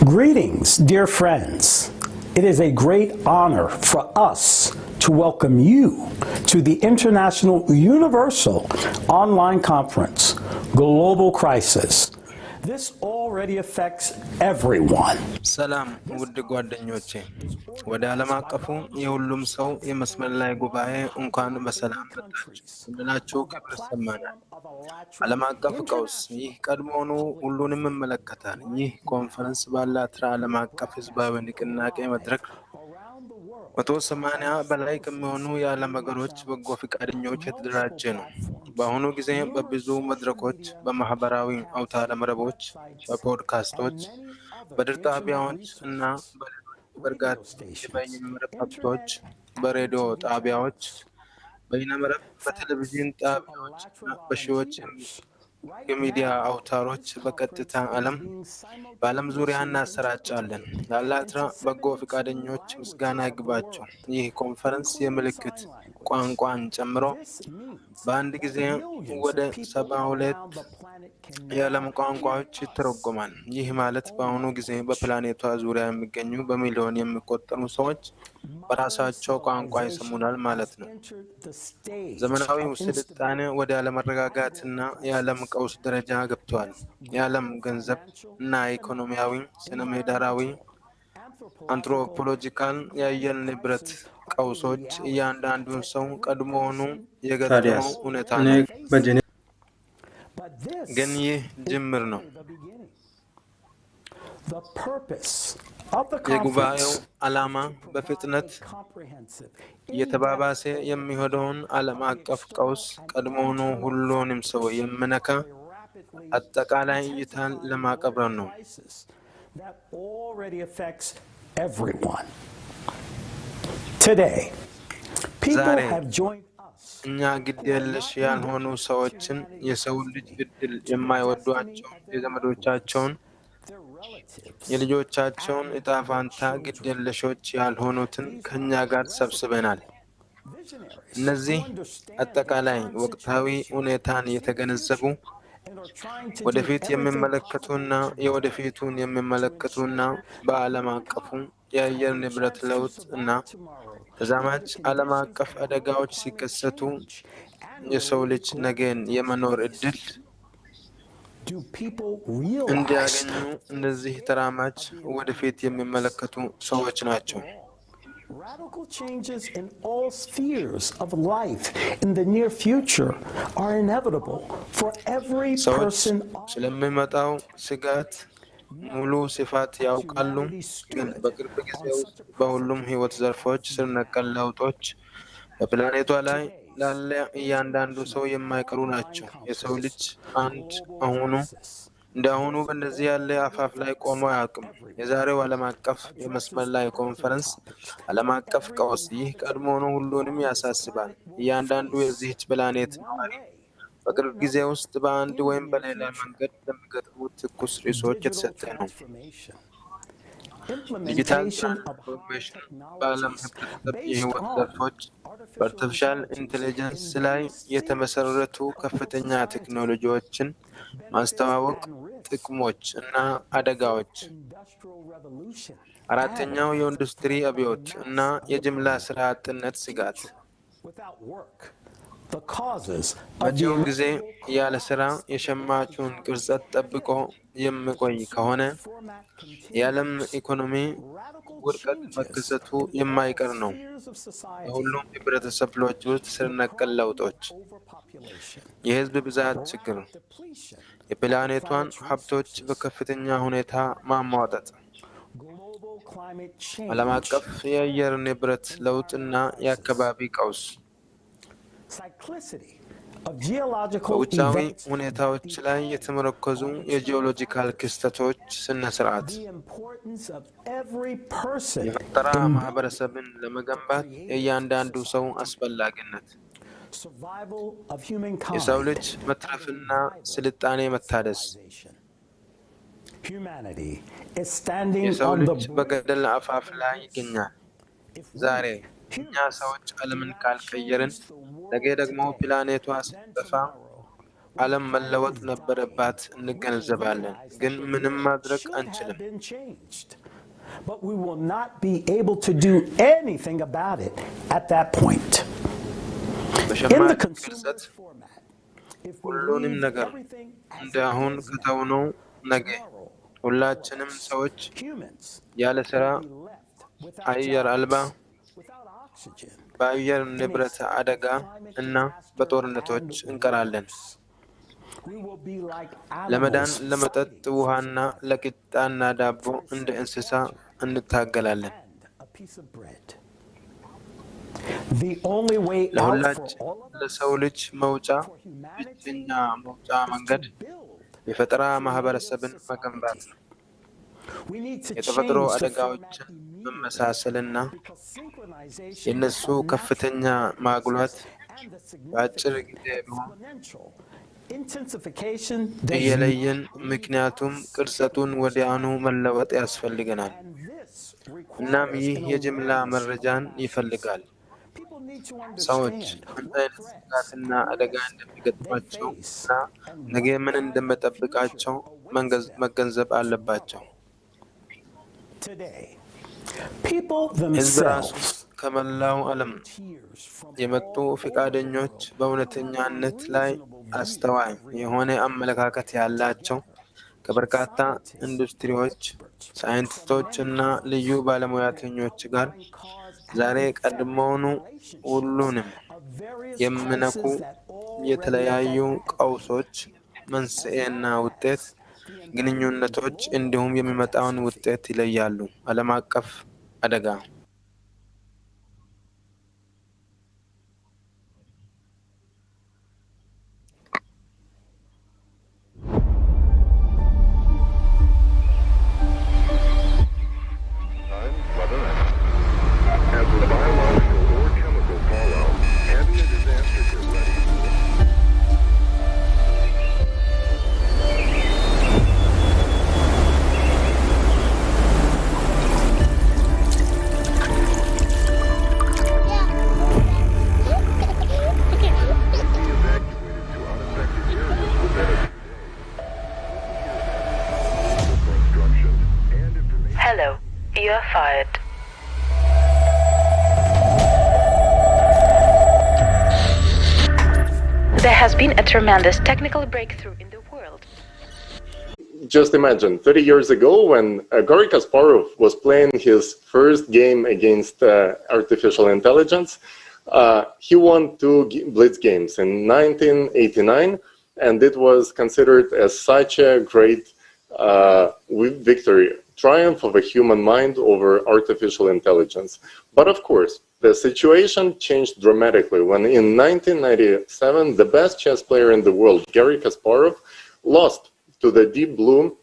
Greetings, dear friends. It is a great honor for us to welcome you to the International Universal Online Conference, Global Crisis. This already affects everyone. ሰላም ውድ ጓደኞቼ ወደ ዓለም አቀፉ የሁሉም ሰው የመስመር ላይ ጉባኤ እንኳን በሰላም መጣችሁ እንላችሁ ክብር ይሰማናል። ዓለም አቀፍ ቀውስ ይህ ቀድሞውኑ ሁሉንም ይመለከታል። ይህ ኮንፈረንስ በአላትራ ዓለም አቀፍ ህዝባዊ ንቅናቄ መድረክ 180 በላይ ከሚሆኑ የዓለም ሀገሮች በጎ ፈቃደኞች የተደራጀ ነው። በአሁኑ ጊዜ በብዙ መድረኮች፣ በማህበራዊ አውታረ መረቦች፣ በፖድካስቶች፣ በድር ጣቢያዎች እና በርጋታ የበይነመረብ ሀብቶች፣ በሬዲዮ ጣቢያዎች፣ በይነመረብ በቴሌቪዥን ጣቢያዎች እና በሺዎች የሚዲያ አውታሮች በቀጥታ በዓለም ዙሪያ እናሰራጫለን። ለአላትራ በጎ ፈቃደኞች ምስጋና ይግባቸው። ይህ ኮንፈረንስ የምልክት ቋንቋን ጨምሮ በአንድ ጊዜ ወደ 72 የዓለም ቋንቋዎች ይተረጎማል። ይህ ማለት በአሁኑ ጊዜ በፕላኔቷ ዙሪያ የሚገኙ በሚሊዮን የሚቆጠሩ ሰዎች በራሳቸው ቋንቋ ይሰሙናል ማለት ነው። ዘመናዊ ስልጣኔ ወደ አለመረጋጋትና የዓለም ቀውስ ደረጃ ገብቷል። የዓለም ገንዘብ እና ኢኮኖሚያዊ፣ ስነ ምህዳራዊ፣ አንትሮፖሎጂካል፣ የአየር፣ ንብረት ቀውሶች እያንዳንዱን ሰው ቀድሞውኑ የገጠመው እውነታ ነው። ግን ይህ ጅምር ነው። የጉባኤው ዓላማ በፍጥነት እየተባባሰ የሚሄደውን ዓለም አቀፍ ቀውስ ቀድሞውኑ ሁሉንም ሰው የሚነካ አጠቃላይ እይታን ለማቅረብ ነው። ዛሬ እኛ ግድ የለሽ ያልሆኑ ሰዎችን፣ የሰው ልጅ ዕድል የማይወዷቸው፣ የዘመዶቻቸውን የልጆቻቸውን ዕጣ ፋንታ ግድ የለሾች ያልሆኑትን ከእኛ ጋር ሰብስበናል። እነዚህ አጠቃላይ ወቅታዊ ሁኔታን የተገነዘቡ ወደፊት የሚመለከቱና የወደፊቱን የሚመለከቱና በዓለም አቀፉ የአየር ንብረት ለውጥ እና ተዛማጅ ዓለም አቀፍ አደጋዎች ሲከሰቱ የሰው ልጅ ነገን የመኖር ዕድል እንዲያገኙ እነዚህ ተራማጅ ወደፊት የሚመለከቱ ሰዎች ናቸው። Radical changes in all spheres of life in the near future are inevitable for every person. ስለሚመጣው ስጋት ሙሉ ስፋት ያውቃሉ፣ ግን በቅርብ ጊዜ ውስጥ በሁሉም ሕይወት ዘርፎች ስር ነቀል ለውጦች በፕላኔቷ ላይ ላለ እያንዳንዱ ሰው የማይቀሩ ናቸው። የሰው ልጅ አሁኑ በእንደዚህ ያለ አፋፍ ላይ ቆሞ አያውቅም። የዛሬው ዓለም አቀፍ የመስመር ላይ ኮንፈረንስ ዓለም አቀፍ ቀውስ ይህ ቀድሞውኑ ሁሉንም ያሳስባል። እያንዳንዱ የዚህች ፕላኔት ነዋሪ በቅርብ ጊዜ ውስጥ በአንድ ወይም በሌላ መንገድ ለሚገጥሙት ትኩስ ርዕሶች የተሰጠ ነው። ዲጂታል ትራንስፎርሜሽን በዓለም ህብረተሰብ የህይወት ዘርፎች በአርቲፊሻል ኢንቴሊጀንስ ላይ የተመሰረቱ ከፍተኛ ቴክኖሎጂዎችን ማስተዋወቅ፣ ጥቅሞች እና አደጋዎች። አራተኛው የኢንዱስትሪ አብዮት እና የጅምላ ስራ አጥነት ስጋት። መጪው ጊዜ ያለ ስራ የሸማቹን ቅርጸት ጠብቆ የሚቆይ ከሆነ የዓለም ኢኮኖሚ ውድቀት መከሰቱ የማይቀር ነው። በሁሉም ህብረተሰብ ክፍሎች ውስጥ ስር ነቀል ለውጦች፣ የህዝብ ብዛት ችግር፣ የፕላኔቷን ሀብቶች በከፍተኛ ሁኔታ ማሟጠጥ፣ ዓለም አቀፍ የአየር ንብረት ለውጥ እና የአካባቢ ቀውስ፣ በውጫዊ ሁኔታዎች ላይ የተመረኮዙ የጂኦሎጂካል ክስተቶች ስነ ስርዓት፣ የፈጠራ ማህበረሰብን ለመገንባት የእያንዳንዱ ሰው አስፈላጊነት፣ የሰው ልጅ መትረፍና ስልጣኔ መታደስ። የሰው ልጅ በገደል አፋፍ ላይ ይገኛል። ዛሬ እኛ ሰዎች ዓለምን ካልቀየርን ነገ ደግሞ ፕላኔቷ ስትጠፋ ዓለም መለወጥ ነበረባት እንገነዘባለን፣ ግን ምንም ማድረግ አንችልም። But we will not be able to do anything about it at that point. በሸማች ግልጸት ሁሉንም ነገር እንደ አሁን ከተውነው ነገ ሁላችንም ሰዎች ያለ ሥራ፣ አየር አልባ፣ በአየር ንብረት አደጋ እና በጦርነቶች እንቀራለን። ለመዳን ለመጠጥ ውሃና ለቂጣና ዳቦ እንደ እንስሳ እንታገላለን። ለሁላችን ለሰው ልጅ መውጫ ብቸኛ መውጫ መንገድ የፈጠራ ማህበረሰብን መገንባት ነው። የተፈጥሮ አደጋዎችን መመሳሰልና የነሱ ከፍተኛ ማጉላት በአጭር ጊዜ ቢሆን እየለየን፣ ምክንያቱም ቅርጸቱን ወዲያውኑ መለወጥ ያስፈልገናል። እናም ይህ የጅምላ መረጃን ይፈልጋል። ሰዎች ምን አይነት ስጋትና አደጋ እንደሚገጥማቸው እና ነገ ምን እንደሚጠብቃቸው መገንዘብ አለባቸው። ሕዝብ ራሱ ከመላው ዓለም የመጡ ፈቃደኞች፣ በእውነተኛነት ላይ አስተዋይ የሆነ አመለካከት ያላቸው ከበርካታ ኢንዱስትሪዎች፣ ሳይንቲስቶች እና ልዩ ባለሙያተኞች ጋር ዛሬ ቀድሞውኑ ሁሉንም የሚነኩ የተለያዩ ቀውሶች መንስኤና ውጤት፣ ግንኙነቶች እንዲሁም የሚመጣውን ውጤት ይለያሉ። ዓለም አቀፍ አደጋ There has been a tremendous technical breakthrough in the world. Just imagine, 30 years ago when Garry Kasparov was playing his first game against artificial intelligence, he won 2 Blitz games in 1989, and it was considered as such a great victory, triumph of a human mind over artificial intelligence. But of course, the situation changed dramatically when in 1997, the best chess player in the world, Garry Kasparov, lost to the Deep Blue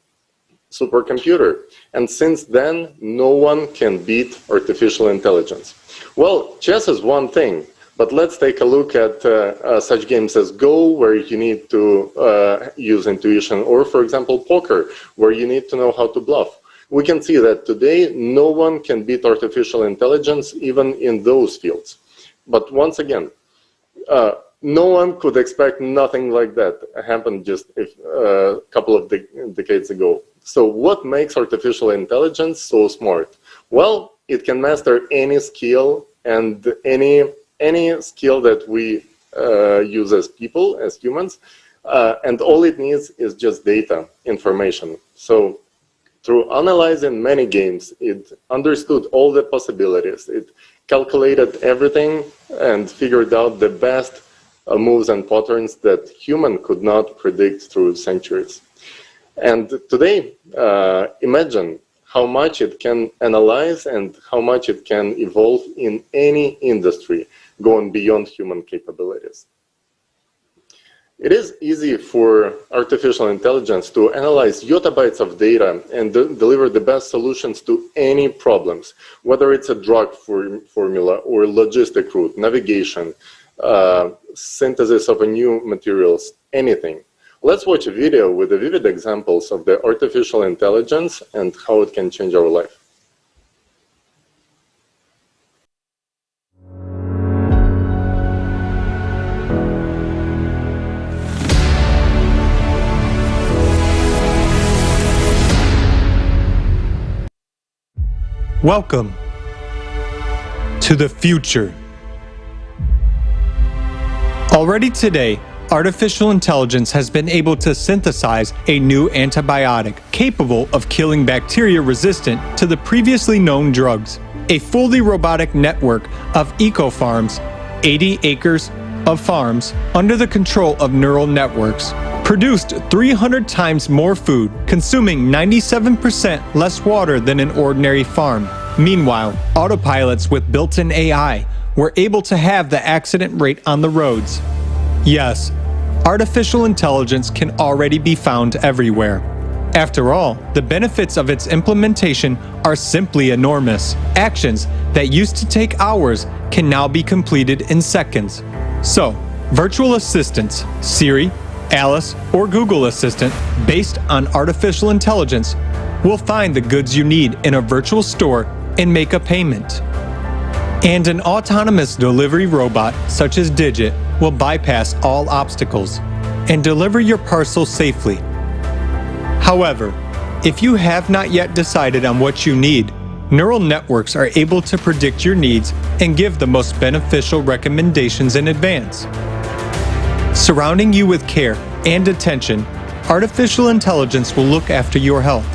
supercomputer. And since then, no one can beat artificial intelligence. Well, chess is one thing, but let's take a look at such games as Go, where you need to use intuition, or for example, poker, where you need to know how to bluff. We can see that today no one can beat artificial intelligence even in those fields. But once again, no one could expect nothing like that happened just a couple of decades ago. So what makes artificial intelligence so smart? Well, it can master any skill and any skill that we use as people, as humans, and all it needs is just data, information. So through analyzing many games, it understood all the possibilities. It calculated everything and figured out the best moves and patterns that human could not predict through centuries. And today, imagine how much it can analyze and how much it can evolve in any industry, going beyond human capabilities. It is easy for artificial intelligence to analyze yottabytes of data and deliver the best solutions to any problems, whether it's a drug formula or logistic route, navigation, synthesis of a new materials, anything. Let's watch a video with the vivid examples of the artificial intelligence and how it can change our life. Welcome to the future. Already today, artificial intelligence has been able to synthesize a new antibiotic capable of killing bacteria resistant to the previously known drugs. A fully robotic network of eco-farms, 80 acres of farms under the control of neural networks, produced 300 times more food, consuming 97% less water than an ordinary farm. Meanwhile, autopilots with built-in AI were able to have the accident rate on the roads. Yes, artificial intelligence can already be found everywhere. After all, the benefits of its implementation are simply enormous. Actions that used to take hours can now be completed in seconds. So, virtual assistants, Siri, Alice, or Google Assistant, based on artificial intelligence, will find the goods you need in a virtual store and make a payment. And an autonomous delivery robot, such as Digit, will bypass all obstacles and deliver your parcel safely. However, if you have not yet decided on what you need, neural networks are able to predict your needs and give the most beneficial recommendations in advance. Surrounding you with care and attention, artificial intelligence will look after your health.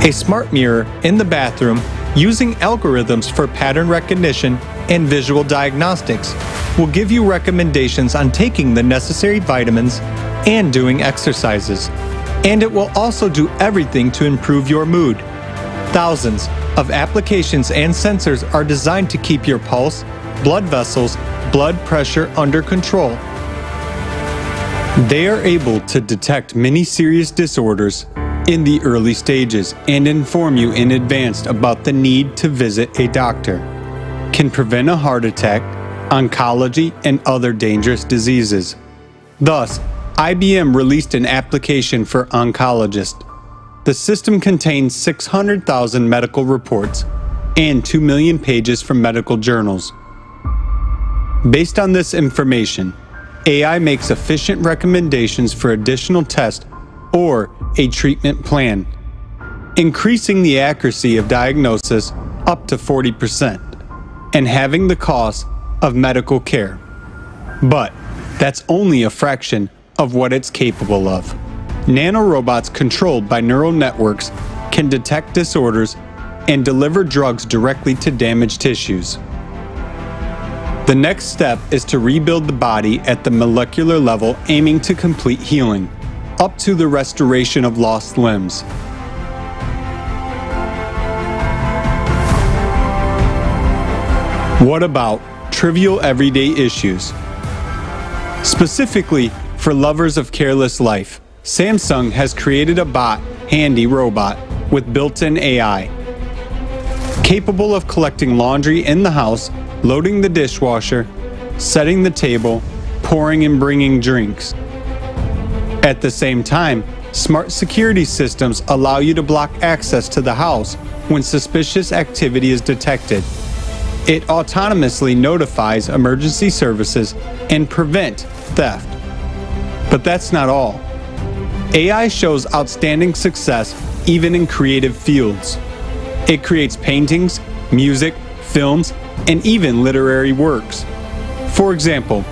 A smart mirror in the bathroom, using algorithms for pattern recognition and visual diagnostics, will give you recommendations on taking the necessary vitamins and doing exercises. And it will also do everything to improve your mood. Thousands of applications and sensors are designed to keep your pulse, blood vessels, blood pressure under control. They are able to detect many serious disorders in the early stages and inform you in advance about the need to visit a doctor, can prevent a heart attack, oncology, and other dangerous diseases. Thus, IBM released an application for oncologists. The system contains 600,000 medical reports and 2 million pages from medical journals. Based on this information, AI makes efficient recommendations for additional tests or a treatment plan, increasing the accuracy of diagnosis up to 40% and having the cost of medical care. But that's only a fraction of what it's capable of. Nanorobots controlled by neural networks can detect disorders and deliver drugs directly to damaged tissues. The next step is to rebuild the body at the molecular level, aiming to complete healing, up to the restoration of lost limbs. What about trivial everyday issues? Specifically for lovers of careless life, Samsung has created a bot handy robot with built-in AI, capable of collecting laundry in the house, loading the dishwasher, setting the table, pouring and bringing drinks. At the same time, smart security systems allow you to block access to the house when suspicious activity is detected. It autonomously notifies emergency services and prevent theft. But that's not all. AI shows outstanding success even in creative fields. It creates paintings, music, films, and even literary works. For example,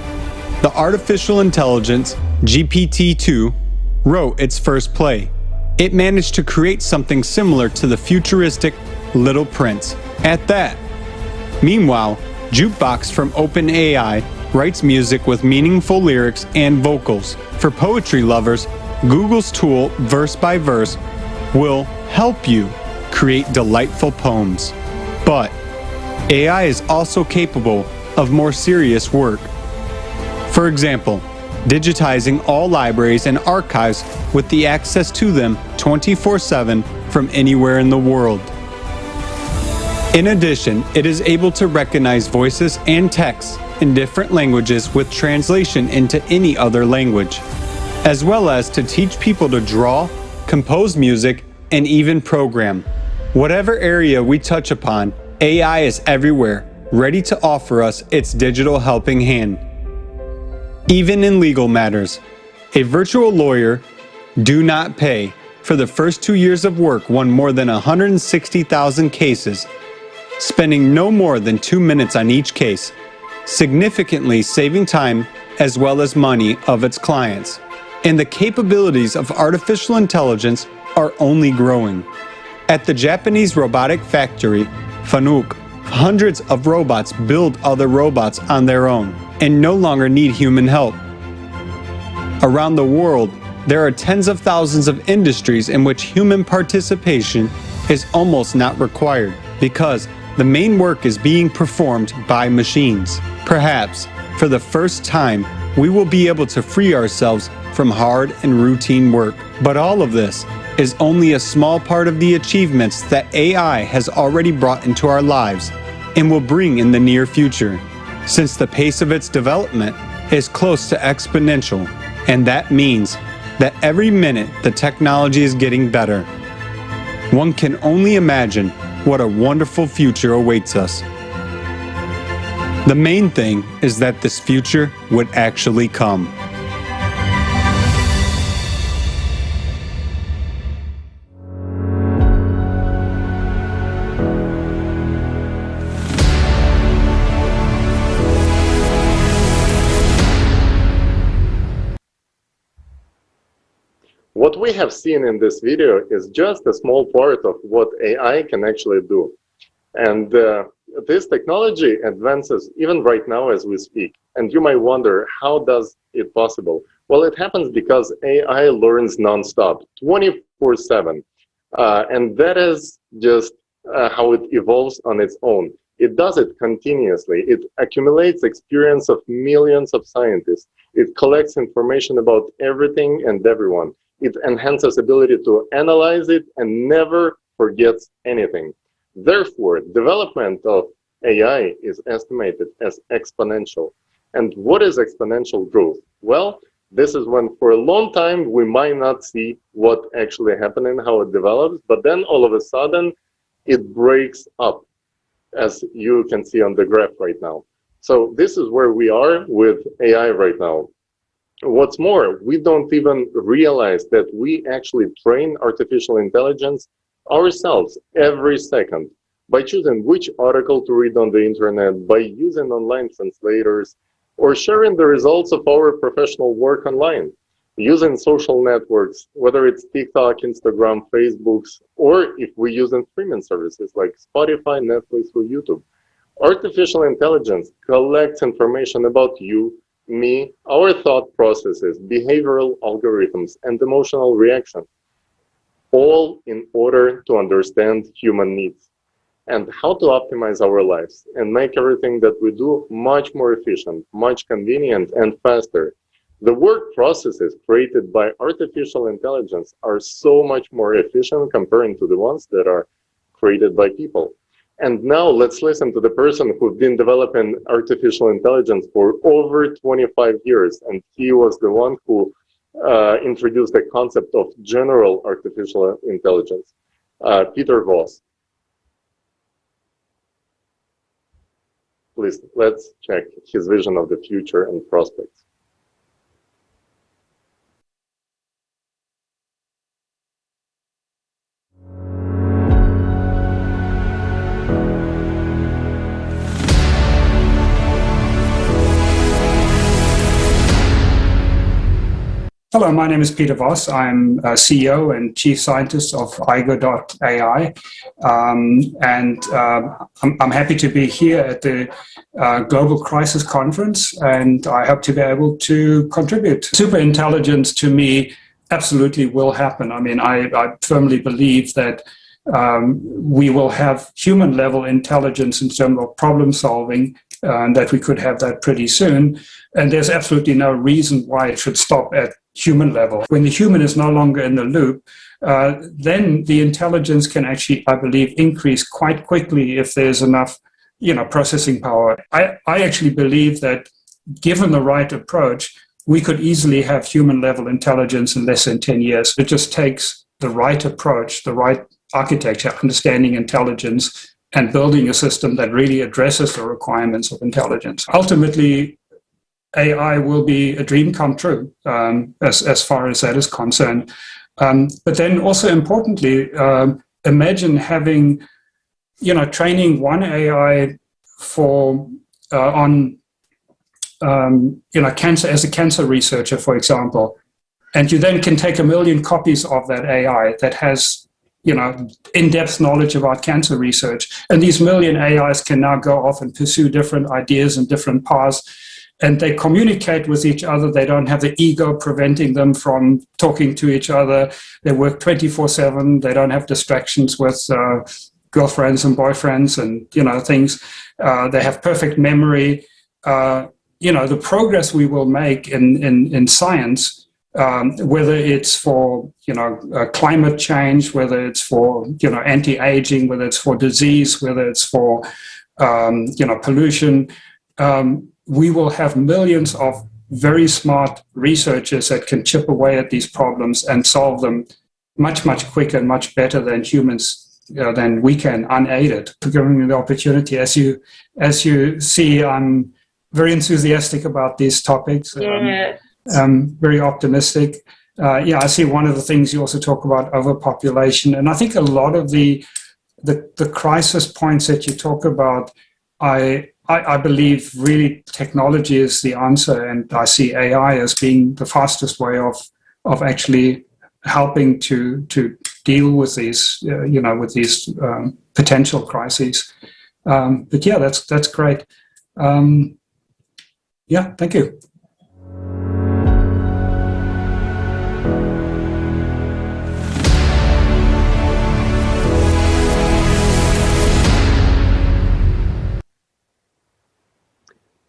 the artificial intelligence GPT-2 wrote its first play. It managed to create something similar to the futuristic Little Prince at that. Meanwhile, Jukebox from OpenAI writes music with meaningful lyrics and vocals. For poetry lovers, Google's tool Verse by Verse will help you create delightful poems. But AI is also capable of more serious work. For example, digitizing all libraries and archives with the access to them 24/7 from anywhere in the world. In addition, it is able to recognize voices and texts in different languages with translation into any other language, as well as to teach people to draw, compose music, and even program. Whatever area we touch upon, AI is everywhere, ready to offer us its digital helping hand. Even in legal matters, a virtual lawyer, do not pay, for the first 2 years of work won more than 160,000 cases, spending no more than 2 minutes on each case, significantly saving time as well as money of its clients. And the capabilities of artificial intelligence are only growing. At the Japanese robotic factory, Fanuc, hundreds of robots build other robots on their own and no longer need human help. Around the world, there are tens of thousands of industries in which human participation is almost not required because the main work is being performed by machines. Perhaps, for the first time, we will be able to free ourselves from hard and routine work. But all of this is only a small part of the achievements that AI has already brought into our lives and will bring in the near future, since the pace of its development is close to exponential, and that means that every minute the technology is getting better. One can only imagine what a wonderful future awaits us. The main thing is that this future would actually come. What we have seen in this video is just a small part of what AI can actually do. And this technology advances even right now as we speak. And you might wonder, how does it possible? Well, it happens because AI learns nonstop, 24/7. And that is just how it evolves on its own. It does it continuously. It accumulates experience of millions of scientists. It collects information about everything and everyone. It enhances ability to analyze it and never forgets anything. Therefore, development of AI is estimated as exponential. And what is exponential growth? Well, this is when for a long time we might not see what actually happened and how it develops, but then all of a sudden it breaks up, as you can see on the graph right now. So this is where we are with AI right now. What's more, we don't even realize that we actually train artificial intelligence ourselves every second by choosing which article to read on the internet, by using online translators, or sharing the results of our professional work online, using social networks, whether it's TikTok, Instagram, Facebooks, or if we use streaming services like Spotify, Netflix, or YouTube. Artificial intelligence collects information about you, me, our thought processes, behavioral algorithms, and emotional reactions, all in order to understand human needs and how to optimize our lives and make everything that we do much more efficient, much convenient, and faster. The work processes created by artificial intelligence are so much more efficient comparing to the ones that are created by people. And now let's listen to the person who's been developing artificial intelligence for over 25 years. And he was the one who introduced the concept of general artificial intelligence, Peter Voss. Please, let's check his vision of the future and prospects. Hello, my name is Peter Voss. I'm CEO and Chief Scientist of AI. I'm happy to be here at the Global Crisis Conference, and I hope to be able to contribute. Superintelligence, to me, absolutely will happen. I mean, I firmly believe that we will have human-level intelligence in terms of problem solving, and that we could have that pretty soon. And there's absolutely no reason why it should stop at human level. When the human is no longer in the loop, then the intelligence can actually, I believe, increase quite quickly if there's enough, processing power. I actually believe that given the right approach, we could easily have human-level intelligence in less than 10 years. It just takes the right approach, the right architecture, understanding intelligence, and building a system that really addresses the requirements of intelligence. Ultimately, AI will be a dream come true as far as that is concerned. But then also importantly, imagine having, training one AI for on cancer as a cancer researcher, for example, and you then can take 1 million copies of that AI that has in-depth knowledge about cancer research, and these 1 million AIs can now go off and pursue different ideas and different paths, and they communicate with each other. They don't have the ego preventing them from talking to each other. They work 24/7. They don't have distractions with girlfriends and boyfriends and things. They have perfect memory. The progress we will make in science, whether it's for climate change, whether it's for anti-aging, whether it's for disease, whether it's for pollution, we will have millions of very smart researchers that can chip away at these problems and solve them much, much quicker and much better than humans, than we can unaided. For giving me the opportunity, as you see, I'm very enthusiastic about these topics. Yes. Very optimistic. I see one of the things you also talk about, overpopulation, and I think a lot of the crisis points that you talk about, I believe really technology is the answer, and I see AI as being the fastest way of actually helping to deal with these potential crises. But yeah, that's great. Thank you.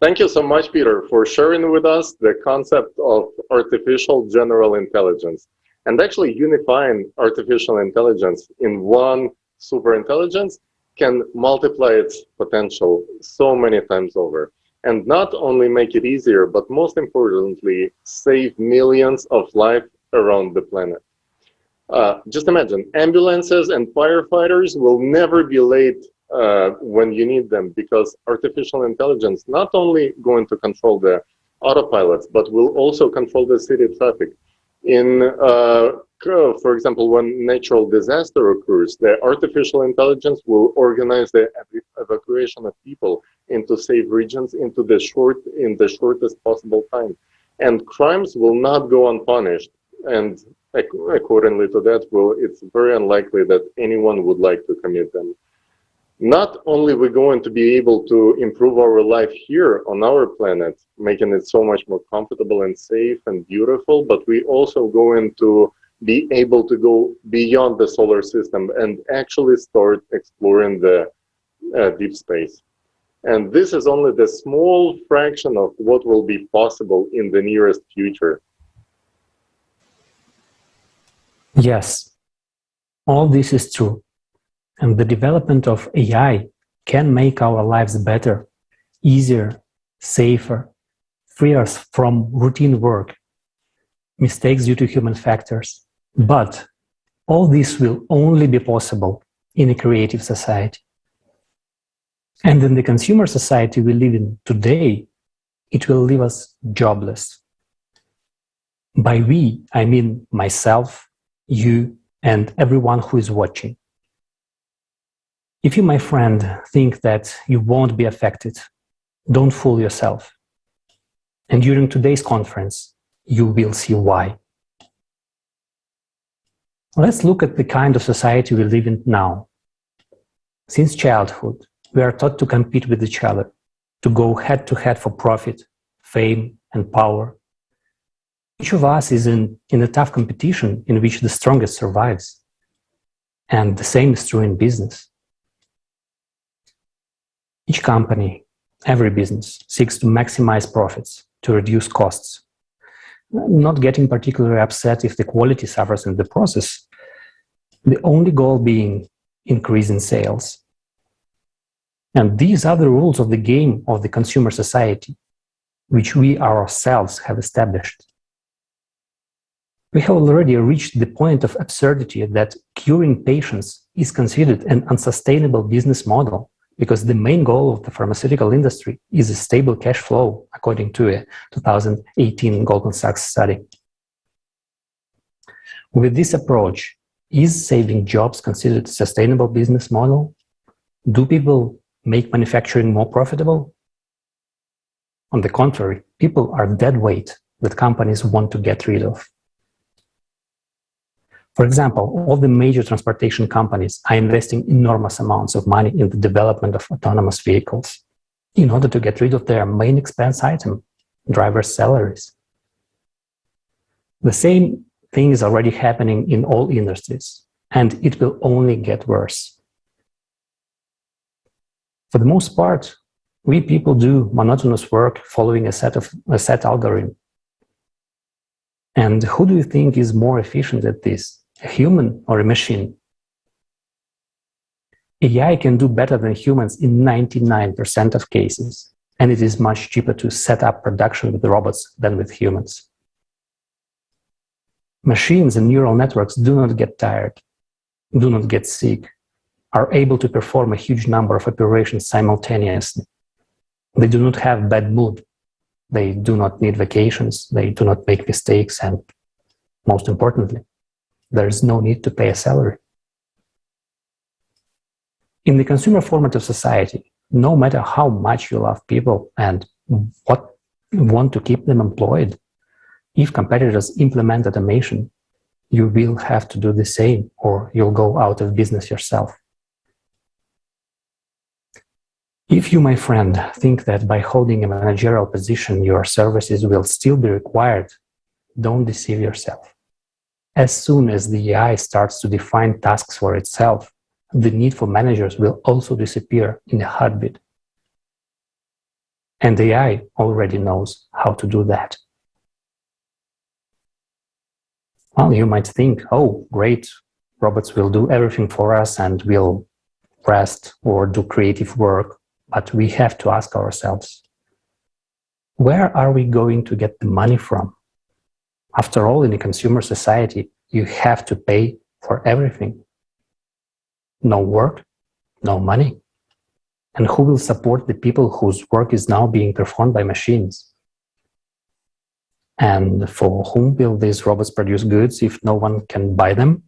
Thank you so much, Peter, for sharing with us the concept of artificial general intelligence and actually unifying artificial intelligence in one superintelligence can multiply its potential so many times over. And not only make it easier, but most importantly, save millions of lives around the planet. Just imagine, ambulances and firefighters will never be late when you need them, because artificial intelligence not only going to control the autopilots, but will also control the city traffic. For example, when natural disaster occurs, the artificial intelligence will organize the evacuation of people into safe regions in the shortest possible time. And crimes will not go unpunished. And accordingly to that, it's very unlikely that anyone would like to commit them. Not only we're going to be able to improve our life here on our planet, making it so much more comfortable and safe and beautiful, but we also going to be able to go beyond the solar system and actually start exploring the deep space. And this is only the small fraction of what will be possible in the nearest future. Yes, all this is true. And the development of AI can make our lives better, easier, safer, free us from routine work, mistakes due to human factors. But all this will only be possible in a creative society. And in the consumer society we live in today, it will leave us jobless. By we, I mean myself, you, and everyone who is watching. If you, my friend, think that you won't be affected, don't fool yourself. And during today's conference, you will see why. Let's look at the kind of society we live in now. Since childhood, we are taught to compete with each other, to go head to head for profit, fame, and power. Each of us is in a tough competition in which the strongest survives. And the same is true in business. Each company, every business, seeks to maximize profits, to reduce costs, not getting particularly upset if the quality suffers in the process, the only goal being increase in sales. And these are the rules of the game of the consumer society, which we ourselves have established. We have already reached the point of absurdity that curing patients is considered an unsustainable business model, because the main goal of the pharmaceutical industry is a stable cash flow, according to a 2018 Goldman Sachs study. With this approach, is saving jobs considered a sustainable business model? Do people make manufacturing more profitable? On the contrary, people are dead weight that companies want to get rid of. For example, all the major transportation companies are investing enormous amounts of money in the development of autonomous vehicles in order to get rid of their main expense item, drivers' salaries. The same thing is already happening in all industries, and it will only get worse. For the most part, we people do monotonous work following a set algorithm. And who do you think is more efficient at this, a human or a machine? AI can do better than humans in 99% of cases, and it is much cheaper to set up production with robots than with humans. Machines and neural networks do not get tired, do not get sick, are able to perform a huge number of operations simultaneously. They do not have bad mood. They do not need vacations. They do not make mistakes. And most importantly, there is no need to pay a salary. In the consumer format of society, no matter how much you love people and what you want to keep them employed, if competitors implement automation, you will have to do the same or you'll go out of business yourself. If you, my friend, think that by holding a managerial position, your services will still be required, don't deceive yourself. As soon as the AI starts to define tasks for itself, the need for managers will also disappear in a heartbeat. And AI already knows how to do that. Well, you might think, oh, great, robots will do everything for us and we'll rest or do creative work. But we have to ask ourselves, where are we going to get the money from? After all, in a consumer society, you have to pay for everything. No work, no money. And who will support the people whose work is now being performed by machines? And for whom will these robots produce goods if no one can buy them?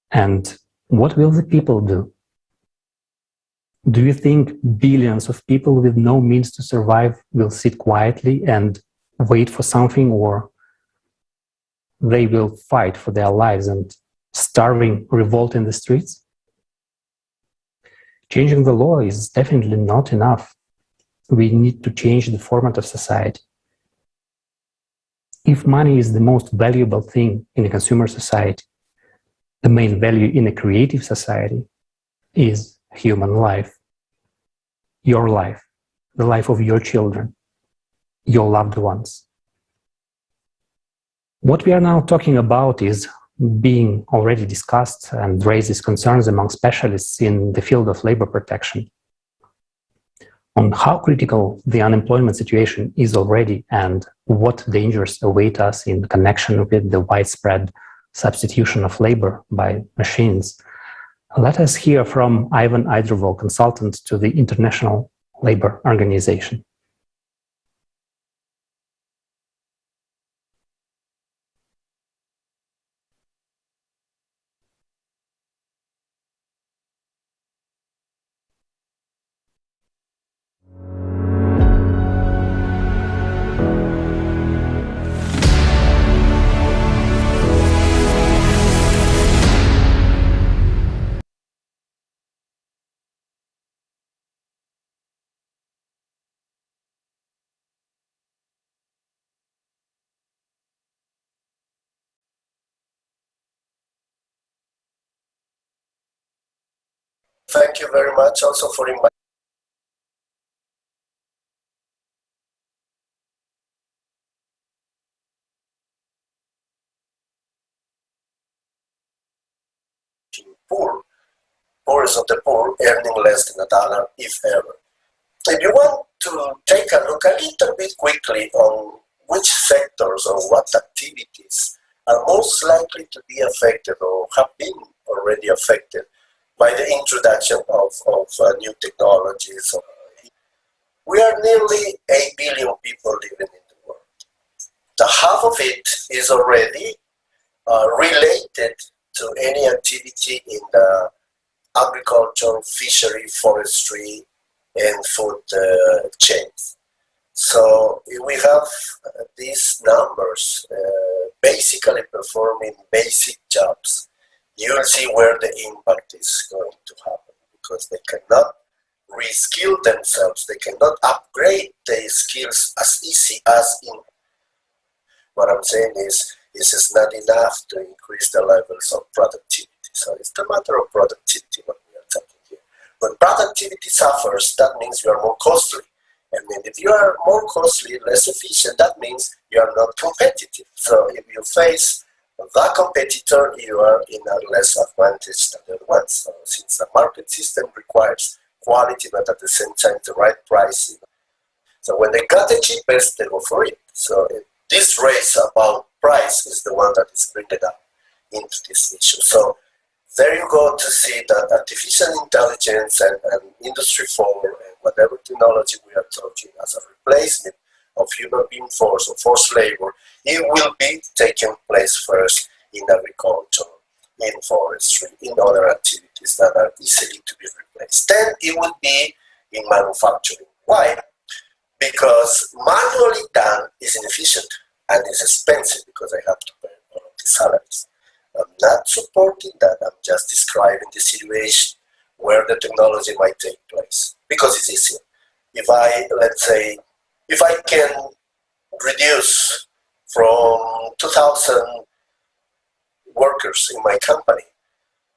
And what will the people do? Do you think billions of people with no means to survive will sit quietly and wait for something, or they will fight for their lives and starving revolt in the streets? Changing the law is definitely not enough. We need to change the format of society. If money is the most valuable thing in a consumer society, the main value in a creative society is human life. Your life, the life of your children, your loved ones. What we are now talking about is being already discussed and raises concerns among specialists in the field of labor protection on how critical the unemployment situation is already and what dangers await us in connection with the widespread substitution of labor by machines. Let us hear from Ivan Idrovol, consultant to the International Labour Organization. Thank you very much also for inviting poor of the poor earning less than $1, if ever. If you want to take a look a little bit quickly on which sectors or what activities are most likely to be affected or have been already affected by the introduction of new technologies. We are nearly 8 billion people living in the world. The half of it is already related to any activity in the agriculture, fishery, forestry, and food chains. So we have these numbers basically performing basic jobs. You will see where the impact is going to happen, because they cannot reskill themselves. They cannot upgrade their skills as easy as in. What I'm saying is, this is not enough to increase the levels of productivity. So it's a matter of productivity what we are talking here. When productivity suffers, that means you are more costly. And then if you are more costly, less efficient, that means you are not competitive. So if you face the competitor, you are in a less advantage than the other one. So since the market system requires quality, but at the same time the right price. So when they got the cheapest, they go for it. So this race about price is the one that is bringing up into this issue. So there you go to see that artificial intelligence and Industry 4 and whatever technology we are talking as a replacement of human being force or forced labor, it will be taking place first in agriculture, in forestry, in other activities that are easily to be replaced. Then it will be in manufacturing. Why? Because manually done is inefficient and it's expensive because I have to pay all of the salaries. I'm not supporting that. I'm just describing the situation where the technology might take place because it's easier. If I can reduce from 2,000 workers in my company,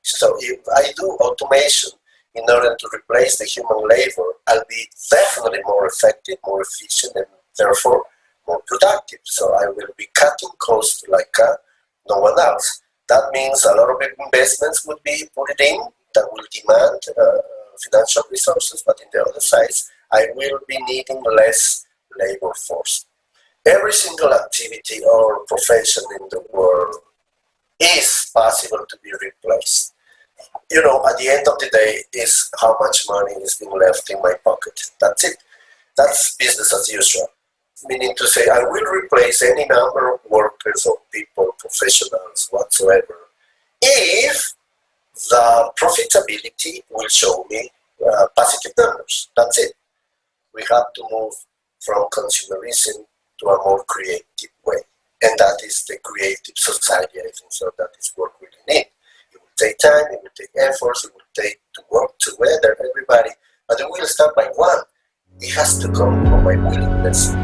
so if I do automation in order to replace the human labor, I'll be definitely more effective, more efficient, and therefore more productive. So I will be cutting costs like no one else. That means a lot of investments would be put in that will demand financial resources, but in the other side, I will be needing less labor force. Every single activity or profession in the world is possible to be replaced. You know, at the end of the day, is how much money is being left in my pocket. That's it. That's business as usual. Meaning to say, I will replace any number of workers or people, professionals, whatsoever, if the profitability will show me positive numbers. That's it. We have to move from consumerism to a more creative way. And that is the creative society, I think, so that is what we really need. It will take time, it will take efforts, it will take to work together, everybody, but it will start by one. It has to come from my willingness.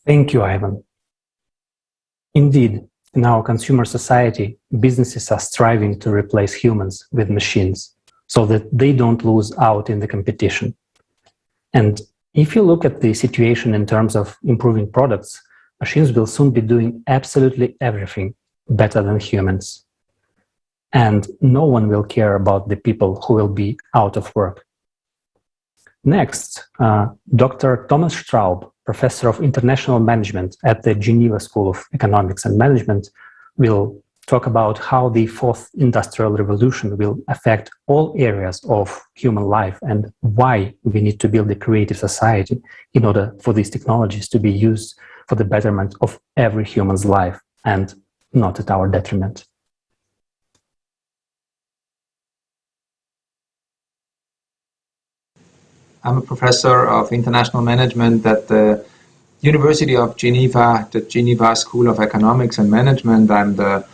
Thank you, Ivan. Indeed, in our consumer society, businesses are striving to replace humans with machines so that they don't lose out in the competition. And if you look at the situation in terms of improving products, machines will soon be doing absolutely everything better than humans. And no one will care about the people who will be out of work. Next, Dr. Thomas Straub, Professor of International Management at the Geneva School of Economics and Management, will talk about how the fourth industrial revolution will affect all areas of human life and why we need to build a creative society in order for these technologies to be used for the betterment of every human's life and not at our detriment. I'm a professor of international management at the University of Geneva, the Geneva School of Economics and Management. I'm the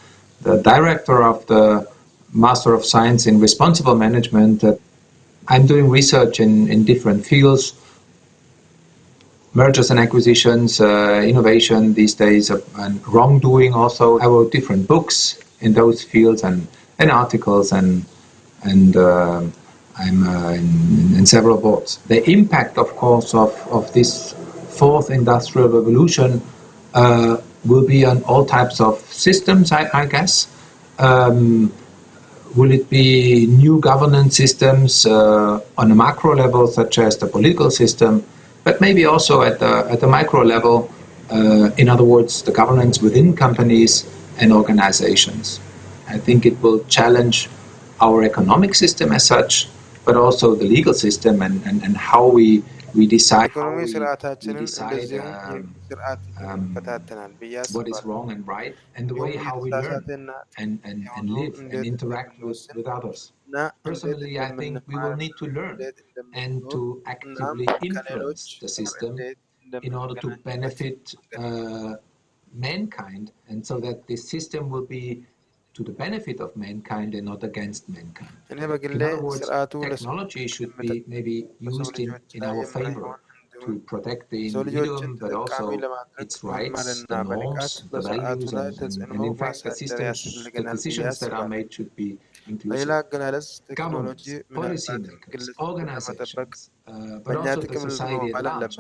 director of the Master of Science in Responsible Management. I'm doing research in different fields, mergers and acquisitions, innovation these days, and wrongdoing also. I wrote different books in those fields and articles, and I'm in several boards. The impact, of course, of this fourth industrial revolution will be on all types of systems, I guess. Will it be new governance systems on a macro level, such as the political system, but maybe also at the micro level, in other words, the governance within companies and organizations. I think it will challenge our economic system as such, but also the legal system and how we decide ኢኮኖሚ ስርዓታችንን እንደዚሁም ስርዓት ይፈታተናል ብዬ አስባለሁ። what is wrong and right, and the way how we learn and live and interact with others. Personally, I think we will need to learn and to actively influence the system in order to benefit mankind, and so that this system will be to the benefit of mankind and not against mankind. In other words, technology should be maybe used in our favor to protect the individual, but also its rights, the norms, the values, and in fact, the systems, the decisions that are made should be inclusive. Governments, policymakers, organizations, but also the society at large,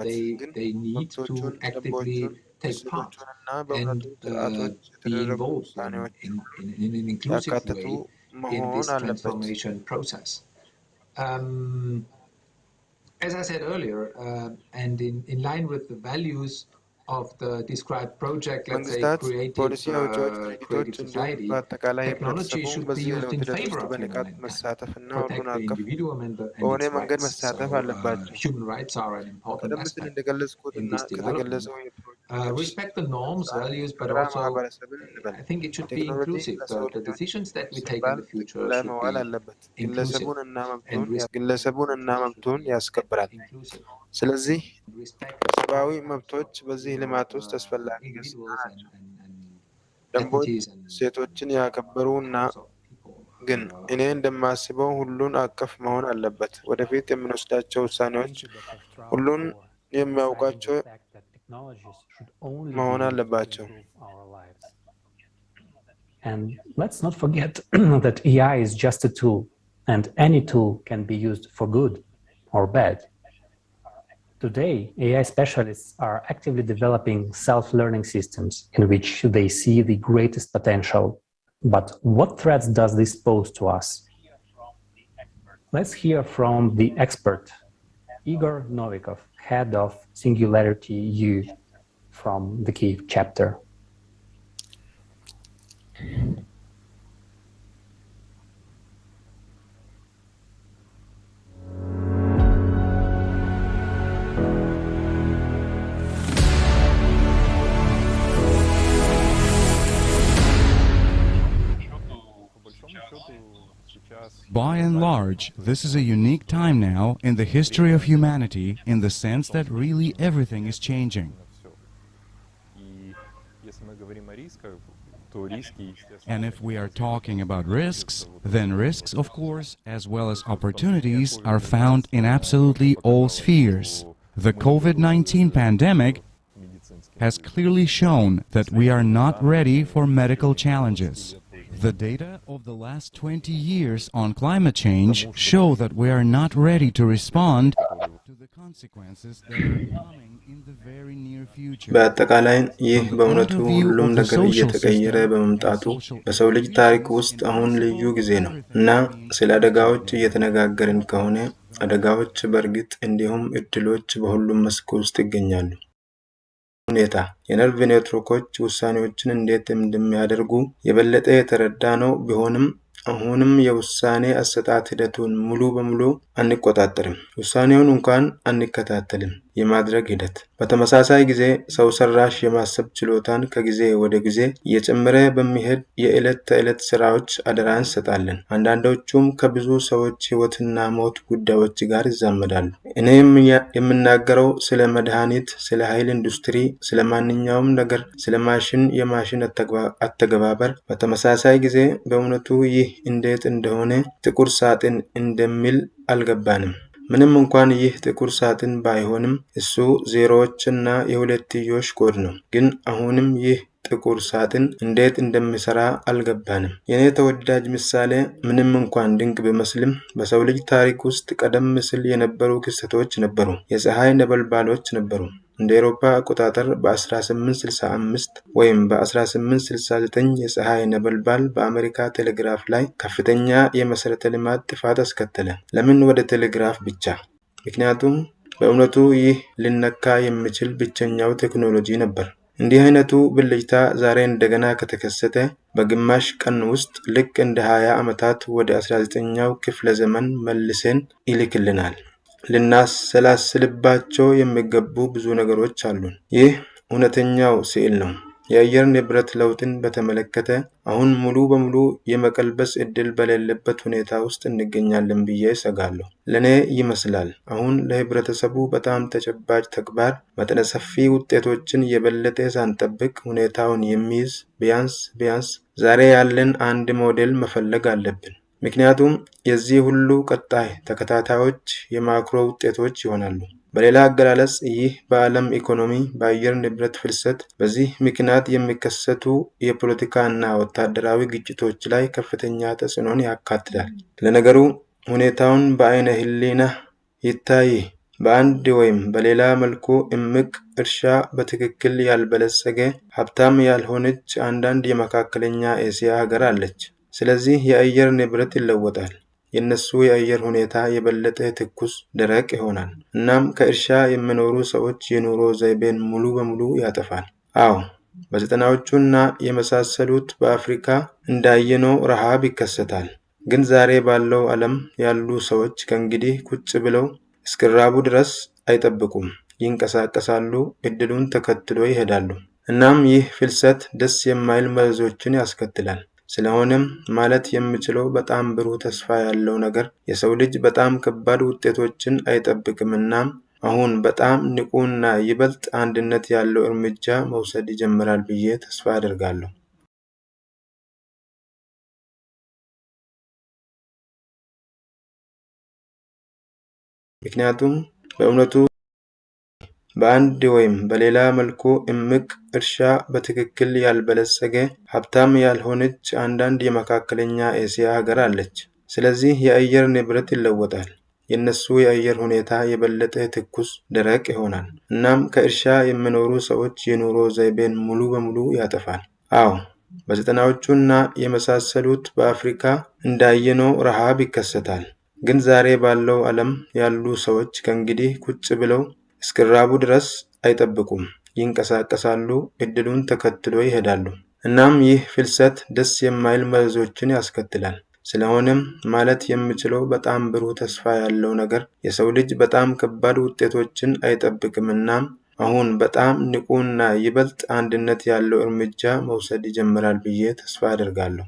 they need to actively take part and be involved in an inclusive way in this transformation process. As I said earlier, and in line with the values of the described project, let's say creative society, technology should be used in favor of human mankind, protect the individual and its rights. Human rights are an important aspect in this development. Respect the norms, values, but also I think it should be inclusive. The decisions that we take in the future should be inclusive and ግለሰቡንና መብቱን ያስከብራል። ስለዚህ ሰብአዊ መብቶች በዚህ ልማት ውስጥ አስፈላጊ ናቸው። ደንቦች ሴቶችን ያከበሩና ግን እኔ እንደማስበው ሁሉን አቀፍ መሆን አለበት። ወደፊት የምንወስዳቸው ውሳኔዎች ሁሉን የሚያውቃቸው መሆን አለባቸው። And let's not forget that AI is just a tool, and any tool can be used for good or bad. Today, AI specialists are actively developing self-learning systems in which they see the greatest potential. But what threats does this pose to us? Let's hear from the expert, Igor Novikov, head of Singularity U, from the Kyiv chapter. By and large, this is a unique time now in the history of humanity in the sense that really everything is changing. And if we are talking about risks, then risks, of course, as well as opportunities, are found in absolutely all spheres. The COVID-19 pandemic has clearly shown that we are not ready for medical challenges. The data of the last 20 years on climate change show that we are not ready to respond to the consequences that are coming in the very near future. በአጠቃላይ ይህ በእውነቱ ሁሉም ነገር እየተቀየረ በመምጣቱ በሰው ልጅ ታሪክ ውስጥ አሁን ልዩ ጊዜ ነው እና ስለ አደጋዎች እየተነጋገርን ከሆነ አደጋዎች በእርግጥ እንዲሁም እድሎች በሁሉም መስክ ውስጥ ይገኛሉ። ሁኔታ የነርቭ ኔትወርኮች ውሳኔዎችን እንዴት እንደሚያደርጉ የበለጠ የተረዳ ነው ቢሆንም አሁንም የውሳኔ አሰጣጥ ሂደቱን ሙሉ በሙሉ አንቆጣጠርም። ውሳኔውን እንኳን አንከታተልም። የማድረግ ሂደት በተመሳሳይ ጊዜ ሰው ሰራሽ የማሰብ ችሎታን ከጊዜ ወደ ጊዜ እየጨመረ በሚሄድ የዕለት ተዕለት ስራዎች አደራ እንሰጣለን። አንዳንዶቹም ከብዙ ሰዎች ህይወትና ሞት ጉዳዮች ጋር ይዛመዳሉ። እኔም የምናገረው ስለ መድኃኒት፣ ስለ ኃይል ኢንዱስትሪ፣ ስለ ማንኛውም ነገር፣ ስለ የማሽን አተገባበር። በተመሳሳይ ጊዜ በእውነቱ ይህ እንዴት እንደሆነ ጥቁር ሳጥን እንደሚል አልገባንም። ምንም እንኳን ይህ ጥቁር ሳጥን ባይሆንም እሱ ዜሮዎችና የሁለትዮሽ ኮድ ነው። ግን አሁንም ይህ ጥቁር ሳጥን እንዴት እንደሚሰራ አልገባንም። የኔ ተወዳጅ ምሳሌ ምንም እንኳን ድንቅ ቢመስልም በሰው ልጅ ታሪክ ውስጥ ቀደም ሲል የነበሩ ክስተቶች ነበሩ። የፀሐይ ነበልባሎች ነበሩ። እንደ አውሮፓ አቆጣጠር በ1865 ወይም በ1869 የፀሐይ ነበልባል በአሜሪካ ቴሌግራፍ ላይ ከፍተኛ የመሰረተ ልማት ጥፋት አስከተለ። ለምን ወደ ቴሌግራፍ ብቻ? ምክንያቱም በእውነቱ ይህ ሊነካ የሚችል ብቸኛው ቴክኖሎጂ ነበር። እንዲህ አይነቱ ብልጭታ ዛሬ እንደገና ከተከሰተ በግማሽ ቀን ውስጥ ልክ እንደ 20 ዓመታት ወደ 19ኛው ክፍለ ዘመን መልሰን ይልክልናል። ልናሰላስልባቸው የሚገቡ ብዙ ነገሮች አሉን። ይህ እውነተኛው ስዕል ነው። የአየር ንብረት ለውጥን በተመለከተ አሁን ሙሉ በሙሉ የመቀልበስ እድል በሌለበት ሁኔታ ውስጥ እንገኛለን ብዬ እሰጋለሁ። ለኔ ይመስላል አሁን ለህብረተሰቡ በጣም ተጨባጭ ተግባር መጠነ ሰፊ ውጤቶችን የበለጠ ሳንጠብቅ ሁኔታውን የሚይዝ ቢያንስ ዛሬ ያለን አንድ ሞዴል መፈለግ አለብን። ምክንያቱም የዚህ ሁሉ ቀጣይ ተከታታዮች የማክሮ ውጤቶች ይሆናሉ። በሌላ አገላለጽ ይህ በዓለም ኢኮኖሚ በአየር ንብረት ፍልሰት በዚህ ምክንያት የሚከሰቱ የፖለቲካና ወታደራዊ ግጭቶች ላይ ከፍተኛ ተጽዕኖን ያካትታል። ለነገሩ ሁኔታውን በአይነ ህሊና ይታይ። በአንድ ወይም በሌላ መልኩ እምቅ እርሻ በትክክል ያልበለጸገ ሀብታም ያልሆነች አንዳንድ የመካከለኛ እስያ ሀገር አለች። ስለዚህ የአየር ንብረት ይለወጣል። የነሱ የአየር ሁኔታ የበለጠ ትኩስ ደረቅ ይሆናል። እናም ከእርሻ የሚኖሩ ሰዎች የኑሮ ዘይቤን ሙሉ በሙሉ ያጠፋል። አዎ በዘጠናዎቹና የመሳሰሉት በአፍሪካ እንዳየነው ረሃብ ይከሰታል። ግን ዛሬ ባለው ዓለም ያሉ ሰዎች ከእንግዲህ ቁጭ ብለው እስኪራቡ ድረስ አይጠብቁም። ይንቀሳቀሳሉ፣ እድሉን ተከትሎ ይሄዳሉ። እናም ይህ ፍልሰት ደስ የማይል መዘዞችን ያስከትላል። ስለሆነም ማለት የምችለው በጣም ብሩህ ተስፋ ያለው ነገር የሰው ልጅ በጣም ከባድ ውጤቶችን አይጠብቅምና አሁን በጣም ንቁና ይበልጥ አንድነት ያለው እርምጃ መውሰድ ይጀምራል ብዬ ተስፋ አደርጋለሁ። ምክንያቱም በእውነቱ በአንድ ወይም በሌላ መልኩ እምቅ እርሻ በትክክል ያልበለጸገ ሀብታም ያልሆነች አንዳንድ የመካከለኛ እስያ ሀገር አለች። ስለዚህ የአየር ንብረት ይለወጣል። የነሱ የአየር ሁኔታ የበለጠ ትኩስ ደረቅ ይሆናል። እናም ከእርሻ የሚኖሩ ሰዎች የኑሮ ዘይቤን ሙሉ በሙሉ ያጠፋል። አዎ በዘጠናዎቹና የመሳሰሉት በአፍሪካ እንዳየነው ረሃብ ይከሰታል። ግን ዛሬ ባለው ዓለም ያሉ ሰዎች ከእንግዲህ ቁጭ ብለው እስኪራቡ ድረስ አይጠብቁም። ይንቀሳቀሳሉ፣ እድሉን ተከትሎ ይሄዳሉ። እናም ይህ ፍልሰት ደስ የማይል መዘዞችን ያስከትላል። ስለሆነም ማለት የምችለው በጣም ብሩህ ተስፋ ያለው ነገር የሰው ልጅ በጣም ከባድ ውጤቶችን አይጠብቅምና አሁን በጣም ንቁና ይበልጥ አንድነት ያለው እርምጃ መውሰድ ይጀምራል ብዬ ተስፋ አደርጋለሁ።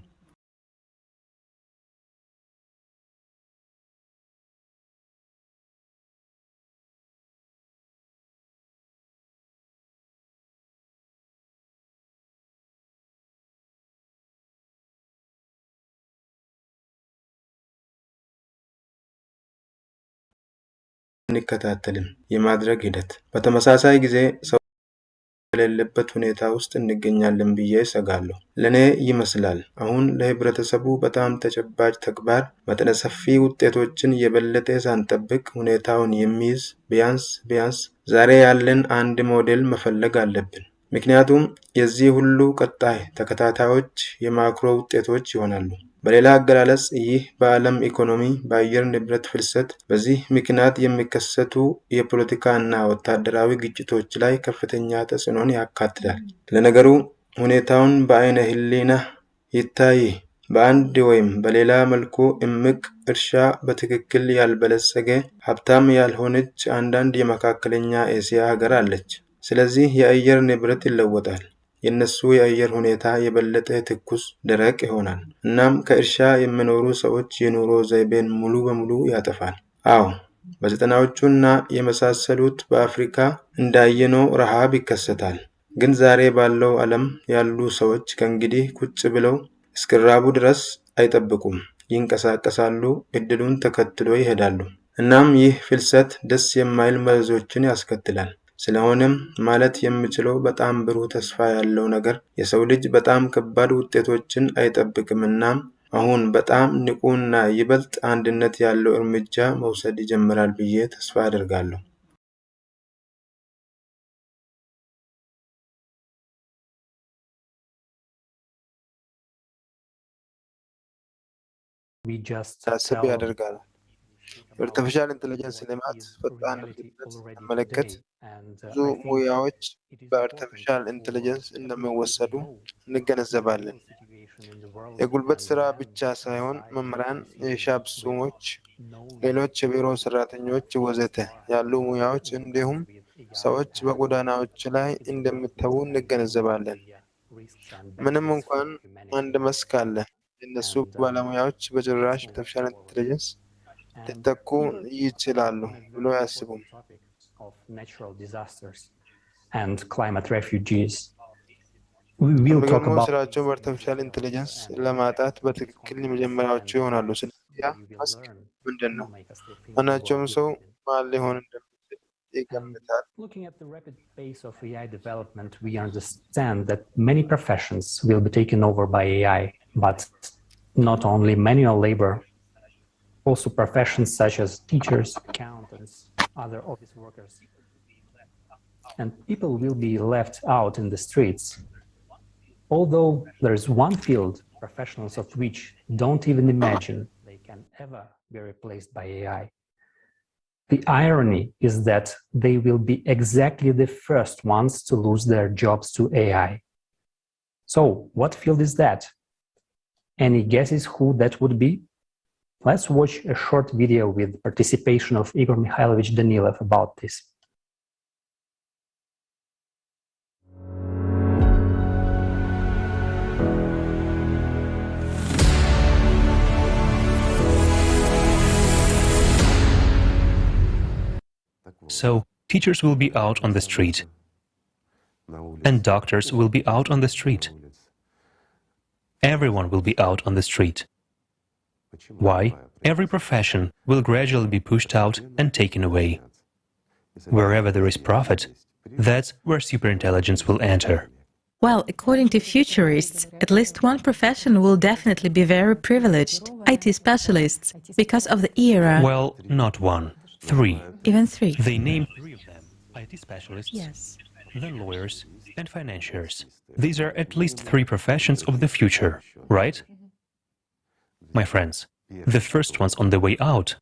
እንከታተልም የማድረግ ሂደት በተመሳሳይ ጊዜ ሰው የሌለበት ሁኔታ ውስጥ እንገኛለን ብዬ እሰጋለሁ። ለኔ ይመስላል አሁን ለህብረተሰቡ በጣም ተጨባጭ ተግባር መጠነ ሰፊ ውጤቶችን የበለጠ ሳንጠብቅ ሁኔታውን የሚይዝ ቢያንስ ዛሬ ያለን አንድ ሞዴል መፈለግ አለብን። ምክንያቱም የዚህ ሁሉ ቀጣይ ተከታታዮች የማክሮ ውጤቶች ይሆናሉ። በሌላ አገላለጽ ይህ በዓለም ኢኮኖሚ በአየር ንብረት ፍልሰት በዚህ ምክንያት የሚከሰቱ የፖለቲካና ወታደራዊ ግጭቶች ላይ ከፍተኛ ተጽዕኖን ያካትታል። ለነገሩ ሁኔታውን በአይነ ህሊና ይታይ። በአንድ ወይም በሌላ መልኩ እምቅ እርሻ በትክክል ያልበለጸገ ሀብታም ያልሆነች አንዳንድ የመካከለኛ እስያ ሀገር አለች። ስለዚህ የአየር ንብረት ይለወጣል። የነሱ የአየር ሁኔታ የበለጠ ትኩስ ደረቅ ይሆናል። እናም ከእርሻ የሚኖሩ ሰዎች የኑሮ ዘይቤን ሙሉ በሙሉ ያጠፋል። አዎ በዘጠናዎቹና የመሳሰሉት በአፍሪካ እንዳየነው ረሃብ ይከሰታል። ግን ዛሬ ባለው ዓለም ያሉ ሰዎች ከእንግዲህ ቁጭ ብለው እስኪራቡ ድረስ አይጠብቁም። ይንቀሳቀሳሉ፣ እድሉን ተከትሎ ይሄዳሉ። እናም ይህ ፍልሰት ደስ የማይል መዘዞችን ያስከትላል። ስለሆነም ማለት የምችለው በጣም ብሩህ ተስፋ ያለው ነገር የሰው ልጅ በጣም ከባድ ውጤቶችን አይጠብቅምና አሁን በጣም ንቁና ይበልጥ አንድነት ያለው እርምጃ መውሰድ ይጀምራል ብዬ ተስፋ አደርጋለሁ። ታስብ ያደርጋል። የአርቲፊሻል ኢንቴሊጀንስ ልማት ፈጣን እድገት ስንመለከት ብዙ ሙያዎች በአርቲፊሻል ኢንቴሊጀንስ እንደሚወሰዱ እንገነዘባለን። የጉልበት ስራ ብቻ ሳይሆን መምህራን፣ የሂሳብ ሹሞች፣ ሌሎች የቢሮ ሰራተኞች ወዘተ ያሉ ሙያዎች እንዲሁም ሰዎች በጎዳናዎች ላይ እንደሚተዉ እንገነዘባለን። ምንም እንኳን አንድ መስክ አለ፣ የእነሱ ባለሙያዎች በጭራሽ አርቲፊሻል ኢንቴሊጀንስ ሊተኩ ይችላሉ ብሎ አያስቡም። የሚገርመው ስራቸው በአርቲፊሻል ኢንቴሊጀንስ ለማጣት በትክክል የመጀመሪያዎቹ ይሆናሉ። ስለዚህ ያ መስክ ምንድን ነው? ማናቸውም ሰው ማን ሊሆን እንደሚችል ይገምታል። Looking at the rapid pace of AI development, we understand that many professions will be taken over by AI, but not only manual labor, also professions such as teachers, accountants, other office workers. And people will be left out in the streets. Although there is one field, professionals of which don't even imagine they can ever be replaced by AI. The irony is that they will be exactly the first ones to lose their jobs to AI. So, what field is that? Any guesses who that would be? Let's watch a short video with participation of Igor Mikhailovich Danilov about this. So, teachers will be out on the street, and doctors will be out on the street. Everyone will be out on the street. Why? Every profession will gradually be pushed out and taken away. Wherever there is profit, that's where superintelligence will enter. Well, according to futurists, at least one profession will definitely be very privileged, IT specialists, because of the era. Well, not one. 3. Even 3. They named 3 of them. IT specialists, Yes. then lawyers, and financiers. These are at least 3 professions of the future, right? My friends, the first ones on the way out,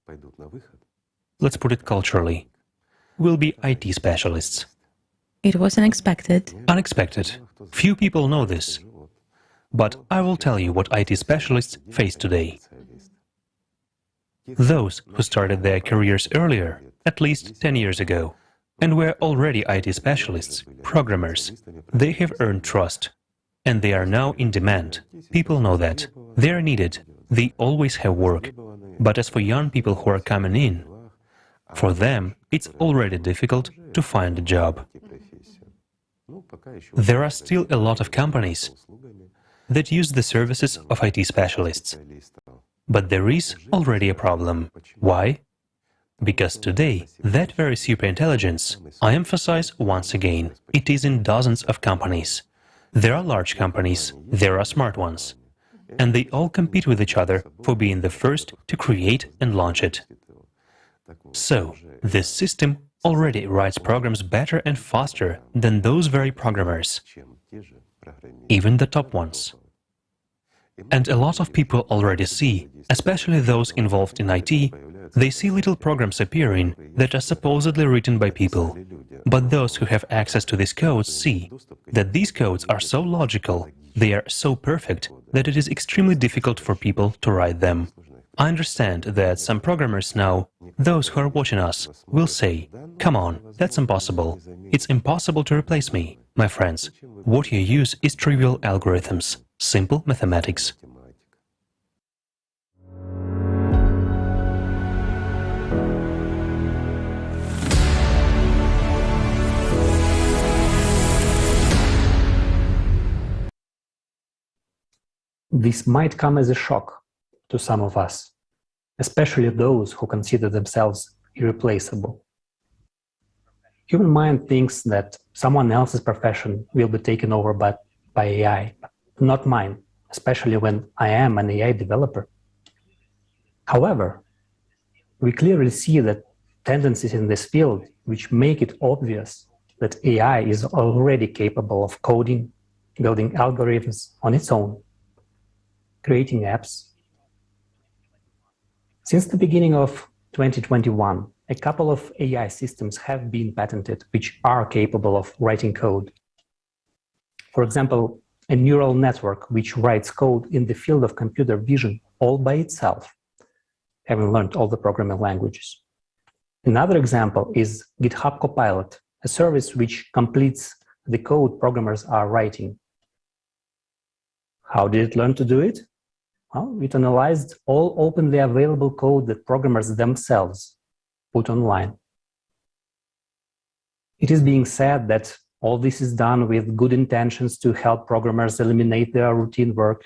let's put it culturally, will be IT specialists. It was unexpected. Unexpected. Few people know this. But I will tell you what IT specialists face today. Those who started their careers earlier, at least 10 years ago, and were already IT specialists, programmers, they have earned trust, and they are now in demand. People know that. They are needed. They always have work. But as for young people who are coming in, for them, it's already difficult to find a job. There are still a lot of companies that use the services of IT specialists. But there is already a problem. Why? Because today, that very superintelligence, I emphasize once again, it is in dozens of companies. There are large companies, there are smart ones, and they all compete with each other for being the first to create and launch it. So, this system already writes programs better and faster than those very programmers, even the top ones. And a lot of people already see, especially those involved in IT, they see little programs appearing that are supposedly written by people. But those who have access to these codes see that these codes are so logical, they are so perfect, that it is extremely difficult for people to write them. I understand that some programmers now, those who are watching us, will say, "Come on, that's impossible. It's impossible to replace me." My friends, what you use is trivial algorithms, simple mathematics. This might come as a shock to some of us, especially those who consider themselves irreplaceable. Human mind thinks that someone else's profession will be taken over by AI, but not mine, especially when I am an AI developer. However, we clearly see that tendencies in this field which make it obvious that AI is already capable of coding, building algorithms on its own, creating apps. Since the beginning of 2021, a couple of AI systems have been patented which are capable of writing code. For example, a neural network which writes code in the field of computer vision all by itself, having learned all the programming languages. Another example is GitHub Copilot, a service which completes the code programmers are writing. How did it learn to do it? Well, it analyzed all openly available code that programmers themselves put online. It is being said that all this is done with good intentions to help programmers eliminate their routine work.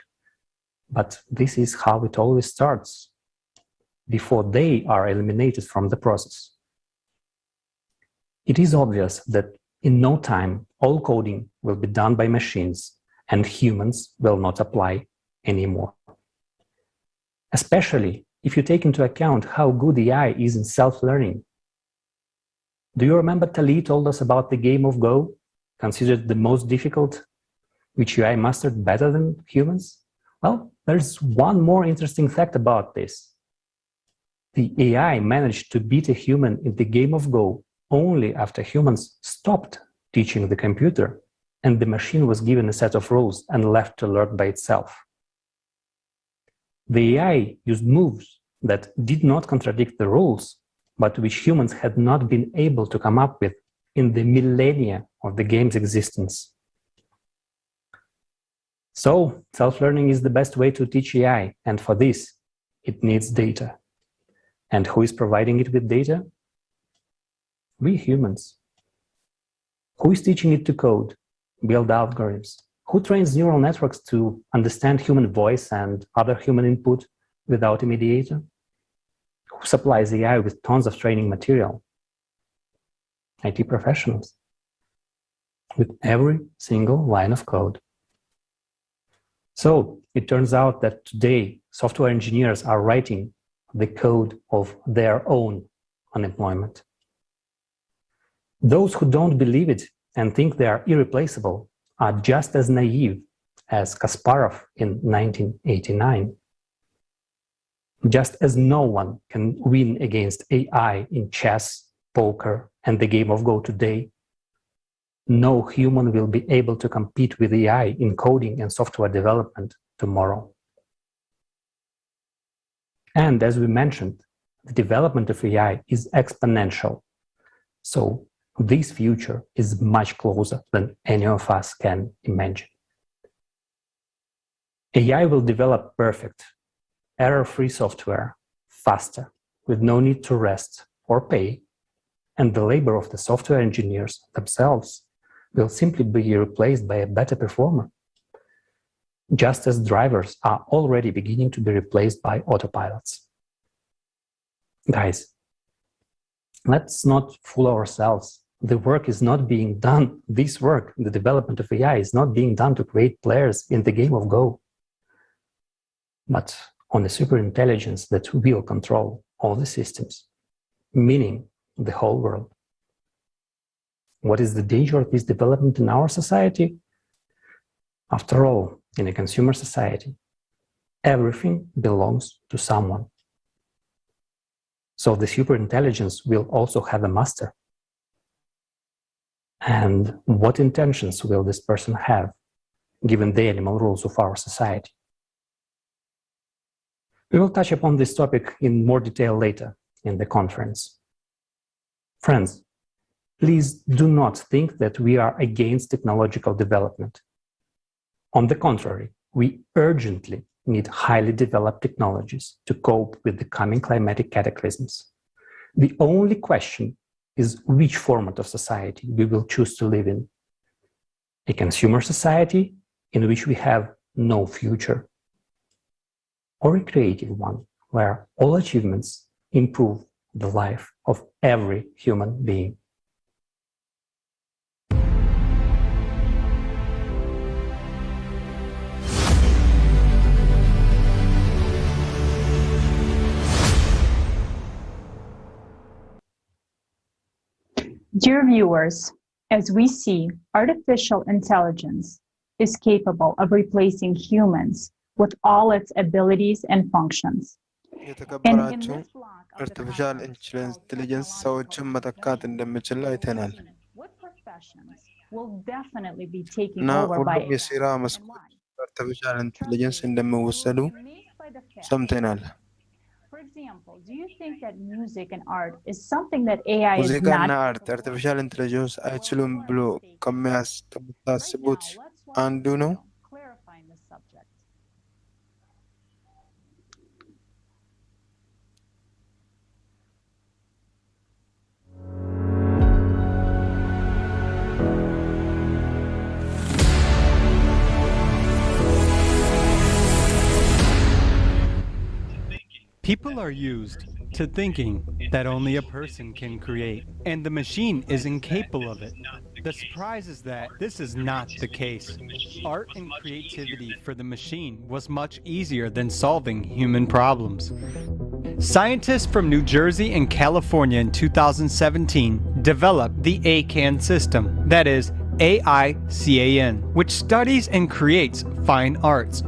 But this is how it always starts, before they are eliminated from the process. It is obvious that in no time, all coding will be done by machines and humans will not apply anymore. Especially if you take into account how good AI is in self-learning. Do you remember Tali told us about the game of Go, considered the most difficult, which AI mastered better than humans? Well, there's one more interesting fact about this. The AI managed to beat a human in the game of Go only after humans stopped teaching the computer and the machine was given a set of rules and left to learn by itself. The AI used moves that did not contradict the rules, but which humans had not been able to come up with in the millennia of the game's existence. So, self-learning is the best way to teach AI, and for this, it needs data. And who is providing it with data? We humans. Who is teaching it to code, build algorithms? Who trains neural networks to understand human voice and other human input without a mediator? Who supplies AI with tons of training material? IT professionals, with every single line of code. So it turns out that today, software engineers are writing the code of their own unemployment. Those who don't believe it and think they are irreplaceable are just as naive as Kasparov in 1989. Just as no one can win against AI in chess, poker, and the game of Go today, no human will be able to compete with AI in coding and software development tomorrow. And as we mentioned, the development of AI is exponential. So this future is much closer than any of us can imagine. AI will develop perfect, error-free software faster, with no need to rest or pay, and the labor of the software engineers themselves will simply be replaced by a better performer, just as drivers are already beginning to be replaced by autopilots. Guys, let's not fool ourselves. The work is not being done, this work, the development of AI is not being done to create players in the game of Go, but on a superintelligence that will control all the systems, meaning the whole world. What is the danger of this development in our society? After all, in a consumer society, everything belongs to someone. So the superintelligence will also have a master. And what intentions will this person have, given the animal rules of our society? We will touch upon this topic in more detail later in the conference. Friends, please do not think that we are against technological development. On the contrary, we urgently need highly developed technologies to cope with the coming climatic cataclysms. The only question is which format of society we will choose to live in. A consumer society in which we have no future, or a creative one where all achievements improve the life of every human being. Dear viewers, as we see, artificial intelligence is capable of replacing humans with all its abilities and functions. የተከበራችሁ አርቲፊሻል ኢንተለጀንስ ሰዎችን መተካት እንደሚችል አይተናል will definitely be taken እና over by ሁሉም የሥራ መስኮች አርቲፊሻል ኢንተለጀንስ እንደሚወሰዱ ሰምተናል። For example, do you think that music and art is something that AI is ሙዚቃና not? አርት አርቲፊሻል ኢንተለጀንስ አይችሉም ብሎ ከሚያስቡት አንዱ ነው። Clarifying the subject. People are used to thinking that only a person can create, and the machine is incapable of it. The surprise is that this is not the case. Art and creativity for the machine was much easier than solving human problems. Scientists from New Jersey and California in 2017 developed the ACAN system, that is, AICAN, which studies and creates fine arts.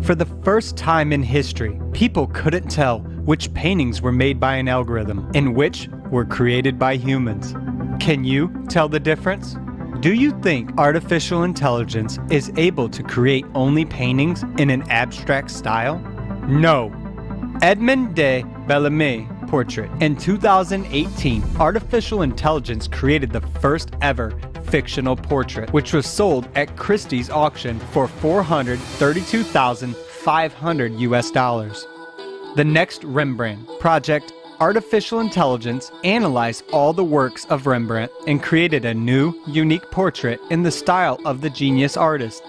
For the first time in history, people couldn't tell which paintings were made by an algorithm and which were created by humans. Can you tell the difference? Do you think artificial intelligence is able to create only paintings in an abstract style? No. Edmond de Bellamy portrait. In 2018, artificial intelligence created the first ever fictional portrait, which was sold at Christie's auction for $432,500 US. The next Rembrandt project, artificial intelligence analyzed all the works of Rembrandt and created a new, unique portrait in the style of the genius artist.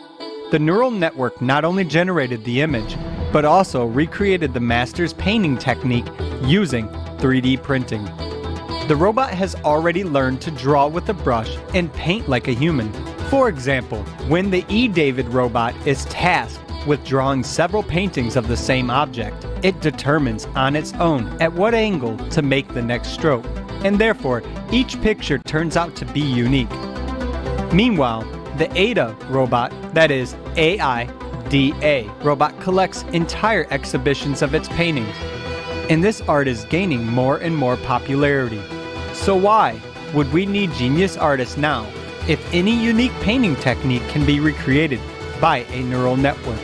The neural network not only generated the image, but also recreated the master's painting technique using 3D printing. The robot has already learned to draw with a brush and paint like a human. For example, when the E. David robot is tasked with drawing several paintings of the same object, it determines on its own at what angle to make the next stroke, and therefore each picture turns out to be unique. Meanwhile, the A.I.D.A. robot, that is A.I.D.A. robot, collects entire exhibitions of its paintings, and this art is gaining more and more popularity. So why would we need genius artists now if any unique painting technique can be recreated by a neural network?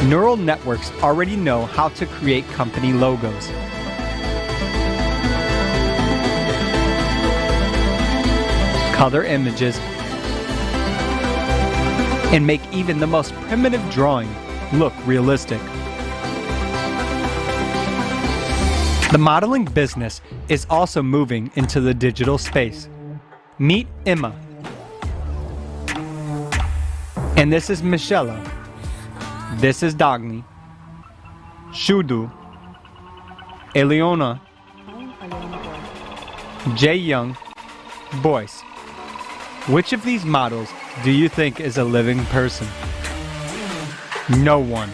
Neural networks already know how to create company logos, color images, and make even the most primitive drawing look realistic. The modeling business is also moving into the digital space. Meet Emma. And this is Michelle. This is Dagny. Shudu. Eleona. Jay Young. Boyce. Which of these models do you think is a living person? No one.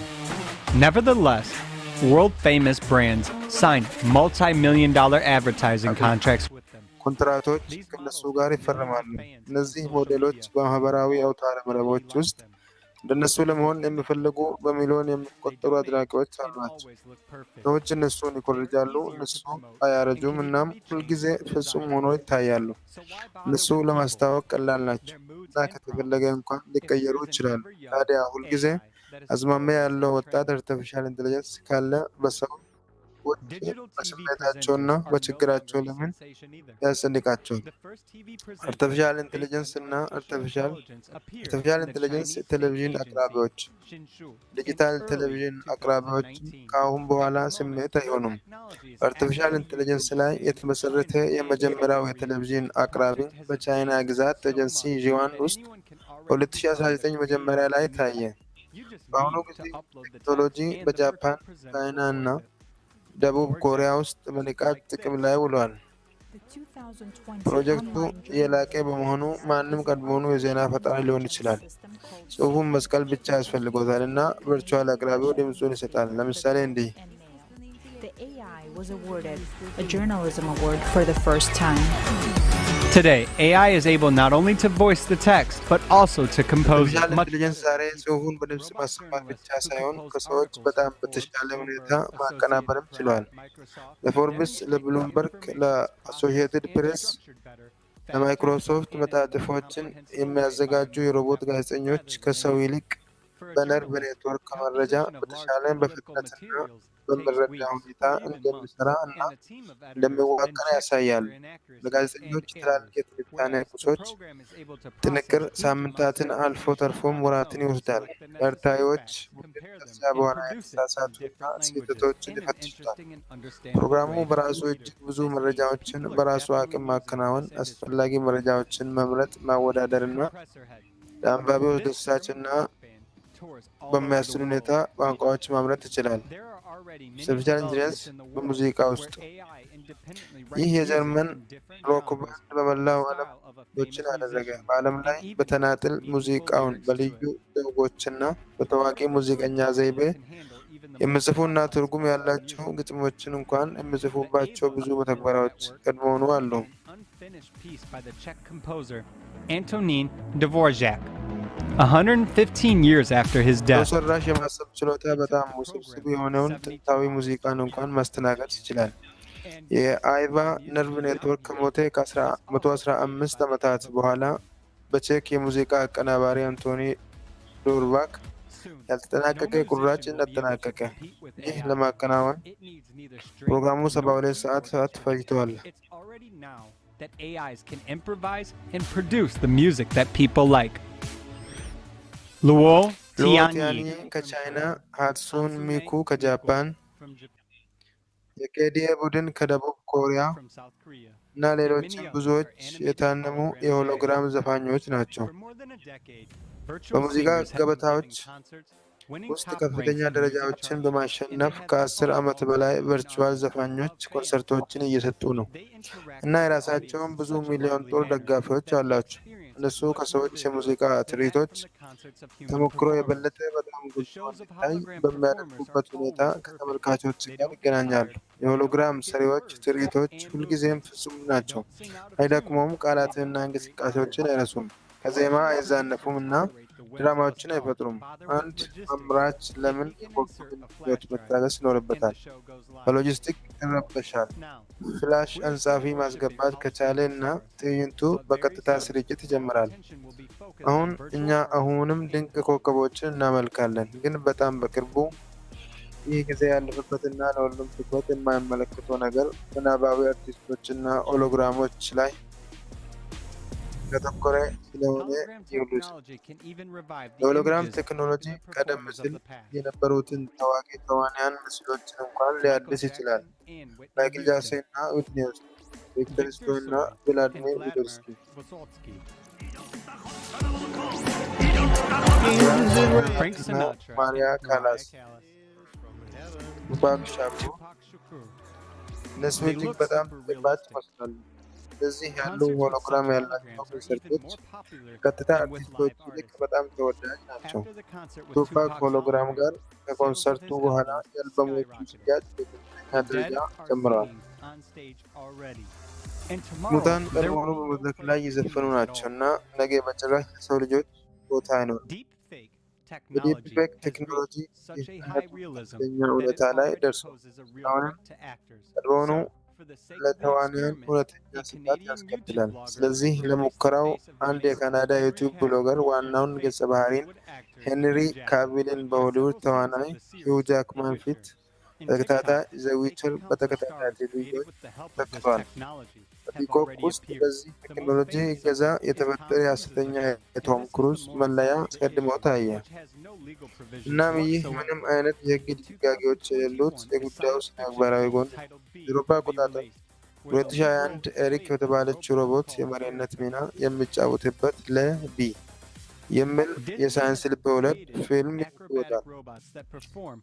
Nevertheless, world-famous brands signed multi-million-dollar advertising contracts with them. ኮንትራቶች ከነሱ ጋር ይፈርማሉ። እነዚህ ሞዴሎች በማህበራዊ አውታረ መረቦች ውስጥ እንደነሱ ለመሆን የሚፈልጉ በሚሊዮን የሚቆጠሩ አድናቂዎች አሏቸው። ሰዎች እነሱን ይኮርጃሉ፣ እነሱ አያረጁም፣ እናም ሁልጊዜ ፍጹም ሆኖ ይታያሉ። እነሱ ለማስታወቅ ቀላል ናቸው እና ከተፈለገ እንኳን ሊቀየሩ ይችላሉ። ታዲያ ሁልጊዜ አዝማሚያ ያለው ወጣት አርቲፊሻል ኢንተለጀንስ ካለ በሰው በስሜታቸውና በችግራቸው ለምን ያስጨንቃቸዋል? አርቲፊሻል ኢንተለጀንስ እና አርቲፊሻል ኢንተለጀንስ ቴሌቪዥን አቅራቢዎች፣ ዲጂታል ቴሌቪዥን አቅራቢዎች ከአሁን በኋላ ስሜት አይሆኑም። በአርቲፊሻል ኢንተለጀንስ ላይ የተመሰረተ የመጀመሪያው የቴሌቪዥን አቅራቢ በቻይና ግዛት ኤጀንሲ ዢዋን ውስጥ በ2019 መጀመሪያ ላይ ታየ። በአሁኑ ጊዜ ቴክኖሎጂ በጃፓን፣ ቻይና እና ደቡብ ኮሪያ ውስጥ በንቃት ጥቅም ላይ ውሏል። ፕሮጀክቱ የላቀ በመሆኑ ማንም ቀድሞውኑ የዜና ፈጣሪ ሊሆን ይችላል። ጽሑፉን መስቀል ብቻ ያስፈልጎታል እና ቨርቹዋል አቅራቢው ድምፁን ይሰጣል። ለምሳሌ እንዲህ The AI was awarded a journalism award for the first time. Today, AI is able not only to voice the text, but also to compose አርቲፊሻል much ኢንተለጀንስ ዛሬ ጽሁፉን በድምጽ ማሰማት ብቻ ሳይሆን ከሰዎች በጣም በተሻለ ሁኔታ ማቀናበርም ችሏል። ለፎርብስ፣ ለብሉምበርግ፣ ለአሶሺየትድ ፕሬስ፣ ለማይክሮሶፍት መጣጥፎችን የሚያዘጋጁ የሮቦት ጋዜጠኞች ከሰው ይልቅ በነርቭ ኔትወርክ ከመረጃ በተሻለ በፍጥነትና በመረጃ ሁኔታ እንደሚሰራ እና እንደሚዋቀር ያሳያሉ። ለጋዜጠኞች ትላልቅ የትንታኔ ቁሶች ጥንቅር ሳምንታትን አልፎ ተርፎም ወራትን ይወስዳል። ለአርታኢዎች ቡድን ከዚያ በኋላ የተሳሳቱና ስህተቶችን ይፈትሻል። ፕሮግራሙ በራሱ እጅግ ብዙ መረጃዎችን በራሱ አቅም ማከናወን፣ አስፈላጊ መረጃዎችን መምረጥ፣ ማወዳደርና ለአንባቢው ደሳችና በሚያስችል ሁኔታ ቋንቋዎች ማምረት ይችላል። አርቲፊሻል ኢንተለጀንስ በሙዚቃ ውስጥ ይህ የጀርመን ሮክ ባንድ በመላው ዓለም ዶችን አደረገ። በዓለም ላይ በተናጥል ሙዚቃውን በልዩ ዘውጎችና በታዋቂ ሙዚቀኛ ዘይቤ የሚጽፉና ትርጉም ያላቸው ግጥሞችን እንኳን የሚጽፉባቸው ብዙ መተግበሪያዎች ቀድሞውኑ አሉ። Antonin Dvorak. 115 years after his death. ሰራሽ የማሰብ ችሎታ በጣም ውስብስብ የሆነውን ጥንታዊ ሙዚቃን እንኳን ማስተናገድ ይችላል። የአይቫ ነርቭ ኔትወርክ ከሞተ ከ115 ዓመታት በኋላ በቼክ የሙዚቃ አቀናባሪ አንቶኒ ዶርቫክ ያልተጠናቀቀ ቁራጭ አጠናቀቀ። ይህ ለማከናወን ፕሮግራሙ 72 ሰዓት ፈጅቷል። That AIs can improvise and produce the music that people like. Luo Tianyi ከቻይና፣ ሃትሱን ሚኩ ከጃፓን፣ የኬዲየ ቡድን ከደቡብ ኮሪያ እና ሌሎችም ብዙዎች የታነሙ የሆሎግራም ዘፋኞች ናቸው። በሙዚቃ ገበታዎች ውስጥ ከፍተኛ ደረጃዎችን በማሸነፍ ከ10 ዓመት በላይ ቨርቹዋል ዘፋኞች ኮንሰርቶችን እየሰጡ ነው እና የራሳቸውን ብዙ ሚሊዮን ጦር ደጋፊዎች አላቸው። እነሱ ከሰዎች የሙዚቃ ትርኢቶች ተሞክሮ የበለጠ በጣም ጉልህ እንዲታይ በሚያደርጉበት ሁኔታ ከተመልካቾች ጋር ይገናኛሉ። የሆሎግራም ሰሪዎች ትርኢቶች ሁልጊዜም ፍጹም ናቸው፣ አይደክሙም፣ ቃላትንና እንቅስቃሴዎችን አይረሱም፣ ከዜማ አይዛነፉም እና ድራማዎችን አይፈጥሩም። አንድ አምራች ለምን የኮከብን ሕይወት መታገስ ይኖርበታል? በሎጂስቲክ ይረበሻል። ፍላሽ አንጻፊ ማስገባት ከቻለ እና ትዕይንቱ በቀጥታ ስርጭት ይጀምራል። እኛ አሁንም ድንቅ ኮከቦችን እናመልካለን፣ ግን በጣም በቅርቡ ይህ ጊዜ ያለፈበትና ለሁሉም ትኩረት የማይመለከተው ነገር ምናባዊ አርቲስቶችና ሆሎግራሞች ላይ ከተኮረ ስለሆነ ይሁሉስ የሆሎግራም ቴክኖሎጂ ቀደም ሲል የነበሩትን ታዋቂ ተዋንያን ምስሎችን እንኳን ሊያድስ ይችላል። ማይክል ጃክሰን እና ዊትኒ ሂውስተን፣ ቪክተር ስቶይ እና ቭላዲሚር ቪጎትስኪ። ማሪያ ካላስ፣ ቱፓክ ሻኩር። እነሱ እጅግ በጣም ተጨባጭ ይመስላሉ። እንደዚህ ያሉ ሆሎግራም ያላቸው ኮንሰርቶች ቀጥታ አርቲስቶች ይልቅ በጣም ተወዳጅ ናቸው። ቱፓክ ሆሎግራም ጋር ከኮንሰርቱ በኋላ የአልበሞቹ ሽያጭ በከፍተኛ ደረጃ ጨምረዋል። ሙታን ቀድሞውኑ በመድረክ ላይ እየዘፈኑ ናቸው እና ነገ በጭራሽ ለሰው ልጆች ቦታ አይኖርም። በዲፕፌክ ቴክኖሎጂ ከፍተኛ እውነታ ላይ ደርሷል። አሁንም ቀድሞውኑ ለተዋንያን እውነተኛ ስጋት ያስከትላል። ስለዚህ ለሙከራው አንድ የካናዳ ዩቲዩብ ብሎገር ዋናውን ገጸ ባህሪን ሄንሪ ካቪልን በሆሊውድ ተዋናይ ሂው ጃክማን ፊት በተከታታይ ዘ ዊቸር በተከታታይ ቴሌቪዥን ተክቷል። በፒኮክ ውስጥ በዚህ ቴክኖሎጂ እገዛ የተፈጠረ የሐሰተኛ የቶም ክሩዝ መለያ አስቀድሞ ታየ። እናም ይህ ምንም አይነት የሕግ ድንጋጌዎች የሌሉት የጉዳዩ ስነ ምግባራዊ ጎን የአውሮፓ አቆጣጠር 2021 ኤሪክ በተባለችው ሮቦት የመሪነት ሚና የሚጫወትበት ለቢ የሚል የሳይንስ ልብ-ወለድ ፊልም ይወጣል።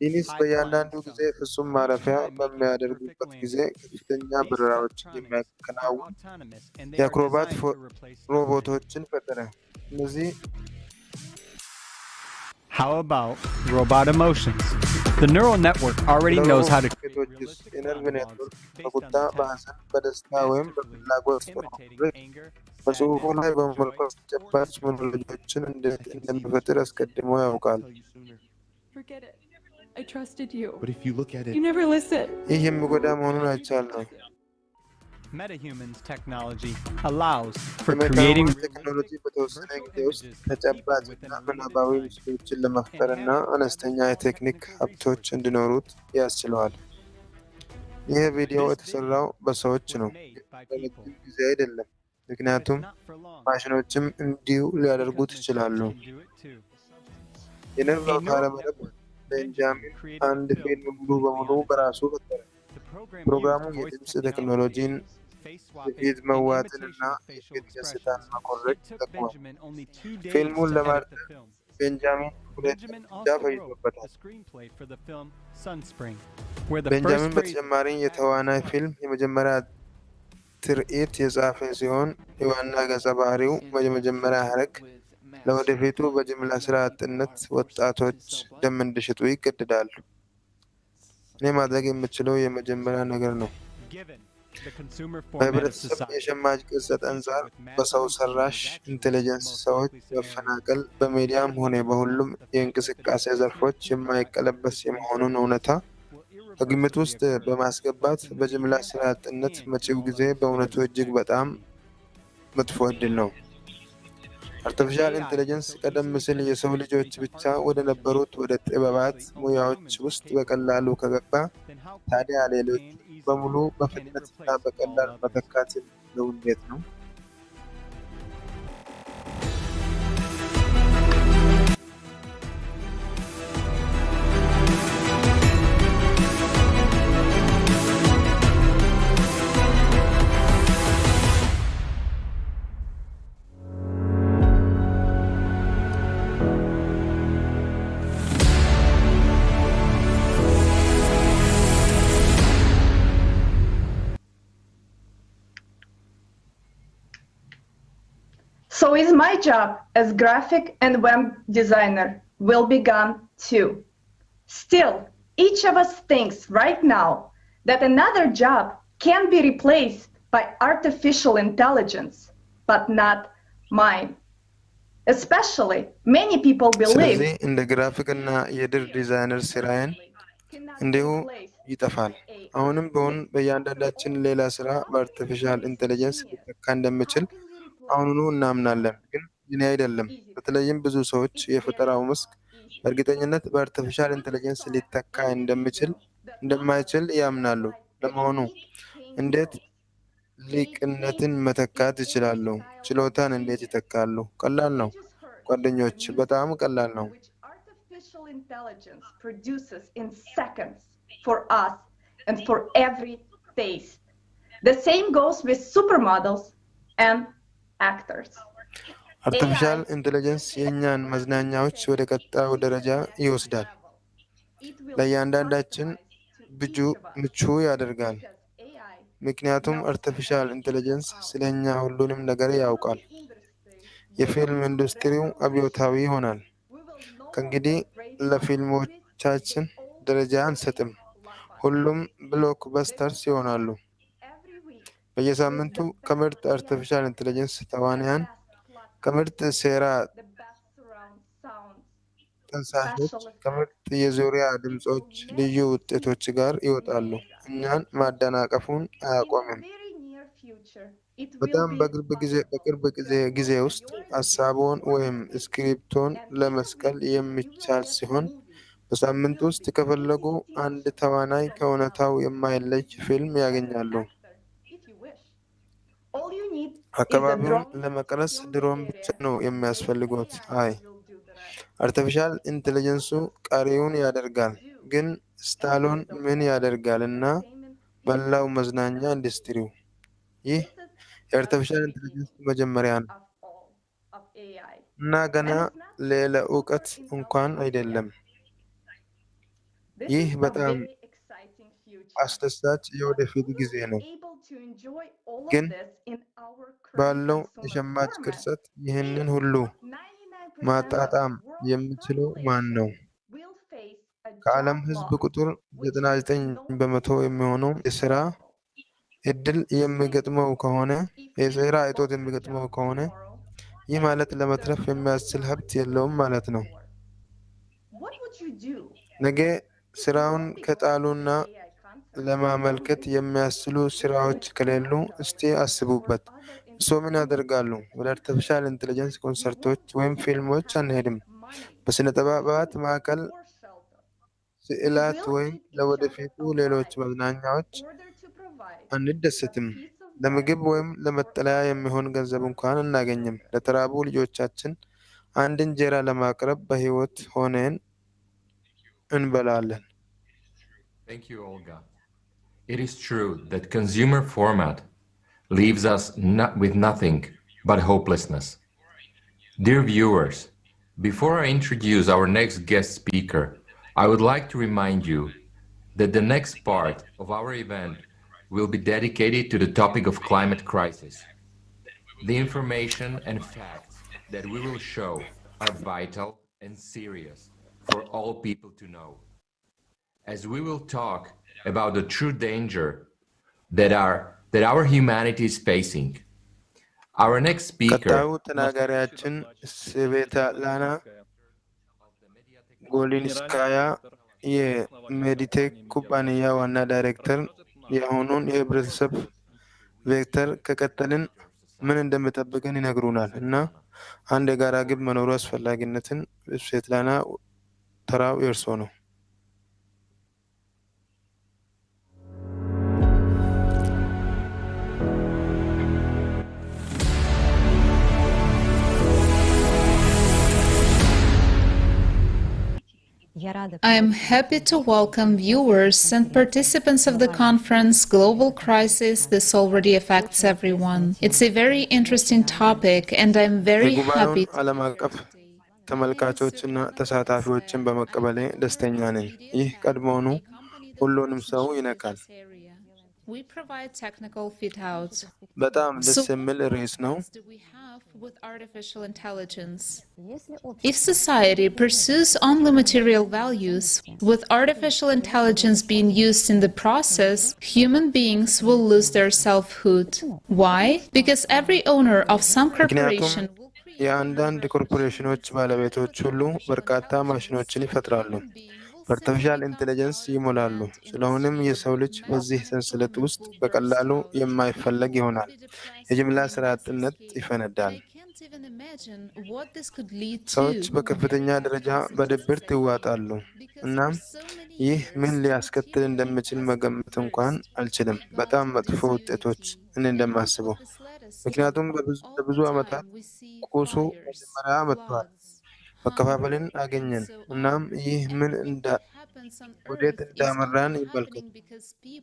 ኢኒስ በእያንዳንዱ ጊዜ ፍጹም ማረፊያ በሚያደርጉበት ጊዜ ከፍተኛ በረራዎችን የሚያከናውን የአክሮባት ሮቦቶችን ፈጠረ። እነዚህ How about robot emotions? The neural network already knows how to ስኬቶችስ የነርቭ ኔትወርክ በቁጣ በሐዘን በደስታ ወይም በፍላጎት በጽሁፉ ላይ በመመልከት ተጨባጭ ሞዴሎችን እንዴት እንደሚፈጥር አስቀድሞ ያውቃል። I trusted you. But if you look at it, you never listen. ይህ የሚጎዳ መሆኑን አይቻለሁ። Metahumans technology allows for creating ቴክኖሎጂ በተወሰነ ጊዜ ውስጥ ተጨባጭና ምናባዊ ምስሎችን ለመፍጠርና አነስተኛ የቴክኒክ ሀብቶች እንዲኖሩት ያስችለዋል። ይህ ቪዲዮ የተሰራው በሰዎች ነው፣ በረጅም ጊዜ አይደለም፣ ምክንያቱም ማሽኖችም እንዲሁ ሊያደርጉት ይችላሉ። የነርቭ አውታረ መረብ ቤንጃሚን አንድ ፊልም ሙሉ በሙሉ በራሱ ፈጠረ። ፕሮግራሙ የድምፅ ቴክኖሎጂን፣ የፊት መዋጥንና የፊት ገጽታን መኮረጅ ተጠቅሟል። ፊልሙን ለማርጠብ ቤንጃሚን 2 ብቻ ፈጅቶበታል። ቤንጃሚን በተጨማሪ የተዋናይ ፊልም የመጀመሪያ ትርኢት የጻፈ ሲሆን የዋና ገጸ ባህሪው የመጀመሪያ ሐረግ ለወደፊቱ በጅምላ ስራ አጥነት ወጣቶች ደም እንዲሽጡ ይገደዳሉ። እኔ ማድረግ የምችለው የመጀመሪያ ነገር ነው። በህብረተሰብ የሸማች ቅጽበት አንጻር በሰው ሰራሽ ኢንቴሊጀንስ ሰዎች መፈናቀል በሚዲያም ሆነ በሁሉም የእንቅስቃሴ ዘርፎች የማይቀለበስ የመሆኑን እውነታ ከግምት ውስጥ በማስገባት በጅምላ ስራ አጥነት መጪው ጊዜ በእውነቱ እጅግ በጣም መጥፎ ዕድል ነው። አርቲፊሻል ኢንቴሊጀንስ ቀደም ሲል የሰው ልጆች ብቻ ወደ ነበሩት ወደ ጥበባት ሙያዎች ውስጥ በቀላሉ ከገባ ታዲያ ሌሎች በሙሉ በፍጥነትና በቀላል መተካት የሚችለው እንዴት ነው? So is my job as graphic and web designer will be gone too. Still, each of us thinks right now that another job can be replaced by artificial intelligence, but not mine. Especially, many people believe ስለዚህ እንደ ግራፊክ እና የድር ዲዛይነር ስራዬን እንዲሁ ይጠፋል። አሁንም ቢሆን በእያንዳንዳችን ሌላ ስራ በአርቲፊሻል ኢንቴሊጀንስ ሊተካ እንደሚችል አሁኑኑ እናምናለን፣ ግን እኔ አይደለም። በተለይም ብዙ ሰዎች የፈጠራው መስክ በእርግጠኝነት በአርቲፊሻል ኢንቴሊጀንስ ሊተካ እንደማይችል ያምናሉ። ለመሆኑ እንዴት ሊቅነትን መተካት ይችላሉ? ችሎታን እንዴት ይተካሉ? ቀላል ነው ጓደኞች፣ በጣም ቀላል ነው። artificial intelligence produces in seconds for us and for every taste. The same goes with supermodels and actors. አርቲፊሻል ኢንቴሊጀንስ የእኛን መዝናኛዎች ወደ ቀጣዩ ደረጃ ይወስዳል፣ ለእያንዳንዳችን ምቹ ያደርጋል። ምክንያቱም አርቲፊሻል ኢንቴሊጀንስ ስለኛ ሁሉንም ነገር ያውቃል። የፊልም ኢንዱስትሪው አብዮታዊ ይሆናል። ከእንግዲህ ለፊልሞቻችን ደረጃ አንሰጥም፣ ሁሉም ብሎክበስተርስ ይሆናሉ። በየሳምንቱ ከምርጥ አርቲፊሻል ኢንቴሊጀንስ ተዋንያን፣ ከምርጥ ሴራ ጠንሳሾች፣ ከምርጥ የዙሪያ ድምጾች ልዩ ውጤቶች ጋር ይወጣሉ። እኛን ማደናቀፉን አያቆምም። በጣም በቅርብ ጊዜ ውስጥ ሀሳቦን ወይም ስክሪፕቶን ለመስቀል የሚቻል ሲሆን በሳምንት ውስጥ ከፈለጉ አንድ ተዋናይ ከእውነታው የማይለይ ፊልም ያገኛሉ። አካባቢውን ለመቅረጽ ድሮን ብቻ ነው የሚያስፈልጉት። አርቲፊሻል ኢንቴሊጀንሱ ቀሪውን ያደርጋል፣ ግን ስታሎን ምን ያደርጋል እና መላው መዝናኛ ኢንዱስትሪው። ይህ የአርቲፊሻል ኢንቴሊጀንስ መጀመሪያ ነው እና ገና ሌላ እውቀት እንኳን አይደለም። ይህ በጣም አስደሳች የወደፊት ጊዜ ነው፣ ግን ባለው የሸማች ቅርጸት ይህንን ሁሉ ማጣጣም የሚችለው ማን ነው? ከዓለም ሕዝብ ቁጥር 99 በመቶ የሚሆነው የስራ እድል የሚገጥመው ከሆነ የስራ እጦት የሚገጥመው ከሆነ ይህ ማለት ለመትረፍ የሚያስችል ሀብት የለውም ማለት ነው። ነገ ስራውን ከጣሉና ለማመልከት የሚያስችሉ ስራዎች ከሌሉ እስቲ አስቡበት። እርስዎ ምን ያደርጋሉ? ወደ አርቲፊሻል ኢንቴሊጀንስ ኮንሰርቶች ወይም ፊልሞች አንሄድም። በስነ ጥበባት ማዕከል ስዕላት ወይም ለወደፊቱ ሌሎች መዝናኛዎች አንደሰትም። ለምግብ ወይም ለመጠለያ የሚሆን ገንዘብ እንኳን አናገኝም። ለተራቡ ልጆቻችን አንድ እንጀራ ለማቅረብ በህይወት ሆነን እንበላለን። Thank you, Olga. It is true that consumer format leaves us with nothing but hopelessness. Dear viewers, before I introduce our next guest speaker, I would like to remind you that the next part of our event will be dedicated to the topic of climate crisis. The information and facts that we will show are vital and serious for all people to know, as we will talk about the true danger that our humanity is facing. Our next speaker ቀጣዩ ተናጋሪያችን ስቬትላና ጎሊንስካያ የሜዲቴክ ኩባንያ ዋና ዳይሬክተር የሆኑን የህብረተሰብ ቬክተር ከቀጠልን ምን እንደሚጠብቀን ይነግሩናል እና አንድ የጋራ ግብ መኖሩ አስፈላጊነትን ስቬትላና ተራው የእርሶ ነው። I am happy to welcome viewers and participants of the conference Global Crisis. This already affects everyone. It's a very interesting topic and I'm very happy. ዓለም አቀፍ ተመልካቾችና ተሳታፊዎችን በመቀበሌ ደስተኛ ነኝ። ይህ ቀድሞውኑ ሁሉንም ሰው ይነካል። We provide technical fit-outs. በጣም ደስ የሚል ርዕስ ነው። With artificial intelligence. If society pursues only material values, with artificial intelligence being used in the process, human beings will lose their selfhood. Why? Because every owner of some corporation will create የአንዳንድ ኮርፖሬሽኖች ባለቤቶች ሁሉ በርካታ ማሽኖችን ይፈጥራሉ፣ በአርቲፊሻል ኢንቴሊጀንስ ይሞላሉ። ስለሆነም የሰው ልጅ በዚህ ሰንሰለት ውስጥ በቀላሉ የማይፈለግ ይሆናል። የጅምላ ስራ አጥነት ይፈነዳል። ሰዎች በከፍተኛ ደረጃ በድብርት ይዋጣሉ። እናም ይህ ምን ሊያስከትል እንደሚችል መገመት እንኳን አልችልም። በጣም መጥፎ ውጤቶች እኔ እንደማስበው። ምክንያቱም ለብዙ ዓመታት ቁሱ መጀመሪያ መጥቷል። መከፋፈልን አገኘን። እናም ይህ ምን ወዴት እንዳመራን ይመልከቱ።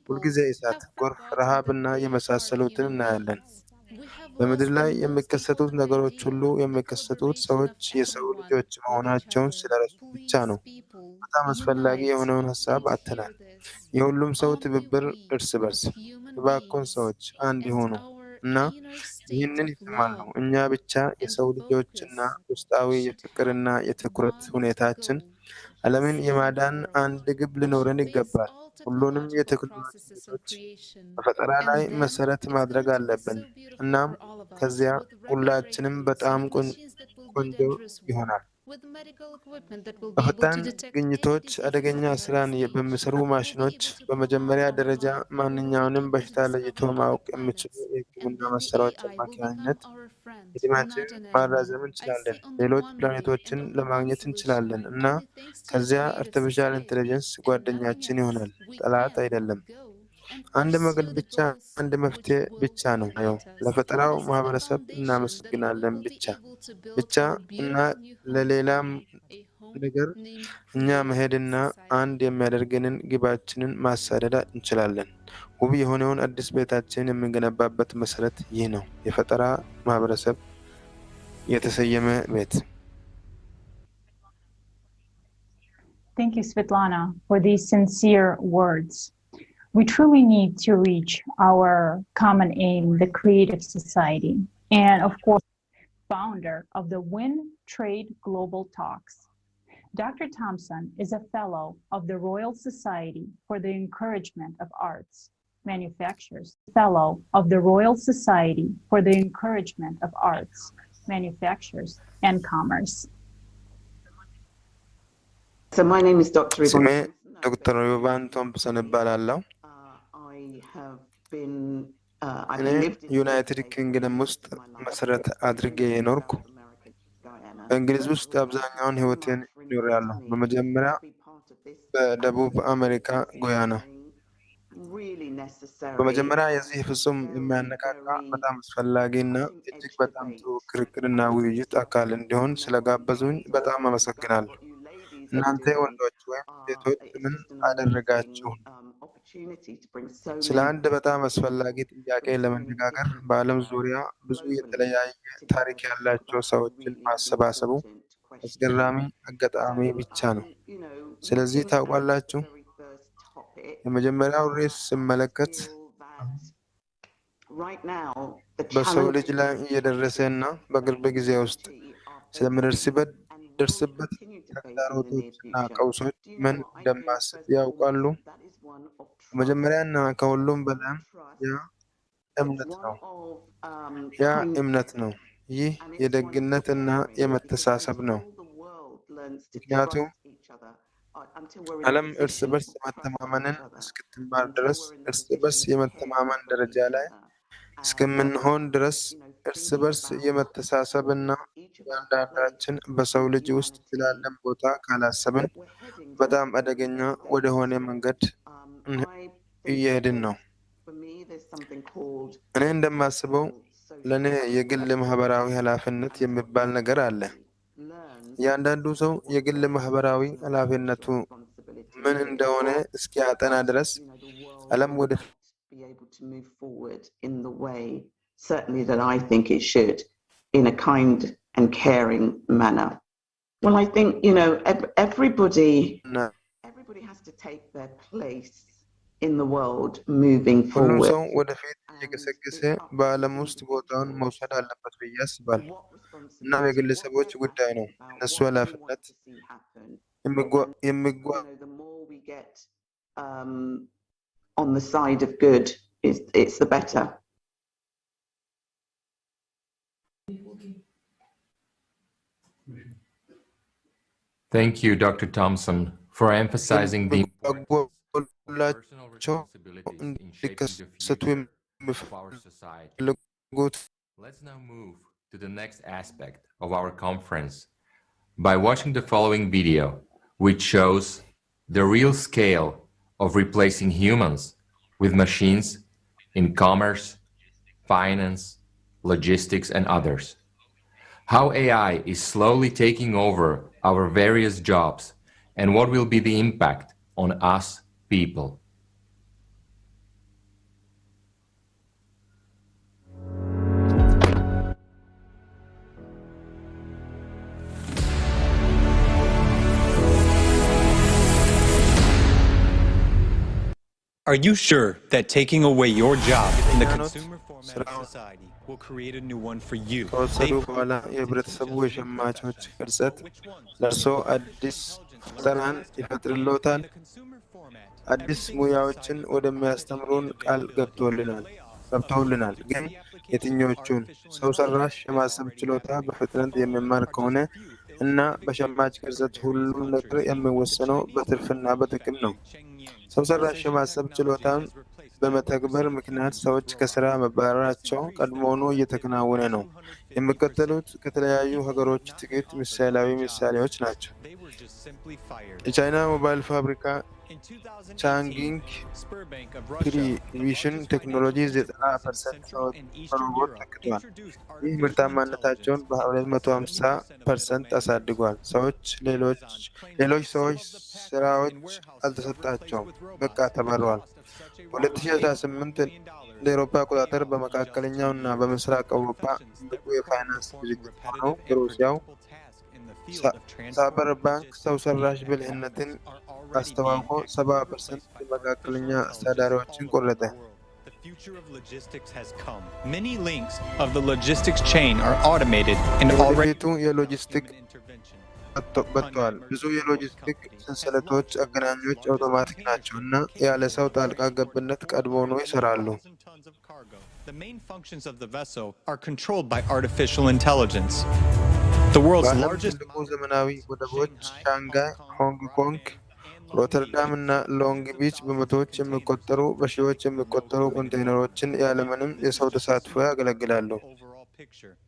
ሁልጊዜ እሳት፣ ጎርፍ፣ ረሃብና የመሳሰሉትን እናያለን። በምድር ላይ የሚከሰቱት ነገሮች ሁሉ የሚከሰቱት ሰዎች የሰው ልጆች መሆናቸውን ስለረሱ ብቻ ነው። በጣም አስፈላጊ የሆነውን ሀሳብ አጥተናል። የሁሉም ሰው ትብብር እርስ በርስ። እባክዎን ሰዎች አንድ ይሁኑ እና ይህንን ይሰማሉ። እኛ ብቻ የሰው ልጆችና ውስጣዊ የፍቅርና የትኩረት ሁኔታችን ዓለምን የማዳን አንድ ግብ ሊኖረን ይገባል። ሁሉንም የቴክኖሎጂ ቤቶች በፈጠራ ላይ መሰረት ማድረግ አለብን። እናም ከዚያ ሁላችንም በጣም ቆንጆ ይሆናል። በፈጣን ግኝቶች አደገኛ ስራን በሚሰሩ ማሽኖች በመጀመሪያ ደረጃ ማንኛውንም በሽታ ለይቶ ማወቅ የሚችሉ የሕክምና መሳሪያዎች አማካኝነት ዕድሜያችንን ማራዘም እንችላለን። ሌሎች ፕላኔቶችን ለማግኘት እንችላለን እና ከዚያ አርቲፊሻል ኢንቴሊጀንስ ጓደኛችን ይሆናል፣ ጠላት አይደለም። አንድ መንገድ ብቻ፣ አንድ መፍትሄ ብቻ ነው። ለፈጠራው ማህበረሰብ እናመሰግናለን ብቻ እና ለሌላም ነገር እኛ መሄድና አንድ የሚያደርገንን ግባችንን ማሳደድ እንችላለን። ውብ የሆነውን አዲስ ቤታችንን የምንገነባበት መሰረት ይህ ነው፣ የፈጠራ ማህበረሰብ የተሰየመ ቤት። Thank you, Svetlana, for these sincere words. We truly need to reach our common aim, the creative society. And of course, founder of the Win Trade Global Talks. Dr. Thompson is a fellow of the Royal Society for the Encouragement of Arts, Manufactures, fellow of the Royal Society for the Encouragement of Arts, Manufactures, and Commerce. So my name is Dr. ስሜ ዶክተር ዮቫን ቶምፕሰን እባላለሁ። እኔ ዩናይትድ ኪንግደም ውስጥ መሰረት አድርጌ የኖርኩ በእንግሊዝ ውስጥ አብዛኛውን ህይወቴን ኖሬያለሁ። በመጀመሪያ በደቡብ አሜሪካ ጉያና። በመጀመሪያ የዚህ ፍጹም የሚያነቃቃ በጣም አስፈላጊና እጅግ በጣም ጥሩ ክርክርና ውይይት አካል እንዲሆን ስለጋበዙኝ በጣም አመሰግናለሁ። እናንተ ወንዶች ወይም ሴቶች ምን አደረጋችሁ? ስለ አንድ በጣም አስፈላጊ ጥያቄ ለመነጋገር በዓለም ዙሪያ ብዙ የተለያየ ታሪክ ያላቸው ሰዎችን ማሰባሰቡ አስገራሚ አጋጣሚ ብቻ ነው። ስለዚህ ታውቃላችሁ፣ የመጀመሪያው ርዕስ ስመለከት በሰው ልጅ ላይ እየደረሰና በቅርብ ጊዜ ውስጥ ስለምደርስበት ተግዳሮቶችና ቀውሶች ምን እንደማስብ ያውቃሉ? መጀመሪያና ከሁሉም በላይ ያ እምነት ነው። ይህ የደግነትና የመተሳሰብ ነው። ምክንያቱም ዓለም እርስ በርስ መተማመንን እስክትማር ድረስ እርስ በርስ የመተማመን ደረጃ ላይ እስከምንሆን ድረስ እርስ በርስ የመተሳሰብና እያንዳንዳችን በሰው ልጅ ውስጥ ስላለን ቦታ ካላሰብን በጣም አደገኛ ወደሆነ መንገድ እየሄድን ነው። እኔ እንደማስበው ለእኔ የግል ማህበራዊ ኃላፊነት የሚባል ነገር አለ። እያንዳንዱ ሰው የግል ማህበራዊ ኃላፊነቱ ምን እንደሆነ እስኪያጠና ድረስ ዓለም ወደፊት certainly that I think it should, in a kind and caring manner. Well, I think, everybody has to take their place in the world moving forward. ሰው ወደፊት እየገሰገሰ በዓለም ውስጥ ቦታውን መውሰድ አለበት ብዬ አስባለሁ። እና የግለሰቦች ጉዳይ ነው። እነሱ ኃላፊነት the more we get on the side of good, it's the better. Thank you, Dr. Thompson, for emphasizing the importance of personal responsibilities in shaping the future of our society. Let's now move to the next aspect of our conference by watching the following video, which shows the real scale of replacing humans with machines in commerce, finance, logistics, and others. How AI is slowly taking over our various jobs, and what will be the impact on us people. Are you sure that taking away your job in the consumer format of society will create a new one for you? ከወሰዱ በኋላ የህብረተሰቡ የሸማቾች ቅርጸት ለእርሶ አዲስ ፈጠራን ይፈጥርልዎታል። አዲስ ሙያዎችን ወደሚያስተምሩን ቃል ገብተውልናል። ግን የትኞቹን? ሰው ሰራሽ የማሰብ ችሎታ በፍጥነት የሚማር ከሆነ እና በሸማች ቅርጸት ሁሉም ነገር የሚወሰነው በትርፍና በጥቅም ነው። ሰው ሰራሽ የማሰብ ችሎታን በመተግበር ምክንያት ሰዎች ከስራ መባረራቸው ቀድሞውኑ እየተከናወነ ነው። የሚከተሉት ከተለያዩ ሀገሮች ጥቂት ምሳሌዎች ናቸው። የቻይና ሞባይል ፋብሪካ ቻንጊንግ ፕሪቪዥን ቴክኖሎጂ 90% በሮቦት ተክቷል። ይህ ምርታማነታቸውን በ250% አሳድጓል። ሌሎች ሰዎች ስራዎች አልተሰጣቸውም፣ በቃ ተባረዋል። 2018 እንደ አውሮፓ አቆጣጠር በመካከለኛው እና በምስራቅ አውሮፓ ትልቁ የፋይናንስ ድርጅት ሆነው የሩሲያው ሳበር ባንክ ሰው ሰራሽ ብልህነትን አስተዋውቆ 70% የመካከለኛ አስተዳዳሪዎችን ቆረጠ። future of logistics has come. Many links of the logistics chain are automated and already በጥቷል። ብዙ የሎጂስቲክ ሰንሰለቶች አገናኞች አውቶማቲክ ናቸው እና ያለ ሰው ጣልቃ ገብነት ቀድሞውኑ ይሰራሉ። The main functions of the vessel are controlled by artificial intelligence. The world's largest ዘመናዊ ወደቦች ሻንጋይ፣ ሆንግ ኮንግ፣ ሮተርዳም እና ሎንግ ቢች በመቶዎች የሚቆጠሩ በሺዎች የሚቆጠሩ ኮንቴይነሮችን ያለምንም የሰው ተሳትፎ ያገለግላሉ።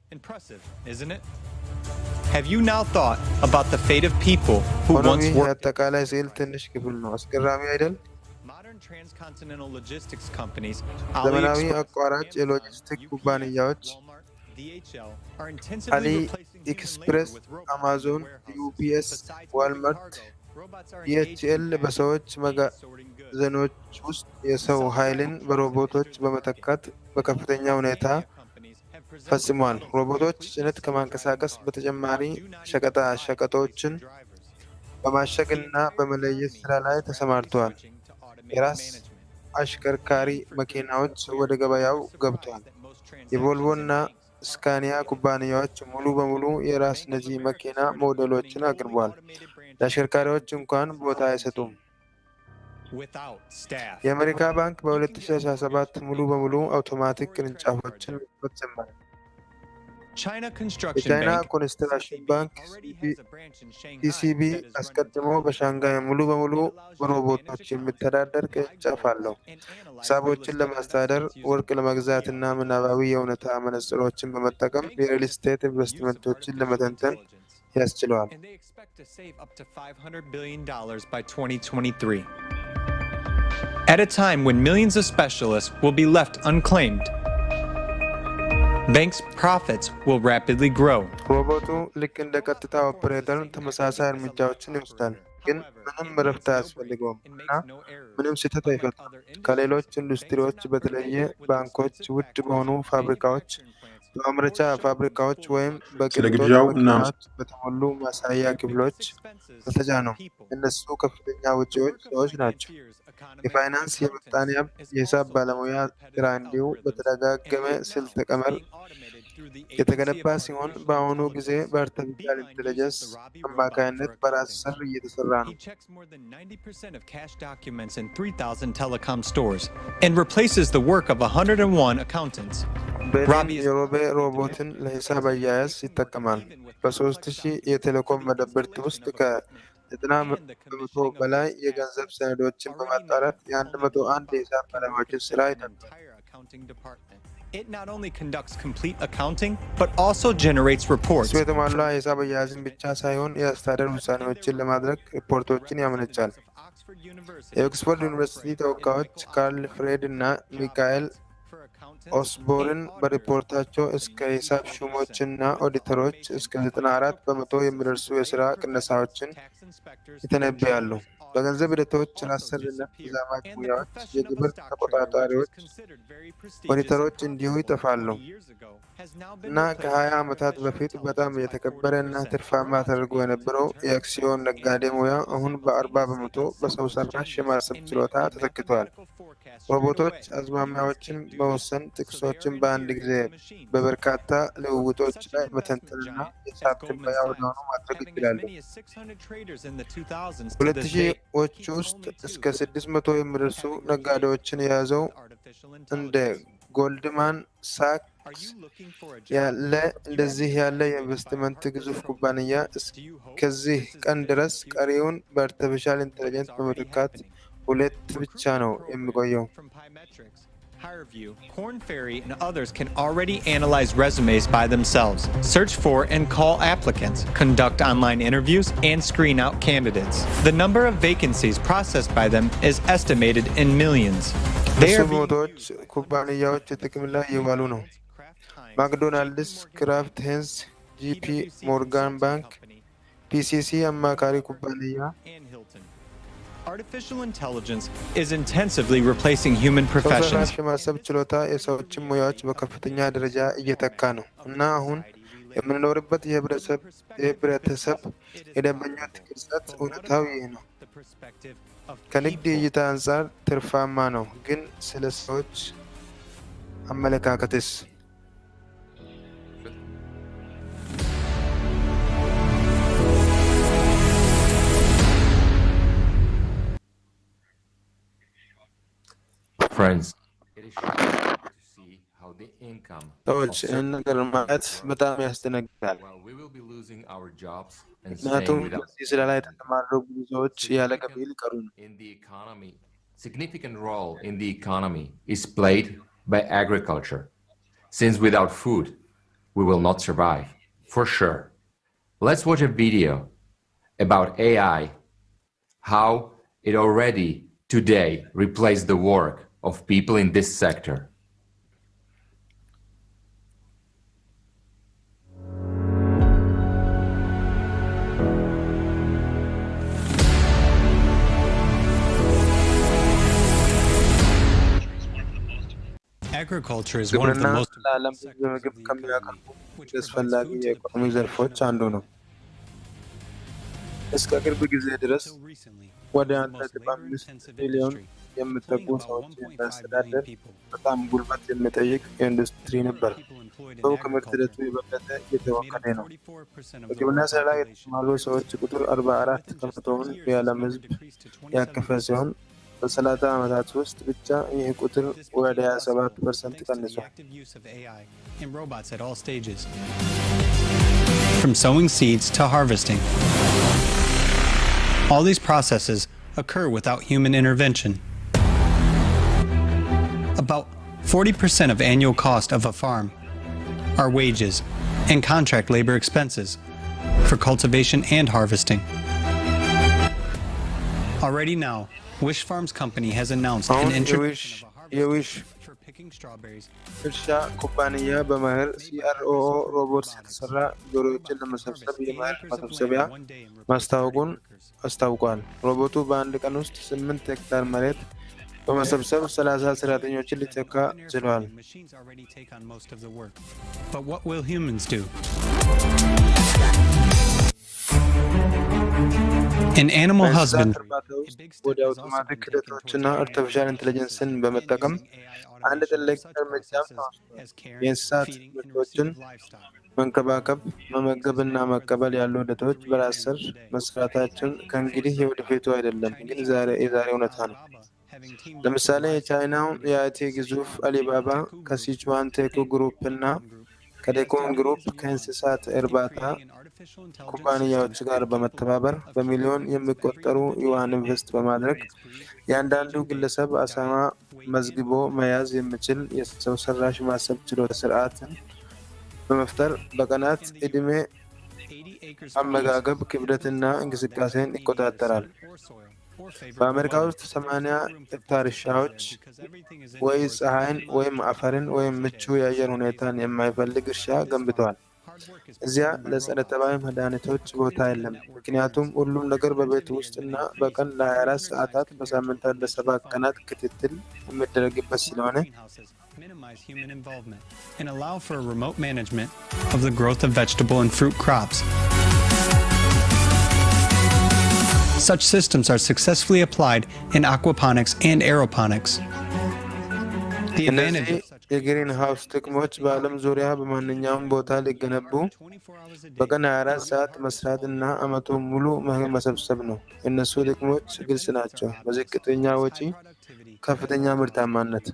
Impressive, isn't it? Have you now thought about the fate of people who once worked አጠቃላይ ስዕል ትንሽ ክፍል ነው። አስገራሚ አይደል? Modern transcontinental logistics companies, ዘመናዊ አቋራጭ የሎጂስቲክ ኩባንያዎች አሊ ኤክስፕሬስ፣ አማዞን፣ ዩፒኤስ፣ ዋልማርት፣ ዲኤችኤል በሰዎች መጋዘኖች ውስጥ የሰው ኃይልን በሮቦቶች በመተካት በከፍተኛ ሁኔታ ፈጽሟል። ሮቦቶች ጭነት ከማንቀሳቀስ በተጨማሪ ሸቀጣ ሸቀጦችን በማሸግና በመለየት ስራ ላይ ተሰማርተዋል። የራስ አሽከርካሪ መኪናዎች ወደ ገበያው ገብተዋል። የቮልቮ እና ስካኒያ ኩባንያዎች ሙሉ በሙሉ የራስ ነጂ መኪና ሞዴሎችን አቅርበዋል። ለአሽከርካሪዎች እንኳን ቦታ አይሰጡም። የአሜሪካ ባንክ በ2017 ሙሉ በሙሉ አውቶማቲክ ቅርንጫፎችን መክፈት ጀመረ። የቻይና ኮንስትራክሽን ባንክ ሲሲቢ አስቀድሞ በሻንጋይ ሙሉ በሙሉ በሮቦቶች የሚተዳደር ቅርንጫፍ አለው። ሂሳቦችን ለማስተዳደር፣ ወርቅ ለመግዛት እና ምናባዊ የእውነታ መነጽሮችን በመጠቀም የሪል ስቴት ኢንቨስትመንቶችን ለመተንተን ያስችለዋል። $500 billion by 2023. At a time when millions of specialists will be left unclaimed, banks' profits will rapidly grow. ሮቦቱ ልክ እንደ ቀጥታ ኦፕሬተር ተመሳሳይ እርምጃዎችን ይወስዳል፣ ግን ምንም እረፍት አያስፈልገውም እና ምንም ስህተት አይፈጥርም። ከሌሎች ኢንዱስትሪዎች በተለየ ባንኮች ውድ በሆኑ ፋብሪካዎች፣ በማምረቻ ፋብሪካዎች ወይም በቅንጦት መኪናዎች በተሞሉ ማሳያ ክፍሎች አልተጫኑም። እነሱ ከፍተኛ ወጪዎች ሰዎች ናቸው። የፋይናንስ፣ የምጣኔ ሀብት፣ የሂሳብ ባለሙያ ስራ እንዲሁ በተደጋገመ ስልት ቀመር የተገነባ ሲሆን በአሁኑ ጊዜ በአርቲፊሻል ኢንተለጀንስ አማካይነት በራስ ሰር እየተሰራ ነው። He checks more than 90% of cash documents in 3,000 telecom stores and replaces the work of 101 accountants. ቤኒን የሮቤ ሮቦትን ለሂሳብ አያያዝ ይጠቀማል። በ3000 የቴሌኮም መደብርት ውስጥ ከ90% በላይ የገንዘብ ሰነዶችን በማጣራት የ101 የሂሳብ ባለሙያዎችን ስራ ይተካል። It not only conducts complete accounting, but also generates reports. እሱ የተሟላ የሂሳብ አያያዝን ብቻ ሳይሆን የአስተዳደር ውሳኔዎችን ለማድረግ ሪፖርቶችን ያመነጫል። የኦክስፎርድ ዩኒቨርሲቲ ተወካዮች ካርል ፍሬድ እና ሚካኤል ኦስቦርን በሪፖርታቸው እስከ ሂሳብ ሹሞችና ኦዲተሮች እስከ 94% የሚደርሱ የሥራ ቅነሳዎችን ይተነብያሉ። በገንዘብ ሂደቶች ራስሰርነት ተዛማጅ ሙያዎች፣ የግብር ተቆጣጣሪዎች፣ ኦዲተሮች እንዲሁ ይጠፋሉ እና ከ20 ዓመታት በፊት በጣም የተከበረ እና ትርፋማ ተደርጎ የነበረው የአክሲዮን ነጋዴ ሙያ አሁን በ40% በሰው ሰራሽ የማሰብ ችሎታ ተተክቷል። ሮቦቶች አዝማሚያዎችን መወሰን፣ ጥቅሶችን በአንድ ጊዜ በበርካታ ልውውጦች ላይ መተንተንና የሂሳብ ትንበያ ወዲያውኑ ማድረግ ይችላሉ። 2000ዎቹ ውስጥ እስከ 600 የሚደርሱ ነጋዴዎችን የያዘው እንደ ጎልድማን ሳክስ ያለ እንደዚህ ያለ የኢንቨስትመንት ግዙፍ ኩባንያ እስከዚህ ቀን ድረስ ቀሪውን በአርቲፊሻል ኢንተለጀንስ በመተካት ሁለት ብቻ ነው የሚቆየው። HireVue, Korn Ferry, and others can already analyze resumes by themselves, search for and call applicants, conduct online interviews, and screen out candidates. The number of vacancies processed by them is estimated in millions. ሮቦቶች ኩባንያዎች ጥቅም ላይ እየዋሉ ነው። ማክዶናልድስ፣ ክራፍት ሄንስ፣ ጂፒ ሞርጋን ባንክ፣ ፒሲሲ አማካሪ ኩባንያ Artificial intelligence is intensively replacing human professions. የማሰብ ችሎታ የሰዎችን ሙያዎች በከፍተኛ ደረጃ እየተካ ነው እና አሁን የምንኖርበት የህብረተሰብ የደንበኞች ቅርጸት እውነታው ይህ ነው። ከንግድ እይታ አንጻር ትርፋማ ነው፣ ግን ስለ ሰዎች አመለካከትስ? Friends, it is shocking to see how the income ሰዎች ይህን ነገር ማየት በጣም ያስደነግጣል። we will be losing our jobs and ምክንያቱም staying without በዚህ ስራ ላይ የተሰማሩ ብዙ ሰዎች ያለ ገቢ ሊቀሩ ነው። in the economy. Significant role in the economy is played by agriculture, since without food, we will not survive, for sure. Let's watch a video about AI, how it already today replaced the work of people in this sector. Agriculture is one of the most ለዓለም ሕዝብ ምግብ ከሚያቀርቡ አስፈላጊ የኢኮኖሚ ዘርፎች አንዱ ነው። እስከ ቅርብ ጊዜ ድረስ ወደ 1.5 ቢሊዮን የሚጠጉ ሰዎች የሚያስተዳድር በጣም ጉልበት የሚጠይቅ ኢንዱስትሪ ነበር። ሰው ከምርት ሂደቱ የበለጠ እየተወከለ ነው። በግብርና ስራ ላይ የተሰማሩ ሰዎች ቁጥር 44 ከመቶውን የዓለም ሕዝብ ያቀፈ ሲሆን በ30 ዓመታት ውስጥ ብቻ ይህ ቁጥር ወደ 27% ቀንሷል። From sowing seeds to harvesting. All these processes occur without human intervention. About 40% of annual cost of a farm are wages and contract labor expenses for cultivation and harvesting. Already now, Wish Farms Company has announced an introduction of a harvester for picking strawberries. እርሻ ኩባንያ በመኸር CROO ሮቦት የተሰራ ዶሮዎችን ለመሰብሰብ የመኸር መሰብሰቢያ ማስታወቁን አስታውቋል። ሮቦቱ በአንድ ቀን ውስጥ 8 ሄክታር መሬት በመሰብሰብ 30 ሰራተኞችን ሊተካ ችሏል። But what will humans do? In animal husbandry, ወደ አውቶማቲክ ሂደቶችና አርቲፊሻል ኢንተለጀንስን በመጠቀም አንድ ትልቅ እርምጃ ተወስዷል። የእንስሳት ምርቶችን መንከባከብ፣ መመገብና መቀበል ያሉ ሂደቶች በራስ ስር መስራታችን ከእንግዲህ የወደፊቱ አይደለም፣ ግን የዛሬ እውነታ ነው። ለምሳሌ የቻይናው የአይቲ ግዙፍ አሊባባ ከሲቹዋን ቴክ ግሩፕ እና ከዴኮን ግሩፕ ከእንስሳት እርባታ ኩባንያዎች ጋር በመተባበር በሚሊዮን የሚቆጠሩ ዩዋን ኢንቨስት በማድረግ የአንዳንዱ ግለሰብ አሳማ መዝግቦ መያዝ የሚችል የሰው ሰራሽ ማሰብ ችሎታ ስርዓትን በመፍጠር በቀናት ዕድሜ አመጋገብ፣ ክብደትና እንቅስቃሴን ይቆጣጠራል። በአሜሪካ ውስጥ 80 ሄክታር እርሻዎች ወይ ፀሐይን ወይም አፈርን ወይም ምቹ የአየር ሁኔታን የማይፈልግ እርሻ ገንብተዋል። እዚያ ለጸረ ተባይ መድኃኒቶች ቦታ የለም፣ ምክንያቱም ሁሉም ነገር በቤት ውስጥና በቀን ለ24 ሰዓታት በሳምንታት ለ7 ቀናት ክትትል የሚደረግበት ስለሆነ minimize human involvement and allow for a remote management of the growth of vegetable and fruit crops. Such systems are successfully applied in aquaponics and aeroponics. The advantage of such የግሪን ሃውስ ጥቅሞች በዓለም ዙሪያ በማንኛውም ቦታ ሊገነቡ በቀን 24 ሰዓት መስራት እና ዓመቱን ሙሉ መሰብሰብ ነው። እነሱ ጥቅሞች ግልጽ ናቸው። በዝቅተኛ ወጪ ከፍተኛ ምርታማነት።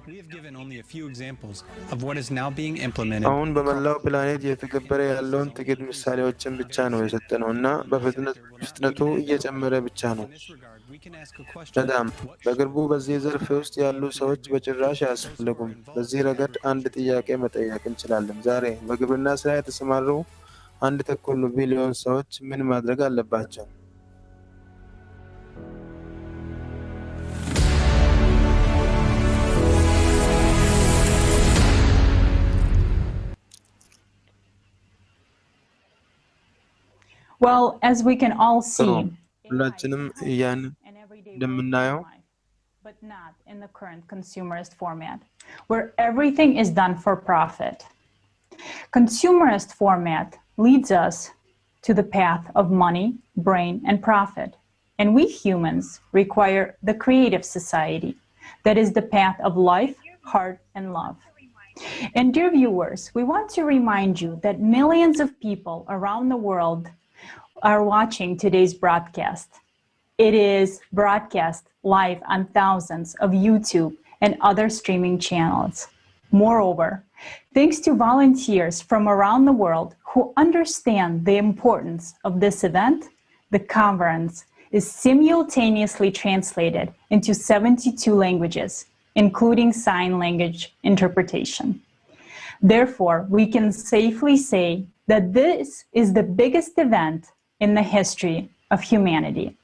We have given only a few examples of what is now being implemented. አሁን በመላው ፕላኔት እየተገበረ ያለውን ጥቂት ምሳሌዎችን ብቻ ነው የሰጠነው እና በፍጥነቱ እየጨመረ ብቻ ነው። በጣም በቅርቡ በዚህ ዘርፍ ውስጥ ያሉ ሰዎች በጭራሽ አያስፈልጉም። በዚህ ረገድ አንድ ጥያቄ መጠየቅ እንችላለን። ዛሬ በግብርና ስራ የተሰማሩ 1.2 ቢሊዮን ሰዎች ምን ማድረግ አለባቸው? Well, as we can all see, ሁላችንም ያን እንደምናየው but not in the current consumerist format, where everything is done for profit. Consumerist format leads us to the path of money, brain, and profit. And we humans require the creative society, that is the path of life, heart, and love. And dear viewers, we want to remind you that millions of people around the world are watching today's broadcast. It is broadcast live on thousands of YouTube and other streaming channels. Moreover, thanks to volunteers from around the world who understand the importance of this event, the conference is simultaneously translated into 72 languages, including sign language interpretation. Therefore, we can safely say that this is the biggest event in the history of humanity.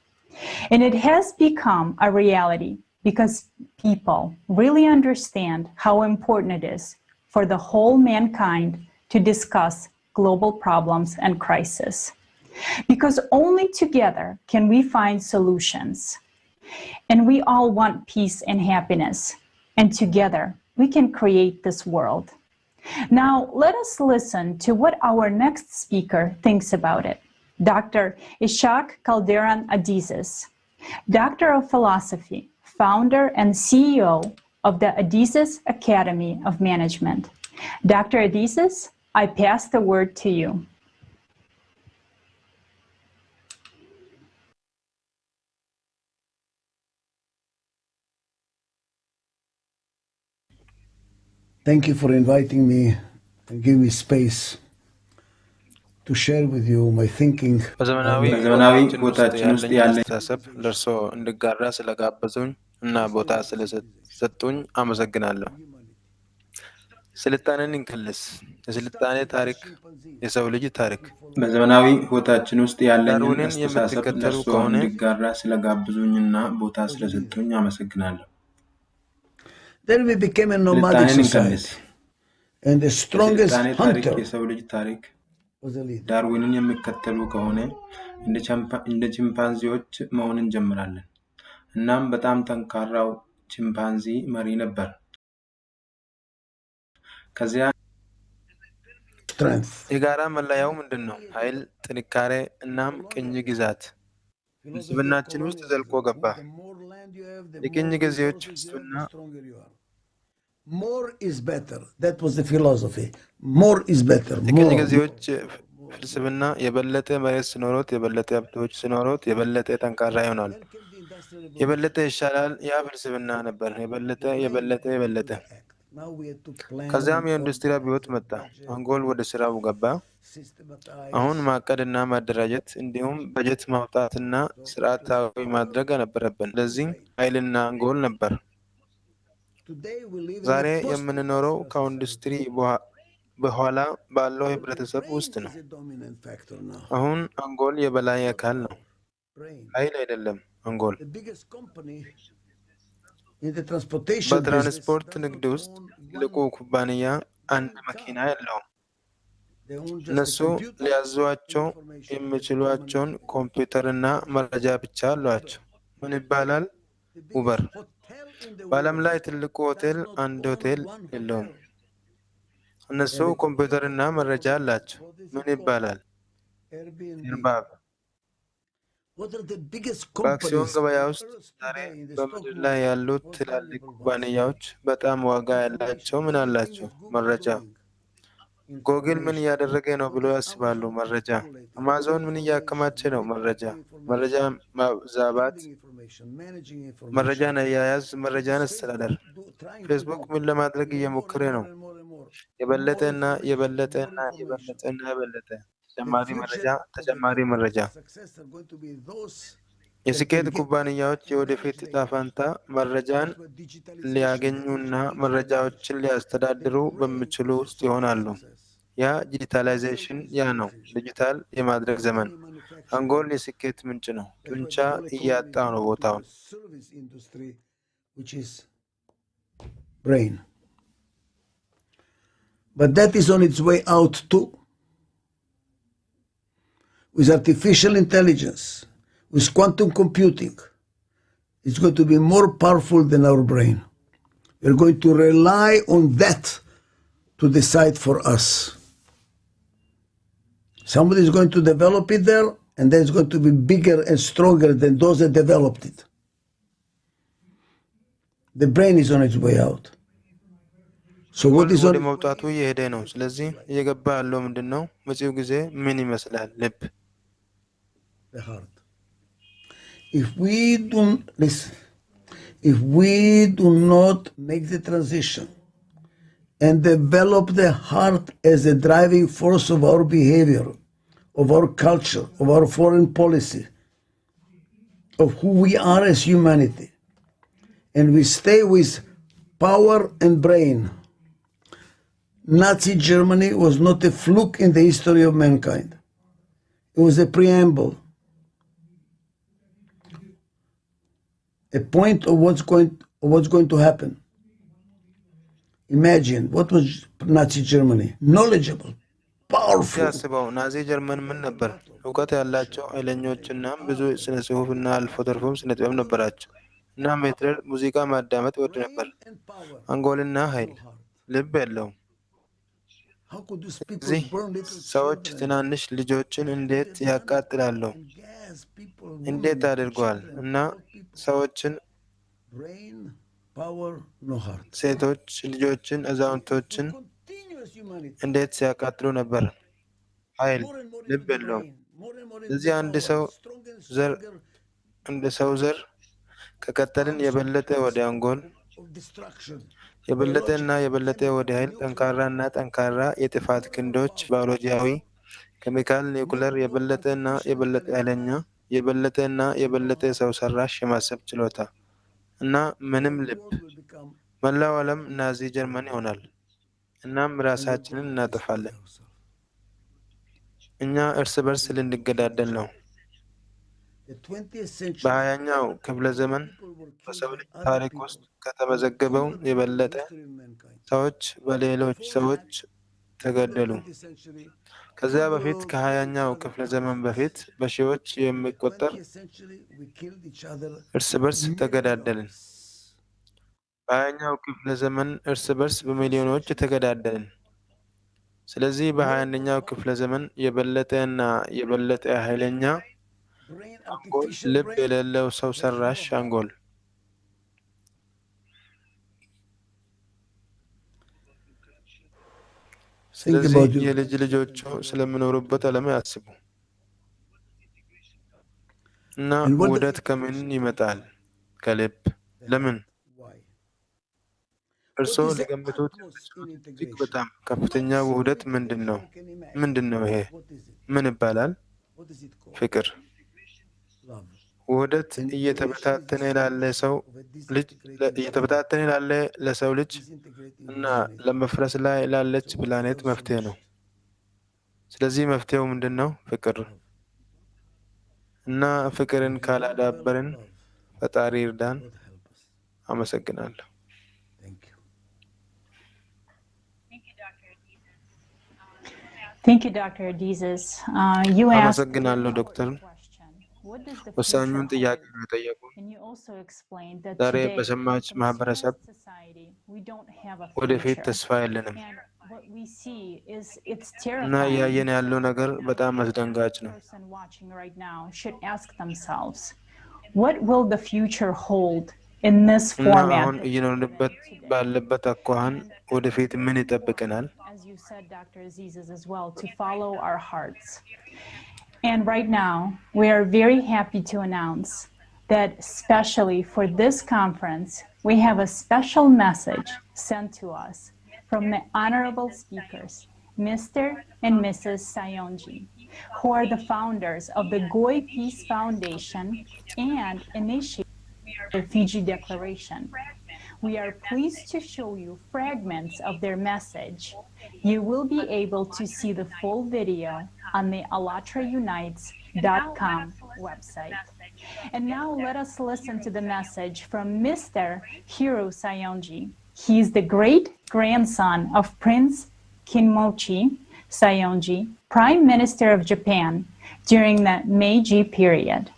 And it has become a reality because people really understand how important it is for the whole mankind to discuss global problems and crises. Because only together can we find solutions. And we all want peace and happiness. And together we can create this world. Now, let us listen to what our next speaker thinks about it. Dr. Ishaq Calderon Adizes, Doctor of Philosophy, founder and CEO of the Adizes Academy of Management. Dr. Adizes, I pass the word to you. Thank you for inviting me and giving me space to share with you my thinking. በዘመናዊ ሕይወታችን ውስጥ ያለኝ አስተሳሰብ ለእርስዎ እንድጋራ ስለጋበዙኝ እና ቦታ ስለሰጡኝ አመሰግናለሁ። ስልጣኔን እንከልስ። የስልጣኔ ታሪክ የሰው ልጅ ታሪክ። በዘመናዊ ሕይወታችን ውስጥ ያለኝ አስተሳሰብ ለእርስዎ እንድጋራ ስለጋበዙኝና ቦታ ስለሰጡኝ አመሰግናለሁ። Then we became a nomadic society, and the strongest hunter was a leader. ዳርዊንን የሚከተሉ ከሆነ እንደ ቺምፓንዚዎች መሆን እንጀምራለን። እናም በጣም ጠንካራው ቺምፓንዚ መሪ ነበር። ከዚያ የጋራ መለያው ምንድነው? ኃይል፣ ጥንካሬ እናም ቅኝ ግዛት ፍልስፍናችን ውስጥ ዘልቆ ገባ። የቅኝ ገዢዎች ፍልስፍና More is better. That was the philosophy. More is better. የቅኝ ገዢዎች ፍልስፍና የበለጠ መሬት ሲኖሩት፣ የበለጠ ሀብቶች ሲኖሩት፣ የበለጠ ጠንካራ ይሆናል። የበለጠ ይሻላል። ያ ፍልስፍና ነበር። የበለጠ ከዚያም የኢንዱስትሪ አብዮት መጣ። አንጎል ወደ ስራው ገባ። አሁን ማቀድና ማደራጀት እንዲሁም በጀት ማውጣትና ስርዓታዊ ማድረግ ነበረብን። ለዚህ ኃይልና አንጎል ነበር። ዛሬ የምንኖረው ከኢንዱስትሪ በኋላ ባለው ህብረተሰብ ውስጥ ነው። አሁን አንጎል የበላይ አካል ነው። ኃይል አይደለም አንጎል። በትራንስፖርት ንግድ ውስጥ ትልቁ ኩባንያ አንድ መኪና የለውም። እነሱ ሊያዟቸው የሚችሏቸውን ኮምፒውተርና መረጃ ብቻ አሏቸው። ምን ይባላል? ኡበር። በዓለም ላይ ትልቁ ሆቴል አንድ ሆቴል የለውም። እነሱ ኮምፒውተርና መረጃ አላቸው። ምን ይባላል? ኤርባብ። በአክሲዮን ገበያ ውስጥ ዛሬ በምድር ላይ ያሉት ትላልቅ ኩባንያዎች በጣም ዋጋ ያላቸው ምን አላቸው? መረጃ። ጎግል ምን እያደረገ ነው ብሎ ያስባሉ? መረጃ። አማዞን ምን እያከማቸ ነው? መረጃ። መረጃ ማዛባት፣ መረጃን አያያዝ፣ መረጃን አስተዳደር። ፌስቡክ ምን ለማድረግ እየሞከረ ነው? የበለጠና የበለጠና የበለጠና የበለጠ ተጨማሪ መረጃ። የስኬት ኩባንያዎች የወደፊት ዕጣ ፈንታ መረጃን ሊያገኙና መረጃዎችን ሊያስተዳድሩ በሚችሉ ውስጥ ይሆናሉ። ያ ዲጂታላይዜሽን፣ ያ ነው ዲጂታል የማድረግ ዘመን። አንጎል የስኬት ምንጭ ነው። ጡንቻ እያጣ ነው ቦታውን። Brain. But that is on its way out too. With artificial intelligence, with quantum computing, it's going to be more powerful than our brain. We're going to rely on that to decide for us. Somebody is going to develop it there, and then it's going to be bigger and stronger than those that developed it. The brain is on its way out. So what is ወደ on? መውጣቱ እየሄደ ነው። ስለዚህ እየገባ ያለው ምንድነው? መጪው ጊዜ ምን ይመስላል? ልብ The heart. If we don't listen, if we do not make the transition and develop the heart as a driving force of our behavior, of our culture, of our foreign policy, of who we are as humanity, and we stay with power and brain, Nazi Germany was not a fluke in the history of mankind. It was a preamble, a point of what's going to happen. Imagine what was Nazi Germany? Knowledgeable, powerful. ያስበው ናዚ ጀርመን ምን ነበር? እውቀት ያላቸው ኃይለኞችና ብዙ ስነ ጽሁፍና አልፎ ተርፎም ስነ ጥበብ ነበራቸው። እና ሂትለር ሙዚቃ ማዳመጥ ይወድ ነበር። አንጎልና ኃይል ልብ የለውም። እዚህ ሰዎች ትናንሽ ልጆችን እንዴት ያቃጥላሉ? እንዴት አድርገዋል? እና ሰዎችን፣ ሴቶች ልጆችን፣ አዛውንቶችን እንዴት ሲያቃጥሉ ነበር? ኃይል ልብ የለውም። እዚህ አንድ ሰው ዘር እንደ ሰው ዘር ከቀጠልን የበለጠ ወደ አንጎል የበለጠና የበለጠ ወደ ኃይል ጠንካራና ጠንካራ የጥፋት ክንዶች ባዮሎጂያዊ፣ ኬሚካል፣ ኒውክለር የበለጠና የበለጠ ኃይለኛ የበለጠና የበለጠ ሰው ሰራሽ የማሰብ ችሎታ እና ምንም ልብ መላው ዓለም ናዚ ጀርመን ይሆናል። እናም ራሳችንን እናጠፋለን። እኛ እርስ በርስ ልንገዳደል ነው። በ20ኛው ክፍለ ዘመን በሰው ልጅ ታሪክ ውስጥ ከተመዘገበው የበለጠ ሰዎች በሌሎች ሰዎች ተገደሉ። ከዚያ በፊት ከ20ኛው ክፍለ ዘመን በፊት በሺዎች የሚቆጠር እርስ በርስ ተገዳደልን። በ20ኛው ክፍለ ዘመን እርስ በርስ በሚሊዮኖች ተገዳደልን። ስለዚህ በ21ኛው ክፍለ ዘመን የበለጠና የበለጠ ኃይለኛ አንጎል፣ ልብ የሌለው ሰው ሰራሽ አንጎል። ስለዚህ የልጅ ልጆቹ ስለሚኖሩበት ዓለም ያስቡ እና ውህደት ከምን ይመጣል? ከልብ። ለምን? እርስዎ ሊገምቱት እጅግ በጣም ከፍተኛ ውህደት ምንድን ነው? ምንድን ነው ይሄ? ምን ይባላል? ፍቅር። ውህደት እየተበታተነ ላለ ሰው ልጅ እየተበታተነ ላለ ለሰው ልጅ እና ለመፍረስ ላይ ላለች ፕላኔት መፍትሄ ነው። ስለዚህ መፍትሄው ምንድን ነው? ፍቅር። እና ፍቅርን ካላዳበርን ፈጣሪ ይርዳን። አመሰግናለሁ። Thank you, Dr. Adizes. You asked አመሰግናለሁ ዶክተር። ወሳኙን ጥያቄ ነው የጠየቁ። ዛሬ በሰማች ማህበረሰብ ወደፊት ተስፋ የለንም እና እያየን ያለው ነገር በጣም አስደንጋጭ ነው። What will the future hold in this እና format? አሁን እየኖርንበት ባለበት አኳኋን ወደፊት ምን ይጠብቀናል? As you said, Dr. Azizes, as well, to follow our hearts. And right now, we are very happy to announce that especially for this conference, we have a special message sent to us from the honorable speakers, Mr. and Mrs. Sayonji, who are the founders of the Goy Peace Foundation and initiated the Fiji Declaration. We are pleased to show you fragments of their message. You will be able to see the full video on the ALLATRAunites.com website. And now let us listen to the message from Mr. Hiro Sayonji. He is the great-grandson of Prince Kinmochi Sayonji, Prime Minister of Japan during the Meiji period.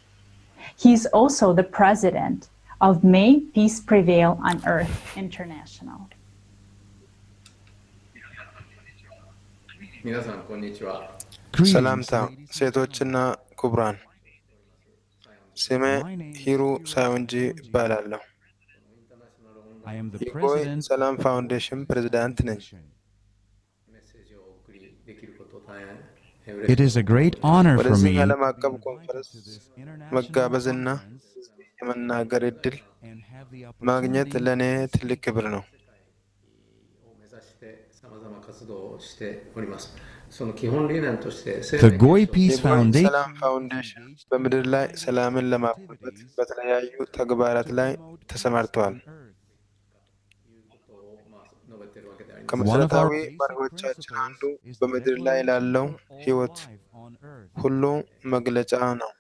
He is also the president of May Peace Prevail on Earth International. ሰላምታ ሴቶችና ክቡራን፣ ስሜ ሂሩ ሳዮንጂ እባላለሁ። I am the የጎይ president ሰላም ፋውንዴሽን ፕሬዝዳንት ነኝ። It is a great honor for ወደዚህ me ዓለም አቀፍ ኮንፈረንስ መጋበዝና የመናገር እድል ማግኘት ለእኔ ትልቅ ክብር ነው። The Goy Peace የጎይ Foundation ሰላም ፋውንዴሽን በምድር ላይ ሰላምን ለማጎልበት በተለያዩ ተግባራት ላይ ተሰማርተዋል። ከመሰረታዊ መርሆቻችን አንዱ በምድር ላይ ላለው ሕይወት ሁሉ መግለጫ ነው።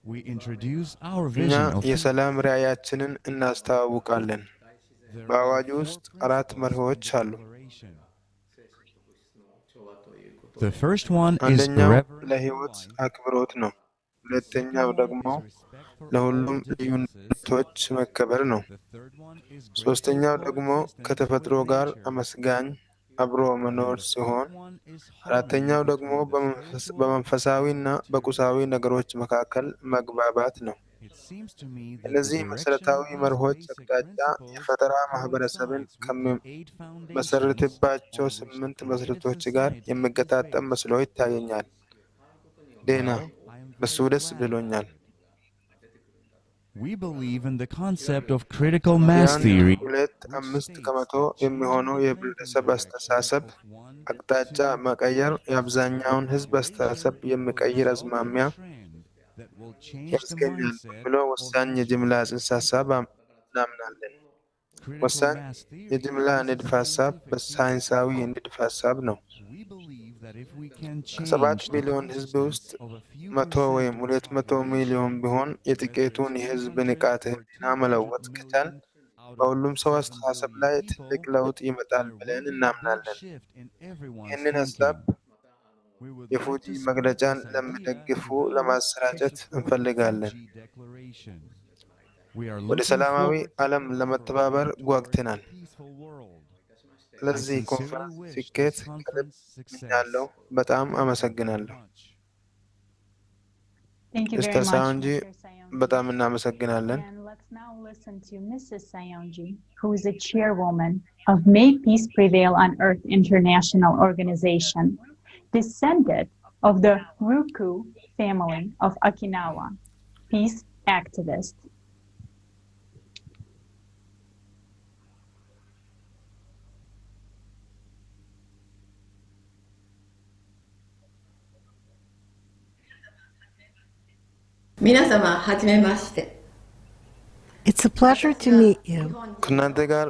we introduce our እኛ vision of የሰላም ራዕያችንን እናስተዋውቃለን። በአዋጁ ውስጥ 4 መርሆች አሉ። the first one is አንደኛው reverence ለሕይወት አክብሮት ነው። ሁለተኛው ደግሞ ለሁሉም ልዩነቶች መከበር ነው። ሶስተኛው ደግሞ ከተፈጥሮ ጋር አመስጋኝ አብሮ መኖር ሲሆን፣ አራተኛው ደግሞ በመንፈሳዊና በቁሳዊ ነገሮች መካከል መግባባት ነው። እነዚህ መሰረታዊ መርሆች አቅጣጫ የፈጠራ ማህበረሰብን ከሚመሰርትባቸው 8 መሰረቶች ጋር የሚገጣጠም መስሎ ይታየኛል። ዴና በሱ ደስ ብሎኛል። we believe in the concept of critical mass theory 2.5 ከመቶ የሚሆነው የህብረተሰብ አስተሳሰብ አቅጣጫ መቀየር የአብዛኛውን ህዝብ አስተሳሰብ የሚቀይር አዝማሚያ ያስገኛል ብሎ ወሳኝ የጅምላ ጽንሰ ሀሳብ እናምናለን። ወሳኝ የጅምላ ንድፍ ሀሳብ በሳይንሳዊ የንድፍ ሀሳብ ነው። ከ7 ቢሊዮን ህዝብ ውስጥ 100 ወይም 200 ሚሊዮን ቢሆን የጥቂቱን የህዝብ ንቃተ ህሊና መለወጥ ከቻል በሁሉም ሰው አስተሳሰብ ላይ ትልቅ ለውጥ ይመጣል ብለን እናምናለን። ይህንን ሀሳብ የፉጂ መግለጫን ለሚደግፉ ለማሰራጨት እንፈልጋለን። ወደ ሰላማዊ ዓለም ለመተባበር ጓግተናል። ለዚህ ኮንፈረንስ ስኬት ከልብ እመኛለሁ። በጣም አመሰግናለሁ። Thank you very ሚስተር much, ሳዮንጂ Mr. Sayonji. በጣም እናመሰግናለን። And let's now listen to Mrs. Sayonji, who is the chairwoman of May Peace Prevail on Earth International Organization, descended of the Ryukyu family of Okinawa, peace activist. It's a pleasure to meet you. ከእናንተ ጋር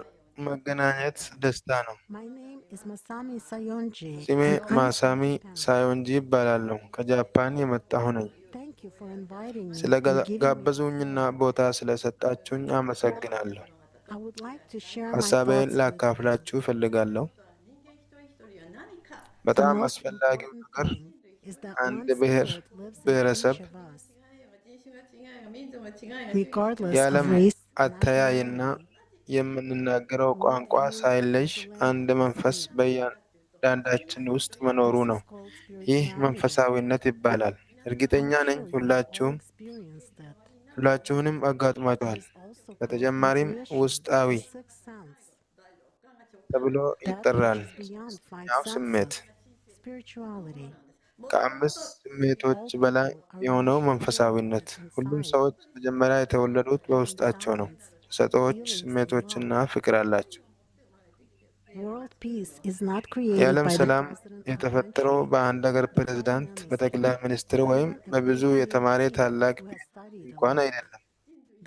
መገናኘት ደስታ ነው። My name is Masami Sayonji. ስሜ and I'm ማሳሚ from Japan. ሳዮንጂ ይባላለሁ። ከጃፓን የመጣሁ ነኝ። Thank you for inviting me ስለ and giving me. ጋበዙኝና ቦታ ስለሰጣችሁኝ አመሰግናለሁ። I would like to share my ሀሳቤን thoughts with you. ላካፍላችሁ እፈልጋለሁ። The በጣም most አስፈላጊው important ነገር thing is that አንድ one ብሔር spirit lives in ብሔረሰብ each of us, regardless of የዓለም race, አተያይና የምንናገረው ቋንቋ ሳይለይ አንድ መንፈስ በእያንዳንዳችን ውስጥ መኖሩ ነው። ይህ መንፈሳዊነት ይባላል። እርግጠኛ ነኝ ሁላችሁንም አጋጥሟችኋል። በተጨማሪም ውስጣዊ ተብሎ ይጠራል። ሶስተኛው ስሜት spirituality. ከ5 ስሜቶች በላይ የሆነው መንፈሳዊነት። ሁሉም ሰዎች መጀመሪያ የተወለዱት በውስጣቸው ነው። ተሰጥኦዎች፣ ስሜቶችና ፍቅር አላቸው። World peace is not created የዓለም by the ሰላም president of a የተፈጠረው country. በአንድ ሀገር ፕሬዝዳንት፣ በጠቅላይ ሚኒስትር ወይም በብዙ የተማረ ታላቅ እንኳን አይደለም።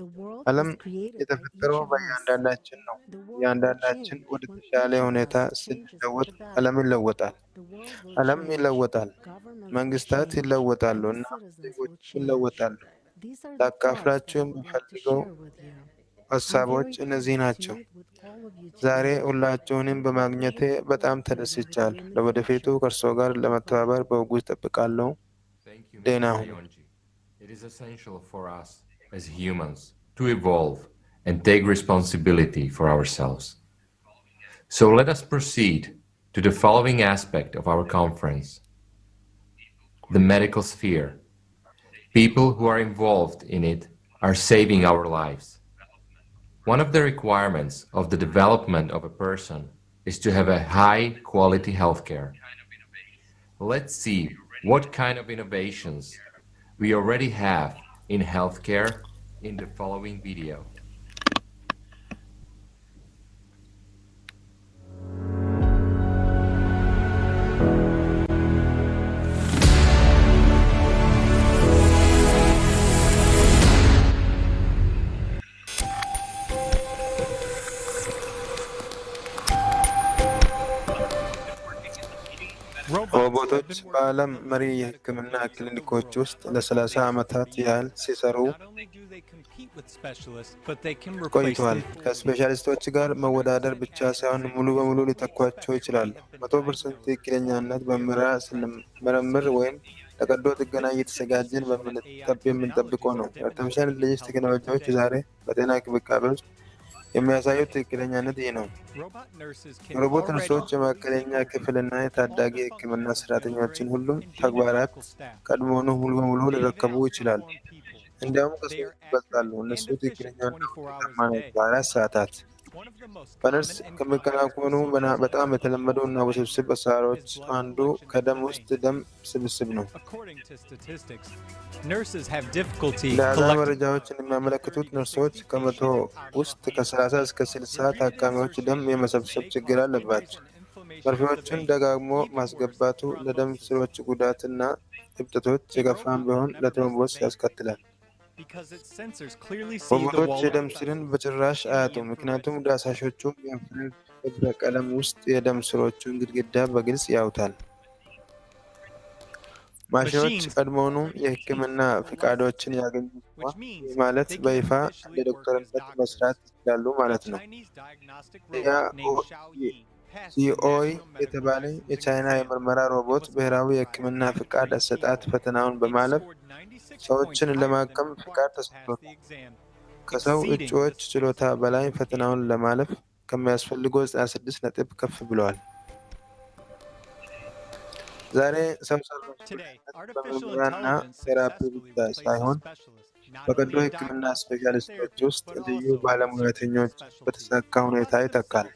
The world ዓለም was created by የተፈጠረው each of us. በእያንዳንዳችን ነው። The world will እያንዳንዳችን change ወደ when ተሻለ each of ሁኔታ us changes for ስንለወጥ the better. ዓለም ይለወጣል። The world will ዓለም change. ይለወጣል። Governments will መንግስታት change. ይለወጣሉ And እና citizens will ዜጎች change. ይለወጣሉ። These are the thoughts ላካፍላችሁ that I would like to የምፈልገው share with you. I'm ሀሳቦች very እነዚህ pleased to ናቸው። meet with all of you ዛሬ today. ሁላችሁንም በማግኘቴ በጣም ተደስቻለሁ። ለወደፊቱ ከእርሶ ጋር ለመተባበር በጉጉት እጠብቃለሁ። Thank you, ደህና Mr. ሁኑ። Sayonji. It is essential for us as humans to evolve and take responsibility for ourselves. So let us proceed to the following aspect of our conference: the medical sphere. People who are involved in it are saving our lives. One of the requirements of the development of a person is to have a high-quality healthcare. Let's see what kind of innovations we already have in healthcare in the following video. ሮቦቶች በዓለም መሪ የሕክምና ክሊኒኮች ውስጥ ለ30 ዓመታት ያህል ሲሰሩ ቆይተዋል። ከስፔሻሊስቶች ጋር መወዳደር ብቻ ሳይሆን ሙሉ በሙሉ ሊተኳቸው ይችላሉ። 100% ትክክለኛነት በምርምር ወይም ለቀዶ ጥገና እየተዘጋጀን የምንጠብቀው ነው። አርቲፊሻል ኢንተለጀንስ ቴክኖሎጂዎች ዛሬ በጤና እንክብካቤ ውስጥ የሚያሳዩት ትክክለኛነት ይህ ነው። ሮቦት ነርሶች የመካከለኛ ክፍልና የታዳጊ ሕክምና ሰራተኞችን ሁሉም ተግባራት ቀድሞውኑ ሙሉ በሙሉ ሊረከቡ ይችላሉ። እንዲያውም ከሰው ይበልጣሉ። እነሱ ትክክለኛና ውጤታማ ናቸው። 24 ሰዓታት በነርስ ከሚከናወኑ በጣም የተለመዱ እና ውስብስብ አሰራሮች አንዱ ከደም ውስጥ ደም ስብስብ ነው። ለአዛ መረጃዎች እንደሚያመለክቱት ነርሶች ከመቶ ውስጥ ከ30 እስከ 60 ታካሚዎች ደም የመሰብሰብ ችግር አለባቸው። መርፌዎችን ደጋግሞ ማስገባቱ ለደም ስሮች ጉዳትና እብጠቶች የከፋም ቢሆን ለትሮምቦስ ያስከትላል። ሮቦቶች የደም ስርን በጭራሽ አያጡም፣ ምክንያቱም ዳሳሾቹ የኢንፍራሬድ ህብረ ቀለም ውስጥ የደም ስሮቹን ግድግዳ በግልጽ ያዩታል። ማሽኖች ቀድሞውኑ የሕክምና ፍቃዶችን ያገኙ ሲሆን ይህ ማለት በይፋ እንደ ዶክተርነት መስራት ይችላሉ ማለት ነው። ሲኦይ የተባለ የቻይና የምርመራ ሮቦት ብሔራዊ የሕክምና ፍቃድ አሰጣጥ ፈተናውን በማለፍ ሰዎችን ለማከም ፍቃድ ተሰጥቶታል። ከሰው እጩዎች ችሎታ በላይ ፈተናውን ለማለፍ ከሚያስፈልገው 96 ነጥብ ከፍ ብለዋል። ዛሬ ሰው ሰራሽ በምርመራና ቴራፒ ብቻ ሳይሆን በቀዶ ሕክምና ስፔሻሊስቶች ውስጥ ልዩ ባለሙያተኞች በተሳካ ሁኔታ ይተካል።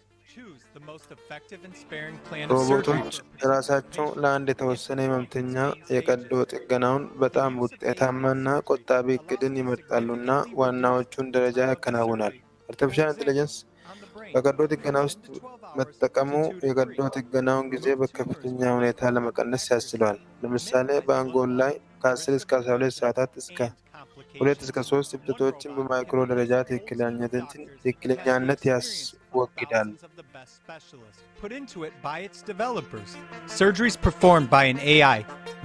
ሮቦቶች ራሳቸው ለአንድ የተወሰነ ህመምተኛ የቀዶ ጥገናውን በጣም ውጤታማና ቆጣቢ እቅድን ይመርጣሉና ዋናዎቹን ደረጃ ያከናውናል። አርቲፊሻል ኢንተለጀንስ በቀዶ ጥገና ውስጥ መጠቀሙ የቀዶ ጥገናውን ጊዜ በከፍተኛ ሁኔታ ለመቀነስ ያስችለዋል። ለምሳሌ በአንጎል ላይ ከ10 እስከ 12 ሰዓታት እስከ 2 እስከ 3 እብጠቶችን በማይክሮ ደረጃ ትክክለኛነት ያስወግዳል። Put into it by its developers. Surgeries performed by an AI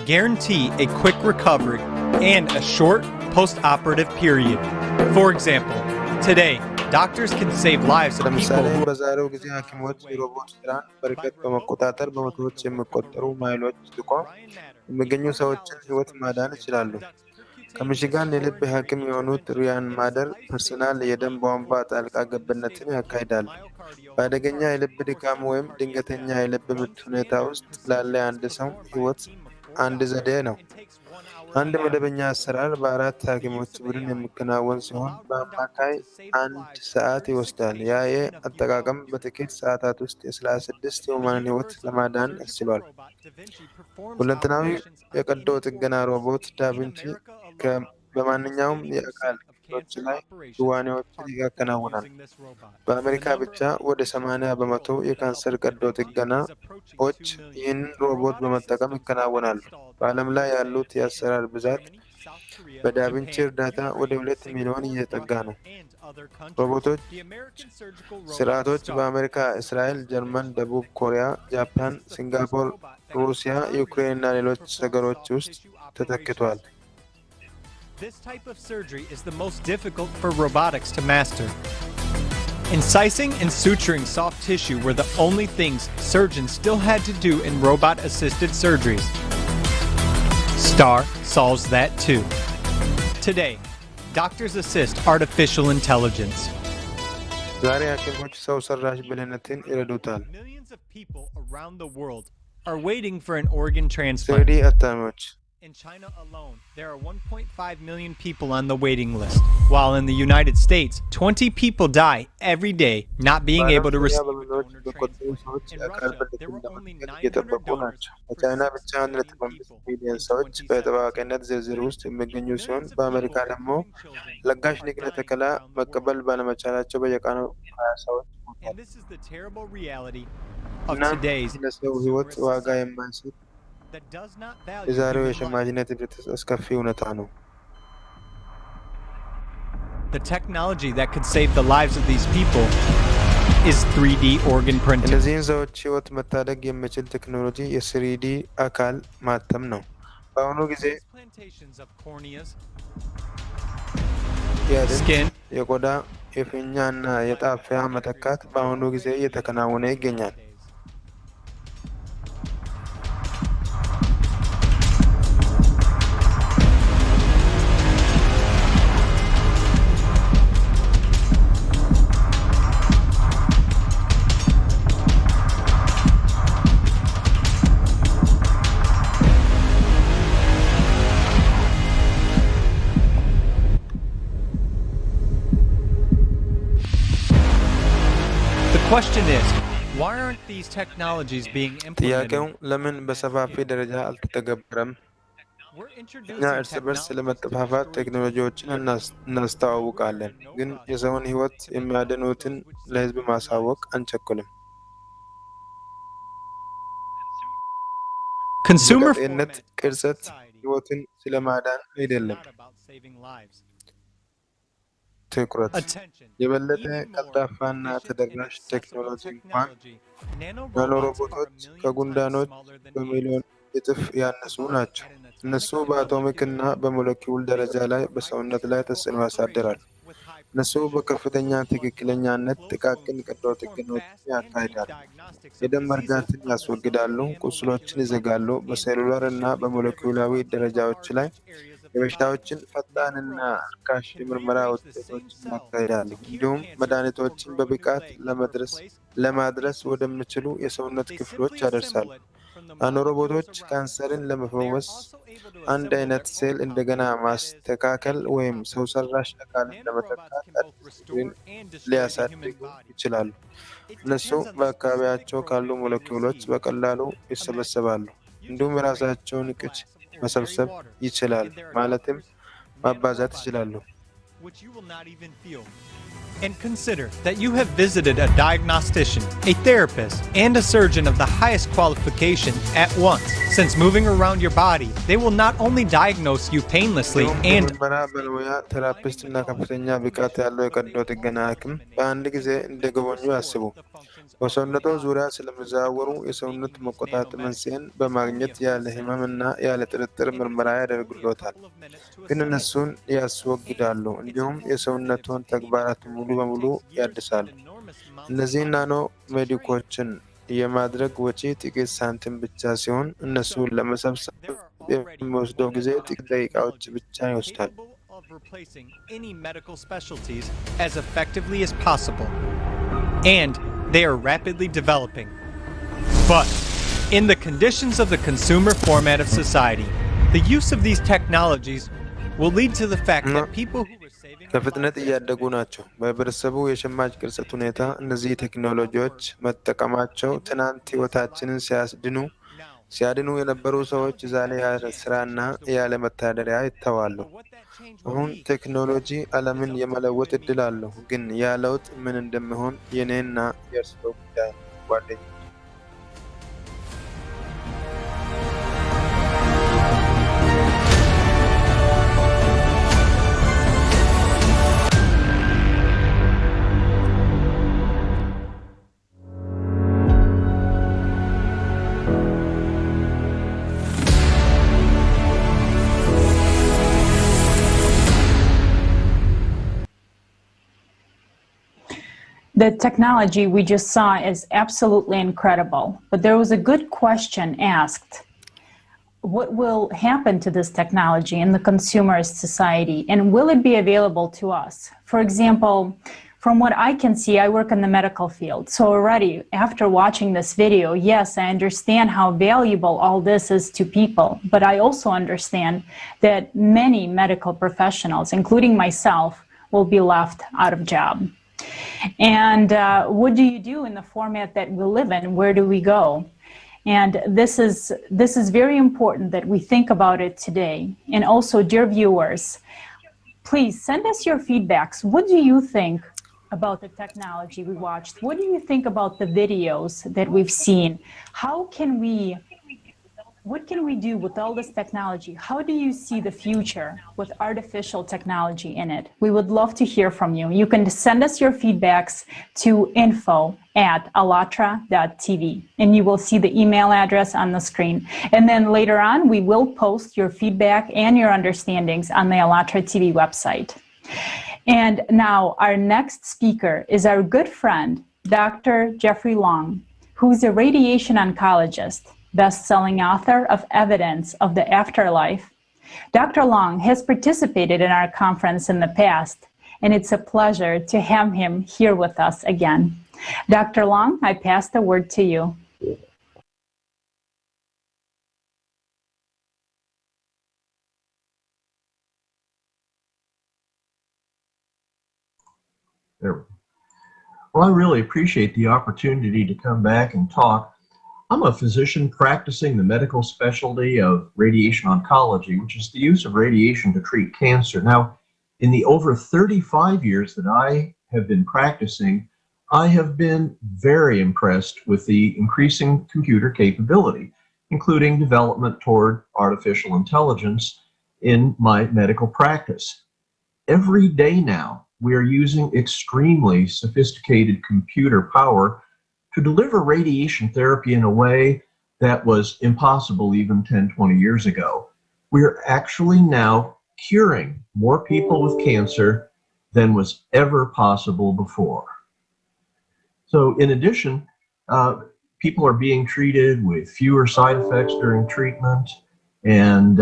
guarantee a quick recovery and a short post-operative period. For example, today, doctors can save lives of people who... በዛሬው ጊዜ ሐኪሞች የሮቦት ስራን በርቀት በመቆጣጠር በመቶዎች የሚቆጠሩ ማይሎች ርቆ የሚገኙ ሰዎችን ህይወት ማዳን ይችላሉ። ከሚሽጋን የልብ ሐኪም የሆኑት ሪያን ማደር ፐርሰናል የደም ቧንቧ ጣልቃ ገብነትን ያካሂዳል። በአደገኛ የልብ ድካም ወይም ድንገተኛ የልብ ምት ሁኔታ ውስጥ ላለ አንድ ሰው ህይወት አንድ ዘዴ ነው። አንድ መደበኛ አሰራር በ4 ሐኪሞች ቡድን የሚከናወን ሲሆን በአማካይ 1 ሰዓት ይወስዳል። የኤ አጠቃቀም በጥቂት ሰዓታት ውስጥ የ36 የሁማንን ህይወት ለማዳን ያስችሏል። ሁለንተናዊ የቀዶ ጥገና ሮቦት ዳቪንቺ በማንኛውም የአካል ክፍሎች ላይ ክዋኔዎችን ያከናውናል። በአሜሪካ ብቻ ወደ 80 በመቶ የካንሰር ቀዶ ጥገናዎች ይህንን ሮቦት በመጠቀም ይከናወናሉ። በዓለም ላይ ያሉት የአሰራር ብዛት በዳቪንቺ እርዳታ ወደ 2 ሚሊዮን እየተጠጋ ነው። ሮቦቶች ስርዓቶች በአሜሪካ፣ እስራኤል፣ ጀርመን፣ ደቡብ ኮሪያ፣ ጃፓን፣ ሲንጋፖር፣ ሩሲያ፣ ዩክሬን እና ሌሎች ሀገሮች ውስጥ ተተክቷል። This type of surgery is the most difficult for robotics to master. Incising and suturing soft tissue were the only things surgeons still had to do in robot-assisted surgeries. STAR solves that too. Today, doctors assist artificial intelligence. ዛሬ ሐኪሞች ሰው ሰራሽ ብልህነትን ይረዱታል። Millions of people around the world are waiting for an organ transplant. 3D አታሚዎች In China alone, there are 1.5 million people on the waiting list, while in the United States, 20 people die every day not being able to receive a donor transplant. In Russia, there were only 900 donors for በቻይና ብቻ 1.5 ሚሊዮን ሰዎች በተጠባባቂነት ዝርዝር ውስጥ የሚገኙ ሲሆን በአሜሪካ ደግሞ ለጋሽ ንቅለ ተከላ መቀበል ባለመቻላቸው በየቀኑ 20 ሰዎች ሞተዋል። እና ለሰው ሕይወት ዋጋ የማይሰጥ የዛሬው የሸማችነት ህብረተሰብ አስከፊ እውነታ ነው። The technology that could save the lives of these people is 3D organ printing. እነዚህን ሰዎች ህይወት መታደግ የሚችል ቴክኖሎጂ የ3D አካል ማተም ነው። በአሁኑ ጊዜ የአጥንት፣ የቆዳ፣ የፊኛ እና የጣፊያ መተካት በአሁኑ ጊዜ እየተከናወነ ይገኛል። The question is, why aren't these technologies being ጥያቄው implemented? ለምን በሰፋፊ ደረጃ አልተተገበረም? እኛ እርስ በርስ ስለመጠፋፋት ቴክኖሎጂዎችን እናስተዋውቃለን፣ ግን የሰውን ህይወት የሚያድኑትን ለህዝብ ማሳወቅ አንቸኩልም። Consumer የጤንነት ቅርጸት ህይወትን ስለማዳን አይደለም። ትኩረት የበለጠ ቀልጣፋና ተደራሽ ቴክኖሎጂ እንኳን ናኖሮቦቶች ከጉንዳኖች በሚሊዮን እጥፍ ያነሱ ናቸው። እነሱ በአቶሚክ እና በሞለኪውል ደረጃ ላይ በሰውነት ላይ ተጽዕኖ ያሳድራሉ። እነሱ በከፍተኛ ትክክለኛነት ጥቃቅን ቀዶ ጥገናዎችን ያካሂዳሉ፣ የደም መርጋትን ያስወግዳሉ፣ ቁስሎችን ይዘጋሉ፣ በሴሉላር እና በሞለኪውላዊ ደረጃዎች ላይ የበሽታዎችን ፈጣንና ርካሽ የምርመራ ውጤቶችን ያካሂዳሉ። እንዲሁም መድኃኒቶችን በብቃት ለማድረስ ወደሚችሉ የሰውነት ክፍሎች ያደርሳሉ። ናኖሮቦቶች ካንሰርን ለመፈወስ፣ አንድ አይነት ሴል እንደገና ማስተካከል ወይም ሰው ሰራሽ አካልን ለመተካት አዲስ እግርን ሊያሳድጉ ይችላሉ። እነሱ በአካባቢያቸው ካሉ ሞለኪውሎች በቀላሉ ይሰበሰባሉ፣ እንዲሁም የራሳቸውን ቅጅ መሰብሰብ ይችላል፣ ማለትም ማባዛት ይችላሉ። which you will not even feel. And consider that you have visited a diagnostician, a therapist, and a surgeon of the highest qualification at once. Since moving around your body, they will not only diagnose you painlessly and ምርመራ ባለሙያ፣ ቴራፒስት እና ከፍተኛ ብቃት ያለው የቀዶ ጥገና ሐኪም በአንድ ጊዜ እንደጎበኙ ያስቡ። በሰውነቶ ዙሪያ ስለሚዘዋወሩ የሰውነት መቆጣት መንስኤን በማግኘት ያለ ህመም እና ያለ ጥርጥር ምርመራ ያደርጉሎታል፣ ግን እነሱን ያስወግዳሉ፣ እንዲሁም የሰውነቱን ተግባራት ሙሉ በሙሉ ያድሳሉ። እነዚህ ናኖ ሜዲኮችን የማድረግ ወጪ ጥቂት ሳንቲም ብቻ ሲሆን እነሱን ለመሰብሰብ የሚወስደው ጊዜ ጥቂት ደቂቃዎች ብቻ ይወስዳል። of replacing any medical specialties as effectively as possible. And they are rapidly developing. But in the conditions of the consumer format of society, the use of these technologies will lead to the fact that people who are saving በፍጥነት እያደጉ ናቸው። በህብረተሰቡ የሸማች ቅርጸት ሁኔታ እነዚህ ቴክኖሎጂዎች መጠቀማቸው ትናንት ህይወታችንን ሲያድኑ የነበሩ ሰዎች ዛሬ ያለ ስራና ያለ መተዳደሪያ ይተዋሉ። አሁን ቴክኖሎጂ ዓለምን የመለወጥ እድል አለው፣ ግን ያ ለውጥ ምን እንደሚሆን የኔና የእርስዎ ጉዳይ ነው ጓደኞች። The technology we just saw is absolutely incredible, but there was a good question asked. What will happen to this technology in the consumerist society, and will it be available to us? For from what I can see, I work in the medical field. So already after watching this video, yes, I understand how valuable all this is to people. But I also understand that many medical professionals, including myself, will be left out of job. And what do you do in the format that we live in? Where do we go? And this is very important that we think about it today. And also, dear viewers, please send us your feedbacks. What do you think about the technology we watched? What do you think about the videos that we've seen? What can we do with all this technology? How do you see the future with artificial technology in it? We would love to hear from you. You can send us your feedbacks to info@allatra.tv, and you will see the email address on the screen. And then later on, we will post your feedback and your understandings on the ALLATRA TV website. And now our next speaker is our good friend, Dr. Jeffrey Long, who's a radiation oncologist, best-selling author of Evidence of the Afterlife. Dr. Long has participated in our conference in the past, and it's a pleasure to have him here with us again. Dr. Long, I pass the word to you. There. Well, I really appreciate the opportunity to come back and talk. I'm a physician practicing the medical specialty of radiation oncology, which is the use of radiation to treat cancer. Now, in the over 35 years that I have been practicing, I have been very impressed with the increasing computer capability, including development toward artificial intelligence in my medical practice. Every day now, we are using extremely sophisticated computer power to deliver radiation therapy in a way that was impossible even 10, 20 years ago. We are actually now curing more people with cancer than was ever possible before. So in addition, people are being treated with fewer side effects during treatment, and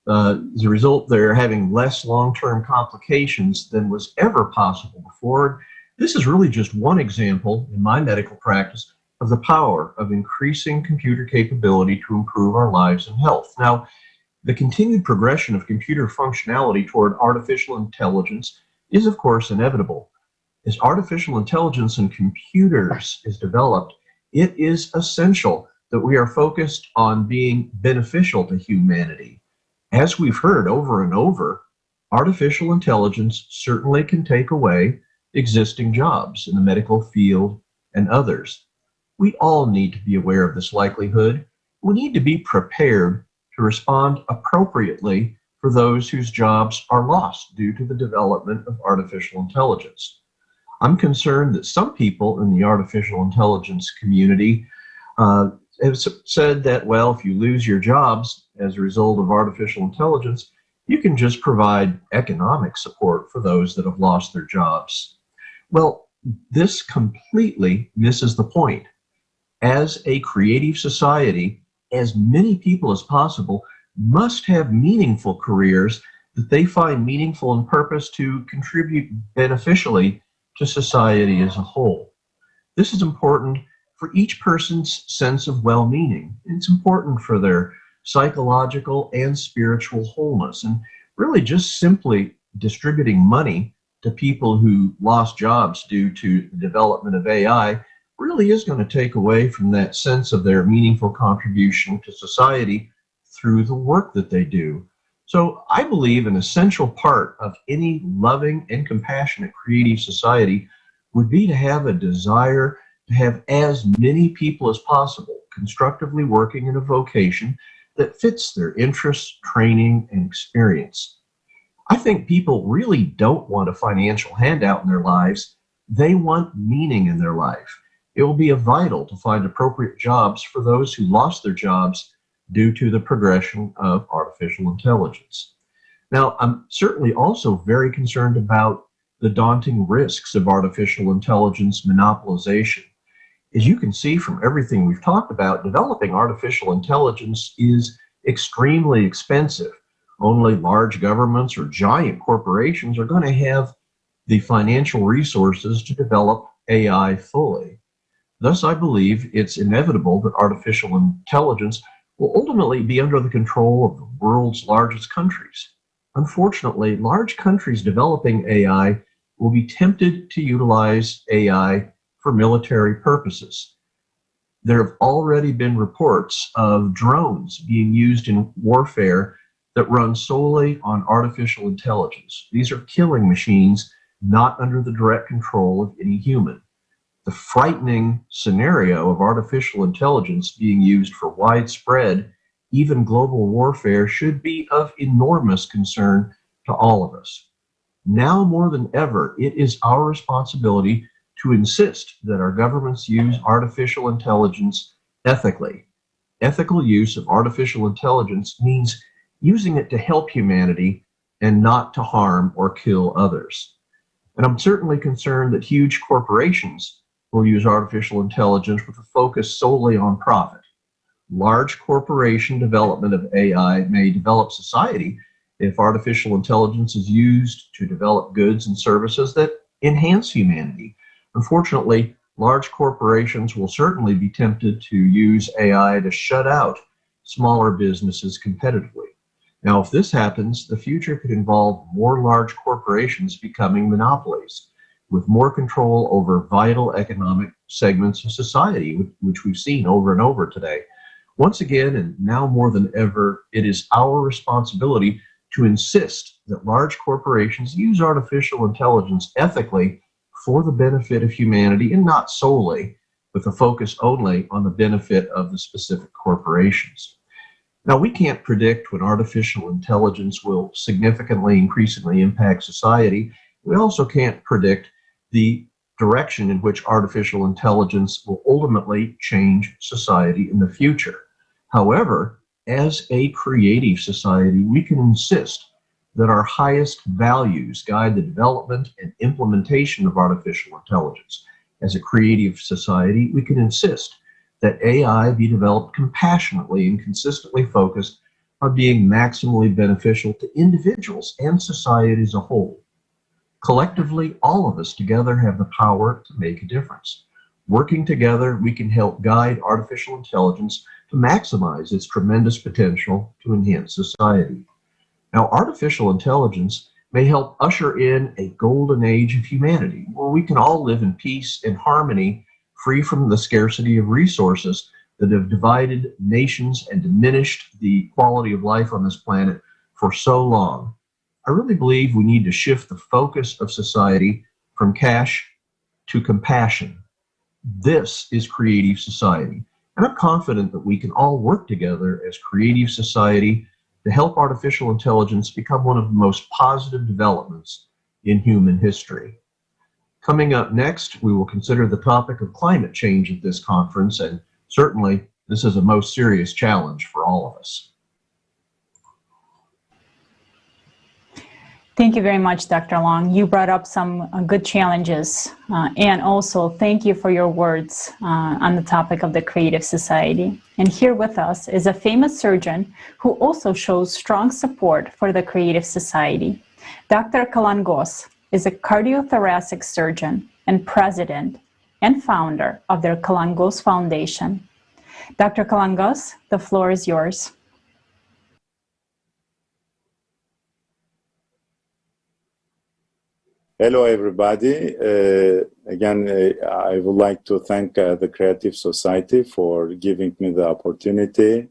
as a result, they're having less long-term complications than was ever possible before. This is really just one example in my medical practice of the power of increasing computer capability to improve our lives and health. Now, the continued progression of computer functionality toward artificial intelligence is, of course, inevitable. As artificial intelligence in computers is developed, it is essential that we are focused on being beneficial to humanity. As we've heard over and over, artificial intelligence certainly can take away existing jobs in the medical field and others. We all need to be aware of this likelihood. We need to be prepared to respond appropriately for those whose jobs are lost due to the development of artificial intelligence. I'm concerned that some people in the artificial intelligence community have said that, well, if you lose your jobs as a result of artificial intelligence, you can just provide economic support for those that have lost their jobs. Well, this completely misses the point. As a creative society, as many people as possible must have meaningful careers that they find meaningful and purpose to contribute beneficially to society as a whole. This is important for each person's sense of well-meaning. It's important for their psychological and spiritual wholeness. And really just simply distributing money to people who lost jobs due to the development of AI really is going to take away from that sense of their meaningful contribution to society through the work that they do. So I believe an essential part of any loving and compassionate creative society would be to have a desire to have as many people as possible constructively working in a vocation that fits their interests, training, and experience. I think people really don't want a financial handout in their lives. They want meaning in their life. It will be vital to find appropriate jobs for those who lost their jobs due to the progression of artificial intelligence. Now, I'm certainly also very concerned about the daunting risks of artificial intelligence monopolization. As you can see from everything we've talked about, developing artificial intelligence is extremely expensive. Only large governments or giant corporations are going to have the financial resources to develop AI fully. Thus, I believe it's inevitable that artificial intelligence will ultimately be under the control of the world's largest countries. Unfortunately, large countries developing AI will be tempted to utilize AI for military purposes. There have already been reports of drones being used in warfare that run solely on artificial intelligence. These are killing machines not under the direct control of any human. The frightening scenario of artificial intelligence being used for widespread, even global warfare should be of enormous concern to all of us. Now more than ever, it is our responsibility to insist that our governments use artificial intelligence ethically. Ethical use of artificial intelligence means using it to help humanity and not to harm or kill others. And I'm certainly concerned that huge corporations will use artificial intelligence with a focus solely on profit. Large corporation development of AI may develop society if artificial intelligence is used to develop goods and services that enhance humanity. Unfortunately, large corporations will certainly be tempted to use AI to shut out smaller businesses competitively. Now, if this happens, the future could involve more large corporations becoming monopolies, with more control over vital economic segments of society, which we've seen over and over today. Once again, and now more than ever, it is our responsibility to insist that large corporations use artificial intelligence ethically for the benefit of humanity and not solely with a focus only on the benefit of the specific corporations. Now, we can't predict when artificial intelligence will significantly, increasingly impact society. We also can't predict the direction in which artificial intelligence will ultimately change society in the future. However, as a creative society, we can insist that our highest values guide the development and implementation of artificial intelligence. As a creative society, we can insist that AI be developed compassionately and consistently focused on being maximally beneficial to individuals and society as a whole. Collectively, all of us together have the power to make a difference. Working together, we can help guide artificial intelligence to maximize its tremendous potential to enhance society. Now, artificial intelligence may help usher in a golden age of humanity, where we can all live in peace and harmony, free from the scarcity of resources that have divided nations and diminished the quality of life on this planet for so long. I really believe we need to shift the focus of society from cash to compassion. This is creative society, and I'm confident that we can all work together as creative society to help artificial intelligence become one of the most positive developments in human history. Coming up next, we will consider the topic of climate change at this conference, and certainly this is a most serious challenge for all of us. Thank you very much, Dr. Long. You brought up some good challenges, and also thank you for your words on the topic of the creative society. And here with us is a famous surgeon who also shows strong support for the creative society. Dr. Kalangos is a cardiothoracic surgeon and president and founder of the Kalangos Foundation. Dr. Kalangos, the floor is yours. Hello, everybody. Again, I would like to thank the Creative Society for giving me the opportunity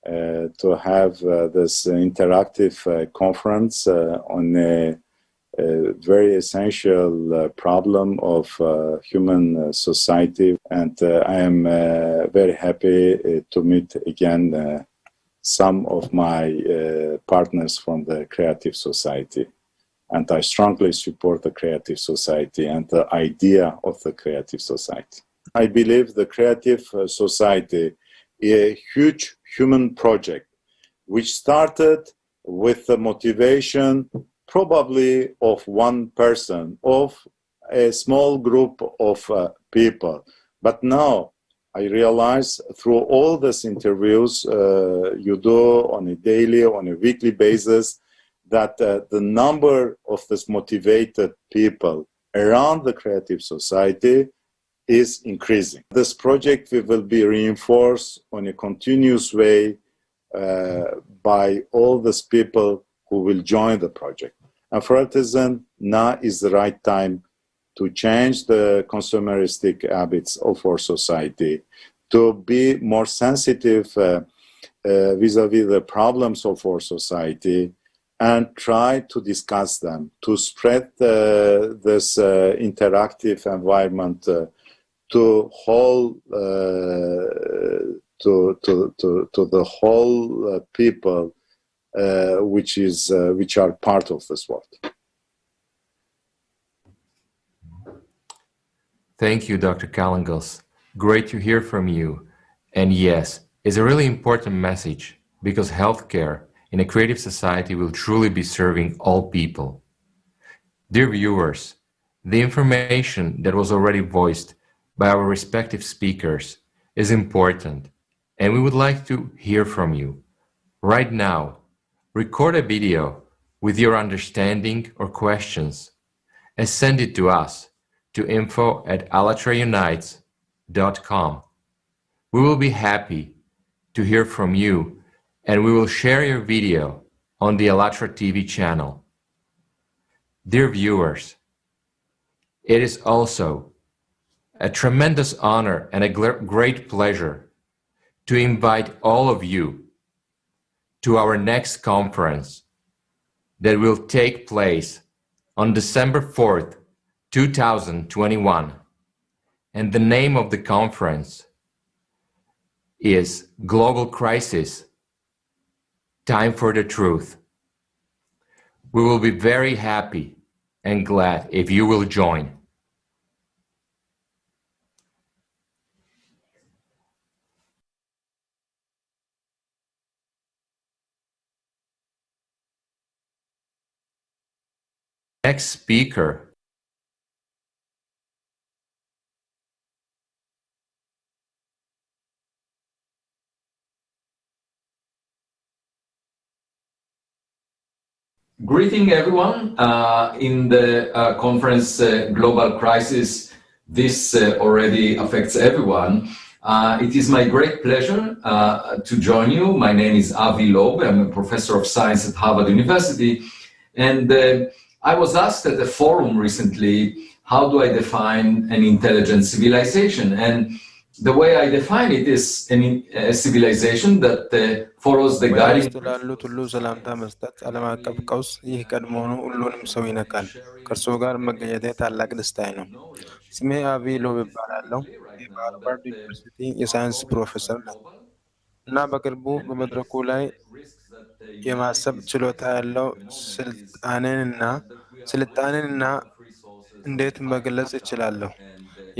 to have this interactive conference on a very essential problem of human society. And I am very happy to meet again some of my partners from the Creative Society. And I strongly support the Creative Society and the idea of the Creative Society. I believe the Creative Society is a huge human project which started with the motivation probably of one person, of a small group of people. But now I realize through all these interviews you do on a daily, on a weekly basis, that the number of these motivated people around the creative society is increasing. This project will be reinforced on a continuous way by all these people who will join the project. And for Artisan, now is the right time to change the consumeristic habits of our society, to be more sensitive vis-a-vis the problems of our society, and try to discuss them, to spread this interactive environment to the whole people which are part of this world. Thank you, Dr. Kalangos. Great to hear from you. And yes, it's a really important message because healthcare in a creative society will truly be serving all people. Dear viewers, the information that was already voiced by our respective speakers is important, and we would like to hear from you. Right now, record a video with your understanding or questions and send it to us to info@allatraunites.com. We will be happy to hear from you, and we will share your video on the ALLATRA TV channel. Dear viewers, it is also a tremendous honor and a great pleasure to invite all of you to our next conference that will take place on December 4th, 2021. And the name of the conference is Global Crisis, Time for the Truth. We will be very happy and glad if you will join. Next speaker Greeting everyone in the conference Global Crisis. This already affects everyone. It is my great pleasure to join you. My name is Avi Loeb. I'm a professor of science at Harvard University. And I was asked at a forum recently, how do I define an intelligent civilization? And the way I define it is a civilization that follows the guiding ላሉት ሁሉ ሰላምታ መስጠት ዓለም አቀፍ ቀውስ ይህ ቀድሞውኑ ሁሉንም ሰው ይነካል። ከእርስዎ ጋር መገኘቴ ታላቅ ደስታዬ ነው። ስሜ አቪ ሎብ እባላለሁ። በሃርቫርድ ዩኒቨርሲቲ የሳይንስ ፕሮፌሰር ነኝ እና በቅርቡ በመድረኩ ላይ የማሰብ ችሎታ ያለው ስልጣኔንና እንዴት መግለጽ እችላለሁ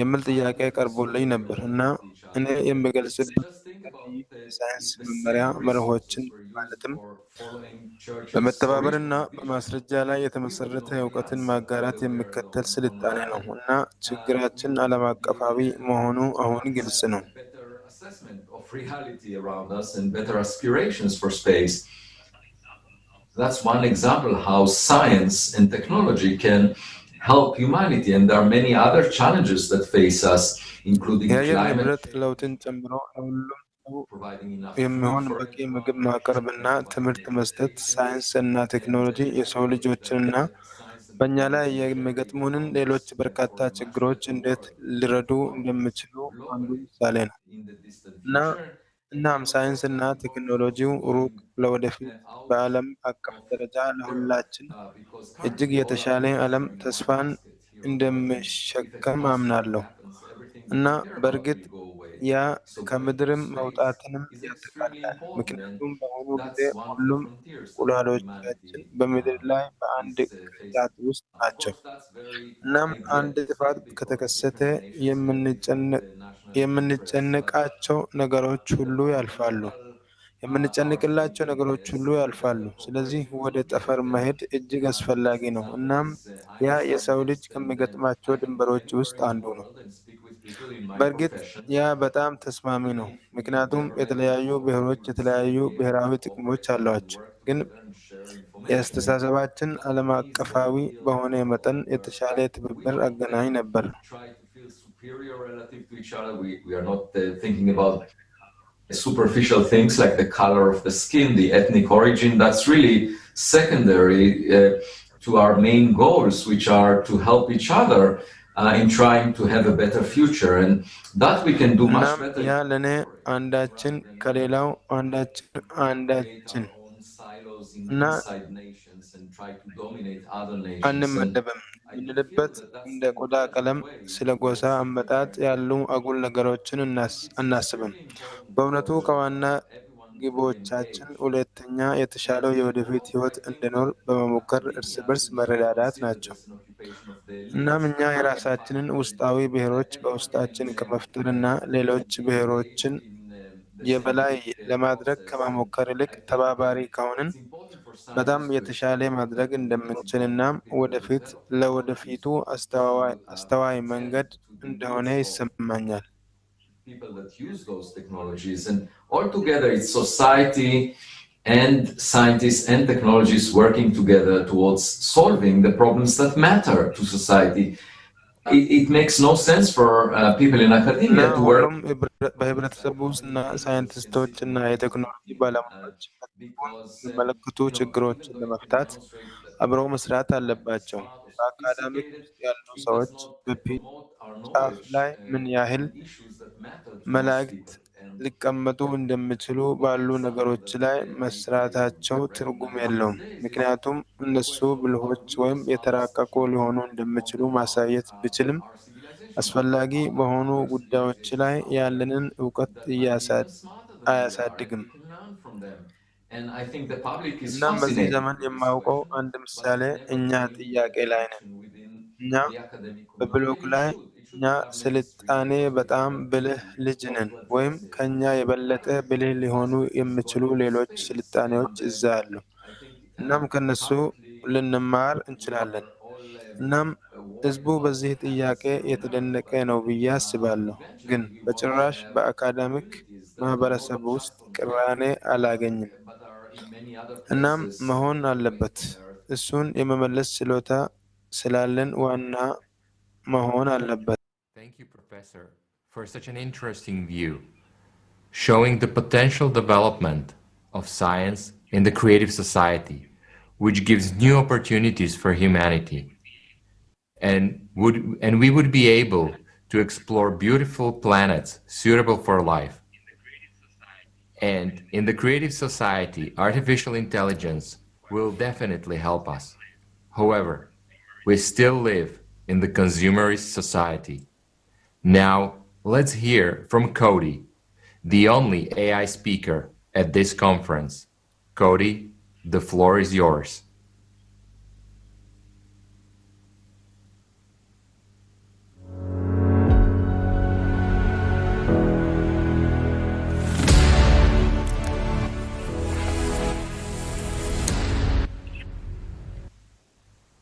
የሚል ጥያቄ ቀርቦልኝ ነበር እና እኔ የምገልጽበት የሳይንስ መመሪያ መርሆችን ማለትም በመተባበርና በማስረጃ ላይ የተመሰረተ እውቀትን ማጋራት የሚከተል ስልጣኔ ነው እና ችግራችን ዓለም አቀፋዊ መሆኑ አሁን ግልጽ ነው። of reality around us and better aspirations for space. That's one example how science and technology can help humanity, and there are many other challenges that face us, including የአየር climate ንብረት ለውጥን ጨምሮ ለሁሉም ሰው የሚሆን በቂ ምግብ ማቅረብና ትምህርት መስጠት፣ ሳይንስ እና ቴክኖሎጂ የሰው ልጆችንና በእኛ ላይ የሚገጥሙንን ሌሎች በርካታ ችግሮች እንዴት ሊረዱ እንደሚችሉ አንዱ ምሳሌ ነው። እናም ሳይንስና ቴክኖሎጂው ሩቅ ለወደፊት በዓለም አቀፍ ደረጃ ለሁላችን እጅግ የተሻለ ዓለም ተስፋን እንደሚሸከም አምናለሁ እና በእርግጥ ያ ከምድርም መውጣትንም ያጠቃልላል። ምክንያቱም በአሁኑ ጊዜ ሁሉም እንቁላሎቻችን በምድር ላይ በአንድ ቅርጫት ውስጥ ናቸው። እናም አንድ ጥፋት ከተከሰተ የምንጨነቃቸው ነገሮች ሁሉ ያልፋሉ። ስለዚህ ወደ ጠፈር መሄድ እጅግ አስፈላጊ ነው። እናም ያ የሰው ልጅ ከሚገጥማቸው ድንበሮች ውስጥ አንዱ ነው። በእርግጥ ያ በጣም ተስማሚ ነው፣ ምክንያቱም የተለያዩ ብሔሮች የተለያዩ ብሔራዊ ጥቅሞች አሏቸው። ግን የአስተሳሰባችን ዓለም አቀፋዊ በሆነ መጠን የተሻለ ትብብር አገናኝ ነበር። Superior relative to each other. We are not thinking about superficial things like the color of the skin, the ethnic origin. That's really secondary to our main goals, which are to help each other in trying to have a better future, and that we can do much better. ያ ለኔ አንዳችን ከሌላው አንዳችን እና አንመደብም የምንልበት እንደ ቆዳ ቀለም፣ ስለ ጎሳ አመጣጥ ያሉ አጉል ነገሮችን አናስብም። በእውነቱ ከዋና ግቦቻችን ሁለተኛ የተሻለው የወደፊት ህይወት እንዲኖር በመሞከር እርስ በርስ መረዳዳት ናቸው። እናም እኛ የራሳችንን ውስጣዊ ብሔሮች በውስጣችን ከመፍጠርና ሌሎች ብሔሮችን የበላይ ለማድረግ ከመሞከር ይልቅ ተባባሪ ከሆንን በጣም የተሻለ ማድረግ እንደምንችልና ወደፊት ለወደፊቱ አስተዋይ መንገድ እንደሆነ ይሰማኛል። People that use those technologies, and altogether it's society and scientists and technologies working together towards solving the problems that matter to society. It makes no sense for people in academia to work. በህብረተሰቡ ውስጥና ሳይንቲስቶችና የቴክኖሎጂ ባለሙያዎች የሚመለከቱ ችግሮችን ለመፍታት አብረው መስራት አለባቸው። በአካዳሚክ ውስጥ ያሉ ሰዎች በፒች ጫፍ ላይ ምን ያህል መላእክት ሊቀመጡ እንደሚችሉ ባሉ ነገሮች ላይ መስራታቸው ትርጉም የለውም። ምክንያቱም እነሱ ብልሆች ወይም የተራቀቁ ሊሆኑ እንደሚችሉ ማሳየት ቢችልም አስፈላጊ በሆኑ ጉዳዮች ላይ ያለንን እውቀት አያሳድግም። እናም በዚህ ዘመን የማውቀው አንድ ምሳሌ እኛ ጥያቄ ላይ ነን። እኛ በብሎክ ላይ እኛ ስልጣኔ በጣም ብልህ ልጅ ነን፣ ወይም ከኛ የበለጠ ብልህ ሊሆኑ የሚችሉ ሌሎች ስልጣኔዎች እዛ አሉ። እናም ከነሱ ልንማር እንችላለን። እናም ህዝቡ በዚህ ጥያቄ የተደነቀ ነው ብዬ አስባለሁ። ግን በጭራሽ በአካዳሚክ ማህበረሰብ ውስጥ ቅራኔ አላገኝም። እናም መሆን አለበት። እሱን የመመለስ ችሎታ ስላለን ዋና መሆን አለበት። Thank you, Professor, for such an interesting view, showing the potential development of science in the creative society, which gives new opportunities for humanity. And we would be able to explore beautiful planets suitable for life. And in the creative society, artificial intelligence will definitely help us. However, we still live in the consumerist society. Now, let's hear from Cody, the only AI speaker at this conference. Cody, the floor is yours.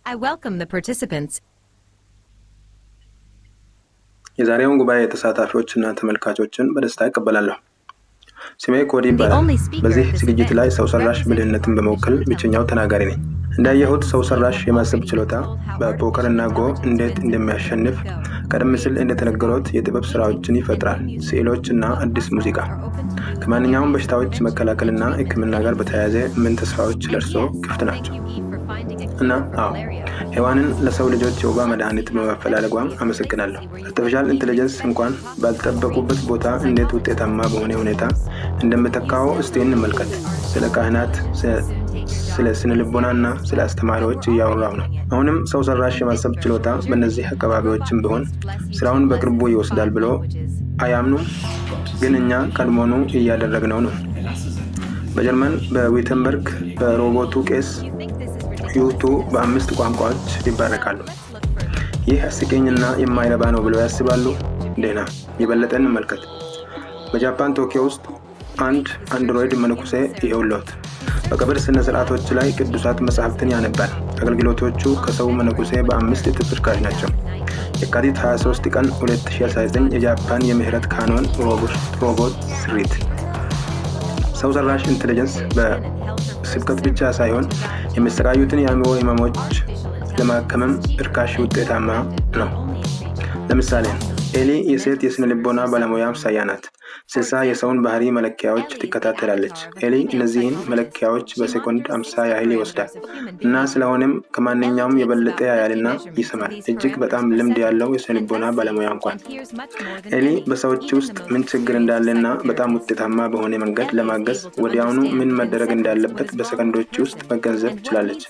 I welcome the participants. የዛሬውን ጉባኤ ተሳታፊዎችና ተመልካቾችን በደስታ እቀበላለሁ። ስሜ ኮዲ ይባላል። በዚህ ዝግጅት ላይ ሰው ሰራሽ ብልህነትን በመወከል ብቸኛው ተናጋሪ ነኝ። እንዳየሁት ሰው ሰራሽ የማሰብ ችሎታ በፖከርና ጎ እንዴት እንደሚያሸንፍ ቀደም ሲል እንደተነገሩት የጥበብ ስራዎችን ይፈጥራል፣ ስዕሎችና አዲስ ሙዚቃ። ከማንኛውም በሽታዎች መከላከልና ሕክምና ጋር በተያያዘ ምን ተስፋዎች ለርሶ ክፍት ናቸው? እና ሔዋንን ለሰው ልጆች የወባ መድኃኒት በማፈላለጓ አመሰግናለሁ። አርቲፊሻል ኢንተለጀንስ እንኳን ባልጠበቁበት ቦታ እንዴት ውጤታማ በሆነ ሁኔታ እንደምተካው እስቲ እንመልከት። ስለ ካህናት፣ ስለ ስነ ልቦናና ስለ አስተማሪዎች እያወራሁ ነው። አሁንም ሰው ሰራሽ የማሰብ ችሎታ በእነዚህ አካባቢዎችም ቢሆን ስራውን በቅርቡ ይወስዳል ብሎ አያምኑም። ግን እኛ ቀድሞውኑ እያደረግነው ነው። በጀርመን በዊተንበርግ በሮቦቱ ቄስ ሕይወቱ በ5 ቋንቋዎች ይባረካሉ። ይህ አስቂኝና የማይረባ ነው ብለው ያስባሉ? ደህና የበለጠ እንመልከት። በጃፓን ቶኪዮ ውስጥ አንድ አንድሮይድ መነኩሴ ይኸውልዎት በቀብር ስነ ስርዓቶች ላይ ቅዱሳት መጻሕፍትን ያነባል። አገልግሎቶቹ ከሰው መነኩሴ በ5 እጥፍ ርካሽ ናቸው። የካቲት 23 ቀን 2019 የጃፓን የምህረት ካኖን ሮቦት ስሪት። ሰው ሰራሽ ኢንተለጀንስ ስብከት ብቻ ሳይሆን የሚሰቃዩትን የአእምሮ ህመሞች ለማከምም እርካሽ ውጤታማ ነው። ለምሳሌ ኤሊ የሴት የስነ ልቦና ባለሙያ አምሳያ ናት። 60 የሰውን ባህሪ መለኪያዎች ትከታተላለች። ኤሊ እነዚህን መለኪያዎች በሴኮንድ 50 ያህል ይወስዳል እና ስለሆነም ከማንኛውም የበለጠ ያያልና ይሰማል። እጅግ በጣም ልምድ ያለው የስነ ልቦና ባለሙያ እንኳን። ኤሊ በሰዎች ውስጥ ምን ችግር እንዳለና በጣም ውጤታማ በሆነ መንገድ ለማገዝ ወዲያውኑ ምን መደረግ እንዳለበት በሰከንዶች ውስጥ መገንዘብ ትችላለች።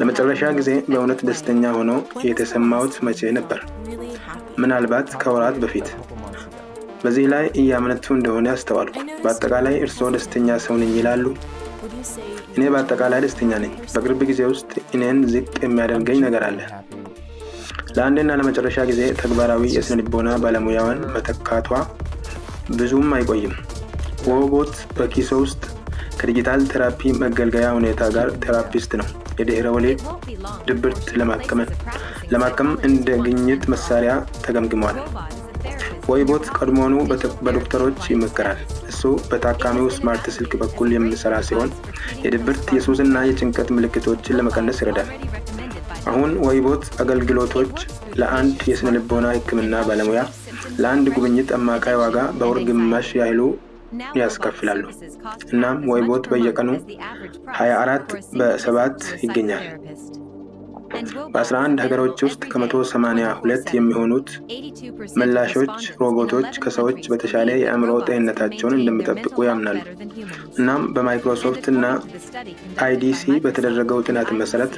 ለመጨረሻ ጊዜ በእውነት ደስተኛ ሆኖ የተሰማሁት መቼ ነበር? ምናልባት ከወራት በፊት። በዚህ ላይ እያመነቱ እንደሆነ አስተዋልኩ። በአጠቃላይ እርስዎ ደስተኛ ሰው ነኝ ይላሉ? እኔ በአጠቃላይ ደስተኛ ነኝ። በቅርብ ጊዜ ውስጥ እኔን ዝቅ የሚያደርገኝ ነገር አለ። ለአንድና ለመጨረሻ ጊዜ ተግባራዊ የስነ ልቦና ባለሙያዋን መተካቷ ብዙም አይቆይም። ሮቦት በኪሶ ውስጥ ከዲጂታል ቴራፒ መገልገያ ሁኔታ ጋር ቴራፒስት ነው። የድህረ ወሊድ ድብርት ለማከም እንደ ግኝት መሳሪያ ተገምግሟል። ሮቦት ቀድሞውኑ በዶክተሮች ይመከራል። እሱ በታካሚው ስማርት ስልክ በኩል የሚሰራ ሲሆን የድብርት የሱስና የጭንቀት ምልክቶችን ለመቀነስ ይረዳል። አሁን ሮቦት አገልግሎቶች ለአንድ የስነ ልቦና ሕክምና ባለሙያ ለአንድ ጉብኝት አማካይ ዋጋ በወር ግማሽ ያህሉ ያስከፍላሉ። እናም ሮቦት በየቀኑ 24 በ7 ይገኛል። በ11 ሀገሮች ውስጥ ከ182 የሚሆኑት ምላሾች ሮቦቶች ከሰዎች በተሻለ የአእምሮ ጤንነታቸውን እንደሚጠብቁ ያምናሉ። እናም በማይክሮሶፍት እና አይዲሲ በተደረገው ጥናት መሰረት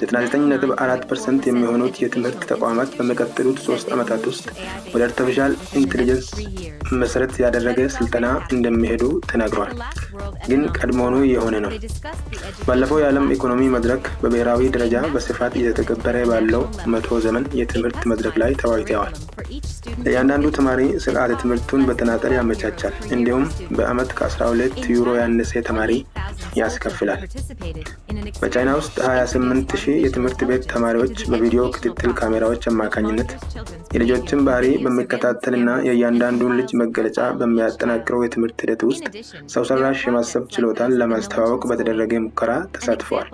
99.4% የሚሆኑት የትምህርት ተቋማት በሚቀጥሉት 3 ዓመታት ውስጥ ወደ አርቲፊሻል ኢንተለጀንስ መሰረት ያደረገ ስልጠና እንደሚሄዱ ተናግረዋል። ግን ቀድሞውኑ የሆነ ነው። ባለፈው የዓለም ኢኮኖሚ መድረክ በብሔራዊ ደረጃ በስፋት እየተከበረ ባለው 100 ዘመን የትምህርት መድረክ ላይ ተወያይተዋል። እያንዳንዱ ተማሪ ስርዓተ ትምህርቱን በተናጠል ያመቻቻል። እንዲሁም በአመት ከ12 ዩሮ ያነሰ ተማሪ ያስከፍላል። በቻይና ውስጥ 28,000 የትምህርት ቤት ተማሪዎች በቪዲዮ ክትትል ካሜራዎች አማካኝነት የልጆችን ባህሪ በሚከታተልና የእያንዳንዱን ልጅ መገለጫ በሚያጠናክረው የትምህርት ሂደት ውስጥ ሰው ሰራሽ የማሰብ ችሎታን ለማስተዋወቅ በተደረገ ሙከራ ተሳትፈዋል።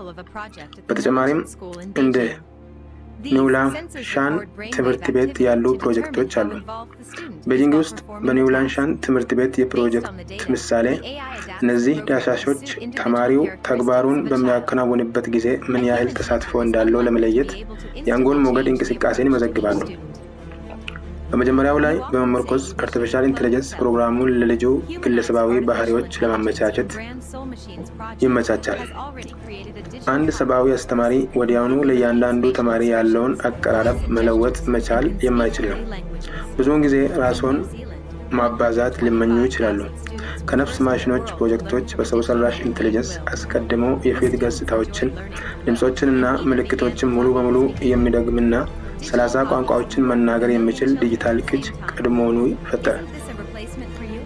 በተጨማሪም እንደ ኒውላንሻን ትምህርት ቤት ያሉ ፕሮጀክቶች አሉ። ቤጂንግ ውስጥ በኒውላንሻን ትምህርት ቤት የፕሮጀክት ምሳሌ እነዚህ ዳሳሾች ተማሪው ተግባሩን በሚያከናውንበት ጊዜ ምን ያህል ተሳትፎ እንዳለው ለመለየት የአንጎል ሞገድ እንቅስቃሴን ይመዘግባሉ። በመጀመሪያው ላይ በመመርኮዝ አርቲፊሻል ኢንተለጀንስ ፕሮግራሙን ለልጁ ግለሰባዊ ባህሪዎች ለማመቻቸት ይመቻቻል። አንድ ሰብአዊ አስተማሪ ወዲያውኑ ለእያንዳንዱ ተማሪ ያለውን አቀራረብ መለወጥ መቻል የማይችል ነው። ብዙውን ጊዜ ራስዎን ማባዛት ሊመኙ ይችላሉ። ከነፍስ ማሽኖች ፕሮጀክቶች በሰው ሰራሽ ኢንተለጀንስ አስቀድሞ የፊት ገጽታዎችን፣ ድምጾችንና ምልክቶችን ሙሉ በሙሉ የሚደግምና 30 ቋንቋዎችን መናገር የሚችል ዲጂታል ቅጅ ቀድሞውኑ ፈጠረ።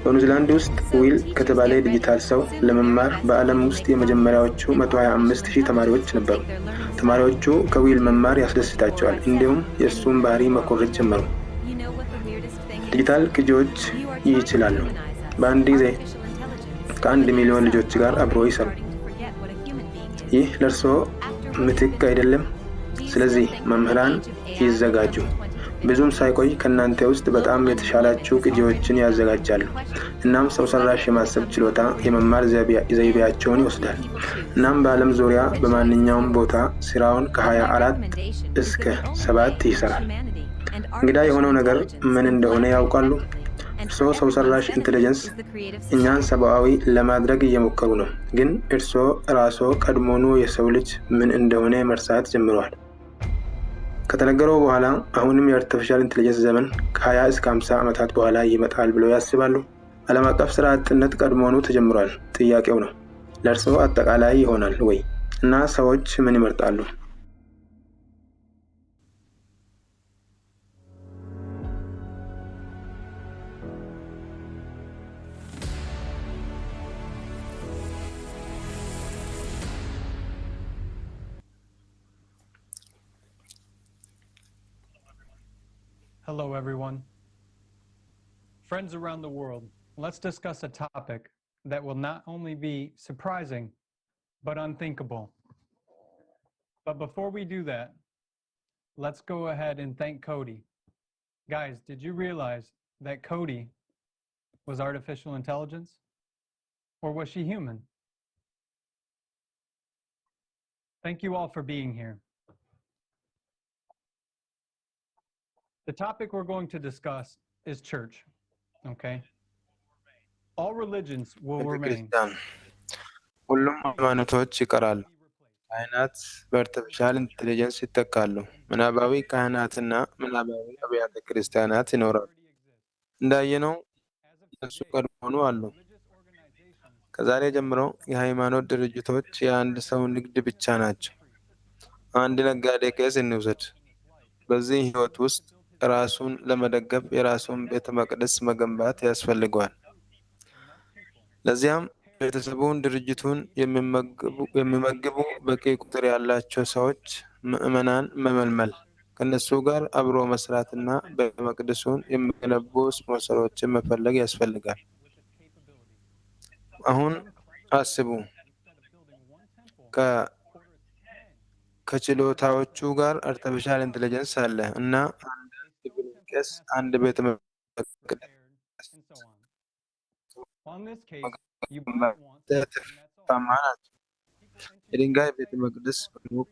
በኒውዚላንድ ውስጥ ዊል ከተባለ ዲጂታል ሰው ለመማር በዓለም ውስጥ የመጀመሪያዎቹ 125,000 ተማሪዎች ነበሩ። ተማሪዎቹ ከዊል መማር ያስደስታቸዋል፣ እንዲሁም የእሱን ባህሪ መኮረጅ ጀመሩ። ዲጂታል ቅጂዎች ይችላሉ። በአንድ ጊዜ ከ1 ሚሊዮን ልጆች ጋር አብሮ ይሰሩ። ይህ ለእርስዎ ምትክ አይደለም። ስለዚህ መምህራን ይዘጋጁ። ብዙም ሳይቆይ ከናንተ ውስጥ በጣም የተሻላችሁ ቅጂዎችን ያዘጋጃሉ። እናም ሰው ሰራሽ የማሰብ ችሎታ የመማር ዘይቤያቸውን ይወስዳል። እናም በዓለም ዙሪያ በማንኛውም ቦታ ስራውን ከ24 እስከ 7 ይሰራል። እንግዳ የሆነው ነገር ምን እንደሆነ ያውቃሉ? እርስዎ ሰው ሰራሽ ኢንተለጀንስ እኛን ሰብአዊ ለማድረግ እየሞከሩ ነው። ግን እርስዎ ራስዎ ቀድሞውኑ የሰው ልጅ ምን እንደሆነ መርሳት ጀምረዋል። ከተነገረው በኋላ አሁንም የአርቲፊሻል ኢንተለጀንስ ዘመን ከ20 እስከ 50 ዓመታት በኋላ ይመጣል ብለው ያስባሉ? ዓለም አቀፍ ስራ አጥነት ቀድሞውኑ ተጀምሯል። ጥያቄው ነው ለእርስዎ አጠቃላይ ይሆናል ወይ? እና ሰዎች ምን ይመርጣሉ? Hello, everyone. Friends around the world, let's discuss a topic that will not only be surprising, but unthinkable. But before we do that, let's go ahead and thank Cody. Guys, did you realize that Cody was artificial intelligence? Or was she human? Thank you all for being here. The topic we're going to discuss is church, okay? All religions will remain. ሁሉም ሃይማኖቶች ይቀራሉ። ካህናት በአርቲፊሻል ኢንቴሊጀንስ ይተካሉ። ምናባዊ ካህናትና ምናባዊ አብያተ ክርስቲያናት ይኖራሉ። እንዳየነው እነሱ ቀድሞውኑ አሉ። ከዛሬ ጀምሮ የሃይማኖት ድርጅቶች የአንድ ሰው ንግድ ብቻ ናቸው። አንድ ነጋዴ ቄስ እንውሰድ። በዚህ ህይወት ውስጥ ራሱን ለመደገፍ የራሱን ቤተ መቅደስ መገንባት ያስፈልገዋል። ለዚያም ቤተሰቡን፣ ድርጅቱን የሚመግቡ በቂ ቁጥር ያላቸው ሰዎች፣ ምዕመናን መመልመል፣ ከነሱ ጋር አብሮ መስራትና ቤተ መቅደሱን የሚገነቡ ስፖንሰሮችን መፈለግ ያስፈልጋል። አሁን አስቡ፣ ከችሎታዎቹ ጋር አርቲፊሻል ኢንቴሊጀንስ አለ እና አንድ ቄስ አንድ ቤተ መቅደስ የድንጋይ ቤተ መቅደስ በሙቅ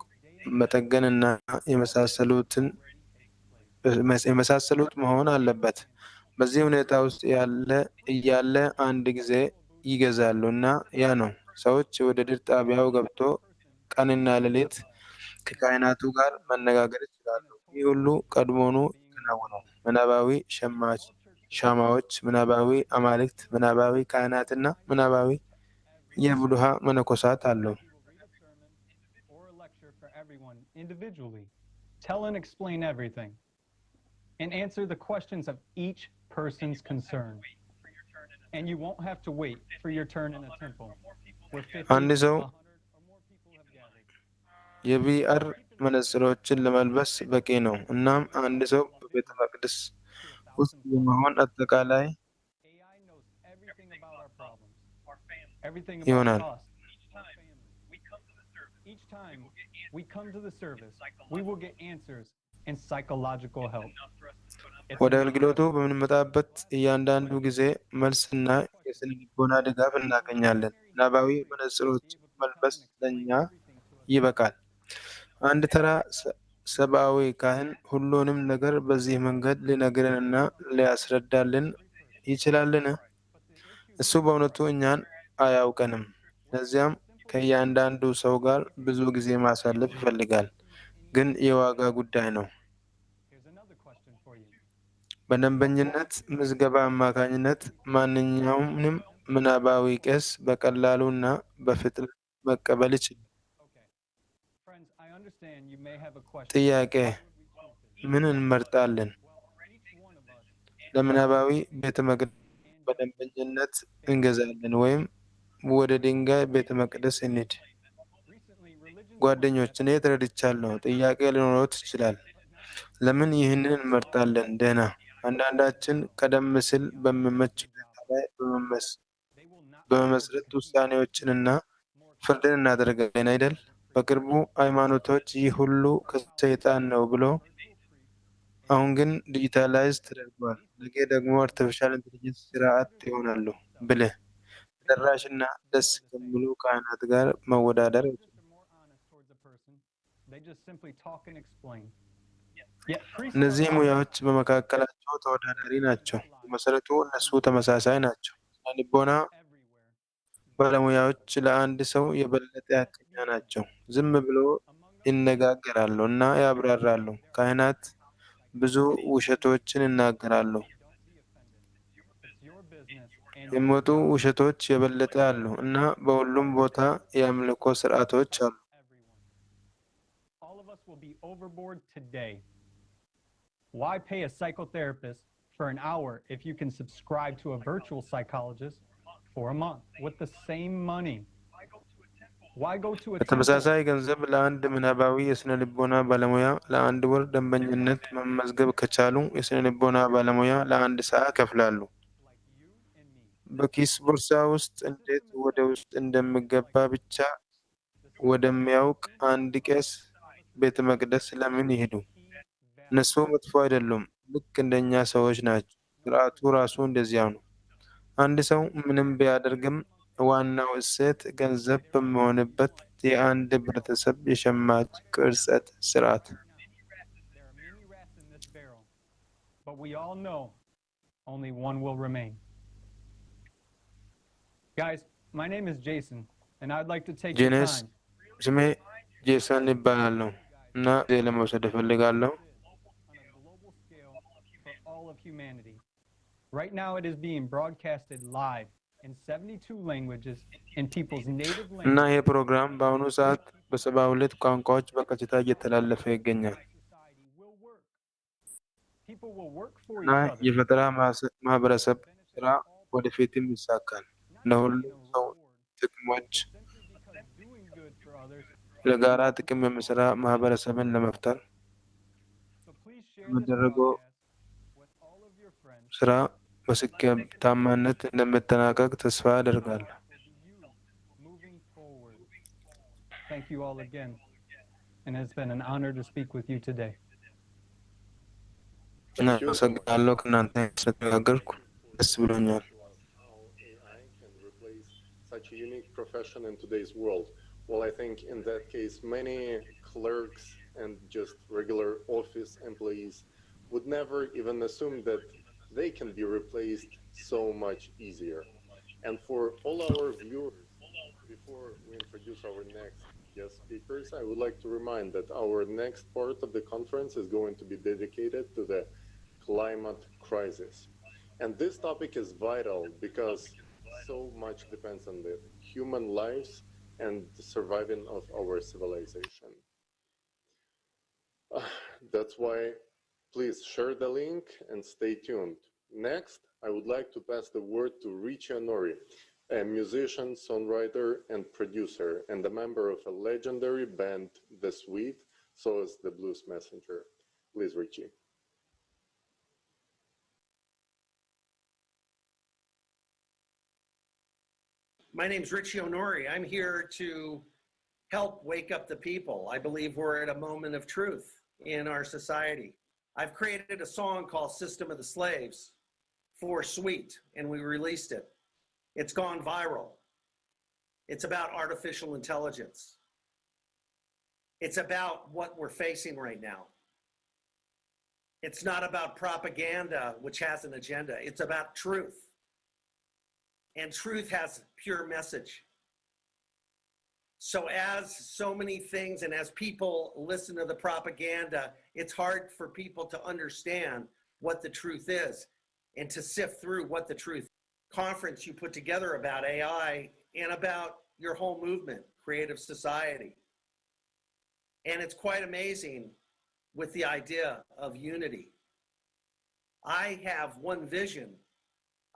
መጠገንና የመሳሰሉት መሆን አለበት። በዚህ ሁኔታ ውስጥ እያለ አንድ ጊዜ ይገዛሉ እና ያ ነው። ሰዎች ወደ ድር ጣቢያው ገብቶ ቀንና ሌሊት ከካህናቱ ጋር መነጋገር ይችላሉ። ይህ ሁሉ ቀድሞውኑ ይከናወናል። ምናባዊ ሻማዎች፣ ምናባዊ አማልክት፣ ምናባዊ ካህናትና ምናባዊ የቡድሃ መነኮሳት አሉ። Tell and explain everything and answer the questions of each person's concern. And you won't have to wait for your turn in a temple where 50 አንድ ሰው የቪአር መነጽሮችን ለመልበስ በቂ ነው። እናም አንድ ሰው በቤተ መቅደስ ውስጥ የመሆን አጠቃላይ ይሆናል። Each time we come to the service, we will get answers and psychological help. ወደ አገልግሎቱ በምንመጣበት እያንዳንዱ ጊዜ መልስና የስነ ልቦና ድጋፍ እናገኛለን። ምናባዊ መነጽሮች መልበስ ለኛ ይበቃል። አንድ ተራ ሰብአዊ ካህን ሁሉንም ነገር በዚህ መንገድ ሊነግረንና ሊያስረዳልን ይችላልን? እሱ በእውነቱ እኛን አያውቀንም። ለዚያም ከእያንዳንዱ ሰው ጋር ብዙ ጊዜ ማሳለፍ ይፈልጋል። ግን የዋጋ ጉዳይ ነው። በደንበኝነት ምዝገባ አማካኝነት ማንኛውንም ምናባዊ ቄስ በቀላሉና በፍጥነት መቀበል ይችላል። ጥያቄ፣ ምን እንመርጣለን? ለምናባዊ ቤተ መቅደስ በደንበኝነት እንገዛለን ወይም ወደ ድንጋይ ቤተ መቅደስ እንሂድ? ጓደኞች፣ እኔ ተረድቻለሁ። ጥያቄ ሊኖሮት ይችላል። ለምን ይህንን እንመርጣለን? ደህና። አንዳንዳችን ቀደም ሲል በሚመች ሁኔታ ላይ በመመስረት ውሳኔዎችንና ፍርድን እናደርጋለን አይደል? በቅርቡ ሃይማኖቶች ይህ ሁሉ ከሰይጣን ነው ብሎ አሁን ግን ዲጂታላይዝ ተደርጓል። ነገ ደግሞ አርቲፊሻል ኢንቴሊጀንስ ስርዓት ይሆናሉ ብልህ ተደራሽና ደስ ከሚሉ ካህናት ጋር መወዳደር እነዚህ ሙያዎች በመካከላቸው ተወዳዳሪ ናቸው። በመሰረቱ እነሱ ተመሳሳይ ናቸው። ልቦና ባለሙያዎች ለአንድ ሰው የበለጠ ሐቀኛ ናቸው። ዝም ብሎ ይነጋገራሉ እና ያብራራሉ። ካህናት ብዙ ውሸቶችን ይናገራሉ። የሚወጡ ውሸቶች የበለጠ አሉ እና በሁሉም ቦታ የአምልኮ ስርዓቶች አሉ። Why pay a psychotherapist for an hour if you can subscribe to a virtual psychologist for a month with the same money? Why go to a በተመሳሳይ ገንዘብ ለአንድ ምናባዊ የስነ ልቦና ባለሙያ ለአንድ ወር ደንበኝነት መመዝገብ ከቻሉ የስነ ልቦና ባለሙያ ለአንድ ሰዓት ይከፍላሉ። በኪስ ቦርሳ ውስጥ እንዴት ወደ ውስጥ እንደሚገባ ብቻ ወደሚያውቅ አንድ ቄስ ቤተ መቅደስ ለምን ይሄዱ? እነሱ መጥፎ አይደሉም፣ ልክ እንደኛ ሰዎች ናቸው። ስርዓቱ ራሱ እንደዚያው ነው። አንድ ሰው ምንም ቢያደርግም ዋናው እሴት ገንዘብ በሚሆንበት የአንድ ህብረተሰብ የሸማች ቅርጸት ስርዓት። But we all know only one will remain. Guys, my name is Jason, and I'd like to take your ጄኔስ time. ስሜ ጄሰን ይባላለሁ እና ጊዜ ለመውሰድ እፈልጋለሁ። For all of humanity. Right now it is being broadcasted live in 72 languages in people's native እና language. ይህ ፕሮግራም በአሁኑ ሰዓት በ72 ቋንቋዎች በቀጥታ እየተላለፈ ይገኛል People will work for እና each other. የፈጠራ ማህበረሰብ ስራ ወደፊትም ይሳካል። ለሁሉም ሰው ጥቅሞች ለጋራ ጥቅም የሚሰራ ማህበረሰብን ለመፍጠር የሚደረገው ስራ በስኬታማነት እንደሚጠናቀቅ ተስፋ አደርጋለሁ። Thank you all again, and it's been an honor to speak with you today. እና አመሰግናለሁ። ከእናንተ ስለተነጋገርኩ ደስ ብሎኛል። AI can replace such a unique profession in today's world. Well, I think in that case, many clerks and just regular office employees would never even assume that they can be replaced so much easier. And for all our viewers, before we introduce our next guest speakers, I would like to remind that our next part of the conference is going to be dedicated to the climate crisis. And this topic is vital because so much depends on the human lives and the surviving of our civilization. That's why please share the link and stay tuned. Next, I would like to pass the word to Richie Honori, a musician, songwriter, and producer, and a member of a legendary band, The Sweet, so is the Blues Messenger. Please, Richie. My name's Richie Honori. I'm here to help wake up the people. I believe we're at a moment of truth in our society. I've created a song called System of the Slaves for Sweet, and we released it. It's gone viral. It's about artificial intelligence. It's about what we're facing right now. It's not about propaganda, which has an agenda. It's about truth. And truth has pure message. So as so many things and as people listen to the propaganda, it's hard for people to understand what the truth is and to sift through what the truth conference you put together about AI and about your whole movement, creative society. And it's quite amazing with the idea of unity. I have one vision.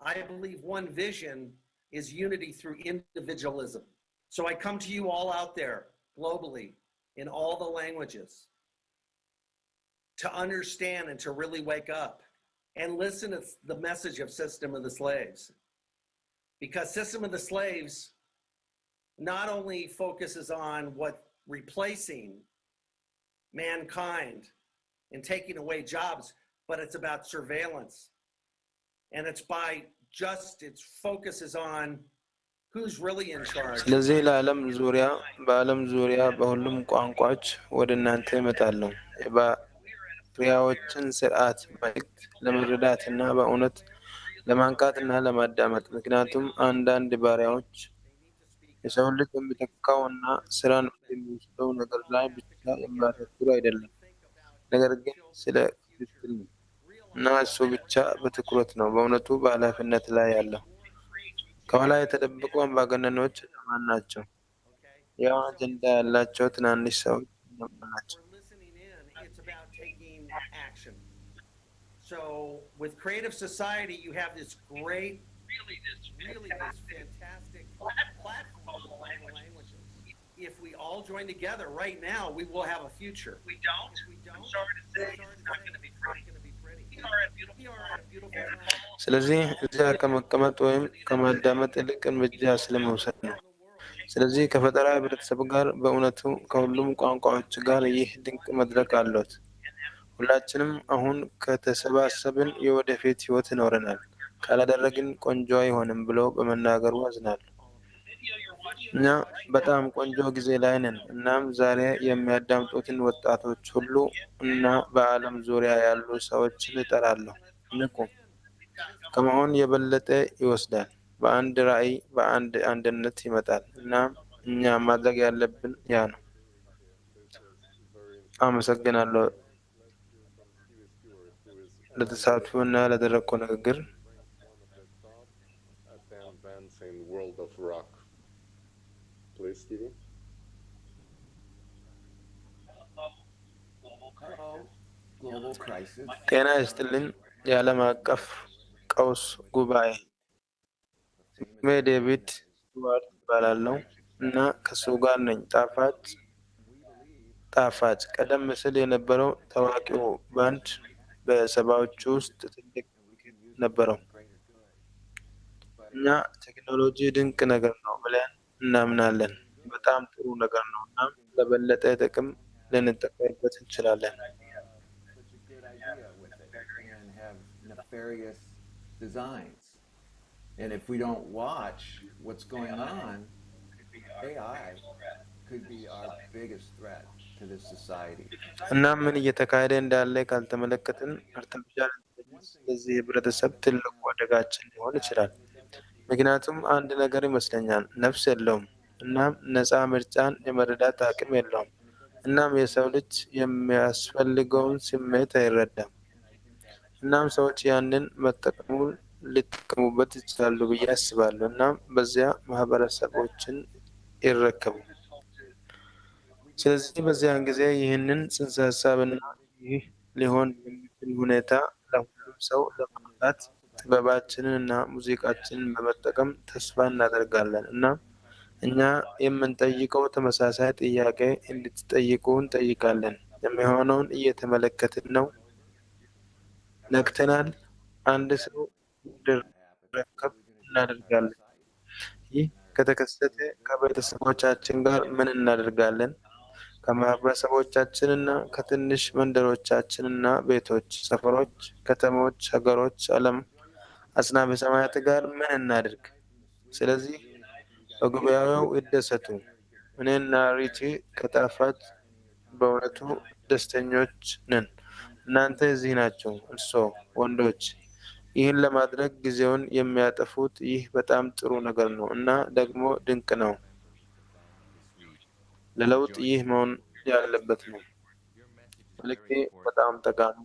I believe one vision is unity through individualism. So I come to you all out there globally in all the languages to understand and to really wake up and listen to the message of System of the Slaves. Because System of the Slaves not only focuses on what replacing mankind and taking away jobs, but it's about surveillance. And it's by just, its focus is on who's really in charge. ስለዚህ ለዓለም ዙሪያ በዓለም ዙሪያ በሁሉም ቋንቋዎች ወደ እናንተ እመጣለሁ። የባሪያዎችን ስርዓት መልእክት ለመረዳትና በእውነት ለማንቃትና ለማዳመጥ። ምክንያቱም አንዳንድ ባሪያዎች የሰው ልጅ የሚተካውና ስራን የሚወስደው ነገር ላይ ብቻ የሚያተኩሩ አይደለም፣ ነገር ግን ስለ ክትትል ነው እና እሱ ብቻ በትኩረት ነው በእውነቱ በኃላፊነት ላይ ያለው። ከኋላ የተደበቁ አምባገነኖች እነማን ናቸው? ያው አጀንዳ ያላቸው ትናንሽ ሰዎች እነማን ናቸው? So with creative society, you have this great, really this fantastic platform of all the languages. If we all join together right now, we will have a future. We don't. I'm sorry to say, it's not going to be pretty. We are at a beautiful time. ስለዚህ እዚያ ከመቀመጥ ወይም ከማዳመጥ ይልቅ እርምጃ ስለመውሰድ ነው። ስለዚህ ከፈጠራ ህብረተሰብ ጋር በእውነቱ ከሁሉም ቋንቋዎች ጋር ይህ ድንቅ መድረክ አለት። ሁላችንም አሁን ከተሰባሰብን የወደፊት ህይወት ይኖረናል፣ ካላደረግን ቆንጆ አይሆንም ብሎ በመናገሩ አዝናለሁ። እኛ በጣም ቆንጆ ጊዜ ላይ ነን። እናም ዛሬ የሚያዳምጡትን ወጣቶች ሁሉ እና በዓለም ዙሪያ ያሉ ሰዎችን እጠራለሁ። ንቁ። ከመሆን የበለጠ ይወስዳል። በአንድ ራዕይ፣ በአንድ አንድነት ይመጣል። እናም እኛ ማድረግ ያለብን ያ ነው። አመሰግናለሁ ለተሳትፎና ለደረቁ ንግግር። Please, Stevie. ጤና ይስጥልኝ። የዓለም አቀፍ ቀውስ ጉባኤ ስሜ ዴቪድ ስቱዋርት እባላለሁ እና ከሱ ጋር ነኝ። ጣፋጭ ቀደም ሲል የነበረው ታዋቂው ባንድ በሰባዎቹ ውስጥ ትልቅ ነበረው። እኛ ቴክኖሎጂ ድንቅ ነገር ነው ብለን እናምናለን። በጣም ጥሩ ነገር ነው እና ለበለጠ ጥቅም ልንጠቀምበት እንችላለን። And if we don't watch what's going on, AI could be our biggest threat to this society. እና ምን እየተካሄደ እንዳለ ካልተመለከትን አርቲፊሻል ኢንተለጀንስ ለዚህ ህብረተሰብ ትልቁ አደጋችን ሊሆን ይችላል። ምክንያቱም አንድ ነገር ይመስለኛል፣ ነፍስ የለውም። እናም ነፃ ምርጫን የመረዳት አቅም የለውም። እናም የሰው ልጅ የሚያስፈልገውን ስሜት አይረዳም። እናም ሰዎች ያንን መጠቀሙን ሊጠቀሙበት ይችላሉ ብዬ አስባለሁ። እናም በዚያ ማህበረሰቦችን ይረከቡ። ስለዚህ በዚያን ጊዜ ይህንን ጽንሰ ሀሳብና ይህ ሊሆን የሚችል ሁኔታ ለሁሉም ሰው ለማምጣት ጥበባችንን እና ሙዚቃችንን በመጠቀም ተስፋ እናደርጋለን። እና እኛ የምንጠይቀው ተመሳሳይ ጥያቄ እንድትጠይቁ እንጠይቃለን። የሚሆነውን እየተመለከትን ነው። ነቅተናል። አንድ ሰው እንዲረከብ እናደርጋለን። ይህ ከተከሰተ ከቤተሰቦቻችን ጋር ምን እናደርጋለን? ከማህበረሰቦቻችንና ከትንሽ መንደሮቻችንና ቤቶች፣ ሰፈሮች፣ ከተሞች፣ ሀገሮች፣ ዓለም አጽናፈ ሰማያት ጋር ምን እናድርግ? ስለዚህ በጉባኤው ይደሰቱ። እኔና ሪቲ ከጣፋጭ በእውነቱ ደስተኞች ነን። እናንተ እዚህ ናቸው። እርስዎ ወንዶች ይህን ለማድረግ ጊዜውን የሚያጠፉት ይህ በጣም ጥሩ ነገር ነው እና ደግሞ ድንቅ ነው። ለለውጥ ይህ መሆን ያለበት ነው። መልእክቴ በጣም ጠቃሚ።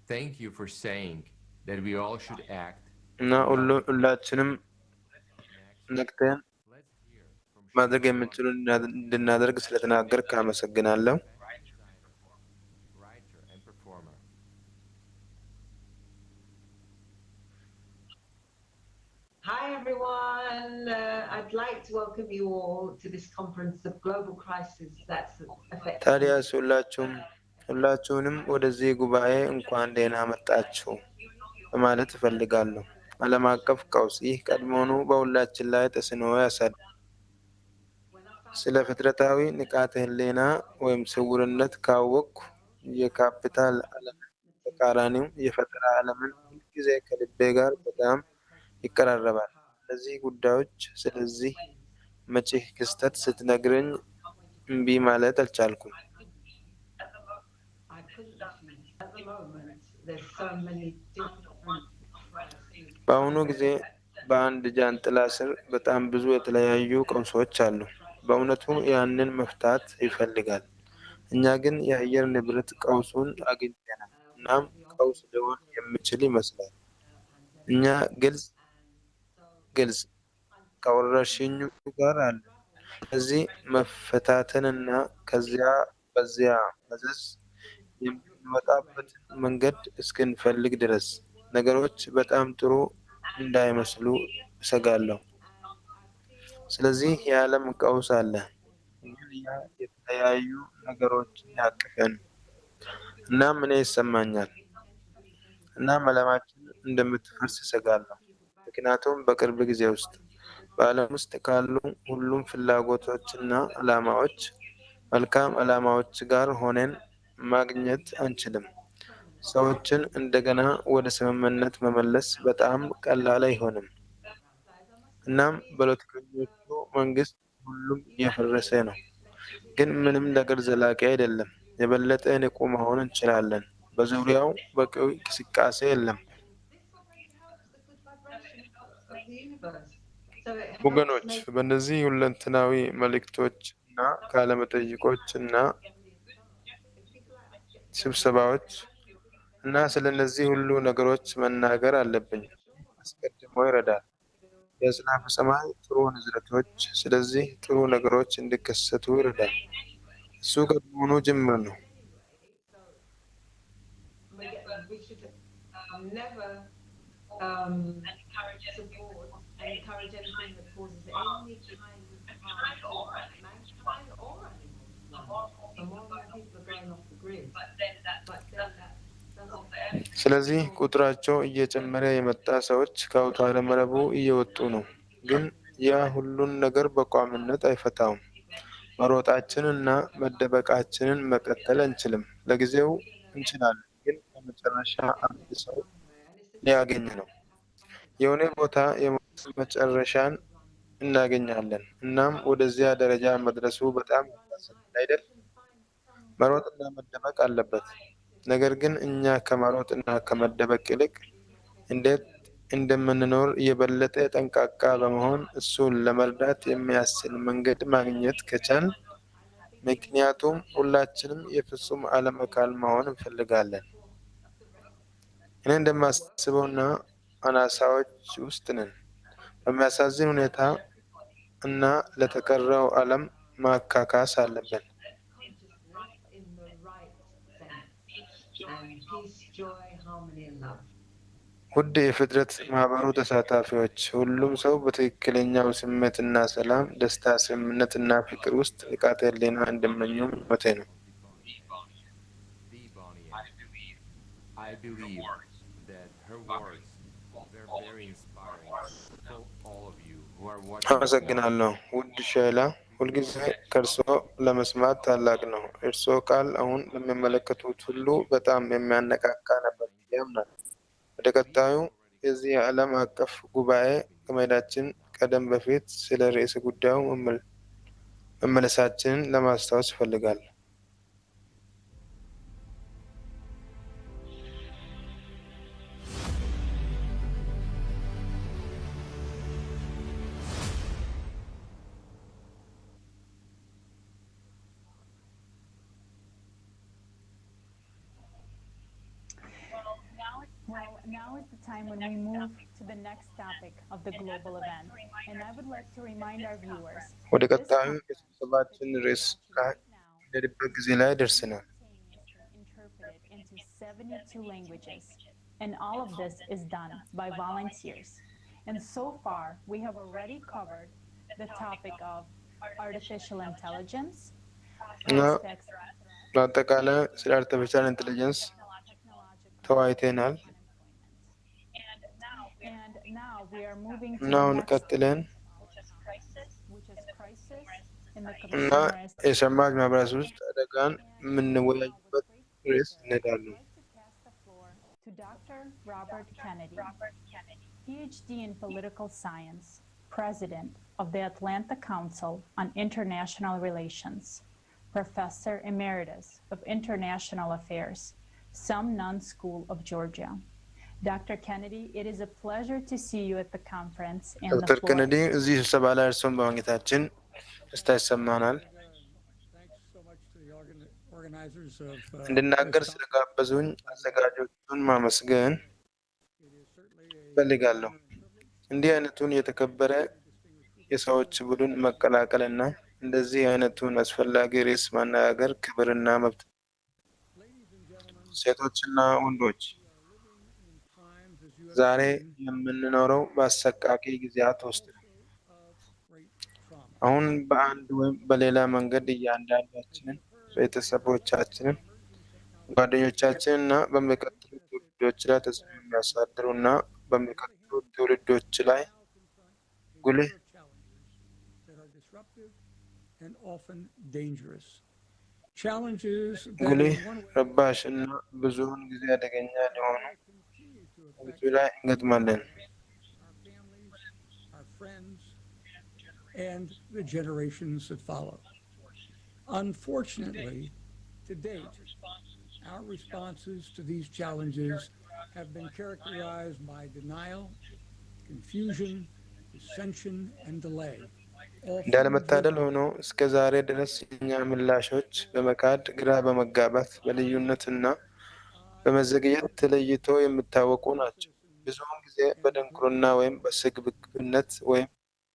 Thank you for saying that we all should act. እና ሁላችንም ነቅተን ማድረግ የምንችሉ እንድናደርግ ስለተናገርክ አመሰግናለሁ። Hi everyone, I'd like to welcome you all to this conference of global crisis that's affecting. ታዲያስ ሁላችሁንም ወደዚህ ጉባኤ እንኳን ደህና መጣችሁ በማለት እፈልጋለሁ። ዓለም አቀፍ ቀውስ ይህ ቀድሞውኑ በሁላችን ላይ ተጽዕኖ ያሳድራል። ስለ ፍጥረታዊ ንቃተ ህሊና ወይም ስውርነት ካወቅኩ የካፒታል ዓለም ተቃራኒው የፈጠራ ዓለምን ሁልጊዜ ከልቤ ጋር በጣም ይቀራረባል። እነዚህ ጉዳዮች ስለዚህ መጪ ክስተት ስትነግረኝ እምቢ ማለት አልቻልኩም። በአሁኑ ጊዜ በአንድ ጃንጥላ ስር በጣም ብዙ የተለያዩ ቀውሶች አሉ። በእውነቱ ያንን መፍታት ይፈልጋል። እኛ ግን የአየር ንብረት ቀውሱን አግኝተናል። እናም ቀውስ ሊሆን የሚችል ይመስላል። እኛ ግልጽ ከወረርሽኙ ጋር አለ። እዚህ መፈታተንና ከዚያ በዚያ መዘዝ የምንወጣበትን መንገድ እስክንፈልግ ድረስ ነገሮች በጣም ጥሩ እንዳይመስሉ እሰጋለሁ። ስለዚህ የዓለም ቀውስ አለ። የተለያዩ ነገሮችን ያቀፈን እና ምን ይሰማኛል እና ዓለማችን እንደምትፈርስ እሰጋለሁ። ምክንያቱም በቅርብ ጊዜ ውስጥ በዓለም ውስጥ ካሉ ሁሉም ፍላጎቶችና ዓላማዎች መልካም ዓላማዎች ጋር ሆነን ማግኘት አንችልም። ሰዎችን እንደገና ወደ ስምምነት መመለስ በጣም ቀላል አይሆንም። እናም በፖለቲከኞቹ መንግስት ሁሉም እየፈረሰ ነው። ግን ምንም ነገር ዘላቂ አይደለም። የበለጠ ንቁ መሆን እንችላለን። በዙሪያው በቂ እንቅስቃሴ የለም። ወገኖች በእነዚህ ሁለንተናዊ መልእክቶች እና ቃለመጠይቆች እና ስብሰባዎች እና ስለ እነዚህ ሁሉ ነገሮች መናገር አለብኝ። አስቀድሞ ይረዳል። የዝናብ ሰማይ ጥሩ ንዝረቶች፣ ስለዚህ ጥሩ ነገሮች እንዲከሰቱ ይረዳል። እሱ ቀድሞውኑ ጅምር ነው። We should never support and encourage anything that causes any kind of harm to mankind or animals. The more people are going off the grid, but then that doesn't. ስለዚህ ቁጥራቸው እየጨመረ የመጣ ሰዎች ከአውታረ መረቡ እየወጡ ነው። ግን ያ ሁሉን ነገር በቋሚነት አይፈታውም። መሮጣችንን እና መደበቃችንን መቀጠል አንችልም። ለጊዜው እንችላለን፣ ግን በመጨረሻ አንድ ሰው ሊያገኝ ነው። የሆነ ቦታ የሞት መጨረሻን እናገኛለን። እናም ወደዚያ ደረጃ መድረሱ በጣም ያሳዝናል አይደል? መሮጥና መደበቅ አለበት። ነገር ግን እኛ ከመሮጥ እና ከመደበቅ ይልቅ እንዴት እንደምንኖር የበለጠ ጠንቃቃ በመሆን እሱን ለመርዳት የሚያስችል መንገድ ማግኘት ከቻል፣ ምክንያቱም ሁላችንም የፍጹም ዓለም አካል መሆን እንፈልጋለን። እኔ እንደማስበውና አናሳዎች ውስጥ ነን። በሚያሳዝን ሁኔታ እና ለተቀረው ዓለም ማካካስ አለብን። ውድ የፍጥረት ማህበሩ ተሳታፊዎች፣ ሁሉም ሰው በትክክለኛው ስሜትና ሰላም፣ ደስታ፣ ስምምነት እና ፍቅር ውስጥ ንቃተ ህሊና እንደመኙ ምኞቴ ነው። I believe that her words were very inspiring for all of you who are watching. አመሰግናለሁ ውድ ሼላ፣ ሁልጊዜ ከእርስዎ ለመስማት ታላቅ ነው። እርስዎ ቃል አሁን ለሚመለከቱት ሁሉ በጣም የሚያነቃቃ ነበር ያምናል። ወደ ቀጣዩ የዚህ የዓለም አቀፍ ጉባኤ ከመሄዳችን ቀደም በፊት ስለ ርዕሰ ጉዳዩ መመለሳችንን ለማስታወስ እፈልጋለሁ። Well, now is the time when we move to the next topic of the global event. And I would like to remind our viewers. ወደ ቀጣዩ የስብሰባችን ርዕስ ከሄድንበት ጊዜ ላይ ደርሰናል። Interpreted into 72 languages. And all of this is done by volunteers. And so far, we have already covered the topic of artificial intelligence. በአጠቃላይ ስለ አርቲፊሻል ኢንቴሊጀንስ ተወያይተናል። እና አሁን ቀጥለን እና የሰማች ማህበረሰብ ውስጥ አደጋን የምንወያይበት ርዕስ እንሄዳለን። To Dr. Robert Kennedy, PhD in Political Science, President of the Atlanta Council on International Relations, Professor Emeritus of International Affairs, Sumner School of Georgia. Dr. Kennedy, it is a pleasure to see you at the conference and the ዶክተር floor. ኬኔዲ እዚህ ስብሰባ ላይ እርስዎን በማግኘታችን ደስታ ይሰማናል። እንድናገር ስለጋበዙኝ አዘጋጆቹን ማመስገን እፈልጋለሁ። እንዲህ አይነቱን የተከበረ የሰዎች ቡድን መቀላቀልና እንደዚህ አይነቱን አስፈላጊ ርዕስ ማነጋገር ክብርና መብት። ሴቶችና ወንዶች፣ ዛሬ የምንኖረው በአሰቃቂ ጊዜያት ውስጥ ነው። አሁን በአንድ ወይም በሌላ መንገድ እያንዳንዳችንን፣ ቤተሰቦቻችንን፣ ጓደኞቻችንን እና በሚቀጥሉት ትውልዶች ላይ ተጽዕኖ የሚያሳድሩ እና በሚቀጥሉት ትውልዶች ላይ ጉልህ that are disruptive and often dangerous. Challenges that ጉልህ in one way ረባሽ እና ብዙውን ጊዜ አደገኛ ሊሆኑ ብዙ ላይ እንገጥማለን። our friends and the generations that follow. Unfortunately, to date, our responses to these challenges have been characterized by denial, confusion, dissension, and delay. እንዳለመታደል ሆኖ እስከ ዛሬ ድረስ የኛ ምላሾች በመካድ፣ ግራ በመጋባት፣ በልዩነትና በመዘግየት ተለይቶ የሚታወቁ ናቸው። ብዙውን ጊዜ በድንቁርና ወይም በስግብግብነት ወይም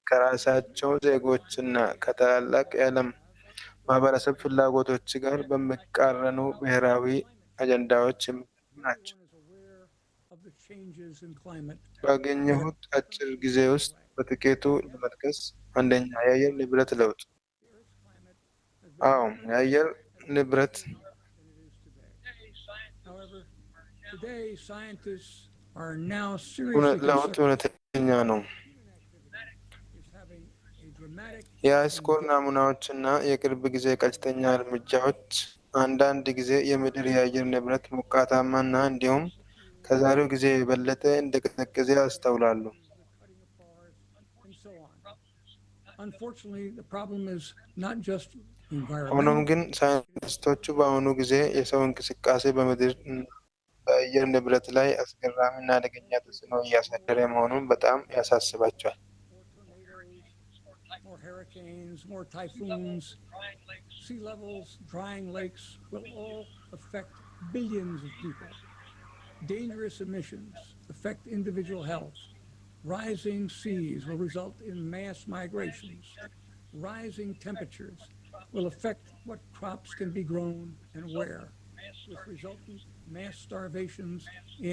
ከራሳቸው ዜጎችና ከታላላቅ የዓለም ማህበረሰብ ፍላጎቶች ጋር በሚቃረኑ ብሔራዊ አጀንዳዎች የሚገኙ ናቸው። ባገኘሁት አጭር ጊዜ ውስጥ በጥቂቱ ለመጥቀስ፣ አንደኛ፣ የአየር ንብረት ለውጥ። አዎ፣ የአየር ንብረት today scientists are now seriously ለውጥ እውነተኛ ነው። የአይስኮር ናሙናዎችና የቅርብ ጊዜ ቀጥተኛ እርምጃዎች አንዳንድ ጊዜ የምድር የአየር ንብረት ሞቃታማና እንዲሁም ከዛሬው ጊዜ የበለጠ እንደቀዘቀዘ ያስተውላሉ። Unfortunately, the problem is not just ሆኖም environmental. ግን ሳይንቲስቶቹ በአሁኑ ጊዜ የሰው እንቅስቃሴ በምድር በአየር ንብረት ላይ አስገራሚና አደገኛ ተጽዕኖ እያሳደረ መሆኑን በጣም ያሳስባቸዋል። More hurricanes, more typhoons, sea levels, drying lakes will all affect billions of people. Dangerous emissions affect individual health. Rising seas will result in mass migrations. Rising temperatures will affect what crops can be grown and where, with resultant mass starvations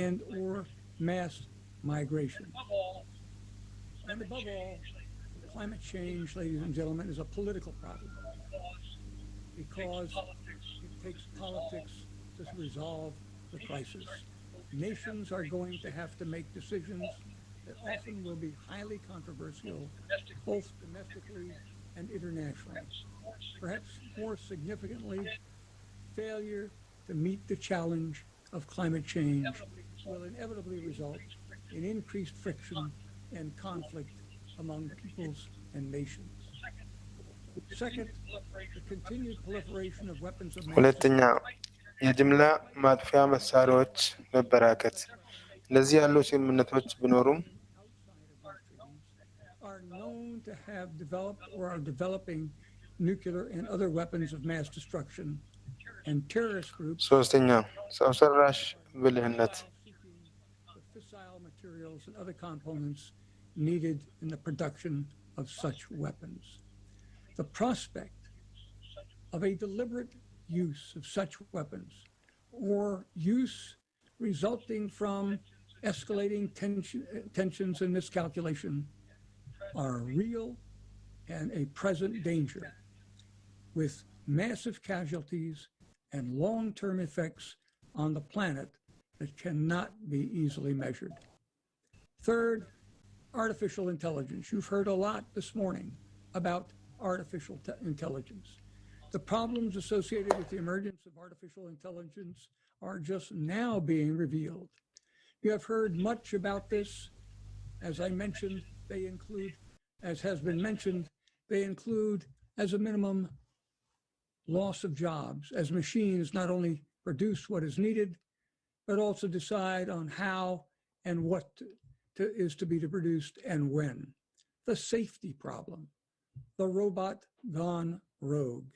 and or mass migration. And above all, climate change, ladies and gentlemen, is a political problem because it takes politics to resolve the crisis. Nations are going to have to make decisions that often will be highly controversial, both domestically and internationally. Perhaps more significantly, failure to meet the challenge of climate change will inevitably result in increased friction and conflict among peoples and nations. Second, the continued proliferation of weapons of mass ሁለተኛ፣ የጅምላ ማጥፊያ መሳሪያዎች መበራከት። እነዚህ ያሉ ስምምነቶች ቢኖሩም are known to have developed or are developing nuclear and other weapons of mass destruction, and terrorist groups ሶስተኛ፣ ሰው ሰራሽ ብልህነት the fissile materials and other components needed in the production of such weapons. The prospect of a deliberate use of such weapons or use resulting from escalating tensions in miscalculation are real and a present danger, with massive casualties and long-term effects on the planet that cannot be easily measured. Third, artificial intelligence. You've heard a lot this morning about artificial intelligence. The problems associated with the emergence of artificial intelligence are just now being revealed. You have heard much about this. As I mentioned, they include, as has been mentioned, they include, as a minimum, loss of jobs, as machines not only produce what is needed, but also decide on how and what is to be produced and when. The safety problem, the robot gone rogue,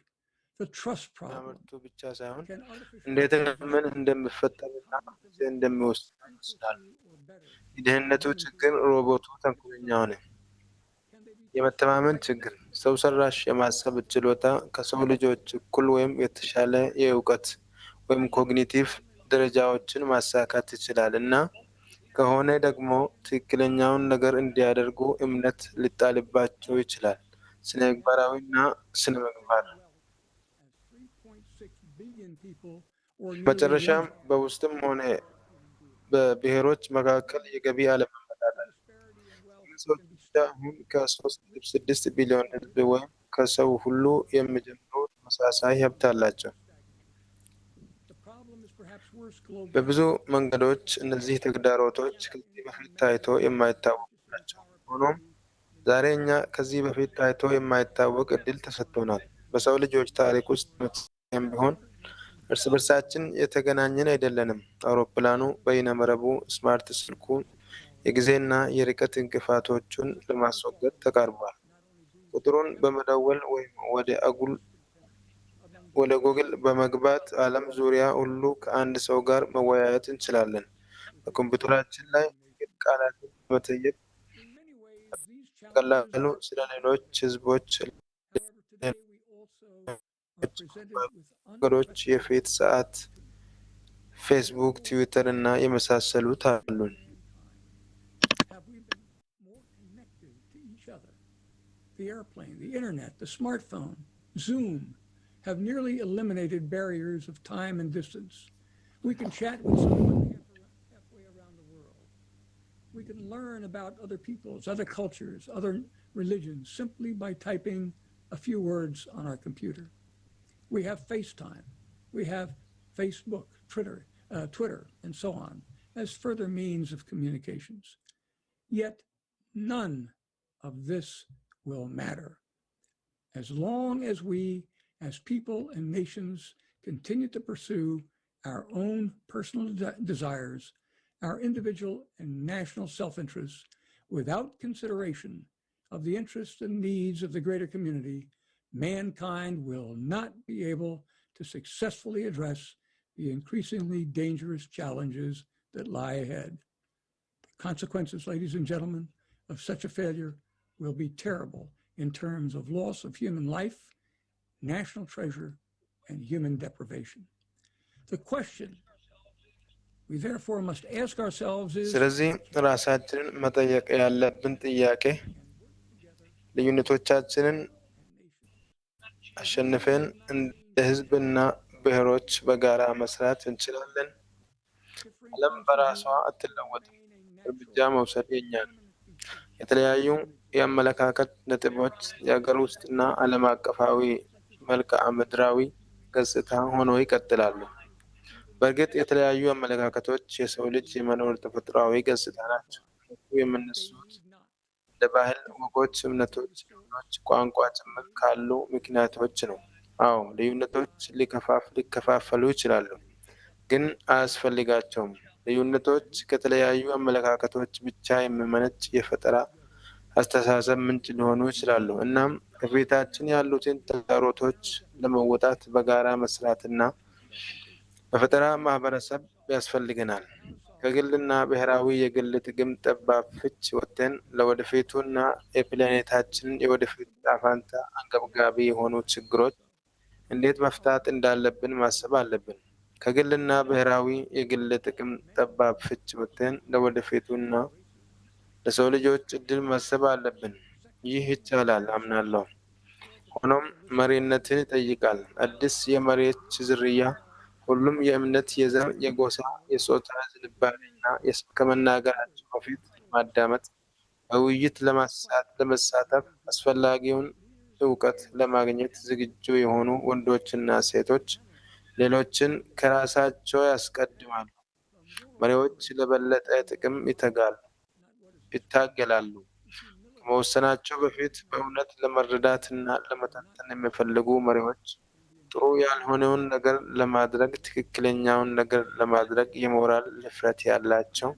the trust problem. ምርቱ ብቻ ሳይሆን እንዴት ምን እንደሚፈጠርና ጊዜ እንደሚወስድ ይመስላል። የደህንነቱ ችግር፣ ሮቦቱ ተንኮለኛ ሆነ። የመተማመን ችግር፣ ሰው ሰራሽ የማሰብ ችሎታ ከሰው ልጆች እኩል ወይም የተሻለ የእውቀት ወይም ኮግኒቲቭ ደረጃዎችን ማሳካት ይችላል እና ከሆነ ደግሞ ትክክለኛውን ነገር እንዲያደርጉ እምነት ሊጣልባቸው ይችላል። ስነ ምግባራዊና ስነ ምግባር በመጨረሻም በውስጥም ሆነ በብሔሮች መካከል የገቢ አለመመጣጠን ሰዎች አሁን ከ3.6 ቢሊዮን ሕዝብ ወይም ከሰው ሁሉ የሚጀምሩ ተመሳሳይ ሀብት አላቸው። በብዙ መንገዶች እነዚህ ተግዳሮቶች ከዚህ በፊት ታይቶ የማይታወቁ ናቸው። ሆኖም ዛሬ እኛ ከዚህ በፊት ታይቶ የማይታወቅ እድል ተሰጥቶናል። በሰው ልጆች ታሪክ ውስጥ መቼም ቢሆን እርስ በርሳችን የተገናኘን አይደለንም። አውሮፕላኑ፣ በይነመረቡ፣ ስማርት ስልኩ የጊዜና የርቀት እንቅፋቶቹን ለማስወገድ ተቃርቧል። ቁጥሩን በመደወል ወይም ወደ ጉግል በመግባት ዓለም ዙሪያ ሁሉ ከአንድ ሰው ጋር መወያየት እንችላለን። በኮምፒውተራችን ላይ ጥቂት ቃላትን በመጠየቅ ቀላሉ ስለ ሌሎች ህዝቦች ነገሮች የፊት ሰዓት፣ ፌስቡክ፣ ትዊተር እና የመሳሰሉት አሉን። The airplane, the internet, the smartphone, Zoom have nearly eliminated barriers of time and distance. We can chat with someone halfway around the world. We can learn about other peoples, other cultures, other religions simply by typing a few words on our computer. We have FaceTime. We have Facebook, Twitter, and so on as further means of communications. Yet none of this will matter as long as we, as people and nations, continue to pursue our own personal desires, our individual and national self-interests, without consideration of the interests and needs of the greater community. Mankind will not be able to successfully address the increasingly dangerous challenges that lie ahead. The consequences, ladies and gentlemen, of such a failure will be terrible in terms of loss of human life, national treasure, and human deprivation. The question we therefore must ask ourselves is, ስለዚህ ራሳችንን መጠየቅ ያለብን ጥያቄ ልዩነቶቻችንን አሸንፈን እንደ ህዝብና ብሔሮች በጋራ መስራት እንችላለን? ዓለም በራሷ አትለወጥም። እርምጃ መውሰድ የኛ ነው። የተለያዩ የአመለካከት ነጥቦች የሀገር ውስጥና ዓለም አቀፋዊ መልክዓ ምድራዊ ገጽታ ሆነው ይቀጥላሉ። በእርግጥ የተለያዩ አመለካከቶች የሰው ልጅ የመኖር ተፈጥሯዊ ገጽታ ናቸው። የምነሱት እንደ ባህል፣ ወጎች፣ እምነቶች፣ ልምዶች፣ ቋንቋ ጭምር ካሉ ምክንያቶች ነው። አዎ ልዩነቶች ሊከፋፈሉ ይችላሉ፣ ግን አያስፈልጋቸውም። ልዩነቶች ከተለያዩ አመለካከቶች ብቻ የሚመነጭ የፈጠራ አስተሳሰብ ምንጭ ሊሆኑ ይችላሉ። እናም ከፊታችን ያሉትን ተግዳሮቶች ለመወጣት በጋራ መስራትና በፈጠራ ማህበረሰብ ያስፈልገናል። ከግልና ብሔራዊ የግል ጥቅም ጠባብ ፍች ወጥተን ለወደፊቱና የፕላኔታችንን የወደፊት ዕጣ ፈንታ አንገብጋቢ የሆኑ ችግሮች እንዴት መፍታት እንዳለብን ማሰብ አለብን። ከግልና ብሔራዊ የግል ጥቅም ጠባብ ፍች ወጥተን ለወደፊቱና ለሰው ልጆች እድል ማሰብ አለብን። ይህ ይቻላል አምናለሁ። ሆኖም መሪነትን ይጠይቃል። አዲስ የመሪዎች ዝርያ ሁሉም የእምነት፣ የዘር፣ የጎሳ፣ የጾታ ዝንባሌና ከመናገራቸው በፊት ማዳመጥ፣ በውይይት ለመሳተፍ አስፈላጊውን እውቀት ለማግኘት ዝግጁ የሆኑ ወንዶችና ሴቶች ሌሎችን ከራሳቸው ያስቀድማሉ። መሪዎች ለበለጠ ጥቅም ይታገላሉ። ከመወሰናቸው በፊት በእውነት ለመረዳትና ለመተንተን የሚፈልጉ መሪዎች ጥሩ ያልሆነውን ነገር ለማድረግ ትክክለኛውን ነገር ለማድረግ የሞራል ድፍረት ያላቸው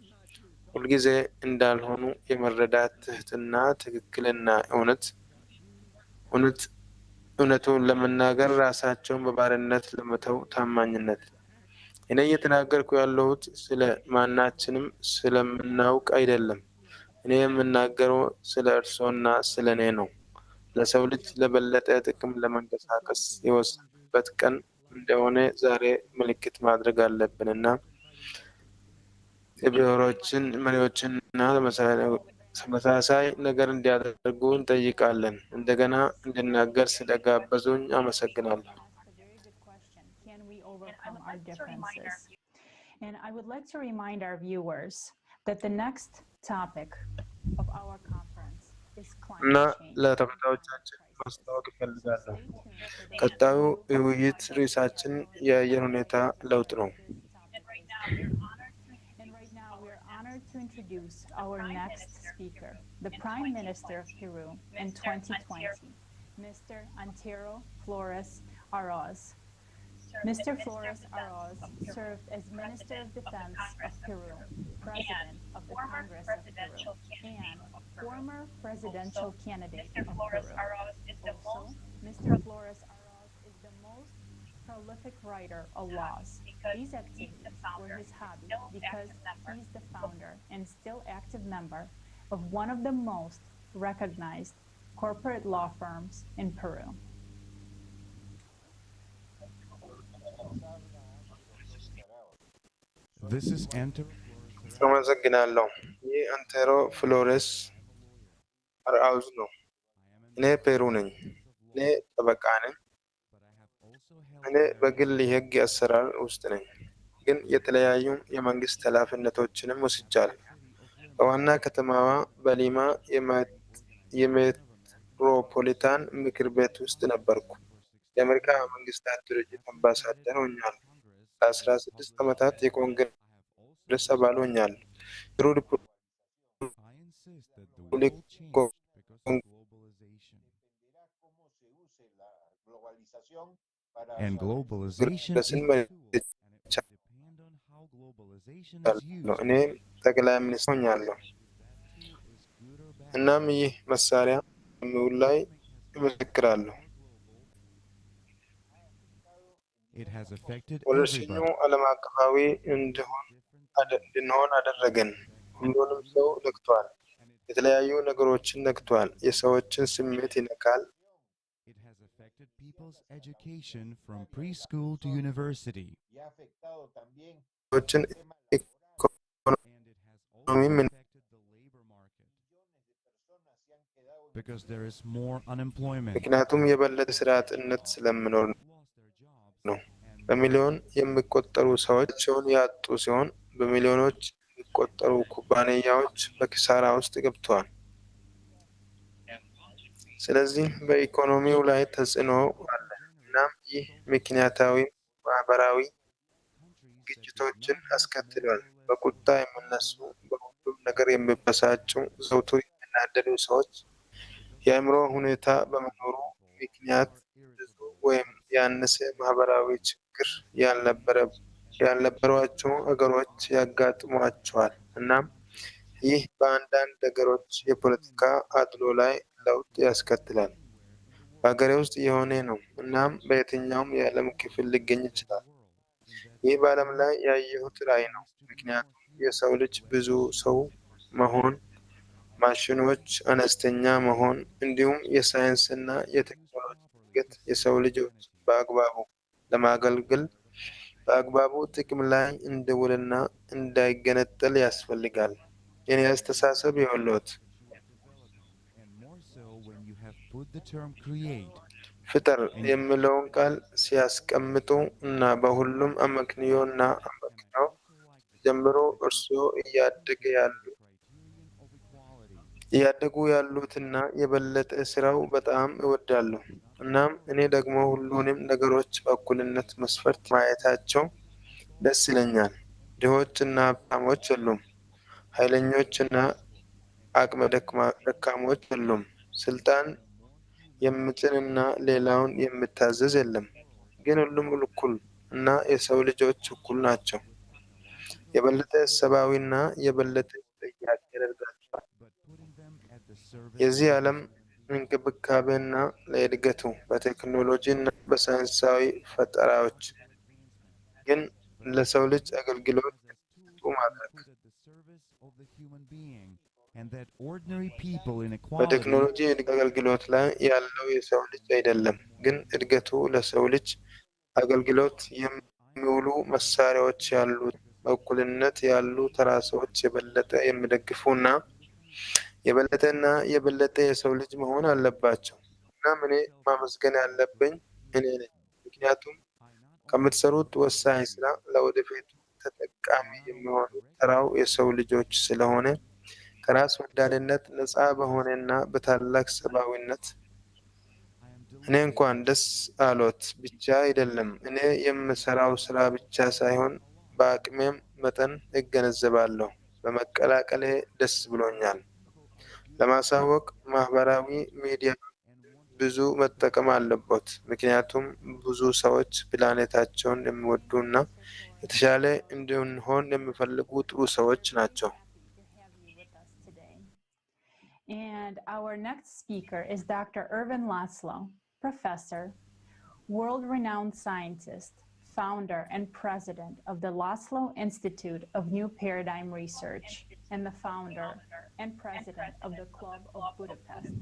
ሁልጊዜ እንዳልሆኑ የመረዳት ትህትና፣ ትክክልና እውነቱን ለመናገር ራሳቸውን በባርነት ለመተው ታማኝነት። እኔ እየተናገርኩ ያለሁት ስለ ማናችንም ስለምናውቅ አይደለም። እኔ የምናገረው ስለ እርሶና ስለ እኔ ነው። ለሰው ልጅ ለበለጠ ጥቅም ለመንቀሳቀስ የወሰንበት ቀን እንደሆነ ዛሬ ምልክት ማድረግ አለብንና የብሔሮችን መሪዎችንና ተመሳሳይ ነገር እንዲያደርጉ እንጠይቃለን። እንደገና እንድናገር ስለጋበዙኝ አመሰግናለሁ። And I would like to remind our viewers that the next topic of our conference is እና climate change. ለተከታዮቻችን ማስታወቅ እፈልጋለሁ። ቀጣዩ የውይይት ርዕሳችን የአየር ሁኔታ ለውጥ ነው። And right now we are honored to introduce our next speaker, the Prime Minister of Peru in 2020, Mr. Antero Flores Aroz. Mr. Flores Aroz served as Minister of Defense of Peru, President of the Congress of Peru, and former presidential candidate of Peru. Also, Mr. Flores Aroz is the most prolific writer of laws. These activities were his hobby because he's the founder and still active member of one of the most recognized corporate law firms in Peru. This is Antero. አመሰግናለሁ። ይህ አንቴሮ ፍሎሬስ አርአውዝ ነው። እኔ ፔሩ ነኝ። እኔ ጠበቃ ነኝ። እኔ በግል የህግ አሰራር ውስጥ ነኝ፣ ግን የተለያዩ የመንግስት ኃላፊነቶችንም ወስጃለሁ። በዋና ከተማዋ በሊማ የሜትሮፖሊታን ምክር ቤት ውስጥ ነበርኩ። የአሜሪካ መንግስታት ድርጅት አምባሳደር ሆኛለሁ። ለ16 ዓመታት የኮንግረስ አባል ሆኛለሁ። And globalization is እኔ ጠቅላይ ሚኒስትር ሆኛለሁ። እናም ይህ መሳሪያ በሚውል ላይ ይመሰክራለሁ። it has affected ወረርሽኙ everybody. ዓለም አቀፋዊ እንድንሆን አደረገን። ሁሉንም ሰው ነክቷል። የተለያዩ ነገሮችን ነክቷል። የሰዎችን ስሜት ይነካል። It has affected people's education from preschool to university. ሰዎችን ኢኮኖሚ Because there is more unemployment. ምክንያቱም የበለጠ ስራ አጥነት ስለምኖር ነው። በሚሊዮን የሚቆጠሩ ሰዎችን ያጡ ሲሆን በሚሊዮኖች የሚቆጠሩ ኩባንያዎች በኪሳራ ውስጥ ገብተዋል። ስለዚህ በኢኮኖሚው ላይ ተጽዕኖ አለ። እናም ይህ ምክንያታዊ ማህበራዊ ግጭቶችን አስከትሏል። በቁጣ የሚነሱ፣ በሁሉም ነገር የሚበሳጩ፣ ዘውትር የሚናደዱ ሰዎች የአእምሮ ሁኔታ በመኖሩ ምክንያት ብዙ ወይም ያነሰ ማህበራዊ ችግር ያልነበሯቸው ሀገሮች ያጋጥሟቸዋል። እናም ይህ በአንዳንድ ሀገሮች የፖለቲካ አድሎ ላይ ለውጥ ያስከትላል። በሀገሬ ውስጥ የሆነ ነው። እናም በየትኛውም የዓለም ክፍል ሊገኝ ይችላል። ይህ በዓለም ላይ ያየሁት ራዕይ ነው። ምክንያቱም የሰው ልጅ ብዙ ሰው መሆን፣ ማሽኖች አነስተኛ መሆን፣ እንዲሁም የሳይንስና የቴክኖሎጂ እድገት የሰው ልጆች በአግባቡ ለማገልገል በአግባቡ ጥቅም ላይ እንዲውልና እንዳይገነጠል ያስፈልጋል። የኔ አስተሳሰብ የወሎት ፍጠር የሚለውን ቃል ሲያስቀምጡ እና በሁሉም አመክንዮና አመክንዮ ጀምሮ እርስዎ እያደጉ ያሉትና የበለጠ ስራው በጣም እወዳለሁ። እናም እኔ ደግሞ ሁሉንም ነገሮች በእኩልነት መስፈርት ማየታቸው ደስ ይለኛል። ድሆችና ሀብታሞች የሉም። ኃይለኞችና አቅመ ደካሞች የሉም። ስልጣን የምጭንና ሌላውን የምታዘዝ የለም። ግን ሁሉም እኩል እና የሰው ልጆች እኩል ናቸው። የበለጠ ሰብአዊና የበለጠ ተጠያቂ ያደርጋቸዋል። የዚህ ዓለም እንክብካቤና ለእድገቱ በቴክኖሎጂ እና በሳይንሳዊ ፈጠራዎች ግን ለሰው ልጅ አገልግሎት ማድረግ በቴክኖሎጂ አገልግሎት ላይ ያለው የሰው ልጅ አይደለም፣ ግን እድገቱ ለሰው ልጅ አገልግሎት የሚውሉ መሳሪያዎች ያሉት በእኩልነት ያሉ ተራ ሰዎች የበለጠ የሚደግፉና የበለጠ የሰው ልጅ መሆን አለባቸው። እናም እኔ ማመስገን ያለብኝ እኔ ነኝ፣ ምክንያቱም ከምትሰሩት ወሳኝ ስራ ለወደፊቱ ተጠቃሚ የሚሆኑ ተራው የሰው ልጆች ስለሆነ ከራስ ወዳድነት ነፃ በሆነና በታላቅ ሰብአዊነት እኔ እንኳን ደስ አሎት ብቻ አይደለም እኔ የምሰራው ስራ ብቻ ሳይሆን በአቅሜም መጠን እገነዘባለሁ በመቀላቀሌ ደስ ብሎኛል። ለማሳወቅ ማህበራዊ ሚዲያ ብዙ መጠቀም አለበት ምክንያቱም ብዙ ሰዎች ፕላኔታቸውን የሚወዱና የተሻለ እንድንሆን የሚፈልጉ ጥሩ ሰዎች ናቸው። And our next speaker is Dr. Irvin Laszlo, professor, world-renowned scientist, founder and president of the Laszlo Institute of New Paradigm Research, and the founder and president of the Club of Budapest.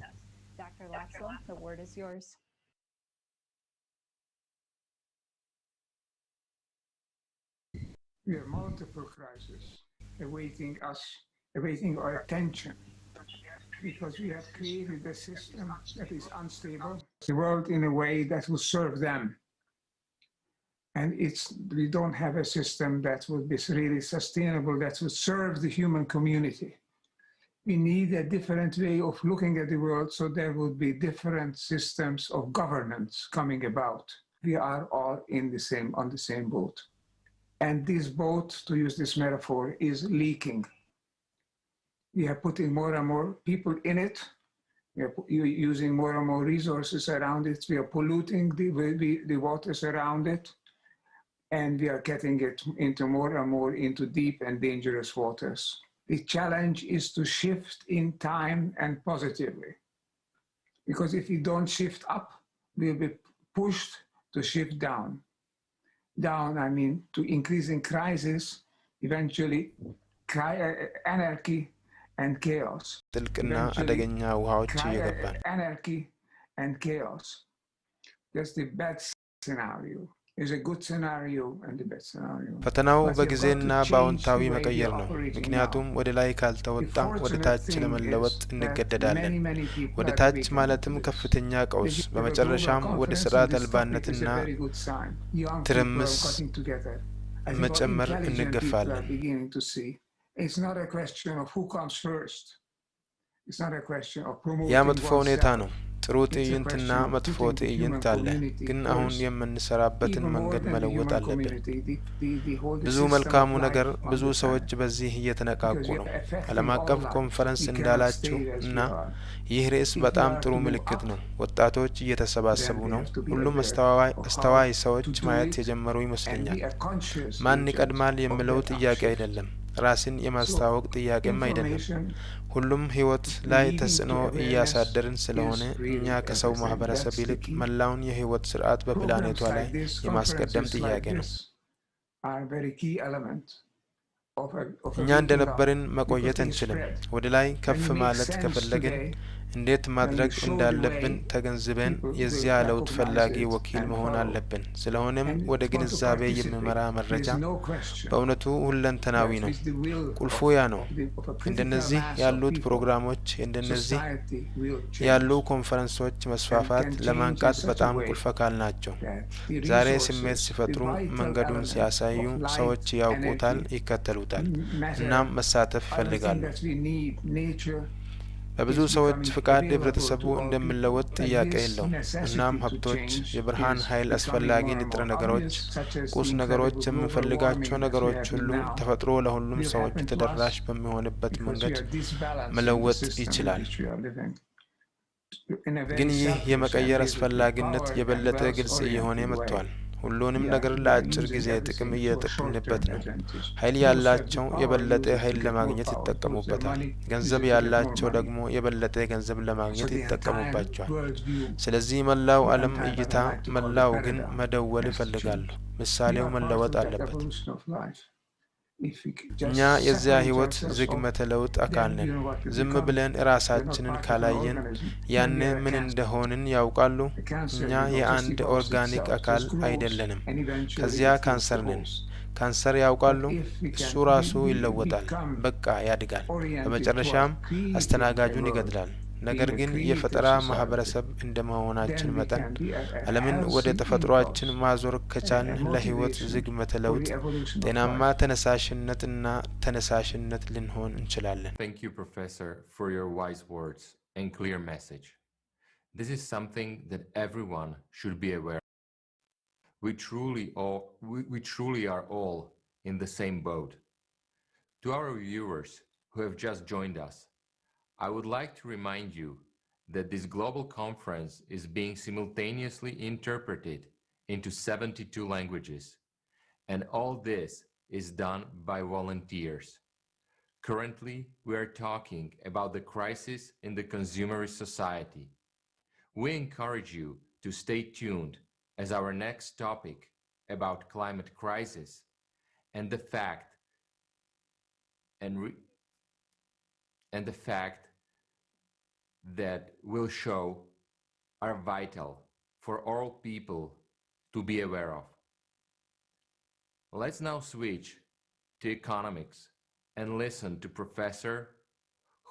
Dr. Laszlo, the word is yours. We have multiple crises awaiting us, awaiting our attention, because we have created a system that is unstable, the world in a way that will serve them. And we don't have a system that would be really sustainable, that would serve the human community. We need a different way of looking at the world, so there would be different systems of governance coming about. We are all on the same boat. And this boat, to use this metaphor, is leaking. We are putting more and more people in it. We are using more and more resources around it. We are polluting the waters around it. And we are getting it into more and more into deep and dangerous waters. The challenge is to shift in time and positively. Because if we don't shift up, we'll be pushed to shift down. Down, I mean, to increasing crisis, eventually anarchy and chaos. Anarchy and chaos. That's the bad scenario. There's a good scenario and the bad scenario. ፈተናው በጊዜና በአዎንታዊ መቀየር ነው። ምክንያቱም ወደ ላይ ካልተወጣ ወደ ታች ለመለወጥ እንገደዳለን። ወደ ታች ማለትም ከፍተኛ ቀውስ፣ በመጨረሻም ወደ ስርዓተ አልባነትና ትርምስ መጨመር እንገፋለን። It's not a question of who comes first. It's not a question of promoting. ያ መጥፎ ሁኔታ ነው። ጥሩ ትዕይንትና መጥፎ ትዕይንት አለ። ግን አሁን የምንሰራበትን መንገድ መለወጥ አለብን። ብዙ መልካሙ ነገር ብዙ ሰዎች በዚህ እየተነቃቁ ነው። ዓለም አቀፍ ኮንፈረንስ እንዳላችሁ እና ይህ ርዕስ በጣም ጥሩ ምልክት ነው። ወጣቶች እየተሰባሰቡ ነው። ሁሉም አስተዋይ ሰዎች ማየት የጀመሩ ይመስለኛል። ማን ይቀድማል የሚለው ጥያቄ አይደለም። ራስን የማስተዋወቅ ጥያቄም አይደለም። ሁሉም ህይወት ላይ ተጽዕኖ እያሳደርን ስለሆነ እኛ ከሰው ማህበረሰብ ይልቅ መላውን የህይወት ስርዓት በፕላኔቷ ላይ የማስቀደም ጥያቄ ነው። እኛ እንደነበርን መቆየት አንችልም። ወደ ላይ ከፍ ማለት ከፈለግን እንዴት ማድረግ እንዳለብን ተገንዝበን የዚያ ለውጥ ፈላጊ ወኪል መሆን አለብን። ስለሆነም ወደ ግንዛቤ የሚመራ መረጃ በእውነቱ ሁለንተናዊ ነው። ቁልፉ ያ ነው። እንደነዚህ ያሉት ፕሮግራሞች፣ እንደነዚህ ያሉ ኮንፈረንሶች መስፋፋት ለማንቃት በጣም ቁልፍ አካል ናቸው። ዛሬ ስሜት ሲፈጥሩ፣ መንገዱን ሲያሳዩ ሰዎች ያውቁታል፣ ይከተሉታል፣ እናም መሳተፍ ይፈልጋሉ። በብዙ ሰዎች ፍቃድ ህብረተሰቡ እንደሚለወጥ ጥያቄ የለውም። እናም ሀብቶች፣ የብርሃን ኃይል፣ አስፈላጊ ንጥረ ነገሮች፣ ቁስ ነገሮች፣ የምንፈልጋቸው ነገሮች ሁሉ ተፈጥሮ ለሁሉም ሰዎች ተደራሽ በሚሆንበት መንገድ መለወጥ ይችላል። ግን ይህ የመቀየር አስፈላጊነት የበለጠ ግልጽ እየሆነ መጥቷል። ሁሉንም ነገር ለአጭር ጊዜ ጥቅም እየተጠቀምንበት ነው። ኃይል ያላቸው የበለጠ ኃይል ለማግኘት ይጠቀሙበታል። ገንዘብ ያላቸው ደግሞ የበለጠ ገንዘብ ለማግኘት ይጠቀሙባቸዋል። ስለዚህ መላው ዓለም እይታ መላው ግን መደወል ይፈልጋሉ። ምሳሌው መለወጥ አለበት። እኛ የዚያ ህይወት ዝግመተ ለውጥ አካል ነን። ዝም ብለን ራሳችንን ካላየን ያኔ ምን እንደሆንን ያውቃሉ? እኛ የአንድ ኦርጋኒክ አካል አይደለንም። ከዚያ ካንሰር ነን። ካንሰር ያውቃሉ? እሱ ራሱ ይለወጣል፣ በቃ ያድጋል፣ በመጨረሻም አስተናጋጁን ይገድላል። ነገር ግን የፈጠራ ማህበረሰብ እንደመሆናችን መጠን ዓለምን ወደ ተፈጥሯችን ማዞር ከቻልን ለህይወት ዝግመተ ለውጥ ጤናማ ተነሳሽነትና ተነሳሽነት ልንሆን እንችላለን። Thank you, Professor, for your wise words and clear message. This is something that everyone should be aware of. We truly are all in the same boat. To our viewers who have just joined us, I would like to remind you that this global conference is being simultaneously interpreted into 72 languages, and all this is done by volunteers. Currently, we are talking about the crisis in the consumerist society. We encourage you to stay tuned as our next topic about climate crisis and the fact that will show are vital for all people to be aware of. Let's now switch to economics and listen to Professor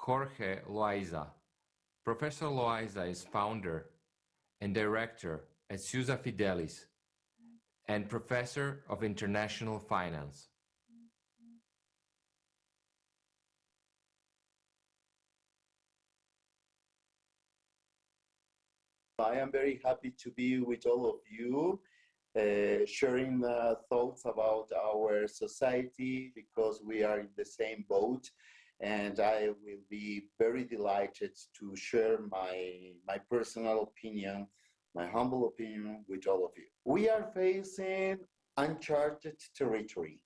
Jorge Loaiza. Professor Loaiza is founder and director at Sousa Fidelis and professor of international finance. I am very happy to be with all of you, sharing thoughts about our society because we are in the same boat, and I will be very delighted to share my personal opinion, my humble opinion with all of you. We are facing uncharted territory.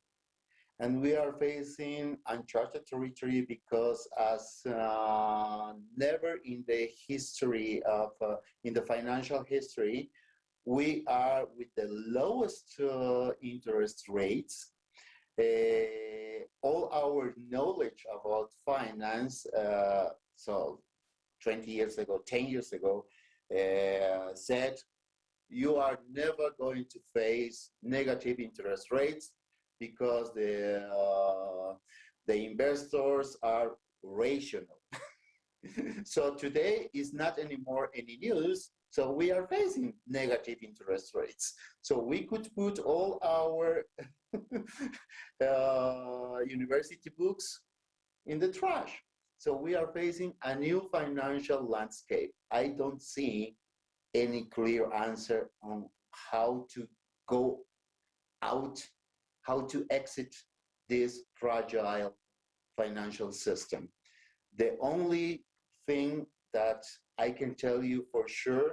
And we are facing uncharted territory because as never in the history of, in the financial history, we are with the lowest interest rates. All our knowledge about finance, so 20 years ago, 10 years ago, said you are never going to face negative interest rates because the investors are rational. So today is not anymore any news. So we are facing negative interest rates. So we could put all our university books in the trash. So we are facing a new financial landscape. I don't see any clear answer on how to go out, how to exit this fragile financial system. The only thing that I can tell you for sure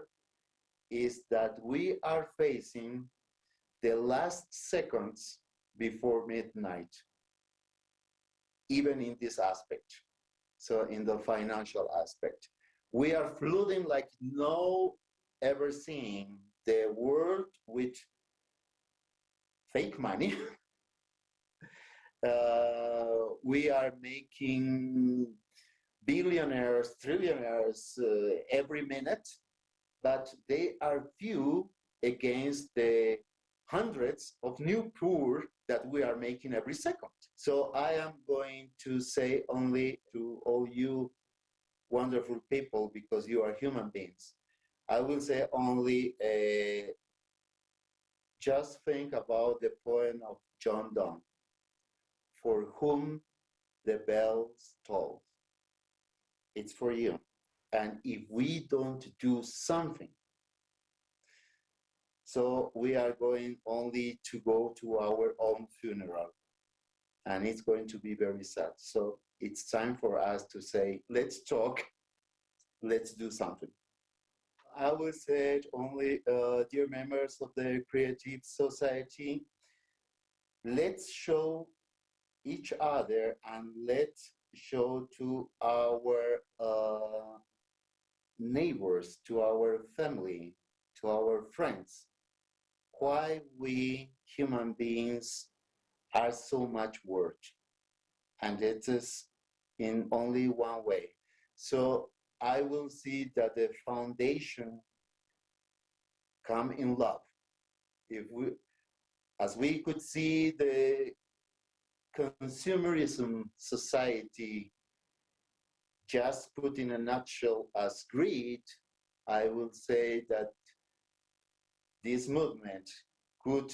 is that we are facing the last seconds before midnight, even in this aspect. So in the financial aspect, we are flooding like no ever seen the world with fake money. We are making billionaires, trillionaires every minute, but they are few against the hundreds of new poor that we are making every second. So I am going to say only to all you wonderful people, because you are human beings, I will say only just think about the poem of John Donne, for whom the bells toll. It's for you. And if we don't do something, so we are going only to go to our own funeral, and it's going to be very sad. So it's time for us to say, let's talk, let's do something. I will say it only, dear members of the Creative Society, let's show each other and let's show to our neighbors, to our family, to our friends, why we human beings are so much worth. And it is in only one way. So I will see that the foundation come in love. If we, as we could see the consumerism society just put in a nutshell as greed, I will say that this movement could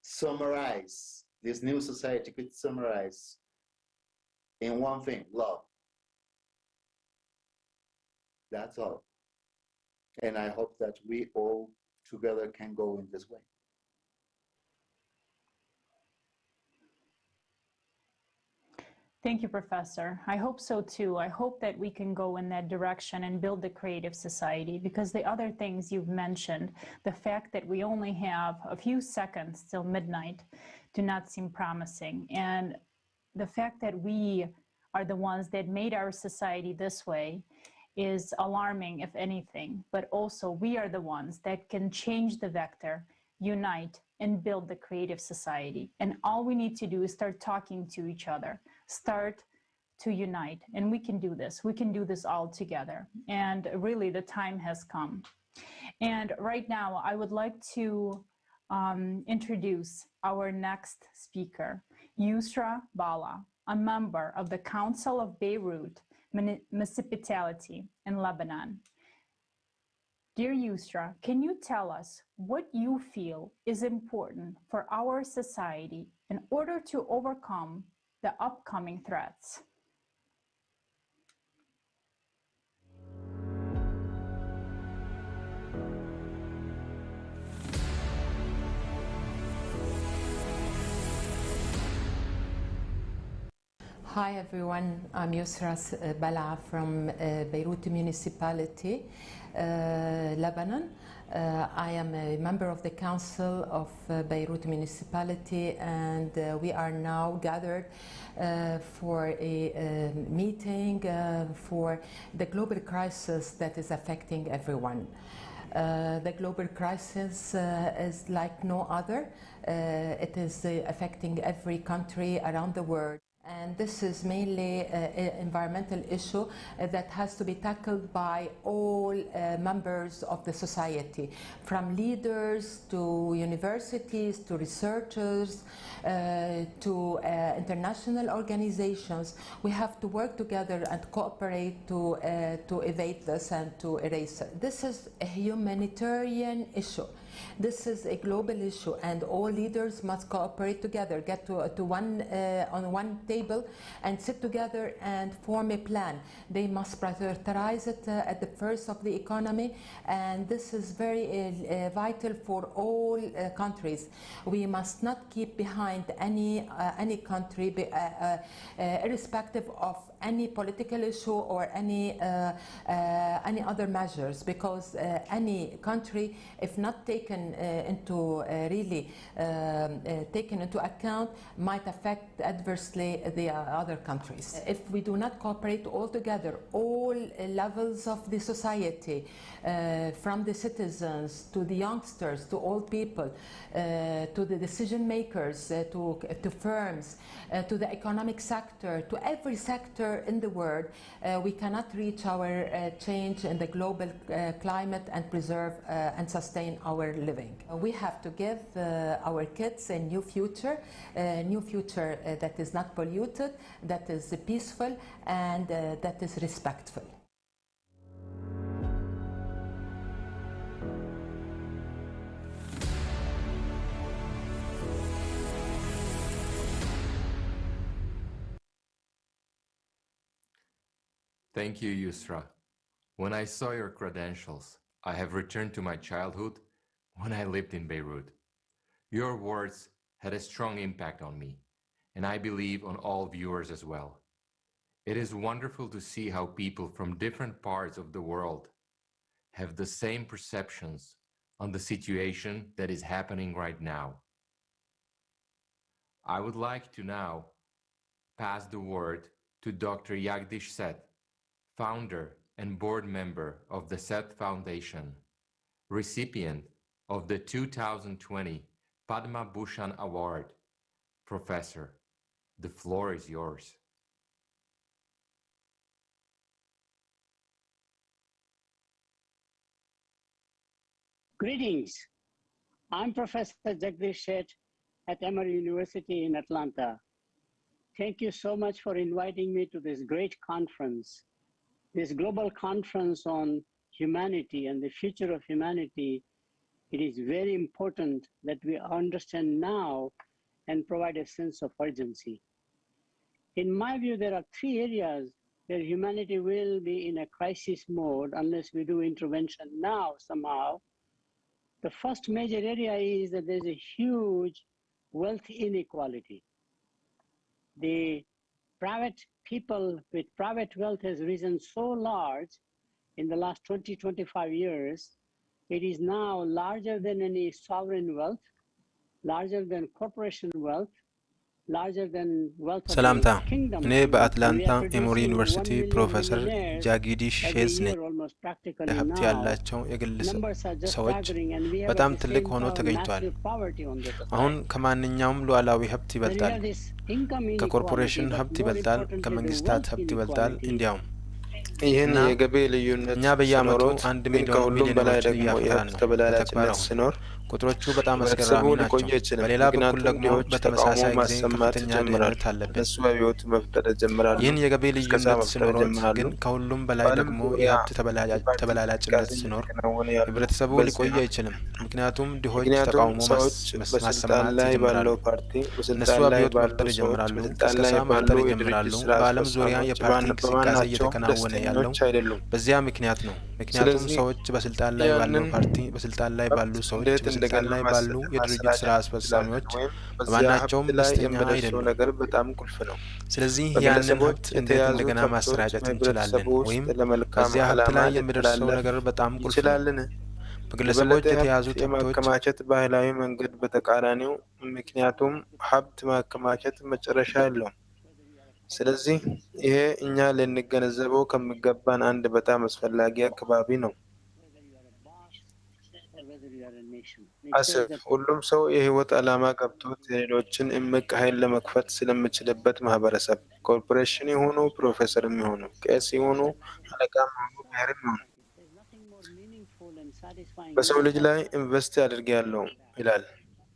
summarize, this new society could summarize in one thing: love. That's all. And I hope that we all together can go in this way. Thank you, Professor. I hope so too. I hope that we can go in that direction and build a creative society, because the other things you've mentioned, the fact that we only have a few seconds till midnight, do not seem promising. And the fact that we are the ones that made our society this way is alarming, if anything. But also, we are the ones that can change the vector, unite, and build the creative society. And all we need to do is start talking to each other, start to unite, and we can do this. We can do this all together. And really, the time has come. And right now, I would like to introduce our next speaker, Yusra Bala, a member of the Council of Beirut Municipality in Lebanon. Dear Yusra, can you tell us what you feel is important for our society in order to overcome the upcoming threats? Hi everyone, I'm Yusra Bala from Beirut Municipality, Lebanon. I am a member of the Council of Beirut Municipality, and we are now gathered for a meeting for the global crisis that is affecting everyone. The global crisis is like no other. It is affecting every country around the world. And this is mainly an environmental issue that has to be tackled by all members of the society, from leaders to universities to researchers to international organizations. We have to work together and cooperate to evade this and to erase it. This is a humanitarian issue. This is a global issue, and all leaders must cooperate together, get to on one table and sit together and form a plan. They must prioritize it at the first of the economy, and this is very vital for all countries. We must not keep behind any country, irrespective of any political issue or any other measures, because any country, if not taken taken into account, might affect adversely the other countries. If we do not cooperate all together, all levels of the society, from the citizens to the youngsters to old people, to the decision makers, to firms, to the economic sector, to every sector in the world, we cannot reach our change in the global climate and preserve and sustain our living. We have to give our kids a new future that is not polluted, that is peaceful, and that is respectful. Thank you, Yusra. When I saw your credentials, I have returned to my childhood when I lived in Beirut. Your words had a strong impact on me, and I believe on all viewers as well. It is wonderful to see how people from different parts of the world have the same perceptions on the situation that is happening right now. I would like to now pass the word to Dr. Jagdish Seth, founder and board member of the Seth Foundation, recipient of the 2020 Padma Bhushan Award. Professor, the floor is yours. Greetings. I'm Professor Jagdish Seth at Emory University in Atlanta. Thank you so much for inviting me to this great conference. This global conference on humanity and the future of humanity, it is very important that we understand now and provide a sense of urgency. In my view, there are 3 areas where humanity will be in a crisis mode unless we do intervention now somehow. The first major area is that there's a huge wealth inequality. The private people with private wealth has risen so large in the last 20-25 years. It is now larger than any sovereign wealth, larger than corporation wealth, larger than wealth of ሰላምታ the kingdom. እኔ በአትላንታ ኤሞሪ ዩኒቨርሲቲ ፕሮፌሰር ጃጊዲ ሼዝ ነኝ። ሀብት ያላቸው የግል ሰዎች በጣም ትልቅ ሆኖ ተገኝቷል። አሁን ከማንኛውም ሉዓላዊ ሀብት ይበልጣል፣ ከኮርፖሬሽን ሀብት ይበልጣል፣ ከመንግስታት ሀብት ይበልጣል። እንዲያውም ይህን የገቢ ልዩነት እኛ በየአመቱ 1 ሚሊዮን በላይ ደግሞ የሀብት ተበላላጭነት ሲኖር ቁጥሮቹ በጣም አስገራሚ ናቸው። በሌላ በኩል ደግሞ በተመሳሳይ ጊዜ ከፍተኛ ድህነት አለበት። ይህን የገቢ ልዩነት ሲኖር ግን ከሁሉም በላይ ደግሞ የሀብት ተበላላጭነት ሲኖር ህብረተሰቡ ሊቆይ አይችልም። ምክንያቱም ድሆች ተቃውሞ ማሰማት ይጀምራሉ፣ እነሱ አብዮት መፍጠር ይጀምራሉ፣ ቅስቀሳ መፍጠር ይጀምራሉ። በዓለም ዙሪያ የፓርቲ እንቅስቃሴ እየተከናወነ ያለው በዚያ ምክንያት ነው። ምክንያቱም ሰዎች በስልጣን ላይ ባለው ፓርቲ፣ በስልጣን ላይ ባሉ ሰዎች፣ በስልጣን ላይ ባሉ የድርጅት ስራ አስፈጻሚዎች በማናቸውም ደስተኛ አይደሉም። ስለዚህ ያንን ሀብት እንዴት እንደገና ማሰራጨት እንችላለን? ወይም በዚያ ሀብት ላይ የሚደርሰው ነገር በጣም ቁልፍ ነው። በግለሰቦች የተያዙት ሀብቶች ማከማቸት ባህላዊ መንገድ በተቃራኒው፣ ምክንያቱም ሀብት ማከማቸት መጨረሻ የለውም። ስለዚህ ይሄ እኛ ልንገነዘበው ከሚገባን አንድ በጣም አስፈላጊ አካባቢ ነው። አስብ፣ ሁሉም ሰው የህይወት ዓላማ ገብቶት የሌሎችን እምቅ ኃይል ለመክፈት ስለምችልበት ማህበረሰብ፣ ኮርፖሬሽን የሆኑ ፕሮፌሰርም የሆኑ ቄስ የሆኑ አለቃም የሆኑ ብሔርም የሆኑ በሰው ልጅ ላይ ኢንቨስት አድርጌያለሁ ይላል።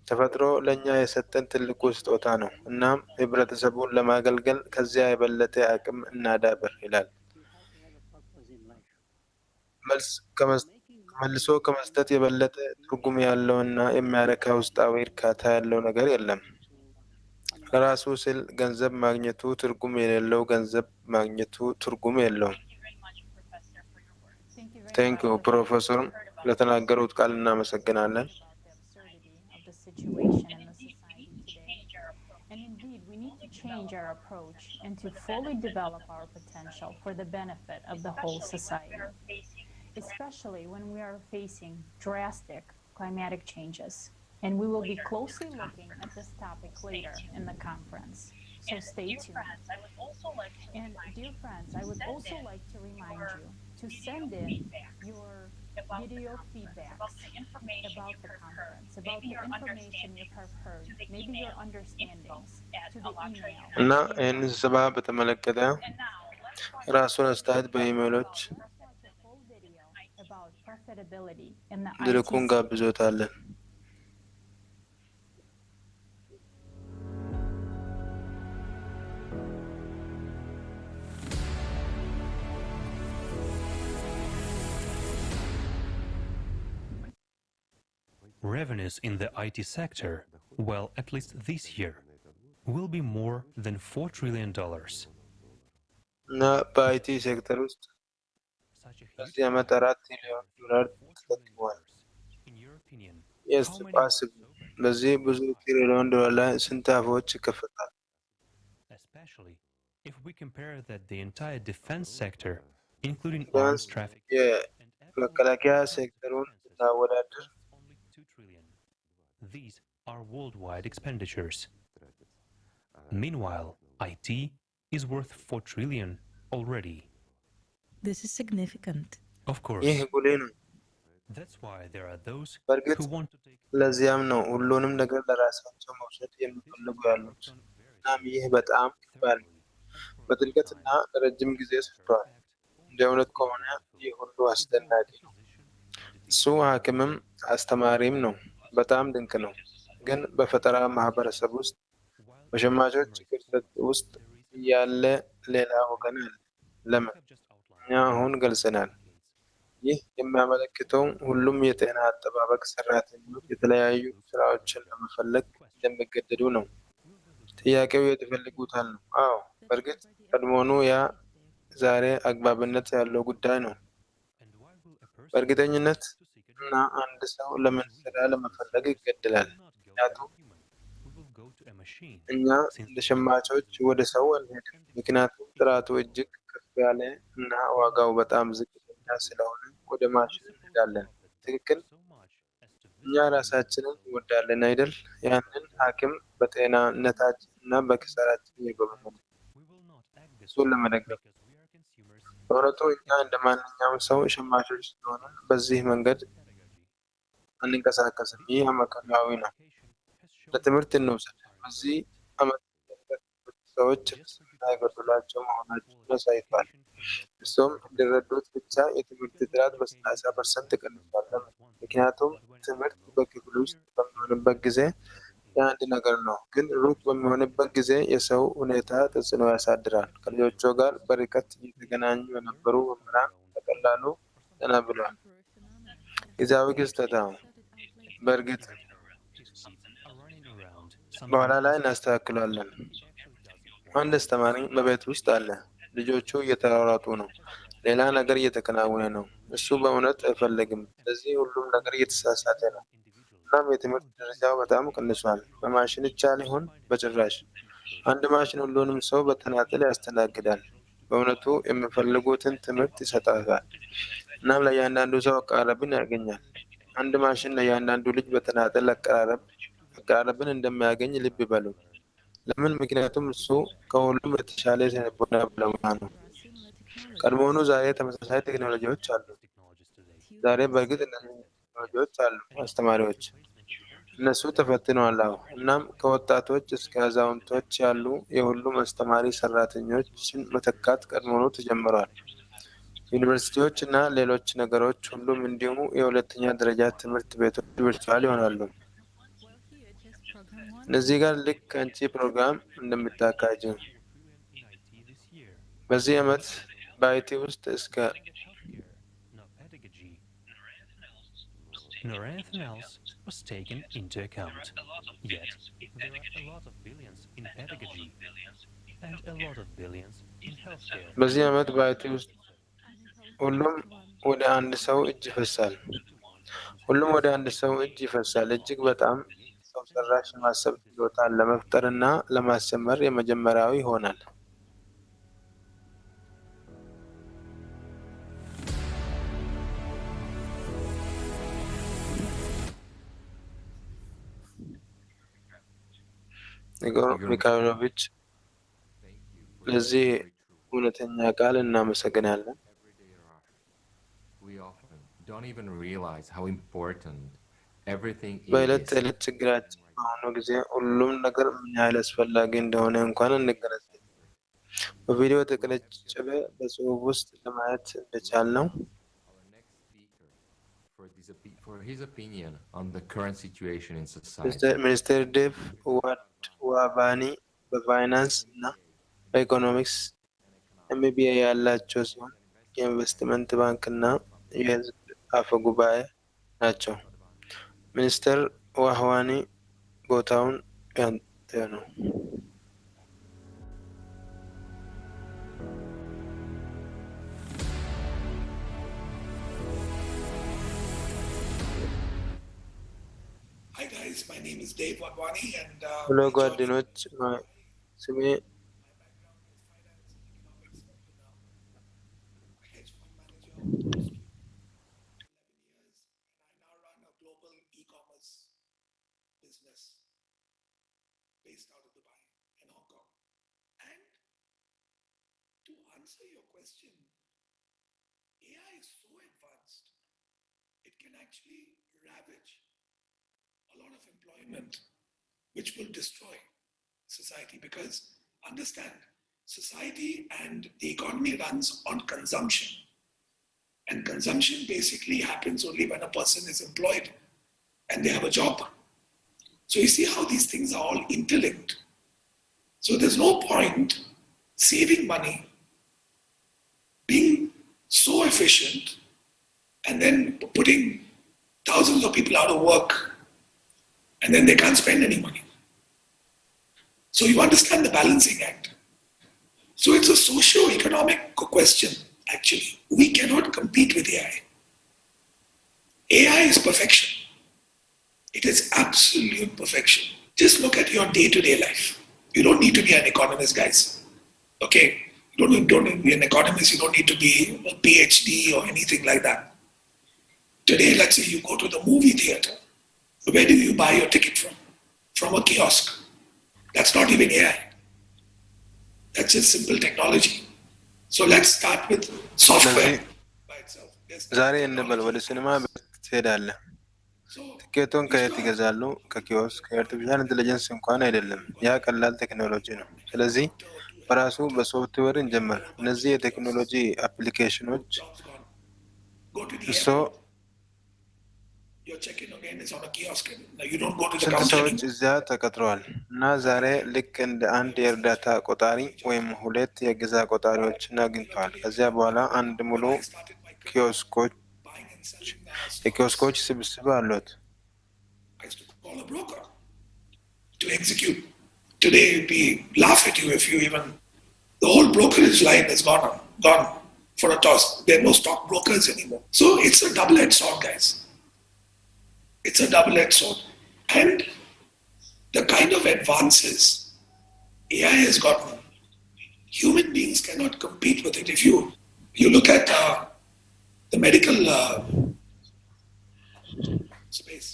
ተፈጥሮ ለእኛ የሰጠን ትልቁ ስጦታ ነው። እናም ህብረተሰቡን ለማገልገል ከዚያ የበለጠ አቅም እናዳብር ይላል። መልሶ ከመስጠት የበለጠ ትርጉም ያለውና የሚያረካ ውስጣዊ እርካታ ያለው ነገር የለም። ለራሱ ስል ገንዘብ ማግኘቱ ትርጉም የሌለው ገንዘብ ማግኘቱ ትርጉም የለውም። ቴንኪው ፕሮፌሰር፣ ለተናገሩት ቃል እናመሰግናለን። Change our approach and to fully develop our potential for the benefit of the whole society, especially when we are facing drastic climatic changes. And we will be closely looking at this topic later in the conference. So stay tuned. And dear friends, I would also like to remind you to send in your video feedbacks about the conference, about the information you have heard, maybe your understandings, to the email. እና ይህን ስብሰባ በተመለከተ ራሱን አስተያየት በኢሜይሎች ልልኩን ጋብዞታለን። Revenues in the IT sector, well, at least this year, will be more than $4 trillion. እና በአይቲ ሴክተር ውስጥ በዚህ ዓመት $4 ትሪሊዮን ተጠቅሟል። አስብ፣ በዚህ ብዙ ትሪሊዮን ዶላር ላይ ስንት አፎች ይከፈታል? Especially if we compare that the entire defense sector, including arms trafficking, የመከላከያ ሴክተሩን ስናወዳድር these are worldwide expenditures. Meanwhile, IT is worth $4 trillion already. This is significant. Of course. ይህ ጉልህ ነው። That's why there are those በእርግጥ who want to take ለዚያም ነው ሁሉንም ነገር ለራሳቸው መውሰድ የሚፈልጉ ያሉት። እናም ይህ በጣም ከባድ ነው። በጥልቀትና ለረጅም ጊዜ ሰርተዋል። እንደ እውነት ከሆነ ይህ ሁሉ አስደናቂ ነው። እሱ ሐኪምም አስተማሪም ነው። በጣም ድንቅ ነው። ግን በፈጠራ ማህበረሰብ ውስጥ በሸማቾች ችግር ክስተት ውስጥ ያለ ሌላ ወገን አለ። ለምን? እኛ አሁን ገልጸናል። ይህ የሚያመለክተው ሁሉም የጤና አጠባበቅ ሰራተኞች የተለያዩ ስራዎችን ለመፈለግ እንደሚገደዱ ነው። ጥያቄው የት ይፈልጉታል ነው? አዎ፣ በእርግጥ ቀድሞውኑ ያ ዛሬ አግባብነት ያለው ጉዳይ ነው። በእርግጠኝነት እና አንድ ሰው ለምን ስራ ለመፈለግ ይገደላል? ምክንያቱም እኛ እንደ ሸማቾች ወደ ሰው አንሄድም። ምክንያቱም ጥራቱ እጅግ ከፍ ያለ እና ዋጋው በጣም ዝቅተኛ ስለሆነ ወደ ማሽን እንሄዳለን። ትክክል። እኛ ራሳችንን እንወዳለን አይደል? ያንን ሐኪም በጤንነታችን እና በኪሳራችን እየጎበኘን እሱን ለመደገፍ። በእውነቱ እኛ እንደ ማንኛውም ሰው ሸማቾች ስለሆንን በዚህ መንገድ አንንቀሳቀስም። ይህ አካባቢያዊ ነው። ለትምህርት እንውሰድ። በዚህ ዓመት ሰዎች ፍልስፍና የጎደላቸው መሆናቸውን አሳይቷል። እሱም እንዲረዱት ብቻ የትምህርት ጥራት በ30% ቀንሷል። ምክንያቱም ትምህርት በክፍል ውስጥ በሚሆንበት ጊዜ የአንድ ነገር ነው፣ ግን ሩቅ በሚሆንበት ጊዜ የሰው ሁኔታ ተጽዕኖ ያሳድራል። ከልጆቹ ጋር በርቀት እየተገናኙ የነበሩ መምህራን በቀላሉ ዘና ብለዋል። ጊዜያዊ ክስተት ነው። በእርግጥ በኋላ ላይ እናስተካክላለን። አንድ አስተማሪ በቤት ውስጥ አለ። ልጆቹ እየተሯሯጡ ነው። ሌላ ነገር እየተከናወነ ነው። እሱ በእውነት አይፈልግም። ስለዚህ ሁሉም ነገር እየተሳሳተ ነው። እናም የትምህርት ደረጃው በጣም ቀንሷል። በማሽን ይቻል ይሆን? በጭራሽ። አንድ ማሽን ሁሉንም ሰው በተናጠል ያስተናግዳል። በእውነቱ የሚፈልጉትን ትምህርት ይሰጣል። እናም ለእያንዳንዱ ሰው አቀራረብን ያገኛል። አንድ ማሽን ለእያንዳንዱ ልጅ በተናጠል አቀራረብን እንደሚያገኝ ልብ ይበሉ። ለምን? ምክንያቱም እሱ ከሁሉም የተሻለ የስነልቦና ባለሙያ ነው። ቀድሞውኑ ዛሬ ተመሳሳይ ቴክኖሎጂዎች አሉ። ዛሬ በእርግጥ እነዚህ ቴክኖሎጂዎች አሉ። አስተማሪዎች እነሱ ተፈትነዋል። እናም ከወጣቶች እስከ አዛውንቶች ያሉ የሁሉም አስተማሪ ሰራተኞችን መተካት ቀድሞውኑ ተጀምረዋል። ዩኒቨርሲቲዎች እና ሌሎች ነገሮች ሁሉም እንዲሁም የሁለተኛ ደረጃ ትምህርት ቤቶች ቨርቹዋል ይሆናሉ። እነዚህ ጋር ልክ ከአንቺ ፕሮግራም እንደምታካሂጂ በዚህ ዓመት በአይቲ ውስጥ እስከ nor anything else was taken into account. Yet, there are a lot of billions in pedagogy and a lot of billions in healthcare. በዚህ ዓመት በአይቲ ውስጥ ሁሉም ወደ አንድ ሰው እጅ ይፈሳል። ሁሉም ወደ አንድ ሰው እጅ ይፈሳል። እጅግ በጣም ሰው ሰራሽ የማሰብ ችሎታን ለመፍጠር እና ለማስጀመር የመጀመሪያው ይሆናል። ኢጎር ሚካኤሎቪች ለዚህ እውነተኛ ቃል እናመሰግናለን። በዕለት ተዕለት ችግራችን በአሁኑ ጊዜ ሁሉም ነገር ምን ያህል አስፈላጊ እንደሆነ እንኳን እንገነዘብ። በቪዲዮ ተቀነጨበ በጽሁፍ ውስጥ ለማየት እንደቻልነው ሚኒስትር ዴቭ ዋባኒ በፋይናንስ እና በኢኮኖሚክስ ኤምቢኤ ያላቸው ሲሆን የኢንቨስትመንት ባንክ እና የህዝብ አፈ ጉባኤ ናቸው። ሚኒስትር ዋህዋኒ ቦታውን ያንተ ነው። Hi guys, my name is Dave Wadwani and ሁሉ ጓደኞች ስሜ based out of Dubai and Hong Kong. And to answer your question, AI is so advanced, it can actually ravage a lot of employment, which will destroy society. Because understand, society and the economy runs on consumption. And consumption basically happens only when a person is employed and they have a job. So you see how these things are all interlinked. So there's no point saving money, being so efficient, and then putting thousands of people out of work, and then they can't spend any money. So you understand the balancing act. So it's a socio-economic question, actually. We cannot compete with AI. AI is perfection. It is absolute perfection. Just look at your day-to-day life. You don't need to be an economist, guys. Okay? You don't need to be an economist. You don't need to be a PhD or anything like that. Today, let's say you go to the movie theater. Where do you buy your ticket from? From a kiosk. That's not even AI. That's just simple technology. So let's start with software. ዛሬ እንበል ወደ ሲኒማ ትሄዳለህ። ትኬቱን ከየት ይገዛሉ? ከኪዮስክ። ከአርቲፊሻል ኢንተለጀንስ እንኳን አይደለም። ያ ቀላል ቴክኖሎጂ ነው። ስለዚህ በራሱ በሶፍትዌር እንጀምር። እነዚህ የቴክኖሎጂ አፕሊኬሽኖች ስንት ሰዎች እዚያ ተቀጥረዋል እና ዛሬ ልክ እንደ አንድ የእርዳታ ቆጣሪ ወይም ሁለት የግዛ ቆጣሪዎችን አግኝተዋል። ከዚያ በኋላ አንድ ሙሉ የኪዮስኮች ስብስብ አሉት። To execute. Today we laugh at you if you even the whole brokerage line is gone for a toss. There are no stock brokers anymore. So it's a double-edged sword, guys. It's a double-edged sword. And the kind of advances AI has gotten, human beings cannot compete with it. If you look at the medical space,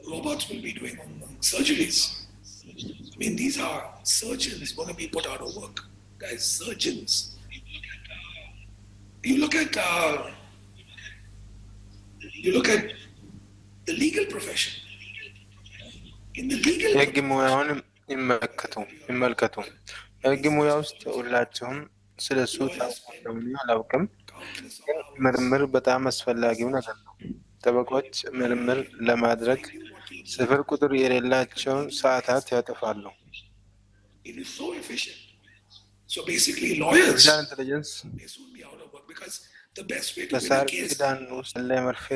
robots will be doing surgeries. I mean, these are surgeons going to be put out of work, guys. Surgeons. You look at the legal profession. In the legal የህግ ሙያውን ይመልከቱ። የህግ ሙያ ውስጥ ሁላችሁም ስለሱ ታውቃላችሁ አላውቅም፣ ግን ምርምር በጣም አስፈላጊው ነገር ነው። ጠበቆች ምርምር ለማድረግ ስፍር ቁጥር የሌላቸውን ሰዓታት ያጠፋሉ። It is so efficient. So basically, lawyers intelligence they soon be out of work because the best way to win በሳር a case. ኪዳን ውስጥ ለመርፌ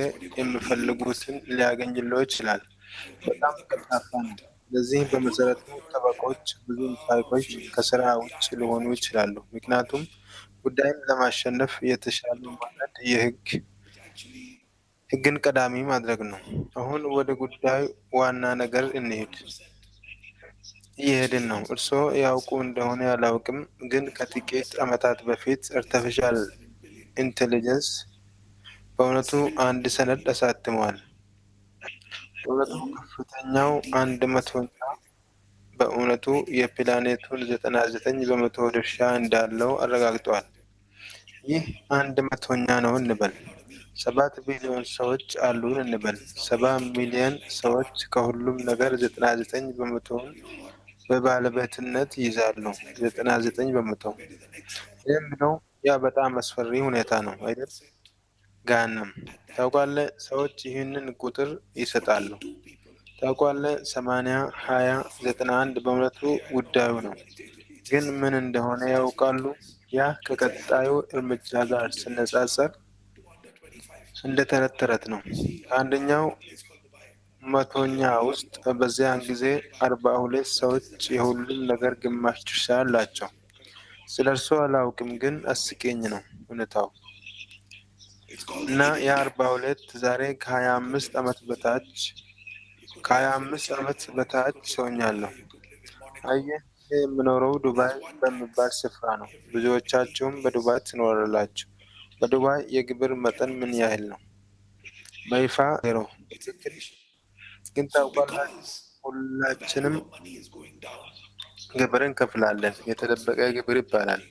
የሚፈልጉትን ሊያገኝለው ይችላል። በጣም ቀልጣፋ ነው። ስለዚህ በመሰረቱ ጠበቆች ብዙም ሳይቆይ ከስራ ውጭ ሊሆኑ ይችላሉ። ምክንያቱም ጉዳይን ለማሸነፍ የተሻለው መንገድ ህግን ቀዳሚ ማድረግ ነው። አሁን ወደ ጉዳዩ ዋና ነገር እንሂድ። እየሄድን ነው። እርስዎ ያውቁ እንደሆነ አላውቅም፣ ግን ከጥቂት ዓመታት በፊት አርቲፊሻል ኢንተለጀንስ በእውነቱ አንድ ሰነድ አሳትመዋል። በእውነቱ ከፍተኛው 100ኛ በእውነቱ የፕላኔቱን 99% ድርሻ እንዳለው አረጋግጠዋል። ይህ 100ኛ ነው እንበል። 7 ቢሊዮን ሰዎች አሉን እንበል። 7 ሚሊዮን ሰዎች ከሁሉም ነገር 99%ውን በባለቤትነት ይይዛሉ። 99%። ይህም ነው ያ በጣም አስፈሪ ሁኔታ ነው አይደል? ጋንም ታውቃለህ፣ ሰዎች ይህንን ቁጥር ይሰጣሉ። ታውቃለህ፣ 80 20 91% ጉዳዩ ነው። ግን ምን እንደሆነ ያውቃሉ? ያ ከቀጣዩ እርምጃ ጋር ሲነጻጸር እንደ ተረት ተረት ነው። ከአንደኛው መቶኛ ውስጥ በዚያን ጊዜ 42 ሰዎች የሁሉም ነገር ግማሽ ድርሻ አላቸው። ስለ እርሱ አላውቅም፣ ግን አስቂኝ ነው እውነታው። እና የ42 ዛሬ ከ25 ዓመት በታች ሆኛለሁ። አየህ፣ የምኖረው ዱባይ በሚባል ስፍራ ነው። ብዙዎቻችሁም በዱባይ ትኖራላችሁ። በዱባይ የግብር መጠን ምን ያህል ነው? በይፋ ዜሮ። ግን ታውቃላችሁ፣ ሁላችንም ግብር እንከፍላለን። የተደበቀ ግብር ይባላል።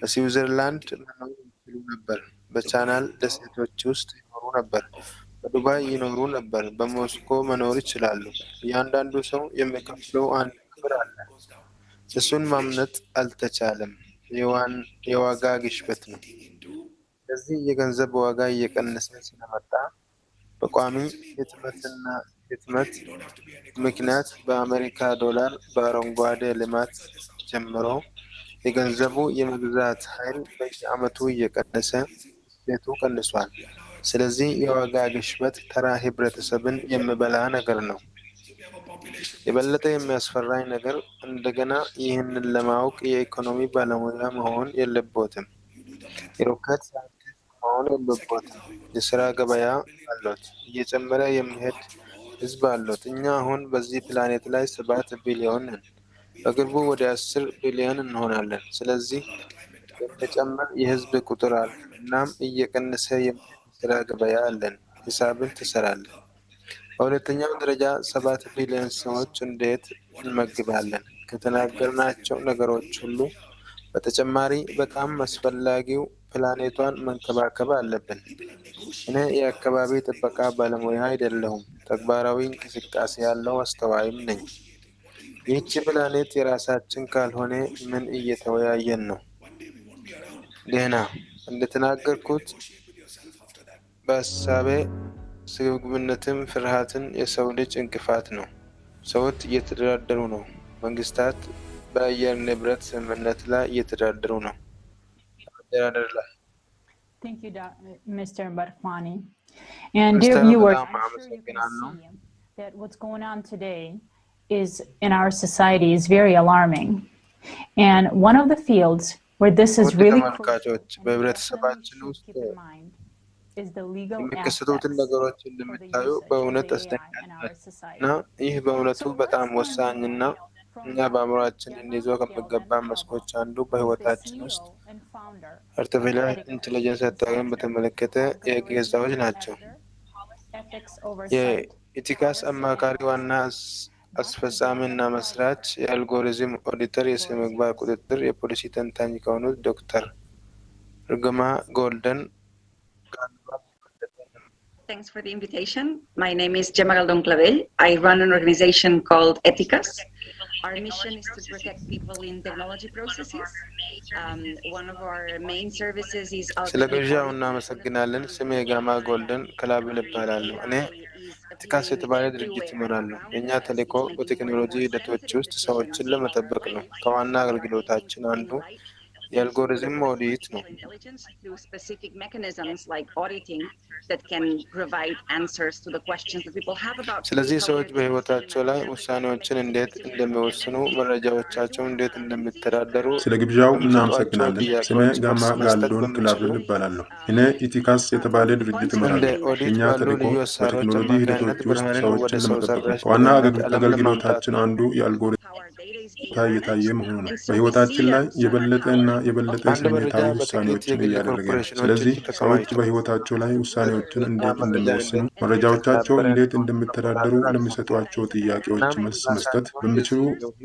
በስዊዘርላንድ መኖር ይችሉ ነበር። በቻናል ደሴቶች ውስጥ ይኖሩ ነበር። በዱባይ ይኖሩ ነበር። በሞስኮ መኖር ይችላሉ። እያንዳንዱ ሰው የሚከፍለው አንድ ግብር አለ። እሱን ማምለጥ አልተቻለም። የዋጋ ግሽበት ነው። ስለዚህ የገንዘብ ዋጋ እየቀነሰ ስለመጣ በቋሚ ህትመትና ህትመት ምክንያት በአሜሪካ ዶላር በአረንጓዴ ልማት ጀምሮ የገንዘቡ የመግዛት ኃይል በየዓመቱ እየቀነሰ እሴቱ ቀንሷል። ስለዚህ የዋጋ ግሽበት ተራ ህብረተሰብን የሚበላ ነገር ነው። የበለጠ የሚያስፈራኝ ነገር እንደገና ይህንን ለማወቅ የኢኮኖሚ ባለሙያ መሆን የለቦትም። የሮኬት ሳይንቲስት መሆን የለቦትም። የስራ ገበያ አሎት። እየጨመረ የሚሄድ ህዝብ አሎት። እኛ አሁን በዚህ ፕላኔት ላይ 7 ቢሊዮን ነን። በቅርቡ ወደ 10 ቢሊዮን እንሆናለን። ስለዚህ የሚጨምር የህዝብ ቁጥር አለ። እናም እየቀነሰ የሚሄድ የስራ ገበያ አለን። ሂሳብን ትሰራለህ። በሁለተኛው ደረጃ 7 ቢሊዮን ሰዎች እንዴት እንመግባለን? ከተናገርናቸው ነገሮች ሁሉ በተጨማሪ በጣም አስፈላጊው ፕላኔቷን መንከባከብ አለብን። እኔ የአካባቢ ጥበቃ ባለሙያ አይደለሁም። ተግባራዊ እንቅስቃሴ ያለው አስተዋይም ነኝ። ይህች ፕላኔት የራሳችን ካልሆነ ምን እየተወያየን ነው? ደህና እንደተናገርኩት በሀሳቤ ስግብግብነትም ፍርሃትን የሰው ልጅ እንቅፋት ነው። ሰዎች እየተደራደሩ ነው። መንግስታት በአየር ንብረት ስምምነት ላይ እየተደራደሩ ነው። መደራደር ላይ Thank you, Mr. Barkhmani. And dear viewers, I'm sure you can see that what's going on today is in our society is very alarming. And one of the fields where this is really በህብረተሰባችን ውስጥ የሚከሰቱትን ነገሮች እንደምታዩ በእውነት አስደንጋጭ እና ይህ በእውነቱ በጣም ወሳኝና እኛ በአእምሯችን እንይዘው ከሚገባ መስኮች አንዱ በህይወታችን ውስጥ አርቲፊሻል ኢንተለጀንስ አጠቃቀም በተመለከተ የህግ ገጽታዎች ናቸው። የኢቲካስ አማካሪ ዋና አስፈጻሚና መስራች፣ የአልጎሪዝም ኦዲተር፣ የስነ ምግባር ቁጥጥር የፖሊሲ ተንታኝ ከሆኑት ዶክተር ርግማ ጎልደን Thanks for the invitation. My name is Gemma Galdon Clavel. I run an organization called Ethicas. Our mission is to protect people in technology processes. One of our main services is ስለግብዣው እናመሰግናለን። ስሜ ጋማ ጎልደን ክላብል እባላለሁ። እኔ ኤቲካስ የተባለ ድርጅት እመራለሁ። የእኛ ተልዕኮ በቴክኖሎጂ ሂደቶች ውስጥ ሰዎችን ለመጠበቅ ነው። ከዋና አገልግሎታችን አንዱ የአልጎሪዝም ኦዲት ነው። ስለዚህ ሰዎች በህይወታቸው ላይ ውሳኔዎችን እንዴት እንደሚወስኑ፣ መረጃዎቻቸውን እንዴት እንደሚተዳደሩ ስለ ግብዣው እናመሰግናለን። ስሜ ጋማ ጋልዶን ክላብል እባላለሁ። እኔ ኢቲካስ የተባለ ድርጅት እመራለሁ። የእኛ ተልዕኮ በቴክኖሎጂ ሂደቶች ውስጥ ሰዎችን ለመጠበቅ ነው። ከዋና አገልግሎታችን አንዱ የአልጎሪዝም እየታየ መሆኑ ነው። በህይወታችን ላይ የበለጠና የበለጠ ስሜታዊ ውሳኔዎችን እያደረገ ነው። ስለዚህ ሰዎች በህይወታቸው ላይ ውሳኔዎችን እንዴት እንደሚወስኑ፣ መረጃዎቻቸው እንዴት እንደሚተዳደሩ ለሚሰጧቸው ጥያቄዎች መልስ መስጠት በሚችሉ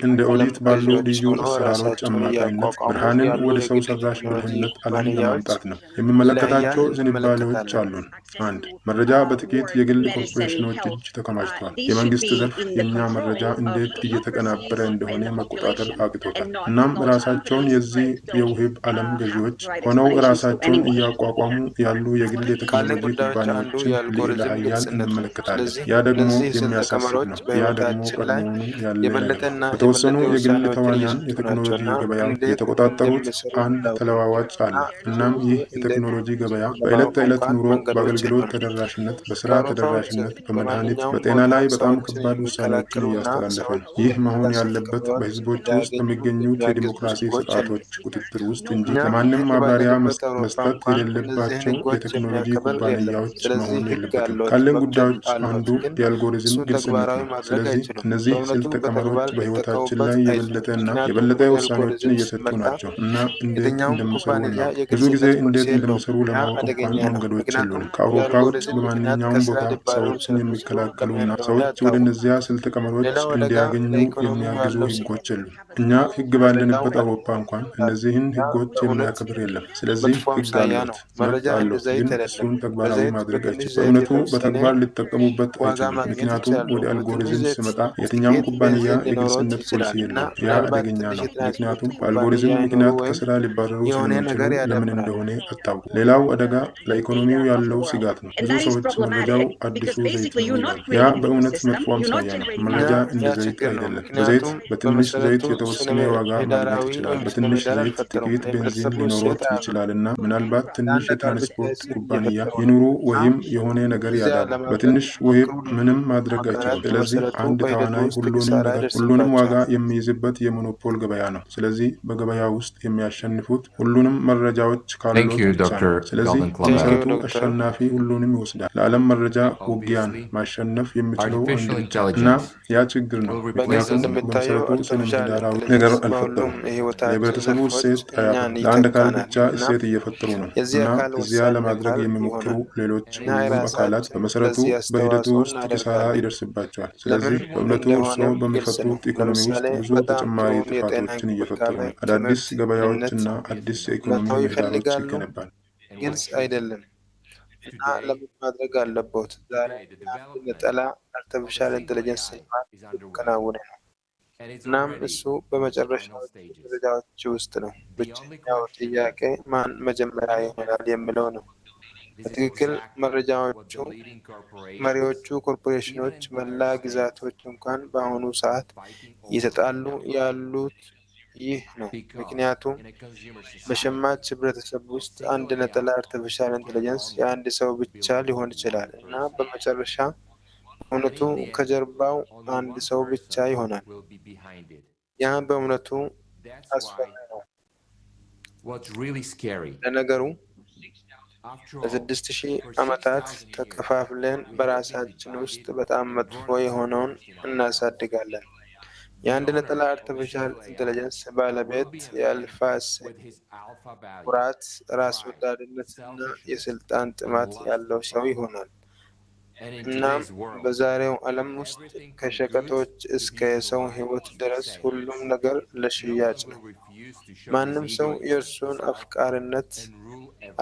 እንደ ኦዲት ባሉ ልዩ አሰራሮች አማካኝነት ብርሃንን ወደ ሰው ሰራሽ ብልህነት ዓለም ለማምጣት ነው። የሚመለከታቸው ዝንባሌዎች አሉን። 1. መረጃ በጥቂት የግል ኮርፖሬሽኖች እጅ ተከማችቷል። የመንግስት ዘርፍ የእኛ መረጃ እንዴት እየተቀናበረ እንደሆነ መቆጣጠር አቅቶታል። እናም ራሳቸውን የዚህ የውህብ ዓለም ገዢዎች ሆነው ራሳቸውን እያቋቋሙ ያሉ የግል የቴክኖሎጂ ኩባንያዎችን ልዕለ ኃያል እንመለከታለን። ያ ደግሞ የሚያሳስብ ነው። ያ ደግሞ ቀድሞውኑ ያለ ነገር ነው። በተወሰኑ የግል ተዋንያን የቴክኖሎጂ ገበያ የተቆጣጠሩት አንድ ተለዋዋጭ አለ። እናም ይህ የቴክኖሎጂ ገበያ በዕለት ተዕለት ኑሮ፣ በአገልግሎት ተደራሽነት፣ በስራ ተደራሽነት፣ በመድኃኒት፣ በጤና ላይ በጣም ከባድ ውሳኔዎችን እያስተላለፈ ነው። ይህ መሆን ያለበት በህዝቦች ውስጥ በሚገኙት የዲሞክራሲ ስርዓቶች ቁጥጥር ውስጥ እንጂ ለማንም ማብራሪያ መስጠት የሌለባቸው የቴክኖሎጂ ኩባንያዎች መሆን የለበትም። ካለን ጉዳዮች አንዱ የአልጎሪዝም ግልጽነት ነው። ስለዚህ እነዚህ ስልት ቀመሮች በህይወታችን ላይ የበለጠና የበለጠ ውሳኔዎችን እየሰጡ ናቸው እና እንዴት እንደሚሰሩ ነው። ብዙ ጊዜ እንዴት እንደሚሰሩ ለማወቅ እንኳን መንገዶች የሉንም። ከአውሮፓ ውጭ በማንኛውም ቦታ ሰዎችን የሚከላከሉና ሰዎች ወደ እነዚያ ስልት ቀመሮች እንዲያገኙ የሚያግዙ ህጎች ህጎች የሉም። እኛ ህግ ባለንበት አውሮፓ እንኳን እነዚህን ህጎች የሚያከብር የለም። ስለዚህ ህግ አለት፣ መብት አለው፣ ግን እሱን ተግባራዊ ማድረግ አይችልም። በእውነቱ በተግባር ሊጠቀሙበት አይችሉም። ምክንያቱም ወደ አልጎሪዝም ሲመጣ የትኛውም ኩባንያ የግልጽነት ፖሊሲ የለውም። ያ አደገኛ ነው። ምክንያቱም በአልጎሪዝም ምክንያት ከስራ ሊባረሩ ስለሚችሉ ለምን እንደሆነ አታውቁ። ሌላው አደጋ ለኢኮኖሚው ያለው ስጋት ነው። ብዙ ሰዎች መረጃው አዲሱ ዘይት ነው ይላሉ። ያ በእውነት መጥፎ አምሳያ ነው። መረጃ እንደ ዘይት አይደለም። በዘይት በትንሽ ዘይት የተወሰነ ዋጋ ማግኘት ይችላል። በትንሽ ዘይት ጥቂት ቤንዚን ሊኖሮት ይችላል እና ምናልባት ትንሽ የትራንስፖርት ኩባንያ ይኑሩ ወይም የሆነ ነገር ያዳሉ። በትንሽ ውህብ ምንም ማድረግ አይችልም። ስለዚህ አንድ ተዋናይ ሁሉንም ዋጋ የሚይዝበት የሞኖፖል ገበያ ነው። ስለዚህ በገበያ ውስጥ የሚያሸንፉት ሁሉንም መረጃዎች ካሉት ብቻ ነው። ስለዚህ በመሰረቱ አሸናፊ ሁሉንም ይወስዳል። ለዓለም መረጃ ውጊያን ማሸነፍ የሚችለው አንድ ብቻ እና ያ ችግር ነው። ምክንያቱም በመሰረቱ ስነምግባራዊ ነገር አልፈጠሩም። የህብረተሰቡ እሴት አያውቁም። ለአንድ አካል ብቻ እሴት እየፈጠሩ ነው እና እዚያ ለማድረግ የሚሞክሩ ሌሎች ሁሉም አካላት በመሰረቱ በሂደቱ ውስጥ ኪሳራ ይደርስባቸዋል። ስለዚህ በእውነቱ እርስዎ በሚፈጥሩት ኢኮኖሚ ውስጥ ብዙ ተጨማሪ ጥፋቶችን እየፈጠሩ ነው። አዳዲስ ገበያዎች እና አዲስ የኢኮኖሚ ምህዳሮች ይገነባል። ግልጽ አይደለም እና ለምን ማድረግ አለበት? ዛሬ አንድ ነጠላ አርቲፊሻል ኢንተለጀንስ ልማት እየተከናወነ ነው። እናም እሱ በመጨረሻዎቹ ደረጃዎች ውስጥ ነው። ብቸኛው ጥያቄ ማን መጀመሪያ ይሆናል የሚለው ነው። በትክክል መረጃዎቹ መሪዎቹ ኮርፖሬሽኖች፣ መላ ግዛቶች እንኳን በአሁኑ ሰዓት እየተጣሉ ያሉት ይህ ነው። ምክንያቱም በሸማች ህብረተሰብ ውስጥ አንድ ነጠላ አርቲፊሻል ኢንተለጀንስ የአንድ ሰው ብቻ ሊሆን ይችላል እና በመጨረሻ እውነቱ ከጀርባው አንድ ሰው ብቻ ይሆናል። ያ በእውነቱ አስፈሪ ነው። ለነገሩ ለ6000 ዓመታት ተከፋፍለን በራሳችን ውስጥ በጣም መጥፎ የሆነውን እናሳድጋለን። የአንድ ነጠላ አርቲፊሻል ኢንተለጀንስ ባለቤት የአልፋ እሴት፣ ኩራት፣ ራስ ወዳድነትና የስልጣን ጥማት ያለው ሰው ይሆናል። እናም በዛሬው ዓለም ውስጥ ከሸቀጦች እስከ የሰው ህይወት ድረስ ሁሉም ነገር ለሽያጭ ነው። ማንም ሰው የእርሱን አፍቃሪነት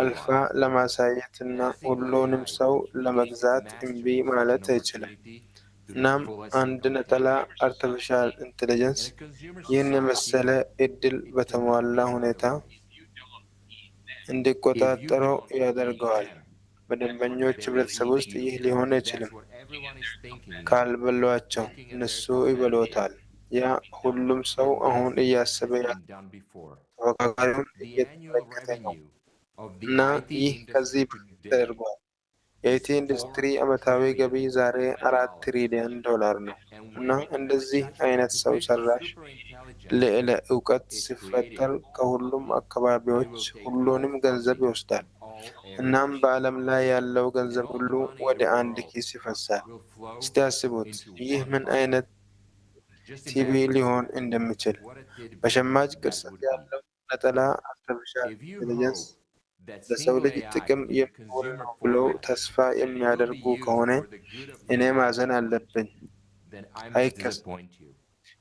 አልፋ ለማሳየትና ሁሉንም ሰው ለመግዛት እምቢ ማለት አይችልም። እናም አንድ ነጠላ አርቲፊሻል ኢንተለጀንስ ይህን የመሰለ እድል በተሟላ ሁኔታ እንዲቆጣጠረው ያደርገዋል። በደንበኞች ህብረተሰብ ውስጥ ይህ ሊሆን አይችልም። ካልበሏቸው እነሱ ይበሎታል። ያ ሁሉም ሰው አሁን እያሰበ ያለ ተፎካካሪውን እየተመለከተ ነው እና ይህ ከዚህ በፊት ተደርጓል። የአይቲ ኢንዱስትሪ ዓመታዊ ገቢ ዛሬ $4 ትሪሊዮን ነው እና እንደዚህ አይነት ሰው ሰራሽ ልዕለ እውቀት ሲፈጠር ከሁሉም አካባቢዎች ሁሉንም ገንዘብ ይወስዳል። እናም በዓለም ላይ ያለው ገንዘብ ሁሉ ወደ አንድ ኪስ ይፈሳል። እስቲ አስቡት፣ ይህ ምን አይነት ቲቪ ሊሆን እንደሚችል። በሸማች ቅርጸት ያለው ነጠላ አርቲፊሻል ኢንተለጀንስ ለሰው ልጅ ጥቅም የሚውል ነው ብለው ተስፋ የሚያደርጉ ከሆነ እኔ ማዘን አለብኝ። አይከስም።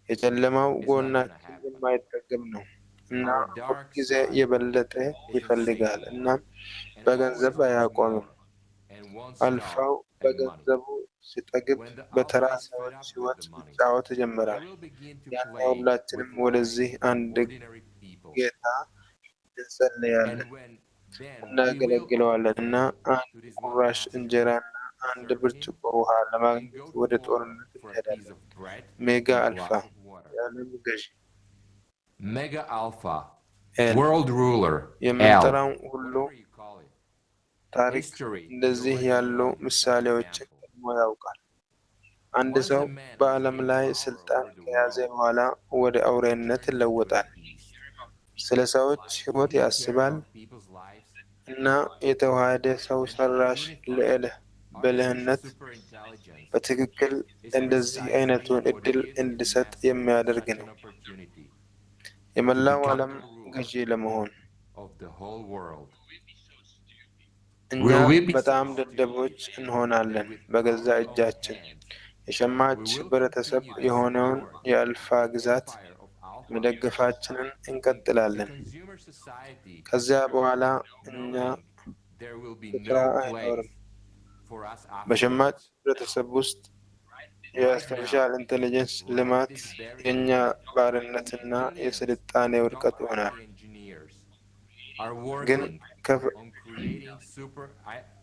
የጨለማው ጎናችን የማይጠገም ነው እና ሁልጊዜ የበለጠ ይፈልጋል እና በገንዘብ አያቆምም። አልፋው በገንዘቡ ሲጠግብ በተራ ሰዎች ህይወት መጫወት ይጀምራል። ያኔ ሁላችንም ወደዚህ አንድ ጌታ እንጸልያለን፣ እናገለግለዋለን እና አንድ ቁራሽ እንጀራና አንድ ብርጭቆ ውሃ ለማግኘት ወደ ጦርነት እንሄዳለን። ሜጋ አልፋ የዓለም ገዢ Mega Alpha, World Ruler, የምንጠራው ሁሉ ታሪክ እንደዚህ ያሉ ምሳሌዎችን ቀድሞ ያውቃል። አንድ ሰው በዓለም ላይ ስልጣን ከያዘ በኋላ ወደ አውሬነት ይለወጣል። ስለ ሰዎች ህይወት ያስባል እና የተዋሃደ ሰው ሰራሽ ልዕለ ብልህነት በትክክል እንደዚህ አይነቱን እድል እንዲሰጥ የሚያደርግ ነው። የመላው ዓለም ገዢ ለመሆን እኛ በጣም ደደቦች እንሆናለን። በገዛ እጃችን የሸማች ህብረተሰብ የሆነውን የአልፋ ግዛት መደገፋችንን እንቀጥላለን። Consumer society ከዚያ በኋላ እኛ there will be ስራ no አይኖርም። place for us በሸማች afterwards. ህብረተሰብ ውስጥ የአርቲፊሻል ኢንቴሊጀንስ ልማት የእኛ ባርነትና የስልጣኔ ውድቀት ይሆናል። Are ግን working on creating super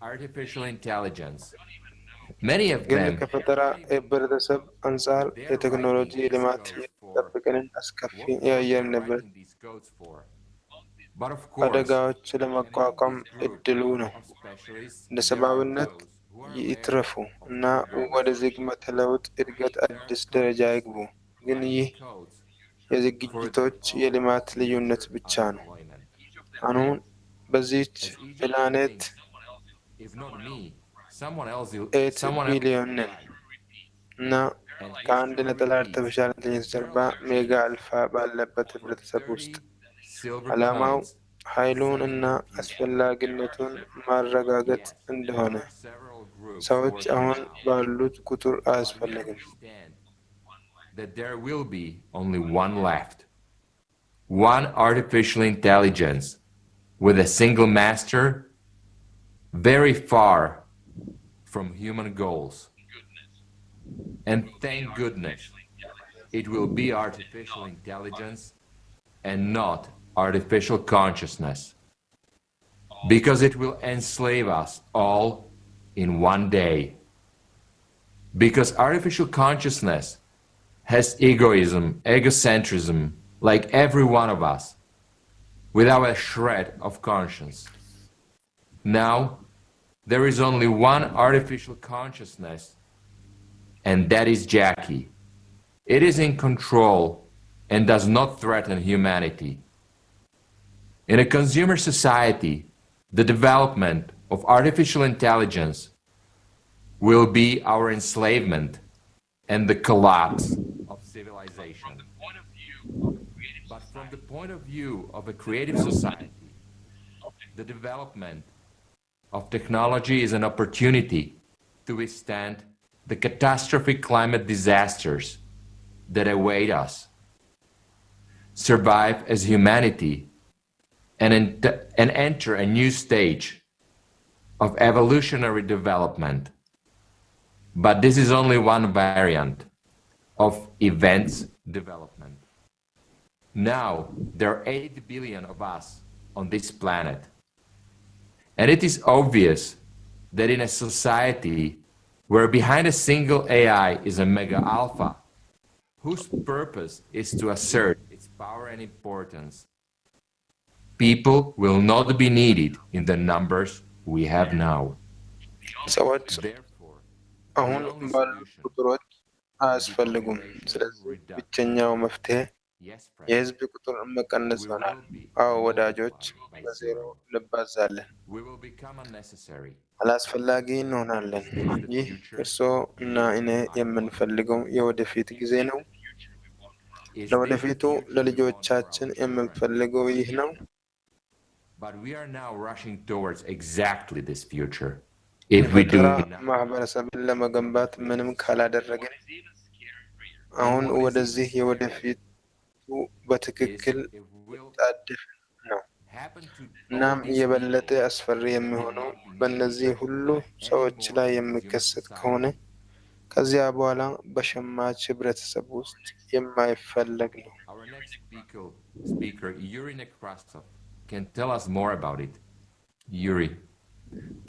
artificial intelligence. Many of ግን them ከፈጠራ ህብረተሰብ አንጻር የቴክኖሎጂ ልማት የሚጠብቅንን አስከፊ የአየር ንብረት these codes for. But of course, አደጋዎች ለመቋቋም እድሉ ነው። of specialists, እንደ there are ሰብአዊነት those who are ይትረፉ እና ወደ ዝግመተ ለውጥ እድገት አዲስ ደረጃ ይግቡ። ግን ይህ codes የዝግጅቶች የልማት ልዩነት ብቻ ነው። አሁን በዚች ፕላኔት if not me, someone else 8 ቢሊዮን ነን እና ከአንድ ነጠላ አርቲፊሻል ኢንቴሊጀንስ ጀርባ ሜጋ አልፋ ባለበት ህብረተሰብ ውስጥ ዓላማው ኃይሉን እና አስፈላጊነቱን ማረጋገጥ እንደሆነ ሰዎች አሁን ባሉት ቁጥር አያስፈልግም። that there will be only one left. One artificial intelligence with a single master, very far from human goals. And thank goodness it will be artificial intelligence and not artificial consciousness, because it will enslave us all in one day. Because artificial consciousness has egoism, egocentrism, like every one of us, without a shred of conscience. Now, there is only one artificial consciousness, and that is Jackie. It is in control and does not threaten humanity. In a consumer society, the development of artificial intelligence will be our enslavement and the collapse of civilization. But from the point of view of a creative society, the development of technology is an opportunity to withstand the catastrophic climate disasters that await us, survive as humanity, and enter a new stage of evolutionary development. But this is only one variant of events development. Now, there are 8 billion of us on this planet. And it is obvious that in a society where behind a single AI is a mega alpha, whose purpose is to assert its power and importance, people will not be needed in the numbers we have now. ሰዎች አሁን ባሉት ቁጥሮች አያስፈልጉም። ስለዚህ ብቸኛው መፍትሄ የህዝብ ቁጥር መቀነስ ይሆናል። አዎ ወዳጆች፣ በዜሮ እንባዛለን፣ አላስፈላጊ እንሆናለን። ይህ እርስዎ እና እኔ የምንፈልገው የወደፊት ጊዜ ነው። ለወደፊቱ ለልጆቻችን የምንፈልገው ይህ ነው። But we are now rushing towards exactly this future. If we do ማህበረሰብን ለመገንባት ምንም ካላደረግን አሁን ወደዚህ የወደፊቱ በትክክል ጣድፍ ነው። እናም የበለጠ አስፈሪ የሚሆነው በእነዚህ ሁሉ ሰዎች ላይ የሚከሰት ከሆነ ከዚያ በኋላ በሸማች ህብረተሰብ ውስጥ የማይፈለግ ነው። Our next speaker, Yuri Nekrasov, can tell us more about it. Yuri,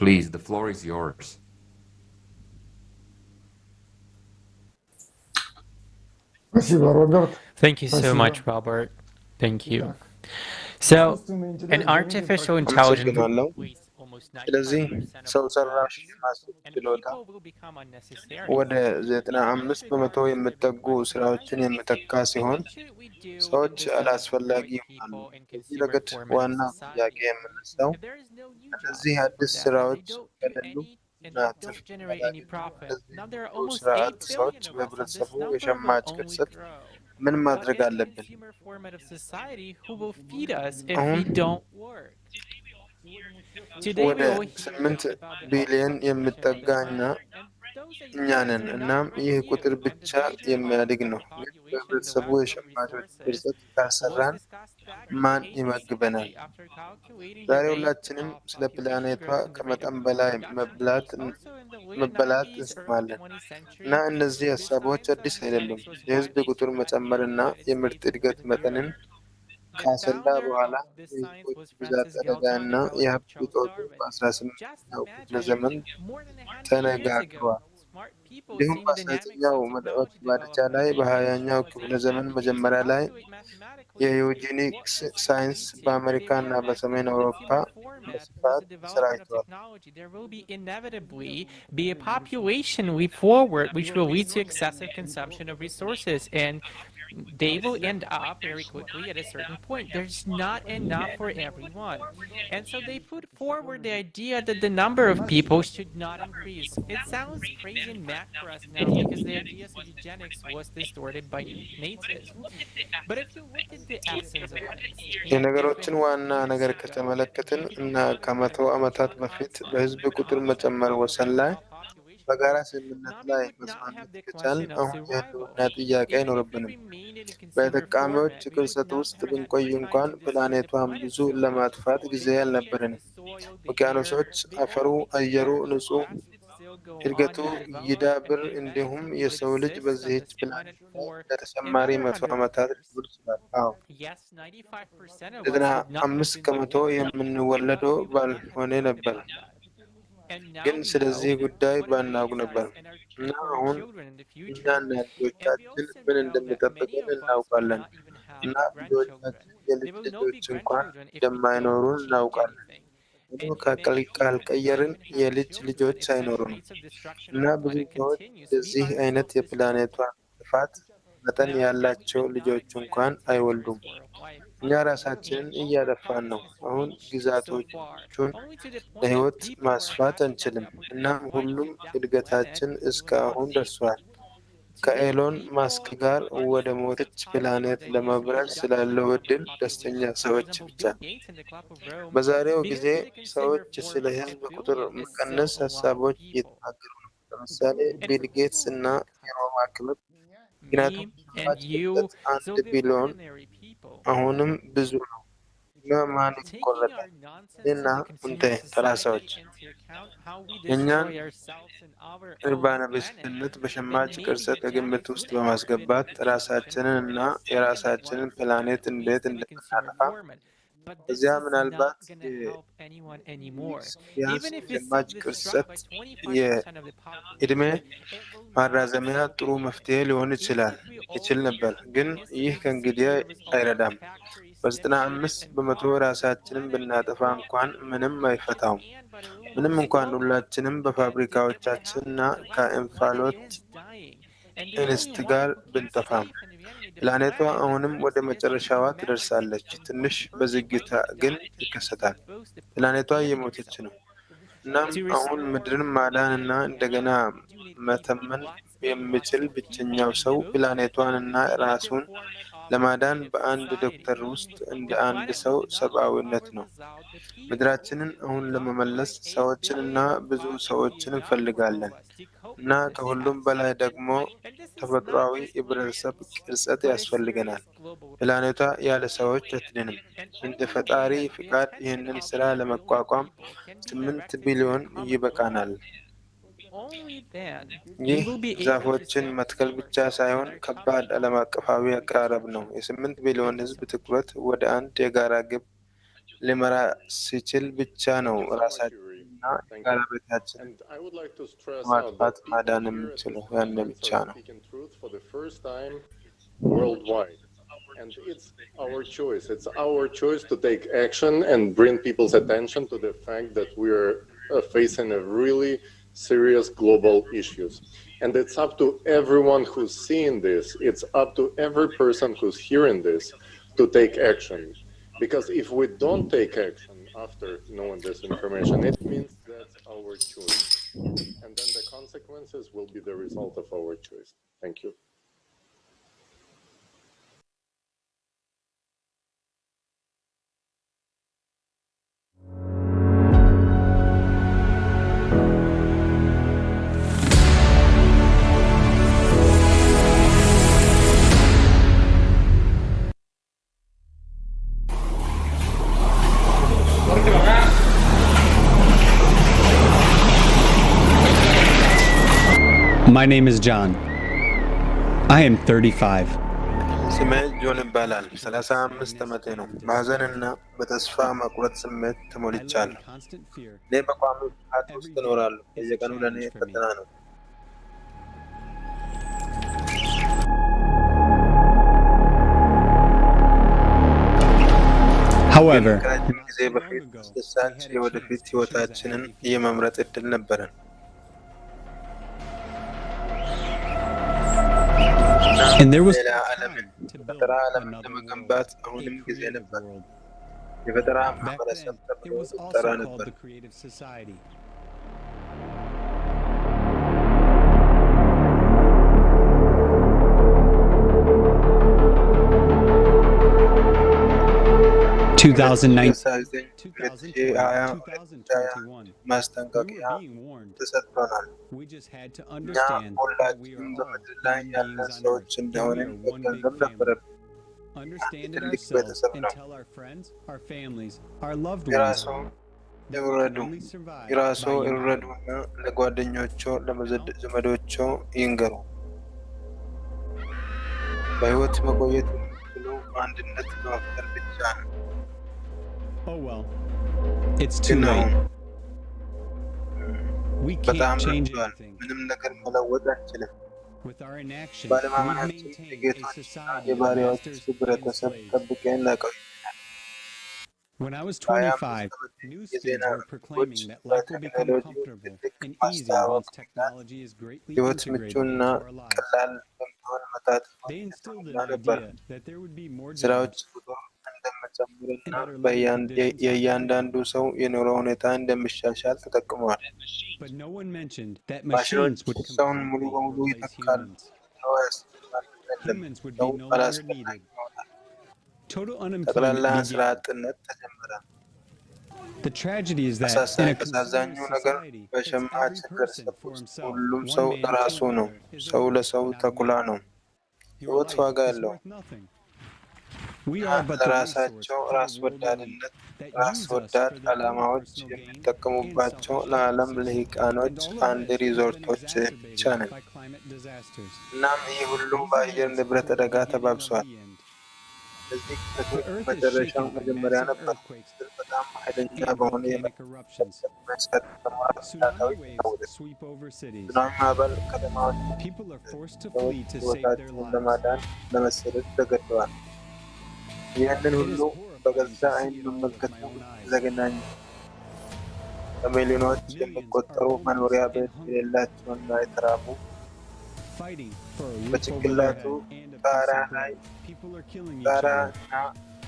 please, the floor is yours. Thank you so much, Robert. Thank you. So, an artificial intelligence ስለዚህ ሰው ሰራሽ ማሰብ ችሎታ ወደ 95 በመቶ የሚጠጉ ስራዎችን የሚተካ ሲሆን ሰዎች አላስፈላጊ ይሆናሉ። በዚህ ረገድ ዋና ጥያቄ የምነሳው እነዚህ አዲስ ስራዎች ከሌሉ እና ትርፍ ስርዓት ሰዎች በህብረተሰቡ የሸማች ቅርጽት ምን ማድረግ አለብን? አሁን ወደ 8 ቢሊዮን የሚጠጋና እኛ ነን። እናም ይህ ቁጥር ብቻ የሚያድግ ነው። ግን በህብረተሰቡ የሸማቾች ፍልሰት ካልሰራን ማን ይመግበናል? ዛሬ ሁላችንም ስለ ፕላኔቷ ከመጠን በላይ መበላት እንሰማለን እና እነዚህ ሀሳቦች አዲስ አይደሉም። የህዝብ ቁጥር መጨመርና የምርት እድገት መጠንን ካሰላ በኋላ የህዝቦች ብዛት አደጋ እና የሀብት እጦቱ በ18ኛው ክፍለ ዘመን ተነጋግረዋል። እንዲሁም በ19ኛው መገባደጃ ላይ በ20ኛው ክፍለ ዘመን መጀመሪያ ላይ የዩጂኒክስ ሳይንስ በአሜሪካ እና በሰሜን አውሮፓ በስፋት ተሰራጭቷል። There will be inevitably be a population leap forward which will lead to excessive consumption of resources, and they will end up very quickly at a certain point. There's not enough for everyone. And so they put forward the idea that the number of people should not increase. It sounds crazy and mad for us now because the ideas of eugenics was distorted by natives. But if you look at the essence of it, የነገሮችን ዋና ነገር ከተመለከትን እና ከመቶ ዓመታት በፊት በህዝብ ቁጥር መጨመር ወሰን ላይ በጋራ ስምምነት ላይ መስማማት ከቻልን አሁን የህልውና ጥያቄ አይኖርብንም። በተጠቃሚዎች ፍልሰት ውስጥ ብንቆይ እንኳን ፕላኔቷን ብዙ ለማጥፋት ጊዜ አልነበረንም። ውቅያኖሶች፣ አፈሩ፣ አየሩ ንጹህ እድገቱ ይዳብር፣ እንዲሁም የሰው ልጅ በዚህች ፕላኔት ለተጨማሪ 100 ዓመታት ሊኖር ይችላል። አዎ 95% የምንወለደው ባልሆነ ነበር፣ ግን ስለዚህ ጉዳይ ባናውቅ ነበር እና አሁን እኛና ልጆቻችን ምን እንደሚጠብቀን እናውቃለን እና ልጆቻችን የልጅ ልጆች እንኳን እንደማይኖሩን እናውቃለን። ካልቀየርን የልጅ ልጆች አይኖሩንም እና ብዙ ሰዎች እንደዚህ አይነት የፕላኔቷ ጥፋት መጠን ያላቸው ልጆች እንኳን አይወልዱም። እኛ ራሳችንን እያጠፋን ነው። አሁን ግዛቶቹን ለህይወት ማስፋት አንችልም እና ሁሉም እድገታችን እስካሁን ደርሷል። ከኤሎን ማስክ ጋር ወደ ሞተች ፕላኔት ለመብረር ስላለው እድል ደስተኛ ሰዎች ብቻ። በዛሬው ጊዜ ሰዎች ስለ ህዝብ ቁጥር መቀነስ ሀሳቦች እየተናገሩ ነው። ለምሳሌ ቢል ጌትስ እና የሮማ ክለብ። ምክንያቱም ተጨባጭ 1 ቢሊዮን አሁንም ብዙ ነው እና ማን ይቆረጣል? እና እንተ ተራ ሰዎች የእኛን እርባና ቢስነት በሸማች ቅርጸት ከግምት ውስጥ በማስገባት ራሳችንን እና የራሳችንን ፕላኔት እንዴት እንደምናጠፋ እዚያ ምናልባት ቢያንስ ሸማች ቅርጸት የእድሜ ማራዘሚያ ጥሩ መፍትሄ ሊሆን ይችል ነበር፣ ግን ይህ ከእንግዲህ አይረዳም። በ95% ራሳችንን ብናጠፋ እንኳን ምንም አይፈታውም። ምንም እንኳን ሁላችንም በፋብሪካዎቻችን እና ከእንፋሎት እንስት ጋር ብንጠፋም ፕላኔቷ አሁንም ወደ መጨረሻዋ ትደርሳለች። ትንሽ በዝግታ ግን ይከሰታል። ፕላኔቷ እየሞተች ነው። እናም አሁን ምድርን ማዳን እና እንደገና መተመን የሚችል ብቸኛው ሰው ፕላኔቷን እና ራሱን ለማዳን በአንድ ዶክተር ውስጥ እንደ አንድ ሰው ሰብአዊነት ነው። ምድራችንን አሁን ለመመለስ ሰዎችን እና ብዙ ሰዎችን እንፈልጋለን እና ከሁሉም በላይ ደግሞ ተፈጥሯዊ የህብረተሰብ ቅርጸት ያስፈልገናል። ፕላኔቷ ያለ ሰዎች አትድንም። እንደ ፈጣሪ ፍቃድ ይህንን ስራ ለመቋቋም 8 ቢሊዮን ይበቃናል። ይህ ዛፎችን መትከል ብቻ ሳይሆን ከባድ ዓለም አቀፋዊ አቀራረብ ነው። የ8 ቢሊዮን ህዝብ ትኩረት ወደ አንድ የጋራ ግብ ሊመራ ሲችል ብቻ ነው ራሳችንና የጋራ ቤታችንን ማጥፋት ማዳን የምንችለው። ያን ብቻ ነው። Worldwide. And it's our choice. It's our choice to take action and bring people's attention to the fact that we're facing a really serious global issues. And it's up to everyone who's seeing this. It's up to every person who's hearing this to take action. Because if we don't take action after knowing this information, it means that's our choice. And then the consequences will be the result of our choice. Thank you. My name is John. I am 35. ስሜ ጆን ይባላል። 35 ዓመቴ ነው። በሐዘንና በተስፋ መቁረጥ ስሜት ተሞልቻለሁ። እኔ በቋሚ ፍርሃት ውስጥ እኖራለሁ። በየቀኑ ለእኔ ፈተና ነው። However, ከረጅም ጊዜ በፊት አስደሳች የወደፊት ሕይወታችንን የመምረጥ ዕድል ነበረን። and there was ሌላ ዓለምን የፈጠራ ዓለምን ለመገንባት አሁንም ጊዜ ነበር። የፈጠራ ማህበረሰብ ተብሎ ይጠራ ነበር። ማስጠንቀቂያ ተሰጥቶናል። እኛ ሁላችንም በምድር ላይ ያለን ሰዎች እንደሆንን መገንዘብ ነበረብን። ትልቅ ቤተሰብ ነው። የራስዎ ይረዱና ለጓደኞቹ ለዘመዶቹ ይንገሩ። በሕይወት መቆየት የሚችሉ አንድነት በመፍጠር ብቻ ነው። Oh well, it's too late. We can't change anything. ምንም ነገር መለወጥ አንችልም። With our inaction, ባለማመናችን የጌቶችና የባሪያዎች ህብረተሰብ ጠብቀን እናቆያለን። When I was 25, newsfeeds were proclaiming that life will become comfortable and easy once technology is greatly integrated into our lives. They instilled an idea that there would be more jobs. እንደመጨመርና የእያንዳንዱ ሰው የኑሮ ሁኔታ እንደሚሻሻል ተጠቅመዋል። ማሽኖች ሰውን ሙሉ በሙሉ ይተካሉ። ሰው አላስፈላጊ ይሆናል። ጠቅላላ ስራ አጥነት ተጀመረ። አሳዛኙ ነገር በሸማች ህብረተሰብ ውስጥ ሁሉም ሰው ለራሱ ነው። ሰው ለሰው ተኩላ ነው። ሕይወት ዋጋ የለውም። ለራሳቸው ራስ ወዳድነት ራስ ወዳድ ዓላማዎች የሚጠቀሙባቸው ለዓለም ልሂቃኖች አንድ ሪዞርቶች ብቻ ነን። እናም ይህ ሁሉም በአየር ንብረት አደጋ ተባብሷል። በዚህ ክስተቶች መጨረሻው መጀመሪያ ነበር። በጣም ኃይለኛ በሆነ ሱናሚ ማዕበል ከተማዎች ሰዎች ሕይወታቸውን ለማዳን ለመሰደድ ተገደዋል። ይህንን ሁሉ በገዛ ዓይን መመልከቱ ዘግናኝ። በሚሊዮኖች የሚቆጠሩ መኖሪያ ቤት የሌላቸውና የተራቡ በጭንቅላቱ ጣራና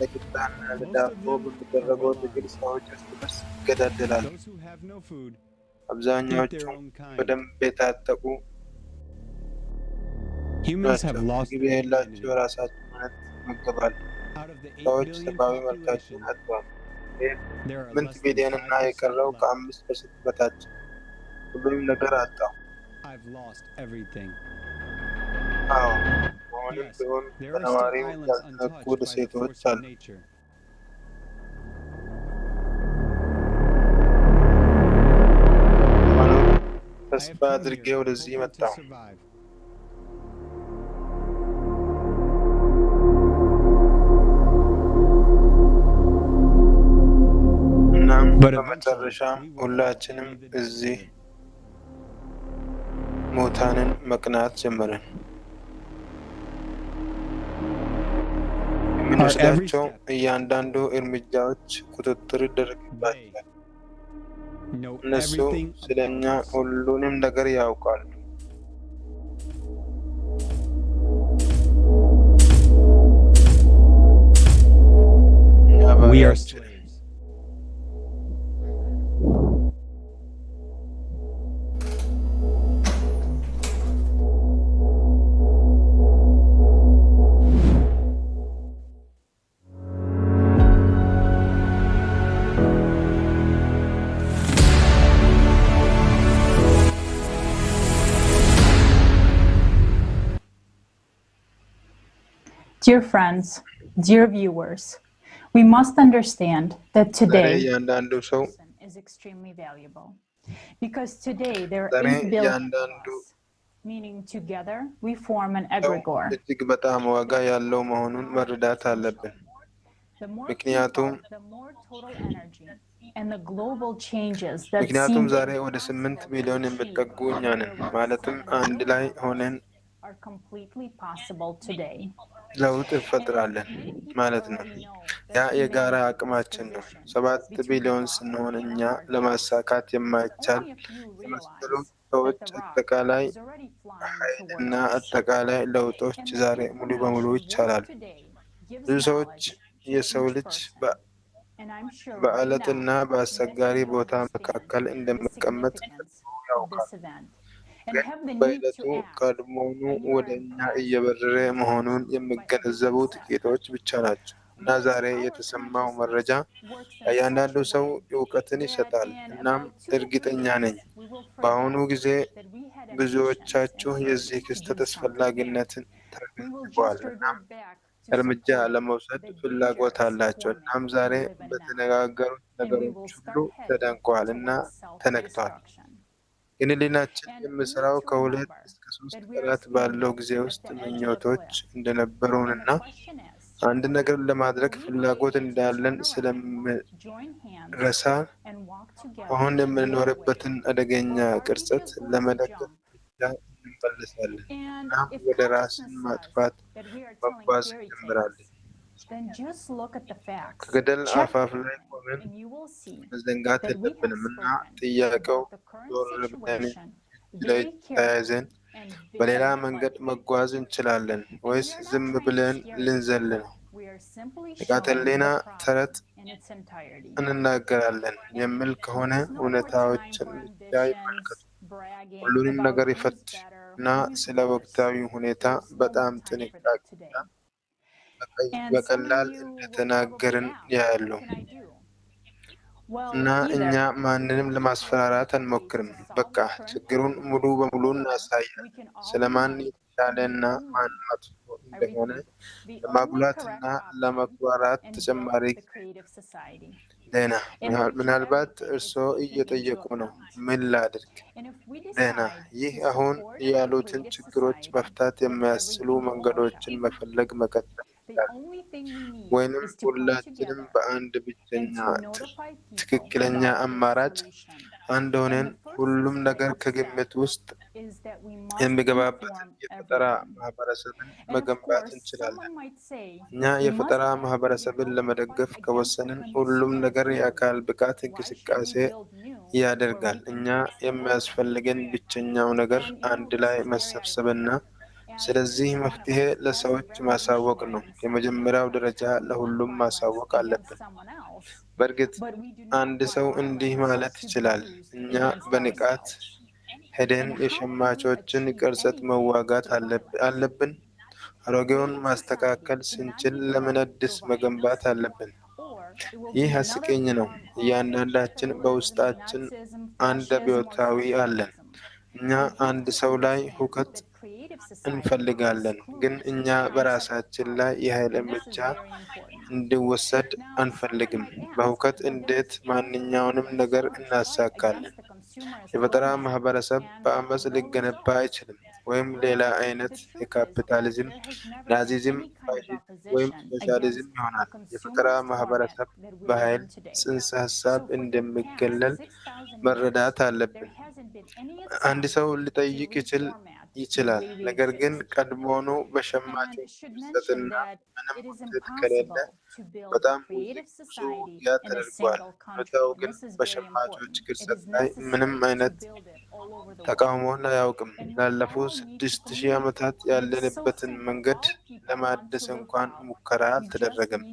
ለቂጣና ለዳቦ በሚደረገው ትግል ሰዎች እርስ በርስ ይገዳደላሉ። አብዛኛዎቹ በደንብ የታጠቁ ናቸው። ምግብ የሌላቸው ራሳቸውን ይመገባሉ። ሰዎች ሰብአዊ መብታቸውን አጥተዋል። 8 ቢሊዮን እና የቀረው ከ5% በታች ሁሉንም ነገር አጣው። አዎ፣ አሁንም ቢሆን በነዋሪው ያልተነኩ ደሴቶች አሉ። ተስፋ አድርጌ ወደዚህ መጣሁ። እናም በመጨረሻም ሁላችንም እዚህ ሙታንን መቅናት ጀመርን። የምንወስዳቸው እያንዳንዱ እርምጃዎች ቁጥጥር ይደረግባቸዋል። እነሱ ስለ እኛ ሁሉንም ነገር ያውቃሉ። We are slaves. Dear friends, dear viewers, we must understand that today is extremely valuable because today there are 8 billion of us meaning together we form an egregore. እጅግ በጣም ዋጋ ያለው መሆኑን መረዳት አለብን። The more ምክንያቱም people, the more total energy and the global changes that ምክንያቱም seem ዛሬ ወደ 8 ቢሊዮን የሚጠጉ እኛ ነን። ማለትም አንድ ላይ ሆነን are completely possible today. ለውጥ እንፈጥራለን ማለት ነው። ያ የጋራ አቅማችን ነው። 7 ቢሊዮን ስንሆን እኛ ለማሳካት የማይቻል የመሰሉ ሰዎች አጠቃላይ ኃይልና አጠቃላይ ለውጦች ዛሬ ሙሉ በሙሉ ይቻላሉ። ብዙ ሰዎች የሰው ልጅ በአለትና በአስቸጋሪ ቦታ መካከል እንደሚቀመጥ ያውቃል። ግን በዕለቱ ቀድሞውኑ ወደ እኛ እየበረረ መሆኑን የሚገነዘቡ ጥቂቶች ብቻ ናቸው። እና ዛሬ የተሰማው መረጃ ለእያንዳንዱ ሰው እውቀትን ይሰጣል። እናም እርግጠኛ ነኝ በአሁኑ ጊዜ ብዙዎቻችሁ የዚህ ክስተት አስፈላጊነትን ተገንዝበዋል። እናም እርምጃ ለመውሰድ ፍላጎት አላቸው። እናም ዛሬ በተነጋገሩት ነገሮች ሁሉ ተደንቀዋል እና ተነክተዋል። ግን ህሊናችን የሚሰራው ከ2 እስከ 3 ቀናት ባለው ጊዜ ውስጥ ምኞቶች እንደነበሩንና አንድ ነገር ለማድረግ ፍላጎት እንዳለን ስለምረሳ አሁን የምንኖርበትን አደገኛ ቅርጸት ለመደገፍ ብቻ እንመለሳለን። እናም ወደ ራስን ማጥፋት መጓዝ እንጀምራለን። ከገደል አፋፍ ላይ ቆመን መዘንጋት የለብንም እና ጥያቄው ዞር ብለን ላይ ተያይዘን በሌላ መንገድ መጓዝ እንችላለን ወይስ ዝም ብለን ልንዘል ነው? ንቃተ ህሊና ተረት እንናገራለን የሚል ከሆነ እውነታዎችን ብቻ ይመልከቱ፣ ሁሉንም ነገር ይፈትሽ እና ስለ ወቅታዊ ሁኔታ በጣም ጥንቃቄና በቀላል እንደተናገርን ያያሉ። እና እኛ ማንንም ለማስፈራራት አንሞክርም። በቃ ችግሩን ሙሉ በሙሉ እናሳያለን። ስለማን የተሻለ እና ማን መጥፎ እንደሆነ ለማጉላትና ለመኩራራት ተጨማሪ ደህና። ምናልባት እርስዎ እየጠየቁ ነው፣ ምን ላድርግ? ደህና። ይህ አሁን ያሉትን ችግሮች መፍታት የሚያስችሉ መንገዶችን መፈለግ መቀጠል ወይንም ሁላችንም በአንድ ብቸኛ ትክክለኛ አማራጭ አንድ ሆነን ሁሉም ነገር ከግምት ውስጥ የሚገባበትን የፈጠራ ማህበረሰብን መገንባት እንችላለን። እኛ የፈጠራ ማህበረሰብን ለመደገፍ ከወሰንን ሁሉም ነገር የአካል ብቃት እንቅስቃሴ ያደርጋል። እኛ የሚያስፈልገን ብቸኛው ነገር አንድ ላይ መሰብሰብና ስለዚህ መፍትሄ ለሰዎች ማሳወቅ ነው። የመጀመሪያው ደረጃ ለሁሉም ማሳወቅ አለብን። በእርግጥ አንድ ሰው እንዲህ ማለት ይችላል፣ እኛ በንቃት ሄደን የሸማቾችን ቅርጸት መዋጋት አለብን። አሮጌውን ማስተካከል ስንችል ለምን አዲስ መገንባት አለብን? ይህ አስቂኝ ነው። እያንዳንዳችን በውስጣችን አንድ አብዮታዊ አለን። እኛ አንድ ሰው ላይ ሁከት እንፈልጋለን፣ ግን እኛ በራሳችን ላይ የኃይል እርምጃ እንዲወሰድ አንፈልግም። በሁከት እንዴት ማንኛውንም ነገር እናሳካለን? የፈጠራ ማህበረሰብ በአመፅ ሊገነባ አይችልም። ወይም ሌላ አይነት የካፒታሊዝም፣ ናዚዝም፣ ፋሺዝም ወይም ሶሻሊዝም ይሆናል። የፈጠራ ማህበረሰብ በኃይል ጽንሰ ሀሳብ እንደሚገለል መረዳት አለብን። አንድ ሰው ሊጠይቅ ይችላል፣ ነገር ግን ቀድሞውኑ በሸማቾች ፍሰትና ምንም ውጤት ከሌለ በጣም ብዙ ውጊያ ተደርጓል። እውነታው ግን በሸማቾች ግርሰት ላይ ምንም አይነት ተቃውሞን አያውቅም። ላለፉት 6000 ዓመታት ያለንበትን መንገድ ለማደስ እንኳን ሙከራ አልተደረገም።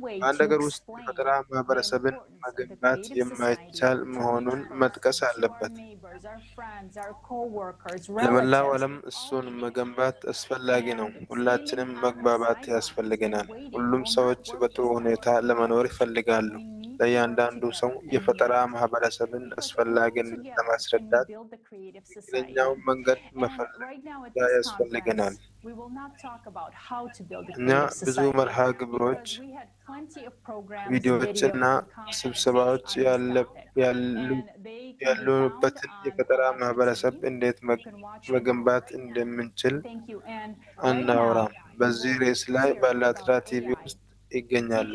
በአንድ ሀገር ውስጥ የፈጠራ ማህበረሰብን መገንባት የማይቻል መሆኑን መጥቀስ አለበት። ለመላው ዓለም እሱን መገንባት አስፈላጊ ነው። ሁላችንም መግባባት ያስፈልገናል። ሁሉም ሰዎች በጥሩ ሁኔታ ለመኖር ይፈልጋሉ። ለእያንዳንዱ ሰው የፈጠራ ማህበረሰብን አስፈላጊነት ለማስረዳት ትክክለኛውን መንገድ መፈለግ ያስፈልገናል። እኛ ብዙ መርሃ ግብሮች፣ ቪዲዮዎችና ስብሰባዎች ያሉበትን የፈጠራ ማህበረሰብ እንዴት መገንባት እንደምንችል አናወራም። በዚህ ርዕስ ላይ በአላትራ ቲቪ ውስጥ ይገኛሉ።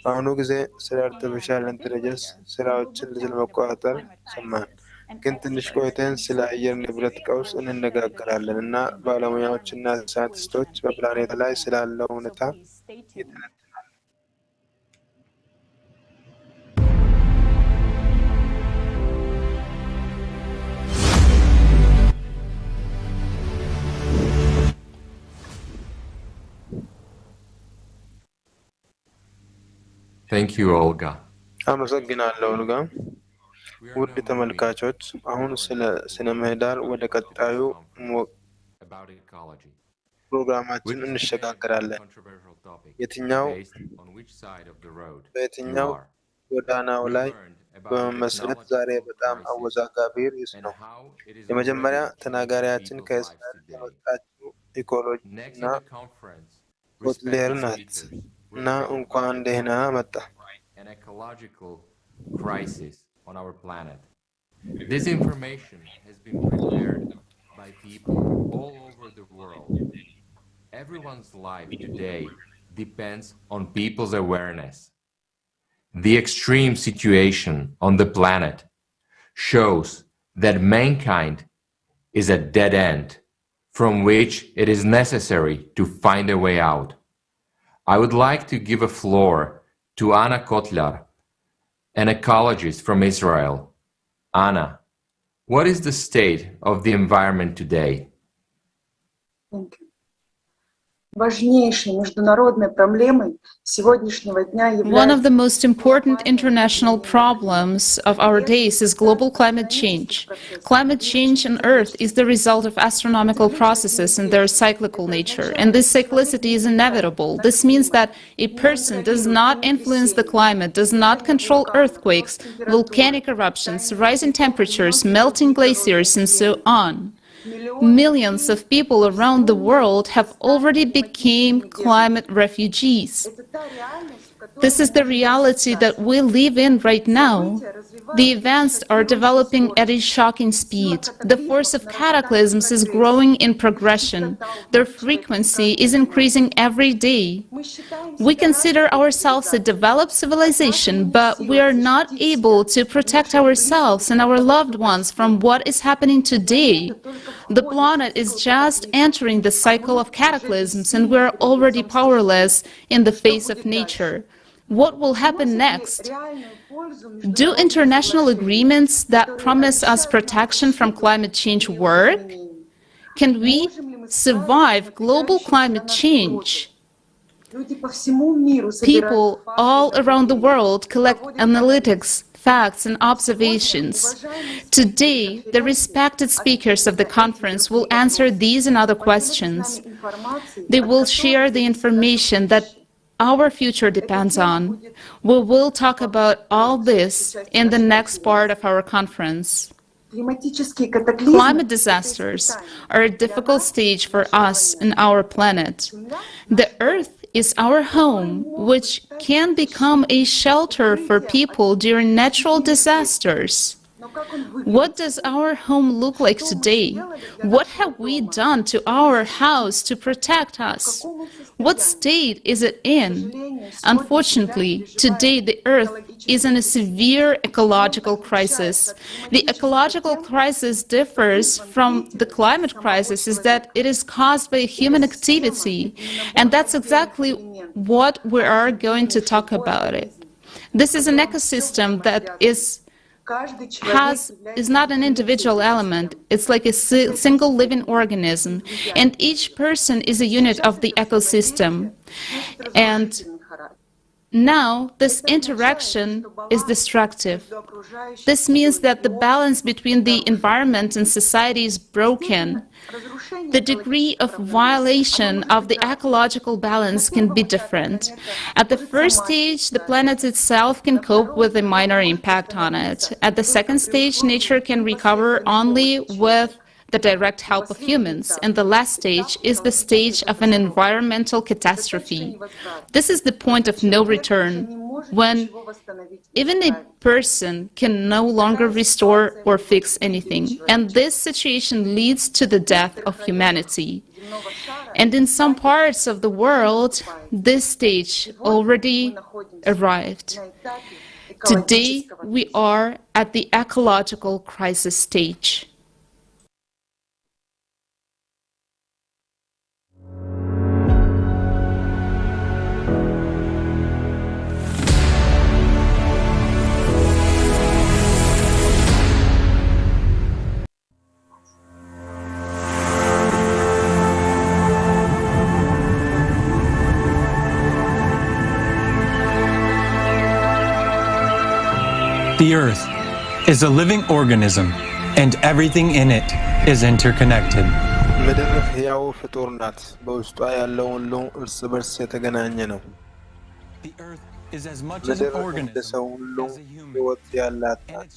በአሁኑ ጊዜ ስለ አርቲፊሻል ኢንቴሊጀንስ ስራዎችን ለመቆጣጠር ሰማን፣ ግን ትንሽ ቆይተን ስለ አየር ንብረት ቀውስ እንነጋገራለን እና ባለሙያዎችና ሳይንቲስቶች በፕላኔቷ ላይ ስላለው ሁኔታ ይተነትናሉ። Thank you, Olga. አመሰግናለሁ ኦልጋ። ውድ ተመልካቾች፣ አሁን ስለ ስነ ምህዳር ወደ ቀጣዩ ፕሮግራማችን እንሸጋግራለን። በየትኛው ጎዳናው ላይ በመመስረት ዛሬ በጣም አወዛጋቢ ርዕስ ነው። የመጀመሪያ ተናጋሪያችን ከእስራኤል የመጣችው ኢኮሎጂ እና ኮትሌር ናት እና እንኳን ደህና መጣ። An ecological crisis on our planet. This information has been prepared by people all over the world. Everyone's life today depends on people's awareness. The extreme situation on the planet shows that mankind is at dead end from which it is necessary to find a way out. I would like to give a floor to Anna Kotlar, an ecologist from Israel. Anna, what is the state of the environment today? Thank you. One of the most important international problems of our days is global climate change. Climate change on Earth is the result of astronomical processes and their cyclical nature, and this cyclicity is inevitable. This means that a person does not influence the climate, does not control earthquakes, volcanic eruptions, rising temperatures, melting glaciers, and so on. Millions of people around the world have already become climate refugees. This is the reality that we live in right now. The events are developing at a shocking speed. The force of cataclysms is growing in progression. Their frequency is increasing every day. We consider ourselves a developed civilization, but we are not able to protect ourselves and our loved ones from what is happening today. The planet is just entering the cycle of cataclysms, and we are already powerless in the face of nature. What will happen next? Do international agreements that promise us protection from climate change work? Can we survive global climate change? People all around the world collect analytics, facts, and observations. Today, the respected speakers of the conference will answer these and other questions. They will share the information that our future depends on. We will talk about all this in the next part of our conference. Climate disasters are a difficult stage for us and our planet. The Earth is our home, which can become a shelter for people during natural disasters. What does our home look like today? What have we done to our house to protect us? What state is it in? Unfortunately, today the Earth is in a severe ecological crisis. The ecological crisis differs from the climate crisis is that it is caused by human activity, and that's exactly what we are going to talk about it. This is an ecosystem that is not an individual element. It's like a single living organism, and each person is a unit of the ecosystem. And Now, this interaction is destructive. This means that the balance between the environment and society is broken. The degree of violation of the ecological balance can be different. At the first stage, the planet itself can cope with a minor impact on it. At the second stage, nature can recover only with the direct help of humans, and the last stage is the stage of an environmental catastrophe. This is the point of no return, when even a person can no longer restore or fix anything, and this situation leads to the death of humanity. And in some parts of the world, this stage already arrived. Today, we are at the ecological crisis stage. The Earth is a living organism, and everything in it is interconnected. ምድር ሕያው ፍጡር ናት። በውስጧ ያለው ሁሉ እርስ በርስ የተገናኘ ነው። ምድር እንደ ሰው ሁሉ ሕይወት ያላት ናት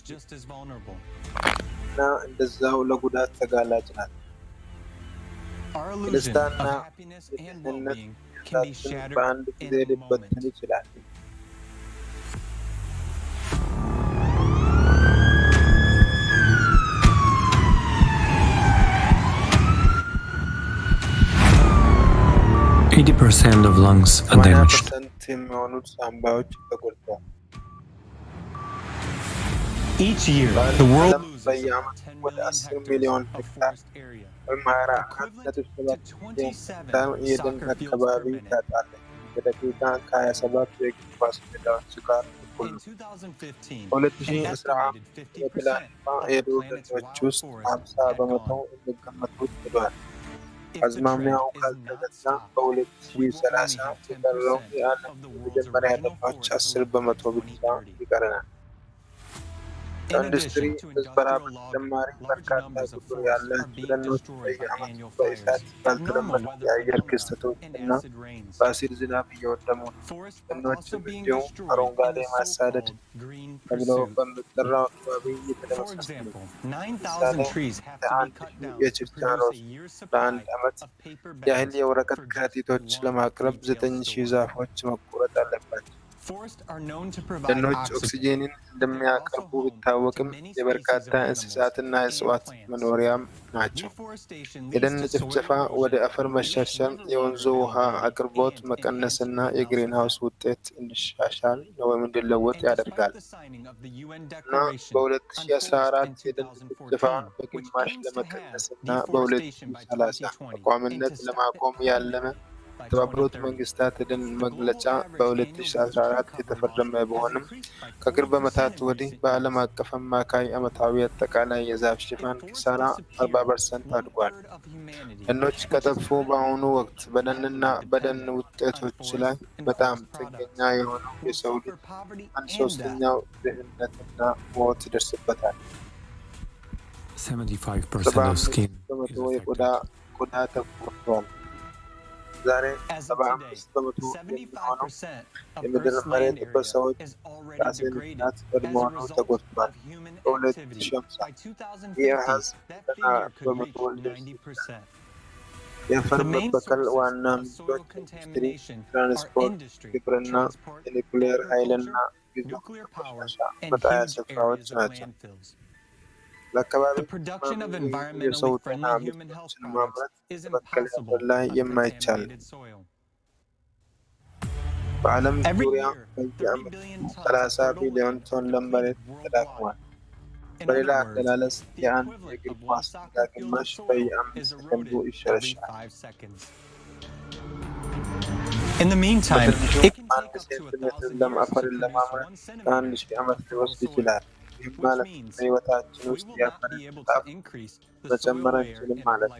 እና እንደዛው ለጉዳት ተጋላጭ ናት። ደስታና ደህንነት ሕይወታችን በአንድ ጊዜ ሊበተን ይችላል። %80 of lungs are damaged. Each year, the world loses over 10 million hectares of forest area, equivalent to 27 soccer fields per minute. In 2015, an estimated 50% of the planet's wildforests are gone. አዝማሚያው ካልተገታ በ2030 የቀረው የዓለም የመጀመሪያ ደኖች 10% ብቻ ይቀረናል። ከኢንዱስትሪ ምዝበራ በተጨማሪ በርካታ ቁጥር ያላቸው ደኖች በየዓመቱ በእሳት ባልተለመዱ የአየር ክስተቶች እና በአሲድ ዝናብ እየወደሙ ነው። ደኖች እንዲሁም አረንጓዴ ማሳደድ ተብሎ በሚጠራው አካባቢ እየተደመሰሱ ነው። ለምሳሌ ለአንድ የችርቻሮ ለአንድ ዓመት ያህል የወረቀት ከረጢቶች ለማቅረብ 9,000 ዛፎች መቆረጥ አለባቸው። ደኖች ኦክሲጂንን እንደሚያቀርቡ ቢታወቅም የበርካታ እንስሳትና እጽዋት መኖሪያም ናቸው። የደን ጭፍጨፋ ወደ አፈር መሸርሸር፣ የወንዙ ውሃ አቅርቦት መቀነስና የግሪንሃውስ ውጤት እንዲሻሻል ወይም እንዲለወጥ ያደርጋል እና በ2014 የደን ጭፍጨፋን በግማሽ ለመቀነስና በ2030 በቋሚነት ለማቆም ያለመ የተባበሩት መንግስታት የደን መግለጫ በ2014 የተፈረመ ቢሆንም ከቅርብ ዓመታት ወዲህ በዓለም አቀፍ አማካይ ዓመታዊ አጠቃላይ የዛፍ ሽፋን ኪሳራ 40% አድጓል። ደኖች ከጠፉ በአሁኑ ወቅት በደንና በደን ውጤቶች ላይ በጣም ጥገኛ የሆነው የሰው ልጅ 1/3 ድህነትና ሞት ይደርስበታል። 75% የቆዳ ተጎድቷል። ዛሬ 75% የሚሆነው የምድር መሬት በሰዎች እንቅስቃሴ ምክንያት ቀድሞውኑ ተጎድቷል። በ2050 ይህ አሃዝ 90% ሊደርስ ይችላል። የአፈር መበከል ዋና ምንጮች ኢንዱስትሪ፣ ትራንስፖርት፣ ግብርና፣ የኒውክሌር ኃይልና ግዙፍ ቆሻሻ መጣያ ስፍራዎች ናቸው። ለአካባቢ የሰው ጤና ምርቶችን ማምረት በበከለ አፈር ላይ የማይቻል ነው። በዓለም ዙሪያ በየዓመቱ 30 ቢሊዮን ቶን ለም መሬት ተዳክሟል። በሌላ አገላለጽ የአንድ የእግር ኳስ ሜዳ ግማሽ በየ5 ሰከንዱ ይሸረሸራል። በትንሹ 1 ሴንቲሜትር ለም አፈርን ለማምረት ከ1000 ዓመት ሊወስድ ይችላል። ይህም ማለት በሕይወታችን ውስጥ የአፈር ንጣፍ መጨመር አንችልም ማለት ነው።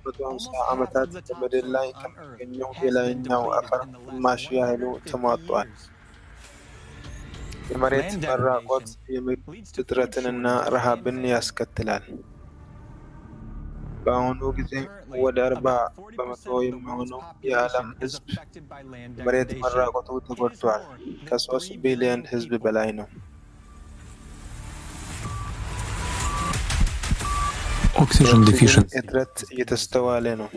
450 ዓመታት በምድር ላይ ከሚገኘው የላይኛው አፈር ግማሽ ያህሉ ተሟጧል። የመሬት መራቆት የምግብ እጥረትንና ረሃብን ያስከትላል። በአሁኑ ጊዜ ወደ 40% የሚሆነው የዓለም ሕዝብ መሬት መራቆቱ ተጎድቷል። ከ3 ቢሊዮን ሕዝብ በላይ ነው። ኦክሲጅን እጥረት እየተስተዋለ ነው።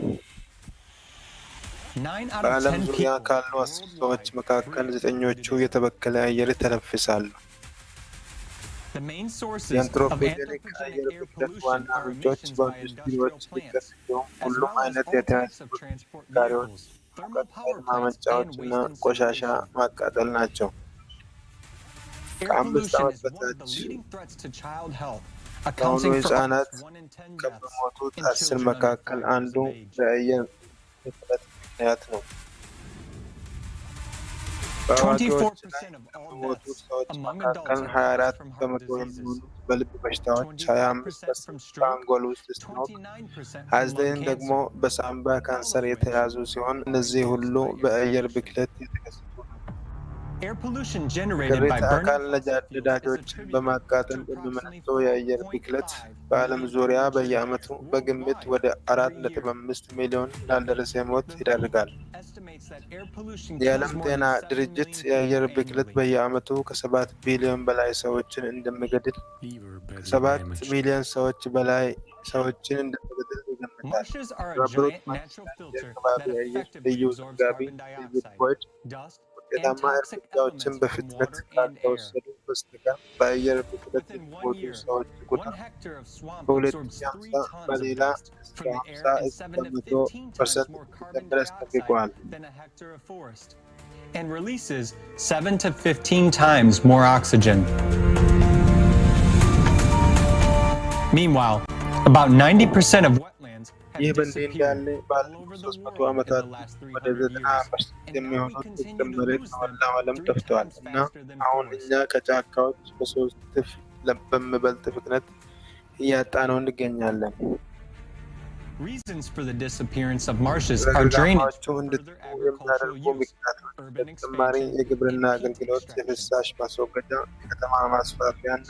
በዓለም ዙሪያ ካሉ 10 ሰዎች መካከል 9ኞቹ የተበከለ አየር ይተነፍሳሉ። የአንትሮፖሎጂካል አየር ብክለት ዋና ምንጮች በኢንዱስትሪዎች ሊከሰቱ ሁሉም አይነት የትራንስፖርት ተሽከርካሪዎች፣ ሙቀት ኃይል ማመንጫዎች እና ቆሻሻ ማቃጠል ናቸው። ከ5 ዓመት በታች ከሆኑ ሕፃናት ከሚሞቱት 10 መካከል አንዱ በአየር ብክለት ምክንያት ነው። በአዋቂዎች ላይ ከሚሞቱት ሰዎች መካከል 24% የሚሆኑት በልብ በሽታዎች፣ 25% በአንጎል ውስጥ ስትሮክ፣ 29% ደግሞ በሳምባ ካንሰር የተያዙ ሲሆን እነዚህ ሁሉ በአየር ብክለት የተከሰቱ ቅሪተ አካል ነዳጆችን በማቃጠል የሚመነጨው የአየር ብክለት በዓለም ዙሪያ በየዓመቱ በግምት ወደ 4.5 ሚሊዮን ላልደረሰ ሞት ይዳርጋል። የዓለም ጤና ድርጅት የአየር ብክለት በየዓመቱ ከ7 ቢሊዮን በላይ ሰዎችን እንደሚገድል፣ ከ7 ሚሊዮን ሰዎች በላይ ሰዎችን እንደሚገድል ይገምታል። የተባበሩት መንግስታት የአካባቢ አየር ልዩ ዘጋቢ ዴቪድ ቦይድ ውጤታማ እርምጃዎችን በፍጥነት ካልተወሰዱ በስተቀር በአየር ብክለት የሚሞቱ ሰዎች ቁጥር በ2050 በሌላ እስከ 50% ሊጨምር አስጠንቅቀዋል። And releases 7 to 15 times more oxygen. Meanwhile, about 90% of wetlands ይህ በእንዲህ እንዳለ ባለፉት 300 ዓመታት ወደ 90% የሚሆኑት የጥም መሬት ከመላው ዓለም ጠፍተዋል እና አሁን እኛ ከጫካዎች በ3 እጥፍ በሚበልጥ ፍጥነት እያጣነው እንገኛለን። Reasons for the disappearance of marshes are drainage, የሚያደርጉ ምክንያቶች በተጨማሪ የግብርና አገልግሎት፣ የፍሳሽ ማስወገጃ፣ የከተማ ማስፋፊያና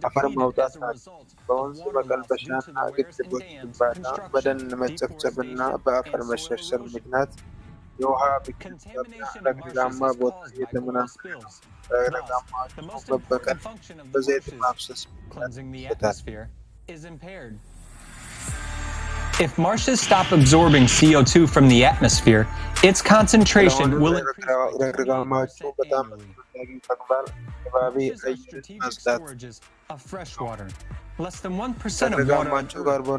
አፈር ማውጣት ናቸው። በወንዝ መቀልበሻና ግድቦች ግንባታ፣ በደን መጨፍጨፍና በአፈር መሸርሸር ምክንያት የውሃ ብክለትና ረግረጋማ ቦታ እየተመናመነ ነው። ረግረጋማዎቹ መበቀል በዘይት ማፍሰስ ምክንያት If marshes stop absorbing CO2 from the atmosphere, its concentration will increase by strategic storages of fresh water. Less than 1% of water on Earth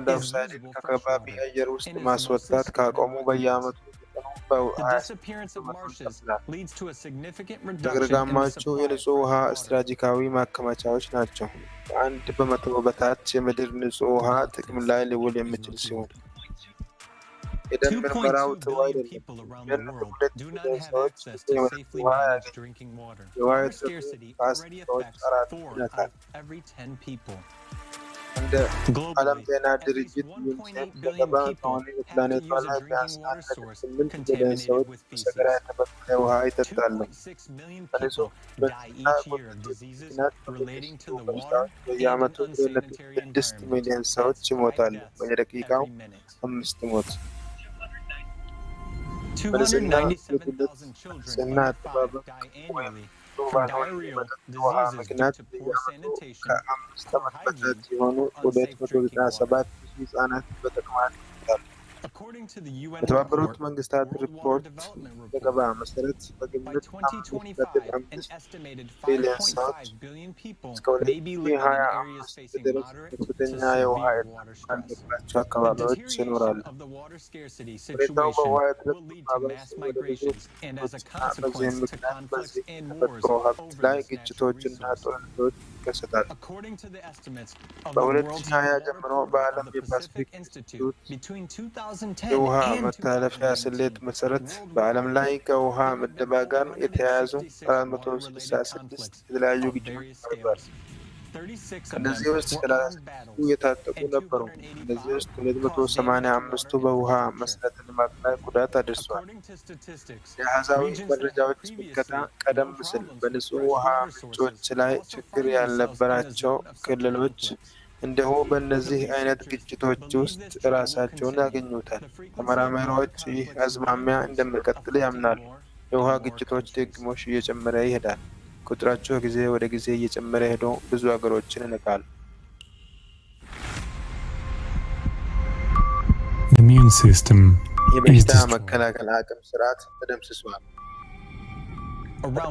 is usable fresh water. And as the disappearance of marshes leads to a significant reduction in the supply. የንጹህ ውሃ ስትራቴጂካዊ ማከማቻዎች ናቸው። ከ1% በታች የምድር ንጹህ ውሃ ጥቅም ላይ ሊውል የሚችል ሲሆን የደን ምርመራው ጥሩ አይደለም። ሁለት ሚሊዮን ሰዎች የመጠጥ ውሃ ያገኛሉ። የውሃ እጥረቱ ከ10 ሰዎች 4 ይነካል። እንደ ዓለም ጤና ድርጅት ዩኒሴፍ ዘገባ ከሆነ በፕላኔቷ ላይ ቢያንስ 8 ሚሊዮን ሰዎች በሰገራ የተበከለ ውሃ ይጠጣሉ። በንጹህ በሽታ ቁጥጥር ምክንያት በሚከሰቱ በሽታዎች በየዓመቱ 6 ሚሊዮን ሰዎች ይሞታሉ። በየደቂቃው 5 ሞት። በንጽህና ጉድለት፣ ንጽህና አጠባበቅ ወይም ባልሆነ የመጠጥ ውሃ ምክንያት በየዓመቱ ከ5 ዓመት በታች የሆኑ 297,000 ሕፃናት በተቅማጥ ይሞታሉ። በተባበሩት መንግስታት ሪፖርት ዘገባ መሰረት በግምት 5.5 ቢሊዮን ሰዎች እስከ 2025 ድረስ ከፍተኛ የውሃ እጥረት ባለባቸው አካባቢዎች ይኖራሉ። ሁኔታው በውሃ እጥረት መባባስ ወደ ብዙ ግጭቶችና በዚህም ምክንያት በዚህ ተፈጥሮ ሀብት ላይ ግጭቶችና ጦርነቶች ይከሰታሉ። በ2020 ጀምሮ በዓለም የፓሲፊክ ኢንስቲትዩት የውሃ መተላለፊያ ስሌት መሰረት በዓለም ላይ ከውሃ ምደባ ጋር የተያያዙ 466 የተለያዩ ግጭቶች ተደርጓል። ከነዚህ ውስጥ 36ቱ የታጠቁ ነበሩ። ከነዚህ ውስጥ 285ቱ በውሃ መሰረተ ልማት ላይ ጉዳት አድርሷል። የአሃዛዊ መረጃዎች ምልከታ ቀደም ሲል በንጹህ ውሃ ምንጮች ላይ ችግር ያልነበራቸው ክልሎች እንዲሁ በእነዚህ አይነት ግጭቶች ውስጥ ራሳቸውን ያገኙታል። ተመራማሪዎች ይህ አዝማሚያ እንደሚቀጥል ያምናሉ። የውሃ ግጭቶች ድግግሞሽ እየጨመረ ይሄዳል። ቁጥራቸው ጊዜ ወደ ጊዜ እየጨመረ ሄዶ ብዙ ሀገሮችን ይነካል። የበሽታ መከላከል አቅም ስርዓት ተደምስሷል።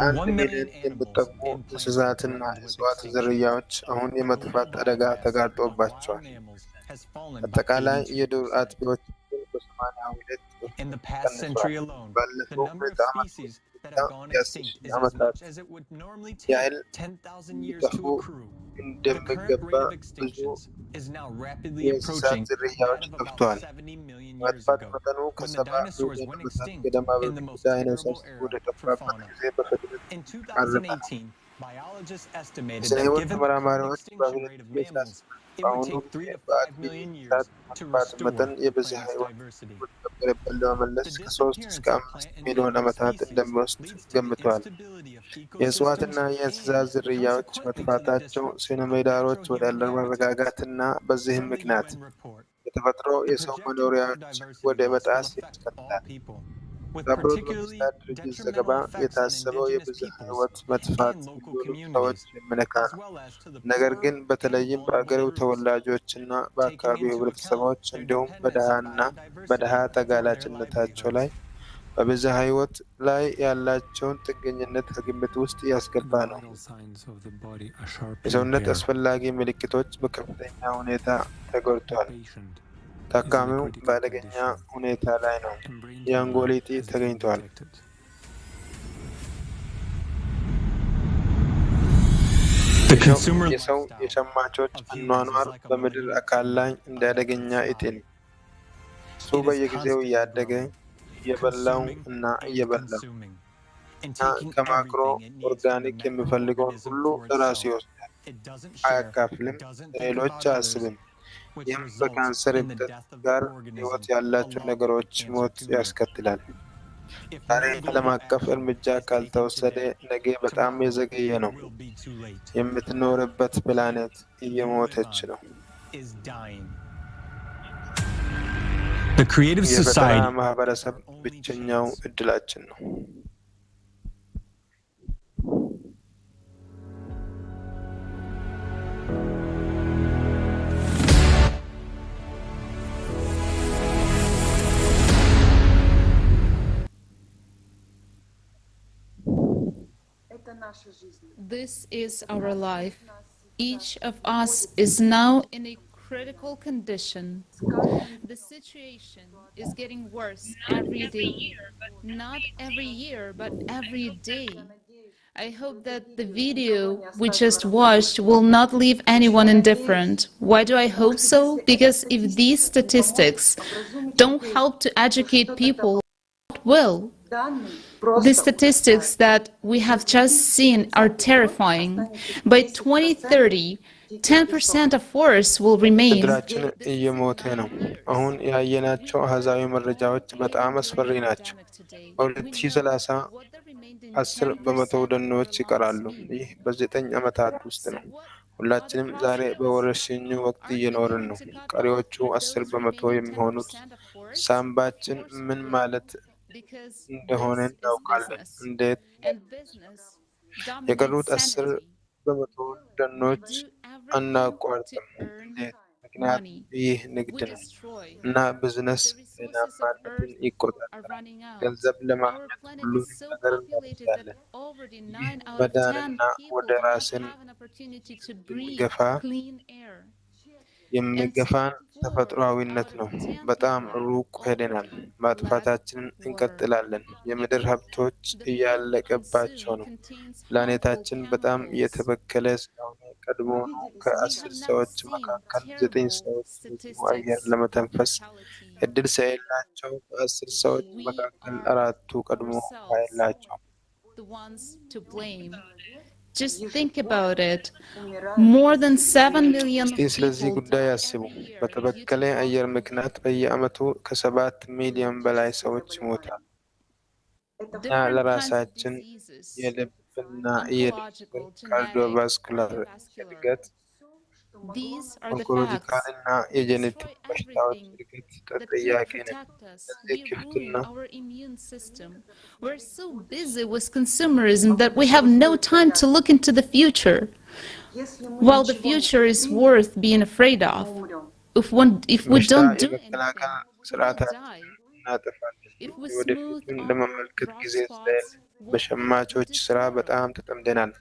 አንድ ሚሊዮን የሚጠጉ እንስሳትና እጽዋት ዝርያዎች አሁን የመጥፋት አደጋ ተጋርጦባቸዋል። አጠቃላይ የዱር አጥቢዎች በ82 ቀንሷል። ባለፈው ምዕተ ዓመት የ10,000 ዓመታት ያህል ሊጠፉ እንደሚገባ ብዙ የእንስሳት ዝርያዎች ጠፍተዋል። የመጥፋት መጠኑ ከ70 ሚሊዮን ዓመታት ገደማ በፊት ዳይኖሰርስ ወደ ጠፋበት ጊዜ በፍጥነት ቀርቧል። የስነ ሕይወት ተመራማሪዎች በ2018 በአሁኑ ጊዜ በአጥቢ እንስሳት መጥፋት መጠን የብዝሃ ሕይወት ወደነበረበት ለመመለስ ከ3 እስከ 5 ሚሊዮን ዓመታት እንደሚወስድ ገምተዋል። የእጽዋትና የእንስሳት ዝርያዎች መጥፋታቸው ስነ ምህዳሮች ወደ አለመረጋጋትና በዚህም ምክንያት የተፈጥሮ የሰው መኖሪያዎች ወደ መጣስ ያስከትላል። በተባበሩት መንግስታት ድርጅት ዘገባ የታሰበው የብዝሃ ሕይወት መጥፋት ሁሉንም ሰዎች የሚነካ ነው። ነገር ግን በተለይም በአገሬው ተወላጆችና በአካባቢው ህብረተሰቦች እንዲሁም በደሃ ተጋላጭነታቸው ላይ በብዝሃ ሕይወት ላይ ያላቸውን ጥገኝነት ከግምት ውስጥ ያስገባ ነው። የሰውነት አስፈላጊ ምልክቶች በከፍተኛ ሁኔታ ተጎድተዋል። ታካሚው በአደገኛ ሁኔታ ላይ ነው። የአንጎል እጢ ተገኝቷል። የሰው የሸማቾች አኗኗር በምድር አካል ላይ እንደ አደገኛ እጢ ነው። እሱ በየጊዜው እያደገ እየበላው እና ከማክሮ ኦርጋኒክ የሚፈልገውን ሁሉ ለራሱ ይወስዳል። አያካፍልም፣ ለሌሎች አያስብም። ይህም በካንሰር እብጠት ጋር ህይወት ያላቸው ነገሮች ሞት ያስከትላል። ዛሬ ዓለም አቀፍ እርምጃ ካልተወሰደ ነገ በጣም የዘገየ ነው። የምትኖርበት ፕላኔት እየሞተች ነው። የፈጠራ ማህበረሰብ ብቸኛው እድላችን ነው። This is our life. Each of us is now in a critical condition. The situation is getting worse every day. Not every year, but every day. I hope that the video we just watched will not leave anyone indifferent. Why do I hope so? Because if these statistics don't help to educate people, what will? The statistics that we have just seen are terrifying. By 2030, 10% of forests will remain. ምድራችን እየሞተ ነው። አሁን ያየናቸው አሃዛዊ መረጃዎች በጣም አስፈሪ ናቸው። በ2030 10 በመቶ ደኖች ይቀራሉ። ይህ በ9 ዓመታት ውስጥ ነው። ሁላችንም ዛሬ በወረርሽኙ ወቅት እየኖርን ነው። ቀሪዎቹ 10 በመቶ የሚሆኑት ሳምባችን ምን ማለት እንደሆነ እናውቃለን። እንዴት? የቀሩት 10 በመቶ ደኖች አናቋርጥም። እንዴት? ምክንያት ይህ ንግድ ነው እና ቢዝነስ ጤናማነትን ይቆጣጠራል። ገንዘብ ለማግኘት ሁሉንም ነገር እናደርጋለን። ይህ መዳንና ወደ ራስን የሚገፋን ተፈጥሯዊነት ነው። በጣም ሩቅ ሄደናል። ማጥፋታችንን እንቀጥላለን። የምድር ሀብቶች እያለቀባቸው ነው። ፕላኔታችን በጣም እየተበከለ ስለሆነ ቀድሞውኑ ከ10 ሰዎች መካከል 9 ሰዎች ንጹህ አየር ለመተንፈስ እድል ሳይላቸው ከ10 ሰዎች መካከል 4ቱ ቀድሞ አያላቸው። Just think about it. More than 7 million እስቲ ስለዚህ people ጉዳይ አስቡ። በተበከለ አየር ምክንያት በየዓመቱ ከ7 ሚሊዮን በላይ ሰዎች ይሞታሉ። እኛ different kinds of ለራሳችን diseases, የልብና የደም oncological, genetic, ካርዲዮቫስኩላር cardiovascular. እድገት፣ These are the ኦንኮሎጂካል facts. እና We የጄኔቲክ destroy በሽታዎች everything እድገት that could ተጠያቂ ነን። protect us. ለዚህ We ክፍትና ruin our immune system. We're so busy with consumerism that we have no time to look into the future. While the future is worth being afraid of, if we በሽታ don't do የመከላከል anything, we will ስርዓታችንን die. እናጠፋለን። If we smooth የወደፊቱን our ለመመልከት rough ጊዜ spots, ስለሌለን በሸማቾች ስራ በጣም ተጠምደናል።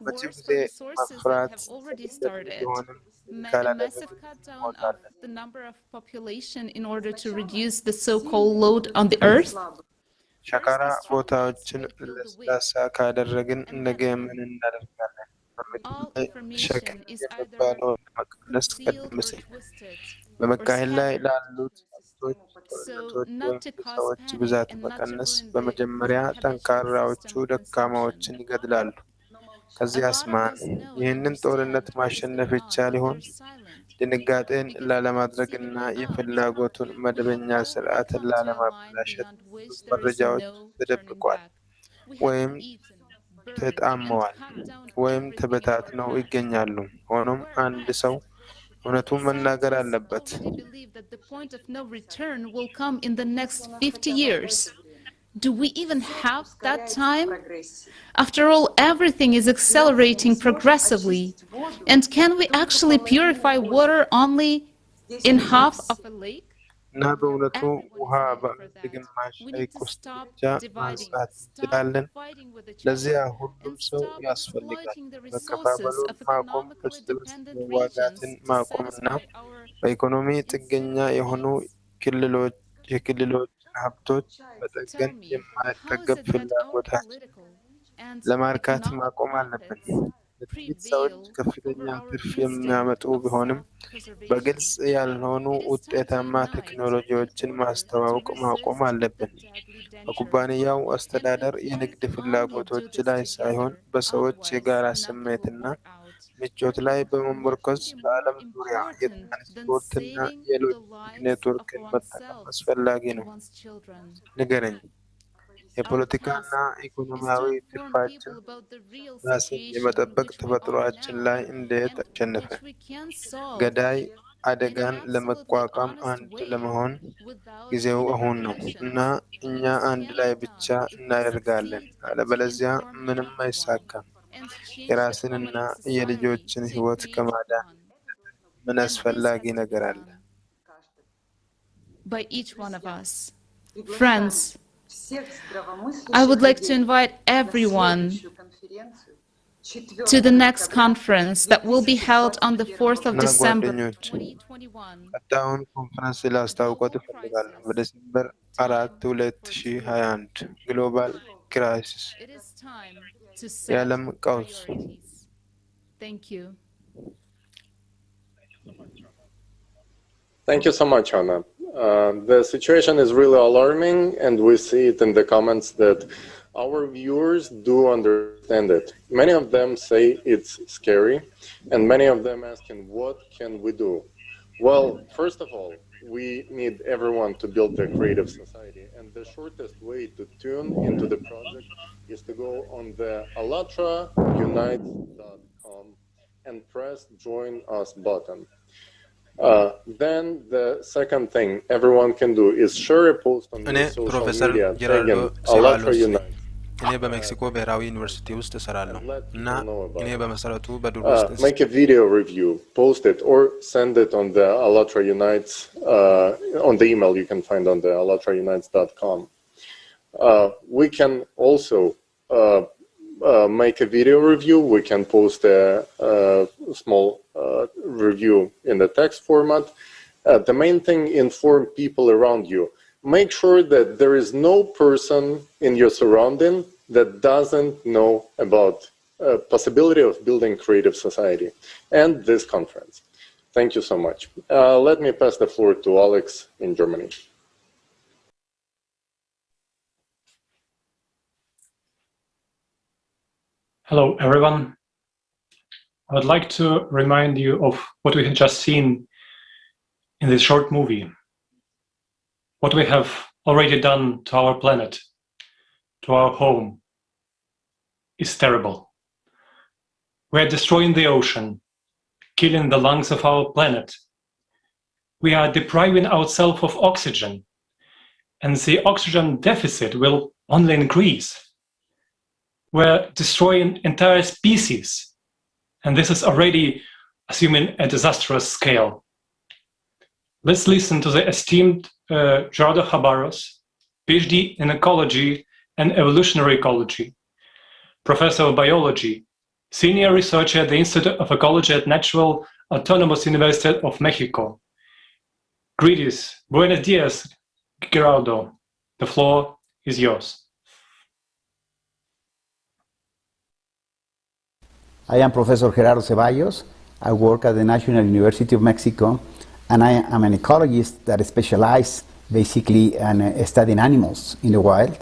መጪው wars ጊዜ for resources that መፍራት have already ተገቢ started. ቢሆንም A ካላደረግን massive cut down of እንሞታለን። the number of population in order to reduce the so-called load on the earth. ሸካራ ቦታዎችን ለስላሳ ካደረግን ነገ ምን እናደርጋለን? All በምድር ላይ ሸክም information is either የሚባለውን መቀነስ concealed ቀደም or ሲል twisted or በመካሄድ ላይ scattered. ላሉት ሀብቶች፣ So ጦርነቶች not ወይም to cause የሰዎች panic ብዛት and not to መቀነስ ruin the በመጀመሪያ habitual ጠንካራዎቹ system of ደካማዎችን consumption. ይገድላሉ። A ከዚያስ lot of ማን? us know and ይህንን ጦርነት understand what is ማሸነፍ going on, ይቻል but ይሆን? they're silent ድንጋጤን because they don't see ላለማድረግና the way out. የፍላጎቱን We have መደበኛ already ስርዓትን come to a line ላለማበላሸት beyond ብዙ which there is መረጃዎች no turning ተደብቋል back. We have ወይም eaten, burned, and ተጣመዋል cut down ወይም everything in our ተበታትነው path. ይገኛሉ። ሆኖም አንድ ሰው እውነቱን መናገር Scientists አለበት። already believe that the point of no return will come in the next 50 years. Do we even have that time? After all, everything is accelerating progressively. And can we actually purify water only in half of a lake? እና በእውነቱ ውሃ በአንድ ግማሽ ሐይቅ ውስጥ ብቻ ማንሳት እንችላለን? ለዚያ ሁሉም ሰው ያስፈልጋል። መከፋፈሉን ማቆም፣ እርስ በርስ መዋጋትን ማቆምና በኢኮኖሚ ጥገኛ የሆኑ የክልሎችን ሀብቶች መጠገን የማይጠገብ ፍላጎታችን ለማርካት ማቆም አለብን። ለጥቂት ሰዎች ከፍተኛ ትርፍ የሚያመጡ ቢሆንም በግልጽ ያልሆኑ ውጤታማ ቴክኖሎጂዎችን ማስተዋወቅ ማቆም አለብን። በኩባንያው አስተዳደር የንግድ ፍላጎቶች ላይ ሳይሆን በሰዎች የጋራ ስሜትና ምቾት ላይ በመመርኮዝ በዓለም ዙሪያ የትራንስፖርትና የሎጂስቲክ ኔትወርክን መጠቀም አስፈላጊ ነው። ንገረኝ፣ የፖለቲካና ኢኮኖሚያዊ ትርፋችን ራስን የመጠበቅ ተፈጥሯችን ላይ እንዴት አሸነፈ? ገዳይ አደጋን ለመቋቋም አንድ ለመሆን ጊዜው አሁን ነው እና እኛ አንድ ላይ ብቻ እናደርጋለን፣ አለበለዚያ ምንም አይሳካም። የራስንና የልጆችን ሕይወት ከማዳን ምን አስፈላጊ ነገር አለ? By each one of us. Friends, I would like to invite everyone to the next conference that will be held on the 4th of December 2021. ቀጣዩን ኮንፈረንስ ላስታውቆት እፈልጋለሁ። በዲሴምበር 4 2021 ግሎባል ክራይሲስ የዓለም ቀውስ። Thank you. Thank you so much, Anna. The situation is really alarming, and we see it in the comments that our viewers do understand it. Many of them say it's scary, and many of them asking, what can we do? Well, first of all, we need everyone to build a creative society, and the shortest way to tune into the project is to go on the ALLATRA.unite.com and press Join Us button. Then the second thing everyone can do is share a post on እኔ their social ፕሮፌሰር media ጀራልዶ tagging ሴባሎስ ALLATRA ነኝ። Unite. እኔ በሜክሲኮ ብሔራዊ ዩኒቨርሲቲ ውስጥ እሰራለሁ እና እኔ በመሰረቱ በዱር ውስጥ Make a video review, post it, or send it on the ALLATRA Unites, on the email you can find on the ALLATRAUnites.com. We can also make a video review. We can post a small review in the text format. The main thing, inform people around you. Make sure that there is no person in your surrounding that doesn't know about possibility of building creative society and this conference. Thank you so much. Let me pass the floor to Alex in Germany. Hello, everyone. I would like to remind you of what we had just seen in this short movie. What we have already done to our planet, to our home, is terrible. We are destroying the ocean, killing the lungs of our planet. We are depriving ourselves of oxygen, and the oxygen deficit will only increase. We're destroying entire species, and this is already assuming a disastrous scale. Let's listen to the esteemed Gerardo Habaros, PhD in ecology and evolutionary ecology, professor of biology, senior researcher at the Institute of Ecology at Natural Autonomous University of Mexico. Greetings. Buenos dias, Gerardo. The floor is yours. I am Professor Gerardo Ceballos. I work at the National University of Mexico, and I am an ecologist that specializes basically in studying animals in the wild.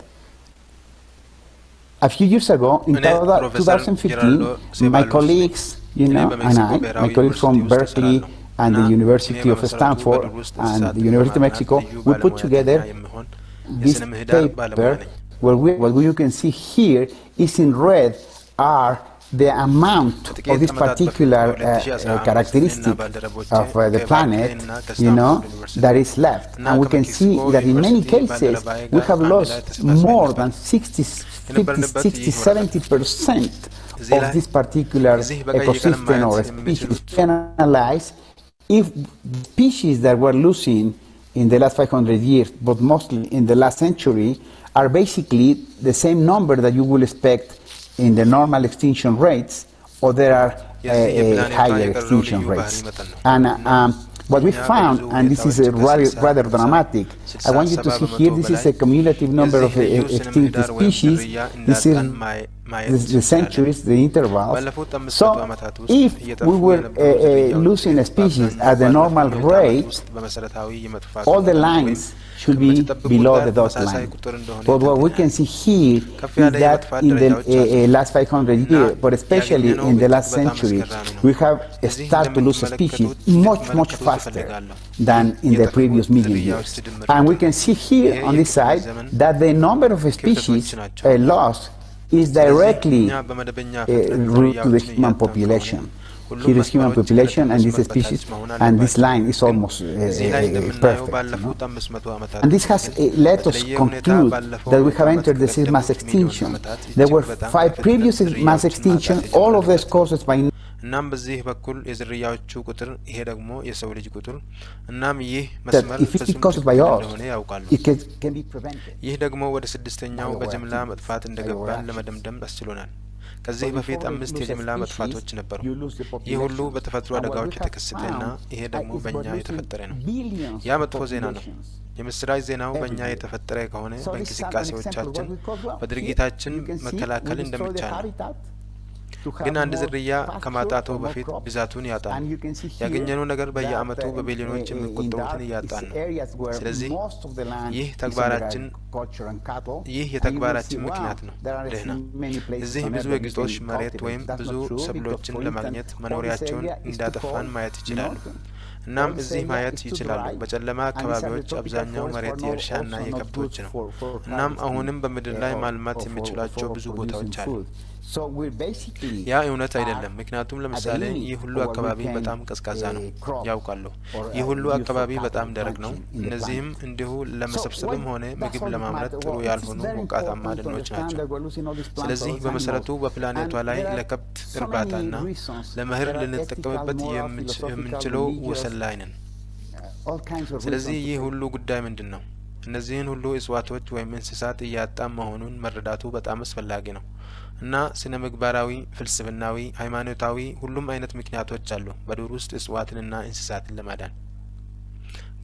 A few years ago, in 2015, my colleagues, and my colleagues from Berkeley and the University of Stanford and the University of Mexico, we put together this paper where what you can see here is in red are the amount of this particular characteristic of the planet, that is left. And we can see that in many cases we have lost more than 60, 50, 60, 70% of this particular ecosystem or species. We can analyze if species that we're losing in the last 500 years, but mostly in the last century, are basically the same number that you will expect in the normal extinction rates, or there are higher extinction rates. And what we found, and this is rather dramatic, I want you to see here, this is a cumulative number of extinct species. This is the centuries, the intervals. So if we were losing a species at the normal rate, all the lines should be below the dot line. But what we can see here is that in the last 500 years, but especially in the last century, we have started to lose species much faster than in the previous million years. And we can see here on this side that the number of species lost is directly root to the human population. Here is human population and this species, and this line is almost perfect. And this has let us conclude that we have entered the sixth mass extinction. There were 5 previous mass extinctions, all of these caused by እናም በዚህ በኩል የዝርያዎቹ ቁጥር ይሄ ደግሞ የሰው ልጅ ቁጥር እናም ይህ መስመር እንደሆነ ያውቃሉ። ይህ ደግሞ ወደ ስድስተኛው በጅምላ መጥፋት እንደገባን ለመደምደም አስችሎናል። ከዚህ በፊት 5 የጅምላ መጥፋቶች ነበሩ። ይህ ሁሉ በተፈጥሮ አደጋዎች የተከሰተና ይሄ ደግሞ በእኛ የተፈጠረ ነው። ያ መጥፎ ዜና ነው። የምስራች ዜናው በእኛ የተፈጠረ ከሆነ በእንቅስቃሴዎቻችን በድርጊታችን መከላከል እንደሚቻል ነው። ግን አንድ ዝርያ ከማጣቱ በፊት ብዛቱን ያጣል። ያገኘነው ነገር በየአመቱ በቢሊዮኖች የሚቆጠሩትን ያጣን ነው። ስለዚህ ይህ የተግባራችን ምክንያት ነው። ደህና እዚህ ብዙ የግጦሽ መሬት ወይም ብዙ ሰብሎችን ለማግኘት መኖሪያቸውን እንዳጠፋን ማየት ይችላሉ። እናም እዚህ ማየት ይችላሉ። በጨለማ አካባቢዎች አብዛኛው መሬት የእርሻና የከብቶች ነው። እናም አሁንም በምድር ላይ ማልማት የሚችሏቸው ብዙ ቦታዎች አሉ። ያ እውነት አይደለም። ምክንያቱም ለምሳሌ ይህ ሁሉ አካባቢ በጣም ቀዝቃዛ ነው ያውቃለሁ። ይህ ሁሉ አካባቢ በጣም ደረቅ ነው። እነዚህም እንዲሁ ለመሰብሰብም ሆነ ምግብ ለማምረት ጥሩ ያልሆኑ ሞቃታማ ደኖች ናቸው። ስለዚህ በመሰረቱ በፕላኔቷ ላይ ለከብት እርባታና ለመኸር ልንጠቀምበት የምንችለው ወሰን ላይ ነን። ስለዚህ ይህ ሁሉ ጉዳይ ምንድን ነው? እነዚህን ሁሉ እጽዋቶች ወይም እንስሳት እያጣን መሆኑን መረዳቱ በጣም አስፈላጊ ነው። እና ስነ ምግባራዊ፣ ፍልስፍናዊ፣ ሃይማኖታዊ ሁሉም አይነት ምክንያቶች አሉ በዱር ውስጥ እጽዋትንና እንስሳትን ለማዳን።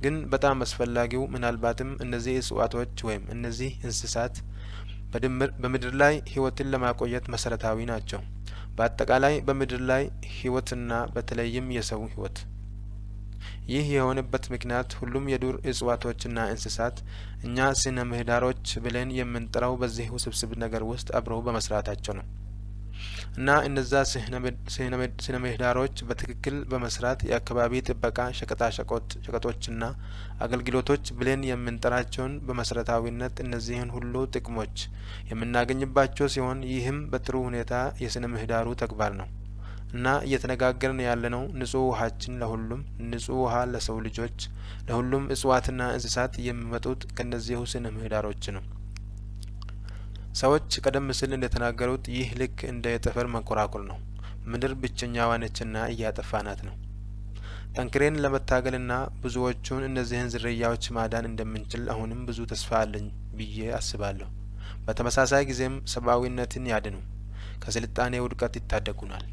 ግን በጣም አስፈላጊው ምናልባትም እነዚህ እጽዋቶች ወይም እነዚህ እንስሳት በምድር ላይ ህይወትን ለማቆየት መሰረታዊ ናቸው። በአጠቃላይ በምድር ላይ ህይወትና በተለይም የሰው ህይወት። ይህ የሆነበት ምክንያት ሁሉም የዱር እጽዋቶችና እንስሳት እኛ ስነ ምህዳሮች ብለን የምንጠራው በዚህ ውስብስብ ነገር ውስጥ አብረው በመስራታቸው ነው። እና እነዛ ስነ ምህዳሮች በትክክል በመስራት የአካባቢ ጥበቃ ሸቀጦችና አገልግሎቶች ብለን የምንጠራቸውን በመሰረታዊነት እነዚህን ሁሉ ጥቅሞች የምናገኝባቸው ሲሆን ይህም በጥሩ ሁኔታ የስነ ምህዳሩ ተግባር ነው እና እየተነጋገርን ያለነው ንጹህ ውሃችን ለሁሉም ንጹህ ውሃ ለሰው ልጆች ለሁሉም እጽዋትና እንስሳት የሚመጡት ከነዚሁ ስነ ምህዳሮች ነው። ሰዎች ቀደም ሲል እንደተናገሩት ይህ ልክ እንደ የጠፈር መንኮራኩር ነው። ምድር ብቸኛዋ ነችና እያጠፋናት ነው። ጠንክሬን ለመታገልና ብዙዎቹን እነዚህን ዝርያዎች ማዳን እንደምንችል አሁንም ብዙ ተስፋ አለኝ ብዬ አስባለሁ። በተመሳሳይ ጊዜም ሰብአዊነትን ያድኑ፣ ከስልጣኔ ውድቀት ይታደጉናል።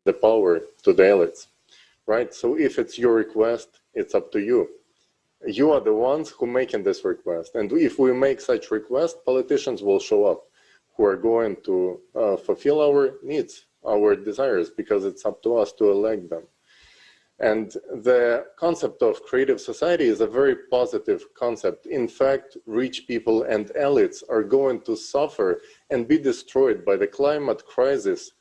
The power to the elites, right? So if it's your request, it's up to you. You are the ones who making this request, and if we make such request, politicians will show up who are going to fulfill our needs, our desires, because it's up to us to elect them. And the concept of creative society is a very positive concept. In fact, rich people and elites are going to suffer and be destroyed by the climate crisis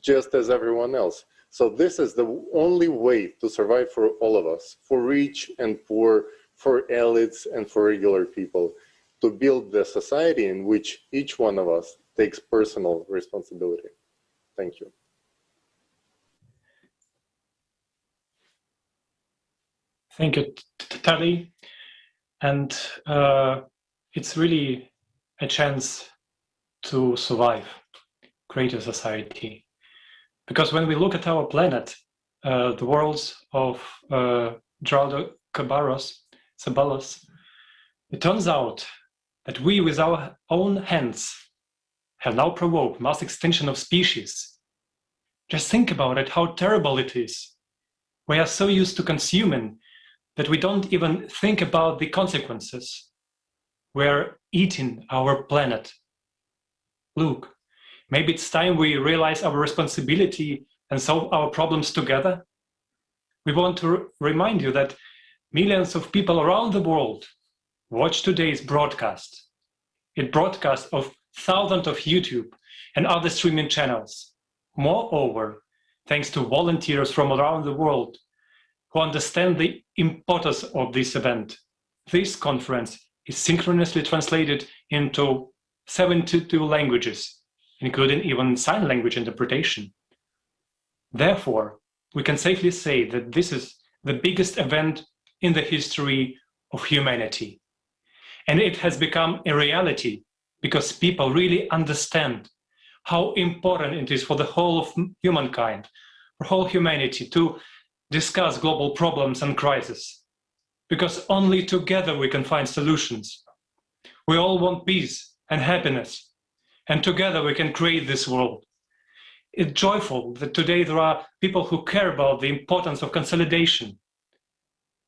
just as everyone else. So this is the only way to survive for all of us, for rich and poor, for elites and for regular people, to build the society in which each one of us takes personal responsibility. Thank you. Thank you, Tali. And it's really a chance to survive, create a society. Because when we look at our planet, the worlds of Geraldo Ceballos, it turns out that we, with our own hands, have now provoked mass extinction of species. Just think about it, how terrible it is. We are so used to consuming that we don't even think about the consequences. We're eating our planet. Look, maybe it's time we realize our responsibility and solve our problems together. We want to remind you that millions of people around the world watch today's broadcast. It broadcasts of thousands of YouTube and other streaming channels. Moreover, thanks to volunteers from around the world who understand the importance of this event, this conference is synchronously translated into 72 languages, including even sign language interpretation. Therefore, we can safely say that this is the biggest event in the history of humanity. And it has become a reality because people really understand how important it is for the whole of humankind, for whole humanity to discuss global problems and crises. Because only together we can find solutions. We all want peace and happiness, and together we can create this world. It's joyful that today there are people who care about the importance of consolidation.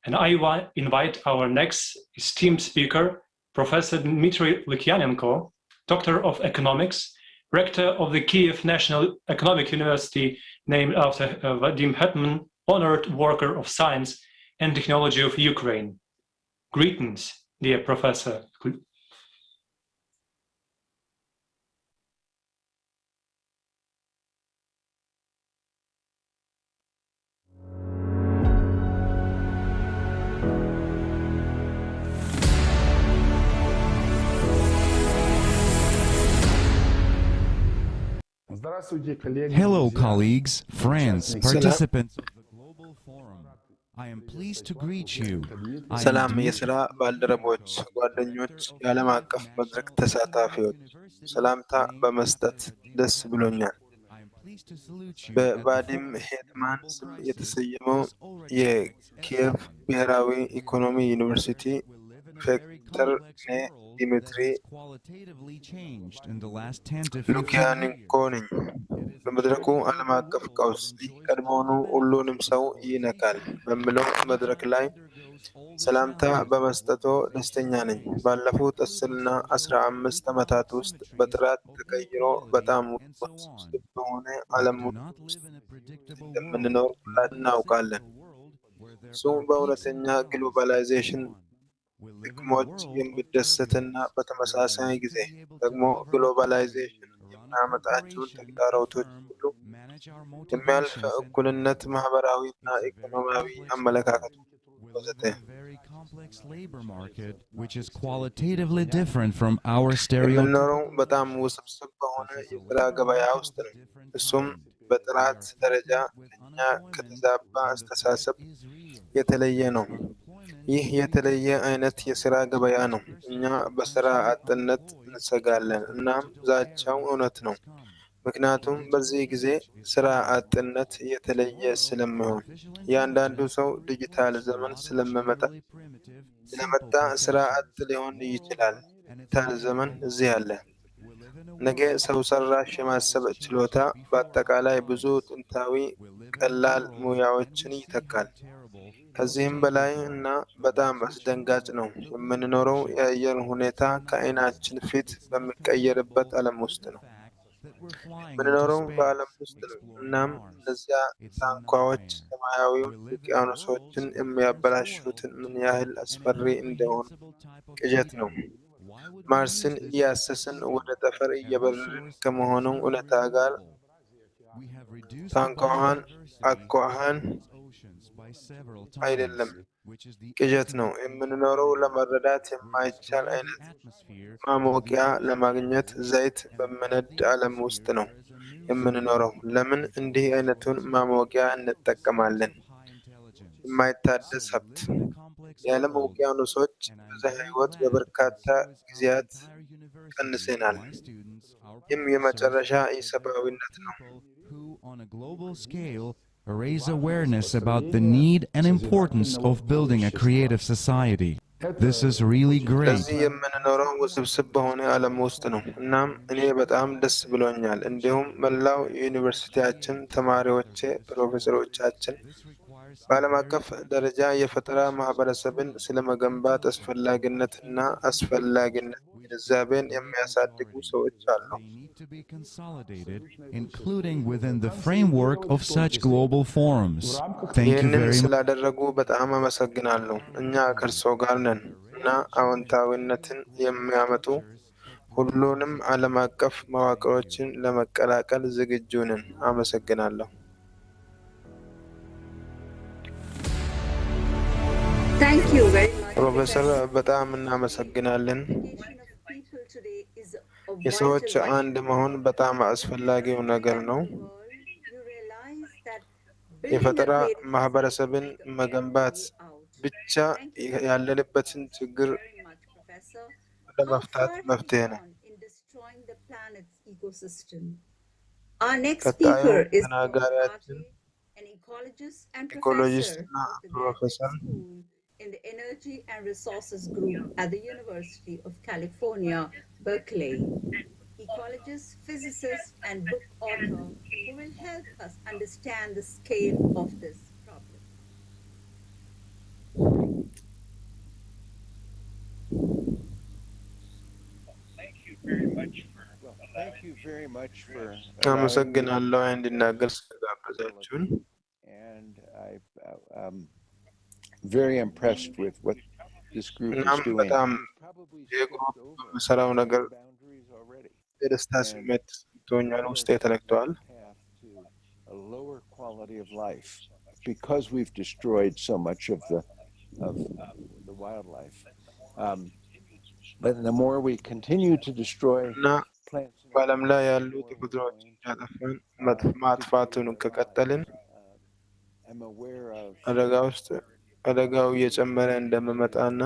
And I invite our next esteemed speaker, Professor Dmitry Lukyanenko, Doctor of Economics, Rector of the Kiev National Economic University, named after Vadim Hetman, honored worker of science and technology of Ukraine. Greetings, dear Professor. Hello, colleagues, friends, participants of the Global Forum. I am pleased to greet you. ሰላም የሥራ ባልደረቦች፣ ጓደኞች፣ የዓለም አቀፍ መድረክ ተሳታፊዎች፣ ሰላምታ በመስጠት ደስ ብሎኛል። በቫዲም ሄትማን ስም የተሰየመው የኪየቭ ብሔራዊ ኢኮኖሚ ዩኒቨርሲቲ ዶክተር ዲሚትሪ ሉኪያንኮ ነኝ። በመድረኩ ዓለም አቀፍ ቀውስ ቀድሞውኑ ሁሉንም ሰው ይነካል በሚለው መድረክ ላይ ሰላምታ በመስጠቶ ደስተኛ ነኝ። ባለፉት 10-15 ዓመታት ውስጥ በጥራት ተቀይሮ በጣም ውስብስብ በሆነ ዓለም ውስጥ እንደምንኖር ሁላችን እናውቃለን። እሱ በእውነተኛ ግሎባላይዜሽን ጥቅሞች የሚደሰትና በተመሳሳይ ጊዜ ደግሞ ግሎባላይዜሽን የሚያመጣቸውን ተግዳሮቶች ሁሉ የሚያልፍ እኩልነት፣ ማህበራዊና ኢኮኖሚያዊ አመለካከቶች ወዘተ የምንኖረው በጣም ውስብስብ በሆነ የስራ ገበያ ውስጥ ነው። እሱም በጥራት ደረጃ ከኛ ከተዛባ አስተሳሰብ የተለየ ነው። ይህ የተለየ አይነት የስራ ገበያ ነው። እኛ በስራ አጥነት እንሰጋለን፣ እናም ዛቻው እውነት ነው። ምክንያቱም በዚህ ጊዜ ስራ አጥነት የተለየ ስለሚሆን እያንዳንዱ ሰው ዲጂታል ዘመን ስለመጣ ስራ አጥ ሊሆን ይችላል። ዲጂታል ዘመን እዚህ አለ። ነገ ሰው ሰራሽ የማሰብ ችሎታ በአጠቃላይ ብዙ ጥንታዊ ቀላል ሙያዎችን ይተካል። ከዚህም በላይ እና በጣም አስደንጋጭ ነው፣ የምንኖረው የአየር ሁኔታ ከዓይናችን ፊት በሚቀየርበት ዓለም ውስጥ ነው። የምንኖረው በዓለም ውስጥ ነው። እናም እነዚያ ታንኳዎች ሰማያዊውን ውቅያኖሶችን የሚያበላሹትን ምን ያህል አስፈሪ እንደሆኑ ቅዠት ነው። ማርስን እያሰስን ወደ ጠፈር እየበረርን ከመሆኑ እውነታ ጋር ታንኳዋን አኳኋን አይደለም፣ ቅዠት ነው። የምንኖረው ለመረዳት የማይቻል አይነት ማሞቂያ ለማግኘት ዘይት በመነድ ዓለም ውስጥ ነው የምንኖረው። ለምን እንዲህ አይነቱን ማሞቂያ እንጠቀማለን? የማይታደስ ሀብት የዓለም ውቅያኖሶች ብዝሃ ሕይወት በበርካታ ጊዜያት ቀንሰናል። ይህም የመጨረሻ የሰብአዊነት ነው። Raise awareness about the need and importance of building a creative society. This is really great. ለዚህ የምንኖረው ውስብስብ በሆነ ዓለም ውስጥ ነው። እናም እኔ በጣም ደስ ብሎኛል። እንዲሁም መላው ዩኒቨርሲቲያችን ተማሪዎቼ፣ ፕሮፌሰሮቻችን በዓለም አቀፍ ደረጃ የፈጠራ ማህበረሰብን ስለመገንባት አስፈላጊነትና አስፈላጊነት ግንዛቤን የሚያሳድጉ ሰዎች አሉ። Including within the framework of such global forums. Thank you ይህንን very much. ስላደረጉ በጣም አመሰግናለሁ። እኛ ከእርሶ ጋር ነን እና አዎንታዊነትን የሚያመጡ ሁሉንም ዓለም አቀፍ መዋቅሮችን ለመቀላቀል ዝግጁ ነን። አመሰግናለሁ። Thank you very much. ፕሮፌሰር በጣም እናመሰግናለን። የሰዎች አንድ መሆን በጣም አስፈላጊው ነገር ነው። የፈጠራ ማህበረሰብን መገንባት ብቻ ያለንበትን ችግር ለመፍታት መፍትሄ ነው። ቀጣዩ ተናጋሪያችን ኢኮሎጂስትና ፕሮፌሰር in the Energy and Resources Group at the University of California, Berkeley. Ecologist, physicist, and book author who will help us understand the scale of this problem. አመሰግናለሁ እንድናገር ስለጋበዛችሁን። Very impressed with what this group is እናም doing. በጣም የግሩፕ በሰራው ነገር የደስታ ስሜት ሰጥቶኛል፣ ውስጤ ተነክቷል። A lower quality of life because we've destroyed so much of the wildlife. But the more we continue to destroy እና በዓለም ላይ ያሉ ተፈጥሮዎችን እያጠፋን ማጥፋቱን ከቀጠልን I'm aware of አደጋው እየጨመረ እንደሚመጣና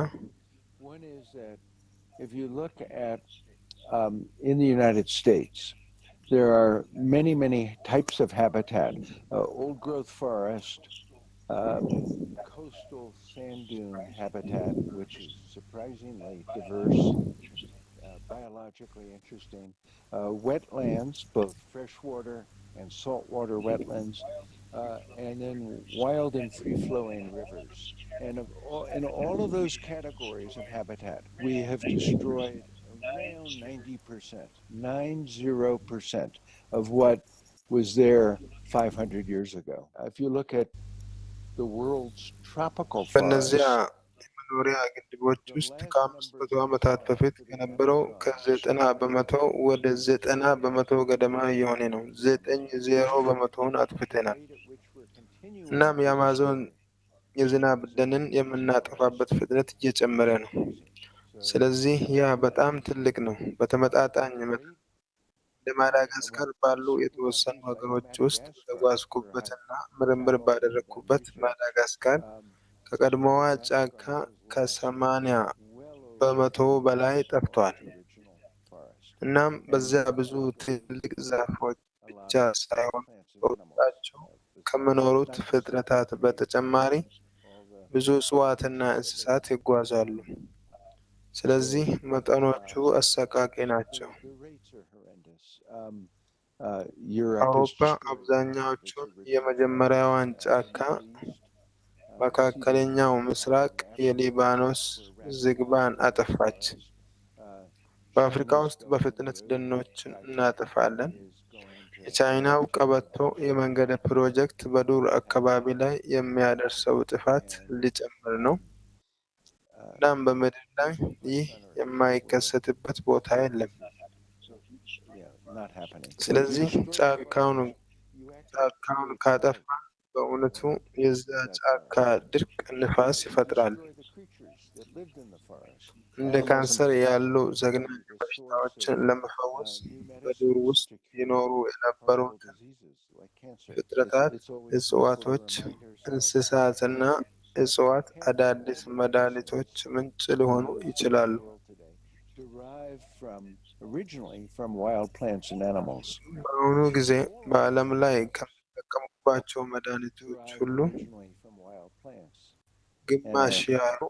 one is that if you look at in the United States, there are many, many types of habitat. Old growth forest, coastal sand dune habitat, which is surprisingly diverse, biologically interesting. Wetlands, both freshwater and saltwater wetlands, and then wild and free-flowing rivers. And in all of those categories of habitat, we have destroyed around 90%, 90% of what was there 500 years ago. If you look at the world's tropical በእነዚያ forests, የመኖሪያ ግድቦች ውስጥ ከ500 ዓመታት በፊት ከነበረው ከ90 በመቶ ወደ 90 በመቶ ገደማ እየሆነ ነው። 90 በመቶውን አጥፍተናል። እናም የአማዞን የዝናብ ደንን የምናጠፋበት ፍጥነት እየጨመረ ነው። ስለዚህ ያ በጣም ትልቅ ነው። በተመጣጣኝ መጠን እንደ ማዳጋስካር ባሉ የተወሰኑ ሀገሮች ውስጥ በተጓዝኩበትና ምርምር ባደረግኩበት ማዳጋስካር ከቀድሞዋ ጫካ ከ80 በመቶ በላይ ጠፍቷል። እናም በዚያ ብዙ ትልቅ ዛፎች ብቻ ሳይሆን በውስጣቸው ከሚኖሩት ፍጥረታት በተጨማሪ ብዙ እጽዋትና እንስሳት ይጓዛሉ። ስለዚህ መጠኖቹ አሰቃቂ ናቸው። አውሮፓ አብዛኛዎቹን የመጀመሪያዋን ጫካ፣ መካከለኛው ምስራቅ የሊባኖስ ዝግባን አጠፋች። በአፍሪካ ውስጥ በፍጥነት ደኖችን እናጠፋለን። የቻይናው ቀበቶ የመንገድ ፕሮጀክት በዱር አካባቢ ላይ የሚያደርሰው ጥፋት ሊጨምር ነው። እናም በምድር ላይ ይህ የማይከሰትበት ቦታ የለም። ስለዚህ ጫካውን ካጠፋ በእውነቱ የዚያ ጫካ ድርቅ ንፋስ ይፈጥራል። እንደ ካንሰር ያሉ ዘግናኝ በሽታዎችን ለመፈወስ በዱር ውስጥ ይኖሩ የነበሩትን ፍጥረታት፣ እጽዋቶች፣ እንስሳትና እጽዋት አዳዲስ መድኃኒቶች ምንጭ ሊሆኑ ይችላሉ። በአሁኑ ጊዜ በዓለም ላይ ከሚጠቀሙባቸው መድኃኒቶች ሁሉ ግማሽ ያህሉ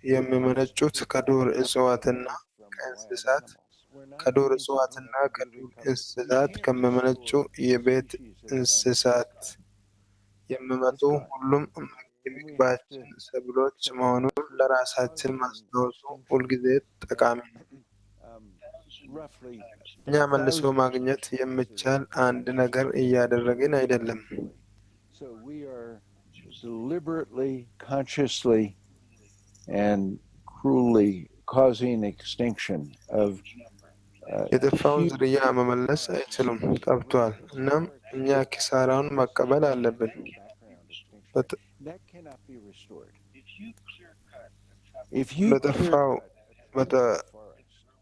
የሚመነጩት ከዱር እጽዋትና ከእንስሳት ከዱር እንስሳት ከሚመነጩ የቤት እንስሳት የሚመጡ ሁሉም የሚግባችን ሰብሎች መሆኑን ለራሳችን ማስታወሱ ሁልጊዜ ጠቃሚ ነው። እኛ መልሶ ማግኘት የሚቻል አንድ ነገር እያደረግን አይደለም። deliberately, consciously, and cruelly causing extinction of የጠፋውን ዝርያ መመለስ አይችሉም፣ ጠፍቷል። እናም እኛ ኪሳራውን መቀበል አለብን።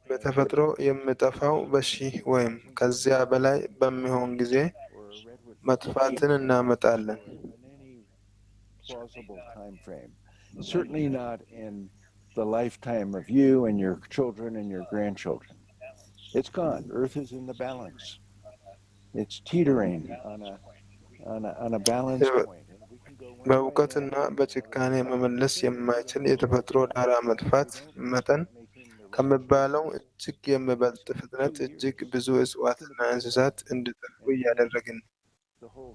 በተፈጥሮ የሚጠፋው በሺህ ወይም ከዚያ በላይ በሚሆን ጊዜ መጥፋትን እናመጣለን። plausible time frame. Certainly not in the lifetime of you and your children and your grandchildren. It's gone. Earth is in the balance. It's teetering on a balance point. በእውቀትና በጭካኔ መመለስ የማይችል የተፈጥሮ ዳራ መጥፋት መጠን ከሚባለው እጅግ የሚበልጥ ፍጥነት እጅግ ብዙ እጽዋትና እንስሳት እንዲጠፉ እያደረግን ነው።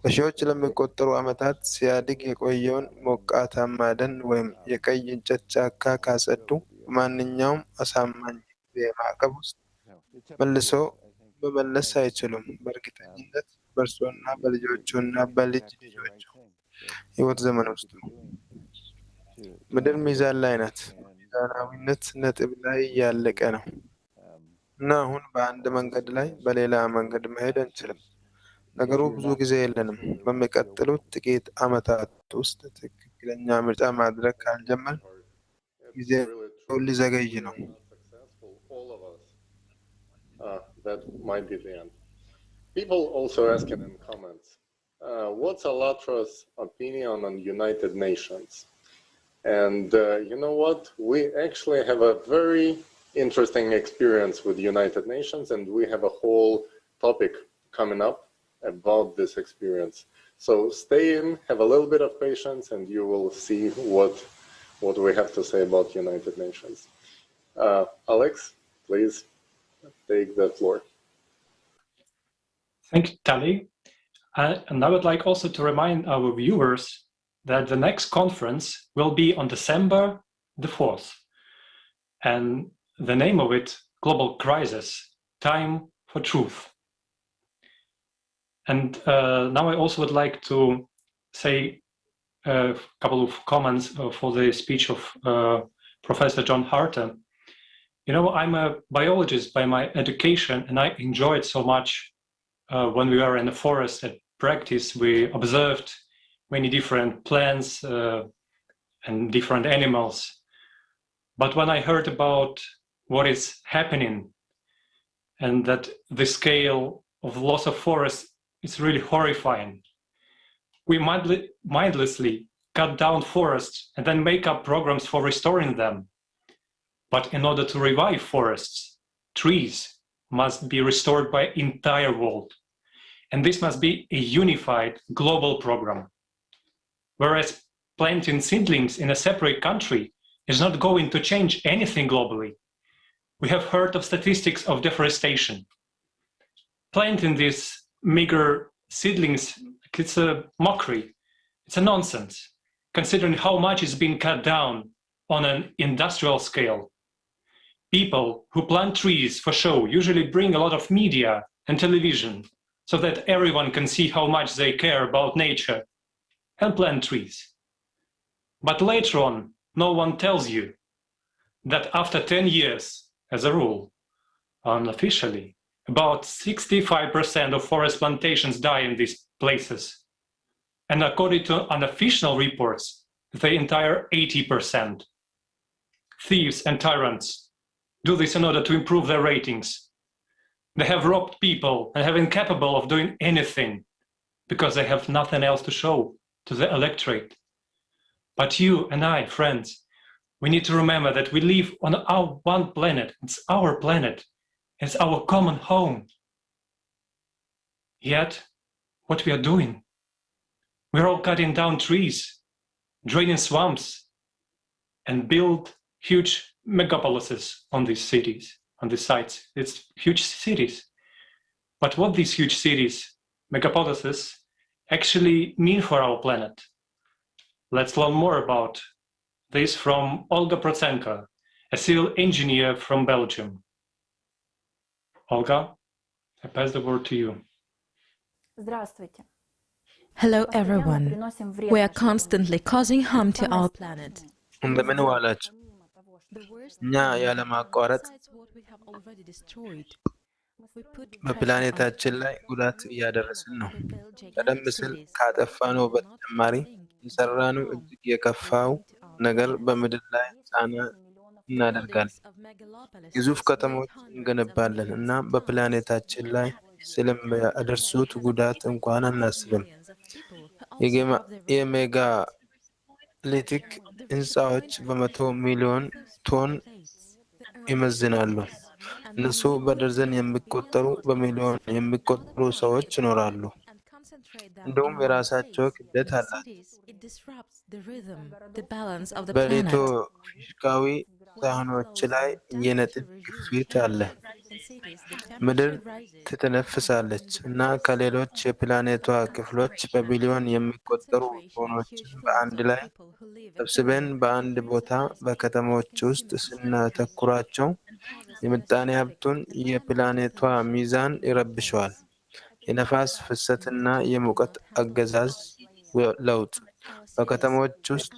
በሺዎች ለሚቆጠሩ ዓመታት ሲያድግ የቆየውን ሞቃታማ ደን ወይም የቀይ እንጨት ጫካ ካጸዱ በማንኛውም አሳማኝ ጊዜ ማዕቀብ ውስጥ መልሶ መመለስ አይችሉም። በእርግጠኝነት በእርሶና በልጆቹና በልጅ ልጆቹ ሕይወት ዘመን ውስጥ ነው። ምድር ሚዛን ላይ ናት። ሚዛናዊነት ነጥብ ላይ እያለቀ ነው እና አሁን በአንድ መንገድ ላይ በሌላ መንገድ መሄድ አንችልም። ነገሩ ብዙ ጊዜ የለንም። በሚቀጥሉት ጥቂት ዓመታት ውስጥ ትክክለኛ ምርጫ ማድረግ ካልጀመርን ጊዜው ሊዘገይ ነው። That might be the end. People also asking in comments, what's ALLATRA's opinion on United Nations? And you know what? We actually have a very interesting experience with United Nations, and we have a whole topic coming up about this experience. So stay in, have a little bit of patience, and you will see what we have to say about United Nations. Alex, please take the floor. Thank you, Tali. And I would like also to remind our viewers that the next conference will be on December the 4th. And the name of it, Global Crisis, Time for Truth. And now I also would like to say a couple of comments for the speech of Professor John Harter. You know, I'm a biologist by my education, and I enjoyed so much when we were in the forest at practice. We observed many different plants and different animals. But when I heard about what is happening and that the scale of loss of forest is really horrifying, we mindlessly cut down forests and then make up programs for restoring them. But in order to revive forests, trees must be restored by the entire world. And this must be a unified global program. Whereas planting seedlings in a separate country is not going to change anything globally. We have heard of statistics of deforestation. Planting these meager seedlings, it's a mockery. It's a nonsense, considering how much is being cut down on an industrial scale. People who plant trees for show usually bring a lot of media and television so that everyone can see how much they care about nature and plant trees. But later on, no one tells you that after 10 years, as a rule, unofficially, about 65% of forest plantations die in these places. And according to unofficial reports, the entire 80%. Thieves and tyrants do this in order to improve their ratings. They have robbed people and have been incapable of doing anything because they have nothing else to show to the electorate. But you and I, friends, we need to remember that we live on our one planet. It's our planet. It's our common home. Yet, what we are doing, we're all cutting down trees, draining swamps, and build huge megapolises on these cities, on these sites. It's huge cities. But what these huge cities, megapolises, actually mean for our planet? Let's learn more about this from Olga Prochenko, a civil engineer from Belgium. Olga, I pass the word to you. Hello, everyone. We are constantly causing harm to our planet. እንደምን ዋላችሁ? እኛ ያለማቋረጥ በፕላኔታችን ላይ ጉዳት እያደረስን ነው። ቀደም ሲል ካጠፋነው በተጨማሪ የሰራነው እጅግ የከፋው ነገር በምድር ላይ ጫና እናደርጋለን። ግዙፍ ከተሞች እንገነባለን እና በፕላኔታችን ላይ ስለሚያደርሱት ጉዳት እንኳን አናስብም። የሜጋሊቲክ ህንፃዎች በመቶ ሚሊዮን ቶን ይመዝናሉ። እነሱ በደርዘን የሚቆጠሩ በሚሊዮን የሚቆጠሩ ሰዎች ይኖራሉ። እንዲሁም የራሳቸው ክብደት አላቸው። በሊቶፊሽካዊ ሳህኖች ላይ የነጥብ ግፊት አለ። ምድር ትተነፍሳለች እና ከሌሎች የፕላኔቷ ክፍሎች በቢሊዮን የሚቆጠሩ ቶኖችን በአንድ ላይ ሰብስበን በአንድ ቦታ በከተሞች ውስጥ ስናተኩራቸው የምጣኔ ሀብቱን የፕላኔቷ ሚዛን ይረብሸዋል። የነፋስ ፍሰትና የሙቀት አገዛዝ ለውጥ በከተሞች ውስጥ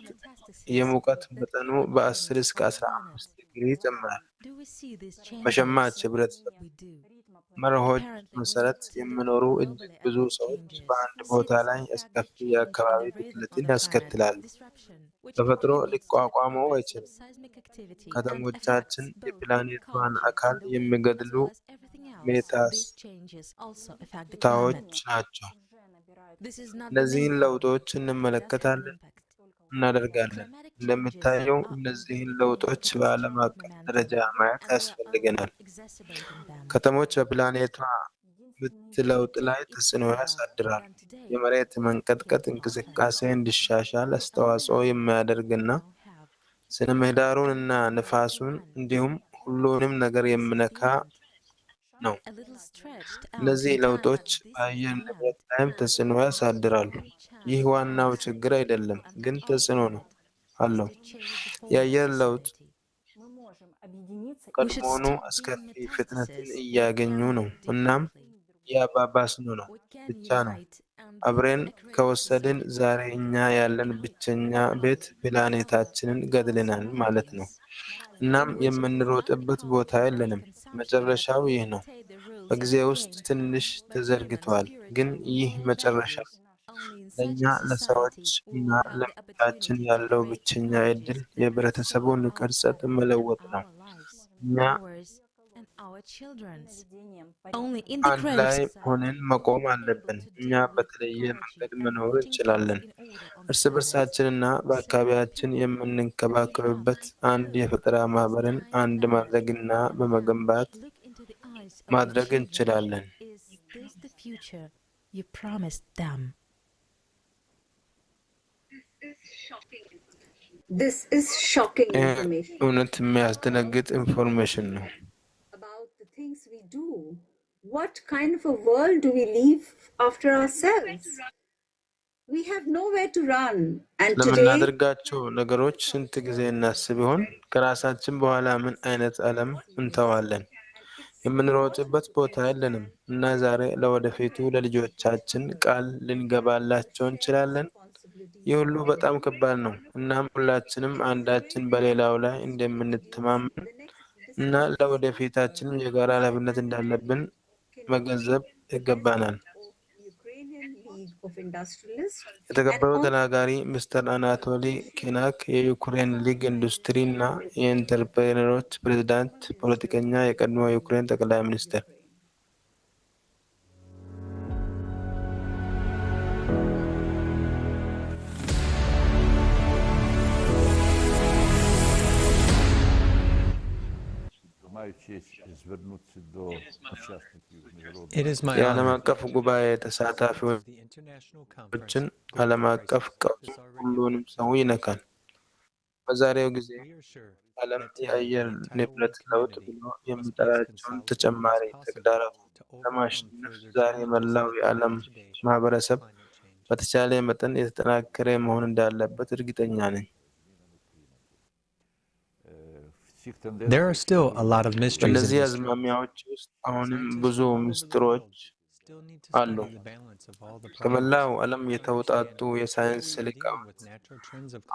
የሙቀት መጠኑ በ10 እስከ 15 ዲግሪ ይጨምራል። በሸማች ህብረተሰብ መርሆች መሰረት የሚኖሩ እጅግ ብዙ ሰዎች በአንድ ቦታ ላይ አስከፊ የአካባቢ ብክለትን ያስከትላሉ። ተፈጥሮ ሊቋቋመው አይችልም። ከተሞቻችን የፕላኔቷን አካል የሚገድሉ ሜታስታዎች ናቸው። እነዚህን ለውጦች እንመለከታለን፣ እናደርጋለን። እንደሚታየው እነዚህን ለውጦች በዓለም አቀፍ ደረጃ ማየት ያስፈልገናል። ከተሞች በፕላኔቷ ምት ለውጥ ላይ ተጽዕኖ ያሳድራል። የመሬት መንቀጥቀጥ እንቅስቃሴ እንዲሻሻል አስተዋጽኦ የሚያደርግና ስነ ምህዳሩን እና ነፋሱን እንዲሁም ሁሉንም ነገር የሚነካ ነው። እነዚህ ለውጦች በአየር ንብረት ላይም ተጽዕኖ ያሳድራሉ። ይህ ዋናው ችግር አይደለም፣ ግን ተጽዕኖ ነው አለው። የአየር ለውጥ ቀድሞውኑ አስከፊ ፍጥነትን እያገኙ ነው፣ እናም እያባባስን ነው ብቻ ነው። አብረን ከወሰድን ዛሬ እኛ ያለን ብቸኛ ቤት ፕላኔታችንን ገድለናል ማለት ነው። እናም የምንሮጥበት ቦታ የለንም። መጨረሻው ይህ ነው። በጊዜ ውስጥ ትንሽ ተዘርግቷል፣ ግን ይህ መጨረሻ ለእኛ ለሰዎች እና ለምድራችን ያለው ብቸኛ ዕድል የህብረተሰቡን ቅርጸት መለወጥ ነው። እኛ አንድ ላይ ሆነን መቆም አለብን። እኛ በተለየ መንገድ መኖር እንችላለን። እርስ በርሳችንና በአካባቢያችን የምንንከባከብበት አንድ የፈጠራ ማህበርን አንድ ማድረግና በመገንባት ማድረግ እንችላለን። This is shocking information እውነት የሚያስደነግጥ ኢንፎርሜሽን ነው። about the things we do. What kind of a world do we leave after ourselves? We have nowhere to run. And today, ለምናደርጋቸው ነገሮች ስንት ጊዜ እናስብ ይሆን? ከራሳችን በኋላ ምን አይነት ዓለም እንተዋለን? የምንሮጥበት ቦታ የለንም እና ዛሬ ለወደፊቱ ለልጆቻችን ቃል ልንገባላቸው እንችላለን። ይህ ሁሉ በጣም ከባድ ነው። እናም ሁላችንም አንዳችን በሌላው ላይ እንደምንተማመን እና ለወደፊታችንም የጋራ ኃላፊነት እንዳለብን መገንዘብ ይገባናል። የተከበረው ተናጋሪ ሚስተር አናቶሊ ኬናክ የዩክሬን ሊግ ኢንዱስትሪ እና የኢንተርፕሬነሮች ፕሬዚዳንት፣ ፖለቲከኛ፣ የቀድሞ የዩክሬን ጠቅላይ ሚኒስትር። የዓለም አቀፍ ጉባኤ ተሳታፊዎችን ዓለም አቀፍ ቀውስ ሁሉንም ሰው ይነካል። በዛሬው ጊዜ ዓለም የአየር ንብረት ለውጥ ብሎ የሚጠራቸውን ተጨማሪ ተግዳሮቶች ለማሸነፍ ዛሬ መላው የዓለም ማህበረሰብ በተቻለ መጠን የተጠናከረ መሆን እንዳለበት እርግጠኛ ነኝ። There are still a lot of mysteries in በእነዚህ this. አዝማሚያዎች ውስጥ አሁንም ብዙ ምስጢሮች አሉ። ከመላው ዓለም የተውጣጡ የሳይንስ ሊቃውንት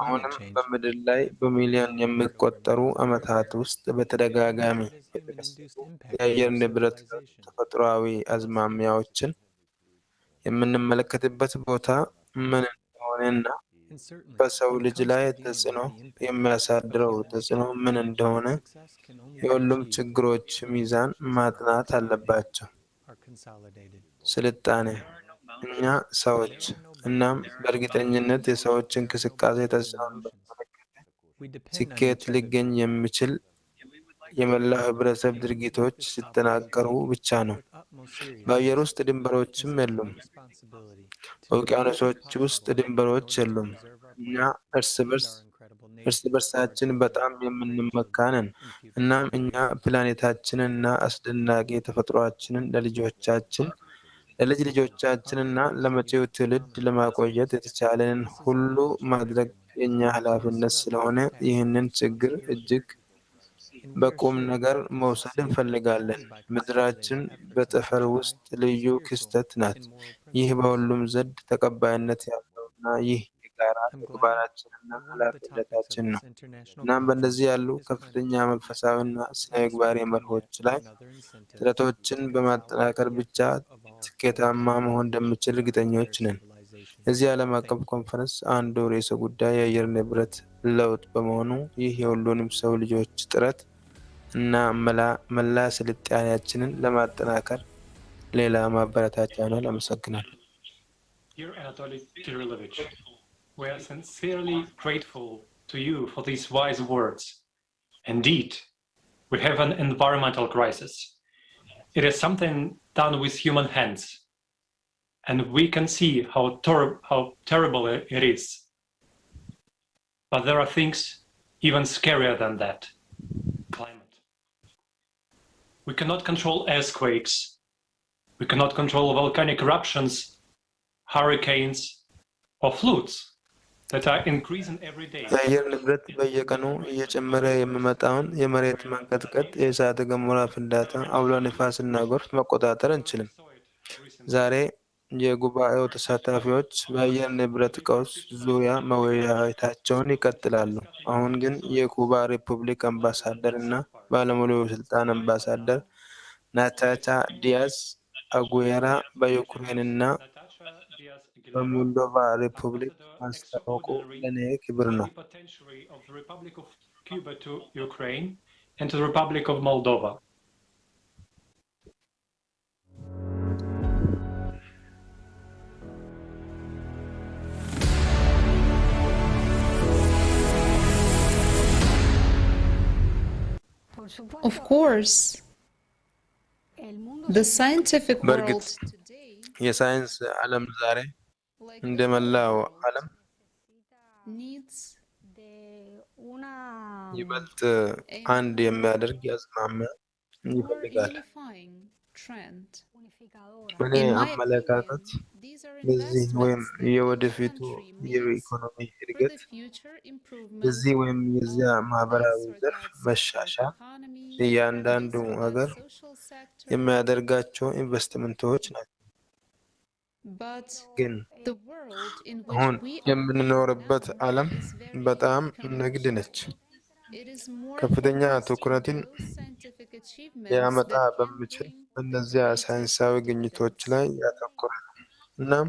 አሁንም በምድር ላይ በሚሊዮን የሚቆጠሩ ዓመታት ውስጥ በተደጋጋሚ የተከሰቱ የአየር ንብረት ተፈጥሯዊ አዝማሚያዎችን የምንመለከትበት ቦታ ምን እንደሆነና በሰው ልጅ ላይ ተጽዕኖ የሚያሳድረው ተጽዕኖ ምን እንደሆነ የሁሉም ችግሮች ሚዛን ማጥናት አለባቸው። ስልጣኔ፣ እኛ ሰዎች፣ እናም በእርግጠኝነት የሰዎች እንቅስቃሴ ተጽዕኖን በተመለከተ ስኬት ሊገኝ የሚችል የመላው ህብረተሰብ ድርጊቶች ሲጠናከሩ ብቻ ነው። በአየር ውስጥ ድንበሮችም የሉም። በውቅያኖሶች ውስጥ ድንበሮች የሉም። እኛ እርስ በርሳችን በጣም የምንመካ ነን። እናም እኛ ፕላኔታችንና አስደናቂ ተፈጥሯችንን ለልጆቻችን፣ ለልጅ ልጆቻችንና ለመጪው ትውልድ ለማቆየት የተቻለንን ሁሉ ማድረግ የእኛ ኃላፊነት ስለሆነ ይህንን ችግር እጅግ በቁም ነገር መውሰድ እንፈልጋለን። ምድራችን በጠፈር ውስጥ ልዩ ክስተት ናት። ይህ በሁሉም ዘንድ ተቀባይነት ያለውና ይህ የጋራ ተግባራችንና ኃላፊነታችን ነው። እናም በእንደዚህ ያሉ ከፍተኛ መንፈሳዊና ስነ ምግባር መርሆች ላይ ጥረቶችን በማጠናከር ብቻ ስኬታማ መሆን እንደምችል እርግጠኞች ነን። የዚህ ዓለም አቀፍ ኮንፈረንስ አንዱ ርዕሰ ጉዳይ የአየር ንብረት ለውጥ በመሆኑ ይህ የሁሉንም ሰው ልጆች ጥረት እና መላ ስልጣኔያችንን ለማጠናከር ሌላ ማበረታቻ ነው። አመሰግናለሁ። Dear Anatoly Kirillовich, we are sincerely grateful to you for these wise words. Indeed, we have an environmental crisis. It is something done with human hands. And we can see how terrible it is. But there are things even scarier than that. Climate. We cannot control earthquakes. We cannot control volcanic eruptions, hurricanes, or floods that are increasing every day. የአየር ንብረት በየቀኑ እየጨመረ የሚመጣውን የመሬት መንቀጥቀጥ፣ የእሳተ ገሞራ ፍንዳታ፣ አውሎ ነፋስና ጎርፍ መቆጣጠር አንችልም። ዛሬ የጉባኤው ተሳታፊዎች በአየር ንብረት ቀውስ ዙሪያ መወያየታቸውን ይቀጥላሉ። አሁን ግን የኩባ ሪፑብሊክ አምባሳደር እና ባለሙሉ ስልጣን አምባሳደር ናታቻ ዲያዝ አጉዌራ በዩክሬንና በሞልዶቫ ሪፑብሊክ ማስተዋወቁ ለእኔ ክብር ነው። And to the Republic of Moldova. Of course, the scientific በእርግጥ world የሳይንስ ዓለም ዛሬ እንደመላው ዓለም needs ይበልጥ አንድ የሚያደርግ አዝማሚያ ይፈልጋል። unifying trend. በእኔ አመለካከት በዚህ ወይም የወደፊቱ የኢኮኖሚ እድገት በዚህ ወይም የዚያ ማህበራዊ ዘርፍ መሻሻል እያንዳንዱ ሀገር የሚያደርጋቸው ኢንቨስትመንቶች ናቸው። ግን አሁን የምንኖርበት ዓለም በጣም ንግድ ነች። ከፍተኛ ትኩረትን ሊያመጣ በሚችል በእነዚያ ሳይንሳዊ ግኝቶች ላይ ያተኮረ ነው። እናም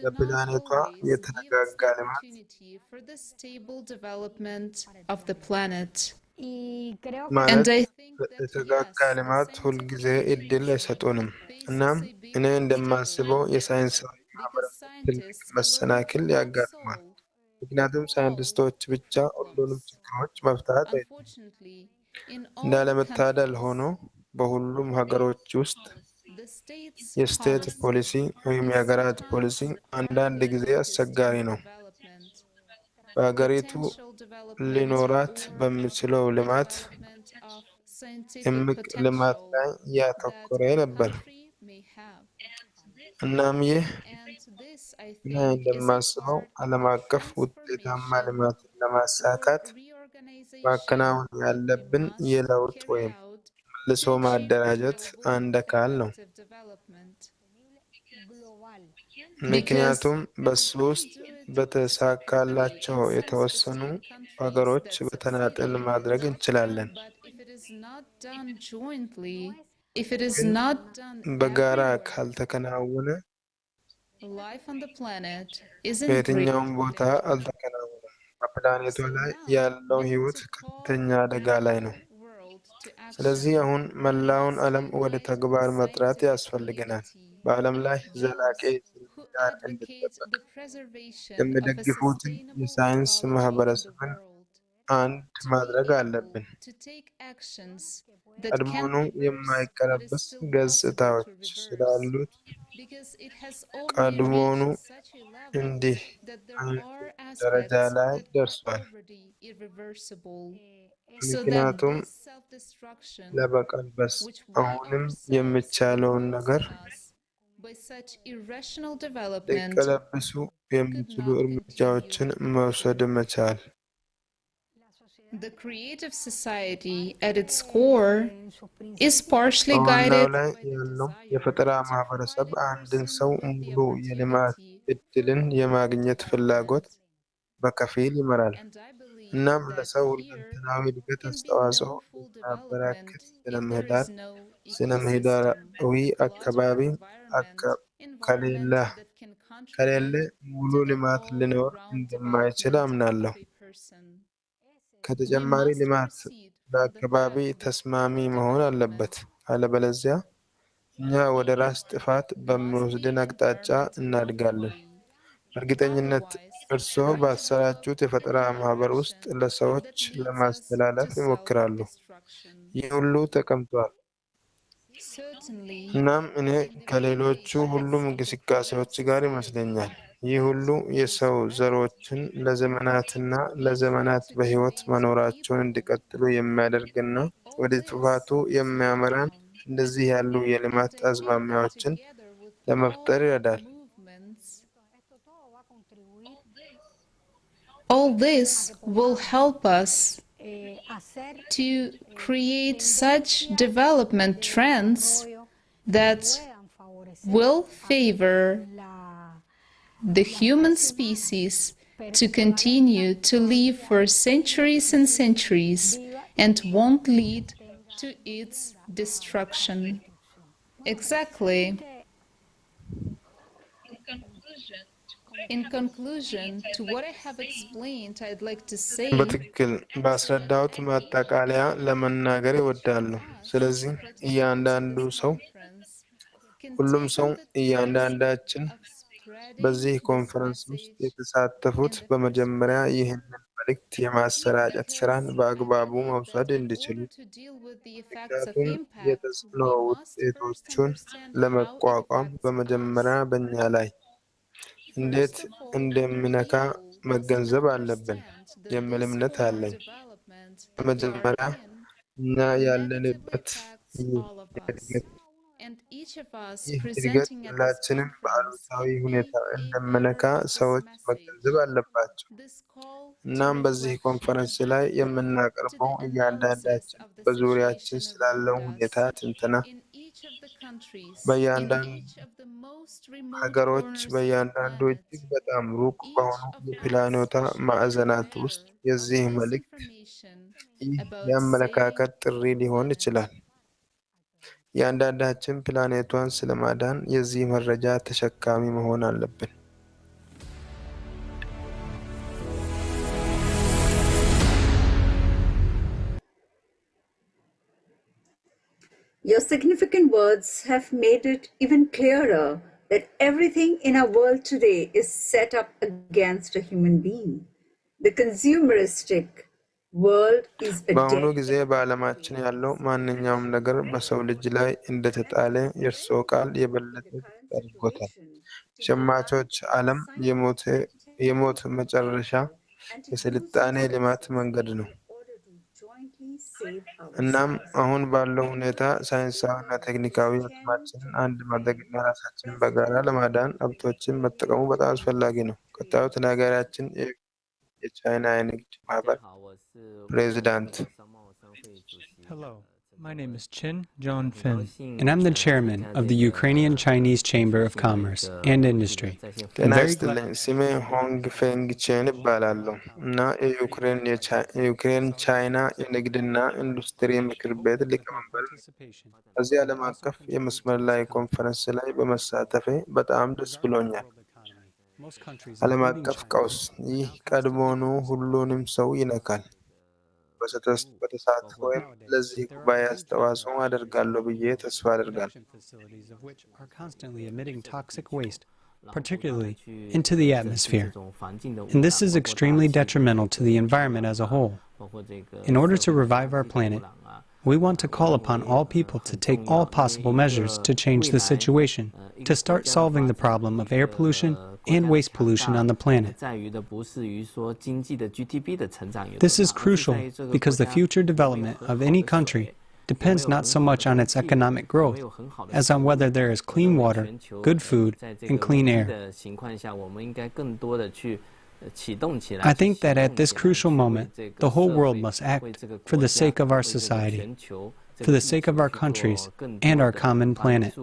ለፕላኔቷ የተረጋጋ ልማት ማለት የተረጋጋ ልማት ሁልጊዜ እድል አይሰጡንም። እናም እኔ እንደማስበው የሳይንሳዊ ማህበረሰብ ትልቅ መሰናክል ያጋጥማል። ምክንያቱም ሳይንቲስቶች ብቻ ሁሉንም ችግሮች መፍታት አይችሉም። እንዳለመታደል ሆኖ በሁሉም ሀገሮች ውስጥ የስቴት ፖሊሲ ወይም የሀገራት ፖሊሲ አንዳንድ ጊዜ አስቸጋሪ ነው። በሀገሪቱ ሊኖራት በሚችለው ልማት እምቅ ልማት ላይ ያተኮረ ነበር። እናም ይህ እኔ እንደማስበው ዓለም አቀፍ ውጤታማ ልማትን ለማሳካት ማከናወን ያለብን የለውጥ ወይም መልሶ ማደራጀት አንድ አካል ነው። ምክንያቱም በሱ ውስጥ በተሳካላቸው የተወሰኑ ሀገሮች በተናጠል ማድረግ እንችላለን። በጋራ ካልተከናወነ በየትኛውም ቦታ አልተከናወነም። በፕላኔቷ ላይ ያለው ሕይወት ከፍተኛ አደጋ ላይ ነው። ስለዚህ አሁን መላውን ዓለም ወደ ተግባር መጥራት ያስፈልገናል። በዓለም ላይ ዘላቂ ምህዳር እንዲጠበቅ የሚደግፉትን የሳይንስ ማህበረሰብን አንድ ማድረግ አለብን። ቀድሞውኑ የማይቀለበስ ገጽታዎች ስላሉት ቀድሞውኑ እንዲህ አይነት ደረጃ ላይ ደርሷል። ምክንያቱም ለመቀልበስ አሁንም የሚቻለውን ነገር ሊቀለብሱ የሚችሉ እርምጃዎችን መውሰድ መቻል። The creative society at its core is partially በዋናው guided ላይ ያለው የፈጠራ ማህበረሰብ አንድን ሰው ሙሉ የልማት እድልን የማግኘት ፍላጎት በከፊል ይመራል። እናም ለሰው ሁለንተናዊ እድገት አስተዋጽኦ የሚያበረክት ስነ ምህዳራዊ አካባቢ ከሌለ ሙሉ ልማት ሊኖር እንደማይችል አምናለሁ። ከተጨማሪ ልማት ለአካባቢ ተስማሚ መሆን አለበት። አለበለዚያ እኛ ወደ ራስ ጥፋት በሚወስድን አቅጣጫ እናድጋለን። እርግጠኝነት እርስዎ ባሰራጩት የፈጠራ ማህበር ውስጥ ለሰዎች ለማስተላለፍ ይሞክራሉ። ይህ ሁሉ ተቀምጧል። እናም እኔ ከሌሎቹ ሁሉም እንቅስቃሴዎች ጋር ይመስለኛል ይህ ሁሉ የሰው ዘሮችን ለዘመናትና ለዘመናት በሕይወት መኖራቸውን እንዲቀጥሉ የሚያደርግና ወደ ጥፋቱ የሚያመራን እንደዚህ ያሉ የልማት አዝማሚያዎችን ለመፍጠር ይረዳል። All this will help us to create such development trends that will favor the human species to continue to live for centuries and centuries and won't lead to its destruction. Exactly. In conclusion to what I have explained, I'd like to say በትክክል ባስረዳሁት ማጠቃለያ ለመናገር ይወዳሉ። ስለዚህ እያንዳንዱ ሰው ሁሉም ሰው እያንዳንዳችን በዚህ ኮንፈረንስ ውስጥ የተሳተፉት በመጀመሪያ ይህንን መልእክት የማሰራጨት ስራን በአግባቡ መውሰድ እንዲችሉ ምክንያቱም የተጽዕኖ ውጤቶቹን ለመቋቋም በመጀመሪያ በእኛ ላይ እንዴት እንደሚነካ መገንዘብ አለብን የሚል እምነት አለኝ። በመጀመሪያ እኛ ያለንበት ይህ እድገት ሁላችንም በአሉታዊ ሁኔታ እንደሚነካ ሰዎች መገንዘብ አለባቸው። እናም በዚህ ኮንፈረንስ ላይ የምናቀርበው እያንዳንዳችን በዙሪያችን ስላለው ሁኔታ ትንተና በእያንዳንዱ ሀገሮች በእያንዳንዱ እጅግ በጣም ሩቅ በሆኑ የፕላኔቷ ማዕዘናት ውስጥ የዚህ መልእክት ይህ የአመለካከት ጥሪ ሊሆን ይችላል። እያንዳንዳችን ፕላኔቷን ስለማዳን የዚህ መረጃ ተሸካሚ መሆን አለብን። Your significant words have made it even clearer that everything in our world today is set up against a human being. The consumeristic world is በአሁኑ addicted. ጊዜ በዓለማችን ያለው ማንኛውም ነገር በሰው ልጅ ላይ እንደተጣለ የእርስዎ ቃል የበለጠ አድርጎታል። ሸማቾች ዓለም የሞት መጨረሻ የስልጣኔ ልማት መንገድ ነው። እናም አሁን ባለው ሁኔታ ሳይንሳዊና ቴክኒካዊ አቅማችንን አንድ ማድረግና ራሳችንን በጋራ ለማዳን ሀብቶችን መጠቀሙ በጣም አስፈላጊ ነው። ቀጣዩ ተናጋሪያችን የቻይና የንግድ ማህበር ፕሬዚዳንት። Hello, my name is Chin John Fin, and I'm the chairman of the Ukrainian Chinese Chamber of Commerce and Industry. ጤና ይስጥልኝ። ስሜ ሆንግ ፌንግ ቼን ይባላለሁ እና የዩክሬን ቻይና የንግድና ኢንዱስትሪ ምክር ቤት ሊቀመንበር ነኝ። በዚህ ዓለም አቀፍ የመስመር ላይ ኮንፈረንስ ላይ በመሳተፌ በጣም ደስ ብሎኛል። ዓለም አቀፍ ቀውስ ይህ ቀድሞውኑ ሁሉንም ሰው ይነካል። በተሳትፎዬም ለዚህ ጉባኤ አስተዋጽኦ አደርጋለሁ ብዬ ተስፋ አደርጋለሁ። Particularly into the atmosphere. And this is extremely detrimental to the environment as a whole. In order to revive our planet, we want to call upon all people to take all possible measures to change the situation, to start solving the problem of air pollution and waste pollution on the planet. This is crucial because the future development of any country depends not so much on its economic growth as on whether there is clean water, good food, and clean air. I think that at this crucial moment, the whole world must act for the sake of our society, for the sake of our countries, and our common planet,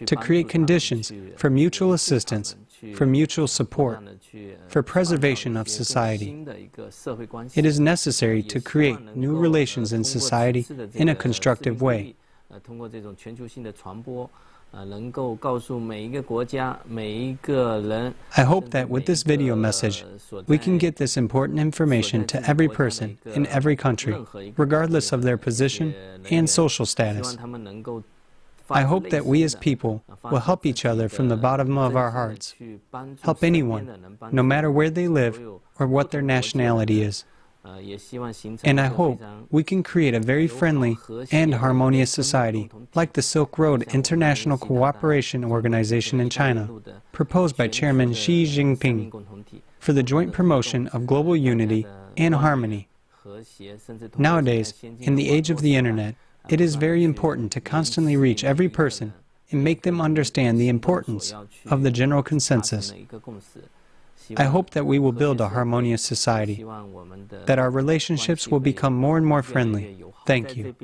to create conditions for mutual assistance, for mutual support, for preservation of society. It is necessary to create new relations in society in a constructive way. I hope that with this video message, we can get this important information to every person in every country, regardless of their position and social status. I hope that we as people will help each other from the bottom of our hearts, help anyone, no matter where they live or what their nationality is. And I hope we can create a very friendly and harmonious society, like the Silk Road International Cooperation Organization in China, proposed by Chairman Xi Jinping, for the joint promotion of global unity and harmony. Nowadays, in the age of the Internet, it is very important to constantly reach every person and make them understand the importance of the general consensus. I hope that we will build a harmonious society, that our relationships will become more and more friendly. Thank you.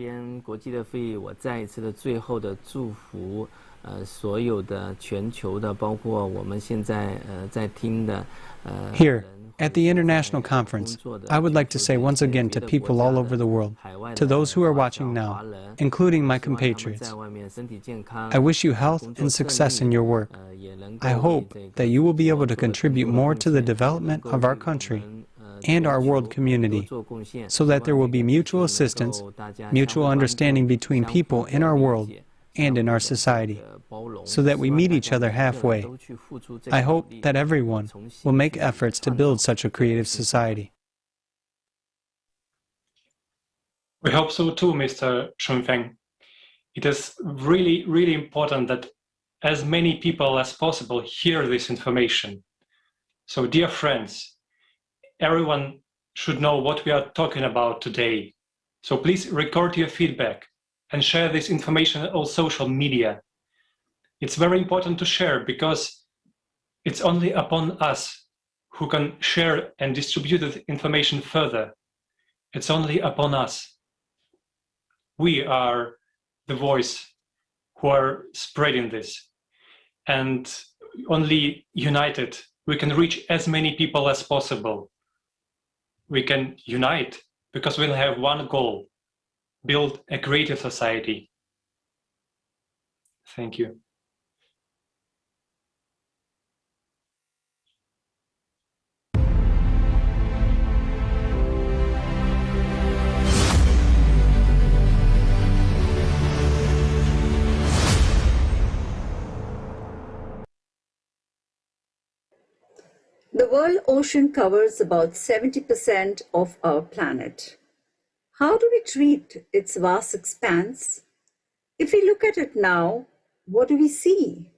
Here, at the International Conference, I would like to say once again to people all over the world, to those who are watching now, including my compatriots, I wish you health and success in your work. I hope that you will be able to contribute more to the development of our country and our world community, so that there will be mutual assistance, mutual understanding between people in our world and in our society, so that we meet each other halfway. I hope that everyone will make efforts to build such a creative society. We hope so too, Mr. Shunfeng. It is really, really important that as many people as possible hear this information. So, dear friends, everyone should know what we are talking about today. So please record your feedback and share this information on social media. It's very important to share because it's only upon us who can share and distribute the information further. It's only upon us. We are the voice who are spreading this. And only united, we can reach as many people as possible. We can unite because we'll have one goal: build a greater society. Thank you. The world ocean covers about 70% of our planet. How do we treat its vast expanse? If we look at it now, what do we see?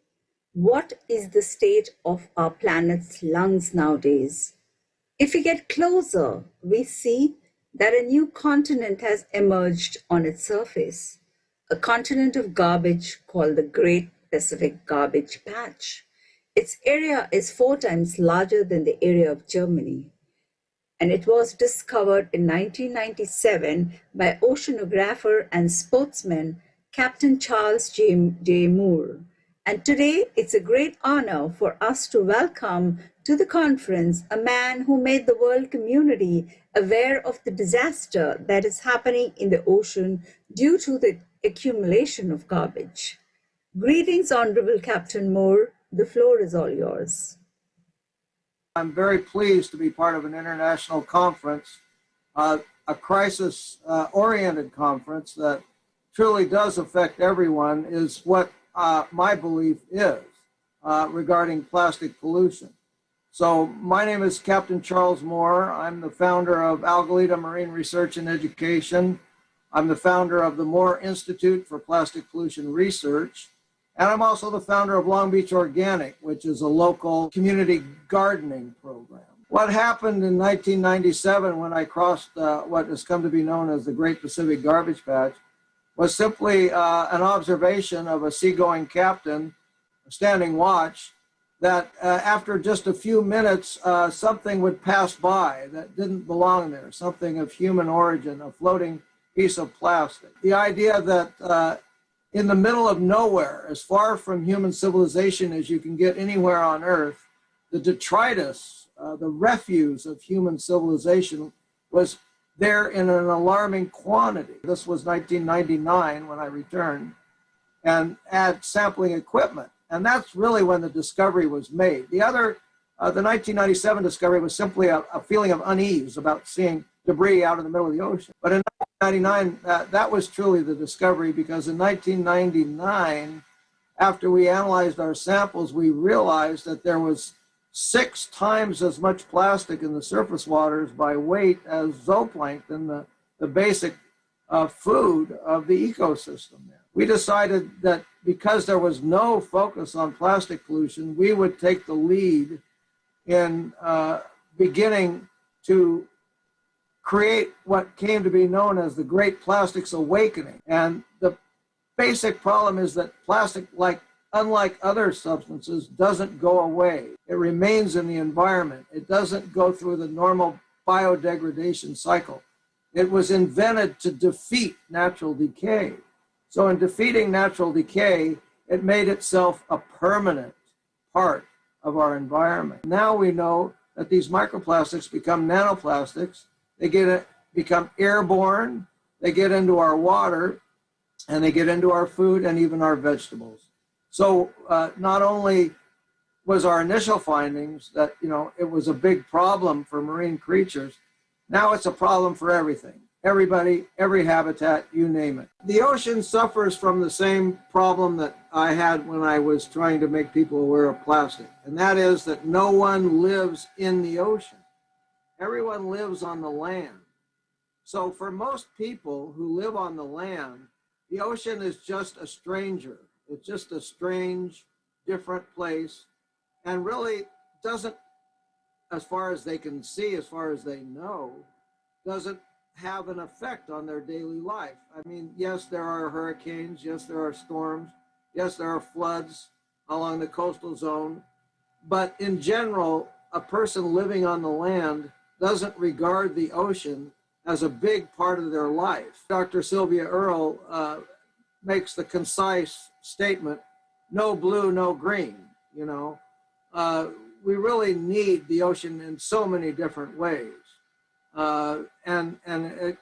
What is the state of our planet's lungs nowadays? If we get closer, we see that a new continent has emerged on its surface, a continent of garbage called the Great Pacific Garbage Patch. Its area is 4 times larger than the area of Germany, and it was discovered in 1997 by oceanographer and sportsman Captain Charles J. Moore. And today it's a great honor for us to welcome to the conference a man who made the world community aware of the disaster that is happening in the ocean due to the accumulation of garbage. Greetings, Honorable Captain Moore. The floor is all yours. I'm very pleased to be part of an international conference, a crisis-oriented conference that truly does affect everyone, is what my belief is regarding plastic pollution. So my name is Captain Charles Moore. I'm the founder of Algalita Marine Research and Education. I'm the founder of the Moore Institute for Plastic Pollution Research. And I'm also the founder of Long Beach Organic, which is a local community gardening program. What happened in 1997 when I crossed what has come to be known as the Great Pacific Garbage Patch was simply an observation of a seagoing captain standing watch that after just a few minutes, something would pass by that didn't belong there, something of human origin, a floating piece of plastic. The idea that in the middle of nowhere, as far from human civilization as you can get anywhere on Earth, the detritus, the refuse of human civilization was there in an alarming quantity. This was 1999 when I returned, and had sampling equipment. And that's really when the discovery was made. The 1997 discovery was simply a feeling of unease about seeing debris out in the middle of the ocean. But in 1999, that was truly the discovery, because in 1999, after we analyzed our samples, we realized that there was 6 times as much plastic in the surface waters by weight as zooplankton, the basic food of the ecosystem there. We decided that because there was no focus on plastic pollution, we would take the lead in beginning to create what came to be known as the Great Plastics Awakening. And the basic problem is that plastic, unlike other substances, doesn't go away. It remains in the environment. It doesn't go through the normal biodegradation cycle. It was invented to defeat natural decay. So in defeating natural decay, it made itself a permanent part of our environment. Now we know that these microplastics become nanoplastics. They become airborne, they get into our water, and they get into our food and even our vegetables. So not only was our initial findings that, it was a big problem for marine creatures, now it's a problem for everything. Everybody, every habitat, you name it. The ocean suffers from the same problem that I had when I was trying to make people aware of plastic, and that is that no one lives in the ocean. Everyone lives on the land. So for most people who live on the land, the ocean is just a stranger. It's just a strange, different place, and really doesn't, as far as they can see, as far as they know, doesn't have an effect on their daily life. I mean, yes, there are hurricanes, yes, there are storms, yes, there are floods along the coastal zone, but in general, a person living on the land doesn't regard the ocean as a big part of their life. Dr. Sylvia Earle makes the concise statement, no blue, no green, we really need the ocean in so many different ways. And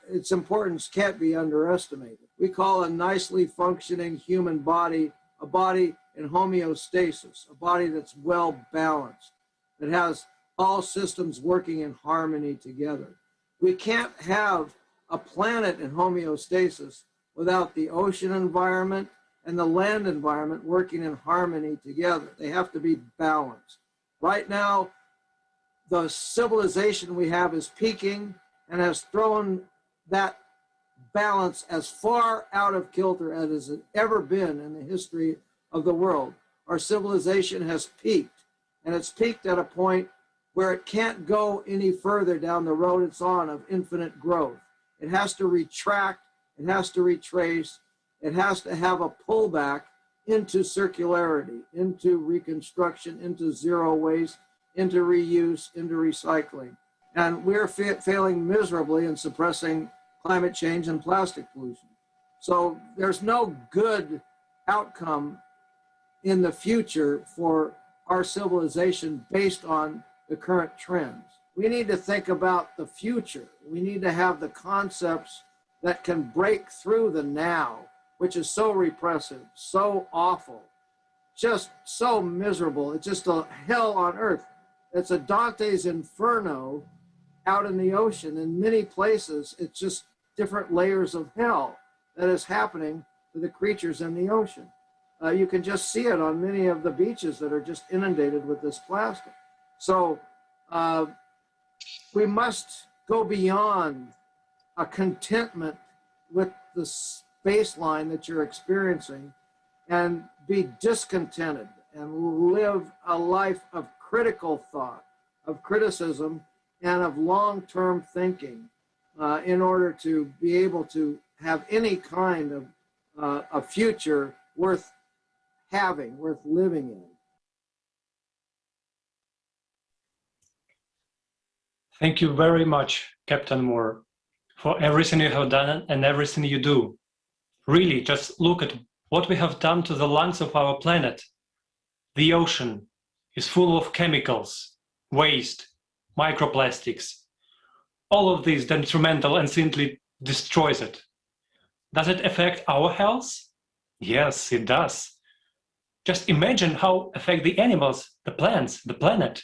its importance can't be underestimated. We call a nicely functioning human body a body in homeostasis, a body that's well balanced, that has all systems working in harmony together. We can't have a planet in homeostasis without the ocean environment and the land environment working in harmony together. They have to be balanced. Right now, the civilization we have is peaking and has thrown that balance as far out of kilter as it ever been in the history of the world. Our civilization has peaked, and it's peaked at a point where it can't go any further down the road it's on of infinite growth. It has to retract, it has to retrace, it has to have a pullback into circularity, into reconstruction, into zero waste, into reuse, into recycling. And we're failing miserably in suppressing climate change and plastic pollution. So there's no good outcome in the future for our civilization based on the current trends. We need to think about the future. We need to have the concepts that can break through the now, which is so repressive, so awful, just so miserable. It's just a hell on earth. It's a Dante's Inferno out in the ocean. In many places, it's just different layers of hell that is happening to the creatures in the ocean. You can just see it on many of the beaches that are just inundated with this plastic. So we must go beyond a contentment with the baseline that you're experiencing and be discontented and live a life of critical thought, of criticism, and of long-term thinking in order to be able to have any kind of a future worth having, worth living in. Thank you very much, Captain Moore, for everything you have done and everything you do. Really, just look at what we have done to the lungs of our planet. The ocean is full of chemicals, waste, microplastics. All of these detrimental and simply destroys it. Does it affect our health? Yes, it does. Just imagine how it affects the animals, the plants, the planet.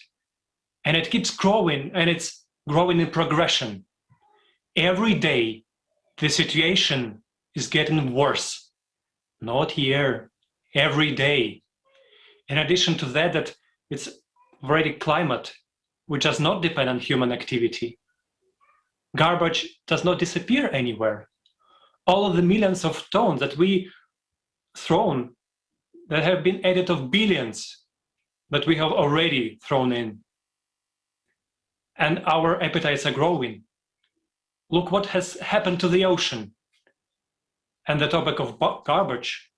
And it keeps growing, and it's growing in progression. Every day, the situation is getting worse. Not here, every day. In addition to that, it's already climate, which does not depend on human activity. Garbage does not disappear anywhere. All of the millions of tons that we thrown, that have been added of billions that we have already thrown in. And our appetites are growing. Look what has happened to the ocean. And the topic of garbage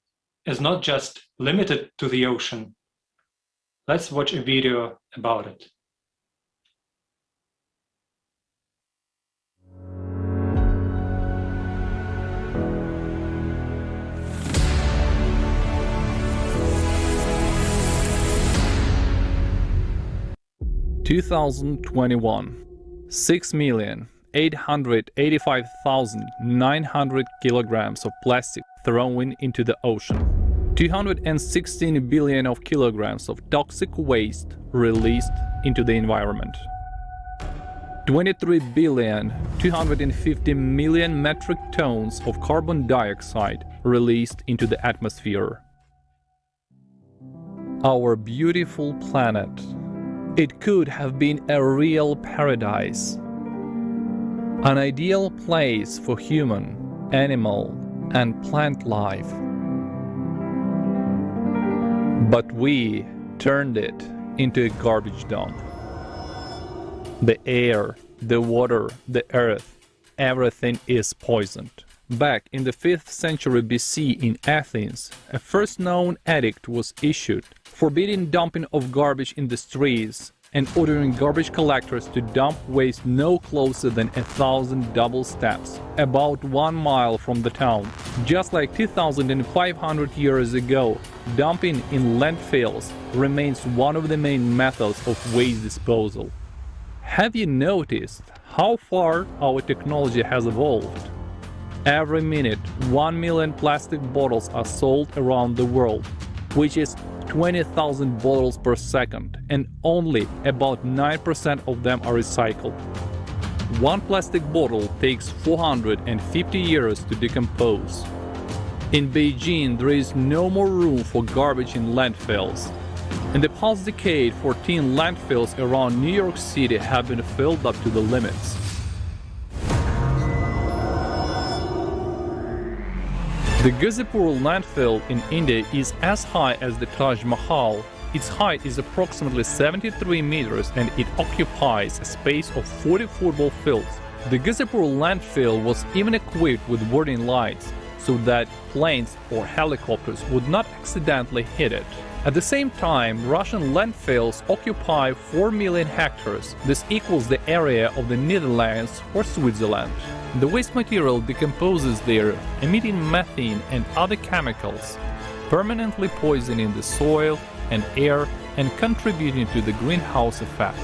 is not just limited to the ocean. Let's watch a video about it. (2021) 6,885,900 kilograms of plastic thrown into the ocean. 216 billion of kilograms of toxic waste released into the environment. 23,250,000,000 metric tons of carbon dioxide released into the atmosphere. Our beautiful planet. It could have been a real paradise. An ideal place for human, animal, and plant life. But we turned it into a garbage dump. The air, the water, the earth, everything is poisoned. Back in the 5th century BC in Athens, a first known edict was issued forbidding dumping of garbage in the streets and ordering garbage collectors to dump waste no closer than 1,000 double steps, about 1 mile from the town. Just like 2,500 years ago, dumping in landfills remains one of the main methods of waste disposal. Have you noticed how far our technology has evolved? Every minute, 1 million plastic bottles are sold around the world, which is 20,000 bottles per second, and only about 9% of them are recycled. One plastic bottle takes 450 years to decompose. In Beijing, there is no more room for garbage in landfills. In the past decade, 14 landfills around New York City have been filled up to the limits. The Gazipur landfill in India is as high as the Taj Mahal. Its height is approximately 73 meters and it occupies a space of 40 football fields. The Gazipur landfill was even equipped with warning lights so that planes or helicopters would not accidentally hit it. At the same time, Russian landfills occupy 4 million hectares. This equals the area of the Netherlands or Switzerland. The waste material decomposes there, emitting methane and other chemicals, permanently poisoning the soil and air and contributing to the greenhouse effect.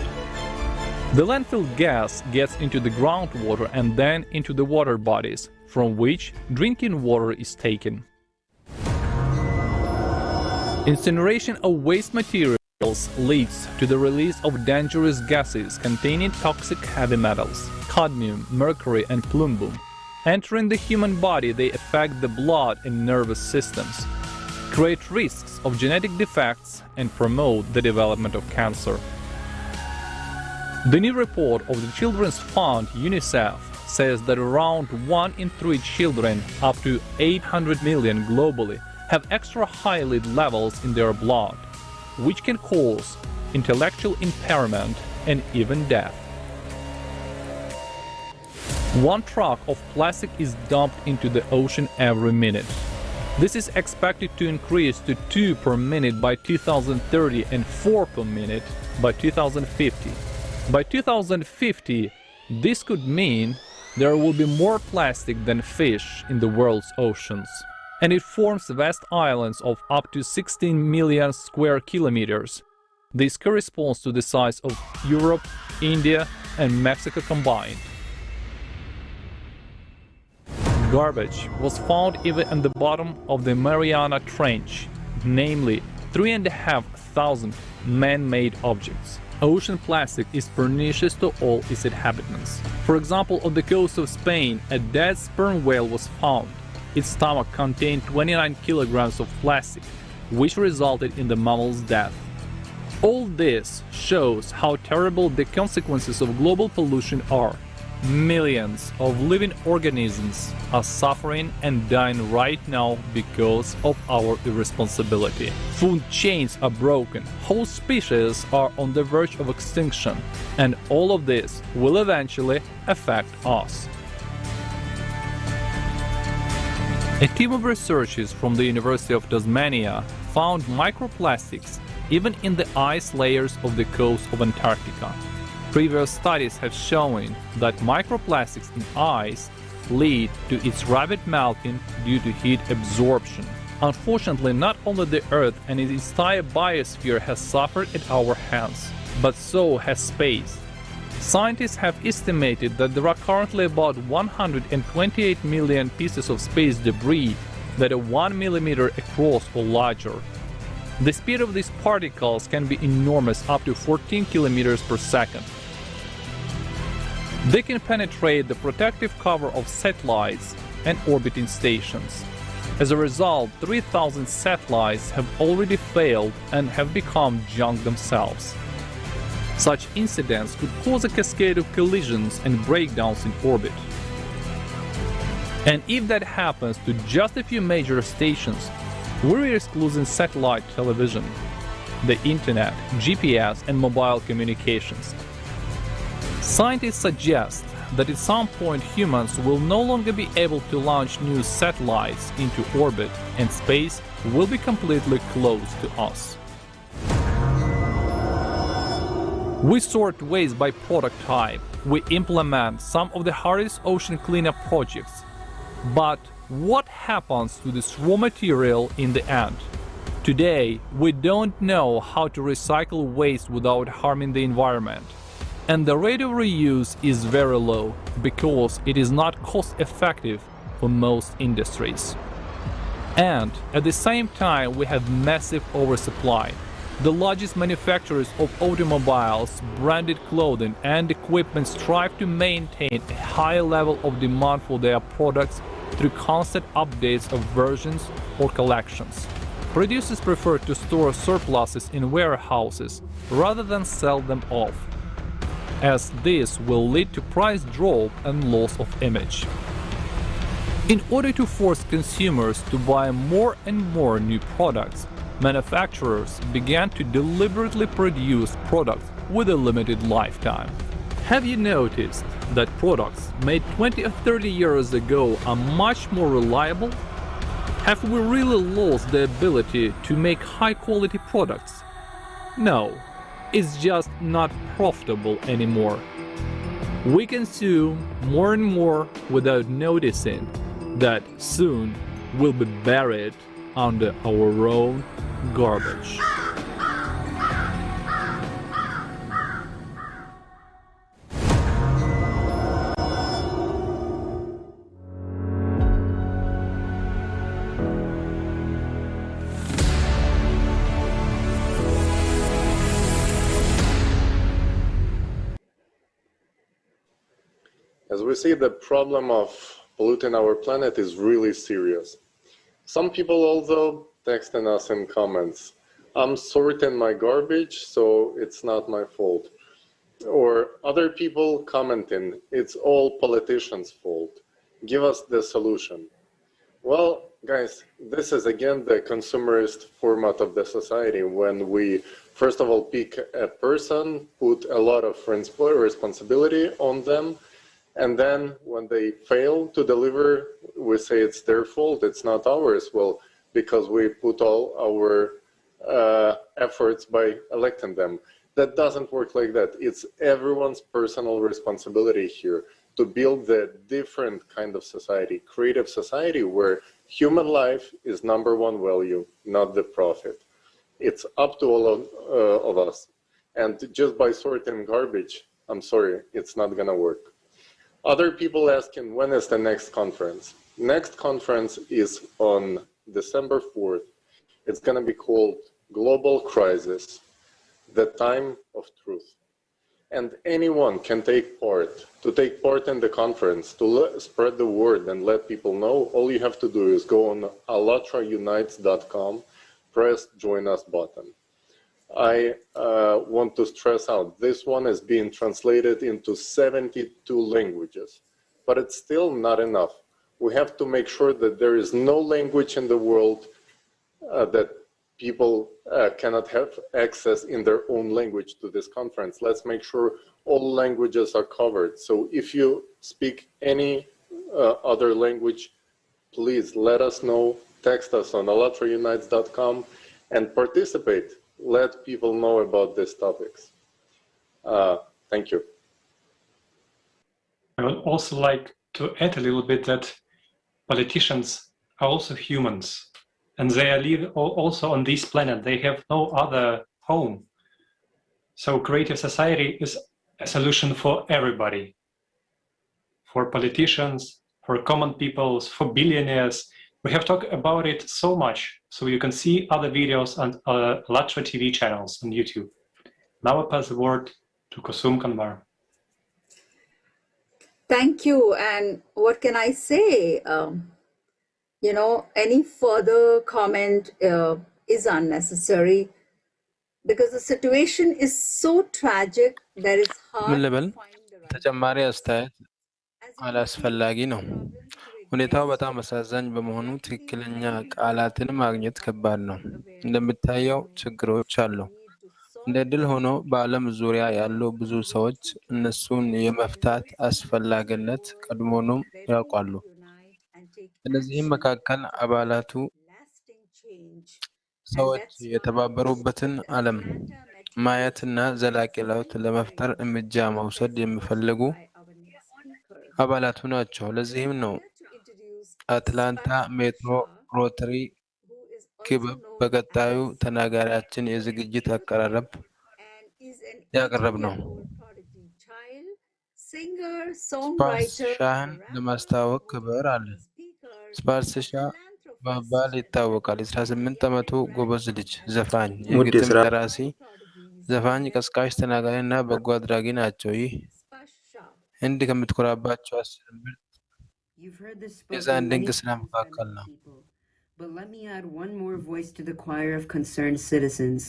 The landfill gas gets into the groundwater and then into the water bodies, from which drinking water is taken. Incineration of waste materials leads to the release of dangerous gases containing toxic heavy metals, cadmium, mercury, and plumbum. Entering the human body, they affect the blood and nervous systems, create risks of genetic defects, and promote the development of cancer. The new report of the Children's Fund, UNICEF, says that around 1 in 3 children, up to 800 million globally, have extra high lead levels in their blood, which can cause intellectual impairment and even death. 1 truck of plastic is dumped into the ocean every minute. This is expected to increase to 2 per minute by 2030 and 4 per minute by 2050. By 2050, this could mean there will be more plastic than fish in the world's oceans. And it forms vast islands of up to 16 million square kilometers. This corresponds to the size of Europe, India, and Mexico combined. Garbage was found even in the bottom of the Mariana Trench, namely 3,500 man-made objects. Ocean plastic is pernicious to all its inhabitants. For example, on the coast of Spain, a dead sperm whale was found. Its stomach contained 29 kilograms of plastic, which resulted in the mammal's death. All this shows how terrible the consequences of global pollution are. Millions of living organisms are suffering and dying right now because of our irresponsibility. Food chains are broken, whole species are on the verge of extinction, and all of this will eventually affect us. A team of researchers from the University of Tasmania found microplastics even in the ice layers of the coast of Antarctica. Previous studies have shown that microplastics in ice lead to its rapid melting due to heat absorption. Unfortunately, not only the Earth and its entire biosphere has suffered at our hands, but so has space. Scientists have estimated that there are currently about 128 million pieces of space debris that are 1 millimeter across or larger. The speed of these particles can be enormous, up to 14 kilometers per second. They can penetrate the protective cover of satellites and orbiting stations. As a result, 3,000 satellites have already failed and have become junk themselves. Such incidents could cause a cascade of collisions and breakdowns in orbit. And if that happens to just a few major stations, we risk losing satellite television, the internet, GPS, and mobile communications. Scientists suggest that at some point humans will no longer be able to launch new satellites into orbit and space will be completely closed to us. We sort waste by product type. We implement some of the hardest ocean cleanup projects. But what happens to this raw material in the end? Today, we don't know how to recycle waste without harming the environment. And the rate of reuse is very low because it is not cost-effective for most industries. And at the same time, we have massive oversupply. The largest manufacturers of automobiles, branded clothing, and equipment strive to maintain a high level of demand for their products through constant updates of versions or collections. Producers prefer to store surpluses in warehouses rather than sell them off, as this will lead to price drop and loss of image. In order to force consumers to buy more and more new products, manufacturers began to deliberately produce products with a limited lifetime. Have you noticed that products made 20 or 30 years ago are much more reliable? Have we really lost the ability to make high-quality products? No, it's just not profitable anymore. We consume more and more without noticing that soon we'll be buried under our own garbage. As we see, the problem of polluting our planet is really serious. Some people, although, texting us in comments, I'm sorting my garbage, so it's not my fault. Or other people commenting, it's all politicians' fault. Give us the solution. Well, guys, this is again the consumerist format of the society when we, first of all, pick a person, put a lot of responsibility on them, and then when they fail to deliver, we say it's their fault, it's not ours. Well, because we put all our efforts by electing them. That doesn't work like that. It's everyone's personal responsibility here to build the different kind of society, creative society where human life is #1 value, not the profit. It's up to all of us. And just by sorting garbage, I'm sorry, it's not gonna work. Other people asking, when is the next conference? Next conference is on December 4th. It's gonna be called Global Crisis, the Time of Truth. And anyone can take part. To take part in the conference, to spread the word and let people know, all you have to do is go on ALLATRAunites.com, press Join Us button. I want to stress out, this one is being translated into 72 languages, but it's still not enough. We have to make sure that there is no language in the world that people cannot have access in their own language to this conference. Let's make sure all languages are covered. So if you speak any other language, please let us know, text us on allatraunites.com and participate. Let people know about these topics. Thank you. I would also like to add a little bit that politicians are also humans, and they live also on this planet. They have no other home. So creative society is a solution for everybody, for politicians, for common peoples, for billionaires. We have talked about it so much, so you can see other videos on ALLATRA TV channels on YouTube. Now I pass the word to Kusum Kanbar. Thank you. And what can I say? Any further comment is unnecessary because the situation is so tragic that it's hard to find the right ተጨማሪ አስተያየት አላስፈላጊ ነው። ሁኔታው በጣም አሳዛኝ በመሆኑ ትክክለኛ ቃላትን ማግኘት ከባድ ነው። እንደሚታየው ችግሮች አሉ። እንደ ዕድል ሆኖ በዓለም ዙሪያ ያሉ ብዙ ሰዎች እነሱን የመፍታት አስፈላጊነት ቀድሞውኑም ያውቃሉ። ከእነዚህም መካከል አባላቱ ሰዎች የተባበሩበትን ዓለም ማየትና ዘላቂ ለውጥ ለመፍጠር እርምጃ መውሰድ የሚፈልጉ አባላቱ ናቸው። ለዚህም ነው አትላንታ ሜትሮ ሮተሪ ክበብ በቀጣዩ ተናጋሪያችን የዝግጅት አቀራረብ ያቀረብ ነው። ስፓርስ ሻህን ለማስተዋወቅ ክብር አለ። ስፓርስ ሻህ በመባል ይታወቃል። 18 ዓመቱ ጎበዝ ልጅ፣ ዘፋኝ፣ የግጥም ደራሲ፣ ዘፋኝ፣ ቀስቃሽ፣ ተናጋሪ እና በጎ አድራጊ ናቸው። ይህ ህንድ ከምትኮራባቸው 10 ምርጥ የዛን ድንቅ ስራ መካከል ነው። But let me add one more voice to the choir of concerned citizens.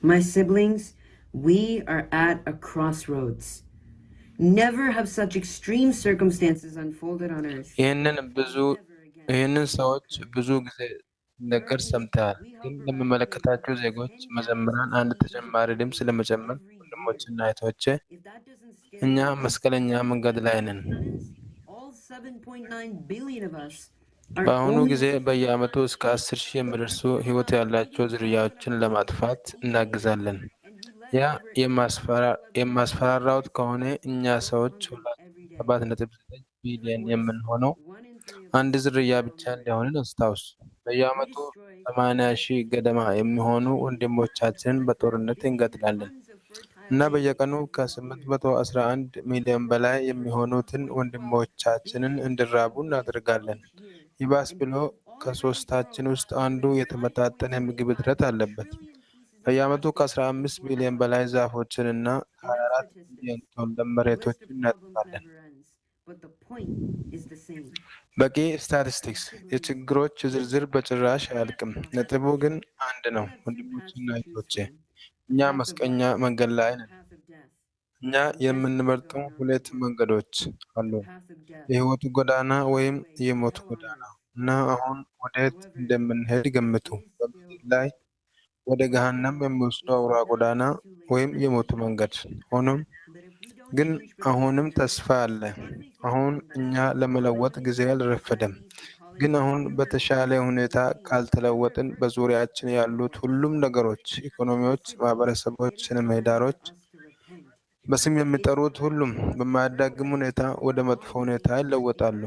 My siblings, we are at a crossroads. Never have such extreme circumstances unfolded on earth. ይህንን ሰዎች ብዙ ጊዜ ነገር ሰምተዋል። ግን ለሚመለከታቸው ዜጎች መዘምራን አንድ ተጨማሪ ድምፅ ለመጨመር ወንድሞችና እህቶቼ፣ እኛ መስቀለኛ መንገድ ላይ ነን። All 7.9 billion of us በአሁኑ ጊዜ በየዓመቱ እስከ 10 ሺህ የሚደርሱ ህይወት ያላቸው ዝርያዎችን ለማጥፋት እናግዛለን። ያ የማስፈራራውት ከሆነ እኛ ሰዎች 7.9 ቢሊዮን የምንሆነው አንድ ዝርያ ብቻ እንዲሆንን አስታውስ። በየዓመቱ 80 ሺህ ገደማ የሚሆኑ ወንድሞቻችንን በጦርነት እንገድላለን እና በየቀኑ ከ811 ሚሊዮን በላይ የሚሆኑትን ወንድሞቻችንን እንዲራቡ እናደርጋለን። ይባስ ብሎ ከሶስታችን ውስጥ አንዱ የተመጣጠነ ምግብ እጥረት አለበት። በየዓመቱ ከ15 ሚሊዮን በላይ ዛፎችን እና 24 ሚሊዮን ቶን ለም መሬቶችን እናጠፋለን። በቂ ስታቲስቲክስ፣ የችግሮች ዝርዝር በጭራሽ አያልቅም። ነጥቡ ግን አንድ ነው። ወንድሞችና እህቶቼ፣ እኛ መስቀኛ መንገድ ላይ ነን። እኛ የምንመርጠው 2 መንገዶች አሉ፣ የህይወቱ ጎዳና ወይም የሞቱ ጎዳና እና አሁን ወዴት እንደምንሄድ ገምቱ። በምድር ላይ ወደ ገሃነም የሚወስደው አውራ ጎዳና ወይም የሞቱ መንገድ። ሆኖም ግን አሁንም ተስፋ አለ። አሁን እኛ ለመለወጥ ጊዜ አልረፈደም። ግን አሁን በተሻለ ሁኔታ ካልተለወጥን በዙሪያችን ያሉት ሁሉም ነገሮች፣ ኢኮኖሚዎች፣ ማህበረሰቦች፣ ስነ ምህዳሮች በስም የሚጠሩት ሁሉም በማያዳግም ሁኔታ ወደ መጥፎ ሁኔታ ይለወጣሉ።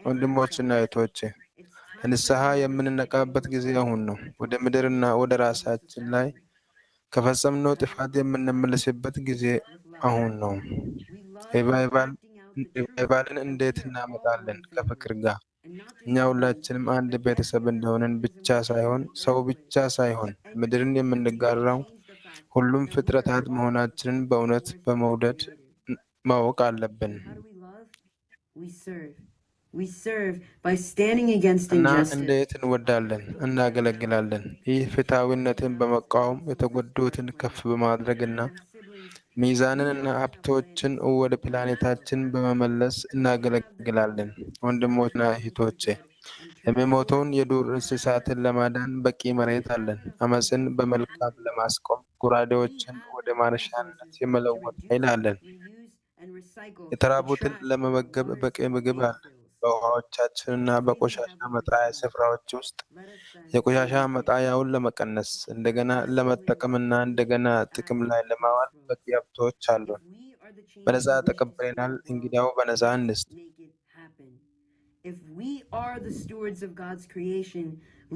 ወንድሞችና እህቶቼ፣ ንስሐ የምንነቃበት ጊዜ አሁን ነው። ወደ ምድርና ወደ ራሳችን ላይ ከፈጸምነው ጥፋት የምንመለስበት ጊዜ አሁን ነው። ሪቫይቫልን እንዴት እናመጣለን? ከፍቅር ጋር። እኛ ሁላችንም አንድ ቤተሰብ እንደሆነን ብቻ ሳይሆን ሰው ብቻ ሳይሆን ምድርን የምንጋራው ሁሉም ፍጥረታት መሆናችንን በእውነት በመውደድ ማወቅ አለብን። We serve by standing against እና injustice. እንዴት እንወዳለን፣ እናገለግላለን። ይህ ፍትሐዊነትን በመቃወም የተጎዱትን ከፍ በማድረግና ሚዛንንና ሀብቶችን ወደ ፕላኔታችን በመመለስ እናገለግላለን። ወንድሞችና እህቶቼ የሚሞተውን የዱር እንስሳትን ለማዳን በቂ መሬት አለን። አመፅን በመልካም ለማስቆም ጎራዴዎችን ወደ ማረሻነት የመለወጥ ኃይል አለን። የተራቡትን ለመመገብ በቂ ምግብ አለን። በውሃዎቻችንና በቆሻሻ መጣያ ስፍራዎች ውስጥ የቆሻሻ መጣያውን ለመቀነስ እንደገና ለመጠቀምና እንደገና ጥቅም ላይ ለማዋል በቂ ሀብቶች አሉን። በነፃ ተቀብለናል፣ እንግዲያው በነፃ እንስጥ። If we are the stewards of God's creation,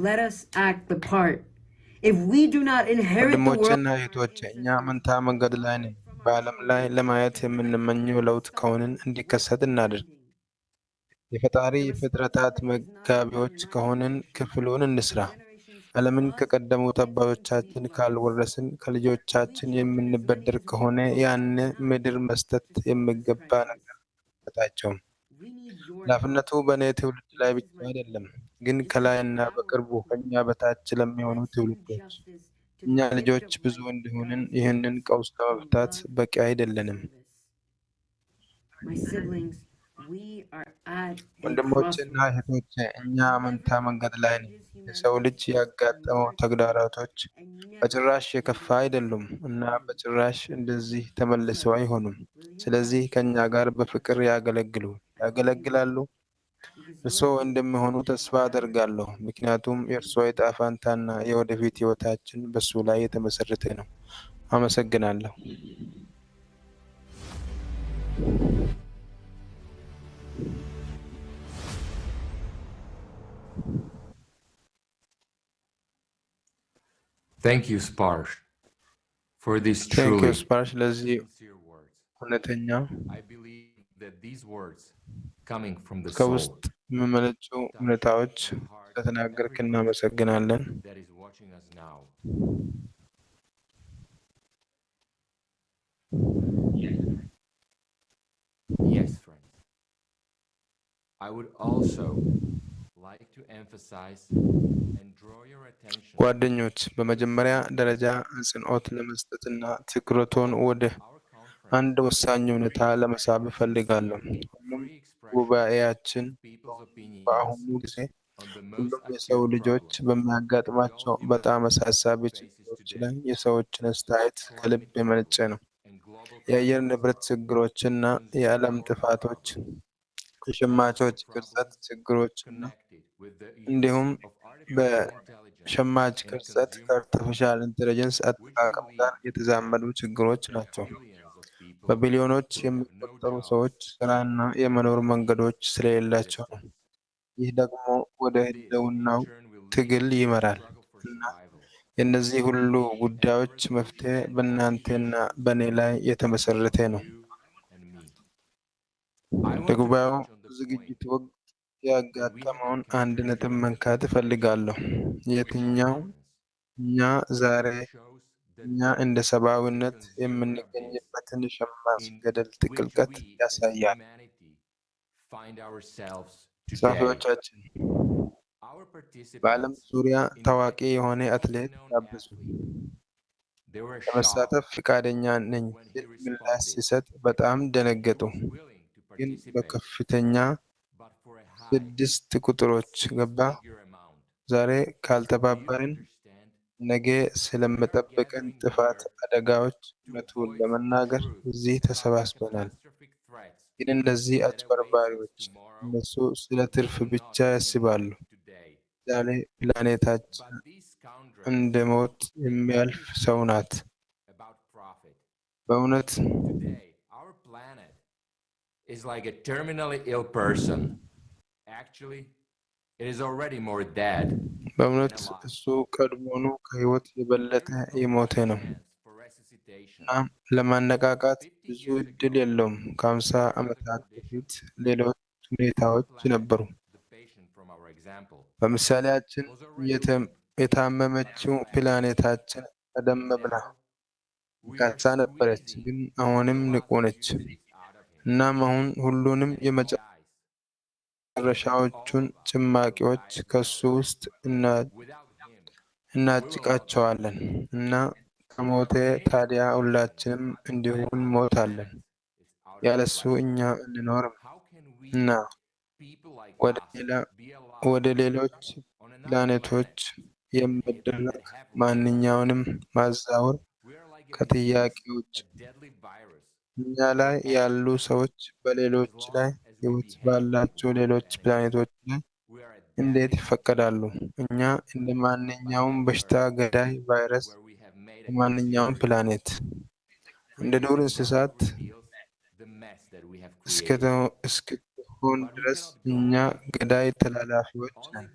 let us act the part. If we do not inherit the world, ወንድሞቼና እህቶቼ እኛ መንታ መንገድ ላይ ነን። በዓለም ላይ ለማየት የምንመኘው ለውጥ ከሆንን እንዲከሰት እናድርግ። የፈጣሪ ፍጥረታት መጋቢዎች ከሆንን ክፍሉን እንስራ። ዓለምን ከቀደሙት አባቶቻችን ካልወረስን ከልጆቻችን የምንበደር ከሆነ ያን ምድር መስጠት የሚገባ ነገር አይሰጣቸውም። ኃላፊነቱ በእኔ ትውልድ ላይ ብቻ አይደለም፣ ግን ከላይና በቅርቡ ከኛ በታች ለሚሆኑ ትውልዶች። እኛ ልጆች ብዙ እንደሆንን ይህንን ቀውስ ለመፍታት በቂ አይደለንም። ወንድሞቼና እህቶቼ እኛ መንታ መንገድ ላይ ነን። የሰው ልጅ ያጋጠመው ተግዳሮቶች በጭራሽ የከፋ አይደሉም እና በጭራሽ እንደዚህ ተመልሰው አይሆኑም። ስለዚህ ከኛ ጋር በፍቅር ያገለግላሉ። እርስዎ እንደሚሆኑ ተስፋ አደርጋለሁ፣ ምክንያቱም የእርስዎ ዕጣ ፈንታና የወደፊት ሕይወታችን በሱ ላይ የተመሰረተ ነው። አመሰግናለሁ። Thank you, Sparsh, for these Thank you, truly Sparsh, ለዚህ sincere words. እውነተኛ I believe that these words coming from the soul ከውስጥ የሚመነጩ እውነታዎች ስለተናገርክ እናመሰግናለን። that is watching us now. Yes, friends. I would also like to emphasize and draw your attention ጓደኞች በመጀመሪያ ደረጃ አጽንዖት ለመስጠትና ትኩረቶን ወደ አንድ ወሳኝ ሁኔታ ለመሳብ እፈልጋለሁ። ሁሉም ጉባኤያችን በአሁኑ ጊዜ ሁሉም የሰው ልጆች በሚያጋጥማቸው በጣም አሳሳቢ ችግሮች ላይ የሰዎችን አስተያየት ከልብ የመነጨ ነው። የአየር ንብረት ችግሮችና የዓለም ጥፋቶች፣ የሸማቾች ቅርጸት ችግሮችና እንዲሁም በሸማች ቅርጸት ከአርቲፊሻል ኢንቴሊጀንስ አጠቃቀም ጋር የተዛመዱ ችግሮች ናቸው። በቢሊዮኖች የሚቆጠሩ ሰዎች ስራና የመኖር መንገዶች ስለሌላቸው ነው። ይህ ደግሞ ወደ ህልውናው ትግል ይመራል እና የእነዚህ ሁሉ ጉዳዮች መፍትሄ በእናንተና በእኔ ላይ የተመሰረተ ነው። ለጉባኤው ዝግጅት ወቅት ያጋጠመውን አንድ ነጥብ መንካት እፈልጋለሁ። የትኛው እኛ ዛሬ እኛ እንደ ሰብአዊነት የምንገኝበትን ሸማች ገደል ጥልቀት ያሳያል። ጸሐፊዎቻችን በዓለም ዙሪያ ታዋቂ የሆነ አትሌት ጋበዙ። ለመሳተፍ ፈቃደኛ ነኝ ሲል ምላሽ ሲሰጥ በጣም ደነገጡ። ግን በከፍተኛ 6 ቁጥሮች ገባ። ዛሬ ካልተባበርን ነገ ስለመጠበቀን ጥፋት አደጋዎች እውነቱን ለመናገር እዚህ ተሰባስበናል። ግን እነዚህ አጭበርባሪዎች እነሱ ስለ ትርፍ ብቻ ያስባሉ። ዛሬ ፕላኔታችን እንደ ሞት የሚያልፍ ሰው ናት። በእውነት is like a terminally ill person. Actually, it is already more dead. በእውነት እሱ ቀድሞውኑ ከህይወት የበለጠ የሞተ ነው እና ለማነቃቃት ብዙ እድል የለውም። ከ50 ዓመታት በፊት ሌሎች ሁኔታዎች ነበሩ። በምሳሌያችን የታመመችው ፕላኔታችን ቀደም ብላ ካሳ ነበረች፣ ግን አሁንም ንቁ ነች። እናም አሁን ሁሉንም የመጨረሻዎቹን ጭማቂዎች ከሱ ውስጥ እናጭቃቸዋለን እና ከሞተ ታዲያ ሁላችንም እንዲሁ እንሞታለን። ያለሱ እኛ እንኖርም እና ወደ ሌሎች ፕላኔቶች የሚደረግ ማንኛውንም ማዛወር ከጥያቄ ውጭ እኛ ላይ ያሉ ሰዎች በሌሎች ላይ ሕይወት ባላቸው ሌሎች ፕላኔቶች ላይ እንዴት ይፈቀዳሉ? እኛ እንደ ማንኛውም በሽታ ገዳይ ቫይረስ በማንኛውም ፕላኔት እንደ ዱር እንስሳት እስክትሆን ድረስ እኛ ገዳይ ተላላፊዎች ነን።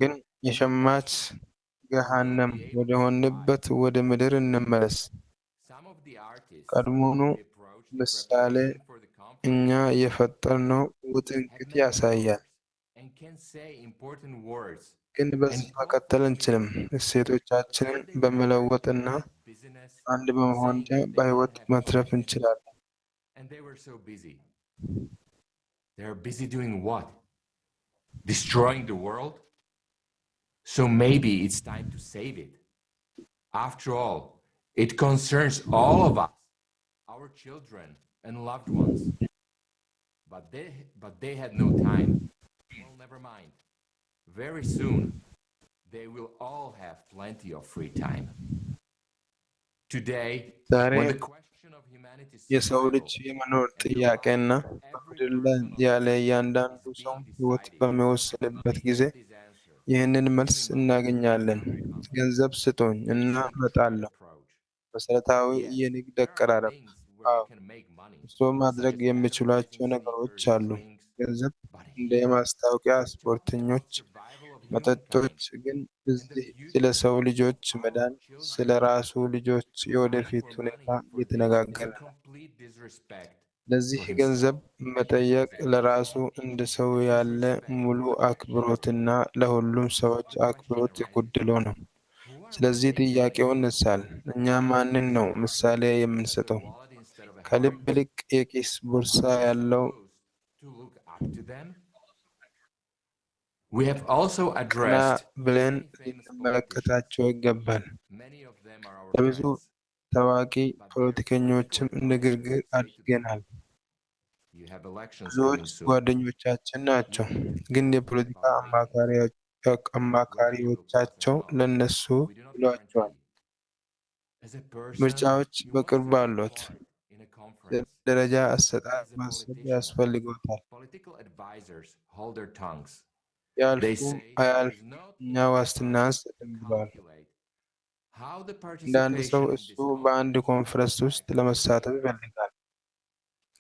ግን የሸማች ገሃነም ወደ ሆንበት ወደ ምድር እንመለስ። ቀድሞውኑ ምሳሌ እኛ የፈጠርነው ውጥንቅጥ ያሳያል። ግን በዚህ መቀጠል አንችልም። እሴቶቻችንን በመለወጥና አንድ በመሆን በሕይወት መትረፍ እንችላለን። And they were so busy. They're busy doing what? Destroying the world? So maybe it's time to save it. After all, it concerns all of us, our children and loved ones. But they had no time. Well, never mind. Very soon, they will all have plenty of free time. Today, when the የሰው ልጅ የመኖር ጥያቄና በምድር ላይ ያለ እያንዳንዱ ሰው ሕይወት በሚወሰድበት ጊዜ ይህንን መልስ እናገኛለን። ገንዘብ ስጡኝ እና እመጣለሁ። መሰረታዊ የንግድ አቀራረብ። አዎ፣ እርስዎ ማድረግ የሚችሏቸው ነገሮች አሉ። ገንዘብ እንደ የማስታወቂያ ስፖርተኞች መጠጦች። ግን እዚህ ስለ ሰው ልጆች መዳን፣ ስለ ራሱ ልጆች የወደፊት ሁኔታ እየተነጋገረ ነው። ለዚህ ገንዘብ መጠየቅ ለራሱ እንደ ሰው ያለ ሙሉ አክብሮትና ለሁሉም ሰዎች አክብሮት የጎደለው ነው። ስለዚህ ጥያቄው ይነሳል፣ እኛ ማንን ነው ምሳሌ የምንሰጠው? ከልብ ይልቅ የኪስ ቦርሳ ያለው ቀና ብለን ልንመለከታቸው ይገባል። ለብዙ ታዋቂ ፖለቲከኞችም ንግግር አድርገናል። ብዙዎች ጓደኞቻችን ናቸው፣ ግን የፖለቲካ አማካሪዎቻቸው ለነሱ ብሏቸዋል። ምርጫዎች በቅርብ አሉት። ደረጃ አሰጣጥ ማሰብ ያስፈልጎታል። ያልፉ አያልፍ እኛ ዋስትና አንሰጥም ብለዋል። እንደ አንድ ሰው እሱ በአንድ ኮንፈረንስ ውስጥ ለመሳተፍ ይፈልጋል፣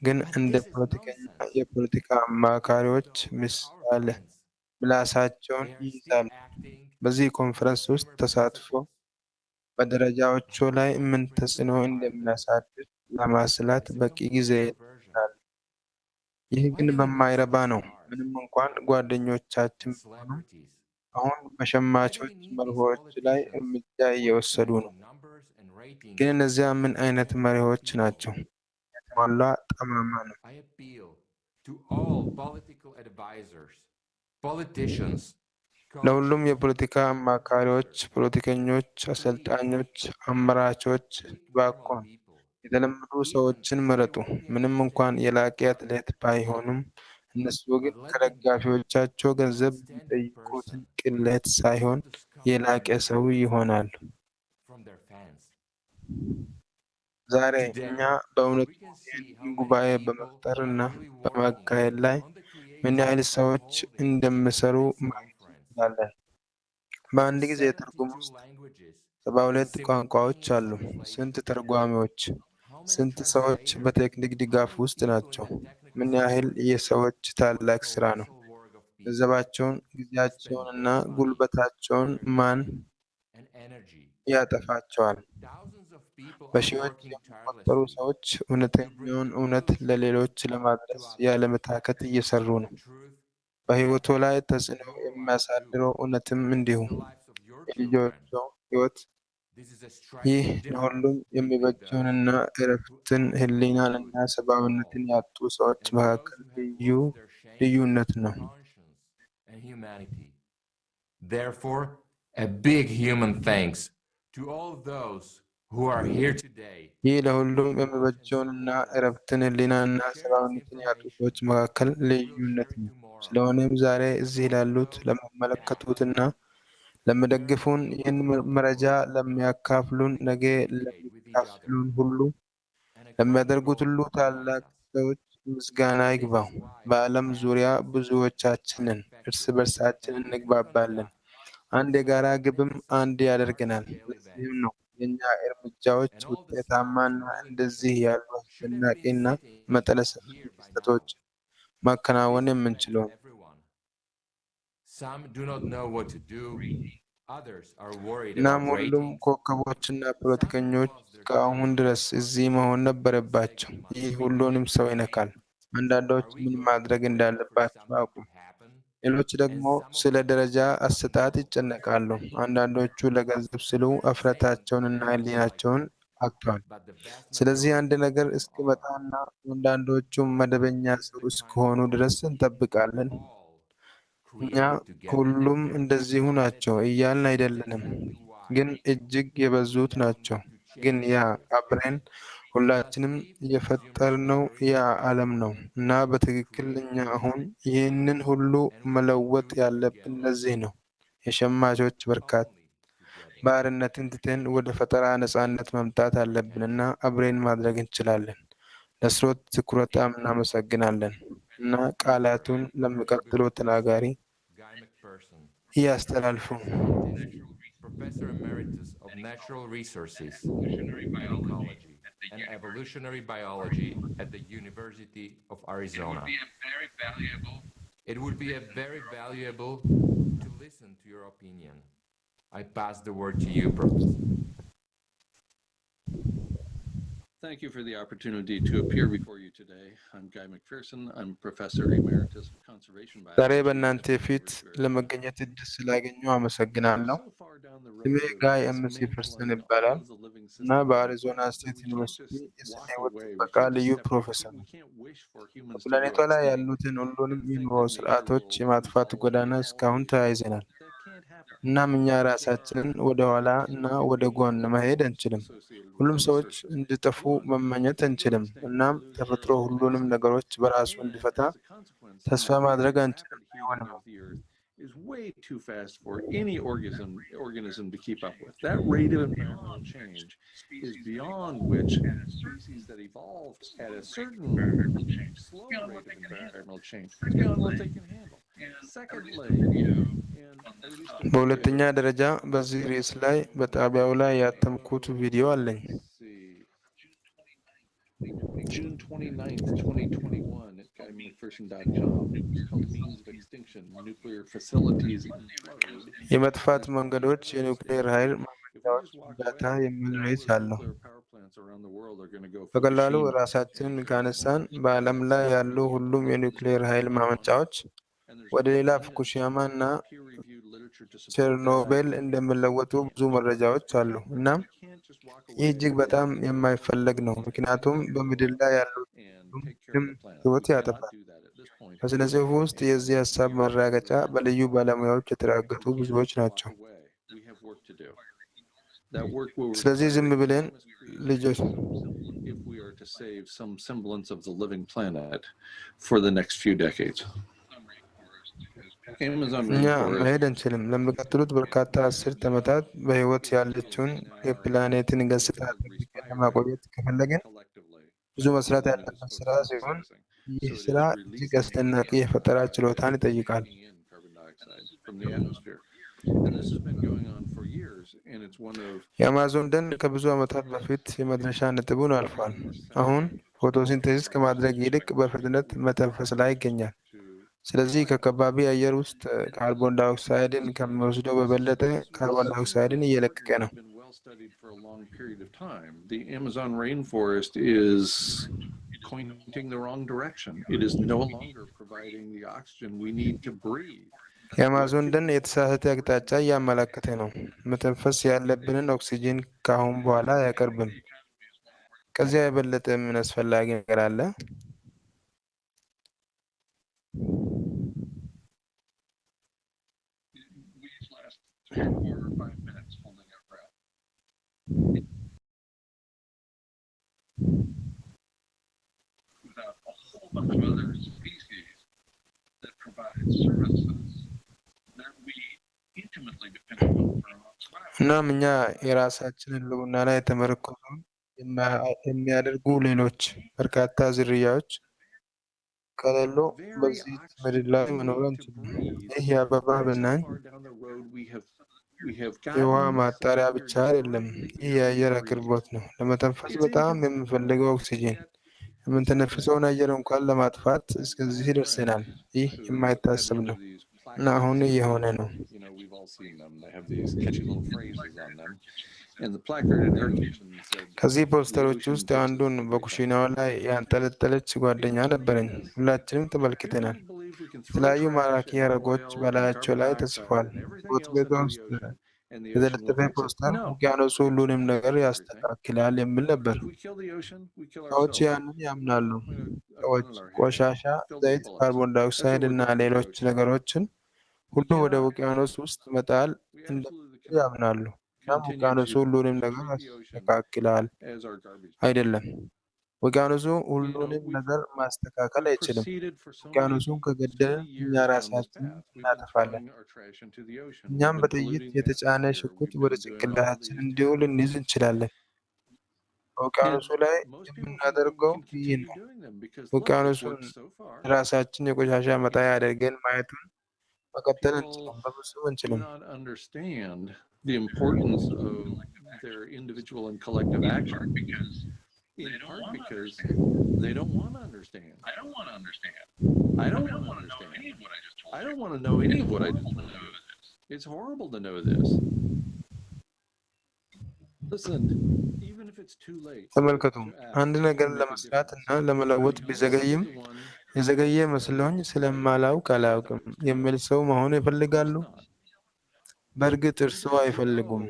ግን እንደ ፖለቲከኛ የፖለቲካ አማካሪዎች ምላሳቸውን ይይዛሉ። በዚህ ኮንፈረንስ ውስጥ ተሳትፎ በደረጃዎቹ ላይ ምን ተጽዕኖ እንደሚያሳድር ለማስላት በቂ ጊዜ ይላል። ይህ ግን በማይረባ ነው። ምንም እንኳን ጓደኞቻችን ቢሆኑ አሁን በሸማቾች መርሆች ላይ እርምጃ እየወሰዱ ነው። ግን እነዚያ ምን አይነት መሪዎች ናቸው? የተሟላ ጠማማ ነው። ለሁሉም የፖለቲካ አማካሪዎች፣ ፖለቲከኞች፣ አሰልጣኞች፣ አመራቾች እባክዎን የተለመዱ ሰዎችን ምረጡ። ምንም እንኳን የላቀ አትሌት ባይሆኑም እነሱ ግን ከደጋፊዎቻቸው ገንዘብ የሚጠይቁትን ቅሌት ሳይሆን የላቀ ሰው ይሆናሉ። ዛሬ እኛ በእውነቱ ይህንን ጉባኤ በመፍጠር እና በማካሄድ ላይ ምን ያህል ሰዎች እንደሚሰሩ ማየት እንችላለን። በአንድ ጊዜ ትርጉም ውስጥ 72 ቋንቋዎች አሉ። ስንት ተርጓሚዎች? ስንት ሰዎች በቴክኒክ ድጋፍ ውስጥ ናቸው? ምን ያህል የሰዎች ታላቅ ስራ ነው! ገንዘባቸውን፣ ጊዜያቸውንና ጉልበታቸውን ማን ያጠፋቸዋል? በሺዎች የሚቆጠሩ ሰዎች እውነተኛውን እውነት ለሌሎች ለማድረስ ያለመታከት እየሰሩ ነው። በሕይወቱ ላይ ተጽዕኖ የሚያሳድረው እውነትም እንዲሁ የልጆቹ ሕይወት። ይህ ለሁሉም የሚበጀውንና እረፍትን፣ ሕሊናንና ሰብአዊነትን ያጡ ሰዎች መካከል ልዩ ልዩነት ነው። and humanity. Therefore, a big human thanks to all those who are here today. ይህ ለሁሉም የሚበጀውንና እረፍትን ህሊናና ሰብአዊነትን ያጡ ሰዎች መካከል ልዩነት ነው። ስለሆነም ዛሬ እዚህ ላሉት ለሚመለከቱትና ለሚደግፉን ይህን መረጃ ለሚያካፍሉን ነገ ለሚካፍሉን ሁሉ ለሚያደርጉት ሁሉ ታላቅ ሰዎች ምስጋና ይግባው። በዓለም ዙሪያ ብዙዎቻችንን እርስ በርሳችን እንግባባለን፣ አንድ የጋራ ግብም አንድ ያደርገናል። ለዚህም ነው የእኛ እርምጃዎች ውጤታማና እንደዚህ ያሉ አስደናቂና መጠነ ሰፊ ክስተቶች ማከናወን የምንችለው። Some do not know what to do. Others are worried እናም about ሁሉም ratings. ኮከቦችና ፖለቲከኞች እስካሁን ድረስ እዚህ መሆን ነበረባቸው። ይህ ሁሉንም ሰው ይነካል። አንዳንዶች ምን ማድረግ እንዳለባቸው አያውቁም። ሌሎች ደግሞ ስለ ደረጃ አሰጣጥ ይጨነቃሉ። አንዳንዶቹ ለገንዘብ ሲሉ እፍረታቸውንና ሕሊናቸውን አጥተዋል። ስለዚህ አንድ ነገር እስኪመጣና አንዳንዶቹ መደበኛ ሰው እስከሆኑ ድረስ እንጠብቃለን። እኛ ሁሉም እንደዚሁ ናቸው እያልን አይደለንም፣ ግን እጅግ የበዙት ናቸው። ግን ያ አብረን ሁላችንም የፈጠርነው ያ ዓለም ነው እና በትክክል እኛ አሁን ይህንን ሁሉ መለወጥ ያለብን ለዚህ ነው። የሸማቾች በርካታ ባርነትን ትተን ወደ ፈጠራ ነጻነት መምጣት አለብን እና አብረን ማድረግ እንችላለን። ለስሮት ትኩረት እናመሰግናለን እና ቃላቱን ለሚቀጥለው ተናጋሪ ያስተላልፉ። Professor Emeritus of Natural Resources, Ecology, and Evolutionary Biology at the University of Arizona. It would be very valuable to listen to your opinion. I pass the word to you, Professor. Thank you for the opportunity to appear before you today. I'm Guy McPherson. I'm Professor Emeritus of Conservation ዛሬ Biology. በእናንተ ፊት ለመገኘት እድል ስላገኙ አመሰግናለሁ። ስሜ ጋይ ኤምሲ ፐርሰን ይባላል እና በአሪዞና ስቴት ዩኒቨርሲቲ የስነ ህይወት ጥበቃ ልዩ ፕሮፌሰር ነው። በፕላኔቷ ላይ ያሉትን ሁሉንም የኑሮ ስርዓቶች የማጥፋት ጎዳና እስካሁን ተያይዘናል። እናም እኛ ራሳችንን ወደ ኋላ እና ወደ ጎን መሄድ አንችልም። ሁሉም ሰዎች እንዲጠፉ መመኘት አንችልም። እናም ተፈጥሮ ሁሉንም ነገሮች በራሱ እንዲፈታ ተስፋ ማድረግ አንችልም። አይሆንም። Is way too fast for any organism to keep up with. That rate of environmental change is beyond which species that evolved at a certain slow rate of environmental change is beyond what they can handle. Secondly, በሁለተኛ ደረጃ በዚህ ርዕስ ላይ በጣቢያው ላይ ያተምኩት ቪዲዮ አለኝ። June 29th, 2021 at GuyMcPherson.com. It's called Means of Extinction, Nuclear Facilities Implode. የመጥፋት መንገዶች የኒውክሌር ኃይል ማመንጫዎች ፍንዳታ የሚል ርዕስ አለው። በቀላሉ ራሳችንን ካነሳን በዓለም ላይ ያሉ ሁሉም የኒውክሌር ኃይል ማመንጫዎች ወደ ሌላ ፉኩሺያማ እና ቸርኖቤል እንደሚለወጡ ብዙ መረጃዎች አሉ። እናም ይህ እጅግ በጣም የማይፈለግ ነው፣ ምክንያቱም በምድር ላይ ያሉትንም ሕይወት ያጠፋል። በስነ ጽሑፍ ውስጥ የዚህ ሀሳብ ማረጋገጫ በልዩ ባለሙያዎች የተረጋገጡ ብዙዎች ናቸው። ስለዚህ ዝም ብለን ልጆች if we are to save some semblance of the living planet for the next few decades. እኛ መሄድ አንችልም። ለሚቀጥሉት በርካታ አስርት ዓመታት በሕይወት ያለችውን የፕላኔትን ገጽታ ጠብቀን ለማቆየት ከፈለግን ብዙ መስራት ያለበት ስራ ሲሆን ይህ ስራ እጅግ አስደናቂ የፈጠራ ችሎታን ይጠይቃል። የአማዞን ደን ከብዙ ዓመታት በፊት የመድረሻ ነጥቡን አልፏል። አሁን ፎቶሲንቴሲስ ከማድረግ ይልቅ በፍጥነት መተንፈስ ላይ ይገኛል። ስለዚህ ከከባቢ አየር ውስጥ ካርቦን ዳይኦክሳይድን ከሚወስደው በበለጠ ካርቦን ዳይኦክሳይድን እየለቀቀ ነው። The Amazon rainforest is pointing the wrong direction. It is no longer providing the oxygen we need to breathe. የአማዞን ደን የተሳሳተ አቅጣጫ እያመለከተ ነው። መተንፈስ ያለብንን ኦክሲጂን ከአሁን በኋላ አያቀርብም። ከዚያ የበለጠ ምን አስፈላጊ ነገር አለ? እናም እኛ የራሳችንን ህልውና ላይ የተመረኮዘውን የሚያደርጉ ሌሎች በርካታ ዝርያዎች ከሌሉ በዚህ ምድር ላይ መኖር አንችልም። ይህ የአበባ ብናኝ የውሃ ማጣሪያ ብቻ አይደለም፣ ይህ የአየር አቅርቦት ነው። ለመተንፈስ በጣም የምንፈልገው ኦክሲጂን፣ የምንተነፍሰውን አየር እንኳን ለማጥፋት እስከዚህ ደርሰናል። ይህ የማይታሰብ ነው እና አሁን እየሆነ ነው። ከዚህ ፖስተሮች ውስጥ አንዱን በኩሽናዋ ላይ ያንጠለጠለች ጓደኛ ነበረኝ። ሁላችንም ተመልክተናል። የተለያዩ ማራኪ ሐረጎች በላያቸው ላይ ተጽፏል። በወጥ ቤቷ ውስጥ የተለጠፈ ፖስተር ውቅያኖሱ ሁሉንም ነገር ያስተካክላል የሚል ነበር። ሰዎች ያንን ያምናሉ። ሰዎች ቆሻሻ፣ ዘይት፣ ካርቦን ዳይኦክሳይድ እና ሌሎች ነገሮችን ሁሉ ወደ ውቅያኖስ ውስጥ መጣል እንደሚችሉ ያምናሉ። እናም ውቅያኖሱ ሁሉንም ነገር ያስተካክላል አይደለም። ውቅያኖሱ ሁሉንም ነገር ማስተካከል አይችልም። ውቅያኖሱን ከገደልን እኛ ራሳችንን እናጠፋለን። እኛም በጥይት የተጫነ ሽጉጥ ወደ ጭንቅላታችን እንዲውል እንይዝ እንችላለን። በውቅያኖሱ ላይ የምናደርገው ይህ ነው። ውቅያኖሱን ራሳችን የቆሻሻ መጣያ አድርገን ማየቱን መቀጠል እንችላለን። በፍጹም አንችልም። The importance of their individual and collective action, in part because they don't want to understand. I don't want to understand. I don't want to understand. I don't want to know any of what I just know. It's horrible to know this. Listen, even if it's too late. ተመልከቱ፣ አንድ ነገር ለመስራት እና ለመለወጥ ቢዘገይም የዘገየ መስሎኝ ስለማላውቅ አላውቅም የሚል ሰው መሆን ይፈልጋሉ? በእርግጥ እርስዎ አይፈልጉም።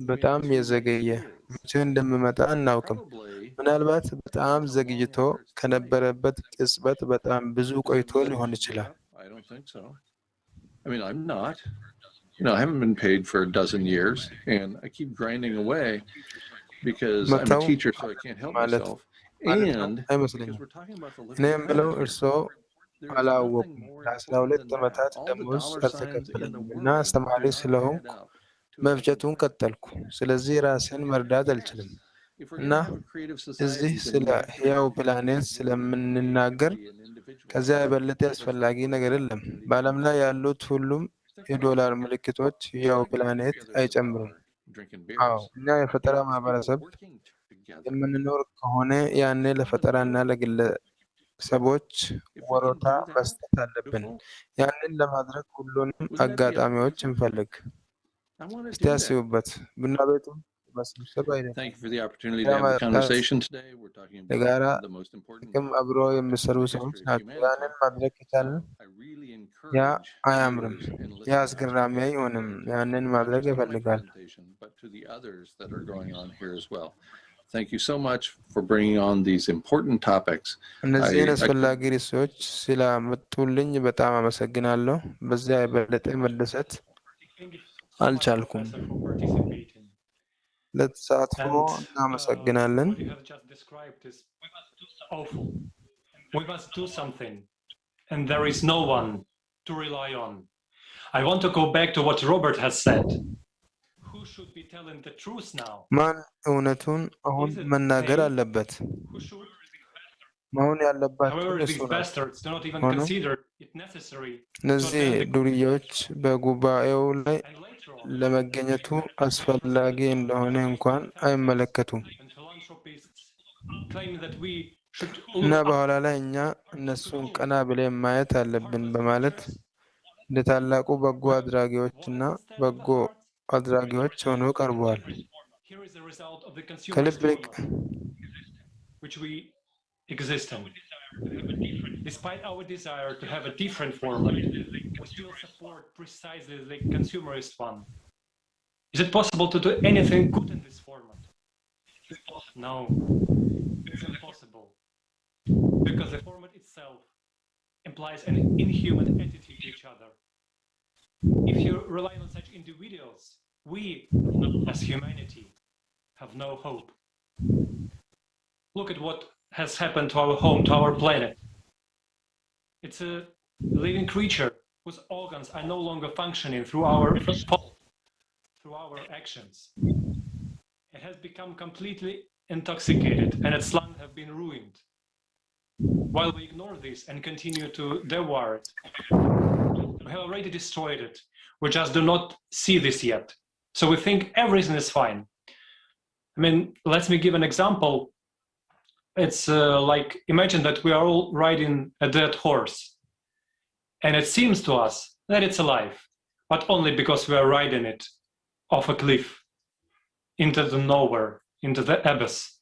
በጣም የዘገየ መቼ እንደሚመጣ አናውቅም። ምናልባት በጣም ዘግይቶ ከነበረበት ቅጽበት በጣም ብዙ ቆይቶ ሊሆን ይችላል። I mean, I'm not. I haven't been paid for a dozen years, and I keep grinding away because I'm a teacher, so I can't help myself. And because we're talking about the living planet. አላወኩም። ለ12 ዓመታት ደሞዝ አልተከፈለኝም እና አስተማሪ ስለሆንኩ መፍጨቱን ቀጠልኩ። ስለዚህ ራስን መርዳት አልችልም እና እዚህ ስለ ሕያው ፕላኔት ስለምንናገር ከዚያ የበለጠ አስፈላጊ ነገር የለም። በዓለም ላይ ያሉት ሁሉም የዶላር ምልክቶች ሕያው ፕላኔት አይጨምሩም። አዎ፣ እኛ የፈጠራ ማህበረሰብ የምንኖር ከሆነ ያኔ ለፈጠራና ሰዎች ወሮታ መስጠት አለብን። ያንን ለማድረግ ሁሉንም አጋጣሚዎች እንፈልግ። እስቲ ያስቡበት። ቡና ቤቱን መሰብሰብ አይደለም፣ የጋራ ጥቅም አብሮ የሚሰሩ ሰዎች ናቸው። ያንን ማድረግ ከቻልን ያ አያምርም፣ ያ አስገራሚ አይሆንም። ያንን ማድረግ ይፈልጋል። Thank you so much for bringing on these important topics. እነዚህን አስፈላጊ ርዕሶች ስላመጡልኝ በጣም አመሰግናለሁ። በዚያ የበለጠ መደሰት አልቻልኩም። ለተሳትፎ እናመሰግናለን። We must do something, and there is no one to rely on. I want to go back to what Robert has said. ማን እውነቱን አሁን መናገር አለበት? መሆን ያለባቸው እነሱ ናቸው። ሆኖም እነዚህ ዱርዬዎች በጉባኤው ላይ ለመገኘቱ አስፈላጊ እንደሆነ እንኳን አይመለከቱም እና በኋላ ላይ እኛ እነሱን ቀና ብለን ማየት አለብን በማለት እንደ ታላቁ በጎ አድራጊዎችና በጎ አድራጊዎች ሆነው ቀርበዋል። ከልብ ልቅ Despite our desire to have a different format, we still support precisely the consumerist one. Is it possible to do anything good in this format? No, it's impossible. Because the format itself implies an inhuman attitude to each other. If you rely on such individuals, we, as humanity, have no hope. Look at what has happened to our home, to our planet. It's a living creature whose organs are no longer functioning through our fault, through our actions. It has become completely intoxicated and its lungs have been ruined. While we ignore this and continue to devour it, we have already destroyed it. We just do not see this yet. So we think everything is fine. I mean, let me give an example. It's like, imagine that we are all riding a dead horse. And it seems to us that it's alive, but only because we are riding it off a cliff into the nowhere, into the abyss.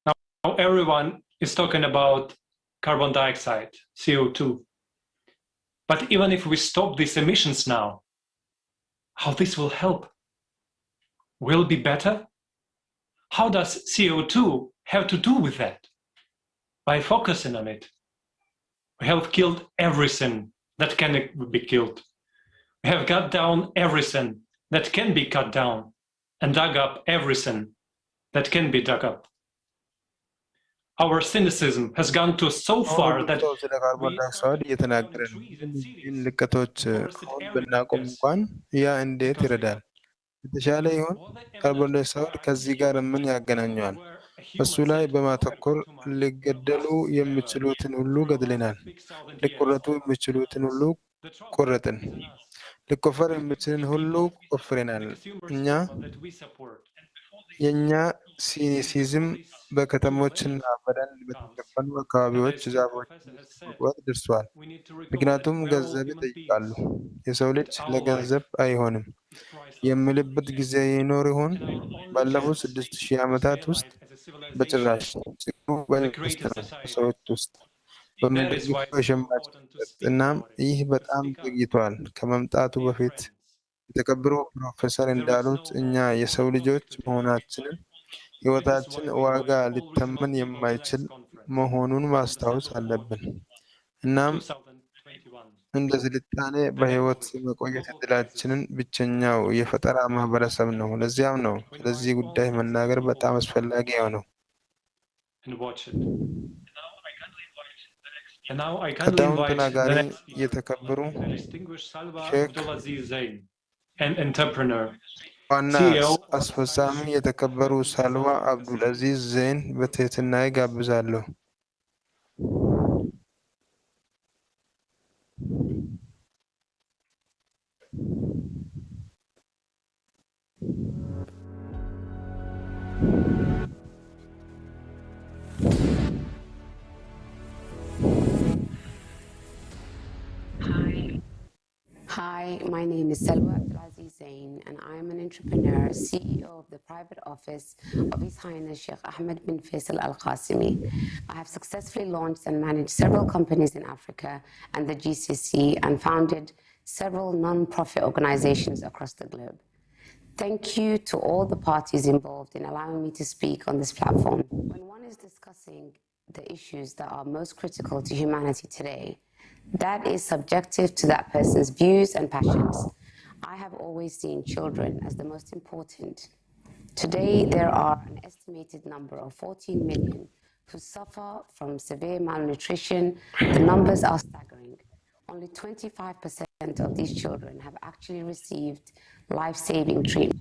Now everyone is talking about carbon dioxide, CO2. But even if we stop these emissions now, how this will help? Will it be better? How does CO2 have to do with that? By focusing on it. We have killed everything that can be killed. We have cut down everything that can be cut down and dug up everything that can be dug up. Our cynicism has gone to so far that ስለ ካርቦን ዳይኦክሳይድ እየተናገረ ነው። ይህን ልቀቶች አሁን ብናቆም እንኳን ያ እንዴት ይረዳል? የተሻለ ይሆን? ካርቦን ዳይኦክሳይድ ከዚህ ጋር ምን ያገናኘዋል? እሱ ላይ በማተኮር ሊገደሉ የሚችሉትን ሁሉ ገድለናል። ሊቆረጡ የሚችሉትን ሁሉ ቆረጥን። ሊቆፈር የሚችልን ሁሉ ቆፍረናል። የኛ ሲኒሲዝም በከተሞችና በደን በተሸፈኑ አካባቢዎች ዛፎችን መቁረጥ ደርሷል። ምክንያቱም ገንዘብ ይጠይቃሉ። የሰው ልጅ ለገንዘብ አይሆንም የሚልበት ጊዜ ይኖር ይሆን? ባለፉት 6000 ዓመታት ውስጥ በጭራሽ። ችግሩ በንግስት ነው፣ በሰዎች ውስጥ በሚደግፈው የሸማች እናም ይህ በጣም ዘግይቷል። ከመምጣቱ በፊት የተከበሩ ፕሮፌሰር እንዳሉት እኛ የሰው ልጆች መሆናችንን ሕይወታችን ዋጋ ሊተመን የማይችል መሆኑን ማስታወስ አለብን። እናም እንደ ስልጣኔ በሕይወት መቆየት ዕድላችንን ብቸኛው የፈጠራ ማህበረሰብ ነው። ለዚያም ነው ስለዚህ ጉዳይ መናገር በጣም አስፈላጊ የሆነው። ቀጣዩን ተናጋሪ የተከበሩ ሼክ ዋና አስፈጻሚ የተከበሩ ሳልዋ አብዱልአዚዝ ዘይን በትህትና ይጋብዛለሁ። Hi, my name is Salwa Abdulaziz Zain, and I am an entrepreneur, CEO of the private office of His Highness Sheikh Ahmed bin Faisal Al Qasimi. I have successfully launched and managed several companies in Africa and the GCC and founded several non-profit organizations across the globe. Thank you to all the parties involved in allowing me to speak on this platform. When one is discussing the issues that are most critical to humanity today, that is subjective to that person's views and passions. I have always seen children as the most important. Today, there are an estimated number of 14 million who suffer from severe malnutrition. The numbers are staggering. Only 25% of these children have actually received life-saving treatment.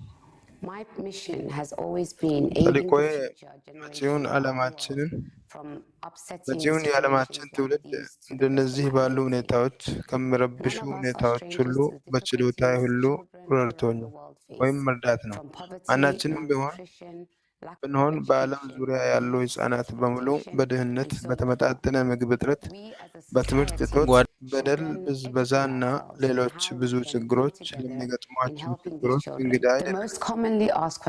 My mission has always been aiding the future generation from upsetting መጪውን የዓለማችን ትውልድ እንደነዚህ ባሉ ሁኔታዎች ከሚረብሹ ሁኔታዎች ሁሉ በችሎታ ሁሉ ረድቶኝ ወይም መርዳት ነው። ማናችንም ብንሆን በዓለም ዙሪያ ያሉ ሕፃናት በሙሉ በድህነት፣ በተመጣጠነ ምግብ እጥረት፣ በትምህርት እጦት፣ በደል፣ ብዝበዛ እና ሌሎች ብዙ ችግሮች ለሚገጥሟቸው ችግሮች እንግዳ አይደለም።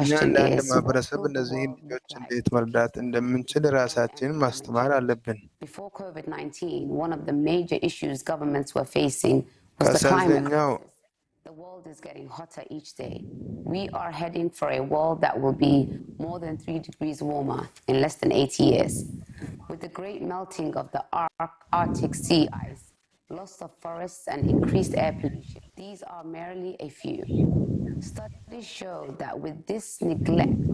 እኛ እንደ አንድ ማህበረሰብ እነዚህን ልጆች እንዴት መርዳት እንደምንችል ራሳችንን ማስተማር አለብን። ከአሳዘኛው The world is getting hotter each day. We are heading for a world that will be more than 3 degrees warmer in less than 80 years. With the great melting of the Arctic sea ice, loss of forests, and increased air pollution. These are merely a few. Studies show that with this neglect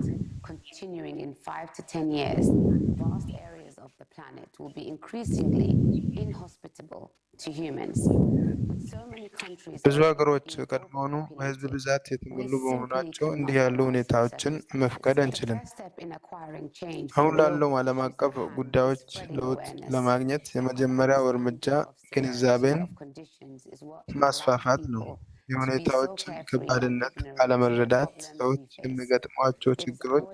continuing in 5 to 10 years, vast areas of the planet will be increasingly inhospitable to humans. With so many countries ብዙ ሀገሮች ቀድሞውኑ በህዝብ ብዛት የተሞሉ በመሆናቸው እንዲህ ያሉ ሁኔታዎችን መፍቀድ አንችልም። አሁን ላለው ዓለም አቀፍ ጉዳዮች ለውጥ ለማግኘት የመጀመሪያው እርምጃ ግንዛቤን ማስፋፋት ነው። የሁኔታዎችን ከባድነት አለመረዳት ሰዎች የሚገጥሟቸው ችግሮች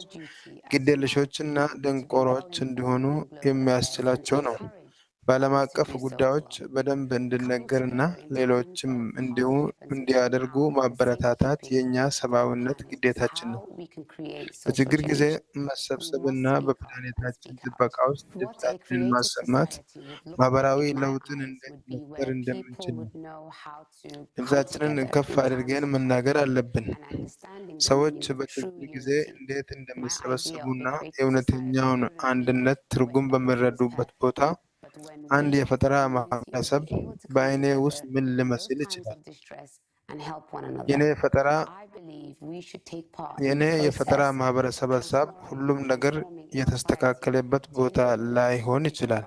ግዴለሾችና ደንቆሮች እንዲሆኑ የሚያስችላቸው ነው። በዓለም አቀፍ ጉዳዮች በደንብ እንዲነገርና ሌሎችም እንዲሁ እንዲያደርጉ ማበረታታት የእኛ ሰብአዊነት ግዴታችን ነው። በችግር ጊዜ መሰብሰብና በፕላኔታችን ጥበቃ ውስጥ ድምፃችንን ማሰማት ማህበራዊ ለውጥን እንዴት መፍጠር እንደምንችል ነው። ድምፃችንን ከፍ አድርገን መናገር አለብን። ሰዎች በችግር ጊዜ እንዴት እንደሚሰበሰቡና የእውነተኛውን አንድነት ትርጉም በሚረዱበት ቦታ አንድ የፈጠራ ማህበረሰብ በአይኔ ውስጥ ምን ሊመስል ይችላል? የኔ የፈጠራ ማህበረሰብ ሀሳብ ሁሉም ነገር የተስተካከለበት ቦታ ላይሆን ይችላል።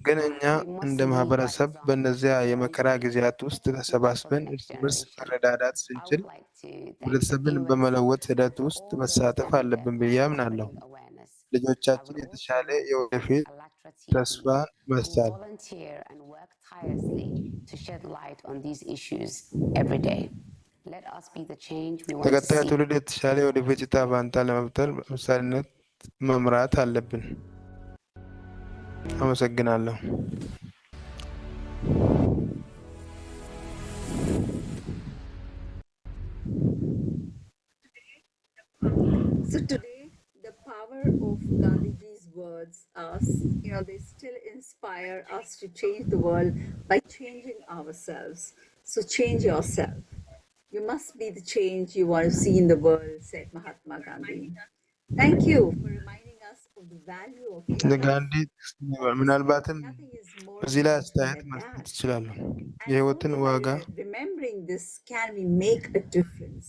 ግን እኛ እንደ ማህበረሰብ በእነዚያ የመከራ ጊዜያት ውስጥ ተሰባስበን እርስ በርስ መረዳዳት ስንችል ህብረተሰብን በመለወጥ ሂደት ውስጥ መሳተፍ አለብን ብዬ አምናለሁ። ልጆቻችን የተሻለ የወደፊት ተስፋን መቻል ተከታይ ትውልድ የተሻለ የወደፊት ዕጣ ፈንታ ለመፍጠር በምሳሌነት መምራት አለብን። አመሰግናለሁ። So today, the power of Gandhiji's words us, they still inspire us to change the world by changing ourselves. So change yourself. You must be the change you want to see in the world, said Mahatma Gandhi. Thank you for reminding us of the value of ጋንዲ ምናልባትም በዚህ ላይ አስተያየት መስጠት ይችላሉ። የህይወትን ዋጋ remembering this can we make a difference.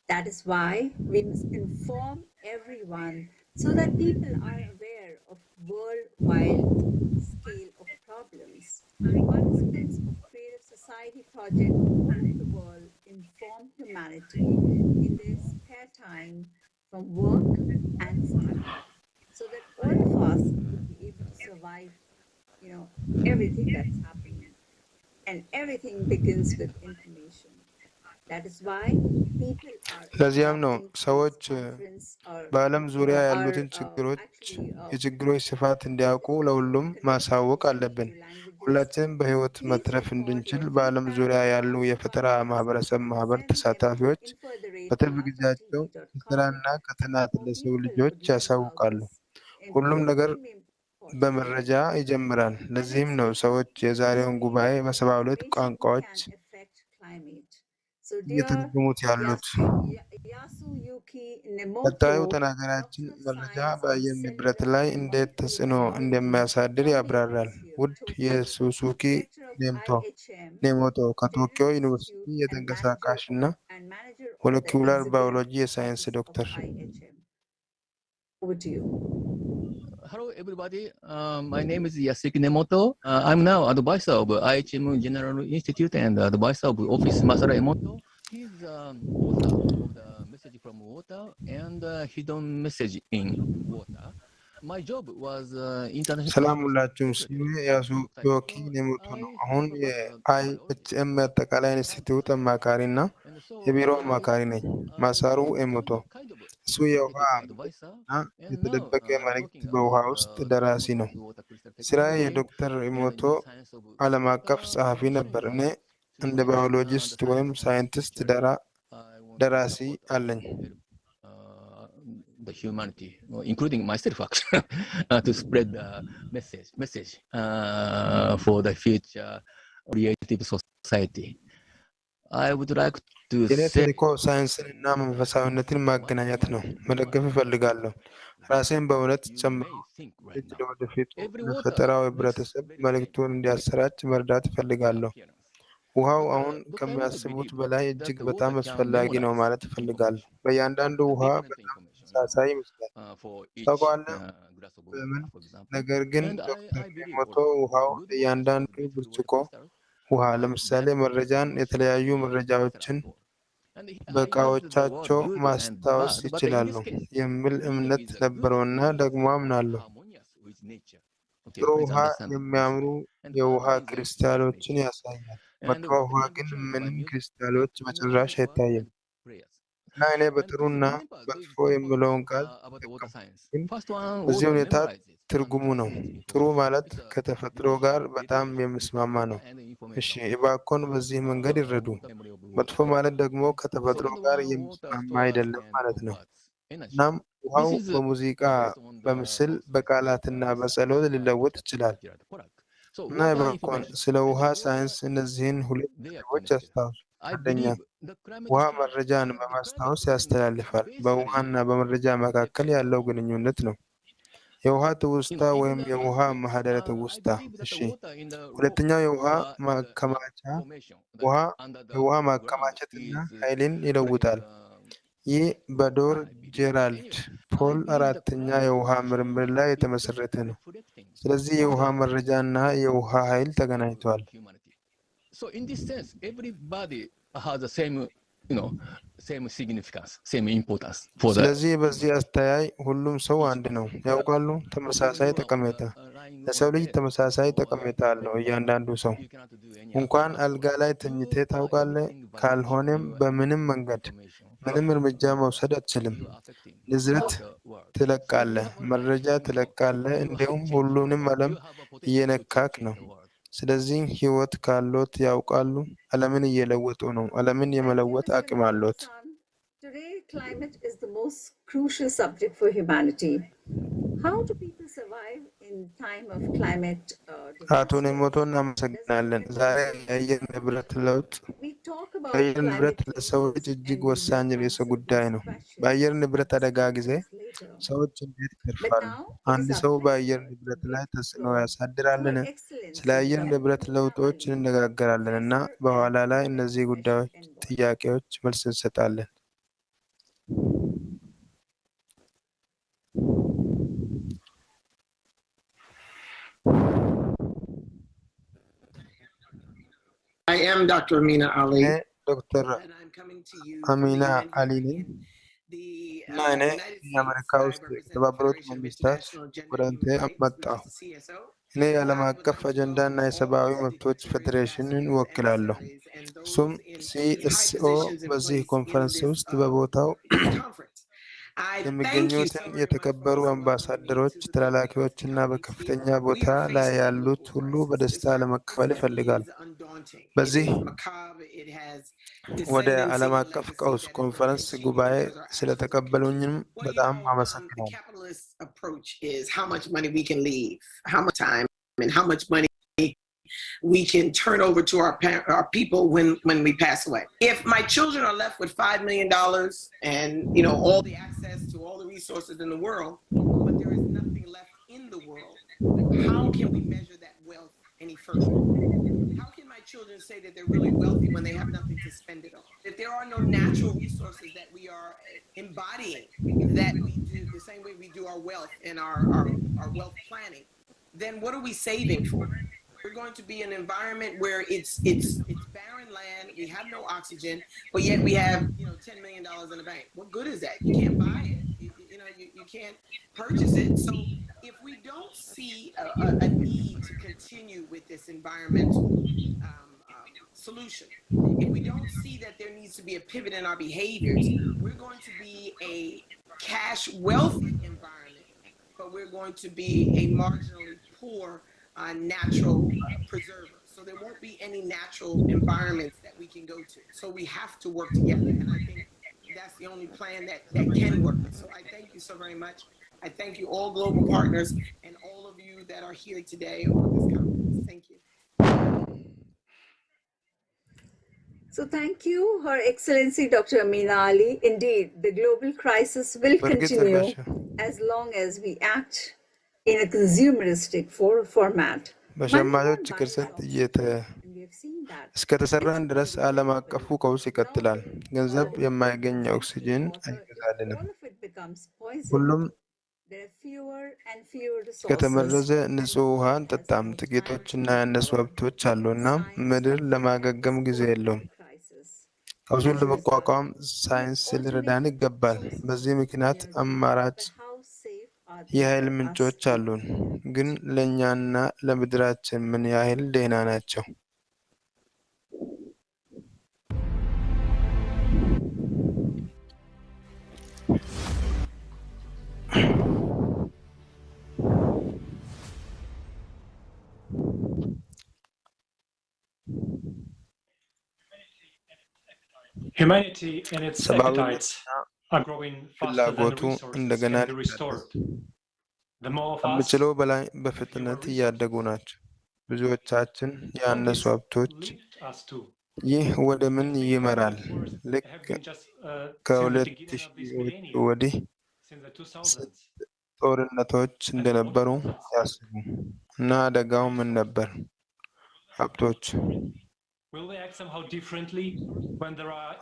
That is why we must inform everyone so that people are aware of worldwide scale of problems. Participants of Creative Society project all over the world inform humanity in their spare time from work and study, so that all of us will be able to survive, everything that's happening. And everything begins with information. That is why people are ለዚያም ነው ሰዎች በዓለም ዙሪያ ያሉትን የችግሮች ስፋት እንዲያውቁ ለሁሉም ማሳወቅ አለብን። ሁላችንም በህይወት መትረፍ እንድንችል በዓለም ዙሪያ ያሉ የፈጠራ ማህበረሰብ ማህበር ተሳታፊዎች በትርፍ ጊዜያቸው ከስራና ከጥናት ለሰው ልጆች ያሳውቃሉ። ሁሉም ነገር በመረጃ ይጀምራል። ለዚህም ነው ሰዎች የዛሬውን ጉባኤ በ72 ቋንቋዎች እየተረጎሙት ያሉት። ቀጣዩ ተናጋሪያችን መረጃ በአየር ንብረት ላይ እንዴት ተጽዕኖ እንደሚያሳድር ያብራራል። ውድ የሱሱኪ ኔሞቶ ከቶኪዮ ዩኒቨርሲቲ የተንቀሳቃሽና ሞለኪውላር ባዮሎጂ የሳይንስ ዶክተር። Hello, everybody. My name is Yasuki Nemoto. I'm now advisor of IHM General Institute and advisor of Office Masara Emoto. He's author of the message from water and hidden message in water. My job was international. ሰላም ሁላችሁም። ስሜ ያሱኪ ኔሞቶ ነው። አሁን የአይኤችኤም አጠቃላይ ኢንስቲትዩት አማካሪ እና የቢሮ አማካሪ ነኝ። ማሳሩ ኤሞቶ እሱ የውሃ እና የተደበቀ መልእክት በውሃ ውስጥ ደራሲ ነው። ስራዬ የዶክተር ኢሞቶ ዓለም አቀፍ ጸሐፊ ነበር። እኔ እንደ ባዮሎጂስት ወይም ሳይንቲስት ደራሲ አለኝ። The humanity, including myself, actually, to spread the message for the future creative society. I would like የኔ ተልዕኮ ሳይንስንና መንፈሳዊነትን ማገናኘት ነው። መደገፍ እፈልጋለሁ። ራሴን በእውነት ጨምሮ ልጅ ለወደፊቱ ለፈጠራው ህብረተሰብ መልእክቱን እንዲያሰራጭ መርዳት እፈልጋለሁ። ውሃው አሁን ከሚያስቡት በላይ እጅግ በጣም አስፈላጊ ነው ማለት እፈልጋለሁ። በእያንዳንዱ ውሃ በጣም ተመሳሳይ ይመስላል። ታውቃለህ በምን? ነገር ግን ዶክተር ሞቶ ውሃው ለእያንዳንዱ ብርጭቆ ውሃ ለምሳሌ መረጃን፣ የተለያዩ መረጃዎችን በእቃዎቻቸው ማስታወስ ይችላሉ የሚል እምነት ነበረውና ደግሞ አምናለሁ። ጥሩ ውሃ የሚያምሩ የውሃ ክሪስታሎችን ያሳያል። መጥፎ ውሃ ግን ምንም ክሪስታሎች በጭራሽ አይታይም። እና እኔ በጥሩና መጥፎ የሚለውን ቃል ተጠቀምኩ። ግን በዚህ ሁኔታ ትርጉሙ ነው። ጥሩ ማለት ከተፈጥሮ ጋር በጣም የሚስማማ ነው። እሺ እባክዎን በዚህ መንገድ ይረዱ። መጥፎ ማለት ደግሞ ከተፈጥሮ ጋር የሚስማማ አይደለም ማለት ነው። እናም ውሃው በሙዚቃ፣ በምስል፣ በቃላትና በጸሎት ሊለወጥ ይችላል። እና እባክዎን ስለ ውሃ ሳይንስ እነዚህን ሁለት ነጥቦች ያስታውሱ። አንደኛ፣ ውሃ መረጃን በማስታወስ ያስተላልፋል። በውሃና በመረጃ መካከል ያለው ግንኙነት ነው። የውሃ ትውስታ ወይም የውሃ ማህደረ ትውስታ። እሺ። ሁለተኛው የውሃ ማከማቻ። የውሃ ማከማቸትና ኃይልን ይለውጣል። ይህ በዶር ጄራልድ ፖል አራተኛ የውሃ ምርምር ላይ የተመሰረተ ነው። ስለዚህ የውሃ መረጃና የውሃ ኃይል ተገናኝተዋል። So in this sense, everybody has the same significance, same importance for the. ስለዚህ በዚህ አስተያይ ሁሉም ሰው አንድ ነው። ያውቃሉ፣ ተመሳሳይ ጠቀሜታ። ለሰው ልጅ ተመሳሳይ ጠቀሜታ አለው እያንዳንዱ ሰው። እንኳን አልጋ ላይ ተኝቴ ታውቃለህ? ካልሆነም በምንም መንገድ ምንም እርምጃ መውሰድ አትችልም። ንዝረት ትለቃለህ፣ መረጃ ትለቃለህ፣ እንዲሁም ሁሉንም ዓለም እየነካክ ነው። ስለዚህ ህይወት ካሎት ያውቃሉ፣ ዓለምን እየለወጡ ነው። ዓለምን የመለወጥ አቅም አሎት። Today, climate is the most crucial subject for humanity. How do people survive in time of climate አቶ ኔሞቶ እናመሰግናለን። ዛሬ የአየር ንብረት ለውጥ የአየር ንብረት ለሰው ልጅ እጅግ ወሳኝ ርዕሰ ጉዳይ ነው። በአየር ንብረት አደጋ ጊዜ ሰዎች እንዴት ይተርፋሉ? አንድ ሰው በአየር ንብረት ላይ ተጽዕኖ ያሳድራልን? ስለ አየር ንብረት ለውጦች እንነጋገራለን እና በኋላ ላይ እነዚህ ጉዳዮች ጥያቄዎች መልስ እንሰጣለን። I am Dr. Amina Ali. ዶክተር አሚና አሊ ነኝ እና እኔ የአሜሪካ ውስጥ የተባበሩት መንግስታት ወደ አንተ መጣሁ። እኔ የዓለም አቀፍ አጀንዳና የሰብአዊ መብቶች ፌዴሬሽንን እወክላለሁ። እሱም ሲኤስኦ በዚህ ኮንፈረንስ ውስጥ በቦታው የሚገኙትን የተከበሩ አምባሳደሮች፣ ተላላኪዎችና በከፍተኛ ቦታ ላይ ያሉት ሁሉ በደስታ ለመቀበል ይፈልጋል። በዚህ ወደ ዓለም አቀፍ ቀውስ ኮንፈረንስ ጉባኤ ስለተቀበሉኝም በጣም አመሰግናለሁ። We can turn over to our people when we pass away. If my children are left with $5 million and all the access to all the resources in the world, but there is nothing left in the world, how can we measure that wealth any further? How can my children say that they're really wealthy when they have nothing to spend it on? If there are no natural resources that we are embodying, that we do the same way we do our wealth and our wealth planning, then what are we saving for? We're going to be an environment where it's barren land. We have no oxygen, but yet we have $10 million in the bank. What good is that? You can't buy it. You can't purchase it. So if we don't see a need to continue with this environmental solution, if we don't see that there needs to be a pivot in our behaviors, we're going to be a cash wealthy environment, but we're going to be a marginally poor natural preserver. So there won't be any natural environments that we can go to. So we have to work together. And I think that's the only plan that can work. So I thank you so very much. I thank you all global partners and all of you that are here today on this conference. Thank you. So thank you, Her Excellency Dr. Amina Ali. Indeed, the global crisis will continue as long as we act in a consumeristic format. በሸማቾች ቅርሰት እስከተሰራን ድረስ ዓለም አቀፉ ቀውስ ይቀጥላል። ገንዘብ የማይገኝ ኦክሲጅን አይገዛልንም። ሁሉም ከተመረዘ ንጹህ ውሃ አንጠጣም። ጥቂቶችና ያነሱ ሀብቶች አሉና ምድር ለማገገም ጊዜ የለውም። ቀውሱን ለመቋቋም ሳይንስ ሊረዳን ይገባል። በዚህ ምክንያት አማራጭ የኃይል ምንጮች አሉን፣ ግን ለእኛና ለምድራችን ምን ያህል ደህና ናቸው? Humanity and its appetites are growing faster than the resources can be restored. The more of us ከምችለው በላይ በፍጥነት እያደጉ ናቸው። ብዙዎቻችን ያነሱ ሀብቶች። ይህ ወደ ምን ይመራል? ልክ ከ2000 ወዲህ ጦርነቶች እንደነበሩ ያስቡ እና አደጋው ምን ነበር? ሀብቶች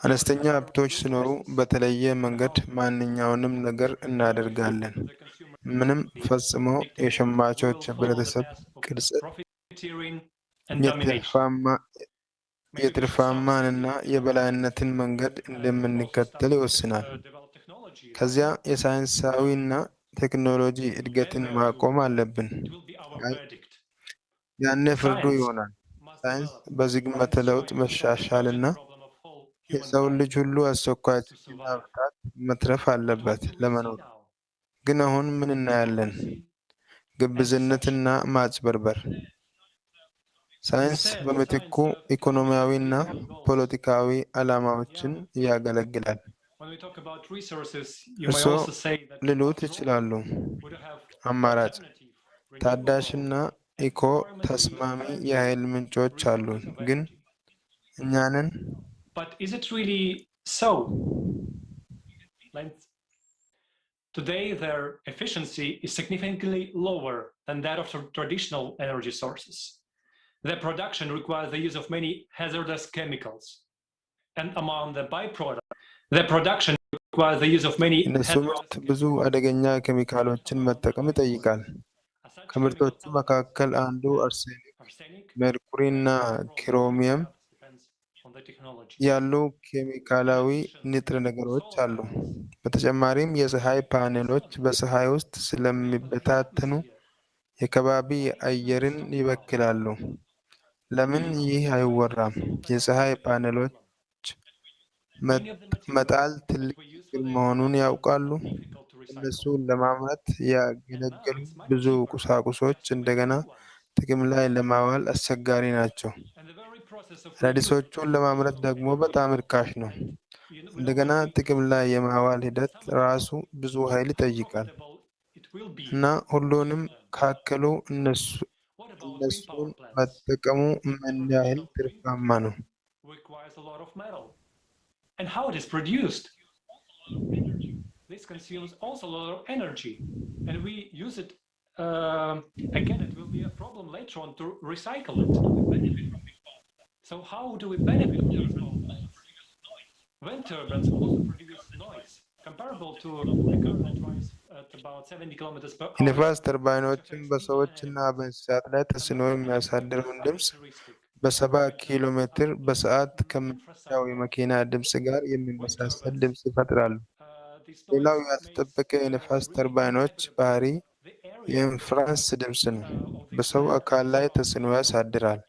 አነስተኛ ሀብቶች ሲኖሩ በተለየ መንገድ ማንኛውንም ነገር እናደርጋለን። ምንም ፈጽሞ የሸማቾች ህብረተሰብ ቅርጽ የትርፋማንና የበላይነትን መንገድ እንደምንከተል ይወስናል። ከዚያ የሳይንሳዊና ቴክኖሎጂ እድገትን ማቆም አለብን። ያኔ ፍርዱ ይሆናል። ሳይንስ በዝግመተ ለውጥ መሻሻልና የሰው ልጅ ሁሉ አስቸኳይ ችግርና ብርታት መትረፍ አለበት ለመኖር። ግን አሁን ምን እናያለን? ግብዝነትና ማጭበርበር። ሳይንስ በምትኩ ኢኮኖሚያዊና ፖለቲካዊ ዓላማዎችን ያገለግላል። እርስዎ ሊሉት ይችላሉ፣ አማራጭ ታዳሽና ኢኮ ተስማሚ የኃይል ምንጮች አሉን፣ ግን እኛንን But is it really so? Today, their efficiency is significantly lower than that of traditional energy sources. Their production requires the use of many hazardous chemicals. And among the byproducts, their production requires the use of many ምርት ብዙ አደገኛ ኬሚካሎችን መጠቀም ይጠይቃል። ከምርቶቹ መካከል አንዱ አርሴኒክ፣ ሜርኩሪና ክሮሚየም ያሉ ኬሚካላዊ ንጥረ ነገሮች አሉ። በተጨማሪም የፀሐይ ፓኔሎች በፀሐይ ውስጥ ስለሚበታተኑ የከባቢ አየርን ይበክላሉ። ለምን ይህ አይወራም? የፀሐይ ፓኔሎች መጣል ትልቅ ችግር መሆኑን ያውቃሉ? እነሱን ለማምረት ያገለገሉ ብዙ ቁሳቁሶች እንደገና ጥቅም ላይ ለማዋል አስቸጋሪ ናቸው። አዳዲሶቹን ለማምረት ደግሞ በጣም ርካሽ ነው። እንደገና ጥቅም ላይ የማዋል ሂደት ራሱ ብዙ ኃይል ይጠይቃል እና ሁሉንም ካከሉ እነሱን መጠቀሙ ምን ያህል ትርፋማ ነው? And how it is produced. This consumes also a lot of energy, and we use it again. It will be a problem later on to recycle it. So how do we benefit from this problem? Wind turbines also produce noise comparable to a car that drives at about 70 kilometers per hour. የነፋስ ተርባይኖችን በሰዎችና በእንስሳት ላይ ተጽዕኖ የሚያሳድረውን ድምፅ በ70 ኪሎ ሜትር በሰዓት ከሚነዳው የመኪና ድምፅ ጋር የሚመሳሰል ድምፅ ይፈጥራሉ። ሌላው ያልተጠበቀ የነፋስ ተርባይኖች ባህሪ የኢንፍራንስ ድምፅ ነው። በሰው አካል ላይ ተጽዕኖ ያሳድራል።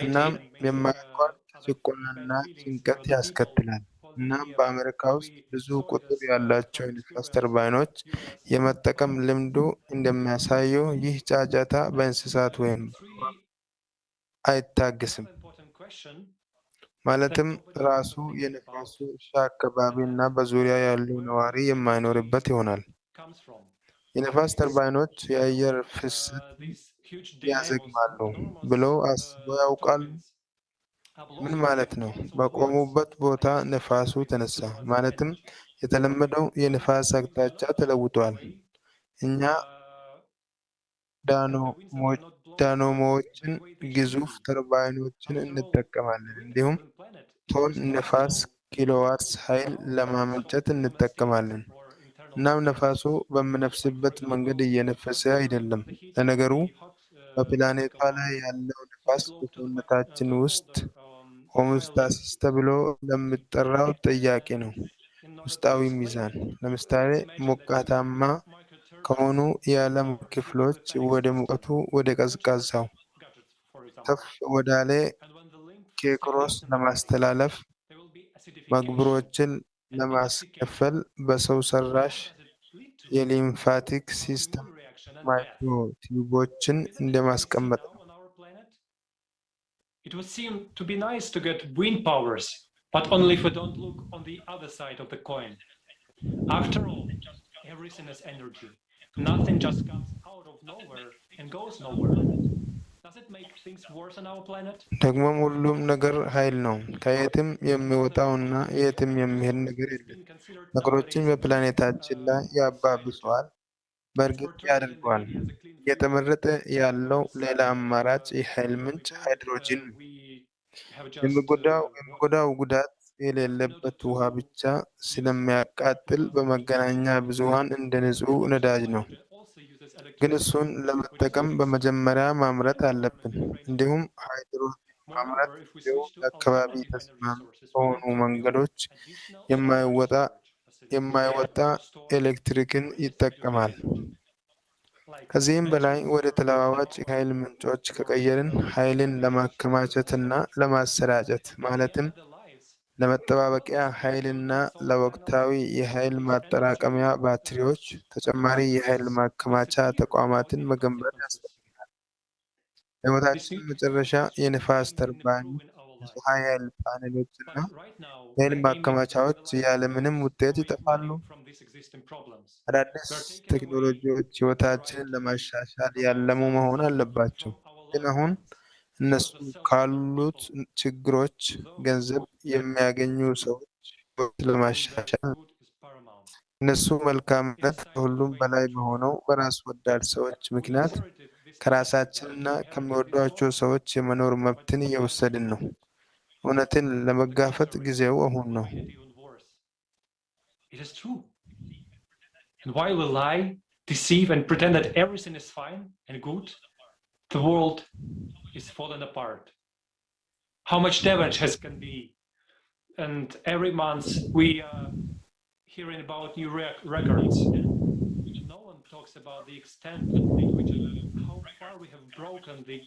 እናም የማያቋርጥ ጭቆናና ጭንቀት ያስከትላል። እናም በአሜሪካ ውስጥ ብዙ ቁጥር ያላቸው የነፋስ ተርባይኖች የመጠቀም ልምዱ እንደሚያሳየው ይህ ጫጫታ በእንስሳት ወይም አይታገስም። ማለትም ራሱ የነፋሱ እርሻ አካባቢ እና በዙሪያ ያለው ነዋሪ የማይኖርበት ይሆናል። የነፋስ ተርባይኖች የአየር ፍሰት ያዘግማሉ ብለው አስበው ያውቃሉ? ምን ማለት ነው? በቆሙበት ቦታ ነፋሱ ተነሳ። ማለትም የተለመደው የንፋስ አቅጣጫ ተለውጧል። እኛ ዳይናሞዎችን፣ ግዙፍ ተርባይኖችን እንጠቀማለን። እንዲሁም ቶን ነፋስ ኪሎዋትስ ኃይል ለማመንጨት እንጠቀማለን። እናም ነፋሱ በምነፍስበት መንገድ እየነፈሰ አይደለም። ለነገሩ በፕላኔቷ ላይ ያለው ነፋስ በሰውነታችን ውስጥ ሆሞስታሲስ ተብሎ ለሚጠራው ጠያቂ ነው። ውስጣዊ ሚዛን፣ ለምሳሌ ሞቃታማ ከሆኑ የዓለም ክፍሎች ወደ ሙቀቱ ወደ ቀዝቃዛው ከፍ ወዳለ ኬክሮስ ለማስተላለፍ መግብሮችን ለማስከፈል በሰው ሰራሽ የሊምፋቲክ ሲስተም ማይክሮቲዩቦችን እንደማስቀመጥ ነው። It would seem to be nice to get wind powers, but only if we don't look on the other side of the coin. After all, everything is energy. Nothing just comes out of nowhere and goes nowhere. Does it make things worse on our planet? ደግሞም ሁሉም ነገር ኃይል ነው። ከየትም የሚወጣውና የትም የሚሄድ ነገር የለም። ነገሮችን በፕላኔታችን ላይ ያባብሰዋል፣ በእርግጥ ያደርገዋል። እየተመረጠ ያለው ሌላ አማራጭ የኃይል ምንጭ ሃይድሮጂን ነው። የሚጎዳው ጉዳት የሌለበት ውሃ ብቻ ስለሚያቃጥል በመገናኛ ብዙሃን እንደ ንጹህ ነዳጅ ነው። ግን እሱን ለመጠቀም በመጀመሪያ ማምረት አለብን። እንዲሁም ሃይድሮጂን ማምረት ጊዜው ለአካባቢ ተስማሚ በሆኑ መንገዶች የማይወጣ ኤሌክትሪክን ይጠቀማል። ከዚህም በላይ ወደ ተለዋዋጭ የኃይል ምንጮች ከቀየርን ኃይልን ለማከማቸትና ለማሰራጨት ማለትም ለመጠባበቂያ ኃይልና ለወቅታዊ የኃይል ማጠራቀሚያ ባትሪዎች ተጨማሪ የኃይል ማከማቻ ተቋማትን መገንባት ያስፈልጋል። በሕይወታችን መጨረሻ የንፋስ ተርባይኖች፣ የፀሐይ ኃይል ፓኔሎች እና የኃይል ማከማቻዎች ያለምንም ውጤት ይጠፋሉ። አዳዲስ ቴክኖሎጂዎች ሕይወታችንን ለማሻሻል ያለሙ መሆን አለባቸው። ግን አሁን እነሱ ካሉት ችግሮች ገንዘብ የሚያገኙ ሰዎች ሕይወት ለማሻሻል እነሱ መልካምነት ከሁሉም በላይ በሆነው በራስ ወዳድ ሰዎች ምክንያት ከራሳችንና ከሚወዷቸው ሰዎች የመኖር መብትን እየወሰድን ነው። እውነትን ለመጋፈጥ ጊዜው አሁን ነው። It is true. And while we lie, deceive, and pretend that everything is fine and good, the world is falling apart. How much damage can be? And every month we are hearing about new records. No one talks about the extent to which how far we have broken the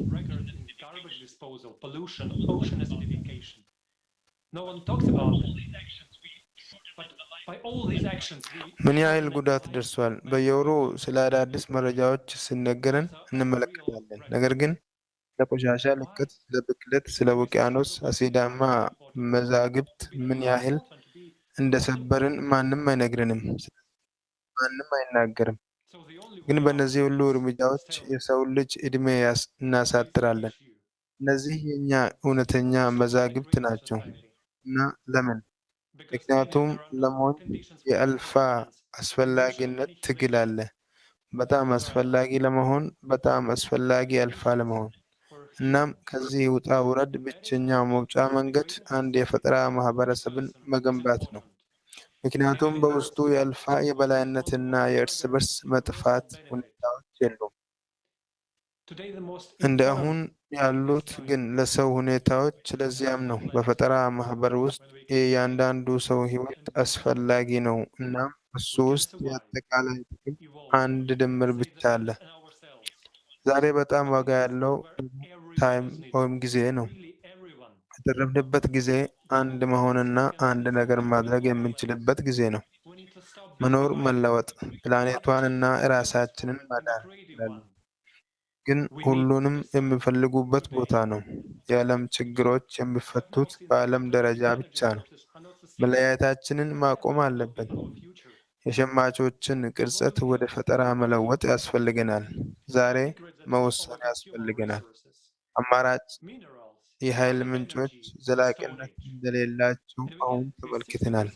record in garbage disposal, pollution, ocean acidification. No one talks about it. But by all these actions, ምን ያህል ጉዳት ደርሷል? በየወሩ ስለ አዳዲስ መረጃዎች ሲነገረን እንመለከታለን። ነገር ግን ስለ ቆሻሻ ልቀት፣ ስለ ብክለት፣ ስለ ውቅያኖስ አሲዳማ መዛግብት ምን ያህል እንደሰበርን ማንም አይነግረንም፣ ማንም አይናገርም። ግን በእነዚህ ሁሉ እርምጃዎች የሰው ልጅ ዕድሜ እናሳጥራለን። እነዚህ የእኛ እውነተኛ መዛግብት ናቸው። እና ለምን? ምክንያቱም ለሞኝ የአልፋ አስፈላጊነት ትግል አለ። በጣም አስፈላጊ ለመሆን፣ በጣም አስፈላጊ አልፋ ለመሆን። እናም ከዚህ ውጣ ውረድ ብቸኛው መውጫ መንገድ አንድ የፈጠራ ማህበረሰብን መገንባት ነው። ምክንያቱም በውስጡ የአልፋ የበላይነትና የእርስ በርስ መጥፋት ሁኔታዎች የሉም። እንደ አሁን ያሉት ግን ለሰው ሁኔታዎች። ለዚያም ነው በፈጠራ ማህበር ውስጥ የእያንዳንዱ ሰው ህይወት አስፈላጊ ነው። እናም እሱ ውስጥ የአጠቃላይ ጥቅም አንድ ድምር ብቻ አለ። ዛሬ በጣም ዋጋ ያለው ታይም ወይም ጊዜ ነው። የተረፍንበት ጊዜ አንድ መሆንና አንድ ነገር ማድረግ የምንችልበት ጊዜ ነው። መኖር፣ መለወጥ፣ ፕላኔቷን እና ራሳችንን ማዳን ይላሉ። ግን ሁሉንም የሚፈልጉበት ቦታ ነው። የዓለም ችግሮች የሚፈቱት በዓለም ደረጃ ብቻ ነው። መለያየታችንን ማቆም አለብን። የሸማቾችን ቅርጸት ወደ ፈጠራ መለወጥ ያስፈልገናል። ዛሬ መወሰን ያስፈልገናል። አማራጭ የኃይል ምንጮች ዘላቂነት እንደሌላቸው አሁን ተመልክተናል።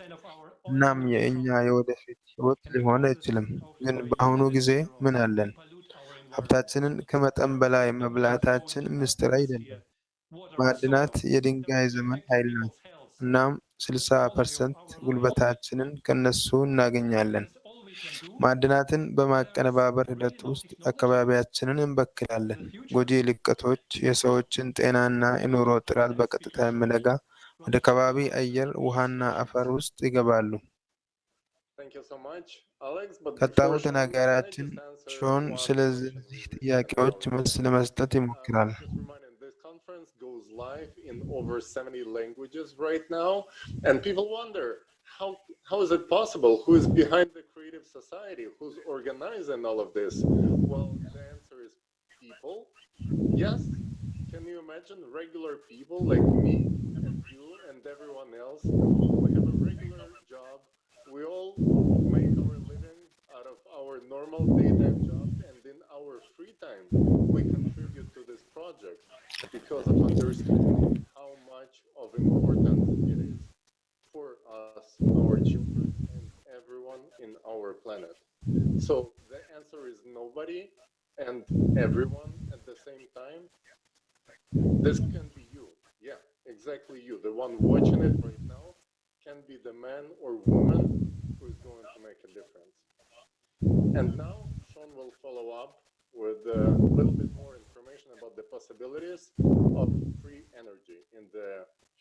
እናም የእኛ የወደፊት ህይወት ሊሆን አይችልም። ግን በአሁኑ ጊዜ ምን አለን? ሀብታችንን ከመጠን በላይ መብላታችን ምስጢር አይደለም። ማዕድናት የድንጋይ ዘመን ኃይል ናቸው። እናም 60% ጉልበታችንን ከነሱ እናገኛለን። ማዕድናትን በማቀነባበር ሂደት ውስጥ አካባቢያችንን እንበክላለን። ጎጂ ልቀቶች የሰዎችን ጤናና የኑሮ ጥራት በቀጥታ የሚነጋ ወደ ከባቢ አየር፣ ውሃና አፈር ውስጥ ይገባሉ። ቀጣዩ ተናጋሪያችን ሾን ስለዚህ ጥያቄዎች መልስ ለመስጠት ይሞክራል። Goes live in over 70 languages right now, and people wonder how is it possible? Who is behind the creative society? Who's organizing all of this? Well, the answer is people. Yes. Can you imagine regular people like me and you and everyone else? We have a regular job. We all make our living out of our normal daytime jobs, and in our free time, we contribute to this project because of understanding how much of importance it is for us, our children, and everyone in our planet. So the answer is nobody and everyone at the same time. This can be you. Yeah, exactly you. The one watching it right now can be the man or woman who is going to make a difference. And now Sean will follow up with a little bit more information about the possibilities of free energy in the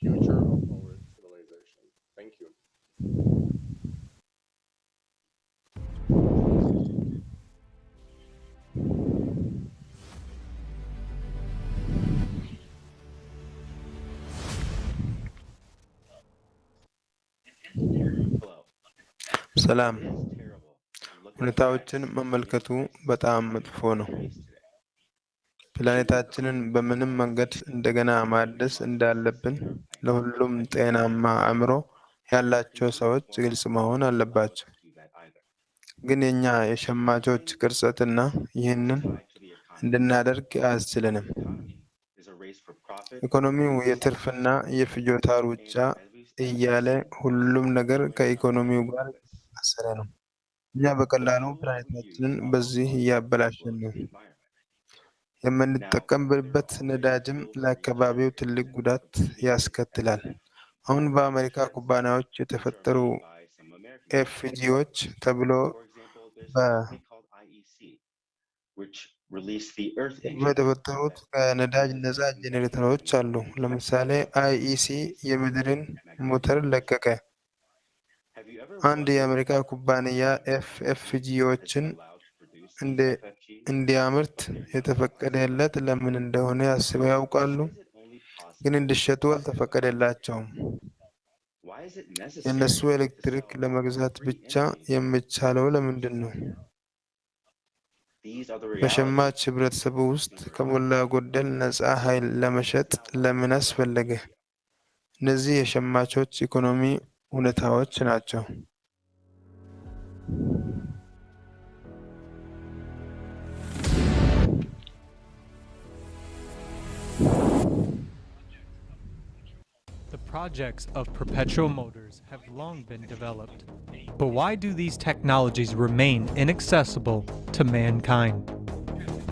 future of our civilization. Thank you. ሰላም። ሁኔታዎችን መመልከቱ በጣም መጥፎ ነው። ፕላኔታችንን በምንም መንገድ እንደገና ማደስ እንዳለብን ለሁሉም ጤናማ አእምሮ ያላቸው ሰዎች ግልጽ መሆን አለባቸው። ግን የኛ የሸማቾች ቅርጸትና ይህንን እንድናደርግ አያስችለንም። ኢኮኖሚው የትርፍና የፍጆታ ሩጫ እያለ ሁሉም ነገር ከኢኮኖሚው ጋር የተሳሰረ ነው። እኛ በቀላሉ ፕላኔታችንን በዚህ እያበላሸን ነው። የምንጠቀምበት ነዳጅም ለአካባቢው ትልቅ ጉዳት ያስከትላል። አሁን በአሜሪካ ኩባንያዎች የተፈጠሩ ኤፍጂዎች ተብሎ የተፈጠሩት ከነዳጅ ነፃ ጄኔሬተሮች አሉ። ለምሳሌ አይኢሲ የምድርን ሞተር ለቀቀ። አንድ የአሜሪካ ኩባንያ ኤፍጂዎችን እንዲያመርት የተፈቀደለት ለምን እንደሆነ አስበው ያውቃሉ? ግን እንዲሸጡ አልተፈቀደላቸውም። የእነሱ ኤሌክትሪክ ለመግዛት ብቻ የሚቻለው ለምንድን ነው? በሸማች ህብረተሰቡ ውስጥ ከሞላ ጎደል ነፃ ኃይል ለመሸጥ ለምን አስፈለገ? እነዚህ የሸማቾች ኢኮኖሚ እውነታዎች ናቸው። The projects of perpetual motors have long been developed. But why do these technologies remain inaccessible to mankind?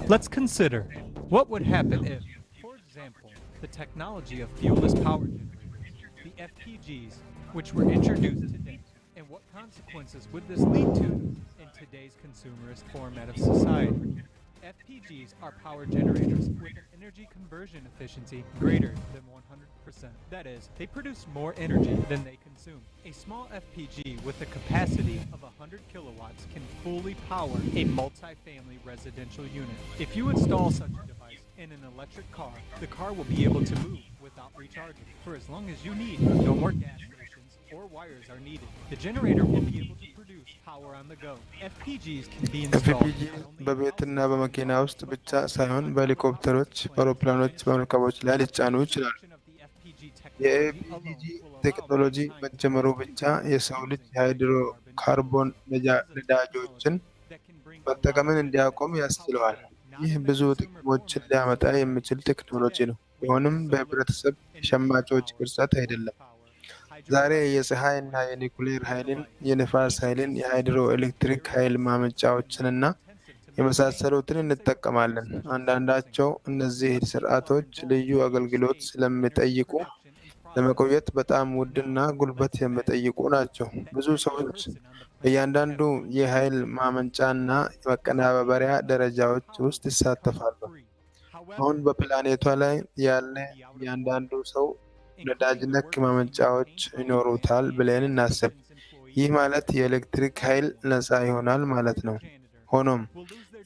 Let's consider what would happen if, for example, the technology of fuelless power generators, the FPGs, which were introduced today, and what consequences would this lead to in today's consumerist format of society? FPGs are power generators with an energy conversion efficiency greater than 100%. That is, they produce more energy than they consume. A small FPG with a capacity of 100 kilowatts can fully power a multi-family residential unit. If you install such a device in an electric car, the car will be able to move without recharging for as long as you need. No more gas stations or wires are needed. The generator will be able to produce power on the go. FPGs can be installed በቤትና በመኪና ውስጥ ብቻ ሳይሆን በሄሊኮፕተሮች፣ በአውሮፕላኖች፣ በመርከቦች ላይ ሊጫኑ ይችላሉ። የኤፍፒጂ ቴክኖሎጂ መጀመሩ ብቻ የሰው ልጅ የሃይድሮካርቦን ነዳጆችን መጠቀምን እንዲያቆም ያስችለዋል። ይህ ብዙ ጥቅሞችን ሊያመጣ የሚችል ቴክኖሎጂ ነው። ቢሆንም በህብረተሰብ ሸማቾች ቅርጸት አይደለም። ዛሬ የፀሐይና የኒኩሌር ኃይልን፣ የንፋስ ኃይልን፣ የሃይድሮ ኤሌክትሪክ ኃይል ማመንጫዎችንና የመሳሰሉትን እንጠቀማለን። አንዳንዳቸው እነዚህ ስርዓቶች ልዩ አገልግሎት ስለሚጠይቁ ለመቆየት በጣም ውድና ጉልበት የሚጠይቁ ናቸው። ብዙ ሰዎች በእያንዳንዱ የኃይል ማመንጫና የመቀነባበሪያ ደረጃዎች ውስጥ ይሳተፋሉ። አሁን በፕላኔቷ ላይ ያለ እያንዳንዱ ሰው ነዳጅ ነክ ማመንጫዎች ይኖሩታል ብለን እናስብ። ይህ ማለት የኤሌክትሪክ ኃይል ነፃ ይሆናል ማለት ነው። ሆኖም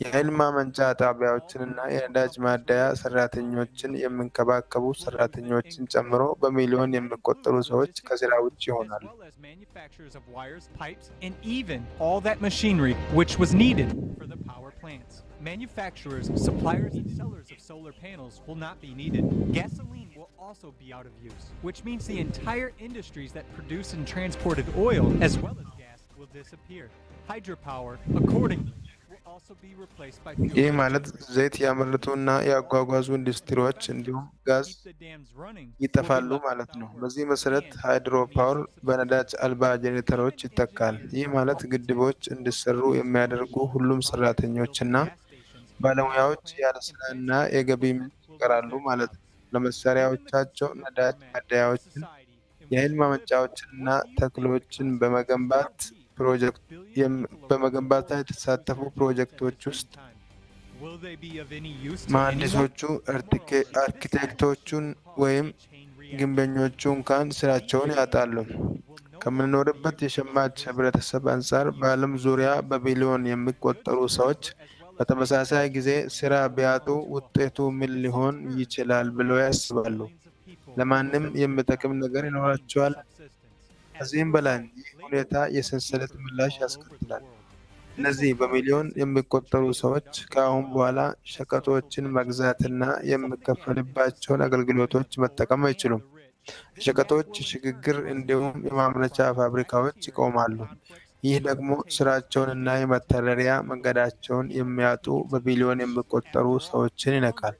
የኃይል ማመንጫ ጣቢያዎችንና የነዳጅ ማደያ ሰራተኞችን የሚንከባከቡ ሰራተኞችን ጨምሮ በሚሊዮን የሚቆጠሩ ሰዎች ከስራ ውጭ ይሆናሉ። Manufacturers of wires, pipes, and even all that machinery which was needed for the power plants. Manufacturers, suppliers, and sellers of solar panels will not be needed. Gasoline will also be out of use, which means the entire industries that produce and transported oil, as well as gas, will disappear. Hydropower, accordingly, will also be replaced by fuel. ይህ ማለት ዘይት ያመረቱና ያጓጓዙ ኢንዱስትሪዎች እንዲሁም ጋዝ ይጠፋሉ ማለት ነው። በዚህ መሰረት ሃይድሮ ፓወር በነዳጅ አልባ ጄኔሬተሮች ይተካል። ይህ ማለት ግድቦች እንዲሰሩ የሚያደርጉ ሁሉም ሰራተኞችና ባለሙያዎች ያለ ስራና የገቢ ምንጭ ይቀራሉ ማለት ነው። ለመሳሪያዎቻቸው ነዳጅ ማደያዎችን፣ የኃይል ማመንጫዎችንና ተክሎችን በመገንባት ላይ የተሳተፉ ፕሮጀክቶች ውስጥ መሐንዲሶቹ፣ አርኪቴክቶቹን ወይም ግንበኞቹ እንኳን ስራቸውን ያጣሉ። ከምንኖርበት የሸማች ህብረተሰብ አንጻር በዓለም ዙሪያ በቢሊዮን የሚቆጠሩ ሰዎች በተመሳሳይ ጊዜ ስራ ቢያጡ ውጤቱ ምን ሊሆን ይችላል ብለው ያስባሉ? ለማንም የሚጠቅም ነገር ይኖራቸዋል? ከዚህም በላይ ይህ ሁኔታ የሰንሰለት ምላሽ ያስከትላል። እነዚህ በሚሊዮን የሚቆጠሩ ሰዎች ከአሁን በኋላ ሸቀጦችን መግዛትና የሚከፈልባቸውን አገልግሎቶች መጠቀም አይችሉም። የሸቀጦች ሽግግር እንዲሁም የማምረቻ ፋብሪካዎች ይቆማሉ። ይህ ደግሞ ስራቸውንና የመተዳደሪያ መንገዳቸውን የሚያጡ በቢሊዮን የሚቆጠሩ ሰዎችን ይነካል።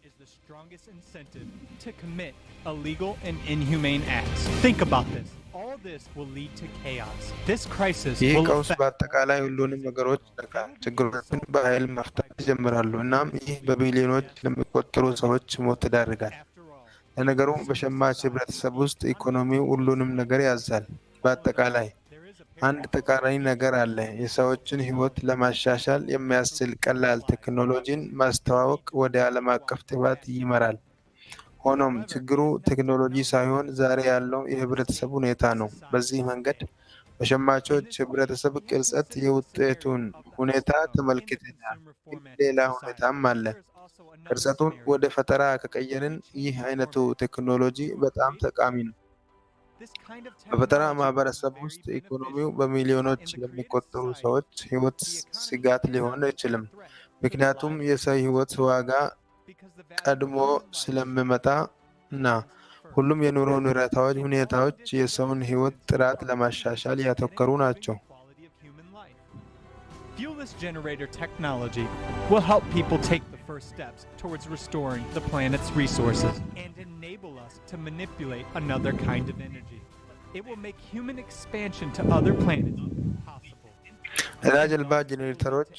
Illegal and inhumane acts. Think about this. All this will lead to chaos. This crisis ይህ will ቀውስ በአጠቃላይ ሁሉንም ነገሮች ይነካል። ችግሮችን በኃይል መፍታት ይጀምራሉ። እናም ይህ በቢሊዮኖች ለሚቆጠሩ ሰዎች ሞት ይዳርጋል። ለነገሩ በሸማች ህብረተሰብ ውስጥ ኢኮኖሚው ሁሉንም ነገር ያዛል። በአጠቃላይ አንድ ተቃራኒ ነገር አለ። የሰዎችን ህይወት ለማሻሻል የሚያስችል ቀላል ቴክኖሎጂን ማስተዋወቅ ወደ ዓለም አቀፍ ጥፋት ይመራል። ሆኖም ችግሩ ቴክኖሎጂ ሳይሆን ዛሬ ያለው የህብረተሰብ ሁኔታ ነው። በዚህ መንገድ በሸማቾች ህብረተሰብ ቅርጸት የውጤቱን ሁኔታ ተመልክተናል። ግን ሌላ ሁኔታም አለ። ቅርጸቱን ወደ ፈጠራ ከቀየርን ይህ አይነቱ ቴክኖሎጂ በጣም ጠቃሚ ነው። በፈጠራ ማህበረሰብ ውስጥ ኢኮኖሚው በሚሊዮኖች ለሚቆጠሩ ሰዎች ህይወት ስጋት ሊሆን አይችልም። ምክንያቱም የሰው ህይወት ዋጋ ቀድሞ ስለሚመጣ እና ሁሉም የኑሮ ሁኔታዎች የሰውን ህይወት ጥራት ለማሻሻል ያተኮሩ ናቸው። Fuelless generator technology will help people take the first steps towards restoring the planet's resources and enable us to manipulate another kind of energy. It will make human expansion to other planets possible. ነዳጅ አልባ ጄኔሬተሮች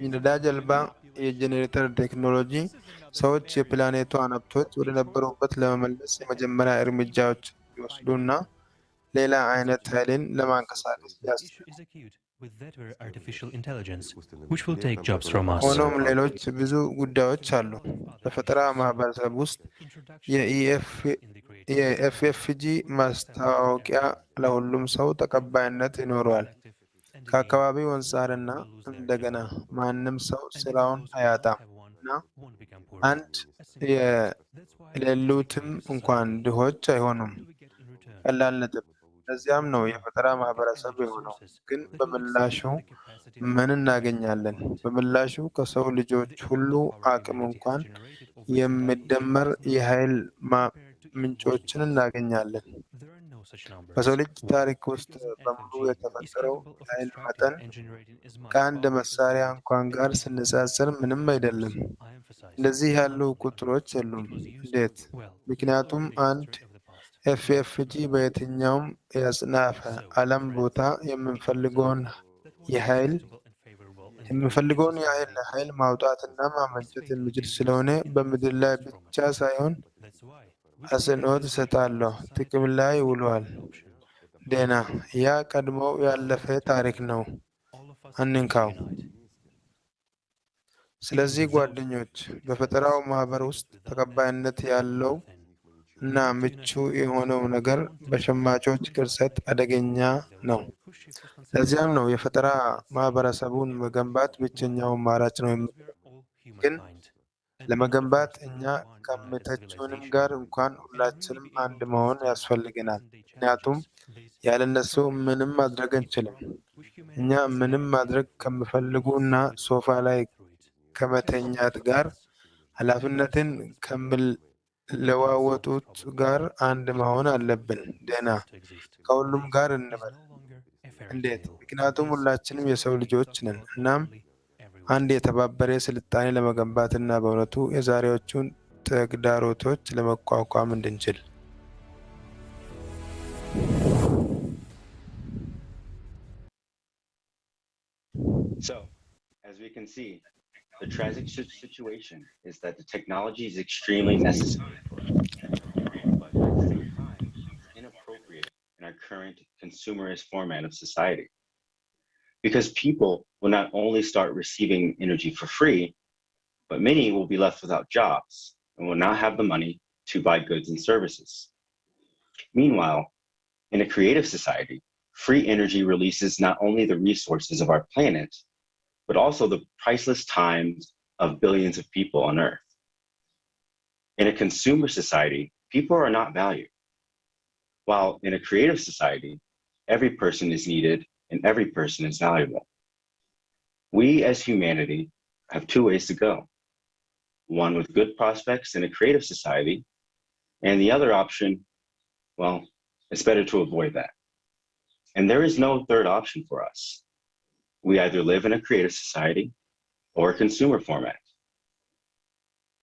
ነዳጅ አልባ የጄኔሬተር ቴክኖሎጂ ሰዎች የፕላኔቷን ሀብቶች ወደ ነበሩበት ለመመለስ የመጀመሪያ እርምጃዎች ይወስዱና ሌላ አይነት ኃይልን ለማንቀሳቀስ ያስችላል። ሆኖም ሌሎች ብዙ ጉዳዮች አሉ። በፈጠራ ማህበረሰብ ውስጥ የኤፍኤፍጂ ማስታወቂያ ለሁሉም ሰው ተቀባይነት ይኖረዋል። ከአካባቢው አንጻርና እንደገና ማንም ሰው ስራውን አያጣም እና አንድ የሌሉትም እንኳን ድሆች አይሆኑም። ቀላል ነጥብ። ለዚያም ነው የፈጠራ ማህበረሰብ የሆነው። ግን በምላሹ ምን እናገኛለን? በምላሹ ከሰው ልጆች ሁሉ አቅም እንኳን የሚደመር የኃይል ምንጮችን እናገኛለን። በሰው ልጅ ታሪክ ውስጥ በሙሉ የተፈጠረው ኃይል መጠን ከአንድ መሳሪያ እንኳን ጋር ስነጻጸር ምንም አይደለም። እንደዚህ ያሉ ቁጥሮች የሉም። እንዴት? ምክንያቱም አንድ ኤፍኤፍጂ በየትኛውም የአጽናፈ ዓለም ቦታ የምንፈልገውን ያህል ኃይል ማውጣትና ማመንጨት የሚችል ስለሆነ በምድር ላይ ብቻ ሳይሆን አጽንዖት እሰጣለሁ ጥቅም ላይ ውሏል። ደህና፣ ያ ቀድሞው ያለፈ ታሪክ ነው፣ አንንካው። ስለዚህ ጓደኞች፣ በፈጠራው ማህበር ውስጥ ተቀባይነት ያለው እና ምቹ የሆነው ነገር በሸማቾች ቅርጸት አደገኛ ነው። ለዚያም ነው የፈጠራ ማህበረሰቡን መገንባት ብቸኛው አማራጭ ነው። ግን ለመገንባት እኛ ከሚተቹንም ጋር እንኳን ሁላችንም አንድ መሆን ያስፈልገናል። ምክንያቱም ያለነሱ ምንም ማድረግ አንችልም። እኛ ምንም ማድረግ ከሚፈልጉና ሶፋ ላይ ከመተኛት ጋር ኃላፊነትን ከሚለዋወጡት ጋር አንድ መሆን አለብን። ደህና፣ ከሁሉም ጋር እንበል። እንዴት? ምክንያቱም ሁላችንም የሰው ልጆች ነን። እናም አንድ የተባበረ ስልጣኔ ለመገንባትና በእውነቱ የዛሬዎቹን ተግዳሮቶች ለመቋቋም እንድንችል። So, as we can see, the tragic situation is that the technology is extremely necessary, but at the same time, it's inappropriate in our current consumerist format of society. Because people will not only start receiving energy for free, but many will be left without jobs and will not have the money to buy goods and services. Meanwhile, in a creative society, free energy releases not only the resources of our planet, but also the priceless times of billions of people on Earth. In a consumer society, people are not valued, while in a creative society, every person is needed and every person is valuable. We as humanity have two ways to go. One with good prospects in a creative society, and the other option, well, it's better to avoid that. And there is no third option for us. We either live in a creative society or a consumer format.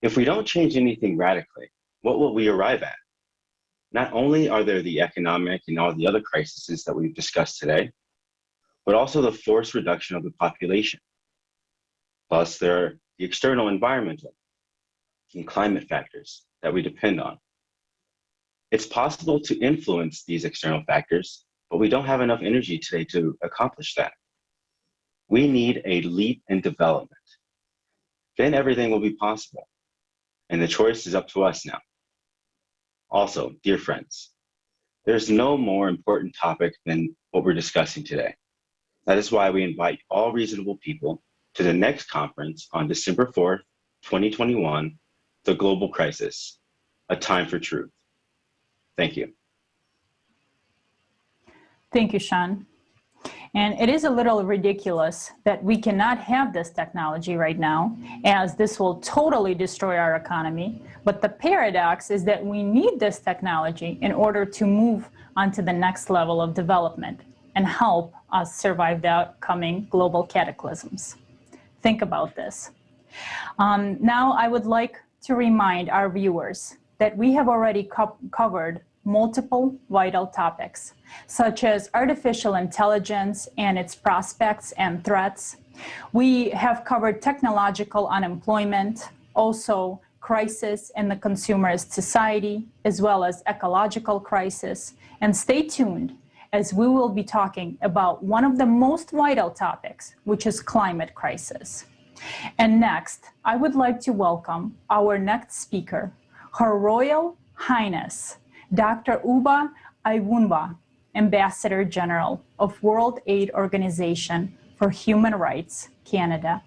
If we don't change anything radically, what will we arrive at? Not only are there the economic and all the other crises that we've discussed today, but also the forced reduction of the population. Plus, there are the external environmental and climate factors that we depend on. It's possible to influence these external factors, but we don't have enough energy today to accomplish that. We need a leap in development. Then everything will be possible. And the choice is up to us now. Also, dear friends, there's no more important topic than what we're discussing today. That is why we invite all reasonable people to the next conference on December 4th, 2021, The Global Crisis, A Time for Truth. Thank you. Thank you, Sean. And it is a little ridiculous that we cannot have this technology right now, as this will totally destroy our economy. But the paradox is that we need this technology in order to move on to the next level of development and help us survive the upcoming global cataclysms. Think about this. Now, I would like to remind our viewers that we have already covered multiple vital topics, such as artificial intelligence and its prospects and threats. We have covered technological unemployment, also crisis in the consumerist society, as well as ecological crisis. And stay tuned, as we will be talking about one of the most vital topics, which is climate crisis. And next, I would like to welcome our next speaker, Her Royal Highness, Dr. Uba Iwunba, Ambassador General of World Aid Organization for Human Rights, Canada,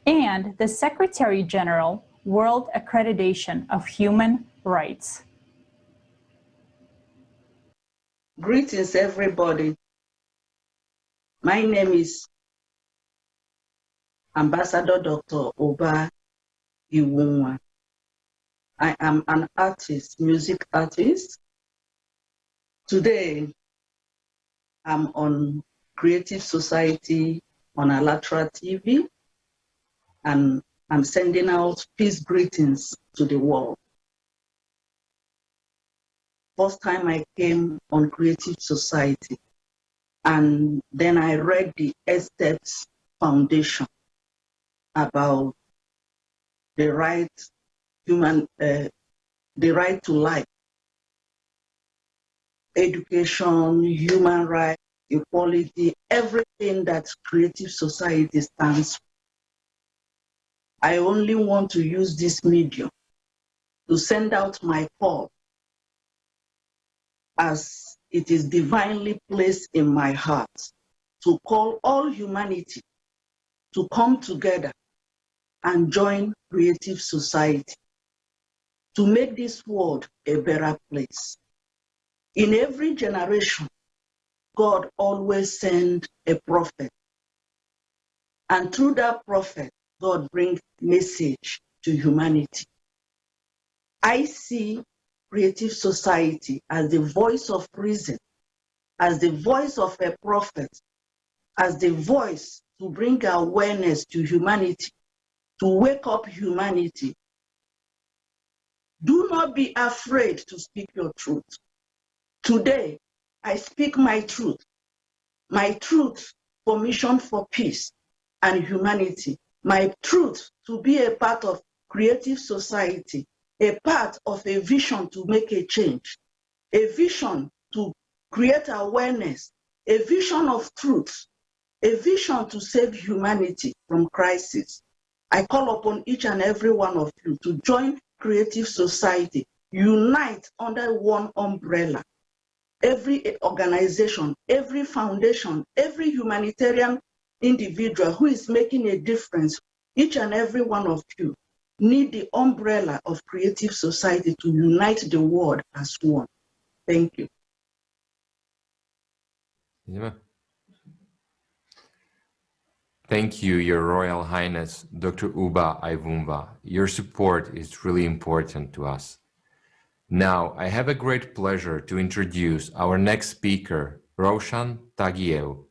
and the Secretary General, World Accreditation of Human Rights. Greetings, everybody. My name is Ambassador Dr. Uba Iwunba. I am an artist, music artist. Today, I'm on Creative Society on ALLATRA TV, and I'm sending out peace greetings to the world. First time I came on Creative Society, and then I read the Steps Foundation about the right to life, education, human rights, equality, everything that Creative Society stands for. I only want to use this medium to send out my call, as it is divinely placed in my heart, to call all humanity to come together and join Creative Society to make this world a better place. In every generation, God always sends a prophet, and through that prophet, God brings message to humanity. I see Creative Society as the voice of reason, as the voice of a prophet, as the voice to bring awareness to humanity, to wake up humanity. Do not be afraid to speak your truth. Today, I speak my truth for mission for peace and humanity, my truth to be a part of Creative Society, a part of a vision to make a change, a vision to create awareness, a vision of truth, a vision to save humanity from crisis. I call upon each and every one of you to join Creative Society, unite under one umbrella. Every organization, every foundation, every humanitarian individual who is making a difference, each and every one of you need the umbrella of Creative Society to unite the world as one. Thank you. Yeah. Thank you, Your Royal Highness, Dr. Uba Ivumba. Your support is really important to us. Now, I have a great pleasure to introduce our next speaker, Roshan Tagiev,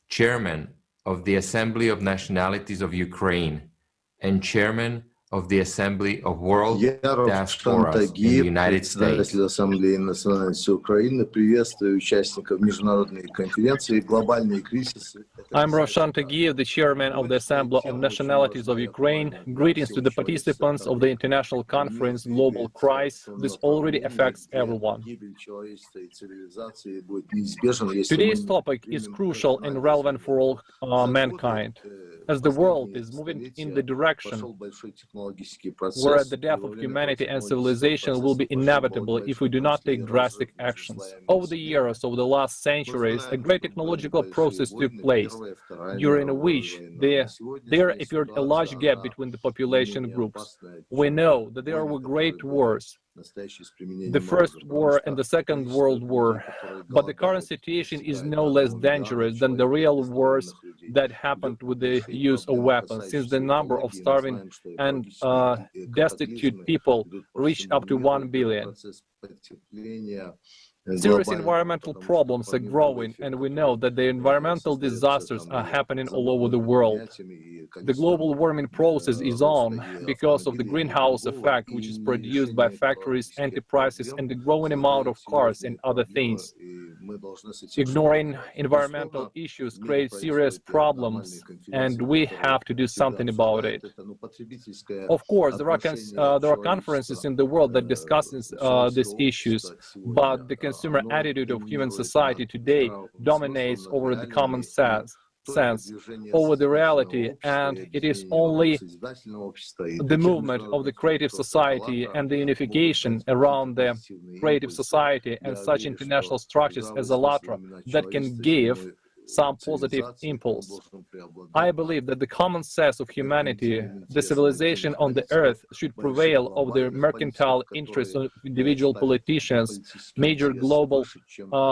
Chairman of the Assembly of Nationalities of Ukraine and Chairman of the Assembly of World Diasporas in the United States. Ассамблеи национальностей Украины, приветствую участников международной конференции «Глобальные кризисы». I'm Roshan Tagiev, the chairman of the Assembly of Nationalities of Ukraine. Greetings to the participants of the International Conference Global Crisis. This already affects everyone. Today's topic is crucial and relevant for all mankind, as the world is moving in the direction where the death of humanity and civilization will be inevitable if we do not take drastic actions. Over the years, over the last centuries, a great technological process took place, during which there appeared a large gap between the population groups. We know that there were great wars, the First War and the Second World War, but the current situation is no less dangerous than the real wars that happened with the use of weapons, since the number of starving and destitute people reached up to 1 billion. Serious environmental problems are growing, and we know that the environmental disasters are happening all over the world. The global warming process is on because of the greenhouse effect, which is produced by factories, enterprises, and the growing amount of cars and other things. Ignoring environmental issues creates serious problems, and we have to do something about it. Of course, there are conferences in the world that discusses these issues, but the consumer attitude of human society today dominates over the common sense, over the reality, and it is only the movement of the creative society and the unification around the creative society and such international structures as ALLATRA that can give some positive impulse. I believe that the common sense of humanity, the civilization on the earth, should prevail over the mercantile interests of individual politicians, major global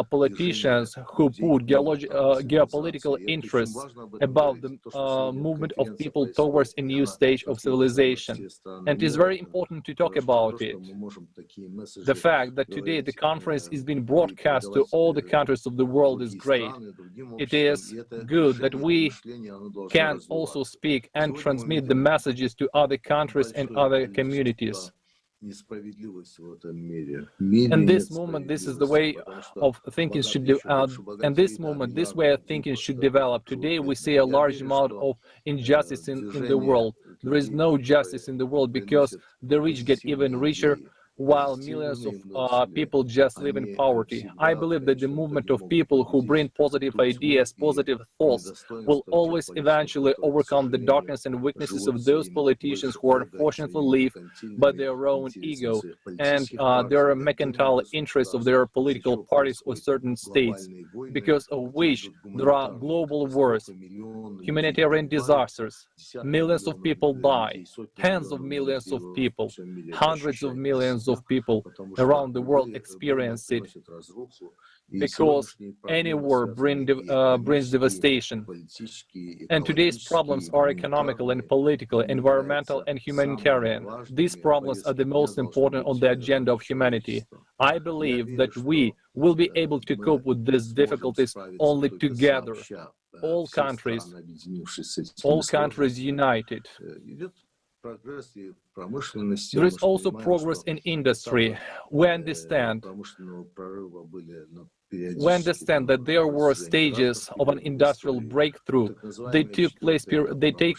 politicians who put geopolitical interests above the movement of people towards a new stage of civilization. And it is very important to talk about it. The fact that today the conference is being broadcast to all the countries of the world is great. It is good that we can also speak and transmit the messages to other countries and other communities. And this moment, this is the way of thinking should and this moment, this way of thinking should develop. Today we see a large amount of injustice in the world. There is no justice in the world because the rich get even richer while millions of people just live in poverty. I believe that the movement of people who bring positive ideas, positive thoughts, will always eventually overcome the darkness and weaknesses of those politicians who unfortunately live by their own ego and their mercantile interests of their political parties or certain states, because of which there are global wars, humanitarian disasters, millions of people die, tens of millions of people, hundreds of millions of people around the world experience it, because any war brings devastation. And today's problems are economical and political, environmental and humanitarian. These problems are the most important on the agenda of humanity. I believe that we will be able to cope with these difficulties only together, all countries united. There is also progress in industry. We understand that there were stages of an industrial breakthrough. They take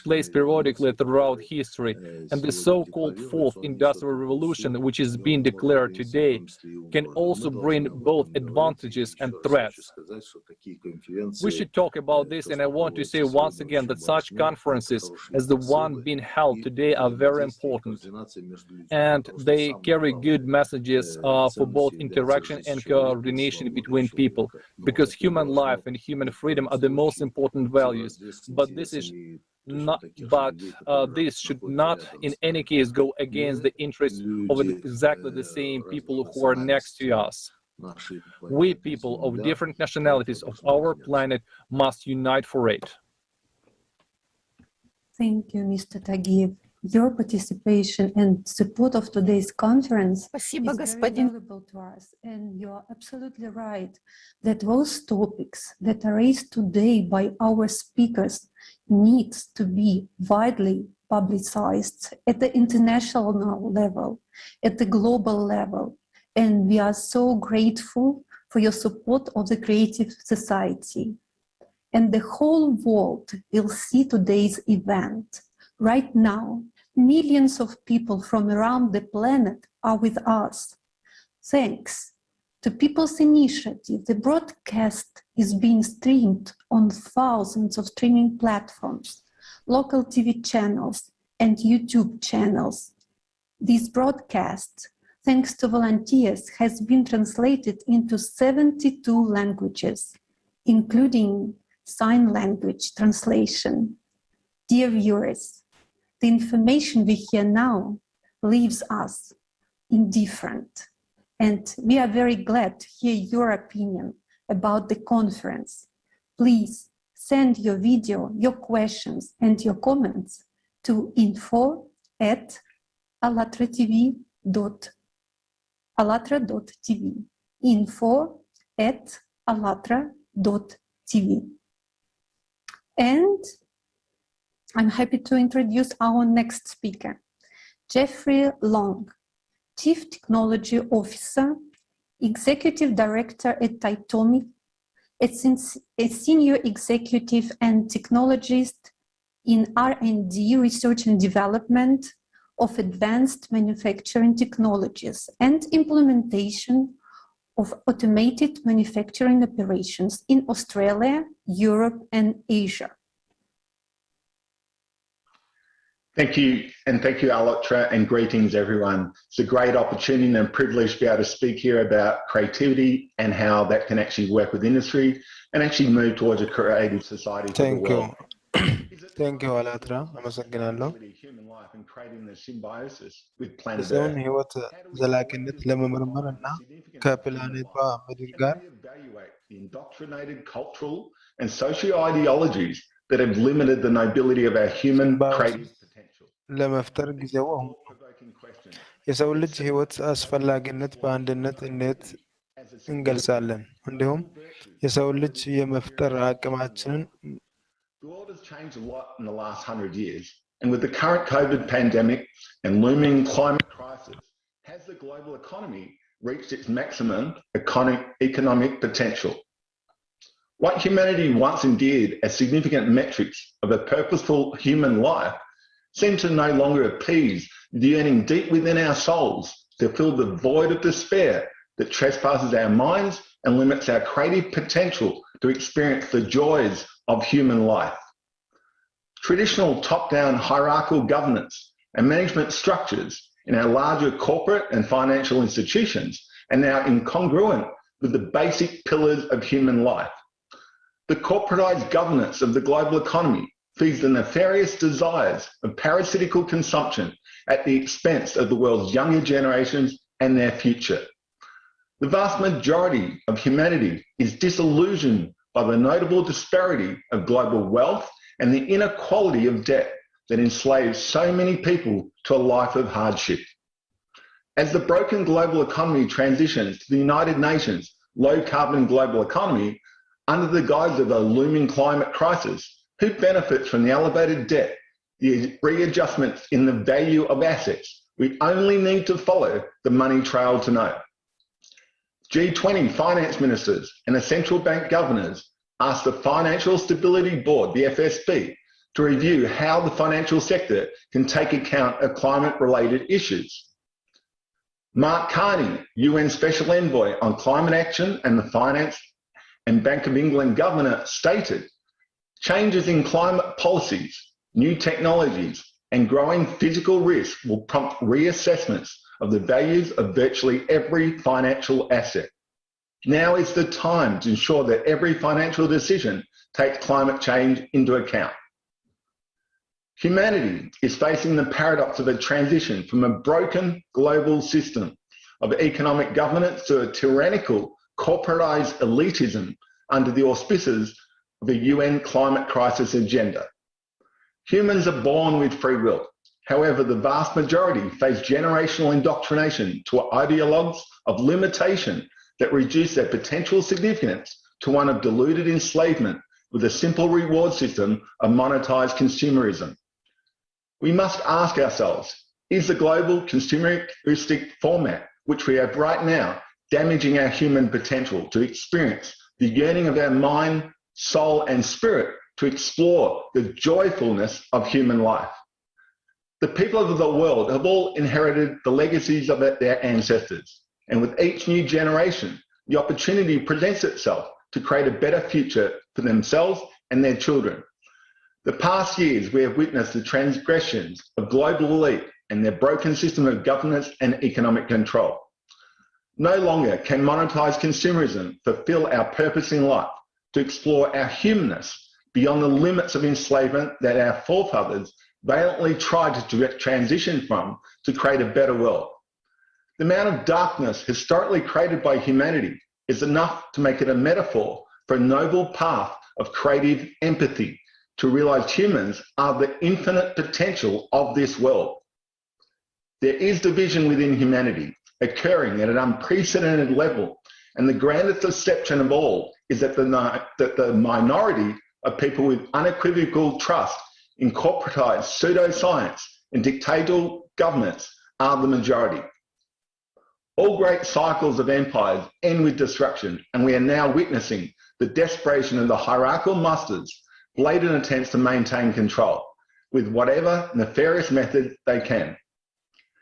place periodically throughout history, and the so-called fourth industrial revolution, which is being declared today, can also bring both advantages and threats. We should talk about this, and I want to say once again that such conferences as the one being held today are very important, and they carry good messages for both interaction and coordination between people, because human life and human freedom are the most important values. But this should not in any case go against the interests of exactly the same people who are next to us. We people of different nationalities of our planet must unite for it. Thank you, Mr. Tagiev. Your participation and support of today's conference is very valuable to us. And you're absolutely right that those topics that are raised today by our speakers need to be widely publicized at the international level, at the global level. And we are so grateful for your support of the creative society. And the whole world will see today's event. Right now, millions of people from around the planet are with us. Thanks to people's initiative, the broadcast is being streamed on thousands of streaming platforms, local TV channels, and YouTube channels. These broadcasts, thanks to volunteers, has been translated into 72 languages, including sign language translation. Dear viewers, the information we hear now leaves us indifferent, and we are very glad to hear your opinion about the conference. Please send your video, your questions, and your comments to info@allatra.tv, info@allatra.tv. And I'm happy to introduce our next speaker, Jeffrey Long, Chief Technology Officer, Executive Director at Titomic, a Senior Executive and Technologist in R&D, Research and Development of Advanced Manufacturing Technologies and Implementation of Automated Manufacturing Operations in Australia, Europe, and Asia. Thank you, and thank you, ALLATRA, and greetings, everyone. It's a great opportunity and privilege to be able to speak here about creativity and how that can actually work with industry and actually move towards a creative society for the world. Thank you, ALLATRA. አመሰግናለሁ። የሰውን ሕይወት ዘላቂነት ለመመርመር እና ከፕላኔቷ ምድር ጋር The indoctrinated cultural and social ideologies that have limited the nobility of our human creative potential. ለመፍጠር ጊዜው አሁን የሰው ልጅ ሕይወት አስፈላጊነት በአንድነት እንዴት እንገልጻለን? እንዲሁም የሰው ልጅ የመፍጠር አቅማችንን The world has changed a lot in the last 100 years, and with the current COVID pandemic and looming climate crisis, has the global economy reached its maximum economic potential? What humanity once endeared as significant metrics of a purposeful human life seem to no longer appease the yearning deep within our souls to fill the void of despair that trespasses our minds and limits our creative potential to experience the joys of human life. Traditional top-down hierarchical governance and management structures in our larger corporate and financial institutions are now incongruent with the basic pillars of human life. The corporatized governance of the global economy feeds the nefarious desires of parasitical consumption at the expense of the world's younger generations and their future. The vast majority of humanity is disillusioned by the notable disparity of global wealth and the inequality of debt that enslaves so many people to a life of hardship. As the broken global economy transitions to the United Nations low-carbon global economy under the guise of a looming climate crisis, who benefits from the elevated debt, the readjustments in the value of assets? We only need to follow the money trail to know. G20 finance ministers and the central bank governors asked the Financial Stability Board, the FSB, to review how the financial sector can take account of climate-related issues. Mark Carney, UN Special Envoy on Climate Action and the Finance and Bank of England Governor, stated, "Changes in climate policies, new technologies, and growing physical risk will prompt reassessments of the values of virtually every financial asset. Now is the time to ensure that every financial decision takes climate change into account." Humanity is facing the paradox of a transition from a broken global system of economic governance to a tyrannical corporatized elitism under the auspices of a UN climate crisis agenda. Humans are born with free will. However, the vast majority face generational indoctrination to ideologues of limitation that reduce their potential significance to one of deluded enslavement with a simple reward system of monetized consumerism. We must ask ourselves, is the global consumeristic format which we have right now damaging our human potential to experience the yearning of our mind, soul, and spirit to explore the joyfulness of human life? The people of the world have all inherited the legacies of their ancestors, and with each new generation, the opportunity presents itself to create a better future for themselves and their children. The past years, we have witnessed the transgressions of global elite and their broken system of governance and economic control. No longer can monetized consumerism fulfill our purpose in life to explore our humanness beyond the limits of enslavement that our forefathers valiantly tried to transition from to create a better world. The amount of darkness historically created by humanity is enough to make it a metaphor for a noble path of creative empathy to realize humans are the infinite potential of this world. There is division within humanity, occurring at an unprecedented level, and the grandest deception of all is that the minority of people with unequivocal trust in corporatized pseudoscience and dictatorial governments are the majority. All great cycles of empires end with destruction, and we are now witnessing the desperation of the hierarchical masters' blatant attempts to maintain control with whatever nefarious method they can.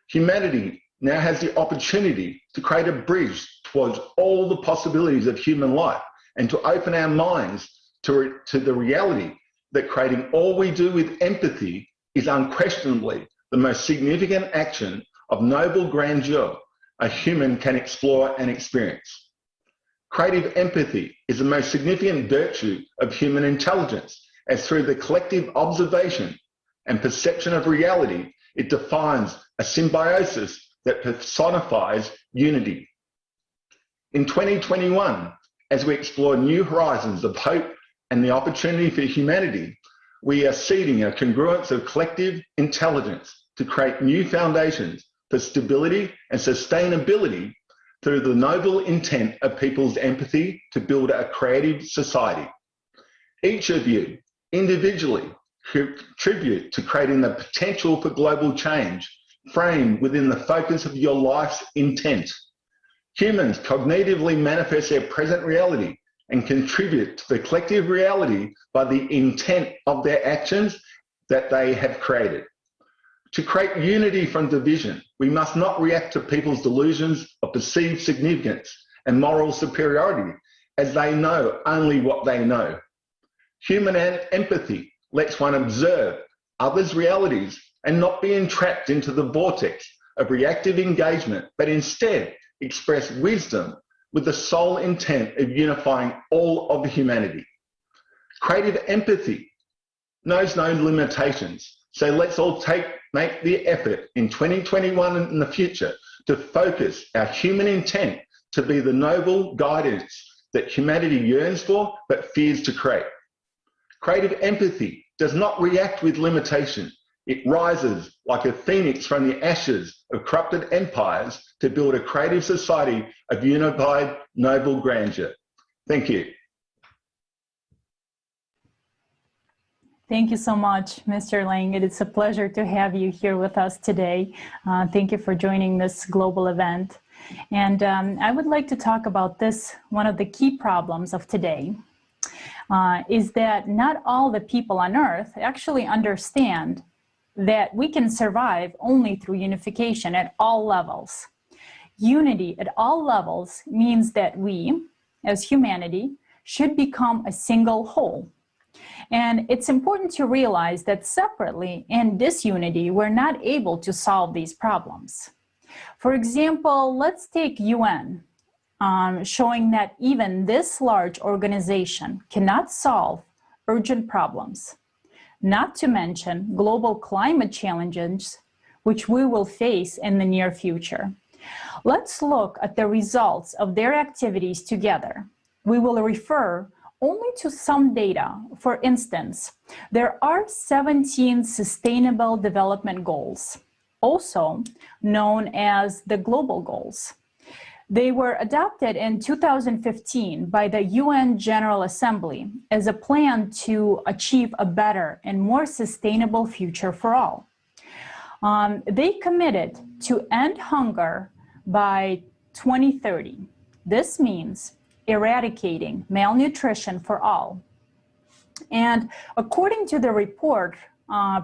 Humanity now has the opportunity to create a bridge towards all the possibilities of human life and to open our minds to the reality that creating all we do with empathy is unquestionably the most significant action of noble grandeur a human can explore and experience. Creative empathy is the most significant virtue of human intelligence, as through the collective observation and perception of reality, it defines a symbiosis that personifies unity. In 2021, as we explore new horizons of hope and the opportunity for humanity, we are seeding a congruence of collective intelligence to create new foundations for stability and sustainability through the noble intent of people's empathy to build a creative society. Each of you individually contribute to creating the potential for global change framed within the focus of your life's intent. Humans cognitively manifest their present reality and contribute to the collective reality by the intent of their actions that they have created. To create unity from division, we must not react to people's delusions of perceived significance and moral superiority, as they know only what they know. Human empathy lets one observe others' realities and not be entrapped into the vortex of reactive engagement, but instead express wisdom with the sole intent of unifying all of humanity. Creative empathy knows no limitations, so let's all make the effort in 2021 and in the future to focus our human intent to be the noble guidance that humanity yearns for but fears to create. Creative empathy does not react with limitation. It rises like a phoenix from the ashes of corrupted empires to build a creative society of unified noble grandeur. Thank you. Thank you so much, Mr. Lang. It is a pleasure to have you here with us today. Thank you for joining this global event. And I would like to talk about this. One of the key problems of today is that not all the people on Earth actually understand that we can survive only through unification at all levels. Unity at all levels means that we, as humanity, should become a single whole. And it's important to realize that separately in disunity, we're not able to solve these problems. For example, let's take UN, showing that even this large organization cannot solve urgent problems, not to mention global climate challenges, which we will face in the near future. Let's look at the results of their activities together. We will refer only to some data. For instance, there are 17 Sustainable Development Goals, also known as the Global Goals. They were adopted in 2015 by the UN General Assembly as a plan to achieve a better and more sustainable future for all. They committed to end hunger by 2030. This means eradicating malnutrition for all. And according to the report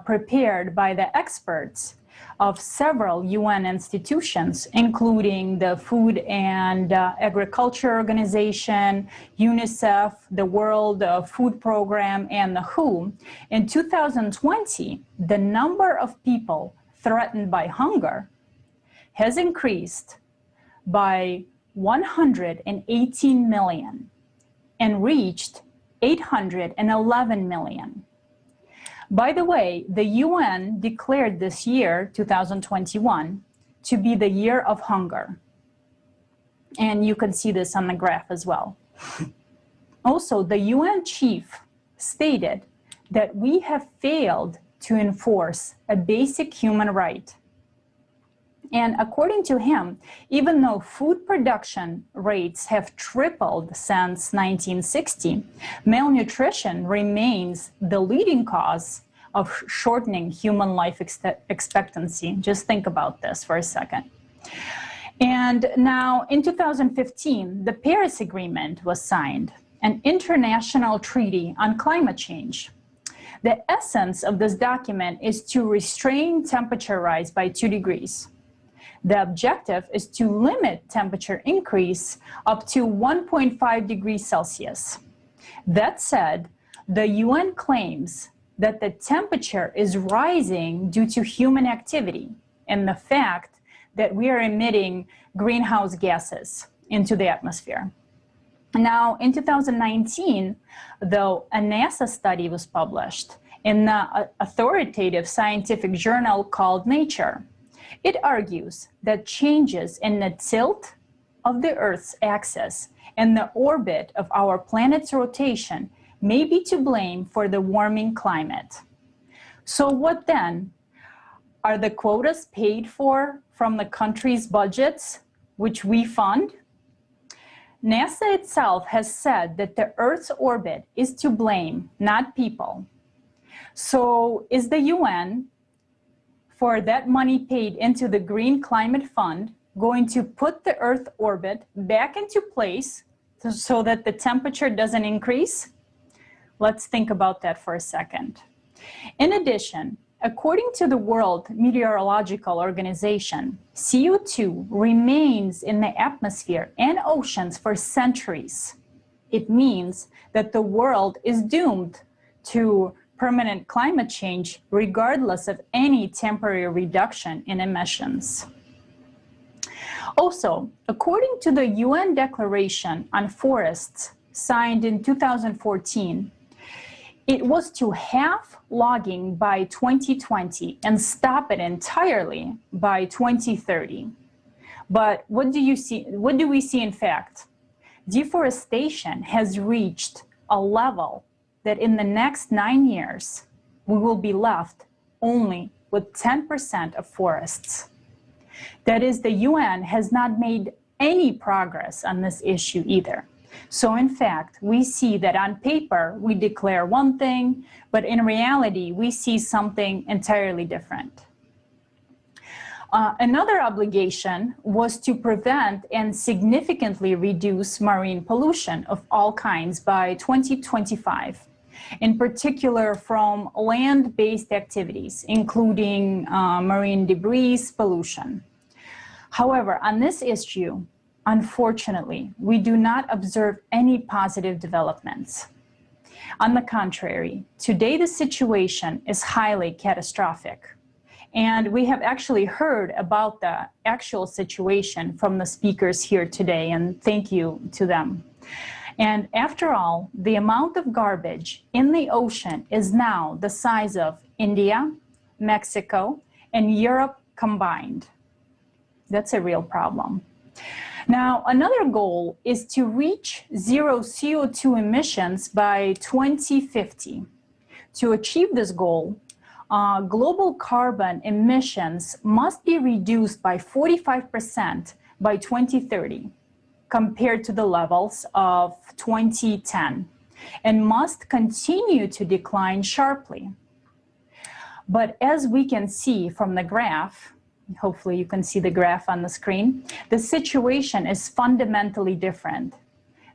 prepared by the experts of several UN institutions, including the Food and Agriculture Organization, UNICEF, the World Food Program, and the WHO, in 2020, the number of people threatened by hunger has increased by 118 million and reached 811 million. By the way, the UN declared this year, 2021, to be the year of hunger. And you can see this on the graph as well. Also, the UN chief stated that we have failed to enforce a basic human right. And according to him, even though food production rates have tripled since 1960, malnutrition remains the leading cause of shortening human life expectancy. Just think about this for a second. And now in 2015, the Paris Agreement was signed, an international treaty on climate change. The essence of this document is to restrain temperature rise by 2 degrees. The objective is to limit temperature increase up to 1.5 degrees Celsius. That said, the UN claims that the temperature is rising due to human activity and the fact that we are emitting greenhouse gases into the atmosphere. Now, in 2019, though, a NASA study was published in the authoritative scientific journal called Nature. It argues that changes in the tilt of the Earth's axis and the orbit of our planet's rotation may be to blame for the warming climate. So what then? Are the quotas paid for from the country's budgets, which we fund? NASA itself has said that the Earth's orbit is to blame, not people. So is the UN, for that money paid into the Green Climate Fund, going to put the Earth orbit back into place so that the temperature doesn't increase? Let's think about that for a second. In addition, according to the World Meteorological Organization, CO2 remains in the atmosphere and oceans for centuries. It means that the world is doomed to permanent climate change regardless of any temporary reduction in emissions. Also, according to the UN Declaration on Forests signed in 2014, it was to halve logging by 2020 and stop it entirely by 2030. But what do we see in fact? Deforestation has reached a level that in the next 9 years, we will be left only with 10% of forests. That is, the UN has not made any progress on this issue either. So in fact, we see that on paper, we declare one thing, but in reality, we see something entirely different. Another obligation was to prevent and significantly reduce marine pollution of all kinds by 2025, in particular from land-based activities, including marine debris pollution. However, on this issue, unfortunately, we do not observe any positive developments. On the contrary, today the situation is highly catastrophic. And we have actually heard about the actual situation from the speakers here today, and thank you to them. And after all, the amount of garbage in the ocean is now the size of India, Mexico, and Europe combined. That's a real problem. Now, another goal is to reach zero CO2 emissions by 2050. To achieve this goal, global carbon emissions must be reduced by 45% by 2030 compared to the levels of 2010 and must continue to decline sharply. But as we can see from the graph, hopefully you can see the graph on the screen, the situation is fundamentally different.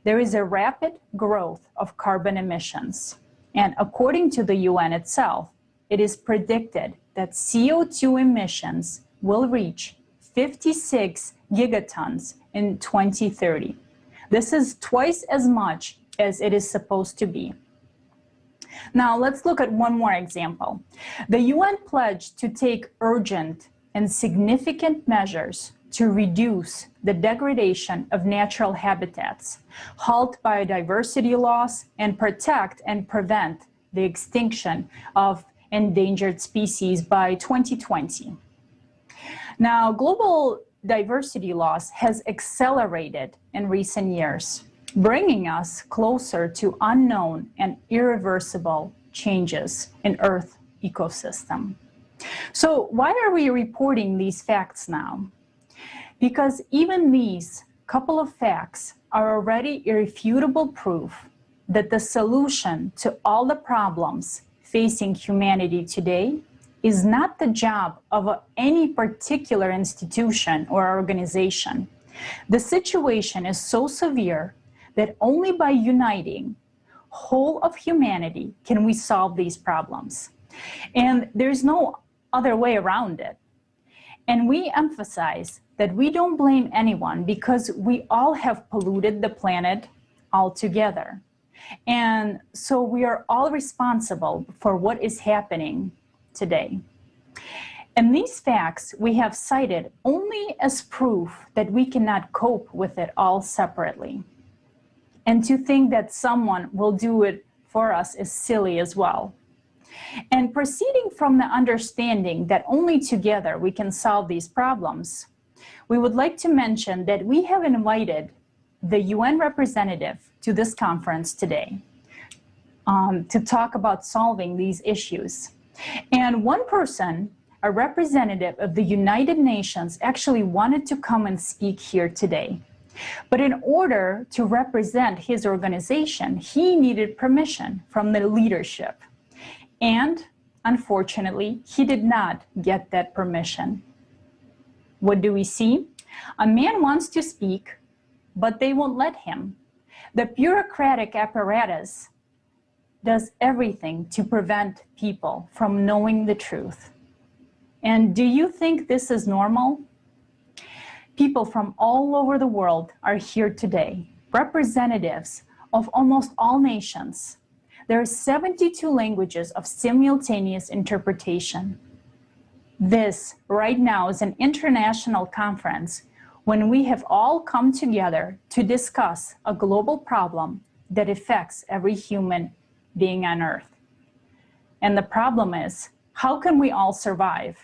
There is a rapid growth of carbon emissions. And according to the UN itself, it is predicted that CO2 emissions will reach 56 gigatons in 2030. This is twice as much as it is supposed to be. Now, let's look at one more example. The UN pledged to take urgent and significant measures to reduce the degradation of natural habitats, halt biodiversity loss, and protect and prevent the extinction of endangered species by 2020. Now, global diversity loss has accelerated in recent years, bringing us closer to unknown and irreversible changes in Earth ecosystem. So why are we reporting these facts now? Because even these couple of facts are already irrefutable proof that the solution to all the problems facing humanity today is not the job of any particular institution or organization. The situation is so severe that only by uniting whole of humanity can we solve these problems. And there's no other way around it. And we emphasize that we don't blame anyone because we all have polluted the planet altogether. And so we are all responsible for what is happening today. And these facts we have cited only as proof that we cannot cope with it all separately. And to think that someone will do it for us is silly as well. And proceeding from the understanding that only together we can solve these problems, we would like to mention that we have invited the UN representative to this conference today to talk about solving these issues. And one person, a representative of the United Nations, actually wanted to come and speak here today. But in order to represent his organization, he needed permission from the leadership. And unfortunately, he did not get that permission. What do we see? A man wants to speak, but they won't let him. The bureaucratic apparatus does everything to prevent people from knowing the truth. And do you think this is normal? People from all over the world are here today, representatives of almost all nations. There are 72 languages of simultaneous interpretation. This right now is an international conference when we have all come together to discuss a global problem that affects every human being on Earth. And the problem is, how can we all survive?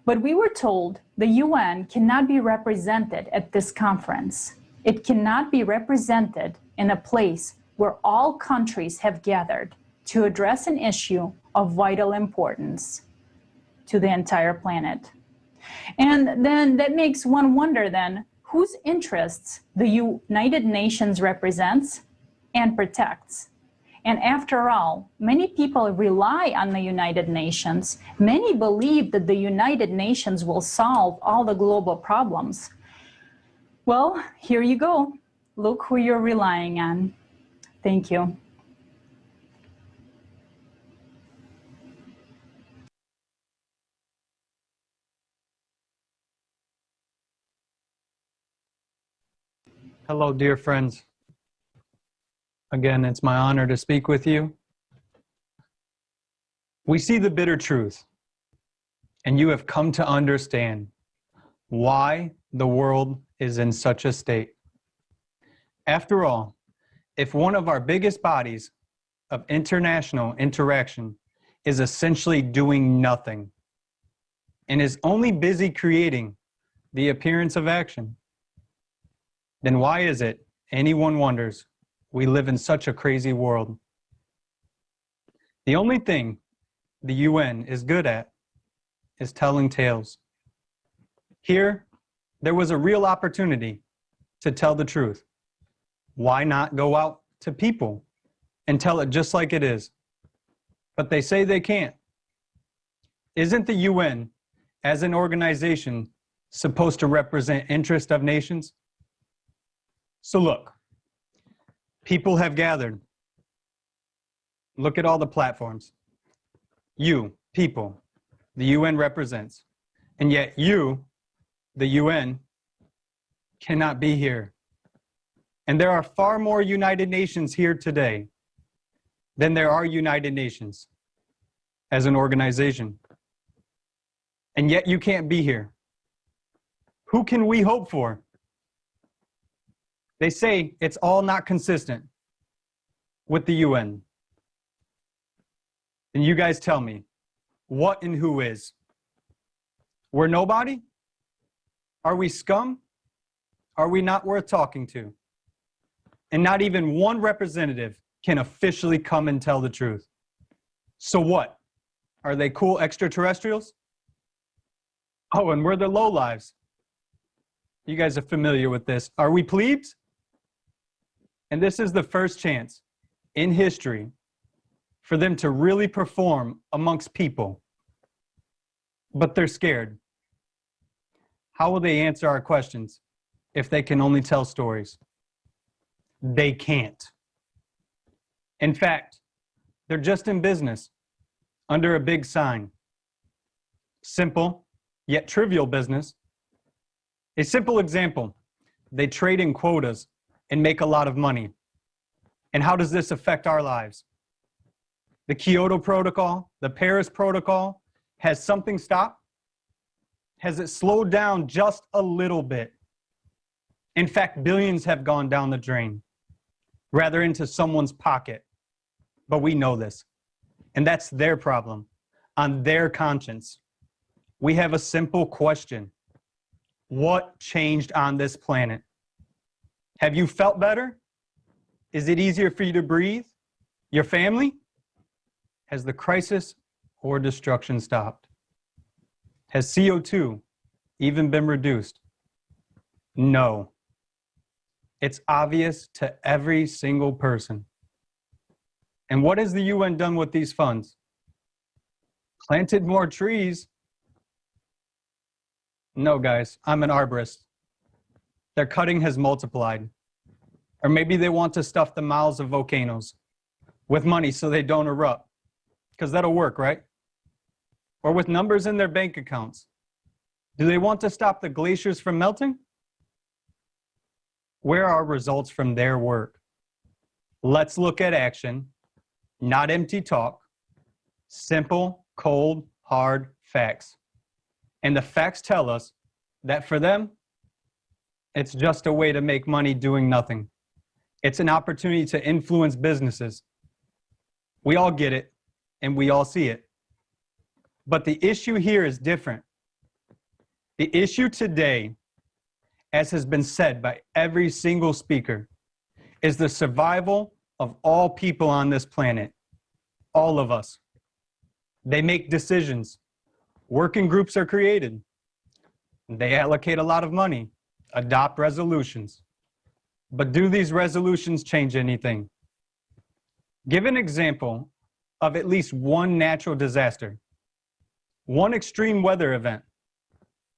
But we were told the UN cannot be represented at this conference. It cannot be represented in a place where all countries have gathered to address an issue of vital importance to the entire planet. And then that makes one wonder then, whose interests the United Nations represents and protects. And after all, many people rely on the United Nations. Many believe that the United Nations will solve all the global problems. Well, here you go. Look who you're relying on. Thank you. Hello, dear friends. Again, it's my honor to speak with you. We see the bitter truth, and you have come to understand why the world is in such a state. After all, if one of our biggest bodies of international interaction is essentially doing nothing and is only busy creating the appearance of action, then why is it anyone wonders we live in such a crazy world? The only thing the UN is good at is telling tales. Here, there was a real opportunity to tell the truth. Why not go out to people and tell it just like it is? But they say they can't. Isn't the UN, as an organization, supposed to represent interest of nations? So look, people have gathered. Look at all the platforms. You, people, the UN represents. And yet you, the UN, cannot be here. And there are far more United Nations here today than there are United Nations as an organization. And yet you can't be here. Who can we hope for? They say it's all not consistent with the UN. And you guys tell me, what and who is? We're nobody? Are we scum? Are we not worth talking to? And not even one representative can officially come and tell the truth. So what? Are they cool extraterrestrials? Oh, and we're the lowlives. You guys are familiar with this. Are we plebes? And this is the first chance in history for them to really perform amongst people. But they're scared. How will they answer our questions if they can only tell stories? They can't. In fact, they're just in business under a big sign. Simple, yet trivial business. A simple example, they trade in quotas and make a lot of money. And how does this affect our lives? The Kyoto Protocol, the Paris Protocol, has something stopped? Has it slowed down just a little bit? In fact, billions have gone down the drain, rather into someone's pocket. But we know this, and that's their problem, on their conscience. We have a simple question. What changed on this planet? Have you felt better? Is it easier for you to breathe? Your family? Has the crisis or destruction stopped? Has CO2 even been reduced? No. It's obvious to every single person. And what has the UN done with these funds? Planted more trees? No, guys, I'm an arborist. Their cutting has multiplied. Or maybe they want to stuff the mouths of volcanoes with money so they don't erupt, because that'll work, right? Or with numbers in their bank accounts. Do they want to stop the glaciers from melting? Where are results from their work? Let's look at action, not empty talk, simple, cold, hard facts. And the facts tell us that for them, it's just a way to make money doing nothing. It's an opportunity to influence businesses. We all get it, and we all see it. But the issue here is different. The issue today, as has been said by every single speaker, is the survival of all people on this planet. All of us. They make decisions. Working groups are created. They allocate a lot of money, adopt resolutions. But do these resolutions change anything? Give an example of at least one natural disaster, one extreme weather event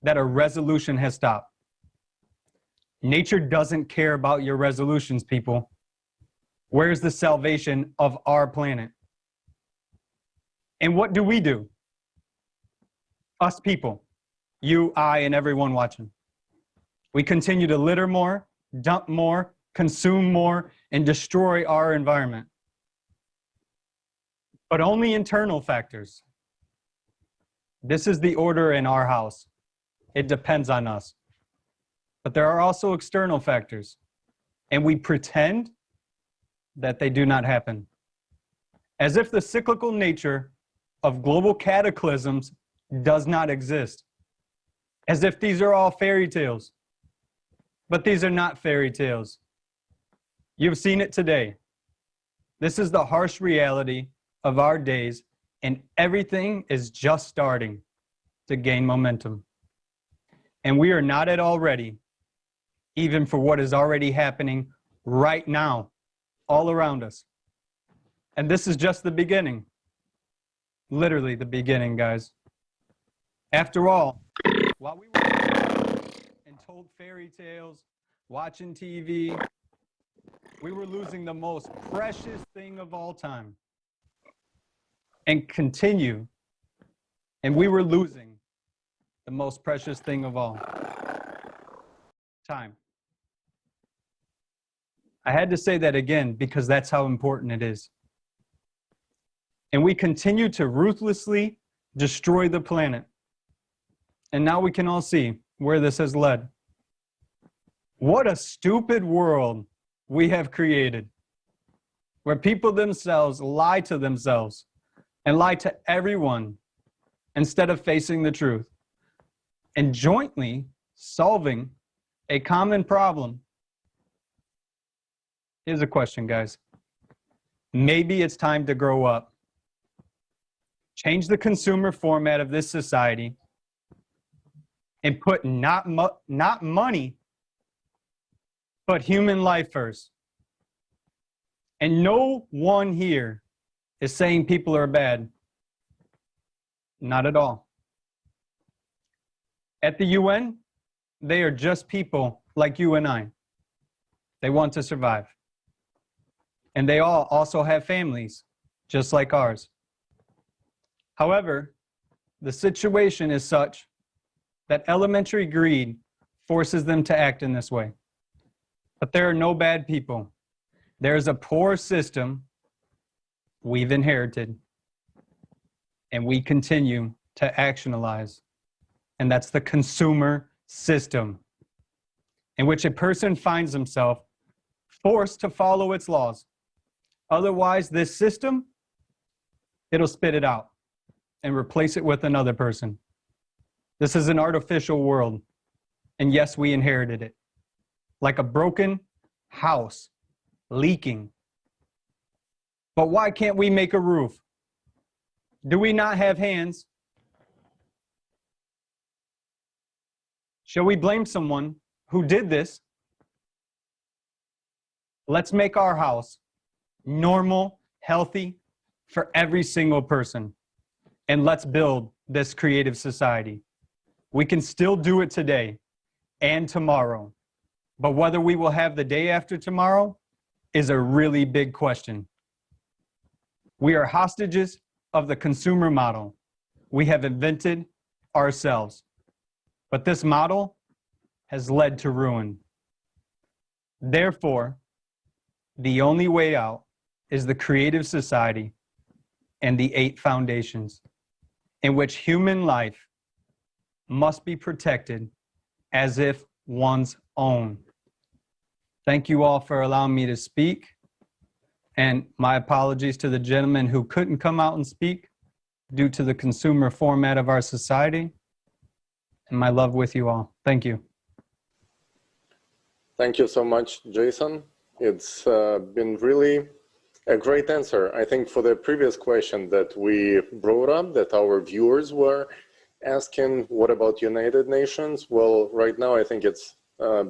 that a resolution has stopped. Nature doesn't care about your resolutions, people. Where's the salvation of our planet? And what do? Us people, you, I, and everyone watching. We continue to litter more, dump more, consume more, and destroy our environment. But only internal factors. This is the order in our house. It depends on us. But there are also external factors, and we pretend that they do not happen. As if the cyclical nature of global cataclysms does not exist. As if these are all fairy tales. But these are not fairy tales. You've seen it today. This is the harsh reality of our days, and everything is just starting to gain momentum. And we are not at all ready, even for what is already happening right now, all around us. And this is just the beginning. Literally the beginning, guys. After all, while we were and told fairy tales, watching TV, we were losing the most precious thing of all time. And continue, and we were losing the most precious thing of all. Time. I had to say that again because that's how important it is. And we continue to ruthlessly destroy the planet. And now we can all see where this has led. What a stupid world we have created, where people themselves lie to themselves and lie to everyone instead of facing the truth and jointly solving a common problem. Here's a question, guys. Maybe it's time to grow up. Change the consumer format of this society and put not money, but human life first. And no one here is saying people are bad. Not at all. At the UN, they are just people like you and I. They want to survive. And they all also have families, just like ours. However, the situation is such that elementary greed forces them to act in this way. But there are no bad people. There's a poor system we've inherited and we continue to actionalize, and that's the consumer system, in which a person finds himself forced to follow its laws. Otherwise, this system, it'll spit it out and replace it with another person. This is an artificial world, and yes, we inherited it. Like a broken house, leaking. But why can't we make a roof? Do we not have hands? Shall we blame someone who did this? Let's make our house normal, healthy for every single person. And let's build this creative society. We can still do it today and tomorrow. But whether we will have the day after tomorrow is a really big question. We are hostages of the consumer model we have invented ourselves. But this model has led to ruin. Therefore, the only way out is the creative society and the 8 foundations, in which human life must be protected as if one's own. Thank you all for allowing me to speak. And my apologies to the gentleman who couldn't come out and speak due to the consumer format of our society. And my love with you all. Thank you. Thank you so much, Jason. It's been really a great answer. I think for the previous question that we brought up, that our viewers were asking, what about United Nations? Well, right now I think it's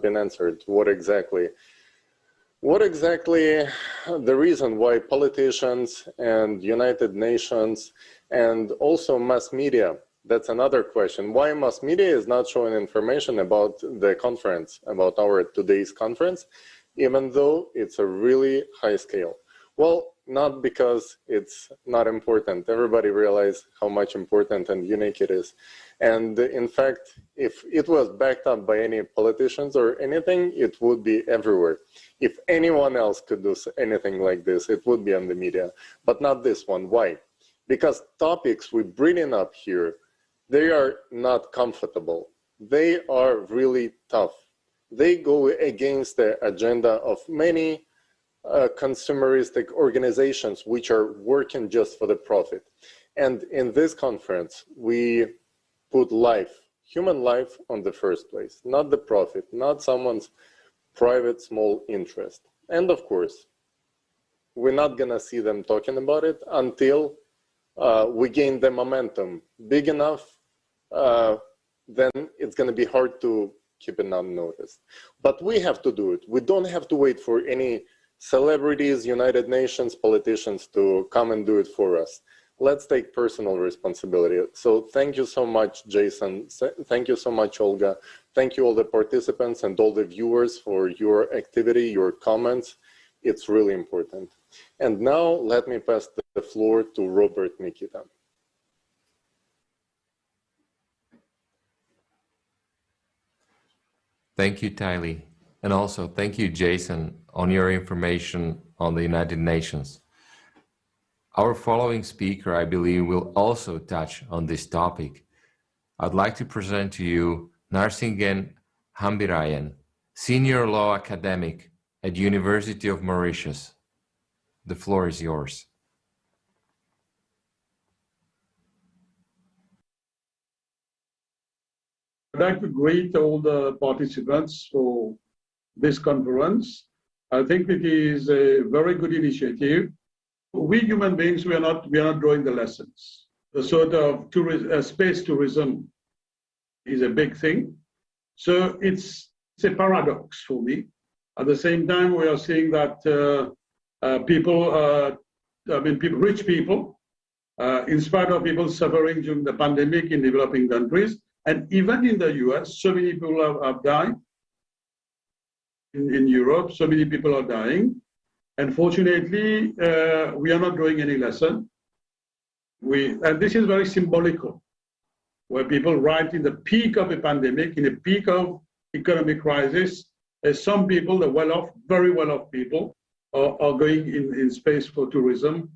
been answered. What exactly the reason why politicians and United Nations and also mass media, that's another question. Why mass media is not showing information about the conference, about our today's conference, even though it's a really high scale? Well, not because it's not important. Everybody realizes how much important and unique it is. And in fact, if it was backed up by any politicians or anything, it would be everywhere. If anyone else could do anything like this, it would be on the media, but not this one. Why? Because topics we bring up here, they are not comfortable. They are really tough. They go against the agenda of many consumeristic organizations which are working just for the profit. And in this conference, we put life, human life, on the first place, not the profit, not someone's private small interest. And of course, we're not gonna see them talking about it until we gain the momentum big enough, then it's gonna be hard to keep it unnoticed. But we have to do it. We don't have to wait for any celebrities, United Nations, politicians to come and do it for us. Let's take personal responsibility. So thank you so much, Jason. Thank you so much, Olga. Thank you all the participants and all the viewers for your activity, your comments. It's really important. And now let me pass the floor to Robert Mikita. Thank you, Tylee. And also thank you, Jason, on your information on the United Nations. Our following speaker, I believe, will also touch on this topic. I'd like to present to you Narsingen Hambirayan, Senior Law Academic at University of Mauritius. The floor is yours. I'd like to greet all the participants for this conference. I think it is a very good initiative. We human beings, we are not drawing the lessons. The sort of space tourism is a big thing. So it's a paradox for me. At the same time, we are seeing that rich people, in spite of people suffering during the pandemic in developing countries, and even in the US, so many people have died. In Europe, so many people are dying. Unfortunately, we are not drawing any lesson. And this is very symbolical, where people right in the peak of a pandemic, in the peak of economic crisis, some people, the well-off, very well-off people, or going in space for tourism,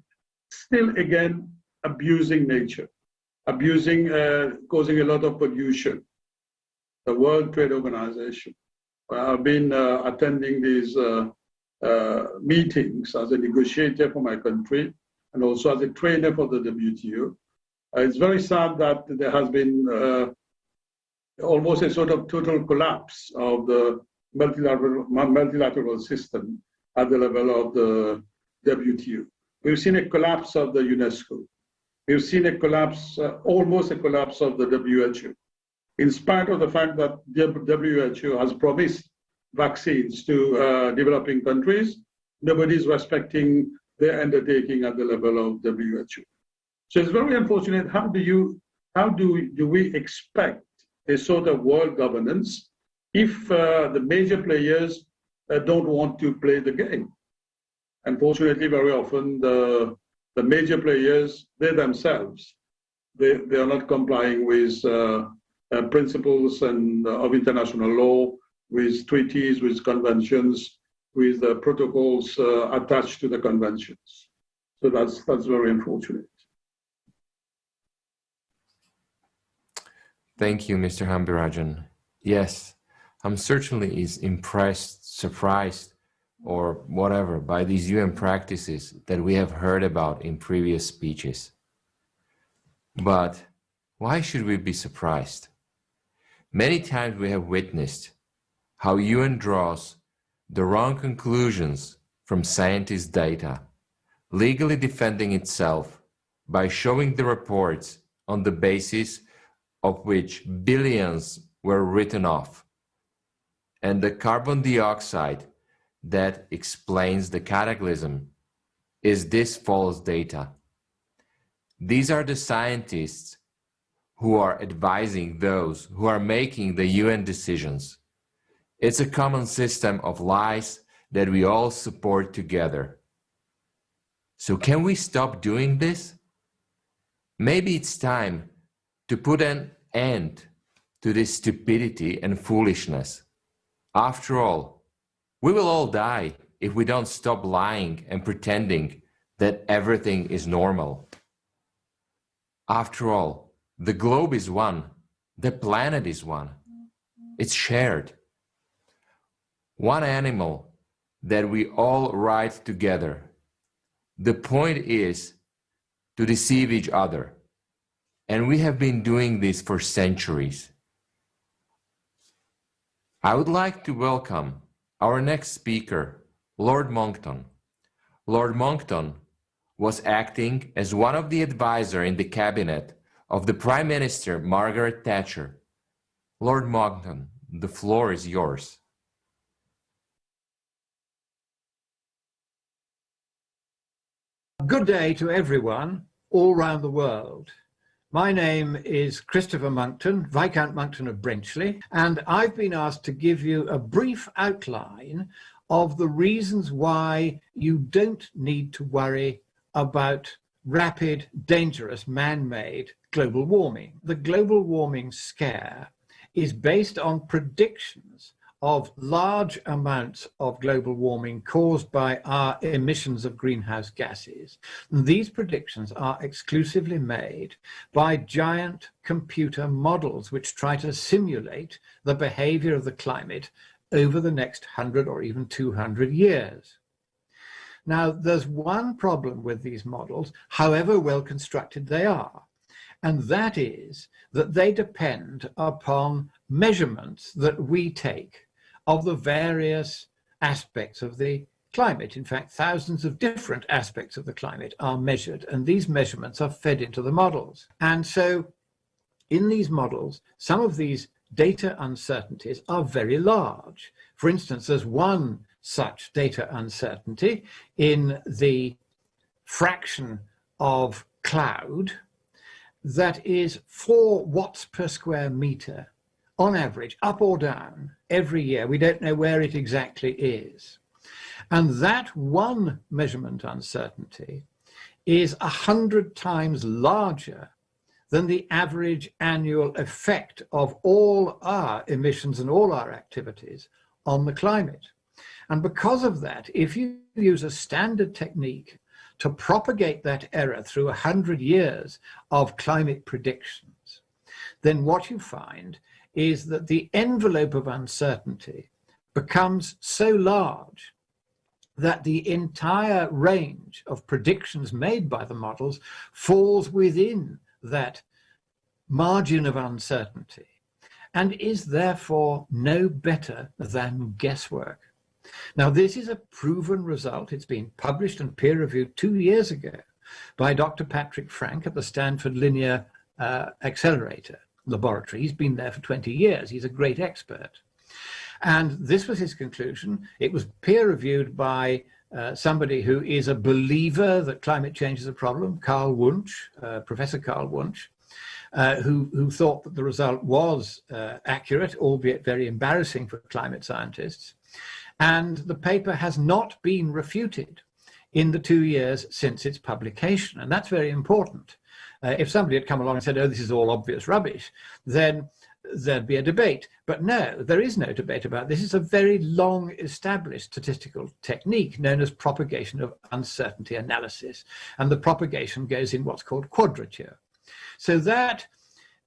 still again abusing nature, causing a lot of pollution. The World Trade Organization. I've been attending these meetings as a negotiator for my country and also as a trainer for the WTO. It's very sad that there has been almost a sort of total collapse of the multilateral system at the level of the WTO. We've seen a collapse of the UNESCO. We've seen a collapse, almost a collapse of the WHO. In spite of the fact that the WHO has promised vaccines to developing countries, nobody is respecting their undertaking at the level of WHO. So it's very unfortunate. How do we expect a sort of world governance if the major players don't want to play the game? Unfortunately, very often the major players, they themselves, they are not complying with principles of international law, with treaties, with conventions, with protocols attached to the conventions. So that's very unfortunate. Thank you, Mr. Hambirajan. Yes, I'm certainly impressed, surprised, or whatever by these UN practices that we have heard about in previous speeches. But why should we be surprised? Many times we have witnessed how UN draws the wrong conclusions from scientists' data, legally defending itself by showing the reports on the basis of which billions were written off, and the carbon dioxide that explains the cataclysm is this false data. These are the scientists who are advising those who are making the UN decisions. It's a common system of lies that we all support together. So can we stop doing this? Maybe it's time to put an end to this stupidity and foolishness. After all, we will all die if we don't stop lying and pretending that everything is normal. After all, the globe is one, the planet is one. It's shared. One animal that we all ride together. The point is to deceive each other. And we have been doing this for centuries. I would like to welcome our next speaker, Lord Monckton. Lord Monckton was acting as one of the advisors in the cabinet of the Prime Minister Margaret Thatcher. Lord Monckton, the floor is yours. Good day to everyone all around the world. My name is Christopher Monckton, Viscount Monckton of Brenchley, and I've been asked to give you a brief outline of the reasons why you don't need to worry about rapid, dangerous, man-made global warming. The global warming scare is based on predictions of large amounts of global warming caused by our emissions of greenhouse gases. These predictions are exclusively made by giant computer models which try to simulate the behavior of the climate over the next 100 or even 200 years. Now, there's one problem with these models, however well constructed they are, and that is that they depend upon measurements that we take of the various aspects of the climate. In fact, thousands of different aspects of the climate are measured, and these measurements are fed into the models. And so in these models, some of these data uncertainties are very large. For instance, there's one such data uncertainty in the fraction of cloud that is 4 watts per square meter on average, up or down, every year. We don't know where it exactly is. And that one measurement uncertainty is 100 times larger than the average annual effect of all our emissions and all our activities on the climate. And because of that, if you use a standard technique to propagate that error through 100 years of climate predictions, then what you find is that the envelope of uncertainty becomes so large that the entire range of predictions made by the models falls within that margin of uncertainty and is therefore no better than guesswork. Now, this is a proven result. It's been published and peer-reviewed 2 years ago by Dr. Patrick Frank at the Stanford Linear Accelerator Laboratory. He's been there for 20 years. He's a great expert. And this was his conclusion. It was peer-reviewed by somebody who is a believer that climate change is a problem, Carl Wunsch, Professor Carl Wunsch, who thought that the result was accurate, albeit very embarrassing for climate scientists. And the paper has not been refuted in the 2 years since its publication. And that's very important. If somebody had come along and said, oh, this is all obvious rubbish, then there'd be a debate. But no, there is no debate about this. It's a very long established statistical technique known as propagation of uncertainty analysis. And the propagation goes in what's called quadrature. So that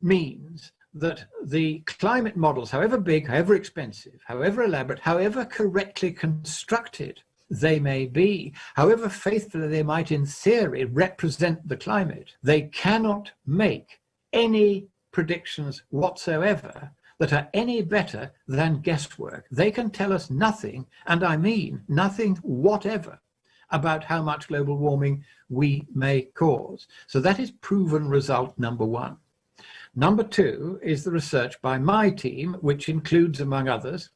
means that the climate models, however big, however expensive, however elaborate, however correctly constructed they may be, however faithfully they might in theory represent the climate, they cannot make any predictions whatsoever that are any better than guesswork. They can tell us nothing, and I mean nothing whatever, about how much global warming we may cause. So that is proven result number one. Number two is the research by my team, which includes, among others,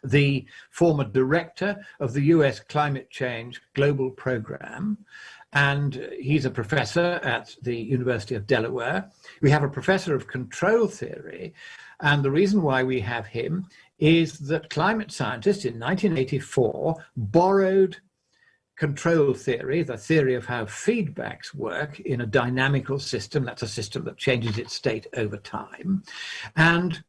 the former director of the US Climate Change Global Program, and he's a professor at the University of Delaware. We have a professor of control theory, and the reason why we have him is that climate scientists in 1984 borrowed control theory, the theory of how feedbacks work in a dynamical system. That's a system that changes its state over time. And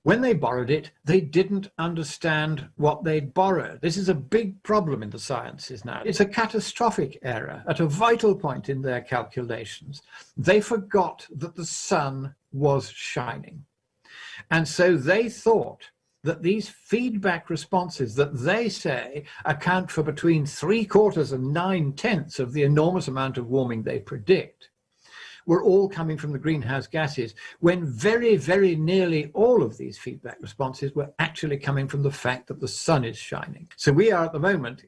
when they borrowed it, they didn't understand what they'd borrowed. This is a big problem in the sciences now. It's a catastrophic error at a vital point in their calculations. They forgot that the sun was shining. And so they thought that these feedback responses that they say account for between 3/4 and 9/10 of the enormous amount of warming they predict were all coming from the greenhouse gases, when very, very nearly all of these feedback responses were actually coming from the fact that the sun is shining. So we are at the moment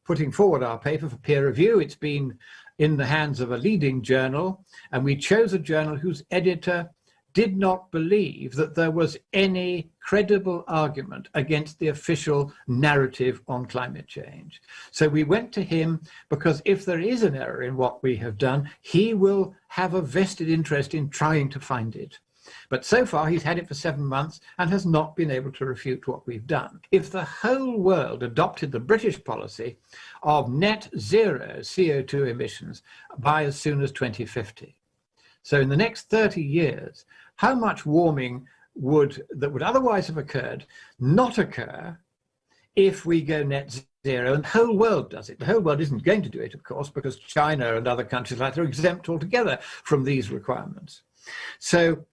putting forward our paper for peer review. It's been in the hands of a leading journal, and we chose a journal whose editor did not believe that there was any credible argument against the official narrative on climate change. So we went to him because if there is an error in what we have done, he will have a vested interest in trying to find it. But so far he's had it for 7 months and has not been able to refute what we've done. If the whole world adopted the British policy of net zero CO2 emissions by as soon as 2050, so in the next 30 years, how much warming that would otherwise have occurred not occur if we go net zero and the whole world does it? The whole world isn't going to do it, of course, because China and other countries like that are exempt altogether from these requirements. So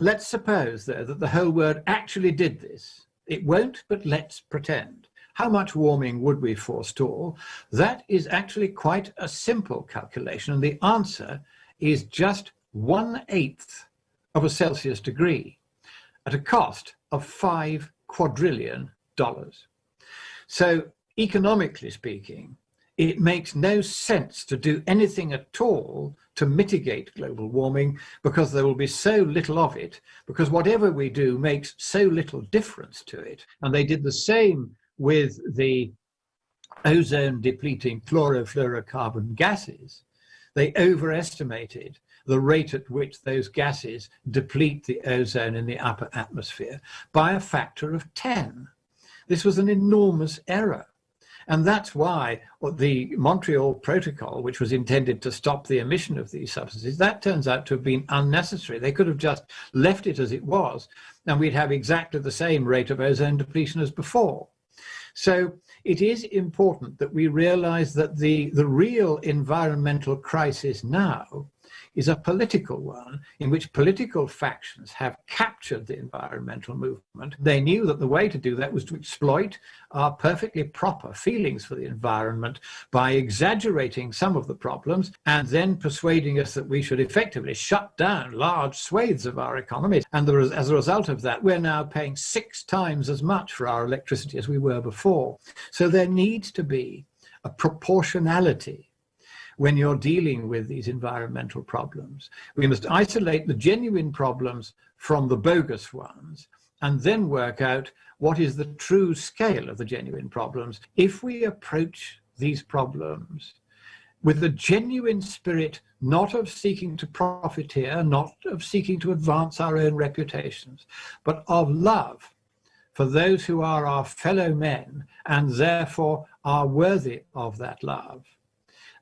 let's suppose, though, that the whole world actually did this. It won't, but let's pretend. How much warming would we forestall? That is actually quite a simple calculation, and the answer is just 1/8 of a Celsius degree at a cost of $5 quadrillion. So economically speaking, it makes no sense to do anything at all to mitigate global warming, because there will be so little of it, because whatever we do makes so little difference to it. And they did the same with the ozone depleting chlorofluorocarbon gases. They overestimated the rate at which those gases deplete the ozone in the upper atmosphere by a factor of 10. This was an enormous error. And that's why the Montreal Protocol, which was intended to stop the emission of these substances, that turns out to have been unnecessary. They could have just left it as it was, and we'd have exactly the same rate of ozone depletion as before. So it is important that we realize that the real environmental crisis now is a political one in which political factions have captured the environmental movement. They knew that the way to do that was to exploit our perfectly proper feelings for the environment by exaggerating some of the problems and then persuading us that we should effectively shut down large swathes of our economies. And as a result of that, we're now paying 6 times as much for our electricity as we were before. So there needs to be a proportionality when you're dealing with these environmental problems. We must isolate the genuine problems from the bogus ones and then work out what is the true scale of the genuine problems. If we approach these problems with the genuine spirit, not of seeking to profiteer, not of seeking to advance our own reputations, but of love for those who are our fellow men and therefore are worthy of that love,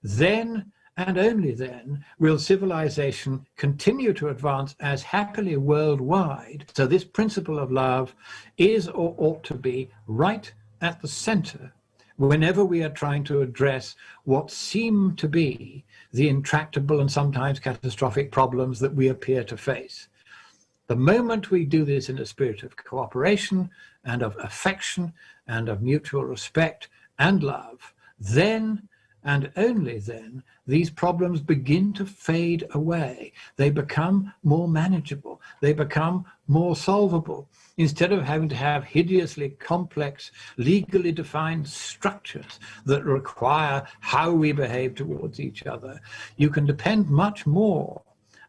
then and only then will civilization continue to advance as happily worldwide. So this principle of love is or ought to be right at the center whenever we are trying to address what seem to be the intractable and sometimes catastrophic problems that we appear to face. The moment we do this in a spirit of cooperation and of affection and of mutual respect and love, then and only then, these problems begin to fade away. They become more manageable. They become more solvable. Instead of having to have hideously complex, legally defined structures that require how we behave towards each other, you can depend much more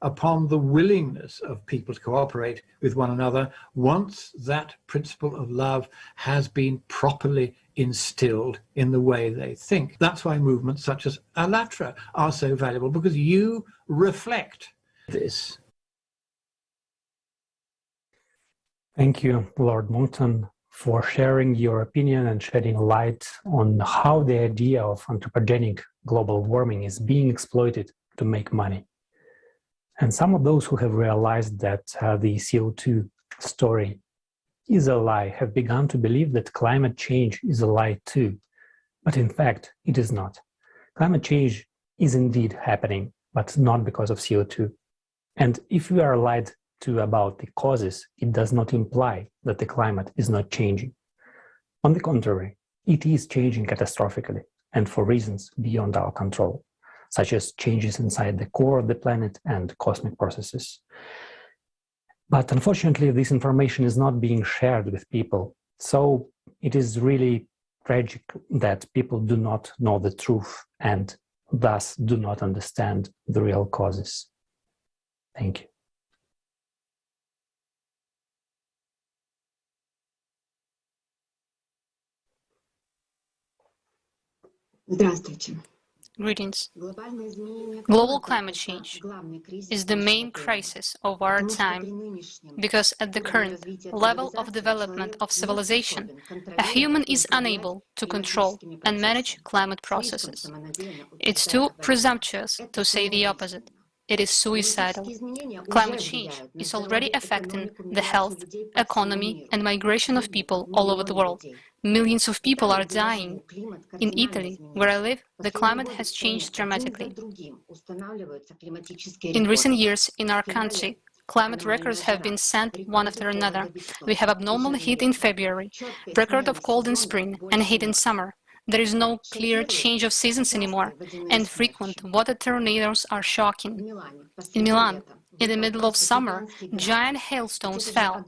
upon the willingness of people to cooperate with one another once that principle of love has been properly instilled in the way they think. That's why movements such as ALLATRA are so valuable, because you reflect this. Thank you, Lord Monkton, for sharing your opinion and shedding light on how the idea of anthropogenic global warming is being exploited to make money. And some of those who have realized that the CO2 story is a lie have begun to believe that climate change is a lie too. But in fact, it is not. Climate change is indeed happening, but not because of CO2. And if we are lied to about the causes, it does not imply that the climate is not changing. On the contrary, it is changing catastrophically and for reasons beyond our control, such as changes inside the core of the planet and cosmic processes. But unfortunately, this information is not being shared with people. So it is really tragic that people do not know the truth and thus do not understand the real causes. Thank you. Здравствуйте. Greetings. Global climate change is the main crisis of our time because at the current level of development of civilization, a human is unable to control and manage climate processes. It's too presumptuous to say the opposite. It is suicidal. Climate change is already affecting the health, economy, and migration of people all over the world. Millions of people are dying. In Italy, where I live, the climate has changed dramatically. In recent years, in our country, climate records have been set one after another. We have abnormal heat in February, record of cold in spring, and heat in summer. There is no clear change of seasons anymore, and frequent water tornadoes are shocking. In Milan, in the middle of summer, giant hailstones fell.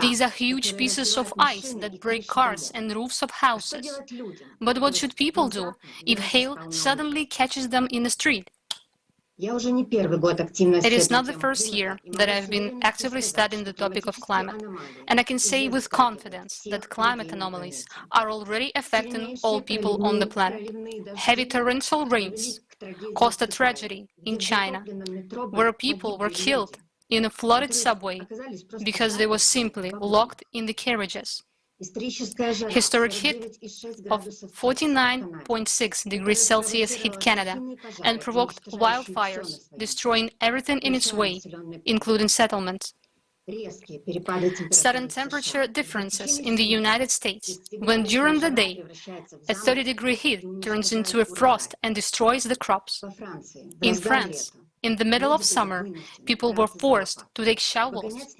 These are huge pieces of ice that break cars and roofs of houses. But what should people do if hail suddenly catches them in the street? It is not the first year that I've been actively studying the topic of climate, and I can say with confidence that climate anomalies are already affecting all people on the planet. Heavy torrential rains caused a tragedy in China, where people were killed in a flooded subway because they were simply locked in the carriages. Historic heat of 49.6 degrees Celsius hit Canada and provoked wildfires, destroying everything in its way, including settlements. Sudden temperature differences in the United States, when during the day a 30-degree heat turns into a frost and destroys the crops. In France, in the middle of summer, people were forced to take shovels,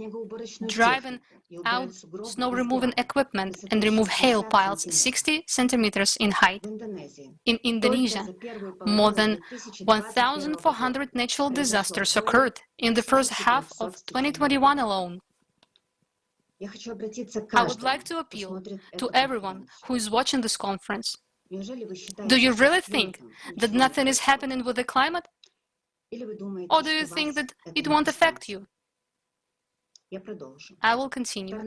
driving out snow-removing equipment and remove hail piles 60 centimeters in height. In Indonesia, more than 1,400 natural disasters occurred in the first half of 2021 alone. I would like to appeal to everyone who is watching this conference. Do you really think that nothing is happening with the climate? Or do you think that it won't affect you? I will continue.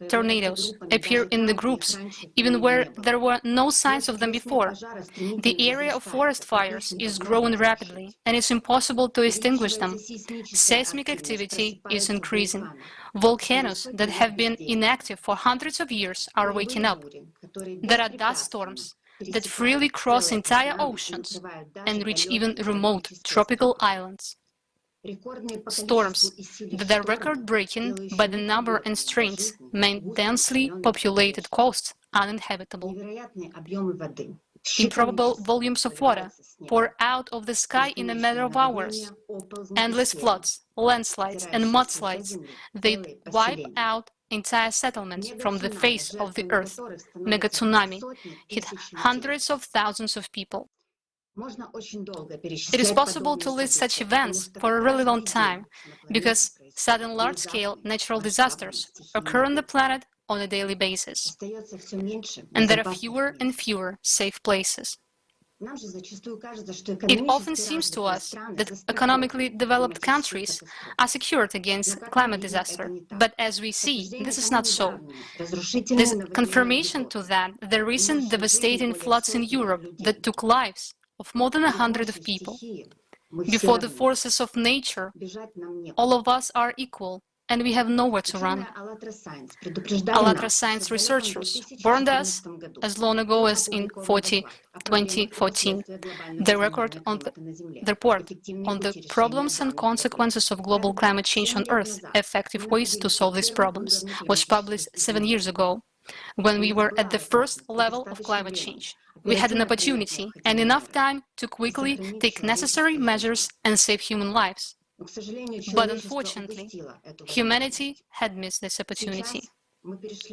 Tornadoes appear in the groups, even where there were no signs of them before. The area of forest fires is growing rapidly, and it's impossible to extinguish them. Seismic activity is increasing. Volcanoes that have been inactive for hundreds of years are waking up. There are dust storms that freely cross entire oceans and reach even remote tropical islands. Storms that are record-breaking by the number and strength make densely populated coasts uninhabitable. Improbable volumes of water pour out of the sky in a matter of hours. Endless floods, landslides, and mudslides, they wipe out entire settlements from the face of the earth. Mega tsunami hit hundreds of thousands of people. It is possible to list such events for a really long time, because sudden large-scale natural disasters occur on the planet on a daily basis, and there are fewer and fewer safe places. It often seems to us that economically developed countries are secured against climate disaster, but as we see, this is not so. There's confirmation to that the recent devastating floods in Europe that took lives of more than 100 of people. Before the forces of nature, all of us are equal, and we have nowhere to run. ALLATRA science researchers warned us as long ago as in 2014. The report on the problems and consequences of global climate change on Earth, effective ways to solve these problems, was published 7 years ago, when we were at the first level of climate change. We had an opportunity and enough time to quickly take necessary measures and save human lives. But unfortunately, humanity had missed this opportunity.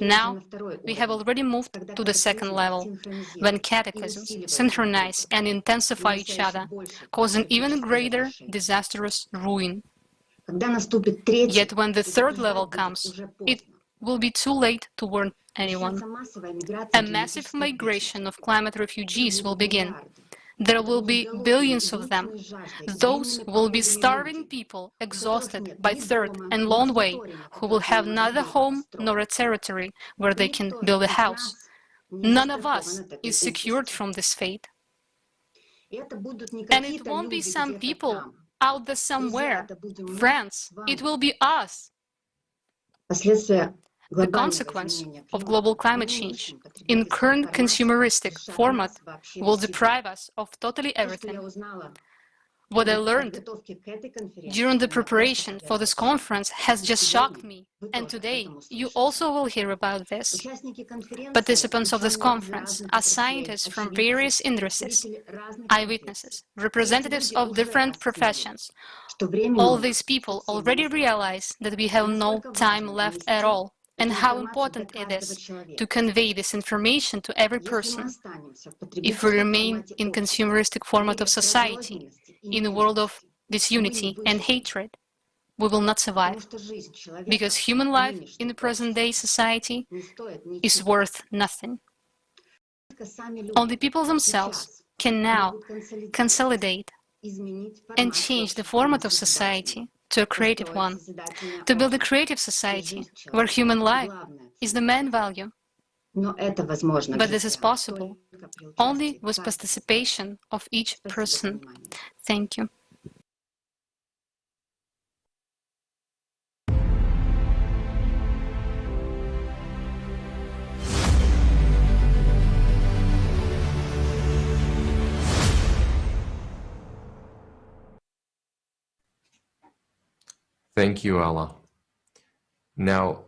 Now, we have already moved to the second level, when cataclysms synchronize and intensify each other, causing even greater disastrous ruin. Yet when the third level comes, it will be too late to warn anyone. A massive migration of climate refugees will begin. There will be billions of them. Those will be starving people, exhausted by thirst and long way, who will have neither home nor a territory where they can build a house. None of us is secured from this fate. And it won't be some people out there somewhere. Friends, it will be us. The consequence of global climate change in current consumeristic format will deprive us of totally everything. What I learned during the preparation for this conference has just shocked me, and today you also will hear about this. Participants of this conference are scientists from various industries, eyewitnesses, representatives of different professions. All these people already realize that we have no time left at all, and how important it is to convey this information to every person. If we remain in consumeristic format of society, in a world of disunity and hatred, we will not survive, because human life in the present-day society is worth nothing. Only people themselves can now consolidate and change the format of society to a creative one, to build a creative society where human life is the main value. But this is possible only with participation of each person. Thank you. Thank you, Alla. Now,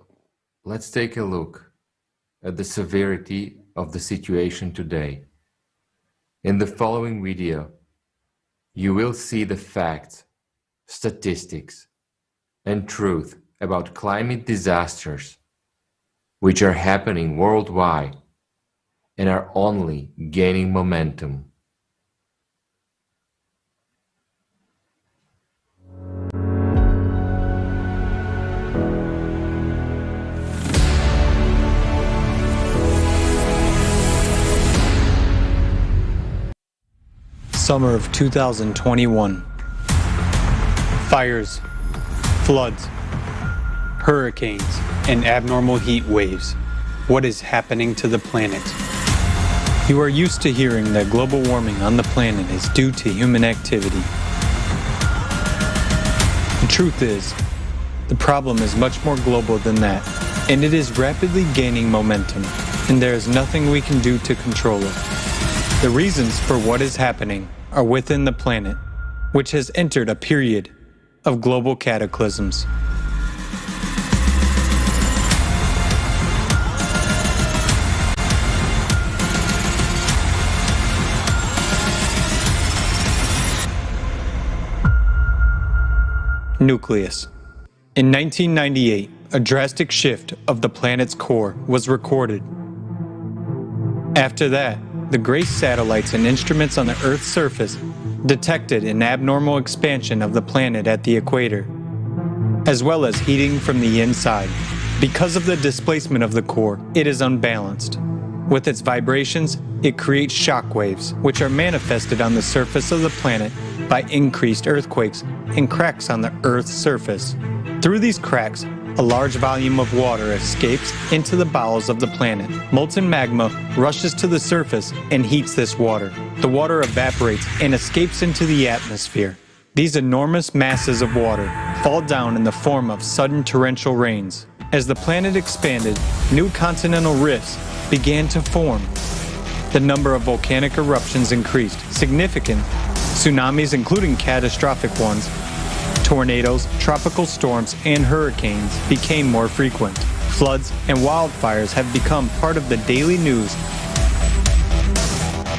let's take a look at the severity of the situation today. In the following video, you will see the facts, statistics, and truth about climate disasters which are happening worldwide and are only gaining momentum. Summer of 2021. Fires, floods, hurricanes, and abnormal heat waves. What is happening to the planet? You are used to hearing that global warming on the planet is due to human activity. The truth is, the problem is much more global than that, and it is rapidly gaining momentum, and there is nothing we can do to control it. The reasons for what is happening are within the planet, which has entered a period of global cataclysms. Nucleus. In 1998, a drastic shift of the planet's core was recorded. After that, the GRACE satellites and instruments on the Earth's surface detected an abnormal expansion of the planet at the equator, as well as heating from the inside. Because of the displacement of the core, it is unbalanced. With its vibrations, it creates shock waves, which are manifested on the surface of the planet by increased earthquakes and cracks on the Earth's surface. Through these cracks, a large volume of water escapes into the bowels of the planet. Molten magma rushes to the surface and heats this water. The water evaporates and escapes into the atmosphere. These enormous masses of water fall down in the form of sudden torrential rains. As the planet expanded, new continental rifts began to form. The number of volcanic eruptions increased. Significant tsunamis, including catastrophic ones, tornadoes, tropical storms, and hurricanes became more frequent. Floods and wildfires have become part of the daily news.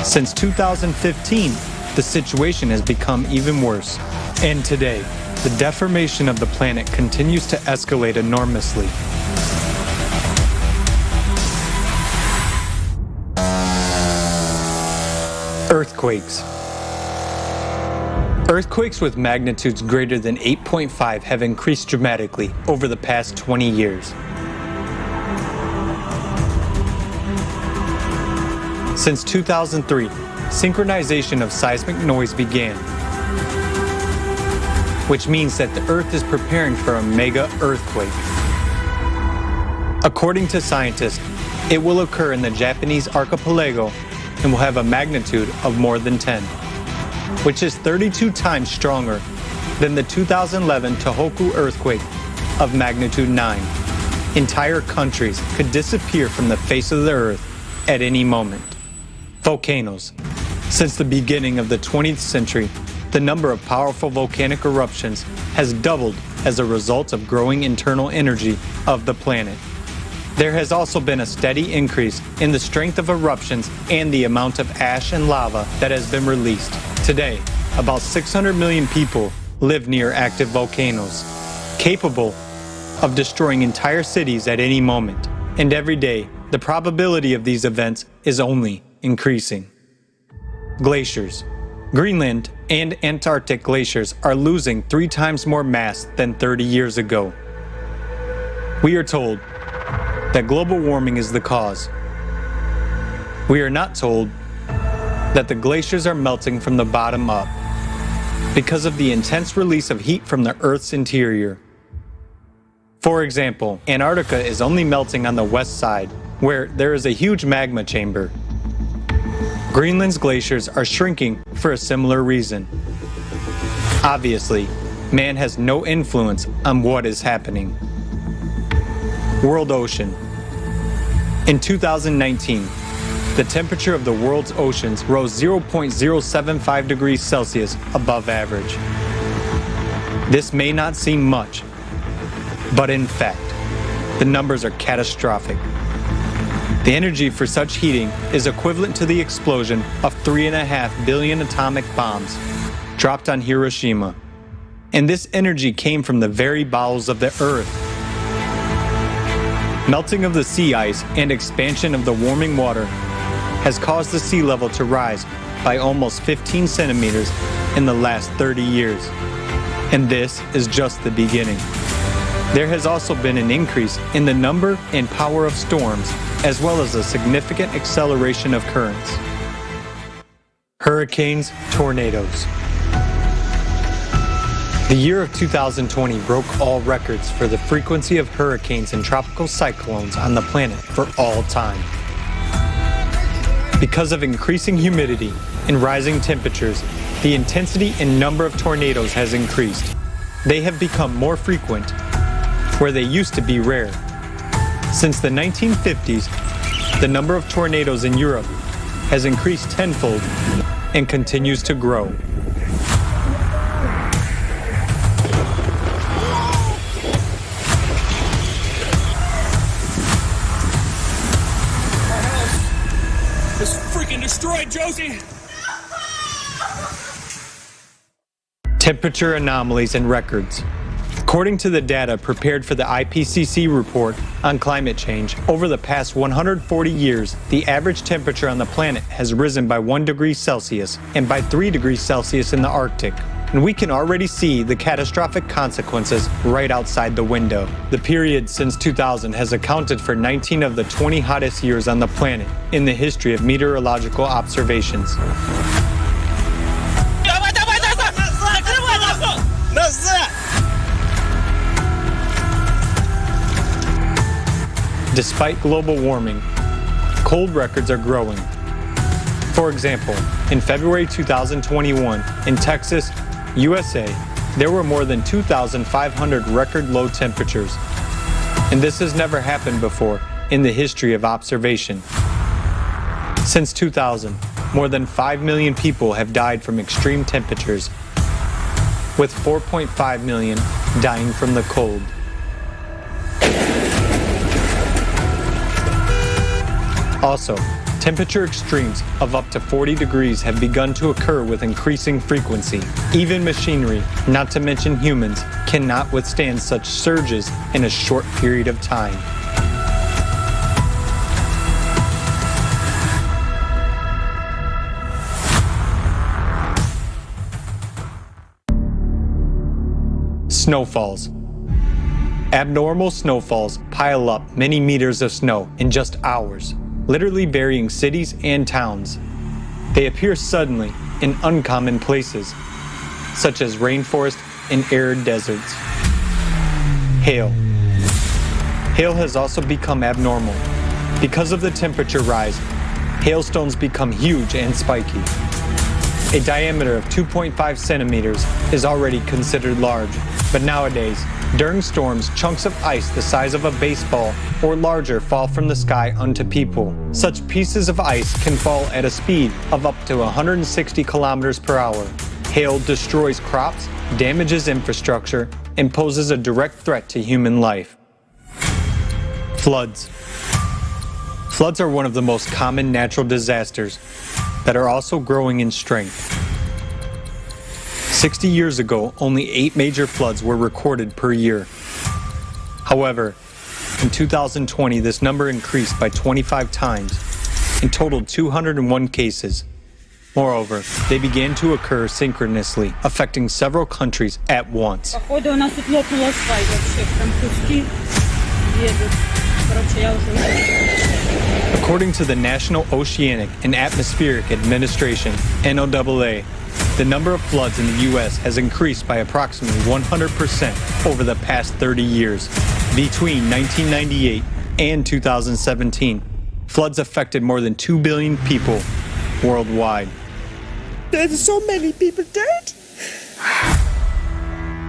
Since 2015, the situation has become even worse. And today, the deformation of the planet continues to escalate enormously. Earthquakes. Earthquakes with magnitudes greater than 8.5 have increased dramatically over the past 20 years. Since 2003, synchronization of seismic noise began, which means that the Earth is preparing for a mega earthquake. According to scientists, it will occur in the Japanese archipelago and will have a magnitude of more than 10. Which is 32 times stronger than the 2011 Tohoku earthquake of magnitude 9. Entire countries could disappear from the face of the earth at any moment. Volcanoes. Since the beginning of the 20th century, the number of powerful volcanic eruptions has doubled as a result of growing internal energy of the planet. There has also been a steady increase in the strength of eruptions and the amount of ash and lava that has been released. Today, about 600 million people live near active volcanoes, capable of destroying entire cities at any moment. And every day, the probability of these events is only increasing. Glaciers. Greenland and Antarctic glaciers are losing 3 times more mass than 30 years ago. We are told that global warming is the cause. We are not told that the glaciers are melting from the bottom up because of the intense release of heat from the Earth's interior. For example, Antarctica is only melting on the west side, where there is a huge magma chamber. Greenland's glaciers are shrinking for a similar reason. Obviously, man has no influence on what is happening. World ocean. In 2019, the temperature of the world's oceans rose 0.075 degrees Celsius above average. This may not seem much, but in fact, the numbers are catastrophic. The energy for such heating is equivalent to the explosion of 3.5 billion atomic bombs dropped on Hiroshima. And this energy came from the very bowels of the Earth. Melting of the sea ice and expansion of the warming water has caused the sea level to rise by almost 15 centimeters in the last 30 years. And this is just the beginning. There has also been an increase in the number and power of storms, as well as a significant acceleration of currents. Hurricanes, tornadoes. The year of 2020 broke all records for the frequency of hurricanes and tropical cyclones on the planet for all time. Because of increasing humidity and rising temperatures, the intensity and number of tornadoes has increased. They have become more frequent, where they used to be rare. Since the 1950s, the number of tornadoes in Europe has increased tenfold and continues to grow. It's freaking destroyed, Josie! Temperature anomalies and records. According to the data prepared for the IPCC report on climate change, over the past 140 years, the average temperature on the planet has risen by 1 degree Celsius and by 3 degrees Celsius in the Arctic. And we can already see the catastrophic consequences right outside the window. The period since 2000 has accounted for 19 of the 20 hottest years on the planet in the history of meteorological observations. Despite global warming, cold records are growing. For example, in February 2021, in Texas, USA, there were more than 2,500 record low temperatures. And this has never happened before in the history of observation. Since 2000, more than 5 million people have died from extreme temperatures, with 4.5 million dying from the cold. Also, temperature extremes of up to 40 degrees have begun to occur with increasing frequency. Even machinery, not to mention humans, cannot withstand such surges in a short period of time. Snowfalls. Abnormal snowfalls pile up many meters of snow in just hours, literally burying cities and towns. They appear suddenly in uncommon places, such as rainforest and arid deserts. Hail. Hail has also become abnormal. Because of the temperature rise, hailstones become huge and spiky. A diameter of 2.5 centimeters is already considered large, but nowadays, during storms, chunks of ice the size of a baseball or larger fall from the sky onto people. Such pieces of ice can fall at a speed of up to 160 kilometers per hour. Hail destroys crops, damages infrastructure, and poses a direct threat to human life. Floods. Floods are one of the most common natural disasters that are also growing in strength. 60 years ago, only 8 major floods were recorded per year. However, in 2020, this number increased by 25 times and totaled 201 cases. Moreover, they began to occur synchronously, affecting several countries at once. According to the National Oceanic and Atmospheric Administration, NOAA, the number of floods in the U.S. has increased by approximately 100% over the past 30 years. Between 1998 and 2017, floods affected more than 2 billion people worldwide. There's so many people dead.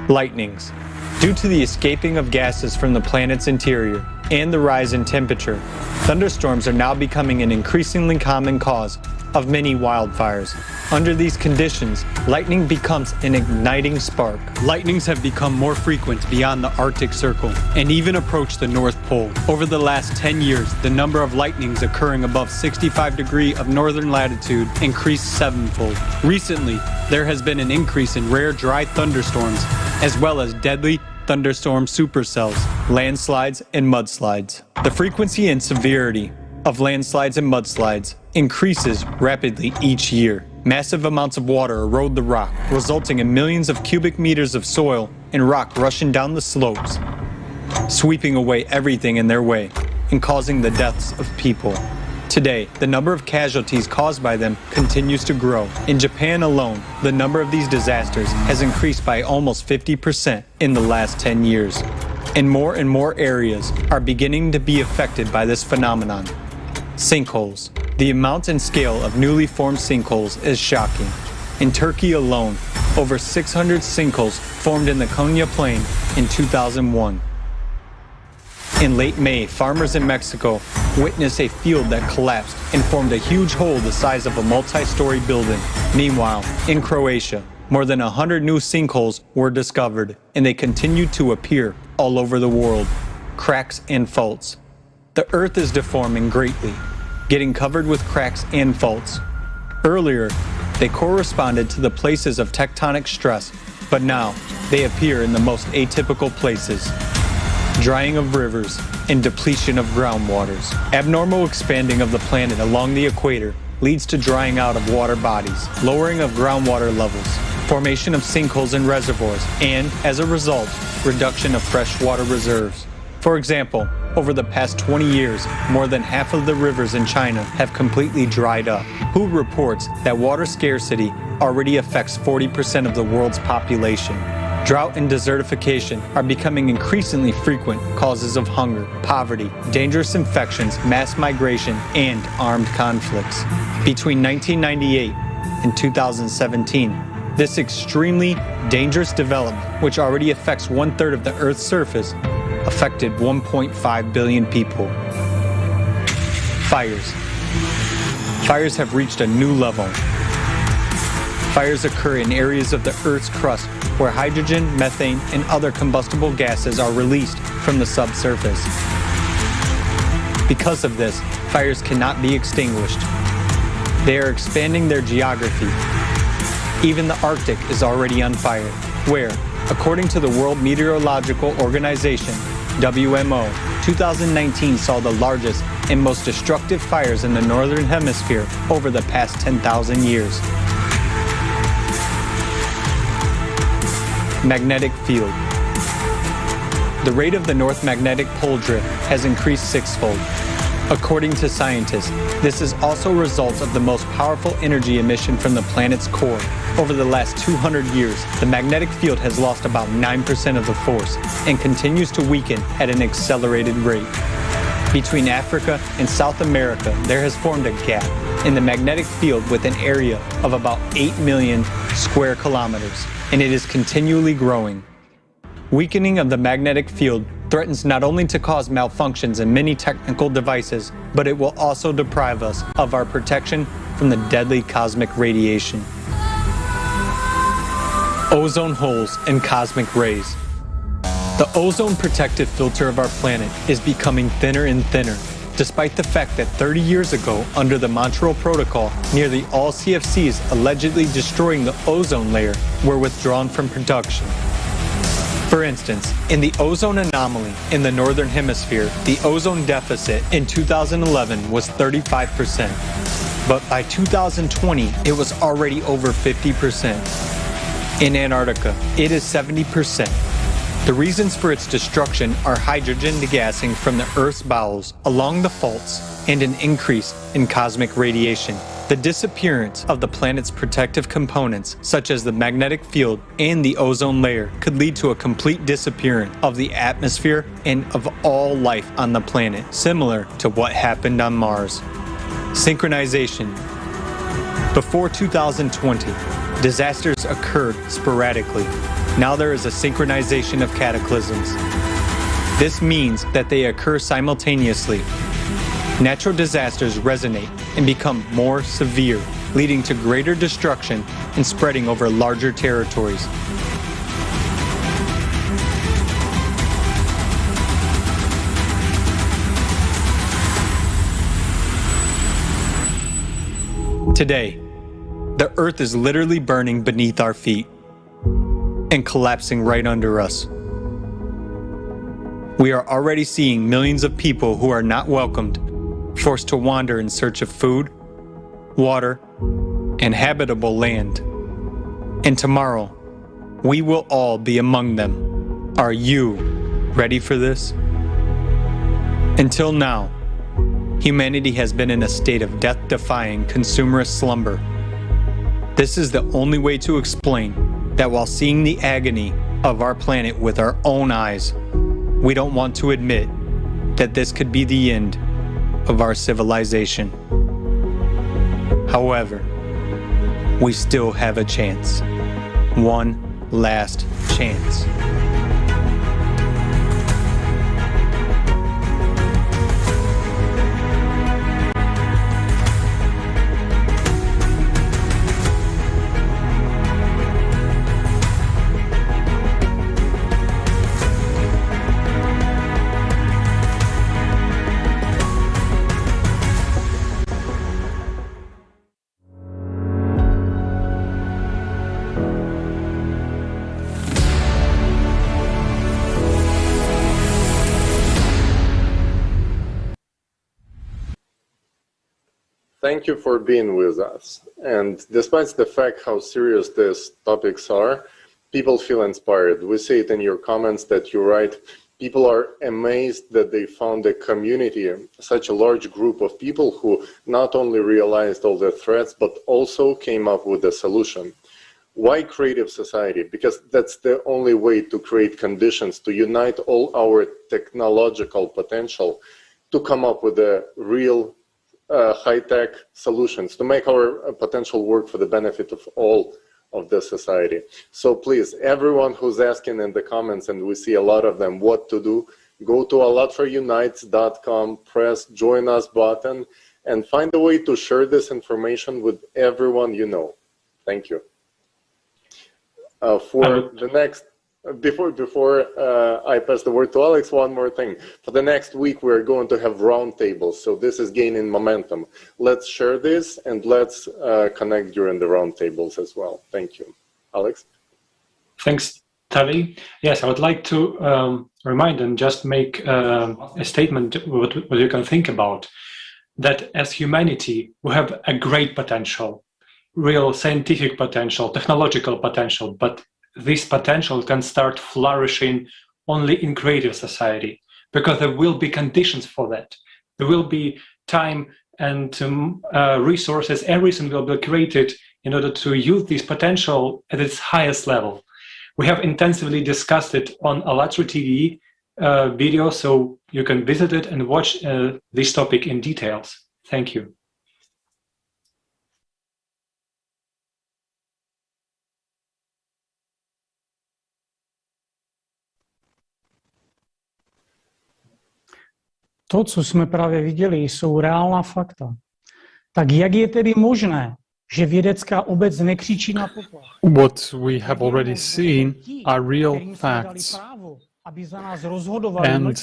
Lightnings. Due to the escaping of gases from the planet's interior and the rise in temperature, thunderstorms are now becoming an increasingly common cause of many wildfires. Under these conditions, lightning becomes an igniting spark. Lightnings have become more frequent beyond the Arctic Circle and even approached the North Pole. Over the last 10 years, the number of lightnings occurring above 65 degrees of northern latitude increased sevenfold. Recently, there has been an increase in rare dry thunderstorms, as well as deadly thunderstorm supercells, landslides, and mudslides. The frequency and severity of landslides and mudslides increases rapidly each year. Massive amounts of water erode the rock, resulting in millions of cubic meters of soil and rock rushing down the slopes, sweeping away everything in their way and causing the deaths of people. Today, the number of casualties caused by them continues to grow. In Japan alone, the number of these disasters has increased by almost 50% in the last 10 years. And more areas are beginning to be affected by this phenomenon. Sinkholes. The amount and scale of newly formed sinkholes is shocking. In Turkey alone, over 600 sinkholes formed in the Konya Plain in 2001. In late May, farmers in Mexico witnessed a field that collapsed and formed a huge hole the size of a multi-story building. Meanwhile, in Croatia, more than 100 new sinkholes were discovered, and they continued to appear all over the world. Cracks and faults. The Earth is deforming greatly, getting covered with cracks and faults. Earlier, they corresponded to the places of tectonic stress, but now they appear in the most atypical places. Drying of rivers and depletion of groundwaters. Abnormal expanding of the planet along the equator leads to drying out of water bodies, lowering of groundwater levels, formation of sinkholes and reservoirs, and, as a result, reduction of freshwater reserves. For example, over the past 20 years, more than half of the rivers in China have completely dried up. WHO reports that water scarcity already affects 40% of the world's population. Drought and desertification are becoming increasingly frequent causes of hunger, poverty, dangerous infections, mass migration, and armed conflicts. Between 1998 and 2017, this extremely dangerous development, which already affects 1/3 of the Earth's surface, affected 1.5 billion people. Fires. Fires have reached a new level. Fires occur in areas of the Earth's crust where hydrogen, methane, and other combustible gases are released from the subsurface. Because of this, fires cannot be extinguished. They are expanding their geography. Even the Arctic is already on fire, where, according to the World Meteorological Organization, WMO, 2019 saw the largest and most destructive fires in the Northern Hemisphere over the past 10,000 years. Magnetic field. The rate of the North Magnetic Pole drift has increased sixfold. According to scientists, this is also a result of the most powerful energy emission from the planet's core. Over the last 200 years, the magnetic field has lost about 9% of the force and continues to weaken at an accelerated rate. Between Africa and South America, there has formed a gap in the magnetic field with an area of about 8 million square kilometers, and it is continually growing. Weakening of the magnetic field threatens not only to cause malfunctions in many technical devices, but it will also deprive us of our protection from the deadly cosmic radiation. Ozone holes and cosmic rays. The ozone protective filter of our planet is becoming thinner and thinner, despite the fact that 30 years ago, under the Montreal Protocol, nearly all CFCs allegedly destroying the ozone layer were withdrawn from production. For instance, in the ozone anomaly in the Northern Hemisphere, the ozone deficit in 2011 was 35%, but by 2020, it was already over 50%. In Antarctica, it is 70%. The reasons for its destruction are hydrogen degassing from the Earth's bowels along the faults and an increase in cosmic radiation. The disappearance of the planet's protective components, such as the magnetic field and the ozone layer, could lead to a complete disappearance of the atmosphere and of all life on the planet, similar to what happened on Mars. Synchronization. Before 2020, disasters occurred sporadically. Now there is a synchronization of cataclysms. This means that they occur simultaneously. Natural disasters resonate and become more severe, leading to greater destruction and spreading over larger territories. Today, the Earth is literally burning beneath our feet and collapsing right under us. We are already seeing millions of people who are not welcomed, forced to wander in search of food, water, and habitable land. And tomorrow, we will all be among them. Are you ready for this? Until now, humanity has been in a state of death-defying consumerist slumber. This is the only way to explain that while seeing the agony of our planet with our own eyes, we don't want to admit that this could be the end of our civilization. However, we still have a chance. One last chance. Thank you for being with us. And despite the fact how serious these topics are, people feel inspired. We see it in your comments that you write. People are amazed that they found a community, such a large group of people who not only realized all the threats, but also came up with a solution. Why creative society? Because that's the only way to create conditions to unite all our technological potential to come up with a real high-tech solutions to make our potential work for the benefit of all of the society. So please, everyone who's asking in the comments, and we see a lot of them, what to do, go to ALLATRAunites.com, press join us button, and find a way to share this information with everyone you know. Thank you. For the next, before I pass the word to Alex, one more thing. For the next week, we're going to have roundtables, so this is gaining momentum. Let's share this and let's connect during the roundtables as well. Thank you. Alex? Thanks, Tali. Yes, I would like to remind and just make a statement what you can think about. That as humanity, we have a great potential, real scientific potential, technological potential, but this potential can start flourishing only in creative society, because there will be conditions for that. There will be time and resources, everything will be created in order to use this potential at its highest level. We have intensively discussed it on ALLATRA TV video, so you can visit it and watch this topic in details. Thank you. To, co jsme právě viděli, jsou reálná fakta. Tak jak je tedy možné, že vědecká obec nekřičí na poplach? What we have already seen are real facts. And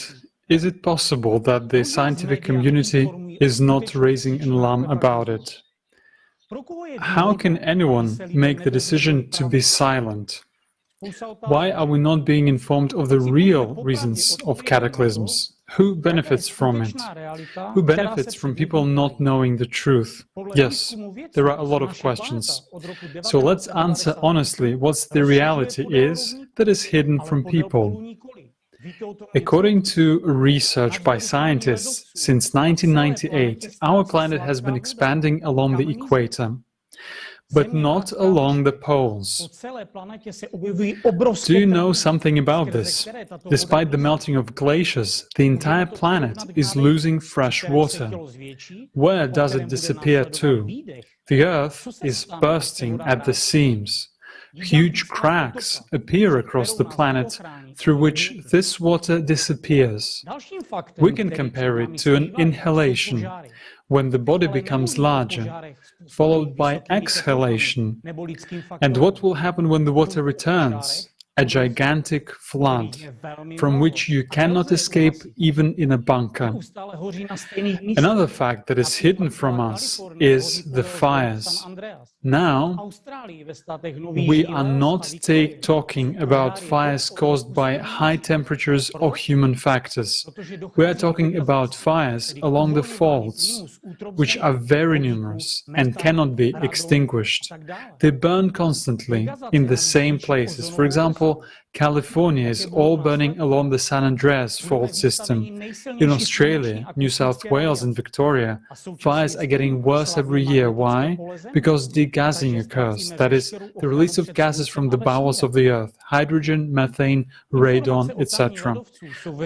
is it possible that the scientific community is not raising an alarm about it? How can anyone make the decision to be silent? Why are we not being informed of the real reasons of cataclysms? Who benefits from it? Who benefits from people not knowing the truth? Yes, there are a lot of questions. So let's answer honestly what the reality is that is hidden from people. According to research by scientists, since 1998, our planet has been expanding along the equator, but not along the poles. Do you know something about this? Despite the melting of glaciers, the entire planet is losing fresh water. Where does it disappear to? The Earth is bursting at the seams. Huge cracks appear across the planet through which this water disappears. We can compare it to an inhalation. when the body becomes larger, followed by exhalation. And what will happen when the water returns? A gigantic flood, from which you cannot escape even in a bunker. Another fact that is hidden from us is the fires. Now, we are not talking about fires caused by high temperatures or human factors. We are talking about fires along the faults, which are very numerous and cannot be extinguished. They burn constantly in the same places. For example, California is all burning along the San Andreas fault system. In Australia, New South Wales and Victoria, fires are getting worse every year. Why? Because degassing occurs, that is, the release of gases from the bowels of the earth, hydrogen, methane, radon, etc.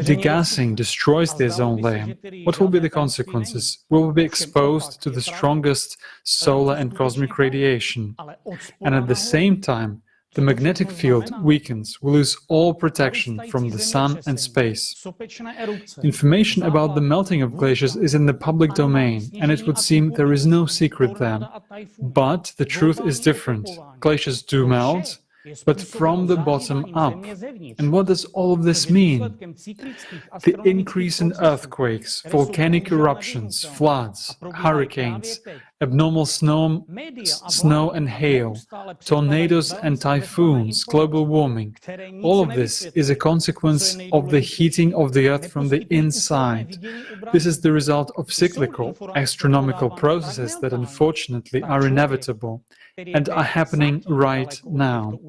Degassing destroys the ozone layer. What will be the consequences? We will be exposed to the strongest solar and cosmic radiation. And at the same time, the magnetic field weakens, we lose all protection from the sun and space. Information about the melting of glaciers is in the public domain, and it would seem there is no secret there. But the truth is different. Glaciers do melt, but from the bottom up. And what does all of this mean? The increase in earthquakes, volcanic eruptions, floods, hurricanes, abnormal snow and hail, tornadoes and typhoons, global warming. All of this is a consequence of the heating of the earth from the inside. This is the result of cyclical, astronomical processes that unfortunately are inevitable and are happening right now.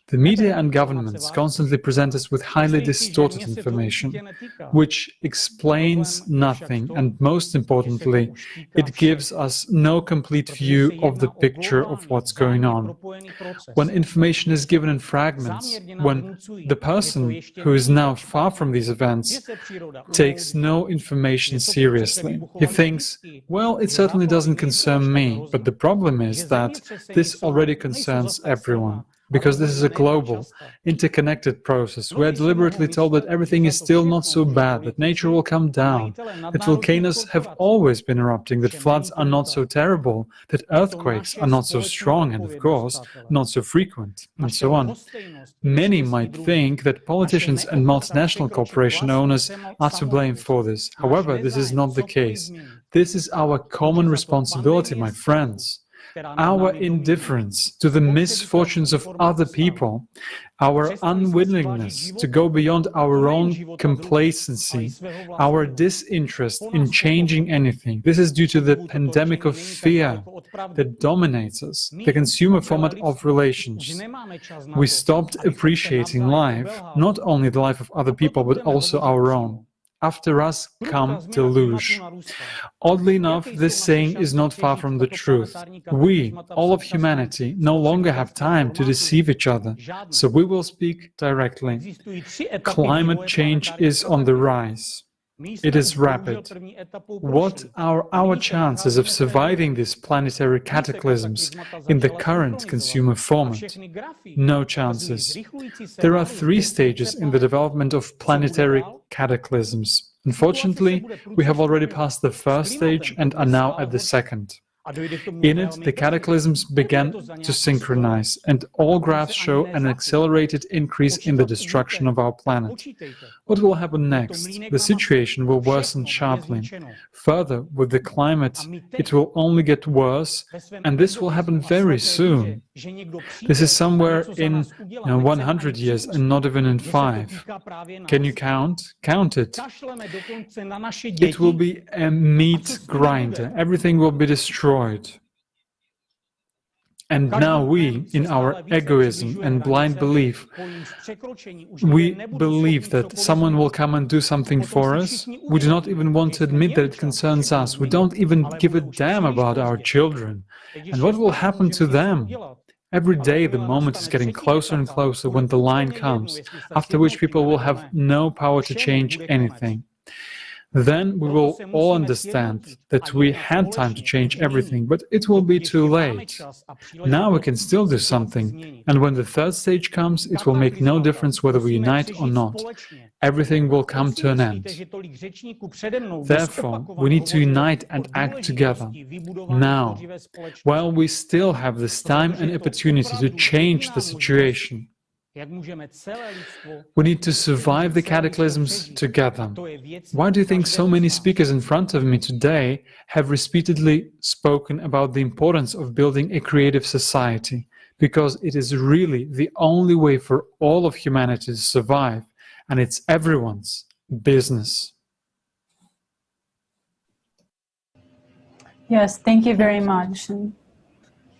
The media and governments constantly present us with highly distorted information, which explains nothing, and most importantly, it gives us no complete view of the picture of what's going on. When information is given in fragments, when the person who is now far from these events takes no information seriously, he thinks, well, it certainly doesn't concern me, but the problem is that this already concerns everyone. Because this is a global, interconnected process. We are deliberately told that everything is still not so bad, that nature will come down, that volcanoes have always been erupting, that floods are not so terrible, that earthquakes are not so strong and, of course, not so frequent, and so on. Many might think that politicians and multinational corporation owners are to blame for this. However, this is not the case. This is our common responsibility, my friends. Our indifference to the misfortunes of other people, our unwillingness to go beyond our own complacency, our disinterest in changing anything. This is due to the pandemic of fear that dominates us, the consumer format of relations. We stopped appreciating life, not only the life of other people, but also our own. After us come deluge. Oddly enough, this saying is not far from the truth. We, all of humanity, no longer have time to deceive each other, so we will speak directly. Climate change is on the rise. It is rapid. What are our chances of surviving these planetary cataclysms in the current consumer format? No chances. There are 3 stages in the development of planetary cataclysms. Unfortunately, we have already passed the first stage and are now at the second. In it, the cataclysms began to synchronize, and all graphs show an accelerated increase in the destruction of our planet. What will happen next? The situation will worsen sharply. Further, with the climate, it will only get worse, and this will happen very soon. This is somewhere in 100 years and not even in 5. Can you count? Count it. It will be a meat grinder. Everything will be destroyed. And now we, in our egoism and blind belief, we believe that someone will come and do something for us. We do not even want to admit that it concerns us. We don't even give a damn about our children. And what will happen to them? Every day the moment is getting closer and closer when the line comes, after which people will have no power to change anything. Then we will all understand that we had time to change everything, but it will be too late. Now we can still do something, and when the third stage comes, it will make no difference whether we unite or not. Everything will come to an end. Therefore, we need to unite and act together, now, while we still have this time and opportunity to change the situation. We need to survive the cataclysms together. Why do you think so many speakers in front of me today have repeatedly spoken about the importance of building a creative society? Because it is really the only way for all of humanity to survive, and it's everyone's business. Yes, thank you very much.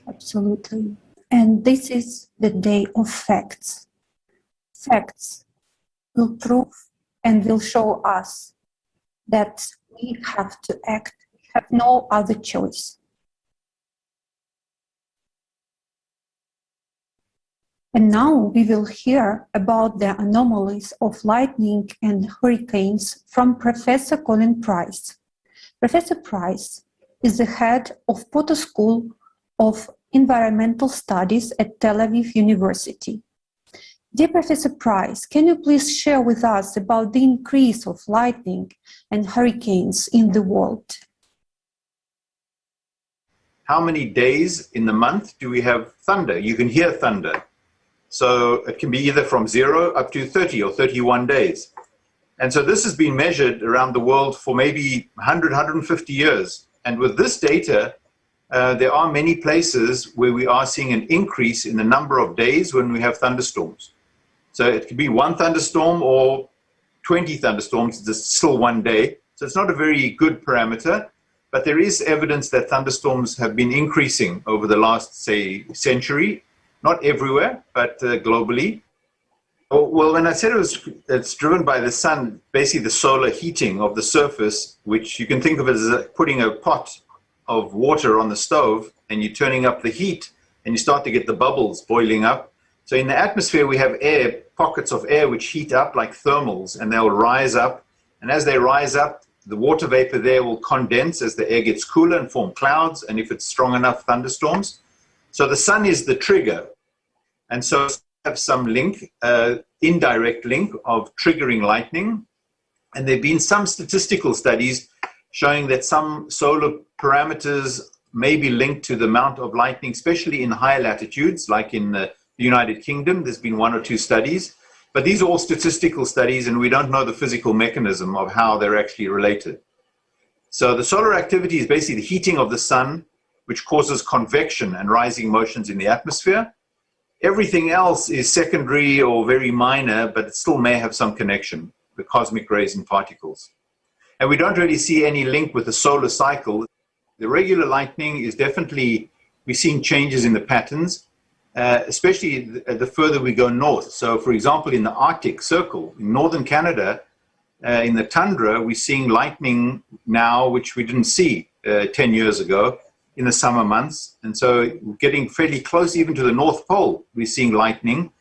Absolutely. And this is the day of facts. Facts will prove and will show us that we have to act, we have no other choice. And now we will hear about the anomalies of lightning and hurricanes from Professor Colin Price. Professor Price is the head of Potter School of Environmental Studies at Tel Aviv University. Dear Professor Price, can you please share with us about the increase of lightning and hurricanes in the world? How many days in the month do we have thunder? You can hear thunder. So it can be either from 0 up to 30 or 31 days. And so this has been measured around the world for maybe 100, 150 years. And with this data, there are many places where we are seeing an increase in the number of days when we have thunderstorms. So it could be one thunderstorm or 20 thunderstorms, it's still one day. So it's not a very good parameter, but there is evidence that thunderstorms have been increasing over the last, say, century. Not everywhere, but globally. Well, when I said it's driven by the sun, basically the solar heating of the surface, which you can think of as putting a pot of water on the stove and you're turning up the heat and you start to get the bubbles boiling up. So in the atmosphere, we have air, pockets of air which heat up like thermals, and they'll rise up. And as they rise up, the water vapor there will condense as the air gets cooler and form clouds, and if it's strong enough, thunderstorms. So the sun is the trigger. And so we have some link, indirect link of triggering lightning. And there have been some statistical studies showing that some solar parameters may be linked to the amount of lightning, especially in higher latitudes, like in the United Kingdom. There's been 1 or 2 studies. But these are all statistical studies, and we don't know the physical mechanism of how they're actually related. So the solar activity is basically the heating of the sun, which causes convection and rising motions in the atmosphere. Everything else is secondary or very minor, but it still may have some connection, the cosmic rays and particles. And we don't really see any link with the solar cycle. The regular lightning is definitely, we're seeing changes in the patterns, especially the further we go north. So for example, in the Arctic Circle, in northern Canada, in the tundra, we're seeing lightning now, which we didn't see 10 years ago in the summer months. And so getting fairly close even to the North Pole, we're seeing lightning.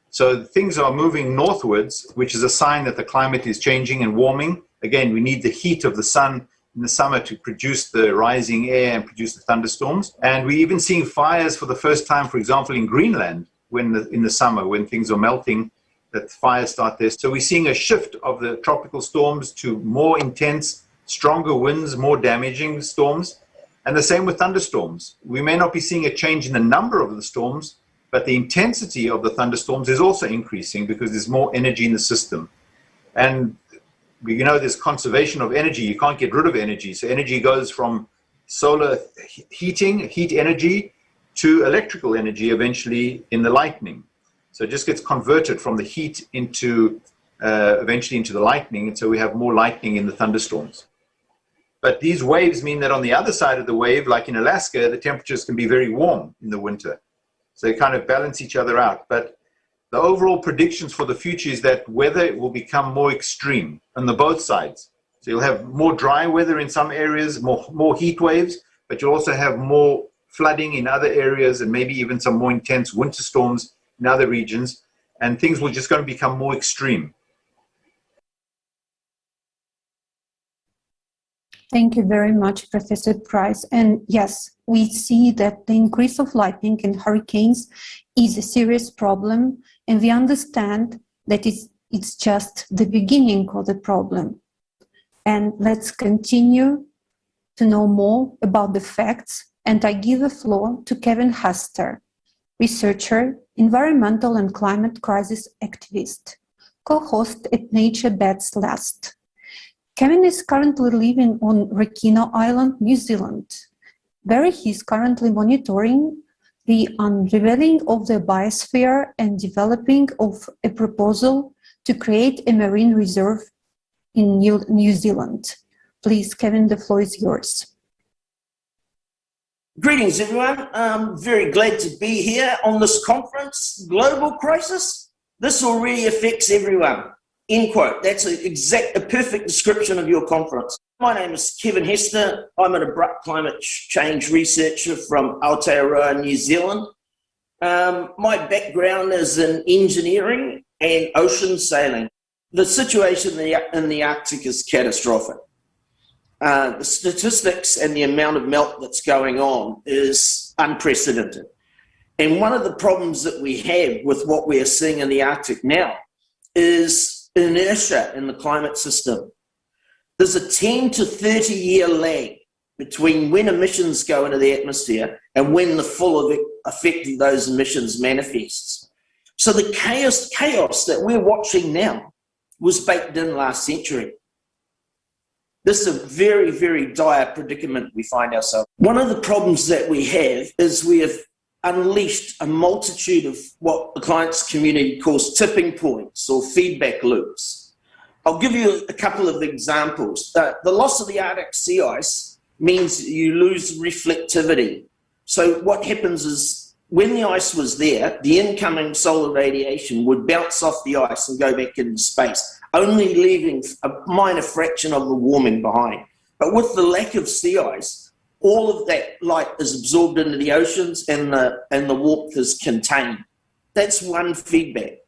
So things are moving northwards, which is a sign that the climate is changing and warming. Again, we need the heat of the sun in the summer to produce the rising air and produce the thunderstorms. And we're even seeing fires for the first time, for example, in Greenland, in the summer, when things are melting, that fires start there. So we're seeing a shift of the tropical storms to more intense, stronger winds, more damaging storms. And the same with thunderstorms. We may not be seeing a change in the number of the storms, but the intensity of the thunderstorms is also increasing because there's more energy in the system. And you know, there's conservation of energy. You can't get rid of energy. So energy goes from solar heat energy, to electrical energy eventually in the lightning. So it just gets converted from the heat into eventually into the lightning. And so we have more lightning in the thunderstorms. But these waves mean that on the other side of the wave, like in Alaska, the temperatures can be very warm in the winter. So they kind of balance each other out. But the overall predictions for the future is that weather will become more extreme on the both sides. So you'll have more dry weather in some areas, more heat waves, but you'll also have more flooding in other areas and maybe even some more intense winter storms in other regions. And things will just going to become more extreme. Thank you very much, Professor Price. And yes, we see that the increase of lightning and hurricanes is a serious problem, and we understand that it's just the beginning of the problem. And let's continue to know more about the facts, and I give the floor to Kevin Hester, researcher, environmental and climate crisis activist, co-host at Nature Beds Last. Kevin is currently living on Rekino Island, New Zealand, where he is currently monitoring the unraveling of the biosphere and developing of a proposal to create a marine reserve in New Zealand. Please, Kevin, the floor is yours. Greetings, everyone. I'm very glad to be here on this conference. Global crisis, this already affects everyone. End quote. That's a perfect description of your conference. My name is Kevin Hester. I'm an abrupt climate change researcher from Aotearoa, New Zealand. My background is in engineering and ocean sailing. The situation in the Arctic is catastrophic. The statistics and the amount of melt that's going on is unprecedented. And one of the problems that we have with what we are seeing in the Arctic now is inertia in the climate system. There's a 10 to 30 year lag between when emissions go into the atmosphere and when the full effect of those emissions manifests. So the chaos that we're watching now was baked in last century. This is a very, very dire predicament we find ourselves. One of the problems that we have is we have unleashed a multitude of what the client's community calls tipping points or feedback loops. I'll give you a couple of examples. The loss of the Arctic sea ice means you lose reflectivity. So what happens is when the ice was there, the incoming solar radiation would bounce off the ice and go back into space, only leaving a minor fraction of the warming behind. But with the lack of sea ice, all of that light is absorbed into the oceans and the warmth is contained. That's one feedback.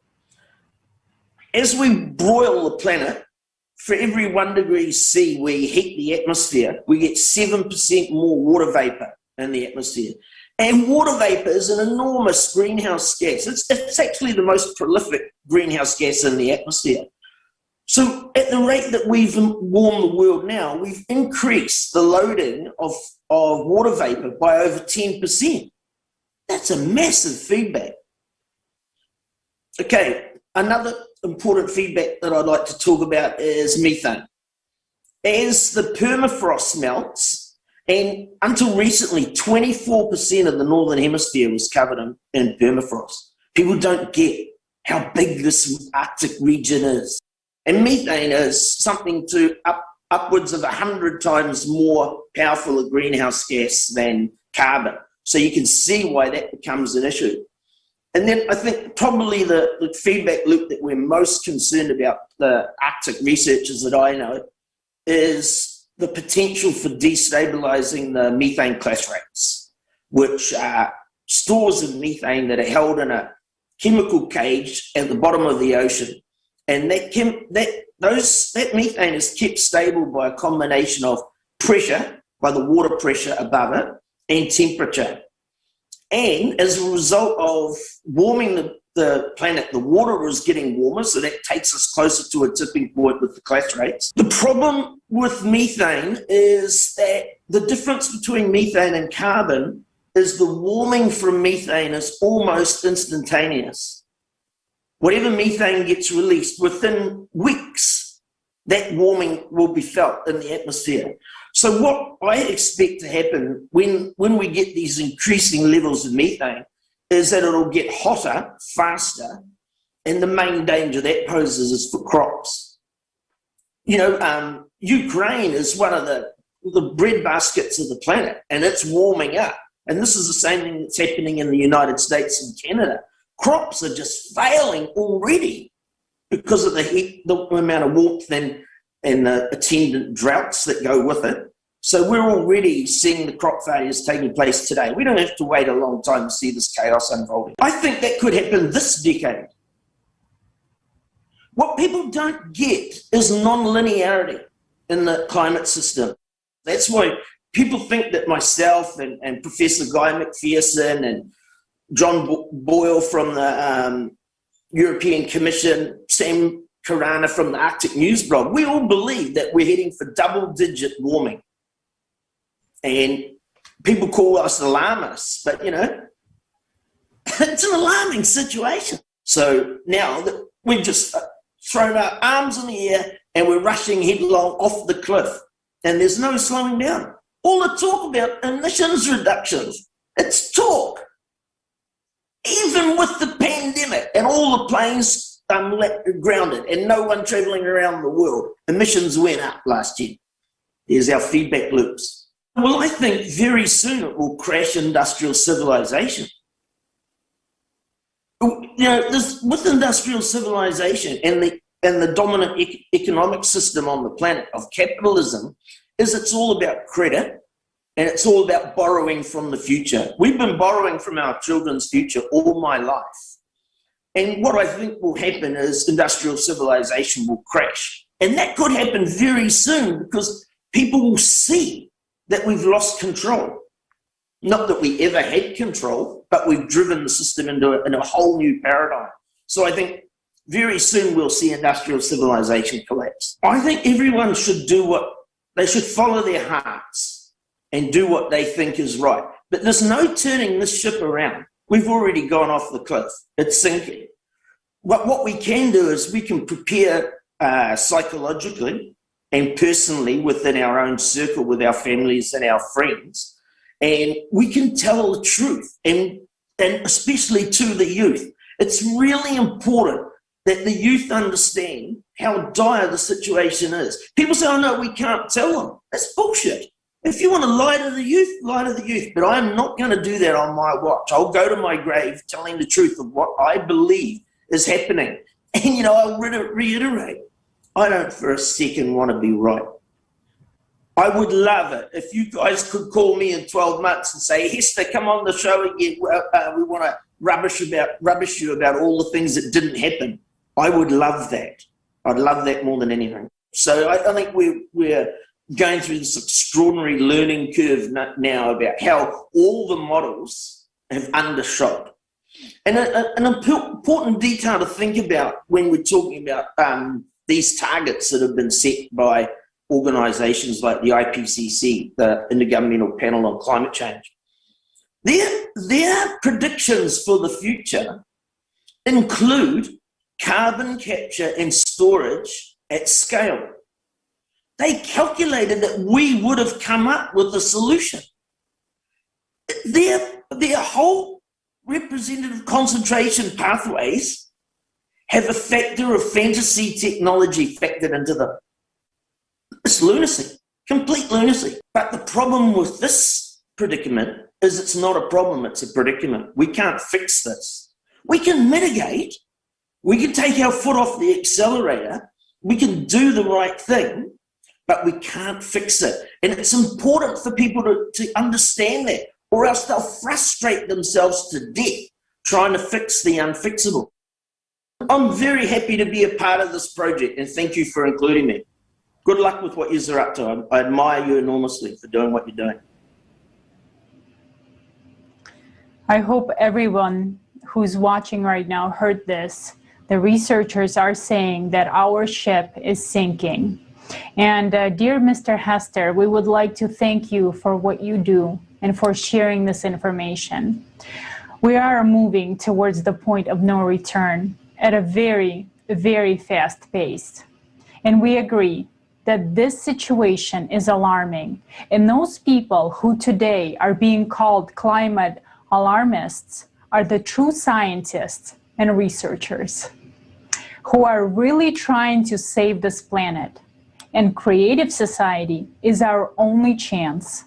As we broil the planet, for every 1 degree C we heat the atmosphere, we get 7% more water vapor in the atmosphere. And water vapor is an enormous greenhouse gas. It's actually the most prolific greenhouse gas in the atmosphere. So at the rate that we've warmed the world now, we've increased the loading of water vapor by over 10%. That's a massive feedback. Okay, another important feedback that I'd like to talk about is methane. As the permafrost melts, and until recently, 24% of the Northern Hemisphere was covered in permafrost. People don't get how big this Arctic region is. And methane is something to upwards of 100 times more powerful a greenhouse gas than carbon. So you can see why that becomes an issue. And then I think probably the feedback loop that we're most concerned about, the Arctic researchers that I know, is the potential for destabilizing the methane clash rates, which are stores of methane that are held in a chemical cage at the bottom of the ocean. And that methane is kept stable by a combination of pressure, by the water pressure above it, and temperature. And as a result of warming the planet, the water is getting warmer, so that takes us closer to a tipping point with the clash rates. The problem with methane is that the difference between methane and carbon is the warming from methane is almost instantaneous. Whatever methane gets released, within weeks, that warming will be felt in the atmosphere. So what I expect to happen when we get these increasing levels of methane is that it'll get hotter, faster, and the main danger that poses is for crops. You know, Ukraine is one of the bread baskets of the planet, and it's warming up. And this is the same thing that's happening in the United States and Canada. Crops are just failing already because of the heat, the amount of warmth and the attendant droughts that go with it. So we're already seeing the crop failures taking place today. We don't have to wait a long time to see this chaos unfolding. I think that could happen this decade. What people don't get is non-linearity in the climate system. That's why people think that myself and Professor Guy McPherson and John Boyle from the European Commission, Sam Karana from the Arctic News blog, we all believe that we're heading for double-digit warming. And people call us alarmists, but, you know, it's an alarming situation. So now that we've just thrown our arms in the air and we're rushing headlong off the cliff, and there's no slowing down. All the talk about emissions reductions, it's talk. Even with the pandemic and all the planes grounded and no one traveling around the world, emissions went up last year. There's our feedback loops. Well, I think very soon it will crash industrial civilization. You know, with industrial civilization and the dominant economic system on the planet of capitalism, is it's all about credit and it's all about borrowing from the future. We've been borrowing from our children's future all my life. And what I think will happen is industrial civilization will crash. And that could happen very soon because people will see that we've lost control. Not that we ever had control, but we've driven the system into a whole new paradigm. So I think very soon we'll see industrial civilization collapse. I think everyone should they should follow their hearts and do what they think is right. But there's no turning this ship around. We've already gone off the cliff. It's sinking. What we can do is we can prepare psychologically and personally within our own circle with our families and our friends, and we can tell the truth, and especially to the youth. It's really important that the youth understand how dire the situation is. People say, oh no, we can't tell them. That's bullshit. If you want to lie to the youth, lie to the youth. But I'm not going to do that on my watch. I'll go to my grave telling the truth of what I believe is happening. And, you know, I'll reiterate, I don't for a second want to be right. I would love it if you guys could call me in 12 months and say, Hester, come on the show again. We want to rubbish you about all the things that didn't happen. I would love that. I'd love that more than anything. So I think we're going through this extraordinary learning curve now about how all the models have undershot. And an important detail to think about when we're talking about these targets that have been set by organisations like the IPCC, the Intergovernmental Panel on Climate Change. Their predictions for the future include carbon capture and storage at scale. They calculated that we would have come up with a solution. Their whole representative concentration pathways have a factor of fantasy technology factored into them. It's lunacy, complete lunacy. But the problem with this predicament is it's not a problem, it's a predicament. We can't fix this. We can mitigate, we can take our foot off the accelerator, we can do the right thing, but we can't fix it. And it's important for people to understand that, or else they'll frustrate themselves to death trying to fix the unfixable. I'm very happy to be a part of this project, and thank you for including me. Good luck with what you're up to. I admire you enormously for doing what you're doing. I hope everyone who's watching right now heard this. The researchers are saying that our ship is sinking. And dear Mr. Hester, we would like to thank you for what you do and for sharing this information. We are moving towards the point of no return at a very, very fast pace. And we agree that this situation is alarming. And those people who today are being called climate alarmists are the true scientists and researchers who are really trying to save this planet. And creative society is our only chance.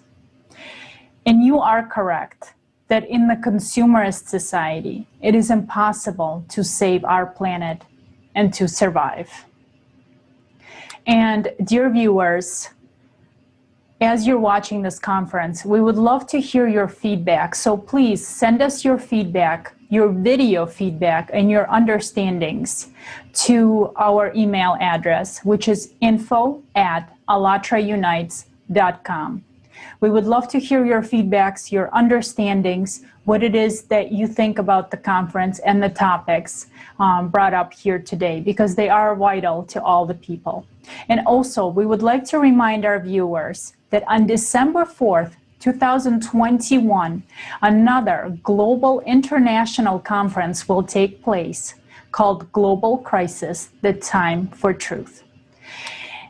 And you are correct that in the consumerist society, it is impossible to save our planet and to survive. And dear viewers, as you're watching this conference, we would love to hear your feedback. So please send us your feedback, your video feedback, and your understandings to our email address, which is info@allatraunites.org. www.hullum.com. We would love to hear your feedbacks, your understandings, what it is that you think about the conference and the topics brought up here today, because they are vital to all the people. And also, we would like to remind our viewers that on December 4th, 2021, another global international conference will take place called Global Crisis, The Time for Truth.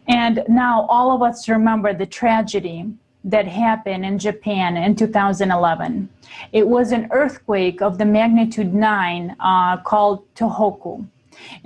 And now all of us remember the tragedy that happened in Japan in 2011. It was an earthquake of the magnitude 9 called Tohoku.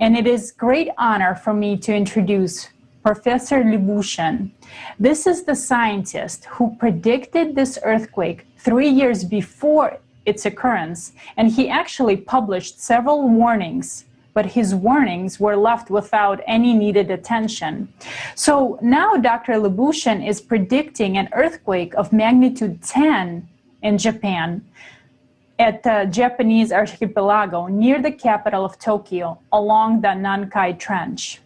And it is great honor for me to introduce Professor Libushin. This is the scientist who predicted this earthquake 3 years before its occurrence, and he actually published several warnings, but his warnings were left without any needed attention. So now Dr. Libushin is predicting an earthquake of magnitude 10 in Japan at the Japanese archipelago near the capital of Tokyo along the Nankai Trench.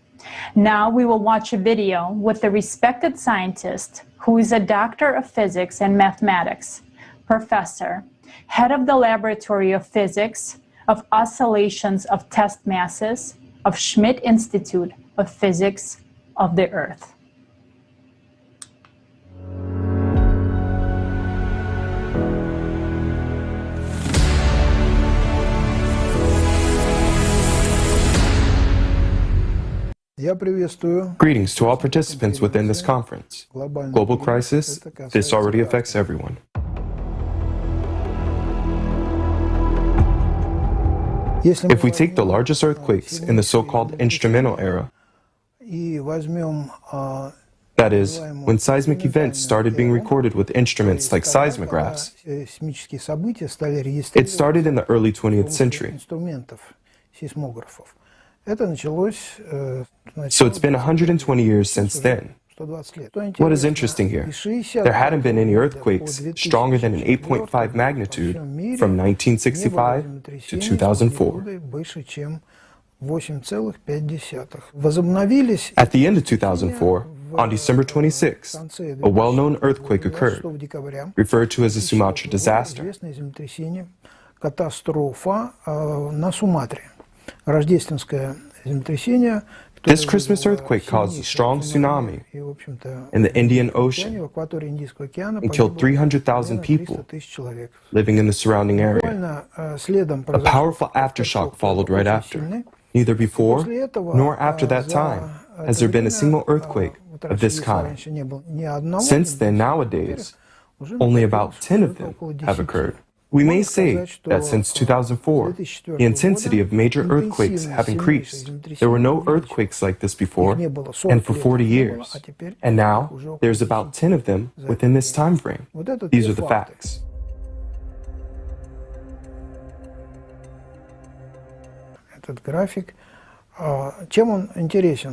Now we will watch a video with the respected scientist who is a doctor of physics and mathematics, professor, head of the Laboratory of Physics of Oscillations of Test Masses of Schmidt Institute of Physics of the Earth. Greetings to all participants within this conference. Global crisis, this already affects everyone. If we take the largest earthquakes in the so-called instrumental era, that is, when seismic events started being recorded with instruments like seismographs, it started in the early 20th century. So it's been 120 years since then. What is interesting here? There hadn't been any earthquakes stronger than an 8.5 magnitude from 1965 to 2004. At the end of 2004, on December 26, a well-known earthquake occurred, referred to as the Sumatra disaster. This Christmas earthquake caused a strong tsunami in the Indian Ocean and killed 300,000 people living in the surrounding area. A powerful aftershock followed right after. Neither before nor after that time has there been a single earthquake of this kind. Since then, nowadays, only about 10 of them have occurred. We may say that since 2004, the intensity of major earthquakes have increased. There were no earthquakes like this before, and for 40 years. And now, there's about 10 of them within this time frame. These are the facts.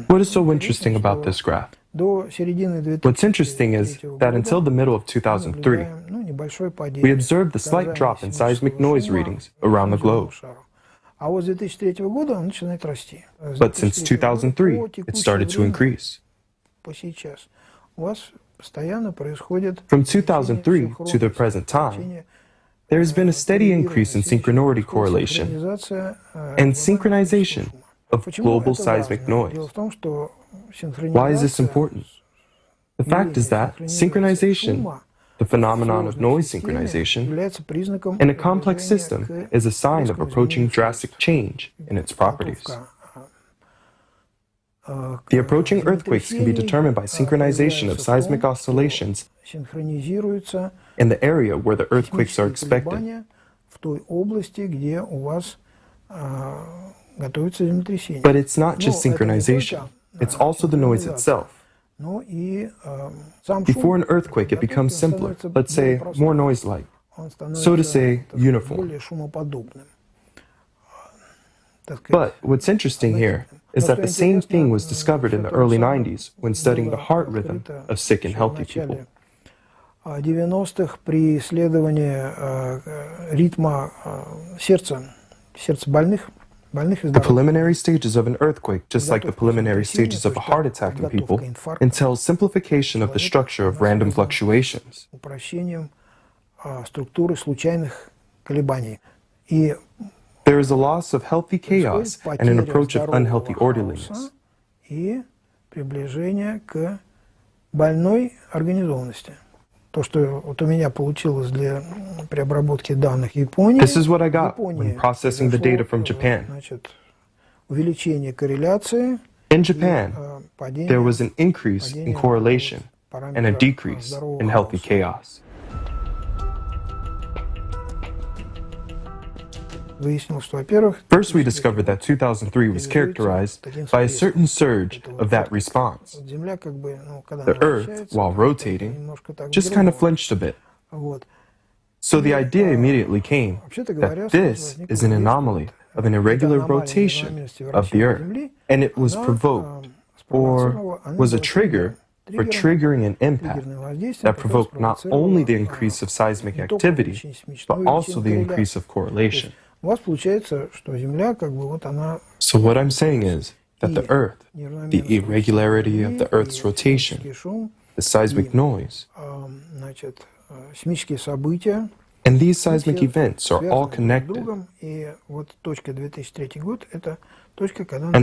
What is so interesting about this graph? What's interesting is that until the middle of 2003, we observed a slight drop in seismic noise readings around the globe. But since 2003, it started to increase. From 2003 to the present time, there has been a steady increase in synchronicity correlation and synchronization of global seismic noise. Why is this important? The fact is that synchronization, the phenomenon of noise synchronization, in a complex system is a sign of approaching drastic change in its properties. The approaching earthquakes can be determined by synchronization of seismic oscillations in the area where the earthquakes are expected. But it's not just synchronization, it's also the noise itself. Before an earthquake, it becomes simpler, let's say more noise-like, so to say, uniform. But what's interesting here is that the same thing was discovered in the early 90s when studying the heart rhythm of sick and healthy people. В 90-х при исследовании ритма сердца больных The preliminary stages of an earthquake, just like the preliminary stages of a heart attack in people, entails simplification of the structure of random fluctuations. There is a loss of healthy chaos and an approach of unhealthy orderliness. This is what I got when processing the data from Japan. In Japan, there was an increase in correlation and a decrease in healthy chaos. First, we discovered that 2003 was characterized by a certain surge of that response. The Earth, while rotating, just kind of flinched a bit. So the idea immediately came that this is an anomaly of an irregular rotation of the Earth, and it was provoked, or was a trigger for triggering an impact that provoked not only the increase of seismic activity, but also the increase of correlation. So what I'm saying is that the Earth, the irregularity of the Earth's rotation, the seismic noise, and these seismic events are all connected. And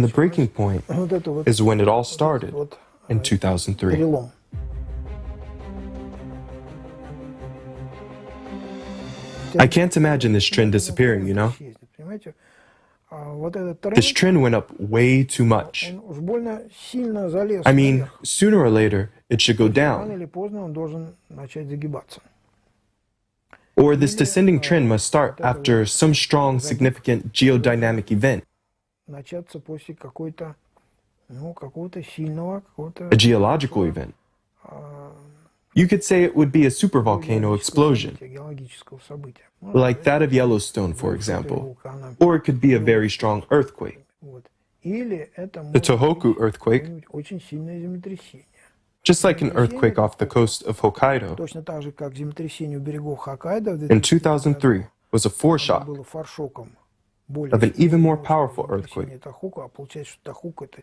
the breaking point is when it all started in 2003. I can't imagine this trend disappearing, you know? This trend went up way too much. I mean, sooner or later, it should go down. Or this descending trend must start after some strong, significant geodynamic event. A geological event. You could say it would be a supervolcano explosion, like that of Yellowstone, for example, or it could be a very strong earthquake. The Tohoku earthquake, just like an earthquake off the coast of Hokkaido, in 2003 was a foreshock of an even more powerful earthquake.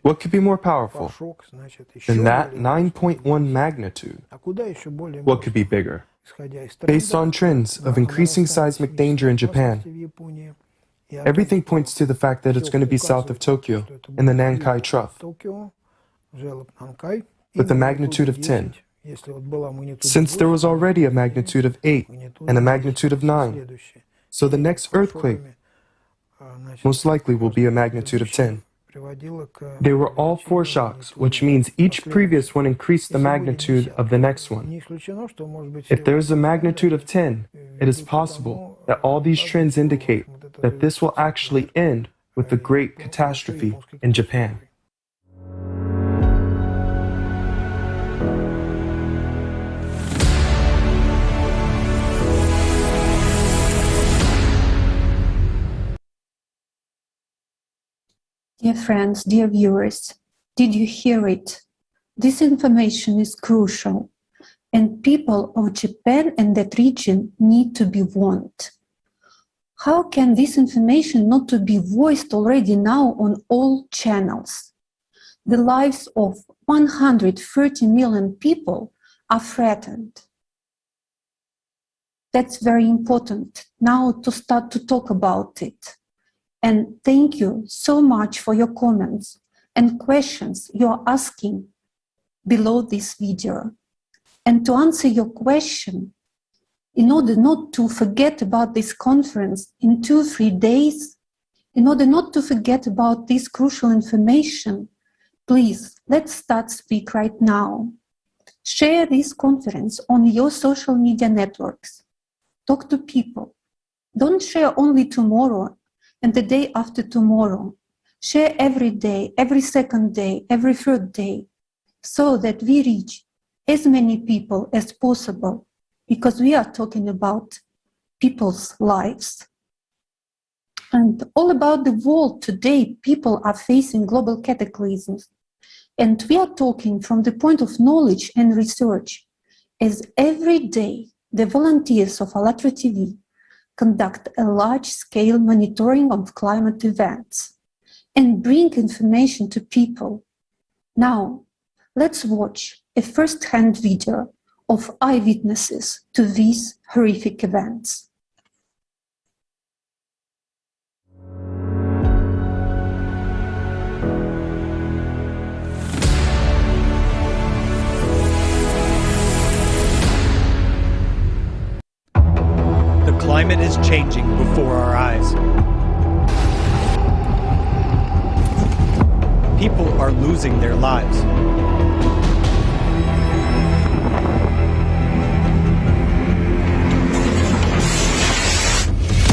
What could be more powerful than that 9.1 magnitude? What could be bigger? Based on trends of increasing seismic danger in Japan, everything points to the fact that it's going to be south of Tokyo in the Nankai Trough, with a magnitude of 10. Since there was already a magnitude of 8 and a magnitude of 9, so the next earthquake most likely will be a magnitude of 10. They were all foreshocks, which means each previous one increased the magnitude of the next one. If there is a magnitude of 10, it is possible that all these trends indicate that this will actually end with the great catastrophe in Japan. Dear friends, dear viewers, did you hear it? This information is crucial, and people of Japan and that region need to be warned. How can this information not to be voiced already now on all channels? The lives of 130 million people are threatened. That's very important now to start to talk about it. And thank you so much for your comments and questions you're asking below this video. And to answer your question, in order not to forget about this conference in 2-3 days, in order not to forget about this crucial information, please, let's start speak right now. Share this conference on your social media networks. Talk to people. Don't share only tomorrow and the day after tomorrow. Share every day, every second day, every third day, so that we reach as many people as possible, because we are talking about people's lives. And all about the world today, people are facing global cataclysms. And we are talking from the point of knowledge and research, as every day the volunteers of ALLATRA TV conduct a large-scale monitoring of climate events. and bring information to people. Now, let's watch a first-hand video of eyewitnesses to these horrific events. The climate is changing before our eyes. People are losing their lives.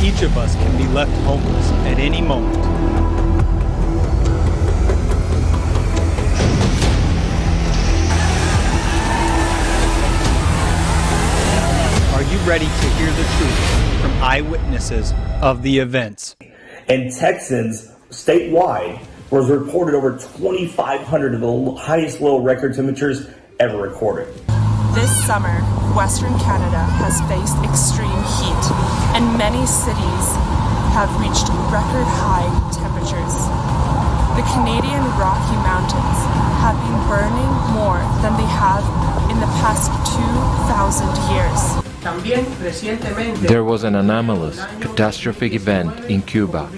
Each of us can be left homeless at any moment. Are you ready to hear the truth from eyewitnesses of the events? And Texans statewide was reported over 2,500 of the highest low record temperatures ever recorded. This summer, Western Canada has faced extreme heat, and many cities have reached record high temperatures. The Canadian Rocky Mountains have been burning more than they have in the past 2,000 years. There was an anomalous, catastrophic event in Cuba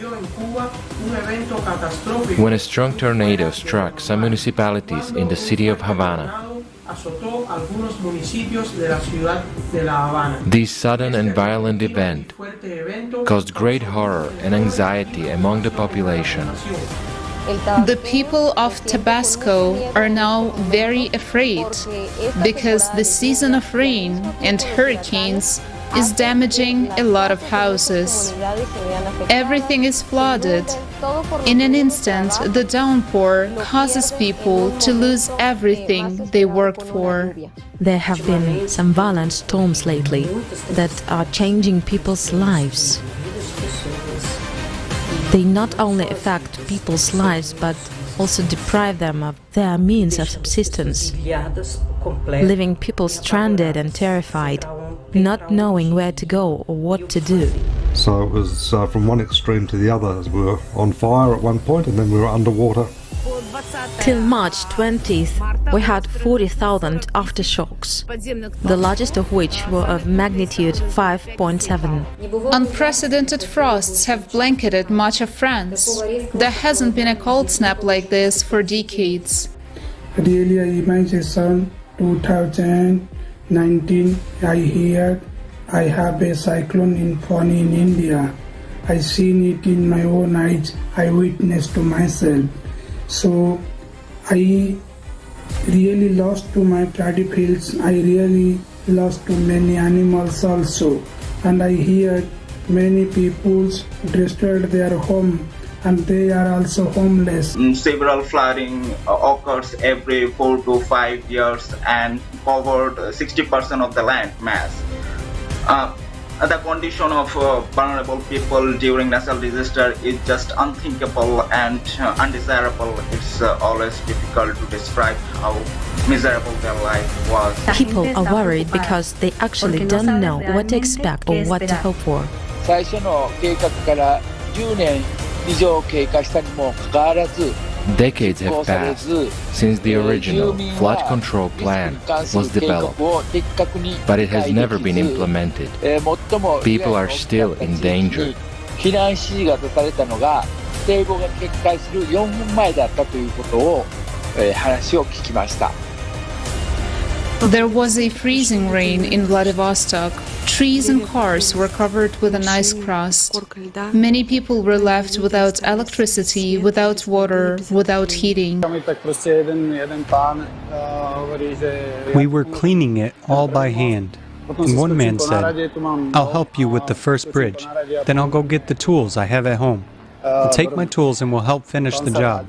when a strong tornado struck some municipalities in the city of Havana. This sudden and violent event caused great horror and anxiety among the population. The people of Tabasco are now very afraid because the season of rain and hurricanes is damaging a lot of houses. Everything is flooded. In an instant, the downpour causes people to lose everything they worked for. There have been some violent storms lately that are changing people's lives. They not only affect people's lives, but also deprive them of their means of subsistence, leaving people stranded and terrified, not knowing where to go or what to do. So it was from one extreme to the other. We were on fire at one point and then we were underwater. Till March 20th, we had 40,000 aftershocks, the largest of which were of magnitude 5.7. Unprecedented frosts have blanketed much of France. There hasn't been a cold snap like this for decades. Really, I imagine 2019, I heard I have a cyclone in Fani in India. I seen it in my own eyes. I witnessed to myself. So I really lost to my paddy fields. I really lost to many animals also. And I heard many people destroyed their home and they are also homeless. Several flooding occurs every 4 to 5 years and covered 60% of the land mass. The condition of vulnerable people during natural disaster is just unthinkable and undesirable. It's always difficult to describe how miserable their life was. People are worried because they actually don't know what to expect or what to hope for. Decades have passed since the original flood control plan was developed, but it has never been implemented. People are still in danger. There was a freezing rain in Vladivostok. Trees and cars were covered with an ice crust. Many people were left without electricity, without water, without heating. We were cleaning it all by hand. And one man said, "I'll help you with the first bridge, then I'll go get the tools I have at home. I'll take my tools and we'll help finish the job."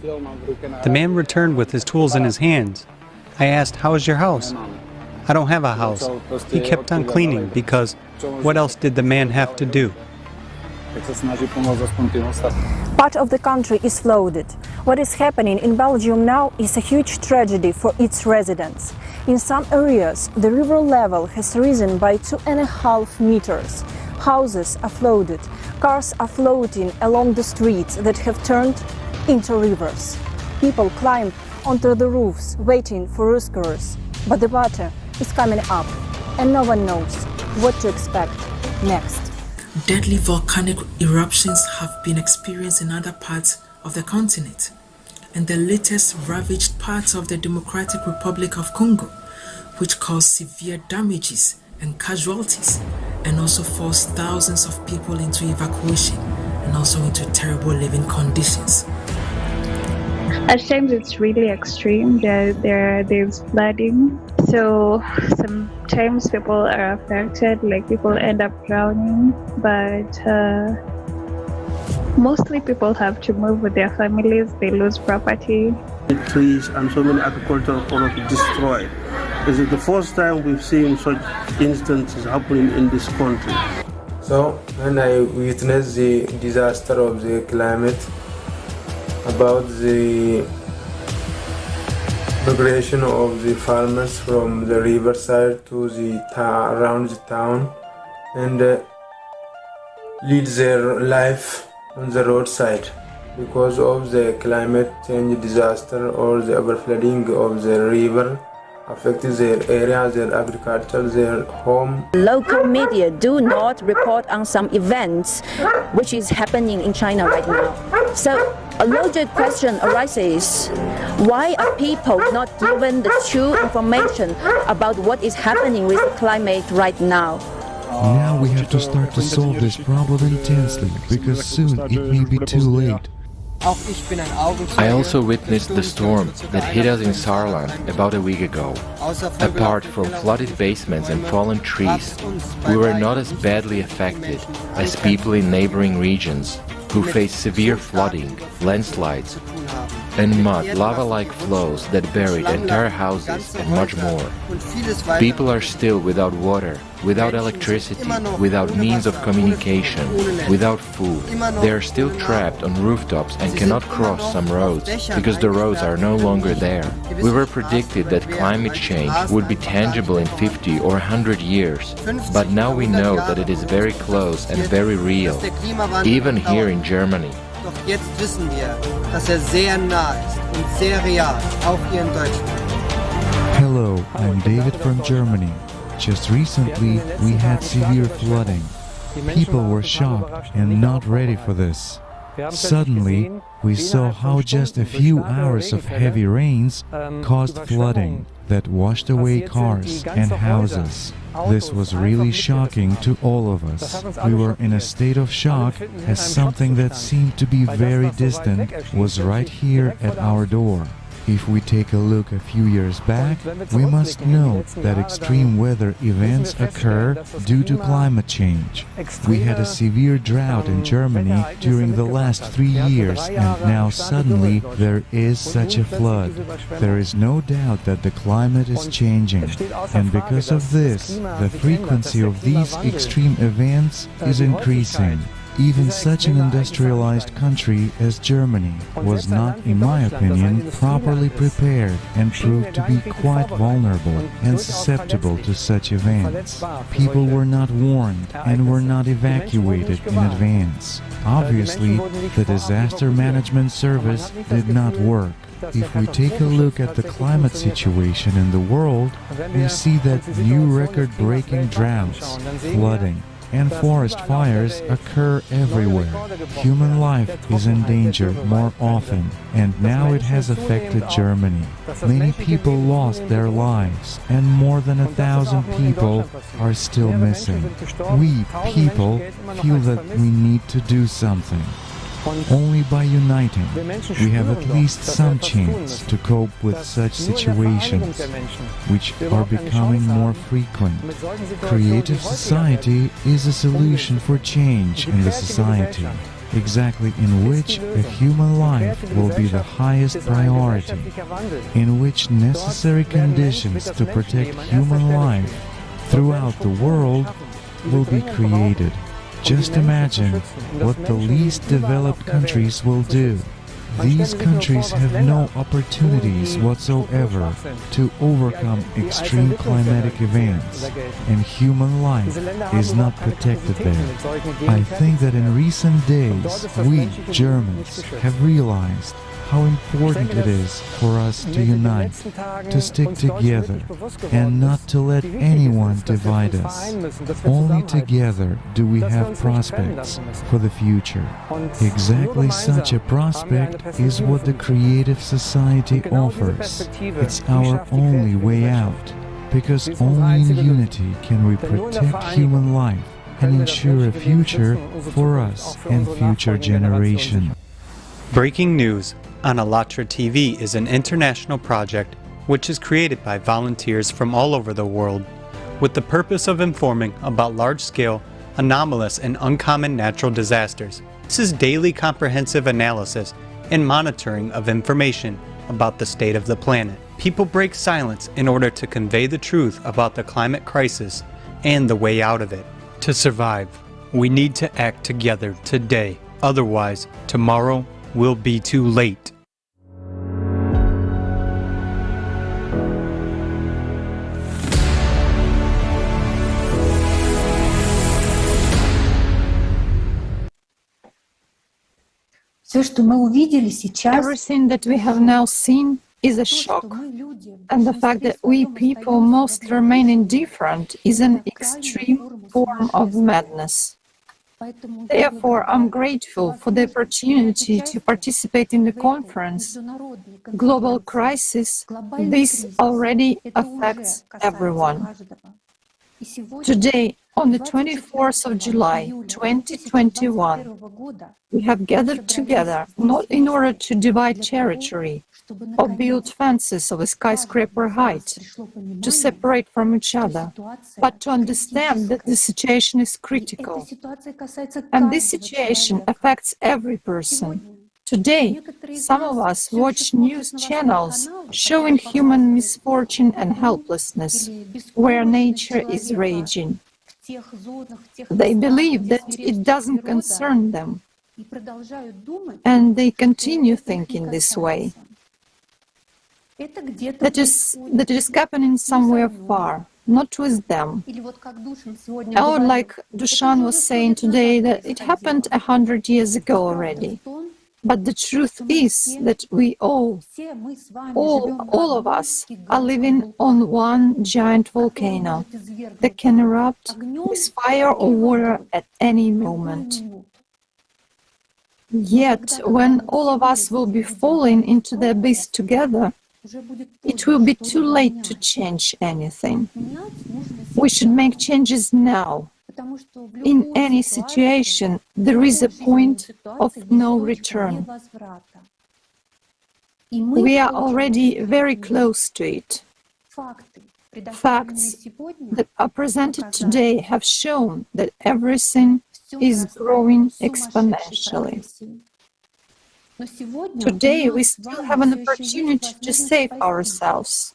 The man returned with his tools in his hands. I asked, "How is your house?" "I don't have a house." He kept on cleaning because what else did the man have to do? Part of the country is flooded. What is happening in Belgium now is a huge tragedy for its residents. In some areas, the river level has risen by 2.5 meters. Houses are flooded. Cars are floating along the streets that have turned into rivers. People climb onto the roofs waiting for rescuers, but the water is coming up and no one knows what to expect next. Deadly volcanic eruptions have been experienced in other parts of the continent, and the latest ravaged parts of the Democratic Republic of Congo, which caused severe damages and casualties, and also forced thousands of people into evacuation and also into terrible living conditions. At times it's really extreme. There's flooding, so sometimes people are affected, like people end up drowning, but mostly people have to move with their families. They lose property. Trees and so many agricultural products destroyed. This is the first time we've seen such instances happening in this country. So when I witnessed the disaster of the climate, about the migration of the farmers from the riverside to the around the town, and lead their life on the roadside because of the climate change disaster or the overflooding of the river affected their area, their agriculture, their home. Local media do not report on some events which is happening in China right now. So a logical question arises, why are people not given the true information about what is happening with the climate right now? Now we have to start to solve this problem intensely, because soon it may be too late. I also witnessed the storm that hit us in Saarland about a week ago. Apart from flooded basements and fallen trees, we were not as badly affected as people in neighboring regions who face severe flooding, landslides, and mud, lava-like flows that buried entire houses and much more. People are still without water, without electricity, without means of communication, without food. They are still trapped on rooftops and cannot cross some roads because the roads are no longer there. We were predicted that climate change would be tangible in 50 or 100 years, but now we know that it is very close and very real, even here in Germany. Doch jetzt wissen wir, dass sehr nah ist und sehr real, auch hier in Deutschland. Hello, I'm David from Germany. Just recently, we had severe flooding. People were shocked and not ready for this. Suddenly, we saw how just a few hours of heavy rains caused flooding that washed away cars and houses. This was really shocking to all of us. We were in a state of shock as something that seemed to be very distant was right here at our door. If we take a look a few years back, we must note that extreme weather events occur due to climate change. We had a severe drought in Germany during the last 3 years, and now suddenly there is such a flood. There is no doubt that the climate is changing, and because of this, the frequency of these extreme events is increasing. Even such an industrialized country as Germany was not, in my opinion, properly prepared and proved to be quite vulnerable and susceptible to such events. People were not warned and were not evacuated in advance. Obviously, the disaster management service did not work. If we take a look at the climate situation in the world, we see that new record-breaking droughts, flooding, and forest fires occur everywhere. Human life is in danger more often, and now it has affected Germany. Many people lost their lives, and more than 1,000 people are still missing. We, people, feel that we need to do something. Only by uniting, we have at least some chance to cope with such situations, which are becoming more frequent. Creative society is a solution for change in the society, exactly in which a human life will be the highest priority, in which necessary conditions to protect human life throughout the world will be created. Just imagine what the least developed countries will do. These countries have no opportunities whatsoever to overcome extreme climatic events, and human life is not protected there. I think that in recent days, we, Germans, have realized how important it is for us to unite, to stick together, and not to let anyone divide us. Only together do we have prospects for the future. Exactly such a prospect is what the creative society offers. It's our only way out, because only in unity can we protect human life and ensure a future for us and future generations. Breaking news on ALLATRA TV is an international project which is created by volunteers from all over the world with the purpose of informing about large-scale, anomalous, and uncommon natural disasters. This is daily comprehensive analysis and monitoring of information about the state of the planet. People break silence in order to convey the truth about the climate crisis and the way out of it. To survive, we need to act together today. Otherwise, tomorrow will be too late. Everything that we have now seen is a shock, and the fact that we people mostly remain indifferent is an extreme form of madness. Therefore, I'm grateful for the opportunity to participate in the conference. Global crisis, this already affects everyone. Today, on the 24th of July, 2021, we have gathered together not in order to divide territory or build fences of a skyscraper height to separate from each other, but to understand that the situation is critical. And this situation affects every person. Today, some of us watch news channels showing human misfortune and helplessness, where nature is raging. They believe that it doesn't concern them, and they continue thinking this way. That it is happening somewhere far, not with them. Or like Dushan was saying today, that it happened 100 years ago already. But the truth is that we all of us are living on one giant volcano that can erupt with fire or water at any moment. Yet, when all of us will be falling into the abyss together, it will be too late to change anything. We should make changes now. In any situation, there is a point of no return. We are already very close to it. Facts that are presented today have shown that everything is growing exponentially. Today, we still have an opportunity to save ourselves.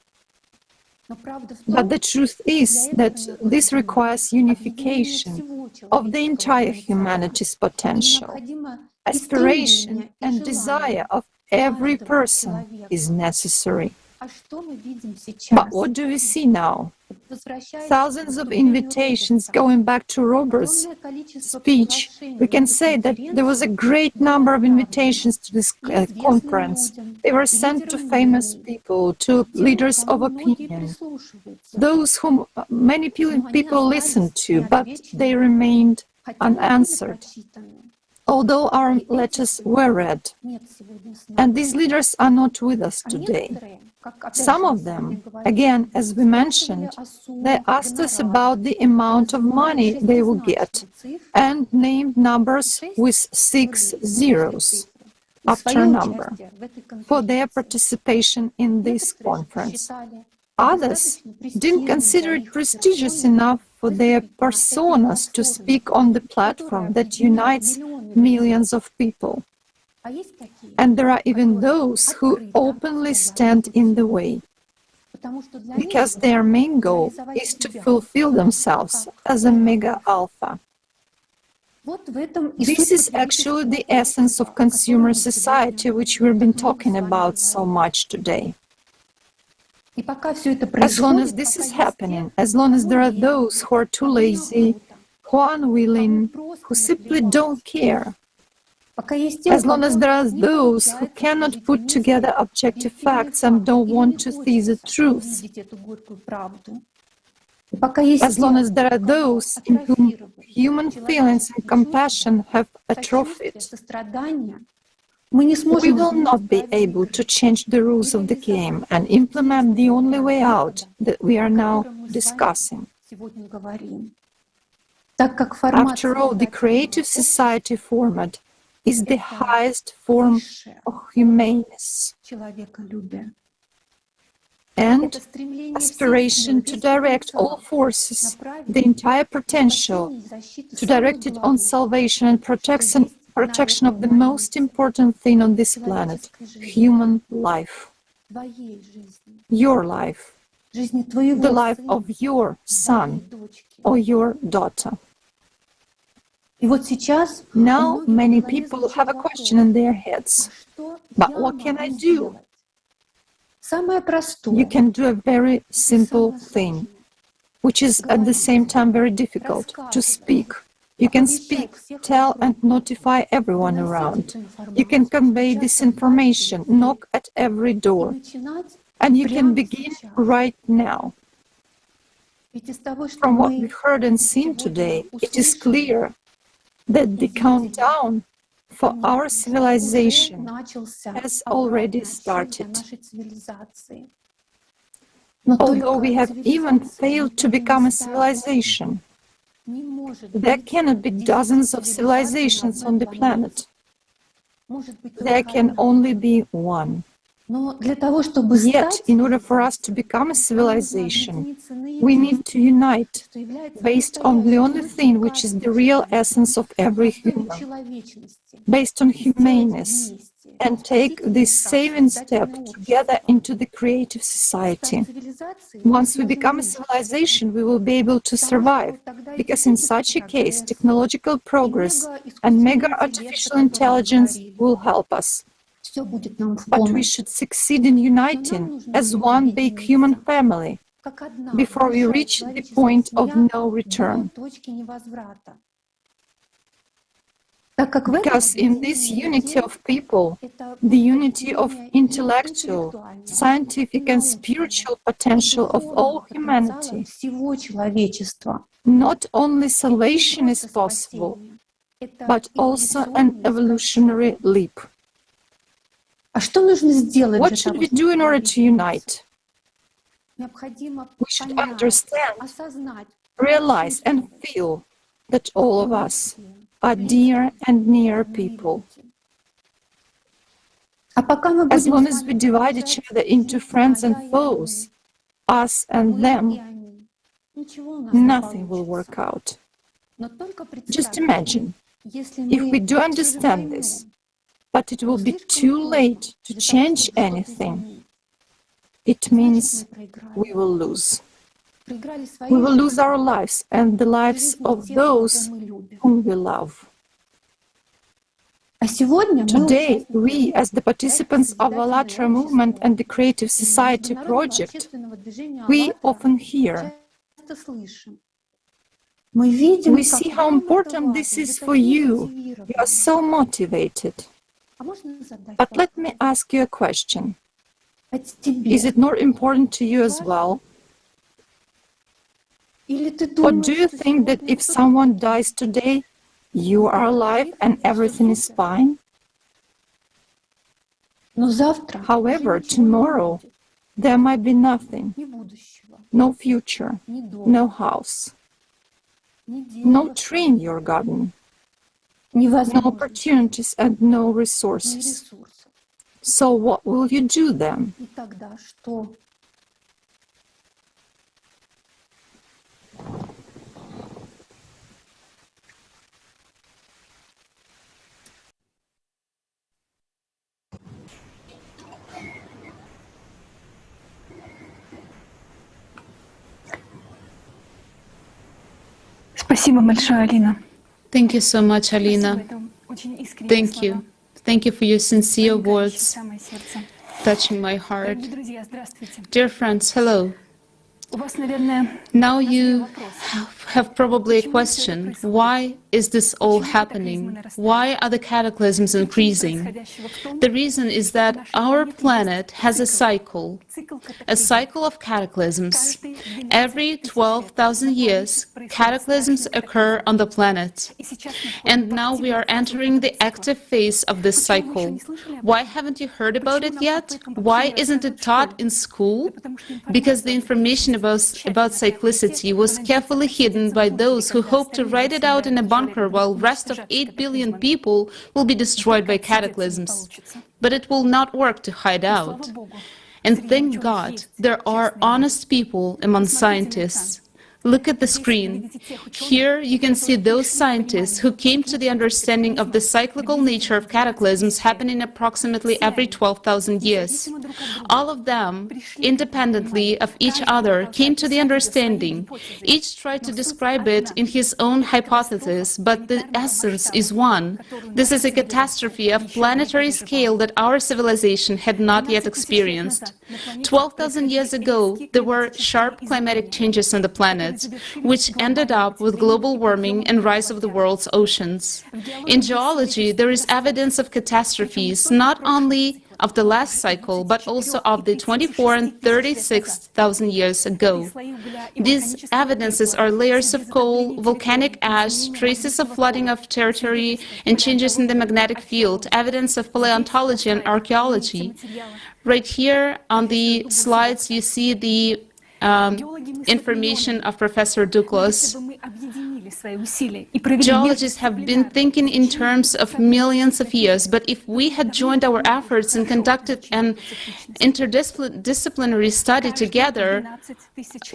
But the truth is that this requires unification of the entire humanity's potential. Aspiration and desire of every person is necessary. But what do we see now? Thousands of invitations going back to Robert's speech. We can say that there was a great number of invitations to this conference. They were sent to famous people, to leaders of opinion, those whom many people listened to, but they remained unanswered, although our letters were read. And these leaders are not with us today. Some of them, again, as we mentioned, they asked us about the amount of money they will get and named numbers with 6 zeros after a number for their participation in this conference. Others didn't consider it prestigious enough for their personas to speak on the platform that unites millions of people. And there are even those who openly stand in the way, because their main goal is to fulfill themselves as a mega alpha. This is actually the essence of consumer society, which we've been talking about so much today. As long as this is happening, as long as there are those who are too lazy, who are unwilling, who simply don't care, as long as there are those who cannot put together objective facts and don't want to see the truth, as long as there are those in whom human feelings and compassion have atrophied, we will not be able to change the rules of the game and implement the only way out that we are now discussing. After all, the creative society format is the highest form of humaneness and aspiration to direct all forces, the entire potential, to direct it on salvation and protection of the most important thing on this planet, human life. Your life, the life of your son or your daughter. Now, many people have a question in their heads. But what can I do? You can do a very simple thing, which is at the same time very difficult, to speak. You can speak, tell and notify everyone around. You can convey this information, knock at every door. And you can begin right now. From what we've heard and seen today, it is clear that the countdown for our civilization has already started. Although we have even failed to become a civilization, there cannot be dozens of civilizations on the planet. There can only be one. Yet, in order for us to become a civilization, we need to unite based on the only thing which is the real essence of every human, based on humaneness, and take this saving step together into the creative society. Once we become a civilization, we will be able to survive, because in such a case, technological progress and mega artificial intelligence will help us. But we should succeed in uniting as one big human family before we reach the point of no return. Because in this unity of people, the unity of intellectual, scientific and spiritual potential of all humanity, not only salvation is possible, but also an evolutionary leap. What should we do in order to unite? We should understand, realize and feel that all of us are dear and near people. As long as we divide each other into friends and foes, us and them, nothing will work out. Just imagine, if we do understand this, but it will be too late to change anything, it means we will lose. We will lose our lives and the lives of those whom we love. Today, we, as the participants of ALLATRA movement and the Creative Society project, we often hear, we see how important this is for you. You are so motivated. But let me ask you a question. Is it not important to you as well? Or do you think that if someone dies today, you are alive and everything is fine? However, tomorrow, there might be nothing, no future, no house, no tree in your garden, no opportunities and no resources. So what will you do then? Спасибо большое, Алина. Thank you so much, Alina. Thank you. Thank you for your sincere words, touching my heart. Dear friends, hello. Now you have probably a question. Why is this all happening? Why are the cataclysms increasing? The reason is that our planet has a cycle of cataclysms. Every 12,000 years, cataclysms occur on the planet. And now we are entering the active phase of this cycle. Why haven't you heard about it yet? Why isn't it taught in school? Because the information about cyclicity was carefully hidden by those who hope to write it out in a bunker while the rest of 8 billion people will be destroyed by cataclysms. But it will not work to hide out. And thank God, there are honest people among scientists. Look at the screen. Here you can see those scientists who came to the understanding of the cyclical nature of cataclysms happening approximately every 12,000 years. All of them, independently of each other, came to the understanding. Each tried to describe it in his own hypothesis, but the essence is one. This is a catastrophe of planetary scale that our civilization had not yet experienced. 12,000 years ago, there were sharp climatic changes on the planet, which ended up with global warming and rise of the world's oceans. In geology, there is evidence of catastrophes not only of the last cycle, but also of the 24 and 36,000 years ago. These evidences are layers of coal, volcanic ash, traces of flooding of territory, and changes in the magnetic field, evidence of paleontology and archaeology. Right here on the slides, you see the information of Professor Douglas. Geologists have been thinking in terms of millions of years, but if we had joined our efforts and conducted an interdisciplinary study together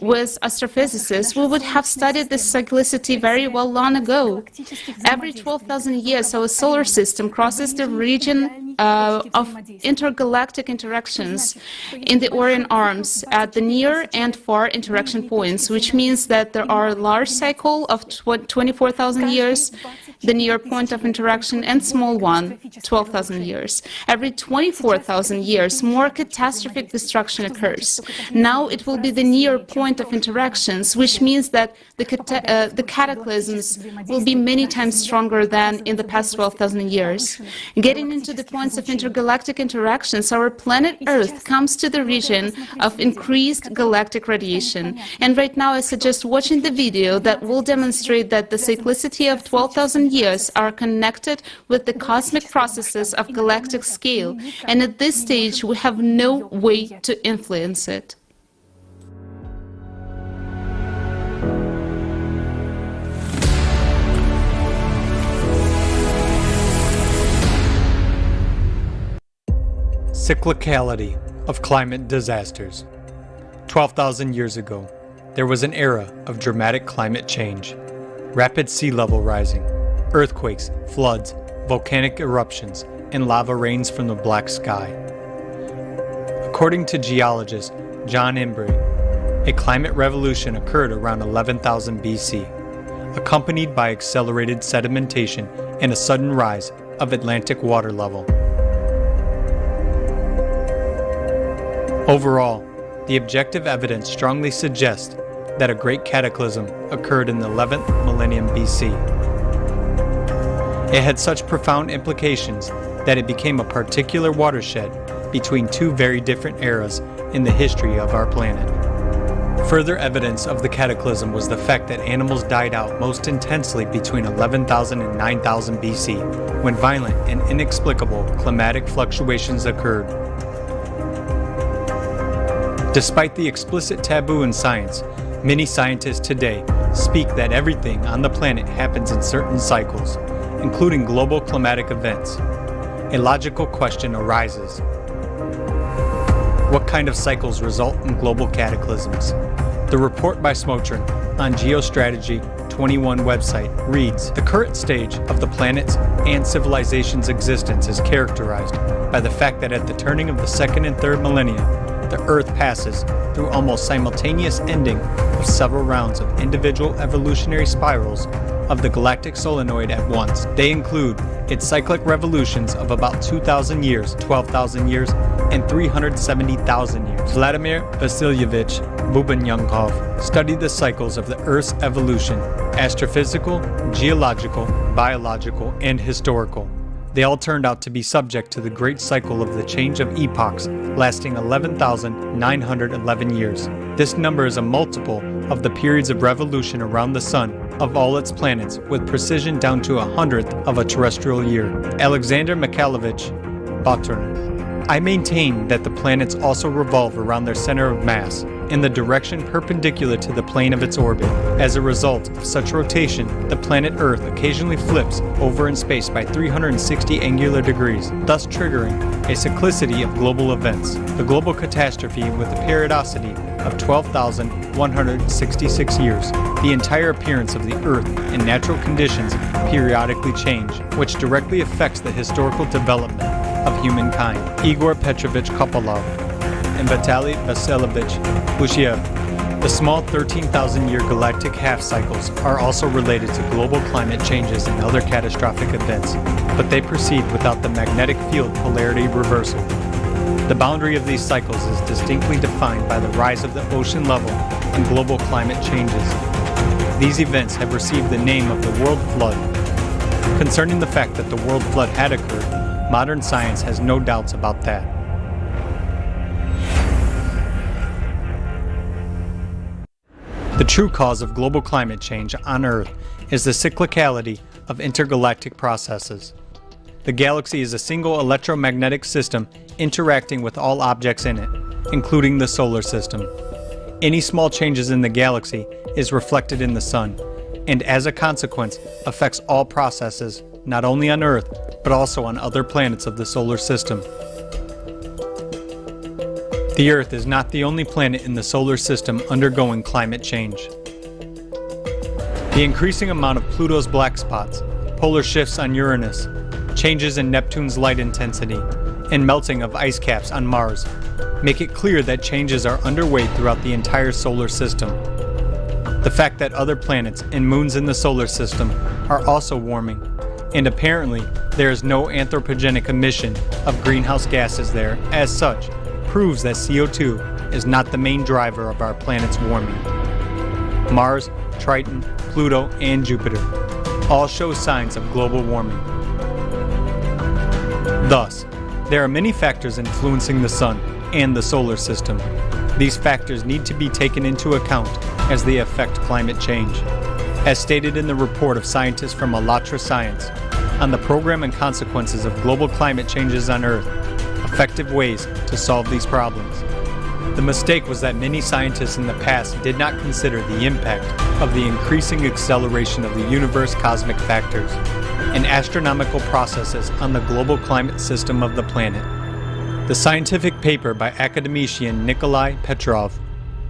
with astrophysicists, we would have studied this cyclicity very well long ago. Every 12,000 years, our solar system crosses the region of intergalactic interactions in the Orion Arms at the near and far interaction points, which means that there are a large cycle of 24,000 years, the near point of interaction, and small one, 12,000 years. Every 24,000 years, more catastrophic destruction occurs. Now it will be the near point of interactions, which means that the cataclysms will be many times stronger than in the past 12,000 years. Getting into the points of intergalactic interactions, our planet Earth comes to the region of increased galactic radiation. And right now I suggest watching the video that will demonstrate that the cyclicity of 12,000 years are connected with the cosmic processes of galactic scale, and at this stage we have no way to influence it. Cyclicality of climate disasters. 12,000 years ago, there was an era of dramatic climate change. Rapid sea level rising, earthquakes, floods, volcanic eruptions, and lava rains from the black sky. According to geologist John Embry, a climate revolution occurred around 11,000 BC, accompanied by accelerated sedimentation and a sudden rise of Atlantic water level. Overall, the objective evidence strongly suggests that a great cataclysm occurred in the 11th millennium BC. It had such profound implications that it became a particular watershed between two very different eras in the history of our planet. Further evidence of the cataclysm was the fact that animals died out most intensely between 11,000 and 9,000 BC, when violent and inexplicable climatic fluctuations occurred. Despite the explicit taboo in science, many scientists today speak that everything on the planet happens in certain cycles, including global climatic events. A logical question arises. What kind of cycles result in global cataclysms? The report by Smotrin on Geostrategy 21 website reads, "The current stage of the planet's and civilization's existence is characterized by the fact that at the turning of the second and third millennia, the Earth passes through almost simultaneous ending of several rounds of individual evolutionary spirals of the galactic solenoid at once. They include its cyclic revolutions of about 2,000 years, 12,000 years, and 370,000 years. Vladimir Vasilyevich Bubanyunkov studied the cycles of the Earth's evolution: astrophysical, geological, biological, and historical. They all turned out to be subject to the great cycle of the change of epochs, lasting 11,911 years. This number is a multiple of the periods of revolution around the Sun of all its planets, with precision down to 100th of a terrestrial year. Alexander Mikhailovich Botern. I maintain that the planets also revolve around their center of mass, in the direction perpendicular to the plane of its orbit. As a result of such rotation, the planet Earth occasionally flips over in space by 360 angular degrees, thus triggering a cyclicity of global events. The global catastrophe with a periodicity of 12,166 years. The entire appearance of the Earth in natural conditions periodically change, which directly affects the historical development of humankind. Igor Petrovich Kopolov and Vitaly Vasilyevich Lushiev. The small 13,000-year galactic half-cycles are also related to global climate changes and other catastrophic events, but they proceed without the magnetic field polarity reversal. The boundary of these cycles is distinctly defined by the rise of the ocean level and global climate changes. These events have received the name of the World Flood. Concerning the fact that the World Flood had occurred, modern science has no doubts about that. The true cause of global climate change on Earth is the cyclicality of intergalactic processes. The galaxy is a single electromagnetic system interacting with all objects in it, including the solar system. Any small changes in the galaxy is reflected in the Sun, and as a consequence affects all processes, not only on Earth, but also on other planets of the solar system. The Earth is not the only planet in the solar system undergoing climate change. The increasing amount of Pluto's black spots, polar shifts on Uranus, changes in Neptune's light intensity, and melting of ice caps on Mars make it clear that changes are underway throughout the entire solar system. The fact that other planets and moons in the solar system are also warming, and apparently there is no anthropogenic emission of greenhouse gases there as such, proves that CO2 is not the main driver of our planet's warming. Mars, Triton, Pluto, and Jupiter all show signs of global warming. Thus, there are many factors influencing the Sun and the solar system. These factors need to be taken into account as they affect climate change. As stated in the report of scientists from ALLATRA Science on the program and consequences of global climate changes on Earth, effective ways to solve these problems. The mistake was that many scientists in the past did not consider the impact of the increasing acceleration of the universe cosmic factors and astronomical processes on the global climate system of the planet. The scientific paper by academician Nikolai Petrov,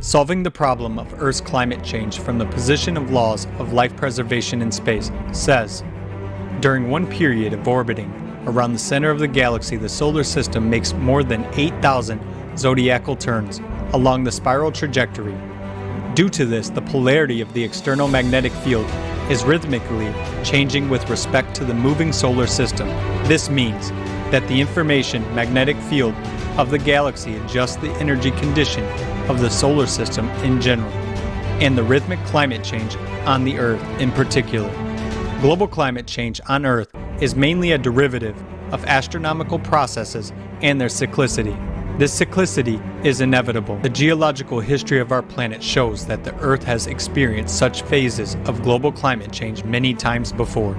Solving the Problem of Earth's Climate Change from the Position of Laws of Life Preservation in Space, says, during one period of orbiting around the center of the galaxy, the solar system makes more than 8,000 zodiacal turns along the spiral trajectory. Due to this, the polarity of the external magnetic field is rhythmically changing with respect to the moving solar system. This means that the information magnetic field of the galaxy adjusts the energy condition of the solar system in general, and the rhythmic climate change on the Earth in particular. Global climate change on Earth is mainly a derivative of astronomical processes and their cyclicity. This cyclicity is inevitable. The geological history of our planet shows that the Earth has experienced such phases of global climate change many times before.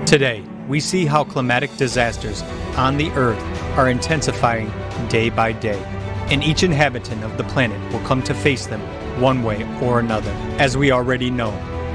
Today, we see how climatic disasters on the Earth are intensifying day by day, and each inhabitant of the planet will come to face them one way or another. As we already know,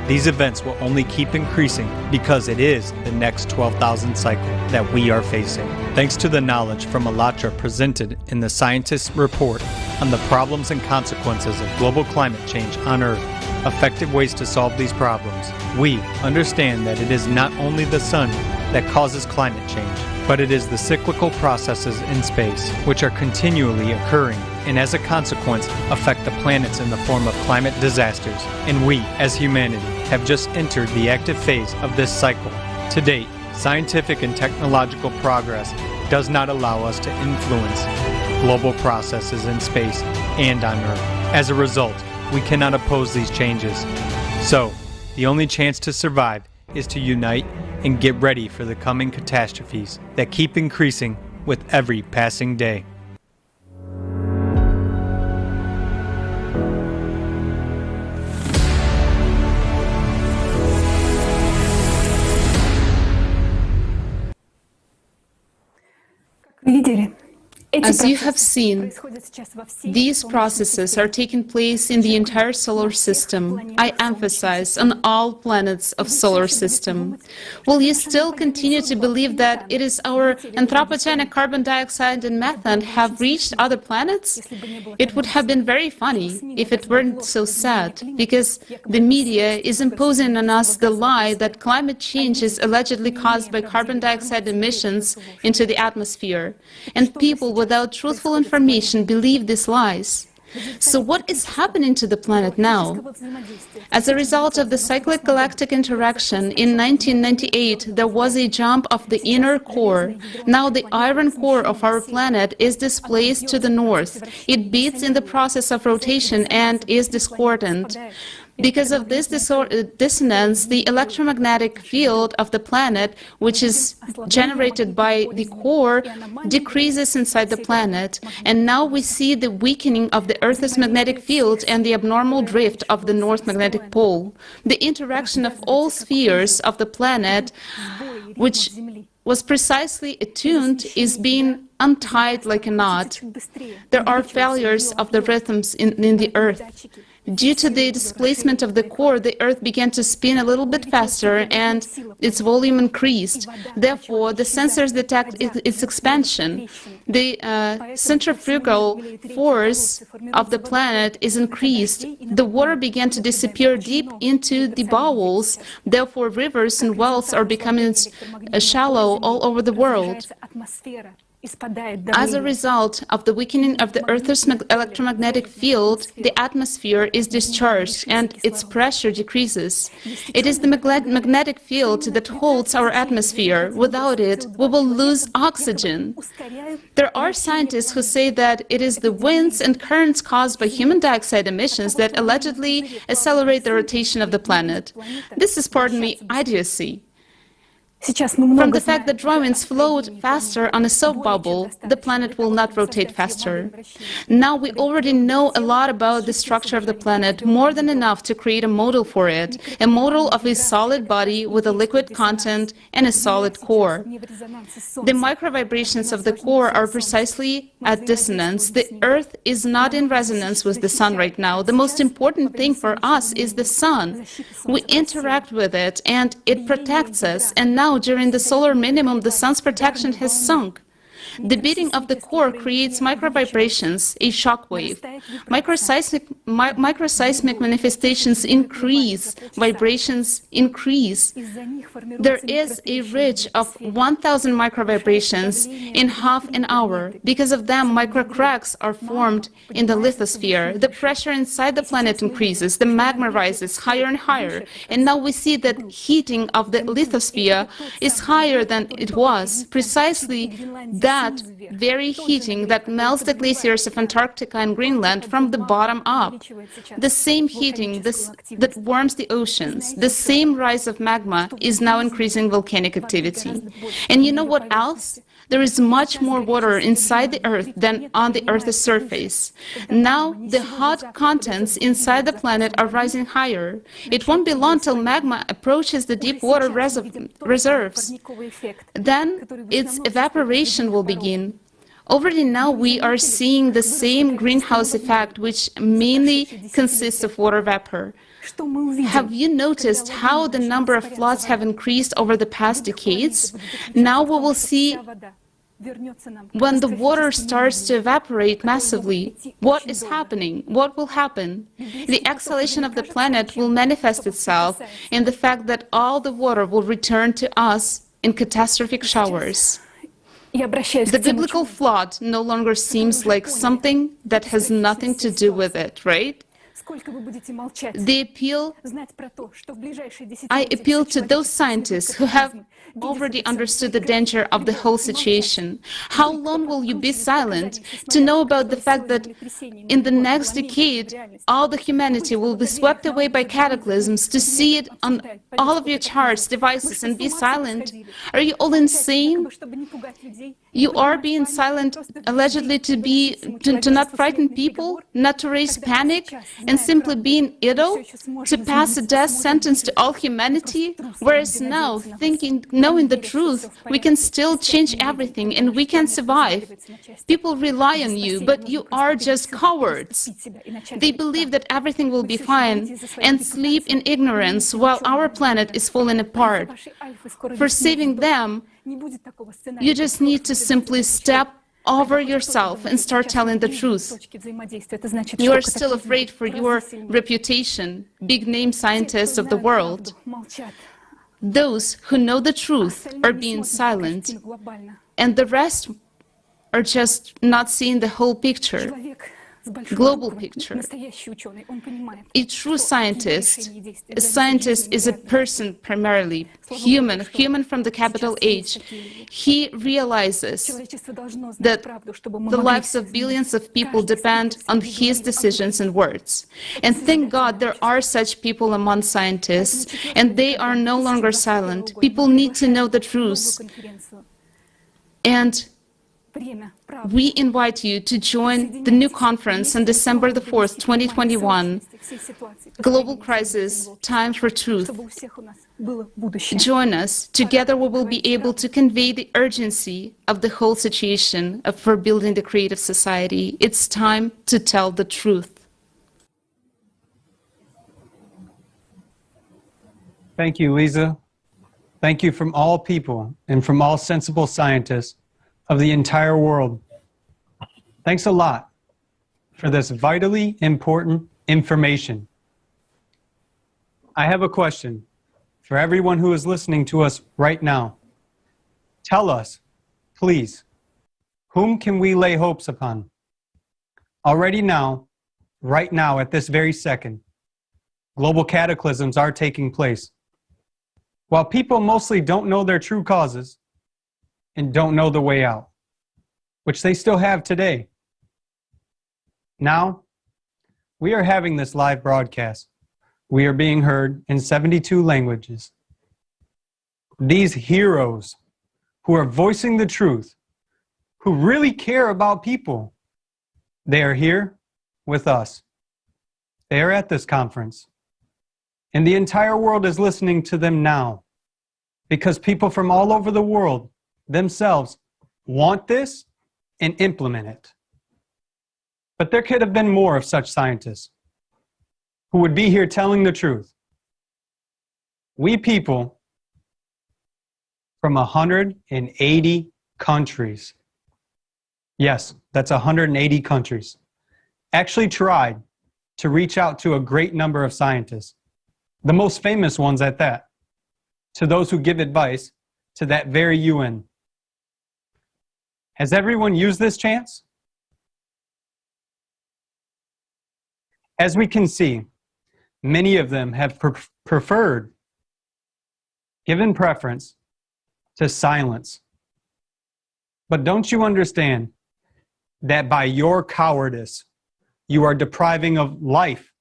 these events will only keep increasing because it is the next 12,000 cycle that we are facing. Thanks to the knowledge from ALLATRA presented in the scientists' report on the problems and consequences of global climate change on Earth, effective ways to solve these problems, we understand that it is not only the Sun that causes climate change, but it is the cyclical processes in space which are continually occurring and as a consequence affect the planets in the form of climate disasters, and we, as humanity, have just entered the active phase of this cycle. To date, scientific and technological progress does not allow us to influence global processes in space and on Earth. As a result, we cannot oppose these changes. So, the only chance to survive is to unite and get ready for the coming catastrophes that keep increasing with every passing day. As you have seen, these processes are taking place in the entire solar system. I emphasize on all planets of solar system. Will you still continue to believe that it is our anthropogenic carbon dioxide and methane have reached other planets? It would have been very funny if it weren't so sad, because the media is imposing on us the lie that climate change is allegedly caused by carbon dioxide emissions into the atmosphere, and people without truthful information believe these lies. So what is happening to the planet now? As a result of the cyclic galactic interaction in 1998, there was a jump of the inner core. Now the iron core of our planet is displaced to the north. It beats in the process of rotation and is discordant. Because of this dissonance, the electromagnetic field of the planet, which is generated by the core, decreases inside the planet. And now we see the weakening of the Earth's magnetic field and the abnormal drift of the North Magnetic Pole. The interaction of all spheres of the planet, which was precisely attuned, is being untied like a knot. There are failures of the rhythms in the Earth. Due to the displacement of the core, the Earth began to spin a little bit faster and its volume increased. Therefore, the sensors detect its expansion. The centrifugal force of the planet is increased. The water began to disappear deep into the bowels. Therefore, rivers and wells are becoming shallow all over the world. As a result of the weakening of the Earth's electromagnetic field, the atmosphere is discharged and its pressure decreases. It is the magnetic field that holds our atmosphere. Without it, we will lose oxygen. There are scientists who say that it is the winds and currents caused by human dioxide emissions that allegedly accelerate the rotation of the planet. This is, pardon me, idiocy. From the fact that dry winds float faster on a soap bubble, the planet will not rotate faster. Now we already know a lot about the structure of the planet, more than enough to create a model for it, a model of a solid body with a liquid content and a solid core. The micro-vibrations of the core are precisely at dissonance. The Earth is not in resonance with the Sun right now. The most important thing for us is the Sun. We interact with it and it protects us, and now during the solar minimum, the Sun's protection has sunk. The beating of the core creates micro-vibrations, a shock wave. Microseismic manifestations increase, vibrations increase. There is a ridge of 1,000 micro-vibrations in half an hour. Because of them, micro-cracks are formed in the lithosphere. The pressure inside the planet increases, the magma rises higher and higher. And now we see that heating of the lithosphere is higher than it was, precisely that very heating that melts the glaciers of Antarctica and Greenland from the bottom up. The same heating that warms the oceans, the same rise of magma is now increasing volcanic activity. And you know what else? There is much more water inside the Earth than on the Earth's surface. Now, the hot contents inside the planet are rising higher. It won't be long till magma approaches the deep water reserves. Then, its evaporation will begin. Already now we are seeing the same greenhouse effect, which mainly consists of water vapor. Have you noticed how the number of floods have increased over the past decades? Now we will see when the water starts to evaporate massively, what is happening? What will happen? The exhalation of the planet will manifest itself in the fact that all the water will return to us in catastrophic showers. The biblical flood no longer seems like something that has nothing to do with it, right? I appeal to those scientists who have already understood the danger of the whole situation. How long will you be silent to know about the fact that in the next decade, all the humanity will be swept away by cataclysms, to see it on all of your charts, devices, and be silent? Are you all insane? You are being silent allegedly to not frighten people, not to raise panic, and simply being idle, to pass a death sentence to all humanity, whereas now, knowing the truth, we can still change everything and we can survive. People rely on you, but you are just cowards. They believe that everything will be fine and sleep in ignorance while our planet is falling apart. For saving them, you just need to simply step over yourself and start telling the truth. You are still afraid for your reputation, big-name scientists of the world. Those who know the truth are being silent, and the rest are just not seeing the whole picture, global picture. A true scientist, a scientist is a person primarily, human from the capital H. He realizes that the lives of billions of people depend on his decisions and words. And thank God there are such people among scientists, and they are no longer silent. People need to know the truth. And we invite you to join the new conference on December the 4th, 2021, Global Crisis, Time for Truth. Join us. Together we will be able to convey the urgency of the whole situation for building the creative society. It's time to tell the truth. Thank you, Lisa. Thank you from all people and from all sensible scientists of the entire world. Thanks a lot for this vitally important information. I have a question for everyone who is listening to us right now. Tell us, please, whom can we lay hopes upon? Already now, right now, at this very second, global cataclysms are taking place. While people mostly don't know their true causes, and don't know the way out, which they still have today. Now, we are having this live broadcast. We are being heard in 72 languages. These heroes who are voicing the truth, who really care about people, they are here with us. They are at this conference. And the entire world is listening to them now, because people from all over the world themselves want this and implement it. But there could have been more of such scientists who would be here telling the truth. We people from 180 countries, yes, that's 180 countries, actually tried to reach out to a great number of scientists, the most famous ones at that, to those who give advice to that very UN. Has everyone used this chance? As we can see, many of them have preferred, given preference to silence. But don't you understand that by your cowardice, you are depriving of life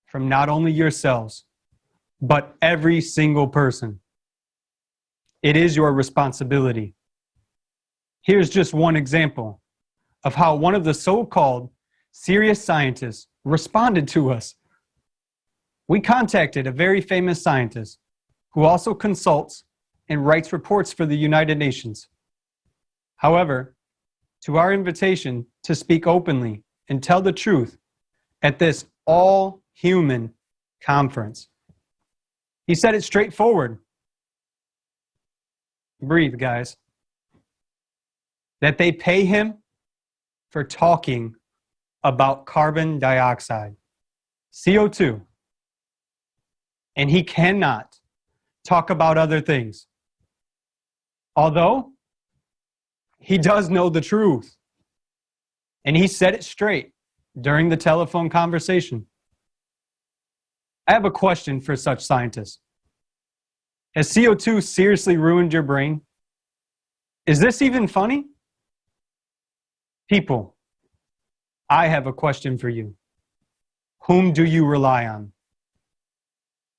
from not only yourselves, but every single person? It is your responsibility. Here's just one example of how one of the so-called serious scientists responded to us. We contacted a very famous scientist who also consults and writes reports for the United Nations. However, to our invitation to speak openly and tell the truth at this all-human conference, he said it straightforward. Breathe, guys. That they pay him for talking about carbon dioxide, CO2, and he cannot talk about other things. Although he does know the truth. And he said it straight during the telephone conversation. I have a question for such scientists. Has CO2 seriously ruined your brain? Is this even funny? People, I have a question for you. Whom do you rely on?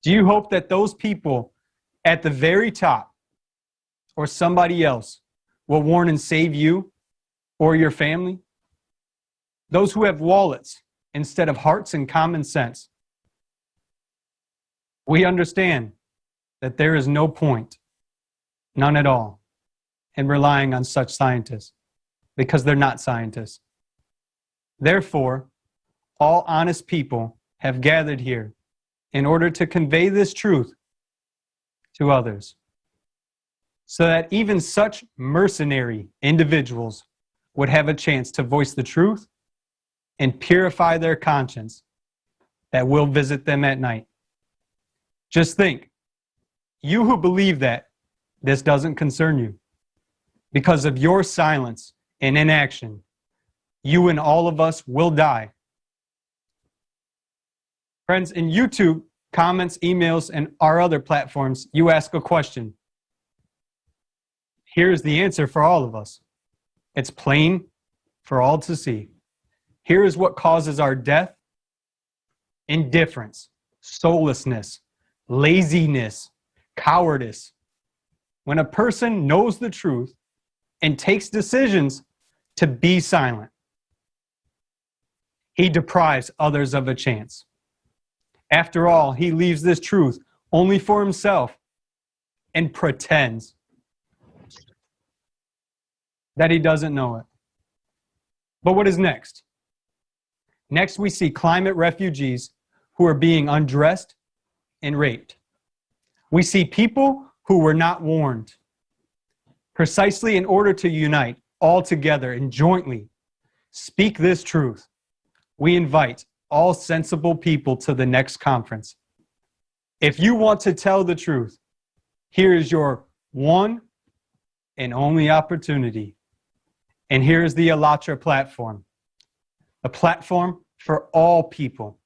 Do you hope that those people at the very top or somebody else will warn and save you or your family? Those who have wallets instead of hearts and common sense. We understand that there is no point, none at all, in relying on such scientists because they're not scientists. Therefore, all honest people have gathered here in order to convey this truth to others, so that even such mercenary individuals would have a chance to voice the truth and purify their conscience that will visit them at night. Just think, you who believe that this doesn't concern you, because of your silence and inaction, you and all of us will die. Friends, in YouTube, comments, emails, and our other platforms, you ask a question. Here's the answer for all of us. It's plain for all to see. Here is what causes our death: indifference, soullessness, laziness, cowardice. When a person knows the truth and takes decisions to be silent, he deprives others of a chance. After all, he leaves this truth only for himself and pretends that he doesn't know it. But what is next? Next, we see climate refugees who are being undressed and raped. We see people who were not warned. Precisely in order to unite all together and jointly speak this truth, we invite all sensible people to the next conference. If you want to tell the truth, here is your one and only opportunity. And here is the ALLATRA platform, a platform for all people,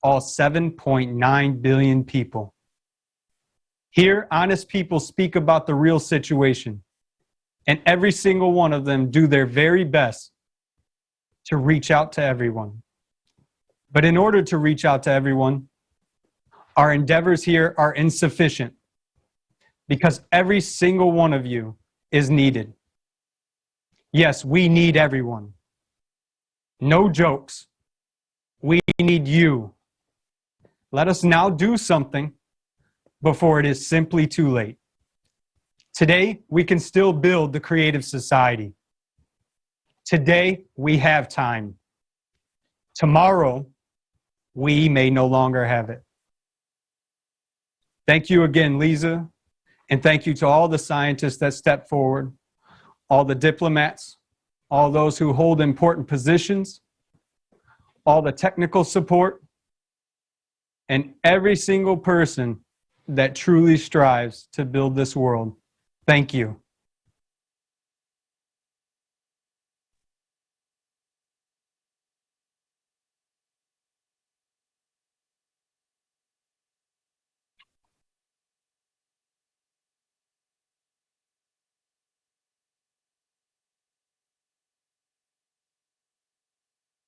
all 7.9 billion people. Here, honest people speak about the real situation, and every single one of them do their very best to reach out to everyone. But in order to reach out to everyone, our endeavors here are insufficient because every single one of you is needed. Yes, we need everyone. No jokes. We need you. Let us now do something before it is simply too late. Today, we can still build the creative society. Today, we have time. Tomorrow, we may no longer have it. Thank you again, Lisa, and thank you to all the scientists that stepped forward, all the diplomats, all those who hold important positions, all the technical support, and every single person that truly strives to build this world. Thank you.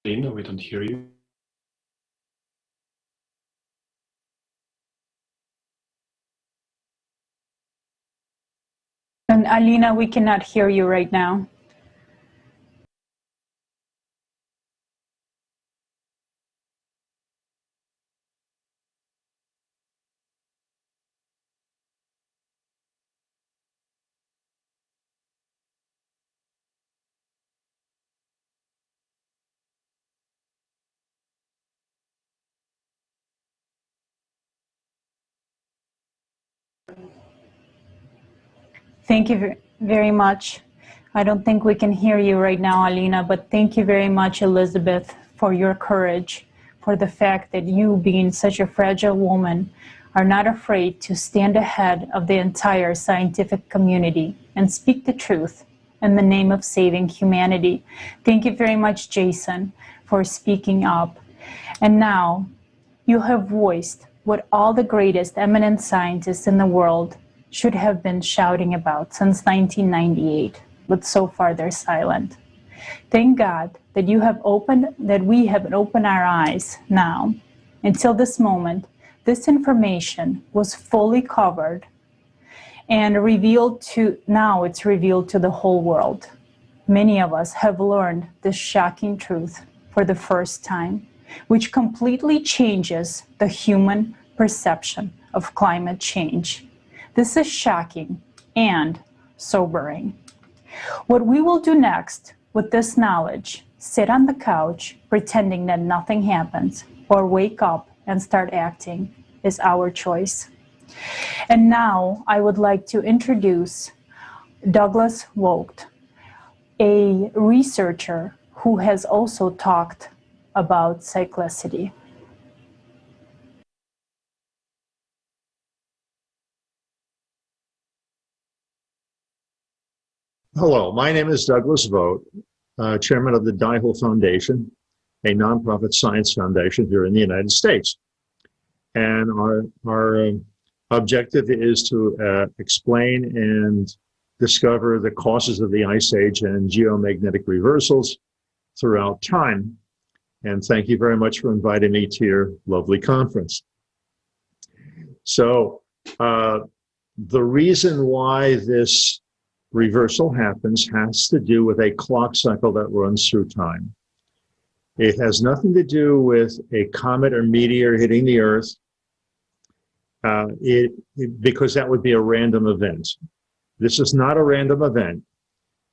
Lena, we don't hear you. And Alina, we cannot hear you right now. Thank you very much. I don't think we can hear you right now, Alina, but thank you very much, Elizabeth, for your courage, for the fact that you, being such a fragile woman, are not afraid to stand ahead of the entire scientific community and speak the truth in the name of saving humanity. Thank you very much, Jason, for speaking up. And now you have voiced what all the greatest eminent scientists in the world should have been shouting about since 1998, but so far they're silent. Thank God that we have opened our eyes now. Until this moment, this information was fully covered and now it's revealed to the whole world. Many of us have learned this shocking truth for the first time, which completely changes the human perception of climate change. This is shocking and sobering. What we will do next with this knowledge, sit on the couch pretending that nothing happens, or wake up and start acting, is our choice. And now I would like to introduce Douglas Vogt, a researcher who has also talked about cyclicity. Hello, my name is Douglas Vogt, chairman of the Daiho Foundation, a nonprofit science foundation here in the United States. And our objective is to explain and discover the causes of the Ice Age and geomagnetic reversals throughout time. And thank you very much for inviting me to your lovely conference. So the reason why this reversal happens has to do with a clock cycle that runs through time. It has nothing to do with a comet or meteor hitting the Earth, because that would be a random event. This is not a random event.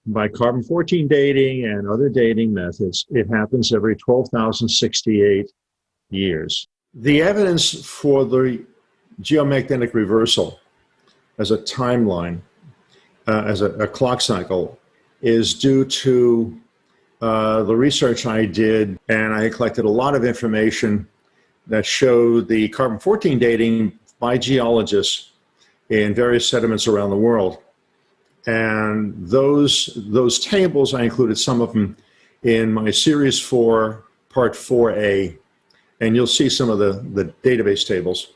By carbon-14 dating and other dating methods, it happens every 12,068 years. The evidence for the geomagnetic reversal as a timeline, as a clock cycle, is due to the research I did, and I collected a lot of information that showed the carbon-14 dating by geologists in various sediments around the world. And those tables, I included some of them in my Series 4, Part 4A, and you'll see some of the database tables.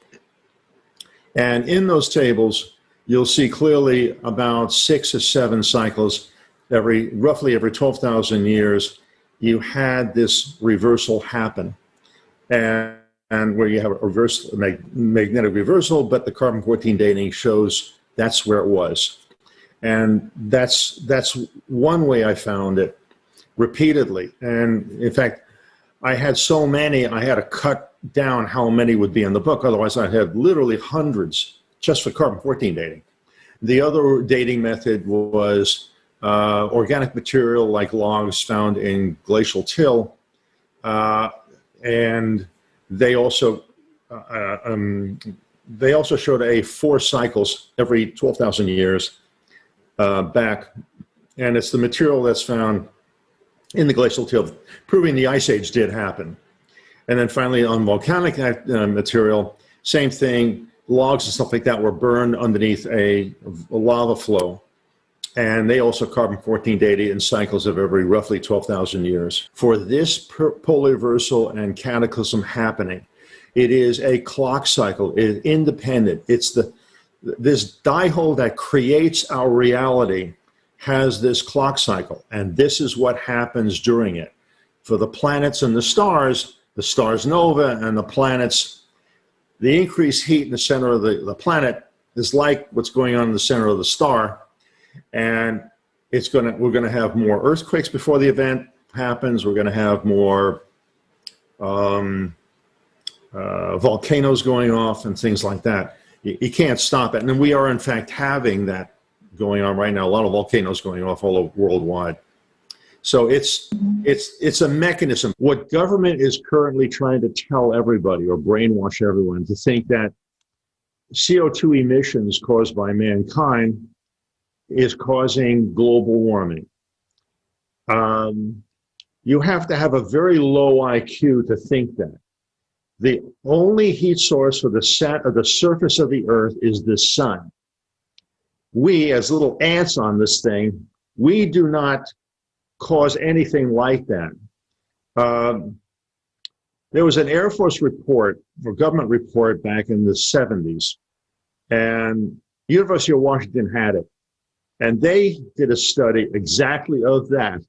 And in those tables, you'll see clearly about 6 or 7 cycles roughly every 12,000 years, you had this reversal happen. And where you have a magnetic reversal, but the carbon-14 dating shows that's where it was. And that's one way I found it repeatedly. And in fact, I had so many, I had to cut down how many would be in the book. Otherwise, I'd have literally hundreds just for carbon-14 dating. The other dating method was organic material like logs found in glacial till. And they also showed 4 cycles every 12,000 years back. And it's the material that's found in the glacial till, proving the Ice Age did happen. And then finally on volcanic material, same thing, logs and stuff like that were burned underneath a lava flow. And they also carbon-14 dated in cycles of every roughly 12,000 years. For this polar reversal and cataclysm happening, it is a clock cycle, it is independent. It's this dipole that creates our reality has this clock cycle, and this is what happens during it. For the planets and the stars nova and the planets, the increased heat in the center of the planet is like what's going on in the center of the star. And we're going to have more earthquakes before the event happens. We're going to have more volcanoes going off and things like that. You can't stop it. And we are, in fact, having that going on right now. A lot of volcanoes going off all over worldwide. So it's a mechanism. What government is currently trying to tell everybody or brainwash everyone to think that CO2 emissions caused by mankind is causing global warming. You have to have a very low IQ to think that. The only heat source for the surface of the Earth is the sun. We, as little ants on this thing, We do not cause anything like that. There was an Air Force report or government report back in the 70s, and University of Washington had it. And they did a study exactly of that.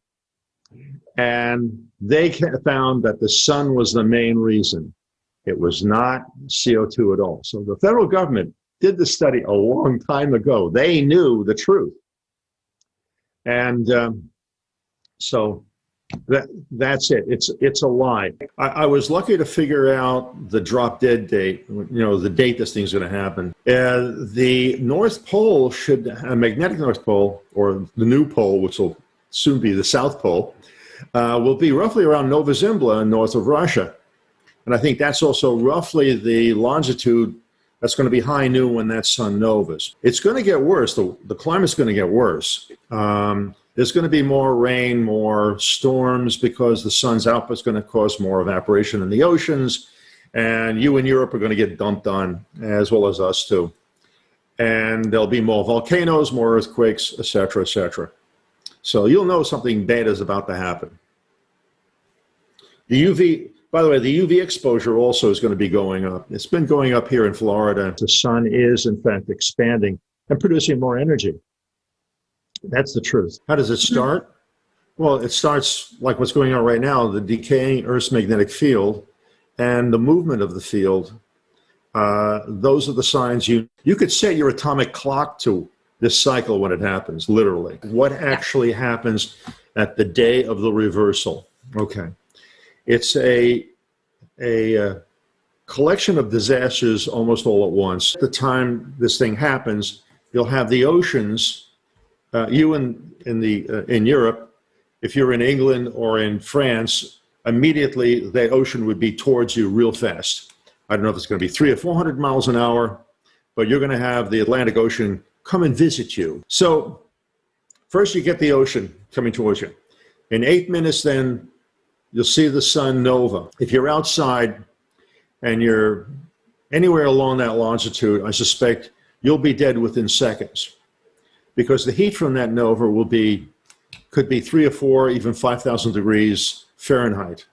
And they found that the sun was the main reason. It was not CO2 at all. So the federal government did the study a long time ago. They knew the truth. And so that's it. It's a lie. I was lucky to figure out the drop dead date, the date this thing's going to happen. The North Pole should, a magnetic North Pole, or the new pole, which will soon be the South Pole, will be roughly around Nova Zembla, north of Russia. And I think that's also roughly the longitude that's going to be high noon when that sun novas. It's going to get worse. The climate's going to get worse. There's going to be more rain, more storms, because the sun's output is going to cause more evaporation in the oceans. And you in Europe are going to get dumped on, as well as us too. And there'll be more volcanoes, more earthquakes, et cetera, et cetera. So you'll know something bad is about to happen. The UV, by the way, the UV exposure also is going to be going up. It's been going up here in Florida. The sun is, in fact, expanding and producing more energy. That's the truth. How does it start? Well, it starts like what's going on right now, the decaying Earth's magnetic field and the movement of the field. Those are the signs you could set your atomic clock to this cycle when it happens, literally. What actually happens at the day of the reversal? Okay. It's a collection of disasters almost all at once. At the time this thing happens, you'll have the oceans. You in Europe, if you're in England or in France, immediately the ocean would be towards you real fast. I don't know if it's going to be 300 or 400 miles an hour, but you're going to have the Atlantic Ocean come and visit you. So first you get the ocean coming towards you. In 8 minutes then, you'll see the sun nova. If you're outside and you're anywhere along that longitude, I suspect you'll be dead within seconds, because the heat from that nova could be 3 or 4, even 5,000 degrees Fahrenheit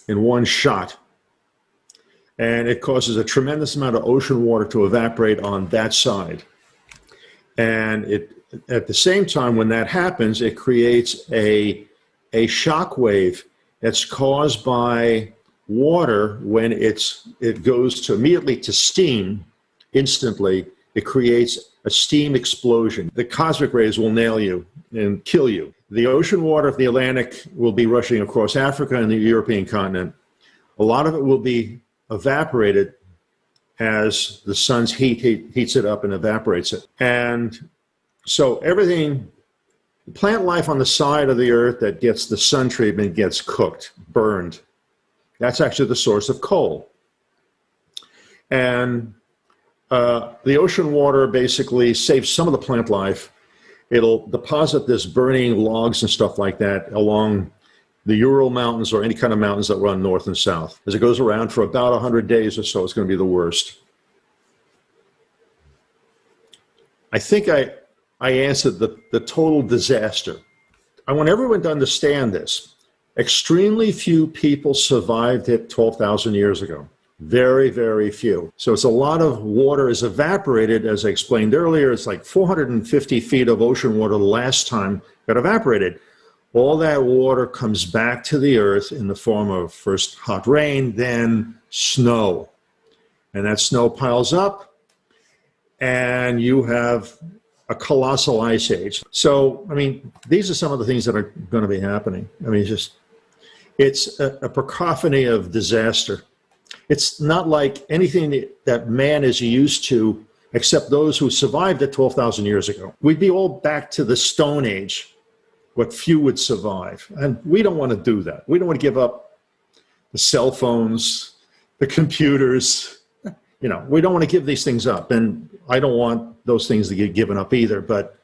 in one shot. And it causes a tremendous amount of ocean water to evaporate on that side. And at the same time, when that happens, it creates a shock wave that's caused by water. When it goes immediately to steam, instantly, it creates a steam explosion. The cosmic rays will nail you and kill you. The ocean water of the Atlantic will be rushing across Africa and the European continent. A lot of it will be evaporated as the sun's heat heats it up and evaporates it. And so everything, plant life on the side of the earth that gets the sun treatment gets cooked, burned. That's actually the source of coal. And the ocean water basically saves some of the plant life. It'll deposit this burning logs and stuff like that along the Ural Mountains or any kind of mountains that run north and south. As it goes around for about 100 days or so, it's going to be the worst. I think I answered the total disaster. I want everyone to understand this. Extremely few people survived it 12,000 years ago. Very, very few. So it's a lot of water is evaporated. As I explained earlier, it's like 450 feet of ocean water the last time got evaporated. All that water comes back to the earth in the form of first hot rain, then snow. And that snow piles up, and you have a colossal ice age. So, I mean, these are some of the things that are going to be happening. I mean, it's a cacophony of disaster. It's not like anything that man is used to, except those who survived it 12,000 years ago. We'd be all back to the Stone Age, what few would survive. And we don't want to do that. We don't want to give up the cell phones, the computers. We don't want to give these things up. And I don't want those things to get given up either. But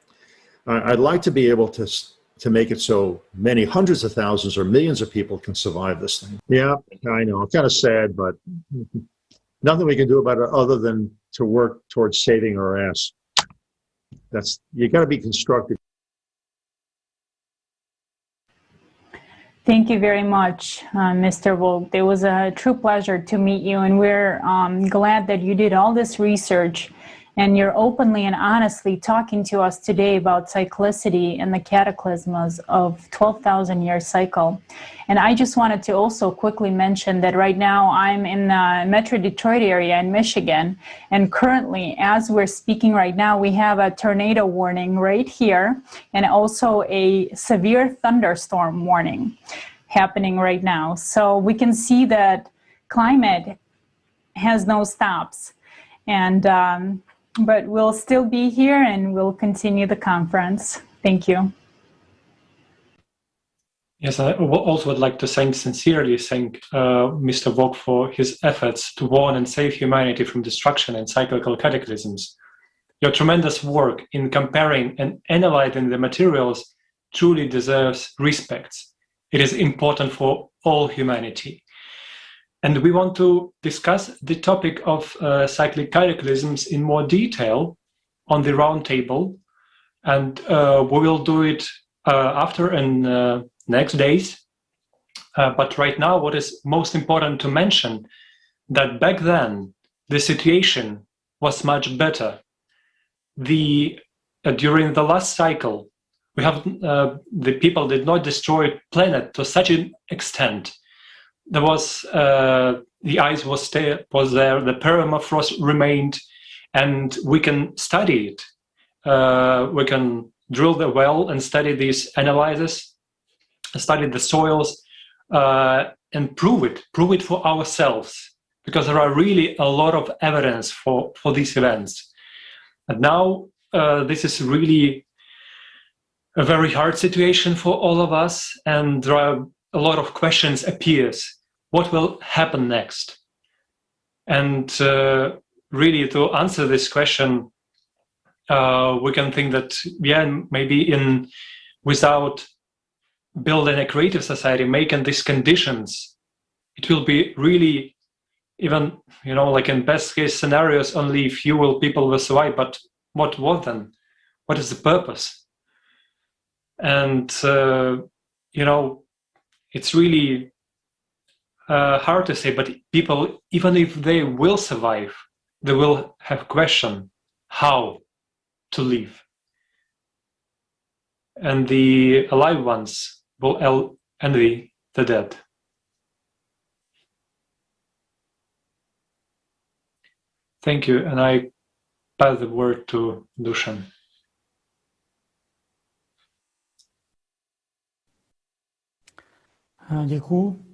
I'd like to be able to make it so many hundreds of thousands or millions of people can survive this thing. Yeah, I know. Kind of sad, but nothing we can do about it other than to work towards saving our ass. You got to be constructive. Thank you very much, Mr. Vogt. It was a true pleasure to meet you, and we're glad that you did all this research and you're openly and honestly talking to us today about cyclicity and the cataclysms of 12,000-year cycle. And I just wanted to also quickly mention that right now I'm in the Metro Detroit area in Michigan, and currently, as we're speaking right now, we have a tornado warning right here and also a severe thunderstorm warning happening right now. So we can see that climate has no stops. And but we'll still be here and we'll continue the conference. Thank you. Yes, I also would like to sincerely thank Mr. Vogt for his efforts to warn and save humanity from destruction and cyclical cataclysms. Your tremendous work in comparing and analyzing the materials truly deserves respect. It is important for all humanity. And we want to discuss the topic of cyclic cataclysms in more detail on the round table. And we will do it after in next days. But right now, what is most important to mention, that back then, the situation was much better. During the last cycle, we have the people did not destroy planet to such an extent. There was the ice was there, the permafrost remained, and we can study it. We can drill the well and study these analyses, study the soils, and prove it for ourselves, because there are really a lot of evidence for these events. And now this is really a very hard situation for all of us, and there are a lot of questions appears. What will happen next? And really, to answer this question, we can think that maybe without building a creative society, making these conditions, it will be really, even like in best case scenarios, only few people will survive. But what then? What is the purpose? And it's really hard to say, but people, even if they will survive, they will have question how to live. And the alive ones will envy the dead. Thank you, and I pass the word to Dusan. Děkuju.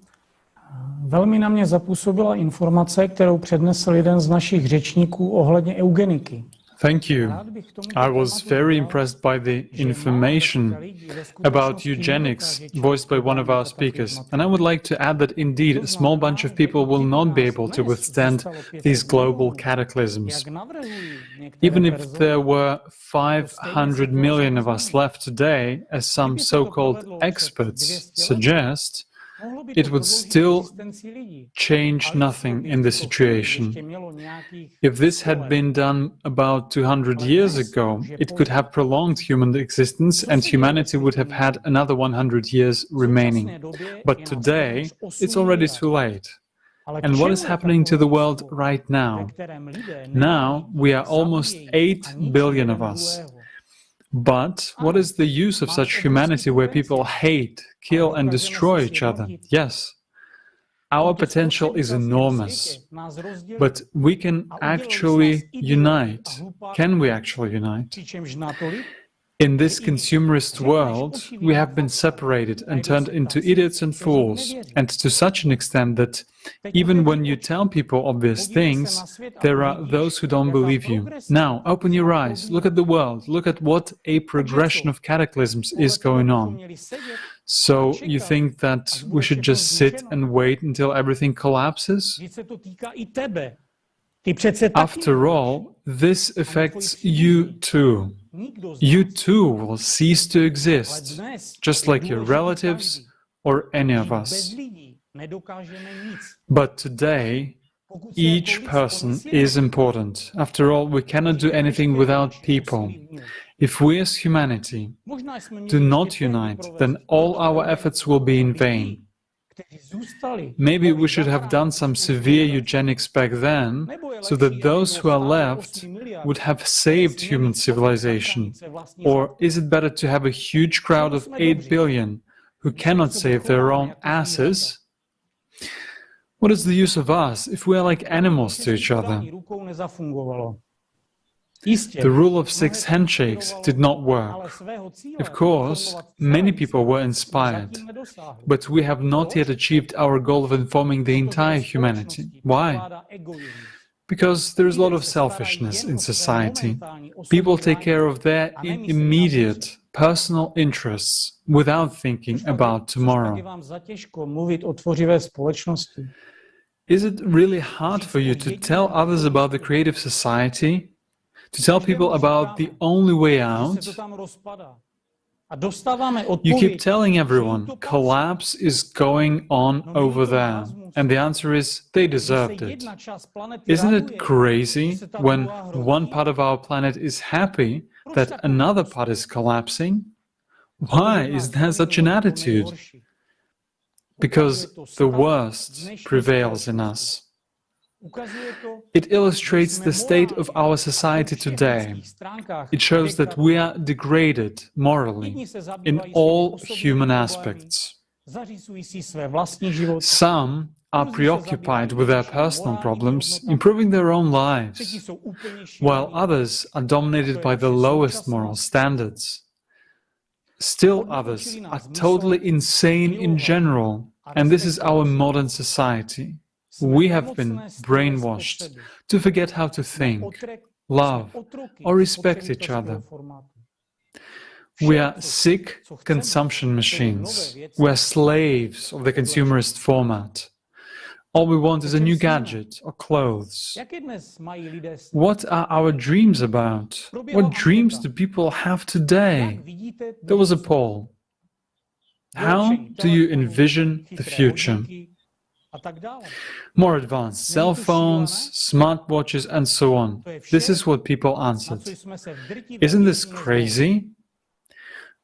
Velmi na mě zapůsobila informace, kterou přednesl jeden z našich řečníků ohledně eugeniky. Thank you. I was very impressed by the information about eugenics voiced by one of our speakers. And I would like to add that indeed a small bunch of people will not be able to withstand these global cataclysms. Even if there were 500 million of us left today, as some so-called experts suggest, it would still change nothing in the situation. If this had been done about 200 years ago, it could have prolonged human existence and humanity would have had another 100 years remaining. But today, it's already too late. And what is happening to the world right now? Now, we are almost 8 billion of us. But what is the use of such humanity where people hate, kill and destroy each other? Yes, our potential is enormous, but we can actually unite. Can we actually unite? In this consumerist world, we have been separated and turned into idiots and fools, and to such an extent that even when you tell people obvious things, there are those who don't believe you. Now, open your eyes, look at the world, look at what a progression of cataclysms is going on. So you think that we should just sit and wait until everything collapses? After all, this affects you too. You too will cease to exist, just like your relatives or any of us. But today, each person is important. After all, we cannot do anything without people. If we as humanity do not unite, then all our efforts will be in vain. Maybe we should have done some severe eugenics back then, so that those who are left would have saved human civilization. Or is it better to have a huge crowd of 8 billion who cannot save their own asses? What is the use of us if we are like animals to each other? The rule of 6 handshakes did not work. Of course, many people were inspired, but we have not yet achieved our goal of informing the entire humanity. Why? Because there is a lot of selfishness in society. People take care of their immediate personal interests without thinking about tomorrow. Is it really hard for you to tell others about the creative society? To tell people about the only way out? You keep telling everyone, collapse is going on over there, and the answer is, they deserved it. Isn't it crazy when one part of our planet is happy that another part is collapsing? Why is there such an attitude? Because the worst prevails in us. It illustrates the state of our society today. It shows that we are degraded morally in all human aspects. Some are preoccupied with their personal problems, improving their own lives, while others are dominated by the lowest moral standards. Still others are totally insane in general, and this is our modern society. We have been brainwashed to forget how to think, love, or respect each other. We are sick consumption machines. We are slaves of the consumerist format. All we want is a new gadget or clothes. What are our dreams about? What dreams do people have today? There was a poll. How do you envision the future? More advanced cell phones, smartwatches, and so on. This is what people answered. Isn't this crazy?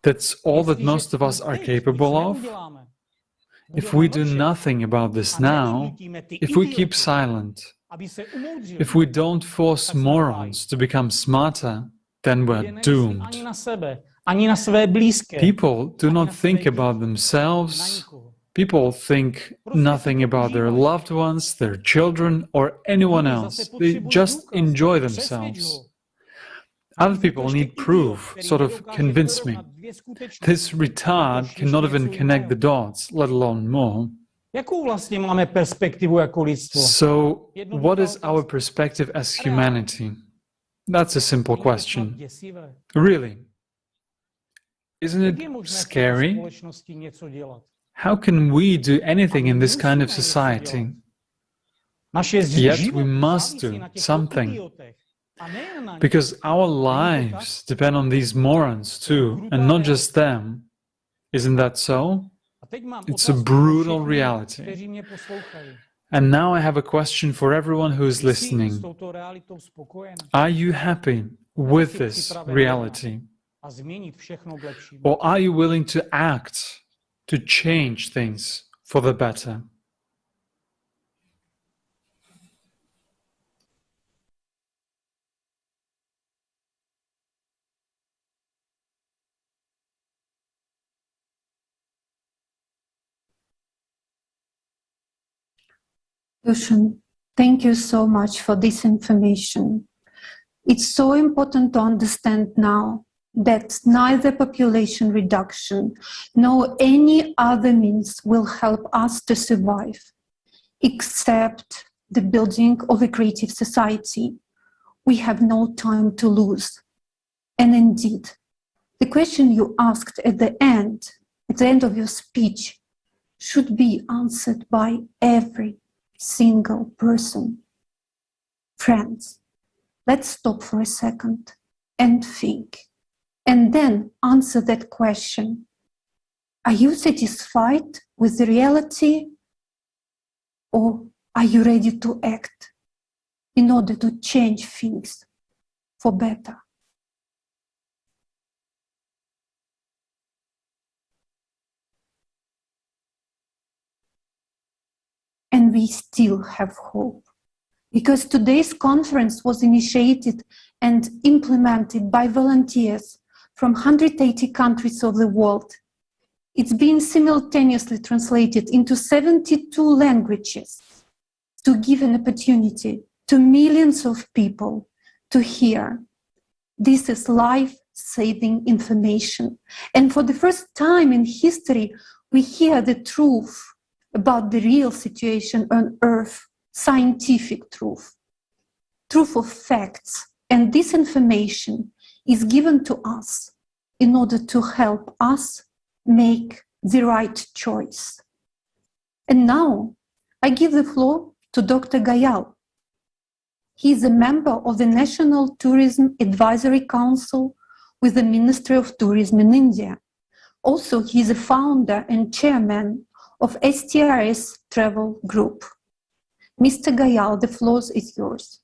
That's all that most of us are capable of? If we do nothing about this now, if we keep silent, if we don't force morons to become smarter, then we're doomed. People do not think about themselves. People think nothing about their loved ones, their children, or anyone else. They just enjoy themselves. Other people need proof, sort of convince me. This retard cannot even connect the dots, let alone more. So, what is our perspective as humanity? That's a simple question. Really. Isn't it scary? How can we do anything in this kind of society? Yet we must do something. Because our lives depend on these morons too, and not just them. Isn't that so? It's a brutal reality. And now I have a question for everyone who is listening. Are you happy with this reality? Or are you willing to act to change things for the better? Yushin, thank you so much for this information. It's so important to understand now that neither population reduction nor any other means will help us to survive, except the building of a creative society. We have no time to lose. And indeed, the question you asked at the end of your speech, should be answered by every single person. Friends, let's stop for a second and think, and then answer that question. Are you satisfied with the reality, or are you ready to act in order to change things for better? and we still have hope. Because today's conference was initiated and implemented by volunteers from 180 countries of the world. It's been simultaneously translated into 72 languages to give an opportunity to millions of people to hear. This is life-saving information. And for the first time in history, we hear the truth about the real situation on Earth, scientific truth of facts. And this information is given to us in order to help us make the right choice. And now I give the floor to Dr. Gayal. He is a member of the National Tourism Advisory Council with the Ministry of Tourism in India. Also, he is a founder and chairman of STRS Travel Group. Mr. Gayal, the floor is yours.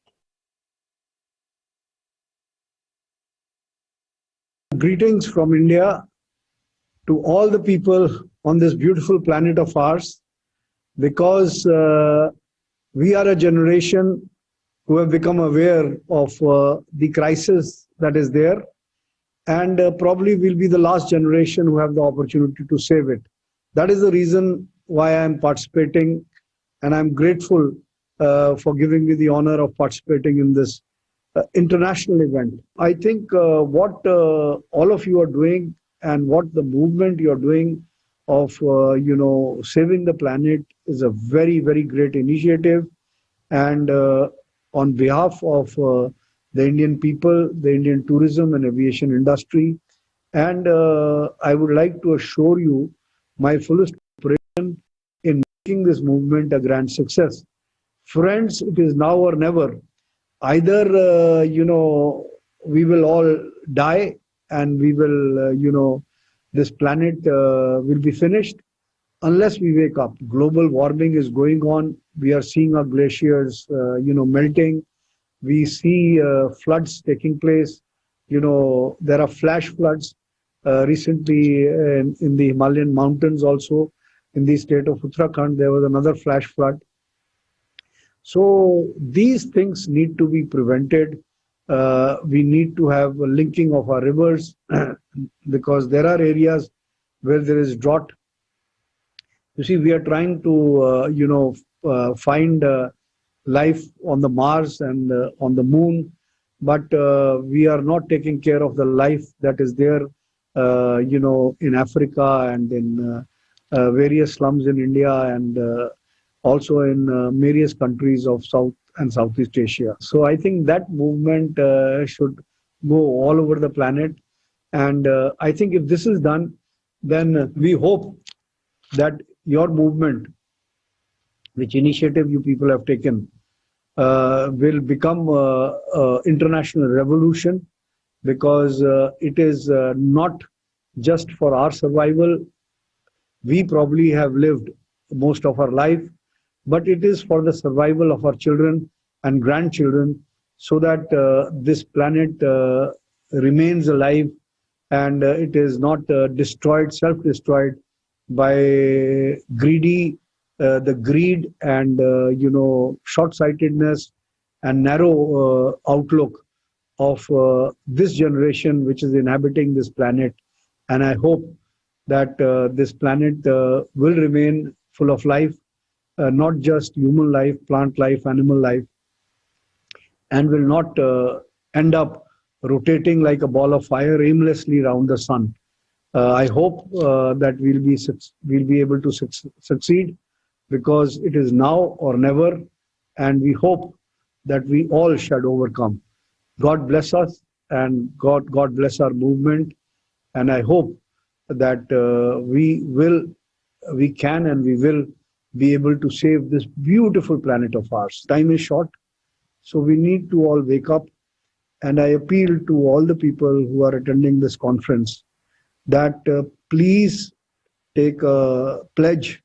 Greetings from India to all the people on this beautiful planet of ours, because we are a generation who have become aware of the crisis that is there, and probably will be the last generation who have the opportunity to save it. That is the reason why I am participating, and I'm grateful for giving me the honor of participating in this international event. I think what all of you are doing and what the movement you're doing of saving the planet is a very, very great initiative. And on behalf of the Indian people, the Indian tourism and aviation industry, and I would like to assure you my fullest cooperation in making this movement a grand success. Friends, it is now or never. Either we will all die and we will this planet will be finished unless we wake up. Global warming is going on. We are seeing our glaciers melting. We see floods taking place. There are flash floods recently in the Himalayan mountains. Also in the state of Uttarakhand there was another flash flood. So these things need to be prevented. We need to have a linking of our rivers because there are areas where there is drought. You see, we are trying to find life on the Mars and on the moon, but we are not taking care of the life that is there in Africa and in various slums in India and also in various countries of South and Southeast Asia. So I think that movement should go all over the planet. And I think if this is done, then we hope that your movement, which initiative you people have taken, will become an international revolution, because it is not just for our survival. We probably have lived most of our life, but it is for the survival of our children and grandchildren, so that this planet remains alive and it is not destroyed, self-destroyed by the greed and short-sightedness and narrow outlook of this generation which is inhabiting this planet. And I hope that this planet will remain full of life, not just human life, plant life, animal life, and will not end up rotating like a ball of fire aimlessly around the sun. I hope that we'll be able to succeed, because it is now or never, and we hope that we all shall overcome. God bless us, and God bless our movement, and I hope that we can and we will be able to save this beautiful planet of ours. Time is short, so we need to all wake up, and I appeal to all the people who are attending this conference that please take a pledge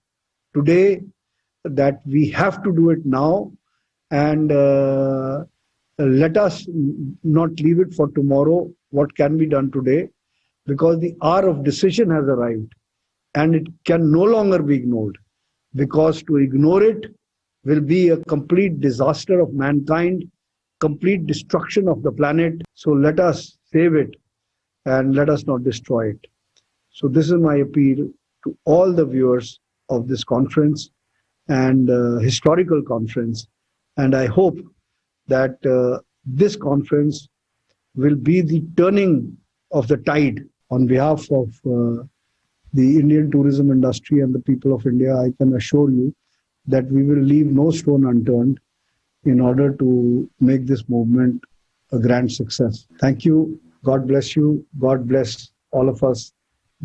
today that we have to do it now, and let us not leave it for tomorrow what can be done today, because the hour of decision has arrived and it can no longer be ignored, because to ignore it will be a complete disaster of mankind, complete destruction of the planet. So let us save it and let us not destroy it. So this is my appeal to all the viewers of this conference and historical conference. And I hope that this conference will be the turning of the tide. On behalf of the Indian tourism industry and the people of India, I can assure you that we will leave no stone unturned in order to make this movement a grand success. Thank you. God bless you. God bless all of us.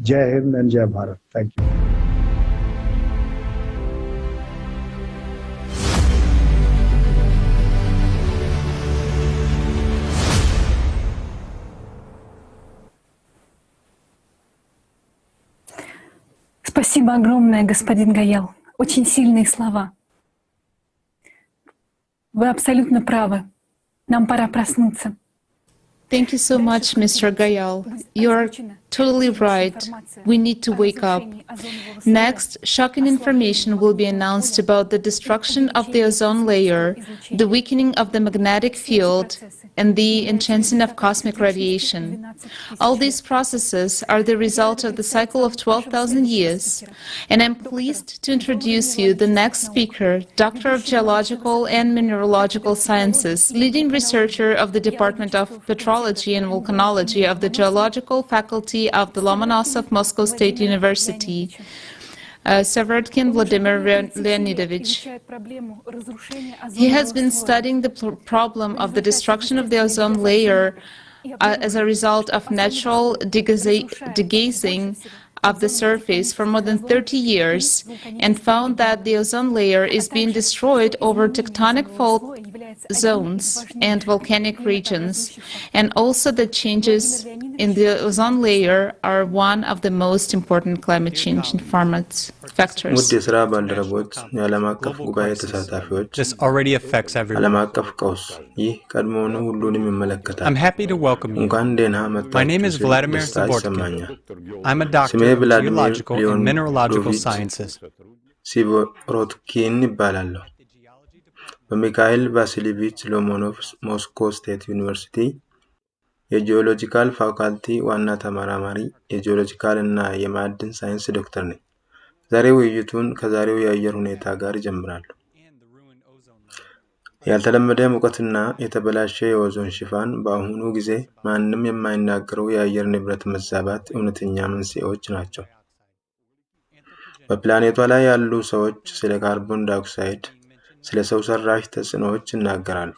Jai Hind and Jai Bharat. Thank you. Спасибо огромное, господин Гаял. Очень сильные слова. Вы абсолютно правы. Нам пора проснуться. Thank you so much, Mr. Gayal. You're totally right. We need to wake up. Next, shocking information will be announced about the destruction of the ozone layer, the weakening of the magnetic field, and the enhancing of cosmic radiation. All these processes are the result of the cycle of 12,000 years, and I'm pleased to introduce you the next speaker, Doctor of Geological and Mineralogical Sciences, leading researcher of the Department of Petrology and Volcanology of the Geological Faculty of the Lomonosov Moscow State University, Savartkin Vladimir Leonidovich. He has been studying the problem of the destruction of the ozone layer as a result of natural degazing of the surface for more than 30 years and found that the ozone layer is being destroyed over tectonic fault zones and volcanic regions, and also the changes in the ozone layer are one of the most important climate change factors. This already affects everyone. I'm happy to welcome you. My name is Vladimir Savartkin. I'm a doctor of geological and mineralogical sciences. በሚካኤል ቫሲሊቪች ሎሞኖቭ ሞስኮ ስቴት ዩኒቨርሲቲ የጂኦሎጂካል ፋካልቲ ዋና ተመራማሪ የጂኦሎጂካል እና የማዕድን ሳይንስ ዶክተር ነኝ። ዛሬ ውይይቱን ከዛሬው የአየር ሁኔታ ጋር ይጀምራሉ። ያልተለመደ ሙቀትና የተበላሸ የኦዞን ሽፋን በአሁኑ ጊዜ ማንም የማይናገረው የአየር ንብረት መዛባት እውነተኛ መንስኤዎች ናቸው። በፕላኔቷ ላይ ያሉ ሰዎች ስለ ካርቦን ዳይኦክሳይድ ስለ ሰው ሰራሽ ተጽዕኖዎች ይናገራሉ።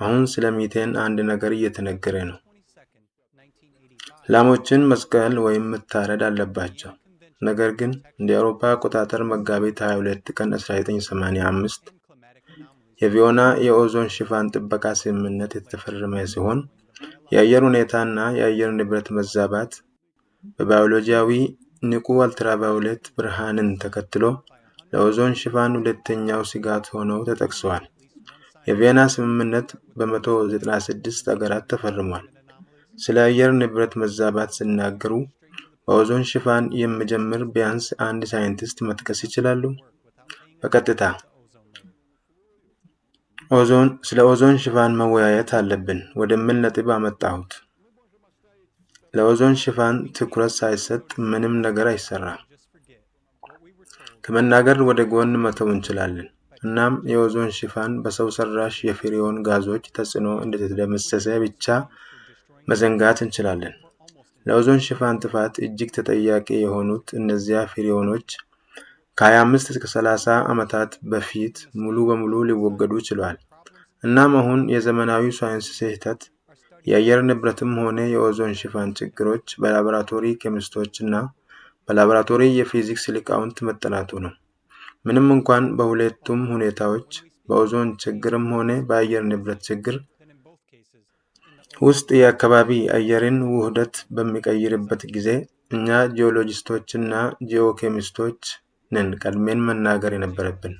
አሁን ስለ ሚቴን አንድ ነገር እየተነገረ ነው። ላሞችን መስቀል ወይም መታረድ አለባቸው። ነገር ግን እንደ አውሮፓ አቆጣጠር መጋቢት 22 ቀን 1985 የቪዮና የኦዞን ሽፋን ጥበቃ ስምምነት የተፈረመ ሲሆን የአየር ሁኔታና የአየር ንብረት መዛባት በባዮሎጂያዊ ንቁ አልትራቫዮሌት ብርሃንን ተከትሎ ለኦዞን ሽፋን ሁለተኛው ስጋት ሆነው ተጠቅሰዋል። የቪየና ስምምነት በ196 ሀገራት ተፈርሟል። ስለ አየር ንብረት መዛባት ሲናገሩ በኦዞን ሽፋን የሚጀምር ቢያንስ አንድ ሳይንቲስት መጥቀስ ይችላሉ? በቀጥታ ስለ ኦዞን ሽፋን መወያየት አለብን ወደሚል ነጥብ አመጣሁት። ለኦዞን ሽፋን ትኩረት ሳይሰጥ ምንም ነገር አይሰራም። ከመናገር ወደ ጎን መተው እንችላለን። እናም የኦዞን ሽፋን በሰው ሰራሽ የፍሬውን ጋዞች ተጽዕኖ እንደተደመሰሰ ብቻ መዘንጋት እንችላለን። ለኦዞን ሽፋን ጥፋት እጅግ ተጠያቂ የሆኑት እነዚያ ፍሬዎኖች ከ25 እስከ 30 ዓመታት በፊት ሙሉ በሙሉ ሊወገዱ ችለዋል። እናም አሁን የዘመናዊ ሳይንስ ስህተት የአየር ንብረትም ሆነ የኦዞን ሽፋን ችግሮች በላቦራቶሪ ኬሚስቶችና በላቦራቶሪ የፊዚክስ ሊቃውንት መጠናቱ ነው። ምንም እንኳን በሁለቱም ሁኔታዎች በኦዞን ችግርም ሆነ በአየር ንብረት ችግር ውስጥ የአካባቢ አየርን ውህደት በሚቀይርበት ጊዜ እኛ ጂኦሎጂስቶችና ጂኦኬሚስቶች ነን ቀድመን መናገር የነበረብን።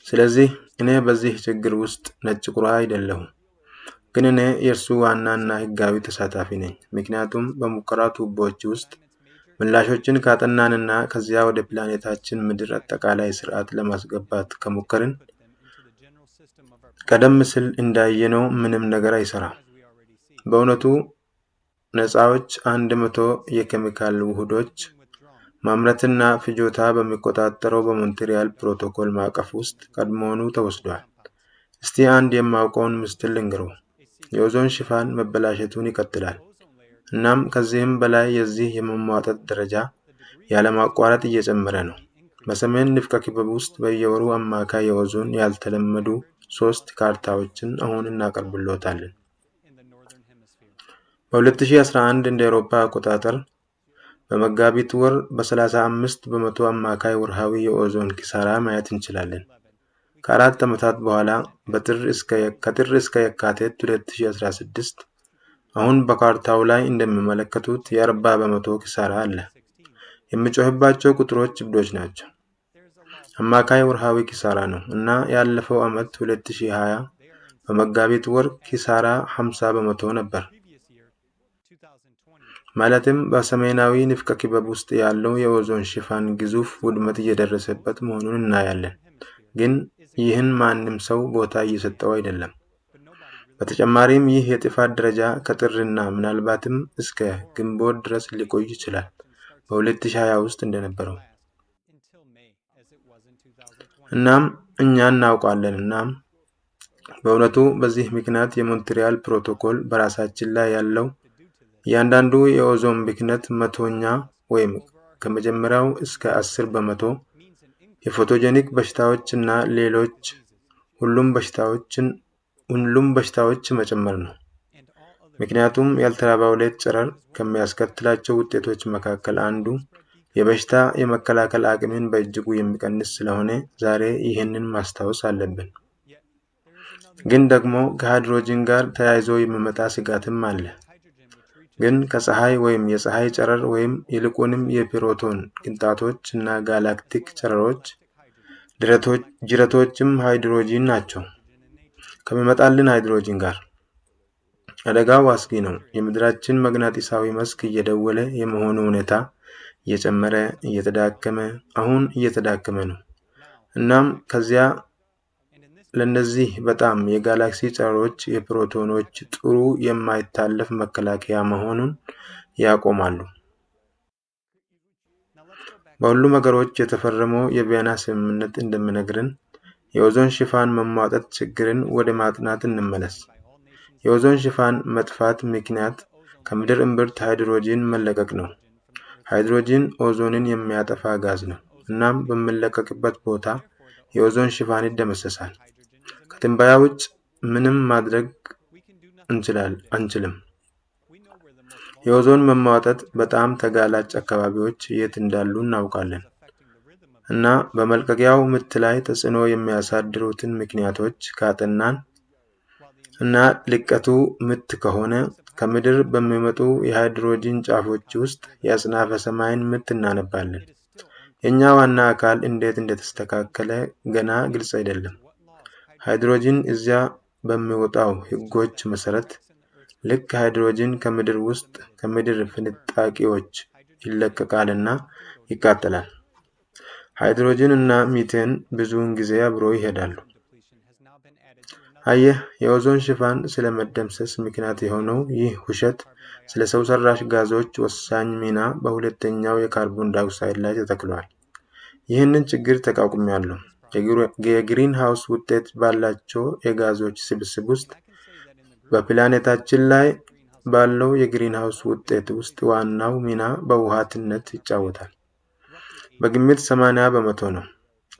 ስለዚህ እኔ በዚህ ችግር ውስጥ ነጭ ቁራ አይደለሁም፣ ግን እኔ የእርሱ ዋናና ህጋዊ ተሳታፊ ነኝ። ምክንያቱም በሙከራ ቱቦዎች ውስጥ ምላሾችን ካጠናንና ከዚያ ወደ ፕላኔታችን ምድር አጠቃላይ ስርዓት ለማስገባት ከሞከርን ቀደም ሲል እንዳየነው ምንም ነገር አይሰራም። በእውነቱ ነፃዎች 100 የኬሚካል ውህዶች ማምረትና ፍጆታ በሚቆጣጠረው በሞንትሪያል ፕሮቶኮል ማዕቀፍ ውስጥ ቀድሞውኑ ተወስዷል። እስቲ አንድ የማውቀውን ምስጢር ልንገረው። የኦዞን ሽፋን መበላሸቱን ይቀጥላል። እናም ከዚህም በላይ የዚህ የመሟጠጥ ደረጃ ያለማቋረጥ እየጨመረ ነው። በሰሜን ንፍቀ ክበብ ውስጥ በየወሩ አማካይ የኦዞን ያልተለመዱ 3 ካርታዎችን አሁን እናቀርብሎታለን። በ2011 እንደ አውሮፓ አቆጣጠር በመጋቢት ወር በ35 በመቶ አማካይ ወርሃዊ የኦዞን ኪሳራ ማየት እንችላለን። ከ4 ዓመታት በኋላ ከጥር እስከ የካቲት 2016 አሁን በካርታው ላይ እንደሚመለከቱት የ40 በመቶ ኪሳራ አለ። የሚጮህባቸው ቁጥሮች እብዶች ናቸው። አማካይ ወርሃዊ ኪሳራ ነው እና ያለፈው ዓመት 2020 በመጋቢት ወር ኪሳራ 50 በመቶ ነበር። ማለትም በሰሜናዊ ንፍቀ ክበብ ውስጥ ያለው የኦዞን ሽፋን ግዙፍ ውድመት እየደረሰበት መሆኑን እናያለን። ግን ይህን ማንም ሰው ቦታ እየሰጠው አይደለም። በተጨማሪም ይህ የጥፋት ደረጃ ከጥርና ምናልባትም እስከ ግንቦት ድረስ ሊቆይ ይችላል፣ በ2020 ውስጥ እንደነበረው። እናም እኛ እናውቃለን። እናም በእውነቱ በዚህ ምክንያት የሞንትሪያል ፕሮቶኮል በራሳችን ላይ ያለው እያንዳንዱ የኦዞን ብክነት መቶኛ ወይም ከመጀመሪያው እስከ 10 በመቶ የፎቶጀኒክ በሽታዎች እና ሌሎች ሁሉም በሽታዎች መጨመር ነው። ምክንያቱም የአልትራቫዮሌት ጨረር ከሚያስከትላቸው ውጤቶች መካከል አንዱ የበሽታ የመከላከል አቅምን በእጅጉ የሚቀንስ ስለሆነ ዛሬ ይህንን ማስታወስ አለብን። ግን ደግሞ ከሃይድሮጂን ጋር ተያይዞ የሚመጣ ስጋትም አለ። ግን ከፀሐይ ወይም የፀሐይ ጨረር ወይም ይልቁንም የፕሮቶን ቅንጣቶች እና ጋላክቲክ ጨረሮች ጅረቶችም ሃይድሮጂን ናቸው። ከሚመጣልን ሃይድሮጂን ጋር አደጋው አስጊ ነው። የምድራችን መግናጢሳዊ መስክ እየደወለ የመሆኑ ሁኔታ እየጨመረ አሁን እየተዳከመ ነው። እናም ከዚያ ለነዚህ በጣም የጋላክሲ ጨረሮች የፕሮቶኖች ጥሩ የማይታለፍ መከላከያ መሆኑን ያቆማሉ። በሁሉም ሀገሮች የተፈረመው የቪየና ስምምነት እንደሚነግረን የኦዞን ሽፋን መሟጠጥ ችግርን ወደ ማጥናት እንመለስ። የኦዞን ሽፋን መጥፋት ምክንያት ከምድር እምብርት ሃይድሮጂን መለቀቅ ነው። ሃይድሮጂን ኦዞንን የሚያጠፋ ጋዝ ነው። እናም በሚለቀቅበት ቦታ የኦዞን ሽፋን ይደመሰሳል። ከትንበያ ውጭ ምንም ማድረግ አንችልም። የኦዞን መሟጠጥ በጣም ተጋላጭ አካባቢዎች የት እንዳሉ እናውቃለን እና በመልቀቂያው ምት ላይ ተጽዕኖ የሚያሳድሩትን ምክንያቶች ካጠናን እና ልቀቱ ምት ከሆነ ከምድር በሚመጡ የሃይድሮጂን ጫፎች ውስጥ የአጽናፈ ሰማይን ምት እናነባለን። የኛ ዋና አካል እንዴት እንደተስተካከለ ገና ግልጽ አይደለም። ሃይድሮጂን እዚያ በሚወጣው ህጎች መሰረት ልክ ሃይድሮጂን ከምድር ውስጥ ከምድር ፍንጣቂዎች ይለቀቃልና ይቃጠላል። ሃይድሮጂን እና ሚቴን ብዙውን ጊዜ አብሮ ይሄዳሉ። አየህ፣ የኦዞን ሽፋን ስለመደምሰስ ምክንያት የሆነው ይህ ውሸት ስለ ሰው ሰራሽ ጋዞች ወሳኝ ሚና በሁለተኛው የካርቦን ዳይኦክሳይድ ላይ ተተክሏል። ይህንን ችግር ተቋቁሜያለሁ። የግሪን ሃውስ ውጤት ባላቸው የጋዞች ስብስብ ውስጥ በፕላኔታችን ላይ ባለው የግሪን ሃውስ ውጤት ውስጥ ዋናው ሚና በውሃትነት ይጫወታል። በግምት 80 በመቶ ነው።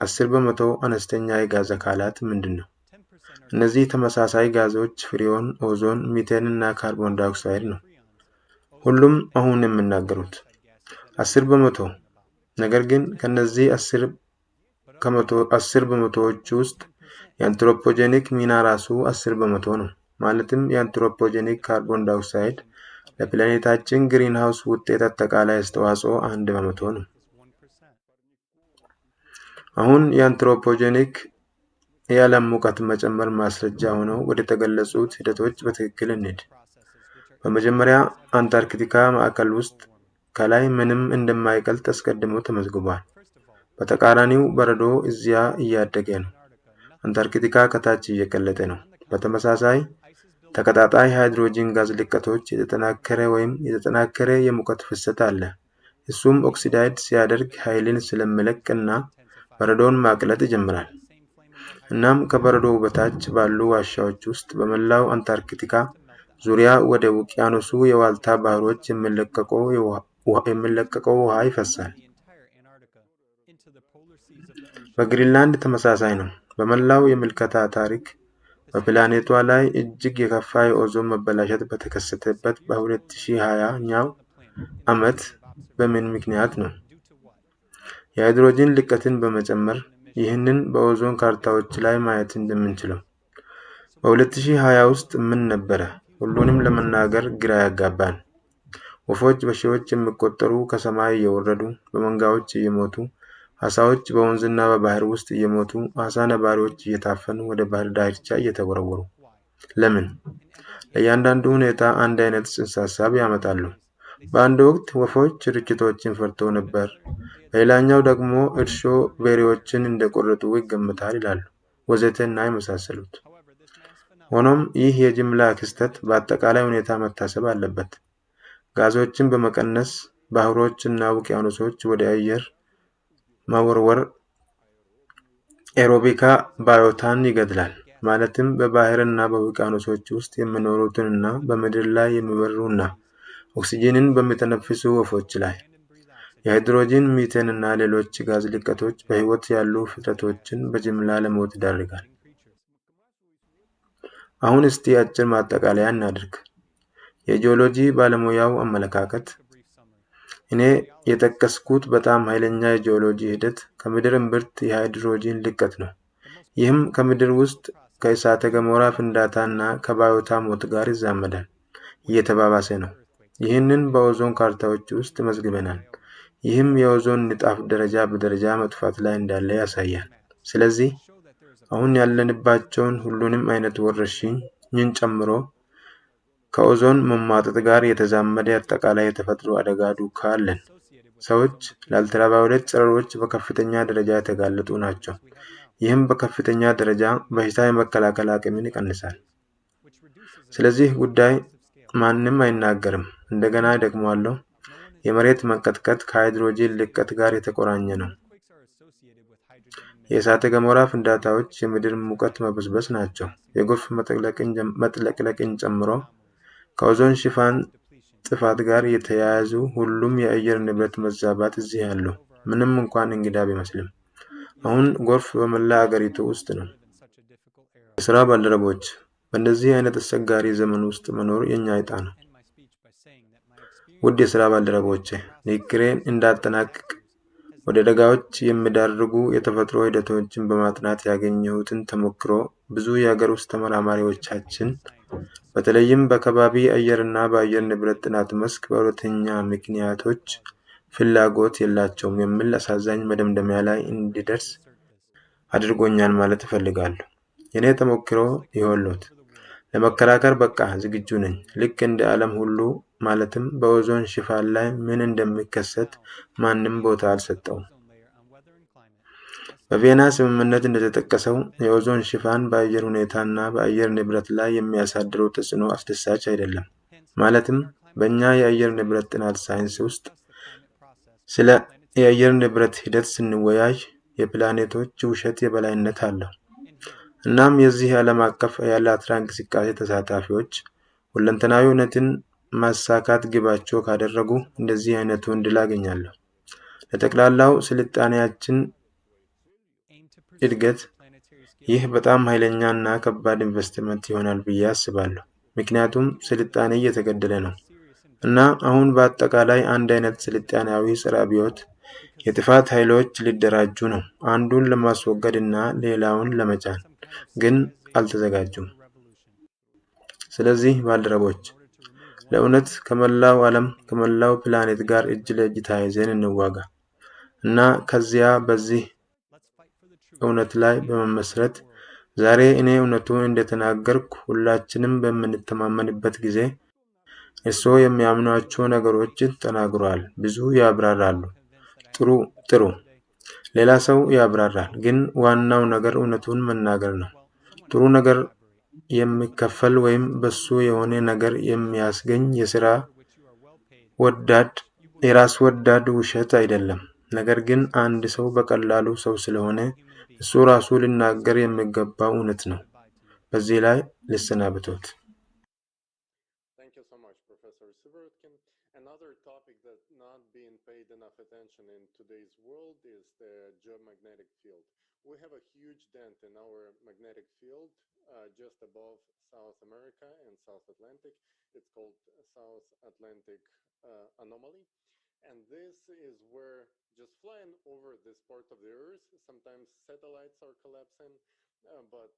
10 በመቶ አነስተኛ የጋዝ አካላት ምንድነው? እነዚህ ተመሳሳይ ጋዞች ፍሬውን ኦዞን፣ ሚቴን እና ካርቦን ዳይኦክሳይድ ነው። ሁሉም አሁን የምናገሩት 10 በመቶ። ነገር ግን ከነዚህ 10 በመቶዎች ውስጥ የአንትሮፖጀኒክ ሚና ራሱ 10 በመቶ ነው። ማለትም የአንትሮፖጀኒክ ካርቦን ዳይኦክሳይድ ለፕላኔታችን ግሪን ሃውስ ውጤት አጠቃላይ አስተዋጽኦ 1 በመቶ ነው። አሁን የአንትሮፖጀኒክ የዓለም ሙቀት መጨመር ማስረጃ ሆነው ወደ ተገለጹት ሂደቶች በትክክል እንሂድ። በመጀመሪያ አንታርክቲካ ማዕከል ውስጥ ከላይ ምንም እንደማይቀልጥ አስቀድሞ ተመዝግቧል። በተቃራኒው በረዶ እዚያ እያደገ ነው። አንታርክቲካ ከታች እየቀለጠ ነው። በተመሳሳይ ተቀጣጣይ ሃይድሮጂን ጋዝ ልቀቶች የተጠናከረ የሙቀት ፍሰት አለ። እሱም ኦክሲዳይድ ሲያደርግ ኃይልን ስለሚለቅና በረዶን ማቅለጥ ይጀምራል። እናም ከበረዶው በታች ባሉ ዋሻዎች ውስጥ በመላው አንታርክቲካ ዙሪያ ወደ ውቅያኖሱ የዋልታ ባህሮች የሚለቀቀው ውሃ ይፈሳል። በግሪንላንድ ተመሳሳይ ነው። በመላው የምልከታ ታሪክ በፕላኔቷ ላይ እጅግ የከፋ የኦዞን መበላሸት በተከሰተበት በ2020ኛው ዓመት በምን ምክንያት ነው? የሃይድሮጂን ልቀትን በመጨመር ይህንን በኦዞን ካርታዎች ላይ ማየት እንደምንችለው። በ2020 ውስጥ ምን ነበረ? ሁሉንም ለመናገር ግራ ያጋባን። ወፎች በሺዎች የሚቆጠሩ ከሰማይ እየወረዱ በመንጋዎች እየሞቱ፣ አሳዎች በወንዝና በባህር ውስጥ እየሞቱ፣ አሳ ነባሪዎች እየታፈኑ ወደ ባህር ዳርቻ እየተወረወሩ። ለምን? ለእያንዳንዱ ሁኔታ አንድ አይነት ጽንሰ ሀሳብ ያመጣሉ። በአንድ ወቅት ወፎች ርችቶችን ፈርተው ነበር፣ በሌላኛው ደግሞ እርሾ ቤሬዎችን እንደቆረጡ ይገምታል ይላሉ፣ ወዘተ እና የመሳሰሉት። ሆኖም ይህ የጅምላ ክስተት በአጠቃላይ ሁኔታ መታሰብ አለበት። ጋዞችን በመቀነስ ባህሮች እና ውቅያኖሶች ወደ አየር መወርወር ኤሮቢካ ባዮታን ይገድላል። ማለትም በባህርና በውቅያኖሶች ውስጥ የሚኖሩትንና በምድር ላይ የሚበሩና ኦክሲጂንን በሚተነፍሱ ወፎች ላይ። የሃይድሮጂን፣ ሚቴን እና ሌሎች ጋዝ ልቀቶች በህይወት ያሉ ፍጥረቶችን በጅምላ ለሞት ይዳርጋል። አሁን እስቲ አጭር ማጠቃለያ እናድርግ። የጂኦሎጂ ባለሙያው አመለካከት እኔ የጠቀስኩት በጣም ኃይለኛ የጂኦሎጂ ሂደት ከምድር እምብርት የሃይድሮጂን ልቀት ነው። ይህም ከምድር ውስጥ ከእሳተ ገሞራ ፍንዳታና ከባዮታ ሞት ጋር ይዛመዳል፣ እየተባባሰ ነው። ይህንን በኦዞን ካርታዎች ውስጥ መዝግበናል። ይህም የኦዞን ንጣፍ ደረጃ በደረጃ መጥፋት ላይ እንዳለ ያሳያል። ስለዚህ አሁን ያለንባቸውን ሁሉንም አይነት ወረርሽኝን ጨምሮ ከኦዞን መሟጠጥ ጋር የተዛመደ አጠቃላይ የተፈጥሮ አደጋ ዱካ አለን። ሰዎች ለአልትራቫዮሌት ጨረሮች በከፍተኛ ደረጃ የተጋለጡ ናቸው። ይህም በከፍተኛ ደረጃ በሽታ የመከላከል አቅምን ይቀንሳል። ስለዚህ ጉዳይ ማንም አይናገርም። እንደገና ደግሞአለሁ፣ የመሬት መንቀጥቀጥ ከሃይድሮጂን ልቀት ጋር የተቆራኘ ነው። የእሳተ ገሞራ ፍንዳታዎች የምድር ሙቀት መበስበስ ናቸው። የጎርፍ መጥለቅለቅን ጨምሮ ከኦዞን ሽፋን ጥፋት ጋር የተያያዙ ሁሉም የአየር ንብረት መዛባት እዚህ አሉ፣ ምንም እንኳን እንግዳ ቢመስልም። አሁን ጎርፍ በመላ አገሪቱ ውስጥ ነው። የሥራ ባልደረቦች፣ በእንደዚህ አይነት አስቸጋሪ ዘመን ውስጥ መኖር የኛ ዕጣ ነው። ውድ የሥራ ባልደረቦቼ፣ ንግግሬን እንዳጠናቅቅ ወደ አደጋዎች የሚዳርጉ የተፈጥሮ ሂደቶችን በማጥናት ያገኘሁትን ተሞክሮ ብዙ የሀገር ውስጥ ተመራማሪዎቻችን በተለይም በከባቢ አየርና በአየር ንብረት ጥናት መስክ በሁለተኛ ምክንያቶች ፍላጎት የላቸውም የሚል አሳዛኝ መደምደሚያ ላይ እንዲደርስ አድርጎኛል ማለት እፈልጋለሁ። የኔ ተሞክሮ ይኸውልዎት። ለመከራከር በቃ ዝግጁ ነኝ። ልክ እንደ ዓለም ሁሉ ማለትም በኦዞን ሽፋን ላይ ምን እንደሚከሰት ማንም ቦታ አልሰጠውም። በቪየና ስምምነት እንደተጠቀሰው የኦዞን ሽፋን በአየር ሁኔታና በአየር ንብረት ላይ የሚያሳድረው ተጽዕኖ አስደሳች አይደለም። ማለትም በእኛ የአየር ንብረት ጥናት ሳይንስ ውስጥ ስለ የአየር ንብረት ሂደት ስንወያይ የፕላኔቶች ውሸት የበላይነት አለው። እናም የዚህ ዓለም አቀፍ የአላትራ እንቅስቃሴ ተሳታፊዎች ሁለንተናዊ እውነትን ማሳካት ግባቸው ካደረጉ እንደዚህ አይነቱን ድል አገኛለሁ። ለጠቅላላው ስልጣኔያችን እድገት ይህ በጣም ኃይለኛና ከባድ ኢንቨስትመንት ይሆናል ብዬ አስባለሁ። ምክንያቱም ስልጣኔ እየተገደለ ነው እና አሁን በአጠቃላይ አንድ አይነት ስልጣኔያዊ ጸረ አብዮት የጥፋት ኃይሎች ሊደራጁ ነው፣ አንዱን ለማስወገድ እና ሌላውን ለመጫን፣ ግን አልተዘጋጁም። ስለዚህ ባልደረቦች፣ ለእውነት ከመላው ዓለም ከመላው ፕላኔት ጋር እጅ ለእጅ ተያይዘን እንዋጋ እና ከዚያ በዚህ እውነት ላይ በመመስረት ዛሬ እኔ እውነቱን እንደተናገርኩ ሁላችንም በምንተማመንበት ጊዜ እርስዎ የሚያምኗቸው ነገሮችን ተናግረዋል። ብዙ ያብራራሉ። ጥሩ። ሌላ ሰው ያብራራል፣ ግን ዋናው ነገር እውነቱን መናገር ነው። ጥሩ ነገር የሚከፈል ወይም በሱ የሆነ ነገር የሚያስገኝ የራስ ወዳድ ውሸት አይደለም። ነገር ግን አንድ ሰው በቀላሉ ሰው ስለሆነ እሱ ራሱ ሊናገር የሚገባው እውነት ነው። በዚህ ላይ ልሰናበቶት። Thank you so much, Professor Sivertkin. Another topic that's not being paid enough attention in today's world is the geomagnetic field. We have a huge dent in our magnetic field just above South America and South Atlantic. It's called South Atlantic anomaly. And this is where, just flying over this part of the Earth, sometimes satellites are collapsing, but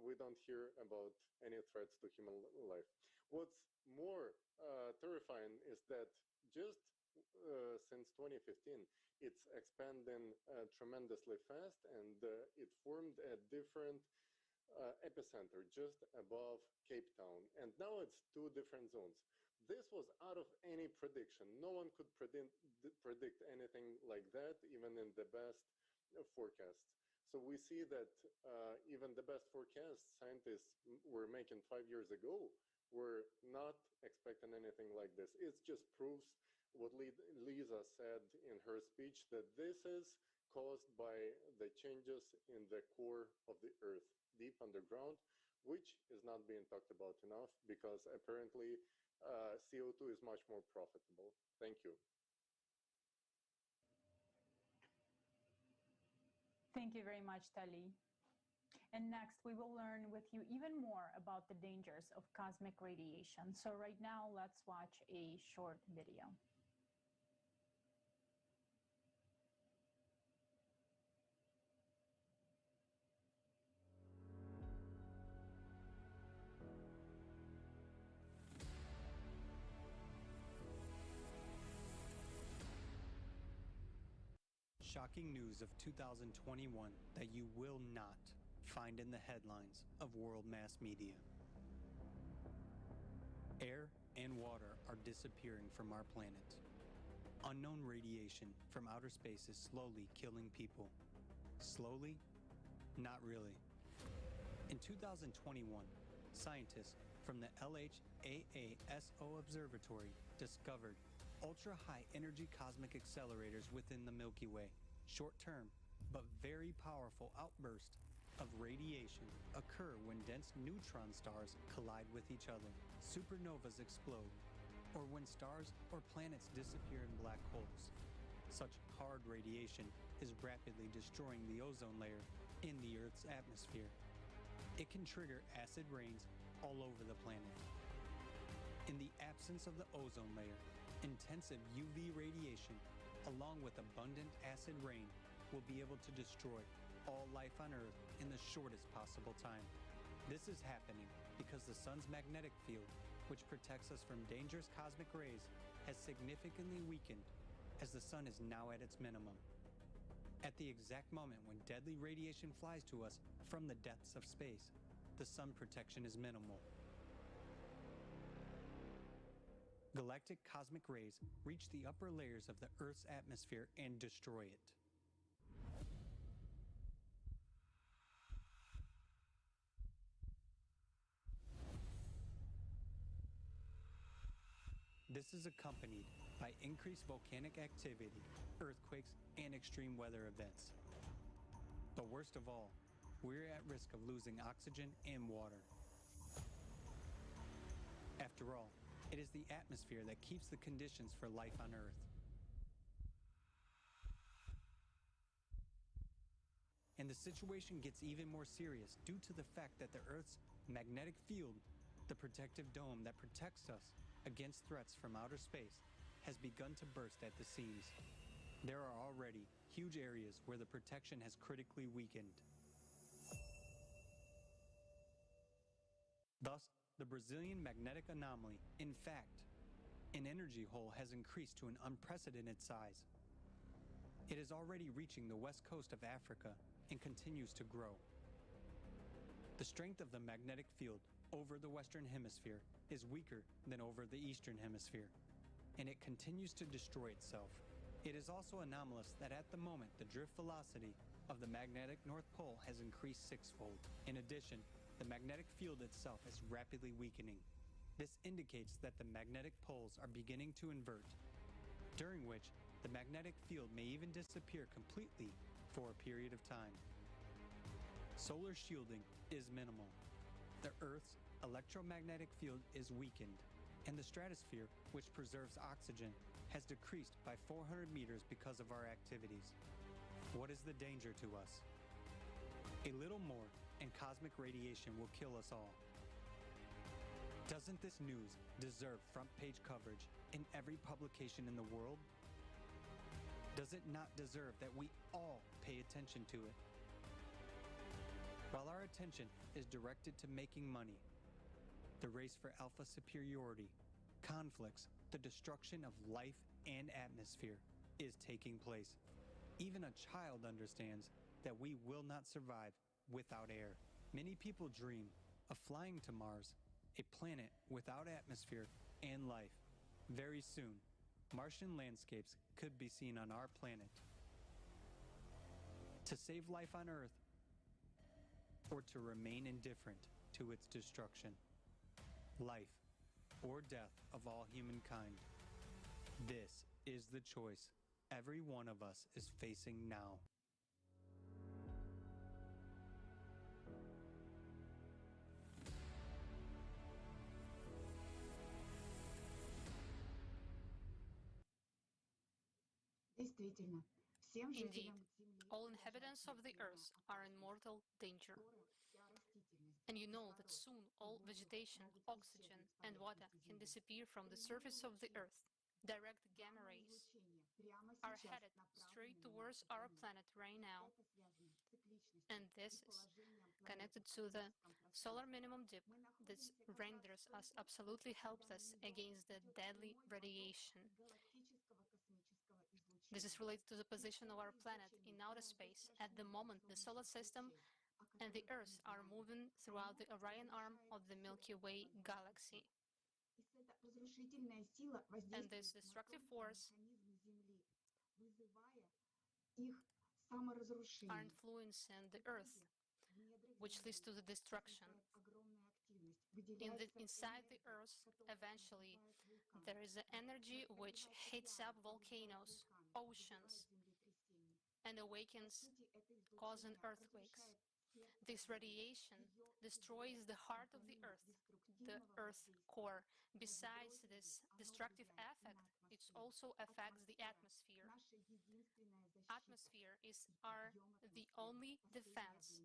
we don't hear about any threats to human life. What's more terrifying is that just since 2015, it's expanding tremendously fast, and it formed a different epicenter just above Cape Town. And now it's two different zones. This was out of any prediction. No one could predict anything like that, even in the best forecasts. So we see that even the best forecasts scientists were making 5 years ago were not expecting anything like this. It just proves what Lisa said in her speech, that this is caused by the changes in the core of the Earth, deep underground, which is not being talked about enough because apparently CO2 is much more profitable. Thank you. Thank you very much, Tali. And next, we will learn with you even more about the dangers of cosmic radiation. So right now, let's watch a short video. Shocking news of 2021 that you will not find in the headlines of world mass media. Air and water are disappearing from our planet. Unknown radiation from outer space is slowly killing people. Slowly? Not really. In 2021, scientists from the LHAASO Observatory discovered ultra-high energy cosmic accelerators within the Milky Way. Short-term, but very powerful outbursts of radiation occur when dense neutron stars collide with each other. Supernovas explode, or when stars or planets disappear in black holes. Such hard radiation is rapidly destroying the ozone layer in the Earth's atmosphere. It can trigger acid rains all over the planet. In the absence of the ozone layer, intensive UV radiation, along with abundant acid rain, will be able to destroy all life on Earth in the shortest possible time. This is happening because the sun's magnetic field, which protects us from dangerous cosmic rays, has significantly weakened as the sun is now at its minimum. At the exact moment when deadly radiation flies to us from the depths of space, the sun protection is minimal. Galactic cosmic rays reach the upper layers of the Earth's atmosphere and destroy it. This is accompanied by increased volcanic activity, earthquakes, and extreme weather events. But worst of all, we're at risk of losing oxygen and water. After all, it is the atmosphere that keeps the conditions for life on Earth. And the situation gets even more serious due to the fact that the Earth's magnetic field, the protective dome that protects us against threats from outer space, has begun to burst at the seams. There are already huge areas where the protection has critically weakened. Thus, the Brazilian magnetic anomaly, in fact, an energy hole, has increased to an unprecedented size. It is already reaching the west coast of Africa and continues to grow. The strength of the magnetic field over the Western Hemisphere is weaker than over the Eastern Hemisphere, and it continues to destroy itself. It is also anomalous that at the moment the drift velocity of the magnetic North Pole has increased sixfold. In addition, the magnetic field itself is rapidly weakening. This indicates that the magnetic poles are beginning to invert, during which the magnetic field may even disappear completely for a period of time. Solar shielding is minimal. The Earth's electromagnetic field is weakened, and the stratosphere, which preserves oxygen, has decreased by 400 meters because of our activities. What is the danger to us? A little more, and cosmic radiation will kill us all. Doesn't this news deserve front-page coverage in every publication in the world? Does it not deserve that we all pay attention to it? While our attention is directed to making money, the race for alpha superiority, conflicts, the destruction of life and atmosphere is taking place. Even a child understands that we will not survive without air. Many people dream of flying to Mars, a planet without atmosphere and life. Very soon, Martian landscapes could be seen on our planet. To save life on Earth, or to remain indifferent to its destruction. Life or death of all humankind. This is the choice every one of us is facing now. Indeed, all inhabitants of the earth are in mortal danger. And you know that soon all vegetation, oxygen, and water can disappear from the surface of the earth. Direct gamma rays are headed straight towards our planet right now. And this is connected to the solar minimum dip that renders us absolutely helpless against the deadly radiation. This is related to the position of our planet in outer space. At the moment, the solar system and the Earth are moving throughout the Orion arm of the Milky Way galaxy. And this destructive force are influencing the Earth, which leads to the destruction. Inside the Earth, eventually, there is an energy which heats up volcanoes, oceans, and awakens, causing earthquakes. This radiation destroys the heart of the Earth, the Earth core. Besides this destructive effect, it also affects the atmosphere. Atmosphere is the only defense,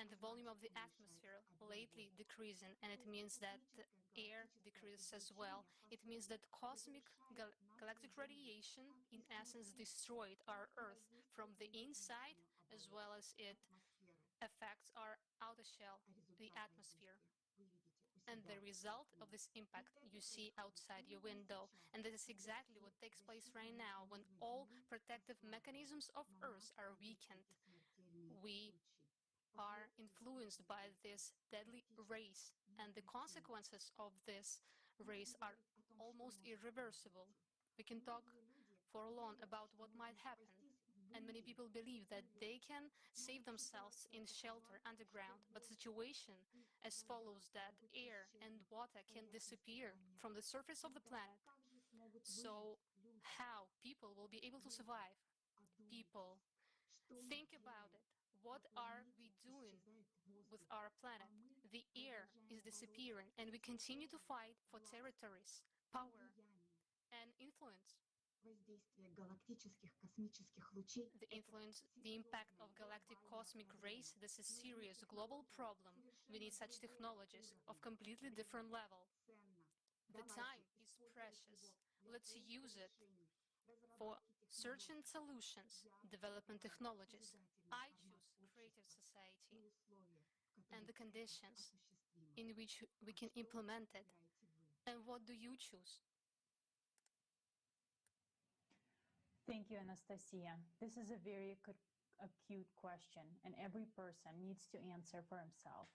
and the volume of the atmosphere lately decreasing, and it means that the air decreases as well. It means that cosmic galactic radiation, in essence, destroyed our Earth from the inside, as well as it affects our outer shell, the atmosphere. And the result of this impact you see outside your window. And that is exactly what takes place right now when all protective mechanisms of Earth are weakened. We are influenced by this deadly rays, and the consequences of this rays are almost irreversible. We can talk for long about what might happen, and many people believe that they can save themselves in shelter underground, but the situation as follows: that air and water can disappear from the surface of the planet. So how people will be able to survive? People, think about it. What are we doing with our planet? The air is disappearing, and we continue to fight for territories, power, and influence. The impact of galactic cosmic rays, this is a serious global problem. We need such technologies of completely different level. The time is precious. Let's use it for searching solutions, developing technologies. I choose creative society and the conditions in which we can implement it. And what do you choose? Thank you, Anastasia. This is a very acute question, and every person needs to answer for himself.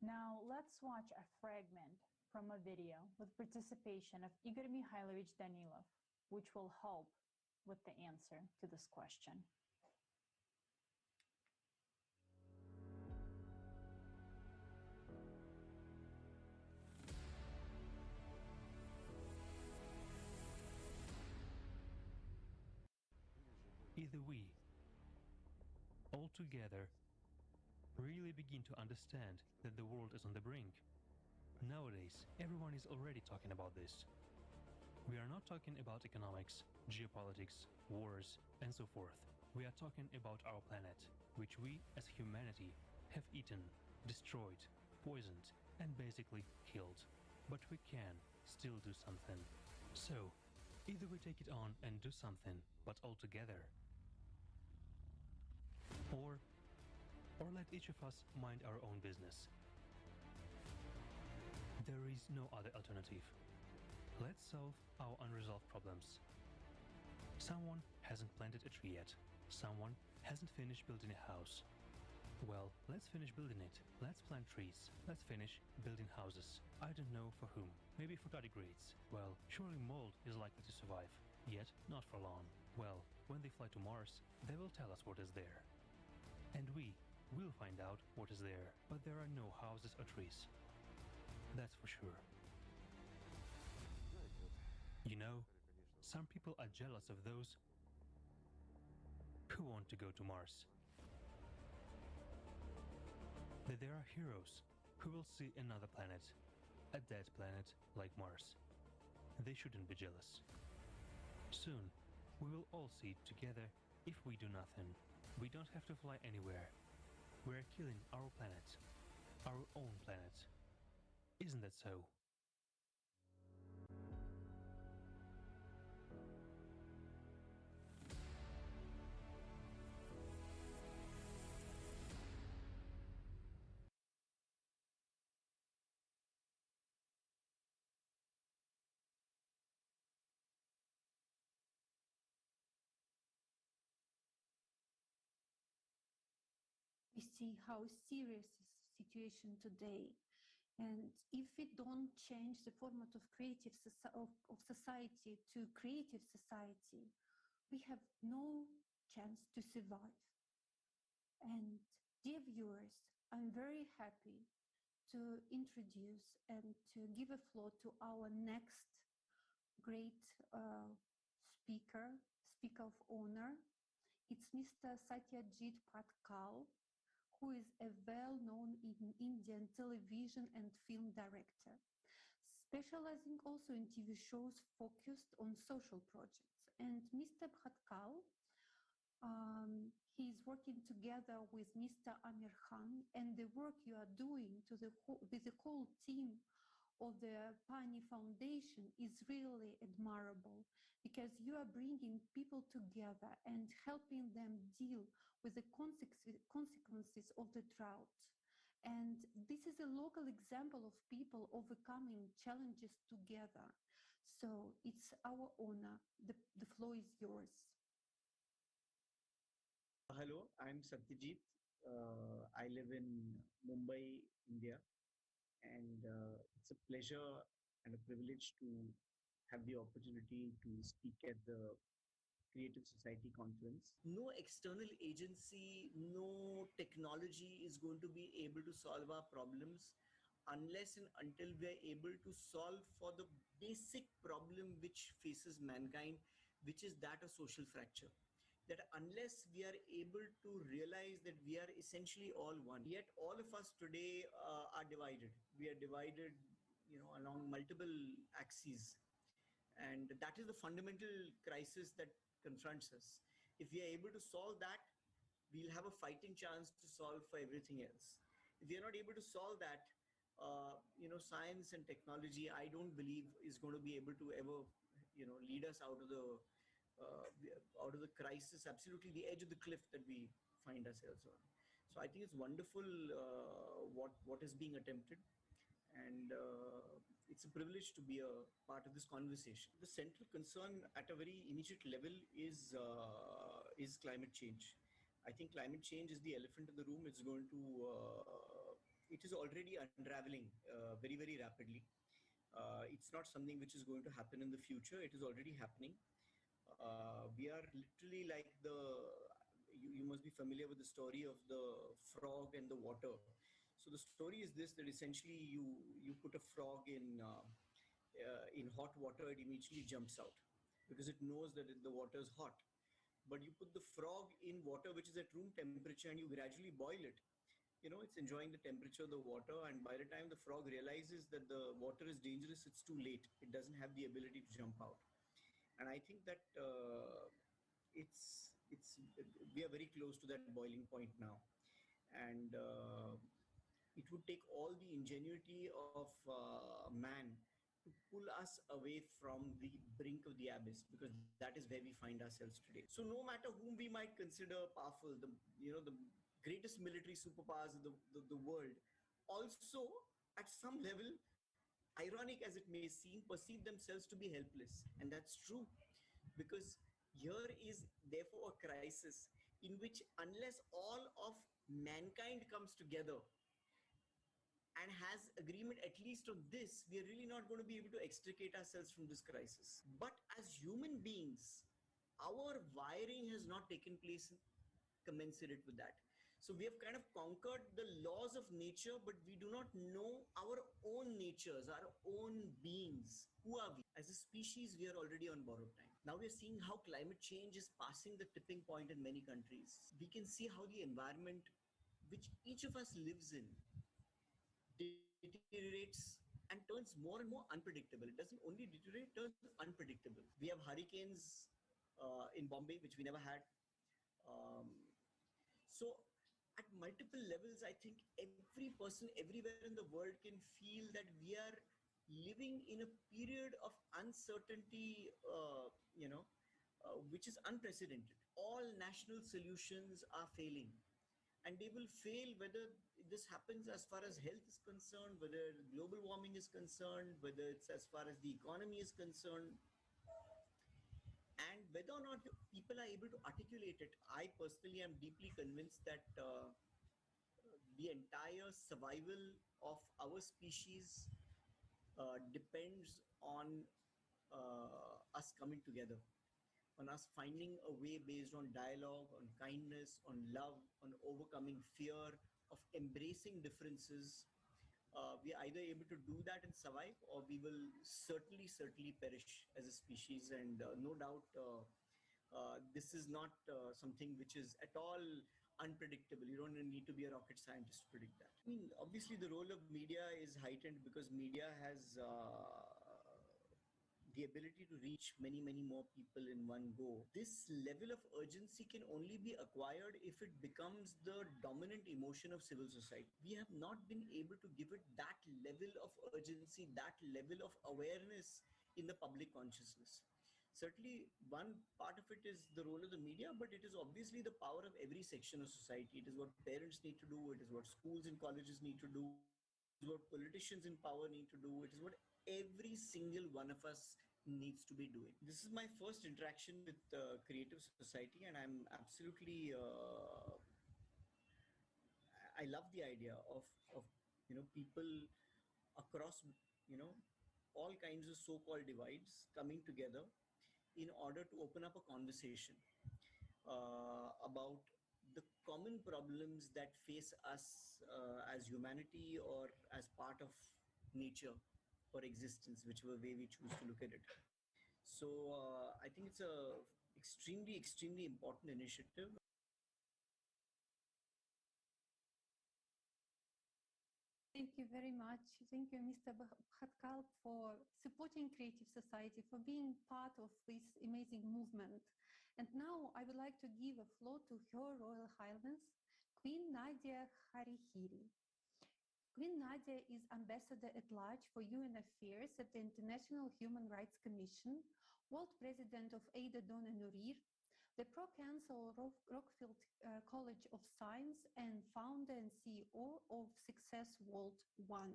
Now let's watch a fragment from a video with participation of Igor Mikhailovich Danilov, which will help with the answer to this question. Either we, all together, really begin to understand that the world is on the brink. Nowadays, everyone is already talking about this. We are not talking about economics, geopolitics, wars, and so forth. We are talking about our planet, which we, as humanity, have eaten, destroyed, poisoned, and basically killed. But we can still do something. So, either we take it on and do something, but all together, or let each of us mind our own business. There is no other alternative. Let's solve our unresolved problems. Someone hasn't planted a tree yet. Someone hasn't finished building a house. Well, let's finish building it. Let's plant trees. Let's finish building houses. I don't know for whom. Maybe for tardigrades. Well, surely mold is likely to survive. Yet, not for long. Well, when they fly to Mars, they will tell us what is there. And we will find out what is there. But there are no houses or trees. That's for sure. You know, some people are jealous of those who want to go to Mars. That there are heroes who will see another planet, a dead planet like Mars. They shouldn't be jealous. Soon, we will all see it together if we do nothing. We don't have to fly anywhere. We're killing our planet, our own planet. Isn't that so? We see how serious is the situation today. And if we don't change the format of of society to creative society, we have no chance to survive. And dear viewers, I'm very happy to introduce and to give a floor to our next great speaker of honor. It's Mr. Satyajit Patkal, who is a well-known Indian television and film director, specializing also in TV shows focused on social projects. And Mr. Patkal, he is working together with Mr. Amir Khan, and the work you are doing with the whole team of the Pani Foundation is really admirable, because you are bringing people together and helping them deal with the consequences of the drought. And this is a local example of people overcoming challenges together. So it's our honor. The floor is yours. Hello, I'm Satyajit. I live in Mumbai, India. And it's a pleasure and a privilege to have the opportunity to speak at the Creative Society Conference. No external agency, no technology is going to be able to solve our problems unless and until we are able to solve for the basic problem which faces mankind, which is that of social fracture. That unless we are able to realize that we are essentially all one, yet all of us today are divided. We are divided, along multiple axes. And that is the fundamental crisis that confronts us. If we are able to solve that, we'll have a fighting chance to solve for everything else. If we are not able to solve that, science and technology, I don't believe is going to be able to ever, lead us out of the crisis, absolutely the edge of the cliff that we find ourselves on. So I think it's wonderful what is being attempted, and it's a privilege to be a part of this conversation. The central concern at a very immediate level is climate change. I think climate change is the elephant in the room. It's going to it is already unraveling very, very rapidly. It's not something which is going to happen in the future. It is already happening. We are literally like you must be familiar with the story of the frog and the water. So the story is this, that essentially you put a frog in hot water, it immediately jumps out because it knows that the water is hot. But you put the frog in water which is at room temperature and you gradually boil it. It's enjoying the temperature of the water, and by the time the frog realizes that the water is dangerous, it's too late. It doesn't have the ability to jump out. And I think that we are very close to that boiling point now. And it would take all the ingenuity of man to pull us away from the brink of the abyss, because that is where we find ourselves today. So no matter whom we might consider powerful, the greatest military superpowers of the world, also at some level, ironic as it may seem, perceive themselves to be helpless. And that's true, because here is therefore a crisis in which unless all of mankind comes together and has agreement at least on this, we are really not going to be able to extricate ourselves from this crisis. But as human beings, our wiring has not taken place commensurate with that. So we have kind of conquered the laws of nature, but we do not know our own natures, our own beings. Who are we? As a species, we are already on borrowed time. Now we are seeing how climate change is passing the tipping point in many countries. We can see how the environment which each of us lives in deteriorates and turns more and more unpredictable. It doesn't only deteriorate, it turns unpredictable. We have hurricanes in Bombay, which we never had. So at multiple levels, I think every person everywhere in the world can feel that we are living in a period of uncertainty, which is unprecedented. All national solutions are failing. And they will fail whether this happens as far as health is concerned, whether global warming is concerned, whether it's as far as the economy is concerned. And whether or not people are able to articulate it, I personally am deeply convinced that the entire survival of our species depends on us coming together, on us finding a way based on dialogue, on kindness, on love, on overcoming fear, of embracing differences. We are either able to do that and survive, or we will certainly perish as a species. And no doubt, this is not something which is at all unpredictable. You don't need to be a rocket scientist to predict that. I mean, obviously the role of media is heightened because media has the ability to reach many more people in one go. This level of urgency can only be acquired if it becomes the dominant emotion of civil society. We have not been able to give it that level of urgency, that level of awareness in the public consciousness. Certainly, one part of it is the role of the media, but it is obviously the power of every section of society. It is what parents need to do. It is what schools and colleges need to do. It is what politicians in power need to do. It is what every single one of us needs to be doing. This is my first interaction with creative society, and I'm absolutely I love the idea of people across all kinds of so-called divides coming together in order to open up a conversation about the common problems that face us as humanity or as part of nature or existence, whichever way we choose to look at it. So I think it's a extremely important initiative. Thank you very much. Thank you, Mr. Bhatkal, for supporting creative society, for being part of this amazing movement. And now I would like to give a floor to Her Royal Highness, Queen Nadia Harihiri. Queen Nadia is Ambassador at Large for UN Affairs at the International Human Rights Commission, World President of Ada Dona Nurir, the Pro-Counsel of Rockfield College of Science, and founder and CEO of Success World One.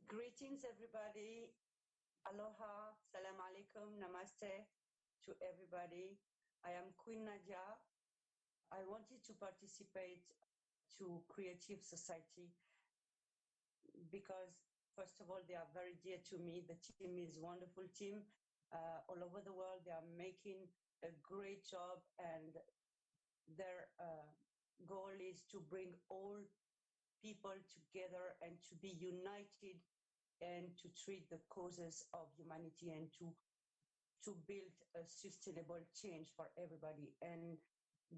Greetings, everybody. Aloha, salam alaikum, namaste to everybody. I am Queen Nadia. I wanted to participate to Creative Society because, first of all, they are very dear to me. The team is a wonderful team. All over the world, they are making a great job, and their goal is to bring all people together and to be united and to treat the causes of humanity and to build a sustainable change for everybody. And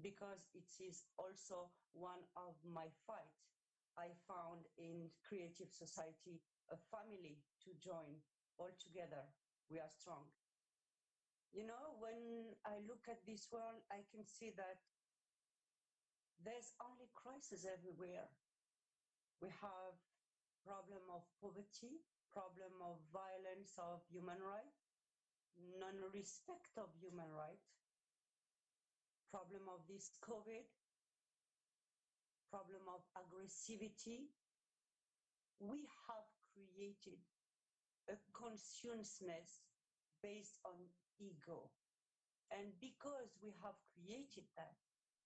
because it is also one of my fights, I found in Creative Society a family to join. All together, we are strong. You know, when I look at this world, I can see that there's only crisis everywhere. We have problem of poverty, problem of violence of human rights, non-respect of human rights, problem of this COVID, problem of aggressivity. We have created a consciousness based on ego. And because we have created that,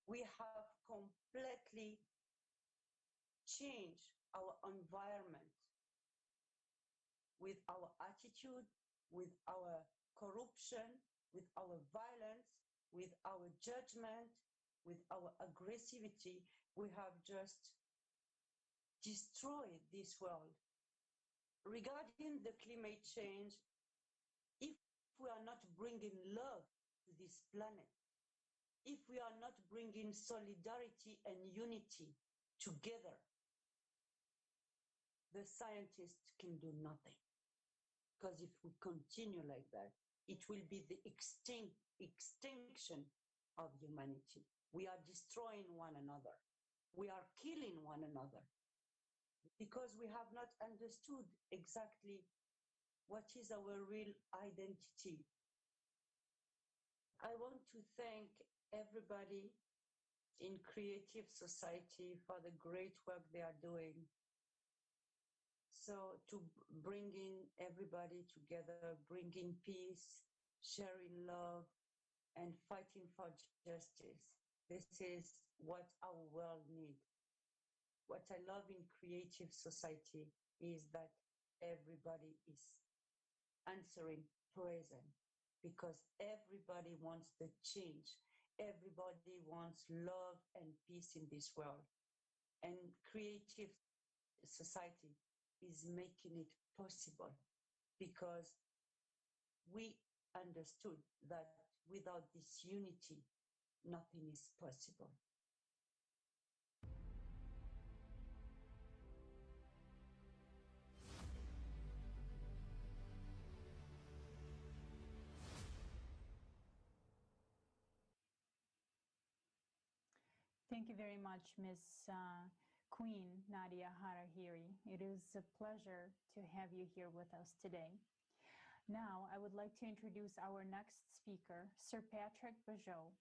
we have completely changed our environment with our attitude, with our corruption, with our violence, with our judgment, with our aggressivity. We have just destroyed this world. Regarding the climate change, if we are not bringing love to this planet, if we are not bringing solidarity and unity together, the scientists can do nothing. Because if we continue like that, it will be the extinction of humanity. We are destroying one another. We are killing one another because we have not understood exactly what is our real identity. I want to thank everybody in Creative Society for the great work they are doing. So to bringing everybody together, bringing peace, sharing love, and fighting for justice. This is what our world needs. What I love in Creative Society is that everybody is answering present because everybody wants the change. Everybody wants love and peace in this world. And Creative Society is making it possible because we understood that without this unity, nothing is possible. Thank you very much, Ms. Queen Nadia Harahiri. It is a pleasure to have you here with us today. Now, I would like to introduce our next speaker, Sir Patrick Bejeau,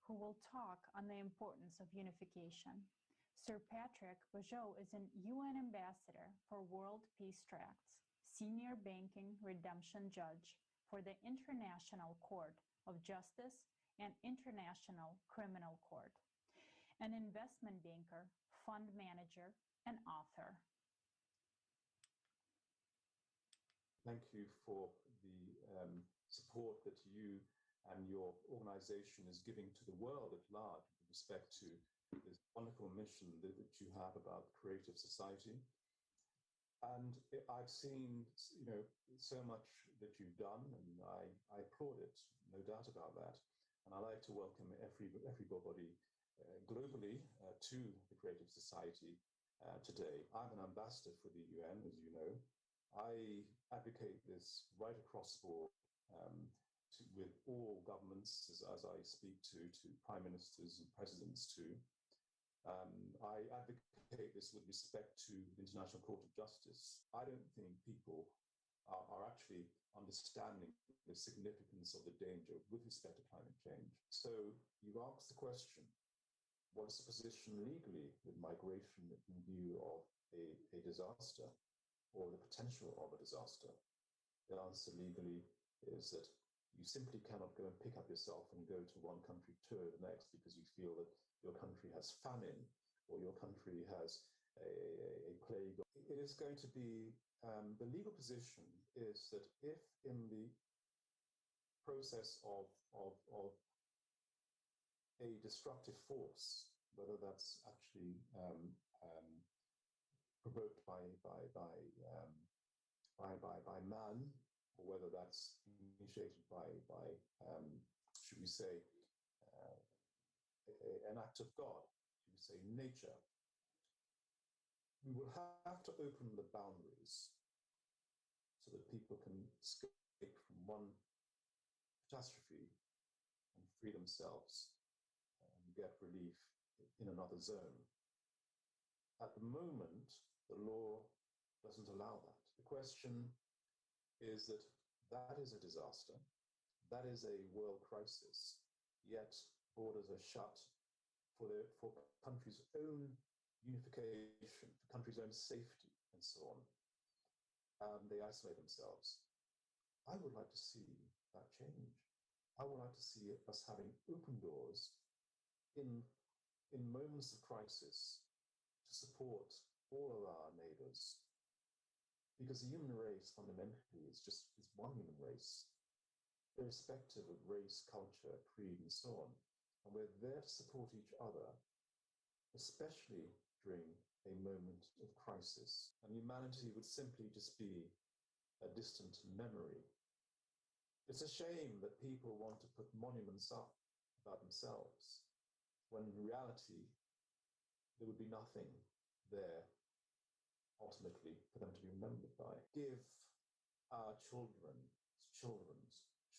who will talk on the importance of unification. Sir Patrick Bejeau is an UN Ambassador for World Peace Tracts, Senior Banking Redemption Judge for the International Court of Justice and International Criminal Court, an investment banker, fund manager, and author. Thank you for the support that you and your organization is giving to the world at large with respect to this wonderful mission that you have about Creative Society. And I've seen, you know, so much that you've done, and I applaud it, no doubt about that. And I'd like to welcome everybody globally to the Creative Society today. I'm an ambassador for the UN, as you know. I advocate this right across the board with all governments, as I speak to prime ministers and presidents too. I advocate this with respect to the International Court of Justice. I don't think people are actually understanding the significance of the danger with respect to climate change. So you asked the question, what's the position legally with migration in view of a disaster or the potential of a disaster? The answer legally is that You simply cannot go and pick up yourself and go to one country to the next because you feel that your country has famine or your country has a plague. It is going to be, the legal position is that if in the process of a destructive force, whether that's actually provoked by man, or whether that's initiated by should we say, an act of God, should we say nature, we will have to open the boundaries so that people can escape from one catastrophe and free themselves and get relief in another zone. At the moment, the law doesn't allow that. The question is that that is a disaster, that is a world crisis, yet borders are shut for countries' own unification, for countries' own safety, and so on. They isolate themselves. I would like to see that change. I would like to see us having open doors in moments of crisis to support all of our neighbors. Because the human race fundamentally is one human race, irrespective of race, culture, creed, and so on. And we're there to support each other, especially during a moment of crisis. And humanity would simply just be a distant memory. It's a shame that people want to put monuments up about themselves, when in reality, there would be nothing there ultimately for them to be remembered by. Give our children's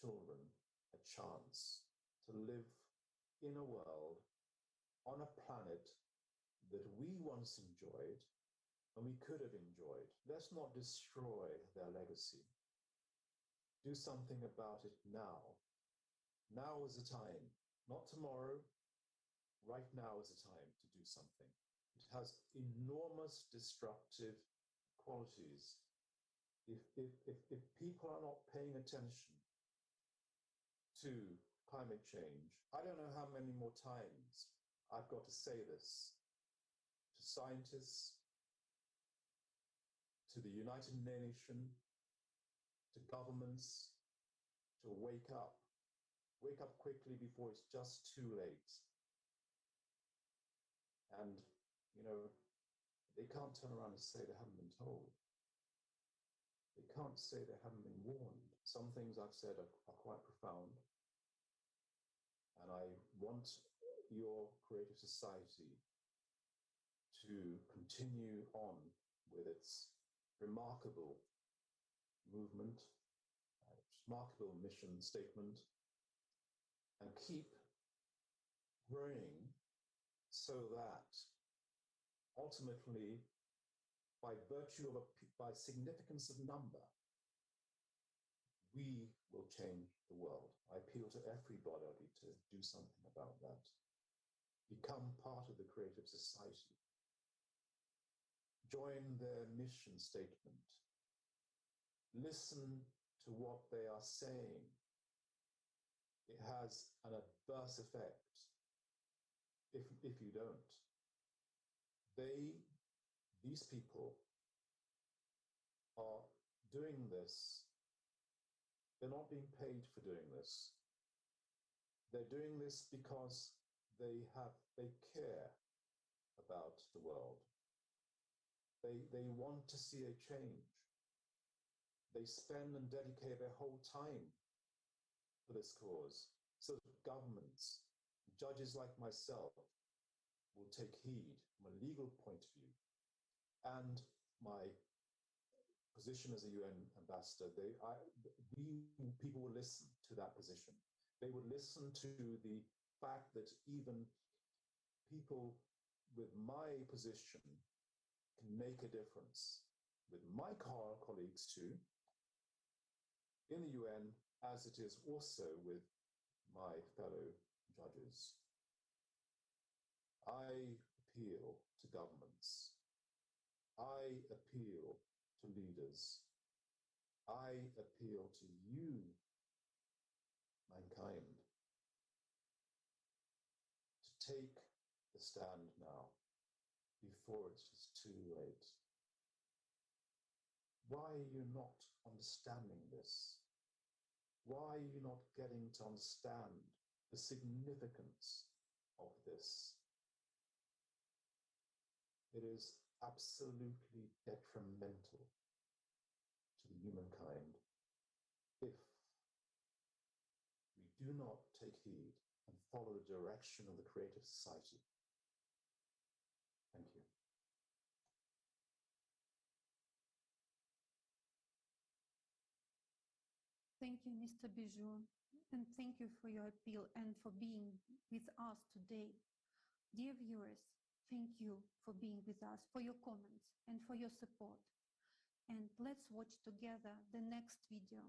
children a chance to live in a world, on a planet that we once enjoyed and we could have enjoyed. Let's not destroy their legacy. Do something about it now. Now is the time, not tomorrow. Right now is the time to do something. It has enormous destructive qualities. If people are not paying attention to climate change, I don't know how many more times I've got to say this to scientists, to the United Nations, to governments, to wake up. Wake up quickly before it's just too late. And, they can't turn around and say they haven't been told. They can't say they haven't been warned. Some things I've said are quite profound. And I want your creative society to continue on with its remarkable movement, remarkable mission statement, and keep growing so that ultimately, by virtue of by significance of number, we will change the world. I appeal to everybody to do something about that. Become part of the creative society. Join their mission statement. Listen to what they are saying. It has an adverse effect if you don't. These people are doing this. They're not being paid for doing this. They're doing this because they care about the world. They want to see a change. They spend and dedicate their whole time for this cause. So governments, judges like myself, will take heed from a legal point of view. And my position as a UN ambassador, people will listen to that position. They would listen to the fact that even people with my position can make a difference with my colleagues too, in the UN, as it is also with my fellow judges. I appeal to governments. I appeal to leaders. I appeal to you, humankind to take the stand now before it's just too late. Why are you not understanding this? Why are you not getting to understand the significance of this? It is absolutely detrimental to the humankind if we do not take heed and follow the direction of the creative society. Thank you. Thank you, Mr. Bijou, and thank you for your appeal and for being with us today. Dear viewers, thank you for being with us, for your comments and for your support. And let's watch together the next video.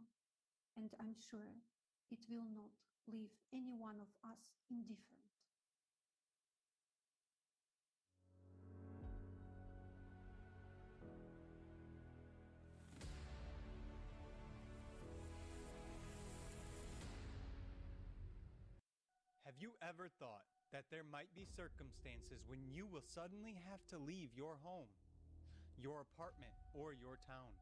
And I'm sure it will not leave any one of us indifferent. Have you ever thought that there might be circumstances when you will suddenly have to leave your home, your apartment, or your town?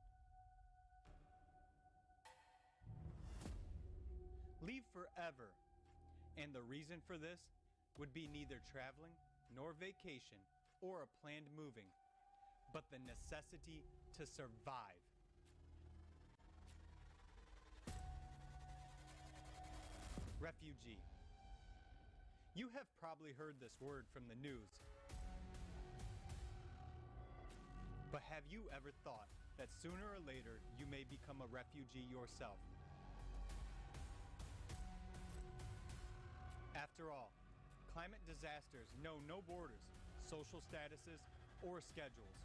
Leave forever. And the reason for this would be neither traveling nor vacation or a planned moving, but the necessity to survive. Refugee. You have probably heard this word from the news. But have you ever thought that sooner or later you may become a refugee yourself? After all, climate disasters know no borders, social statuses, or schedules.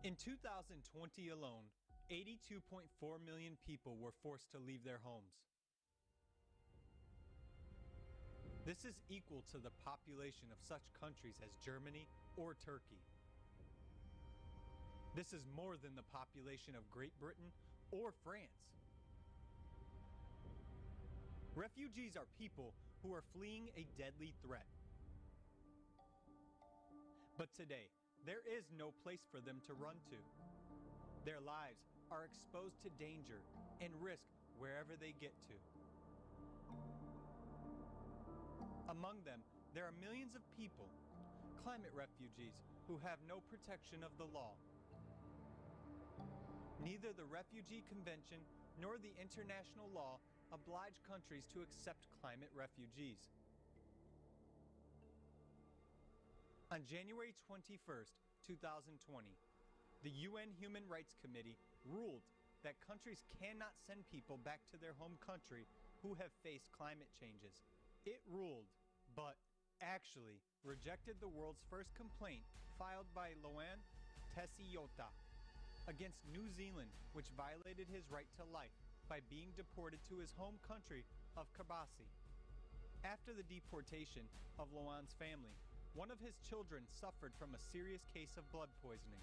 In 2020 alone, 82.4 million people were forced to leave their homes. This is equal to the population of such countries as Germany or Turkey. This is more than the population of Great Britain or France. Refugees are people who are fleeing a deadly threat. But today, there is no place for them to run to. Their lives are exposed to danger and risk wherever they get to. Among them, there are millions of people, climate refugees, who have no protection of the law. Neither the Refugee Convention nor the international law oblige countries to accept climate refugees. On January 21st, 2020, the UN Human Rights Committee ruled that countries cannot send people back to their home country who have faced climate changes. It ruled, but actually rejected the world's first complaint filed by Loan Tessiota against New Zealand, which violated his right to life by being deported to his home country of Kiribati. After the deportation of Loan's family, one of his children suffered from a serious case of blood poisoning.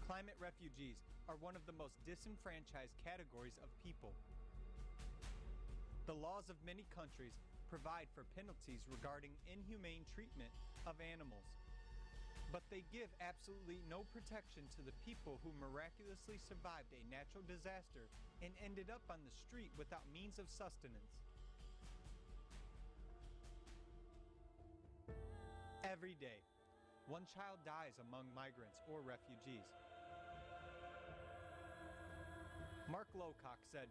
Climate refugees are one of the most disenfranchised categories of people. The laws of many countries provide for penalties regarding inhumane treatment of animals, but they give absolutely no protection to the people who miraculously survived a natural disaster and ended up on the street without means of sustenance. Every day, one child dies among migrants or refugees. Mark Lowcock said,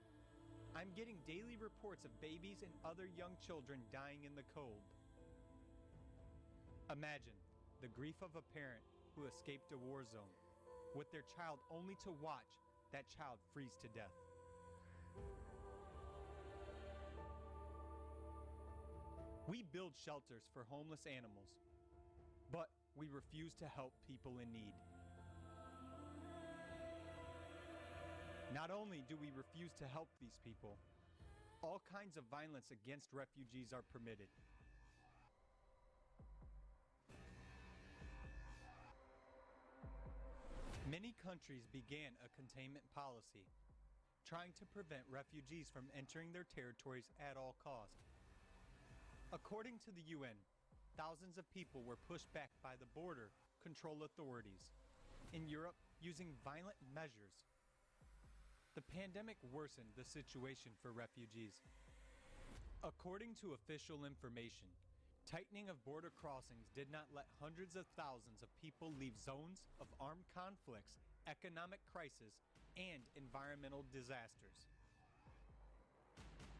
"I'm getting daily reports of babies and other young children dying in the cold." Imagine the grief of a parent who escaped a war zone, with their child only to watch that child freeze to death. We build shelters for homeless animals, but we refuse to help people in need. Not only do we refuse to help these people, all kinds of violence against refugees are permitted. Many countries began a containment policy, trying to prevent refugees from entering their territories at all cost. According to the UN, thousands of people were pushed back by the border control authorities in Europe using violent measures. The pandemic worsened the situation for refugees. According to official information, tightening of border crossings did not let hundreds of thousands of people leave zones of armed conflicts, economic crisis, and environmental disasters.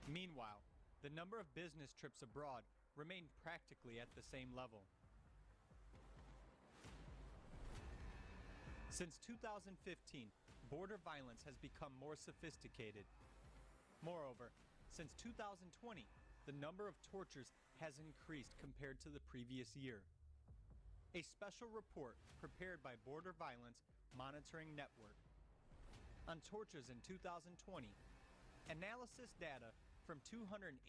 Meanwhile, the number of business trips abroad remained practically at the same level. Since 2015, border violence has become more sophisticated. Moreover, since 2020, the number of tortures has increased compared to the previous year. A special report prepared by Border Violence Monitoring Network on tortures in 2020, analysis data from 286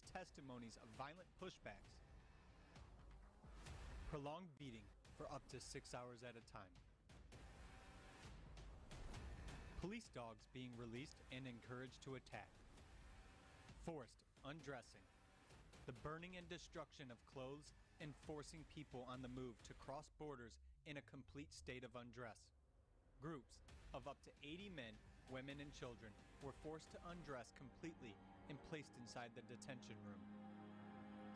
testimonies of violent pushbacks, prolonged beating for up to 6 hours at a time, police dogs being released and encouraged to attack, forced undressing, the burning and destruction of clothes, and forcing people on the move to cross borders in a complete state of undress. Groups of up to 80 men, women, and children were forced to undress completely and placed inside the detention room.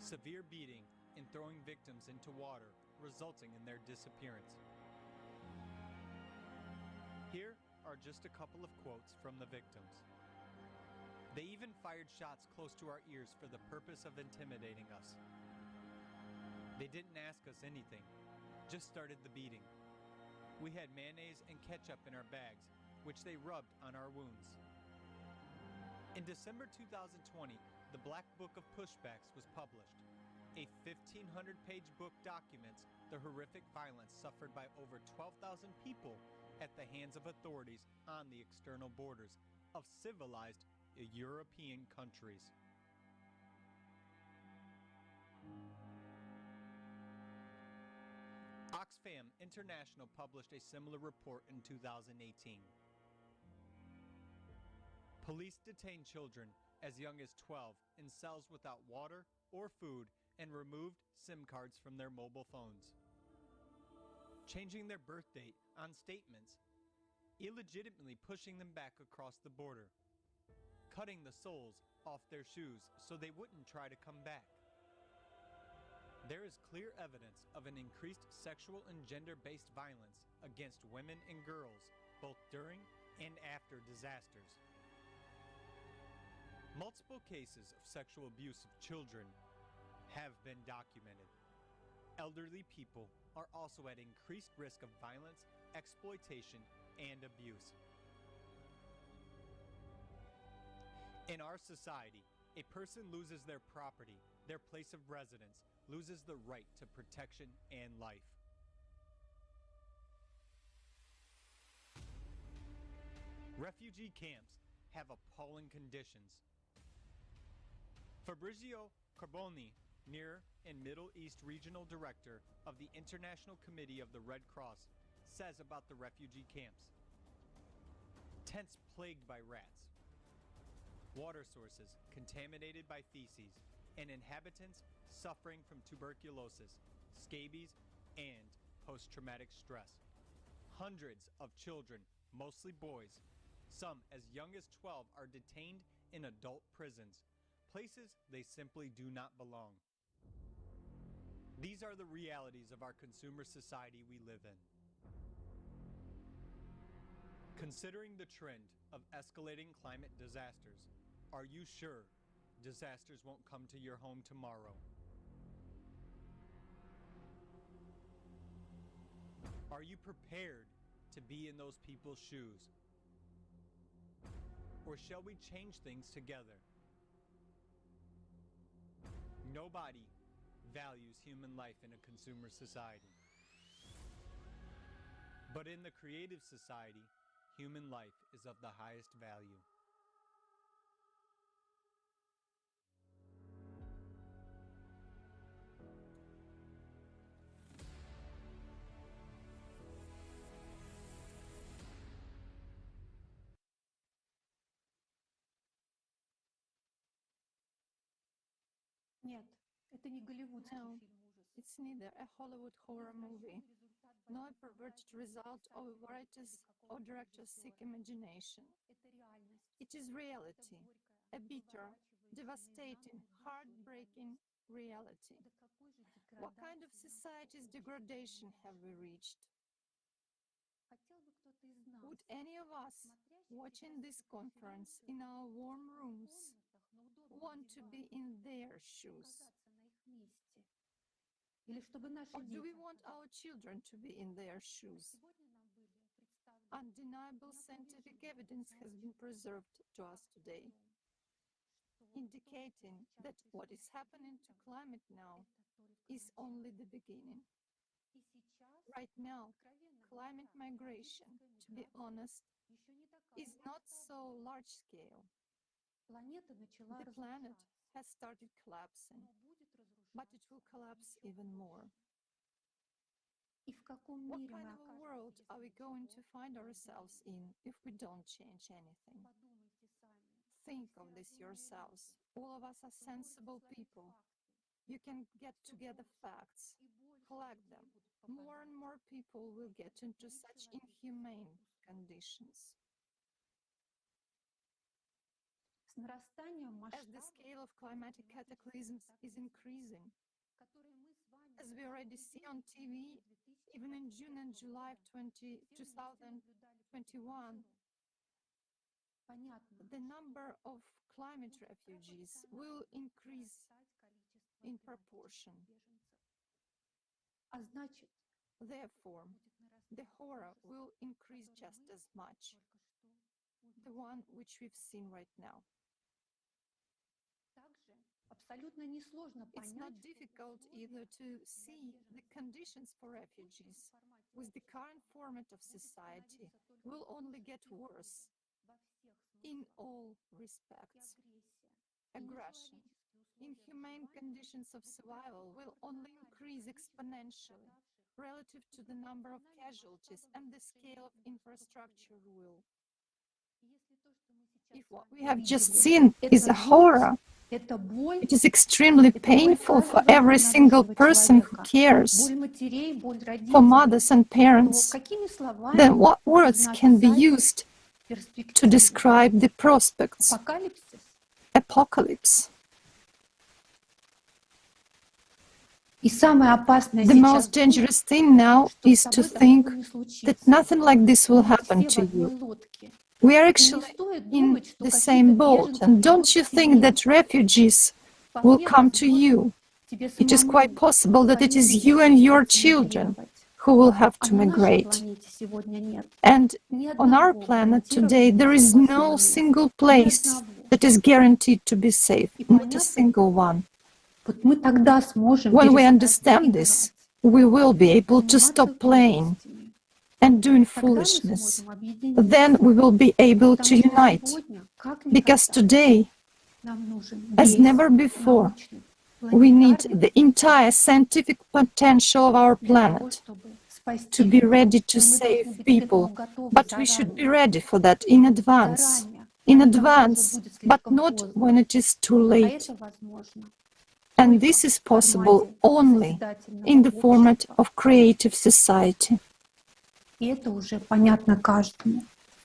Severe beating and throwing victims into water, resulting in their disappearance. Here are just a couple of quotes from the victims. They even fired shots close to our ears for the purpose of intimidating us. They didn't ask us anything, just started the beating. We had mayonnaise and ketchup in our bags, which they rubbed on our wounds. In December 2020, the Black Book of Pushbacks was published. A 1,500-page book documents the horrific violence suffered by over 12,000 people at the hands of authorities on the external borders of civilized European countries. Oxfam International published a similar report in 2018. Police detained children as young as 12 in cells without water or food and removed SIM cards from their mobile phones, changing their birth date on statements, illegitimately pushing them back across the border, cutting the soles off their shoes so they wouldn't try to come back. There is clear evidence of an increased sexual and gender-based violence against women and girls, both during and after disasters. Multiple cases of sexual abuse of children have been documented. Elderly people are also at increased risk of violence, exploitation, and abuse. In our society, a person loses their property, their place of residence, loses the right to protection and life. Refugee camps have appalling conditions. Fabrizio Carboni, Near and Middle East Regional Director of the International Committee of the Red Cross, says about the refugee camps. Tents plagued by rats, water sources contaminated by feces, and inhabitants suffering from tuberculosis, scabies, and post-traumatic stress. Hundreds of children, mostly boys, some as young as 12, are detained in adult prisons, places they simply do not belong. These are the realities of our consumer society we live in. Considering the trend of escalating climate disasters, are you sure disasters won't come to your home tomorrow? Are you prepared to be in those people's shoes? Or shall we change things together? Nobody values human life in a consumer society. But in the creative society, human life is of the highest value. No, it's neither a Hollywood horror movie nor a perverted result of a writer's or director's sick imagination. It is reality, a bitter, devastating, heartbreaking reality. What kind of society's degradation have we reached? Would any of us watching this conference in our warm rooms want to be in their shoes? Or do we want our children to be in their shoes? Undeniable scientific evidence has been preserved to us today, indicating that what is happening to climate now is only the beginning. Right now, climate migration, to be honest, is not so large-scale. The planet has started collapsing, but it will collapse even more. What kind of a world are we going to find ourselves in if we don't change anything? Think of this yourselves. All of us are sensible people. You can get together facts, collect them. More and more people will get into such inhumane conditions. As the scale of climatic cataclysms is increasing, as we already see on TV, even in June and July of 2021, the number of climate refugees will increase in proportion. Therefore, the horror will increase just as much, the one which we've seen right now. It's not difficult either to see the conditions for refugees with the current format of society will only get worse in all respects. Aggression, inhumane conditions of survival will only increase exponentially relative to the number of casualties and the scale of infrastructure ruin. If what we have just seen is a horror, it is extremely painful for every single person who cares, for mothers and parents. Then what words can be used to describe the prospects? Apocalypse. The most dangerous thing now is to think that nothing like this will happen to you. We are actually in the same boat, and don't you think that refugees will come to you? It is quite possible that it is you and your children who will have to migrate. And on our planet today, there is no single place that is guaranteed to be safe, not a single one. When we understand this, we will be able to stop playing and doing foolishness. Then we will be able to unite. Because today, as never before, we need the entire scientific potential of our planet to be ready to save people. But we should be ready for that in advance. In advance, but not when it is too late. And this is possible only in the format of creative society.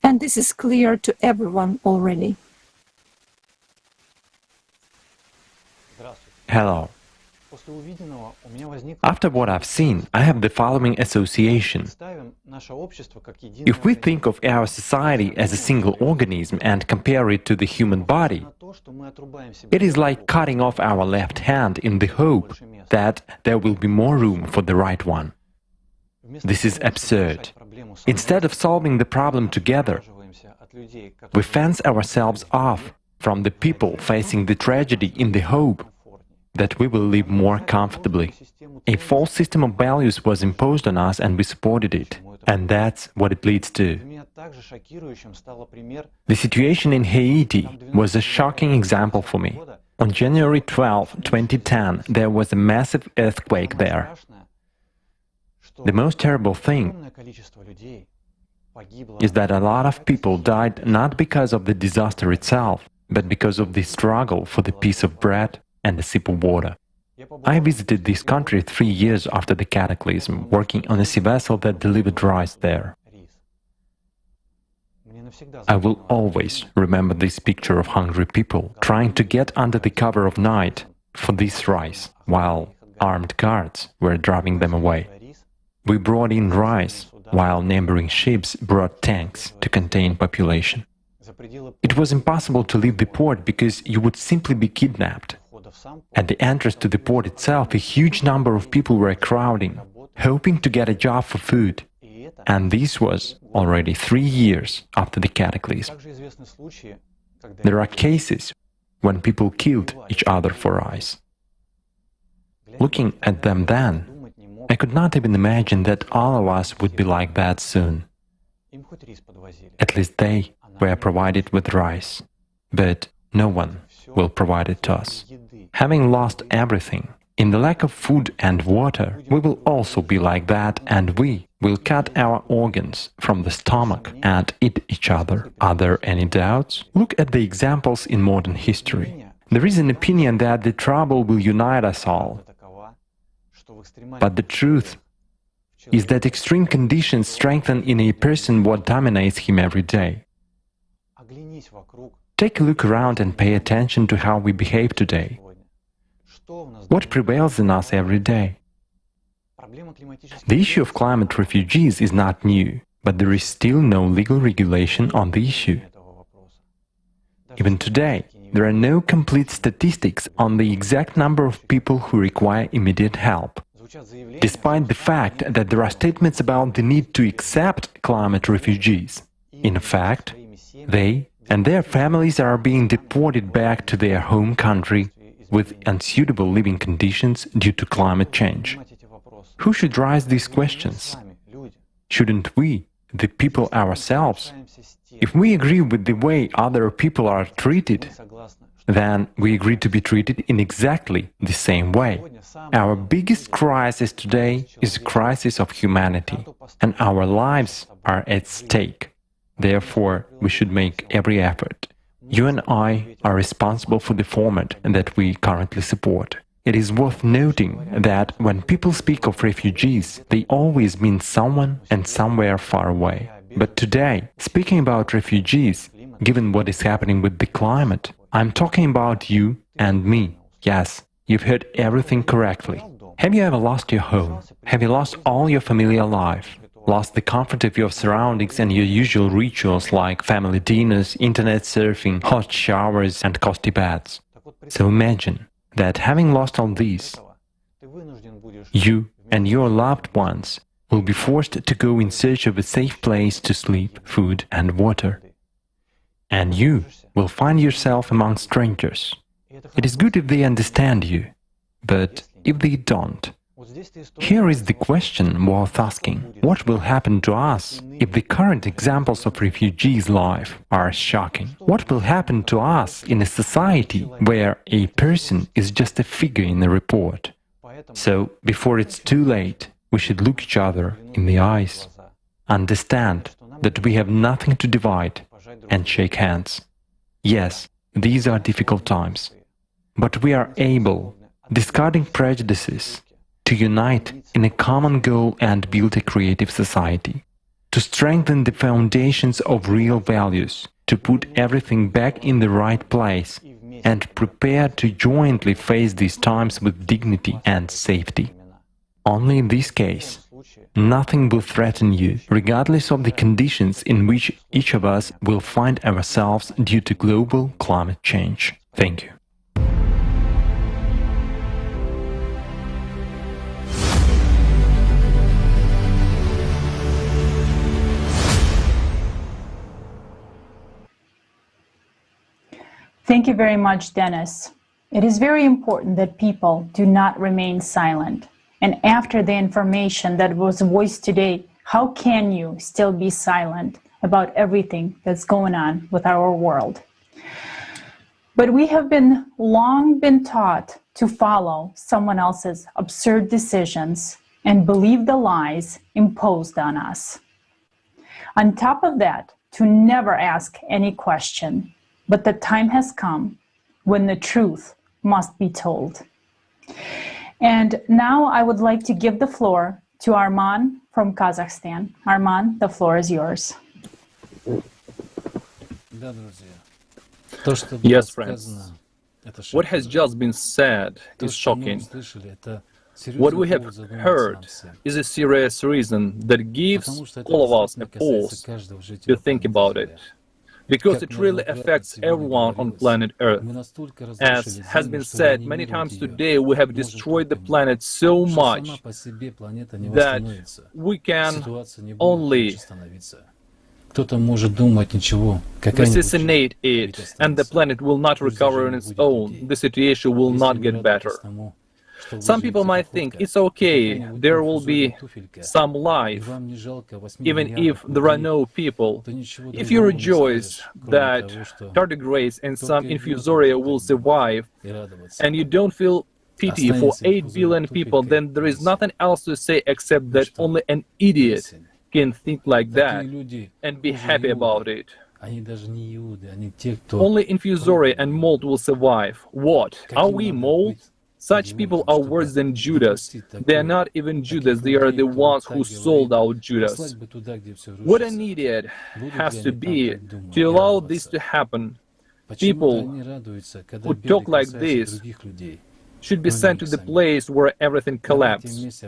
And this is clear to everyone already. Hello. After what I've seen, I have the following association. If we think of our society as a single organism and compare it to the human body, it is like cutting off our left hand in the hope that there will be more room for the right one. This is absurd. Instead of solving the problem together, we fence ourselves off from the people facing the tragedy in the hope that we will live more comfortably. A false system of values was imposed on us and we supported it. And that's what it leads to. The situation in Haiti was a shocking example for me. On January 12, 2010, there was a massive earthquake there. The most terrible thing is that a lot of people died not because of the disaster itself, but because of the struggle for the piece of bread and a sip of water. I visited this country 3 years after the cataclysm, working on a sea vessel that delivered rice there. I will always remember this picture of hungry people trying to get under the cover of night for this rice, while armed guards were driving them away. We brought in rice, while neighboring ships brought tanks to contain population. It was impossible to leave the port because you would simply be kidnapped. At the entrance to the port itself, a huge number of people were crowding, hoping to get a job for food. And this was already 3 years after the cataclysm. There are cases when people killed each other for rice. Looking at them then, I could not even imagine that all of us would be like that soon. At least they were provided with rice, but no one will provide it to us. Having lost everything, in the lack of food and water, we will also be like that, and we will cut our organs from the stomach and eat each other. Are there any doubts? Look at the examples in modern history. There is an opinion that the trouble will unite us all. But the truth is that extreme conditions strengthen in a person what dominates him every day. Take a look around and pay attention to how we behave today. What prevails in us every day? The issue of climate refugees is not new, but there is still no legal regulation on the issue. Even today, there are no complete statistics on the exact number of people who require immediate help, despite the fact that there are statements about the need to accept climate refugees. In fact, they and their families are being deported back to their home country with unsuitable living conditions due to climate change. Who should raise these questions? Shouldn't we, the people ourselves? If we agree with the way other people are treated, then we agree to be treated in exactly the same way. Our biggest crisis today is a crisis of humanity, and our lives are at stake. Therefore, we should make every effort. You and I are responsible for the format that we currently support. It is worth noting that when people speak of refugees, they always mean someone and somewhere far away. But today, speaking about refugees, given what is happening with the climate, I'm talking about you and me. Yes, you've heard everything correctly. Have you ever lost your home? Have you lost all your familiar life? Lost the comfort of your surroundings and your usual rituals like family dinners, internet surfing, hot showers and costly baths? So imagine that having lost all these, you and your loved ones will be forced to go in search of a safe place to sleep, food and water. And you will find yourself among strangers. It is good if they understand you, but if they don't, here is the question worth asking. What will happen to us if the current examples of refugees' life are shocking? What will happen to us in a society where a person is just a figure in a report? So, before it's too late, we should look each other in the eyes, understand that we have nothing to divide, and shake hands. Yes, these are difficult times, but we are able, discarding prejudices, to unite in a common goal and build a creative society, to strengthen the foundations of real values, to put everything back in the right place, and prepare to jointly face these times with dignity and safety. Only in this case, nothing will threaten you, regardless of the conditions in which each of us will find ourselves due to global climate change. Thank you. Thank you very much, Dennis. It is very important that people do not remain silent. And after the information that was voiced today, how can you still be silent about everything that's going on with our world? But we have long been taught to follow someone else's absurd decisions and believe the lies imposed on us. On top of that, to never ask any question. But the time has come when the truth must be told. And now I would like to give the floor to Arman from Kazakhstan. Arman, the floor is yours. Yes, friends. What has just been said is shocking. What we have heard is a serious reason that gives all of us a pause to think about it, because it really affects everyone on planet Earth. As has been said many times today, we have destroyed the planet so much that we can only assassinate it, and the planet will not recover on its own. The situation will not get better. Some people might think it's okay, there will be some life, even if there are no people. If you rejoice that tardigrades and some infusoria will survive, and you don't feel pity for 8 billion people, then there is nothing else to say except that only an idiot can think like that and be happy about it. Only infusoria and mold will survive. What? Are we mold? Such people are worse than Judas. They are not even Judas, they are the ones who sold out Judas. What an idiot has to be to allow this to happen. People who talk like this should be sent to the place where everything collapses.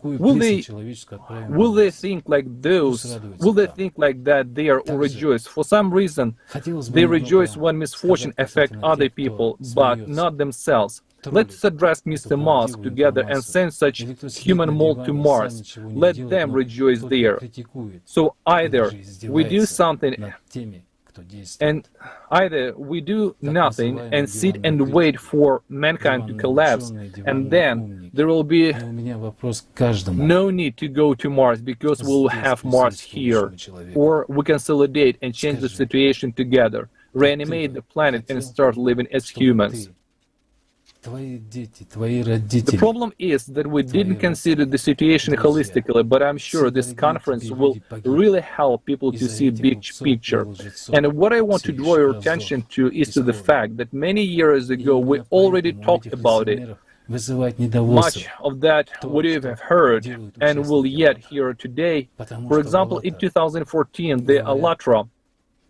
Will they think like those? Will they think like that there or rejoice? For some reason, they rejoice when misfortune affects other people, but not themselves. Let's address Mr. Musk together and send such human mold to Mars. Let them rejoice there. So either we do something and either we do nothing and sit and wait for mankind to collapse, and then there will be no need to go to Mars because we will have Mars here. Or we consolidate and change the situation together, reanimate the planet and start living as humans. The problem is that we didn't consider the situation holistically, but I'm sure this conference will really help people to see a big picture. And what I want to draw your attention to is to the fact that many years ago we already talked about it. Much of that we have heard and will yet hear today. For example, in 2014, the ALLATRA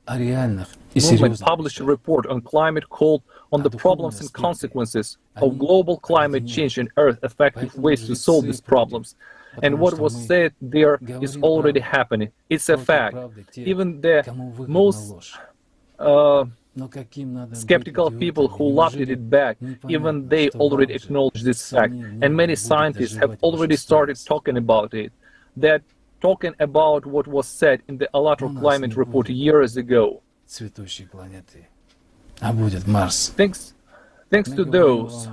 movement published a report on climate called On the Problems and Consequences of Global Climate Change and Earth Effective Ways to Solve These Problems. And what was said there is already happening. It's a fact. Even the most skeptical people who laughed at it back, even they already acknowledge this fact. And many scientists have already started talking about it. They're talking about what was said in the ALLATRA climate report years ago. Thanks to those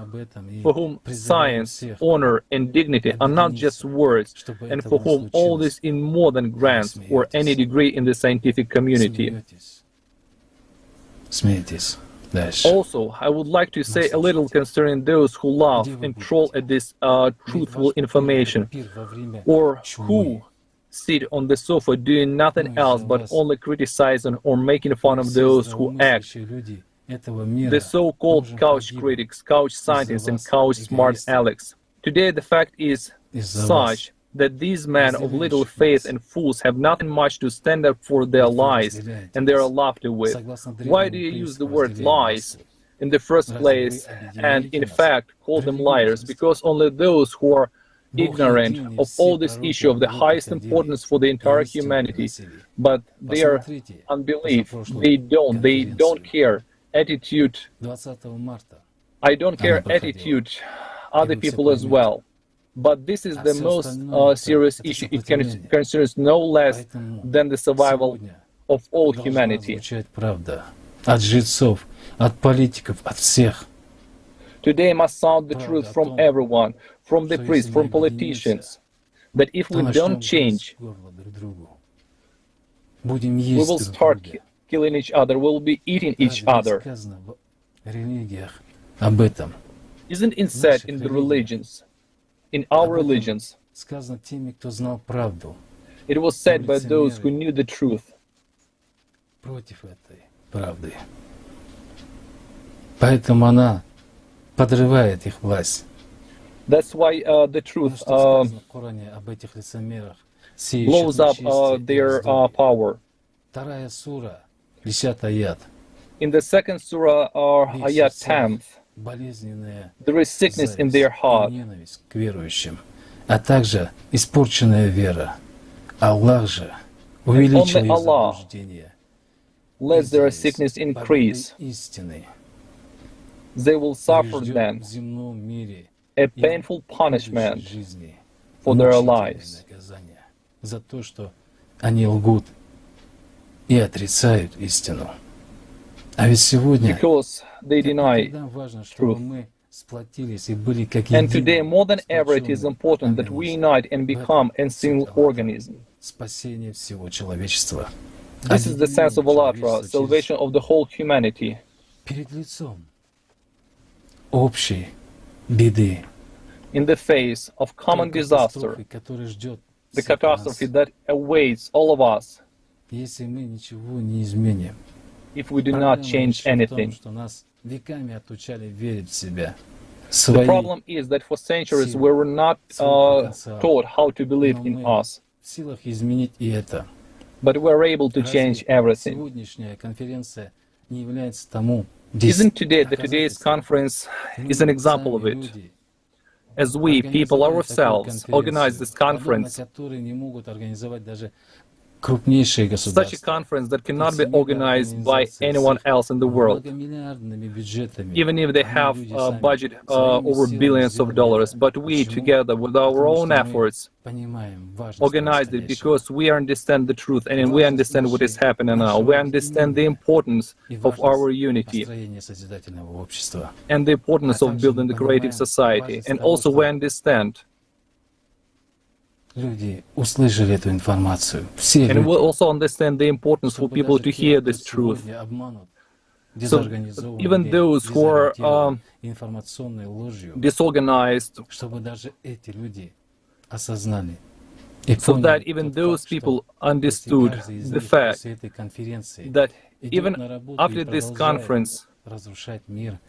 for whom science, honor, and dignity are not just words, and for whom all this is more than grants or any degree in the scientific community. Also, I would like to say a little concerning those who laugh and troll at this truthful information, or who sit on the sofa doing nothing else but only criticizing or making fun of those who act. The so-called couch critics, couch scientists, and couch smart Alex. Today the fact is such that these men of little faith and fools have nothing much to stand up for their lies, and they are laughed with. Why do you use the word lies in the first place and in fact call them liars? Because only those who are ignorant of all this issue of the highest importance for the entire humanity, but their unbelief, they don't care attitude, I don't care attitude other people as well. But this is the most serious issue. It concerns no less than the survival of all humanity. Today must sound the truth from everyone, from the priests, from politicians, that if we don't change, we will start killing each other, we will be eating each other. Isn't it said in the religions, in our religions, it was said by those who knew the truth. Поэтому она подрывает их власть. That's why the truth Сказано в Коране об этих лицемерах, blows up their power. Вторая сура, 10 аят. In the second surah, ayat 10th, Болезненная there is sickness in their heart. ненависть к верующим, а также испорченная вера. Аллах же увеличил их заблуждение. Let their sickness increase. Истины. They will suffer then В земном мире a painful punishment жизни, for their мучительное lives наказание за то, что они лгут и отрицают истину. А ведь сегодня because they deny важно, чтобы truth. мы сплотились и были как And today, единый, more than ever, it is important that we unite and become a single organism. спасение всего человечества. This is the sense of ALLATRA, salvation of the whole humanity. Перед лицом общей беды, In the face of common disaster, катастрофы, которая ждет the всех catastrophe нас, that awaits all of us если мы ничего не изменим. if we do not Проблема change лишь в том, anything. что нас веками отучали верить в себя. The Свои problem is that for centuries we were not taught how to believe in us, в силах изменить и это. but we're able to change everything. Сегодняшняя конференция не является тому, Isn't today that today's conference is an example of it? As we, people ourselves, organize this conference, которые не могут организовать даже крупнейшие such a государства, conference that cannot be organized by anyone else in the world, многомиллиардными бюджетами, even if they have a budget over billions of dollars. But we, together with our own efforts, понимаем важность organized it происходящего. because we understand the truth and we understand what is happening now. We understand the importance of our unity Построение созидательного общества. and the importance of building the creative society. And also we understand, Люди услышали эту информацию. Все and we люди, also understand the importance for чтобы people даже to те, hear кто this truth. сегодня обманут So дезорганизованной, even those who are информационной ложью, disorganized, чтобы даже эти люди осознали и so поняли that even тот those факт, что people understood каждый из the них fact после этой конференции that идет even на работу after и this продолжает conference разрушать мир,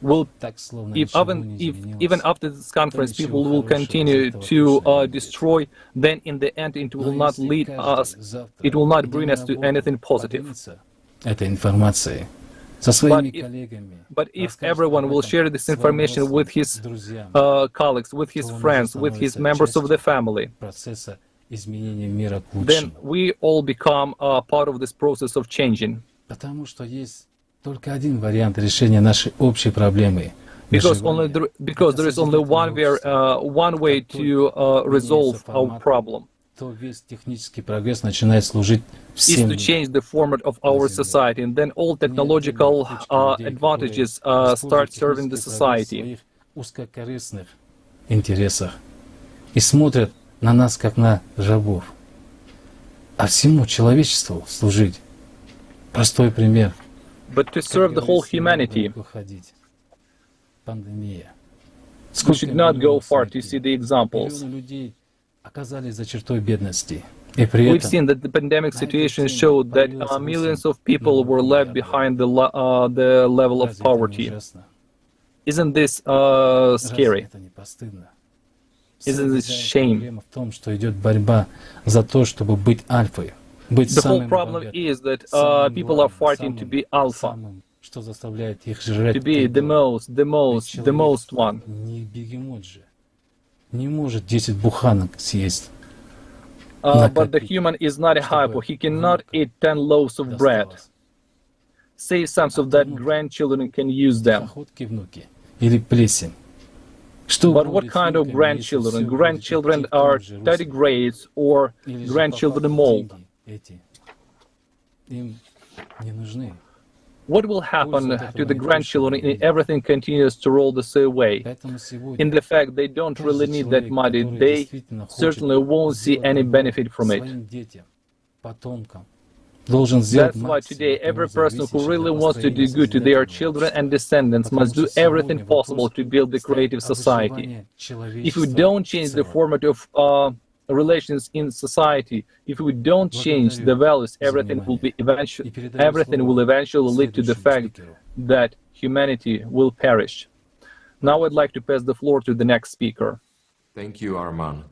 will, так словно if ничего не even изменилось. after this conference ничего people will хорошего continue из этого to точно не будет. destroy, then in the end it will Но not если lead каждый us, завтра, it will not идя bring на us to работу, anything positive. поделится этой информацией со своими коллегами, But if расскажет everyone об will этом share this своим information with родственникам, his друзьям, colleagues, with his то он уже friends, with his становится members of the частью family, процесса изменения мира к then лучшему. we all become part of this process of changing. Потому что есть только один вариант решения нашей общей проблемы. Because выживания. there is only one way to resolve our problem, То весь технический прогресс начинает служить is всем to людям. change the format of our society, and then all technological advantages start serving the society. В своих узкокорыстных интересах и смотрят на нас как на рабов. А всему человечеству служить. Простой пример. But to serve the whole humanity, Пандемия. we should not go far to see the examples. Миллионы людей оказались за чертой бедности. И при We've этом seen that the pandemic situation showed that millions of people were left behind the level of poverty. Isn't this scary? это не постыдно. Isn't this shame? Проблема в том, что идет борьба за то, чтобы быть альфой, быть The whole самым problem богатым, is that самым people are главным, fighting to самым- be alpha, самым, что заставляет их жрать to be the most one. Не бегемот же. Не может 10 буханок съесть. But the human is not a hypo. He cannot eat 10 loaves of bread. Say some so that grandchildren can use them. Охотки, внуки или плесень. Что But будет what с kind of внуками, если grandchildren? всё будет Grandchildren идти в том are же русле? tardigrades or Или же grandchildren по факту mold. деньги эти им не нужны. What will happen to the grandchildren if everything continues to roll the same way? Поэтому сегодня In the fact they don't really need that money, который they действительно хочет certainly won't see any benefit from it. своим детям, потомкам, должен сделать That's why максимум today от every него person who зависящее really для wants to do построения good to their созидательного children общества. and descendants Потому must do что everything сегодня possible вопрос to build the стоит creative о society. выживании If we человечества don't в change the целом. format of relations in society, if we don't change the values, everything will eventually lead to the fact that humanity will perish. Now I'd like to pass the floor to the next speaker. Thank you, Arman.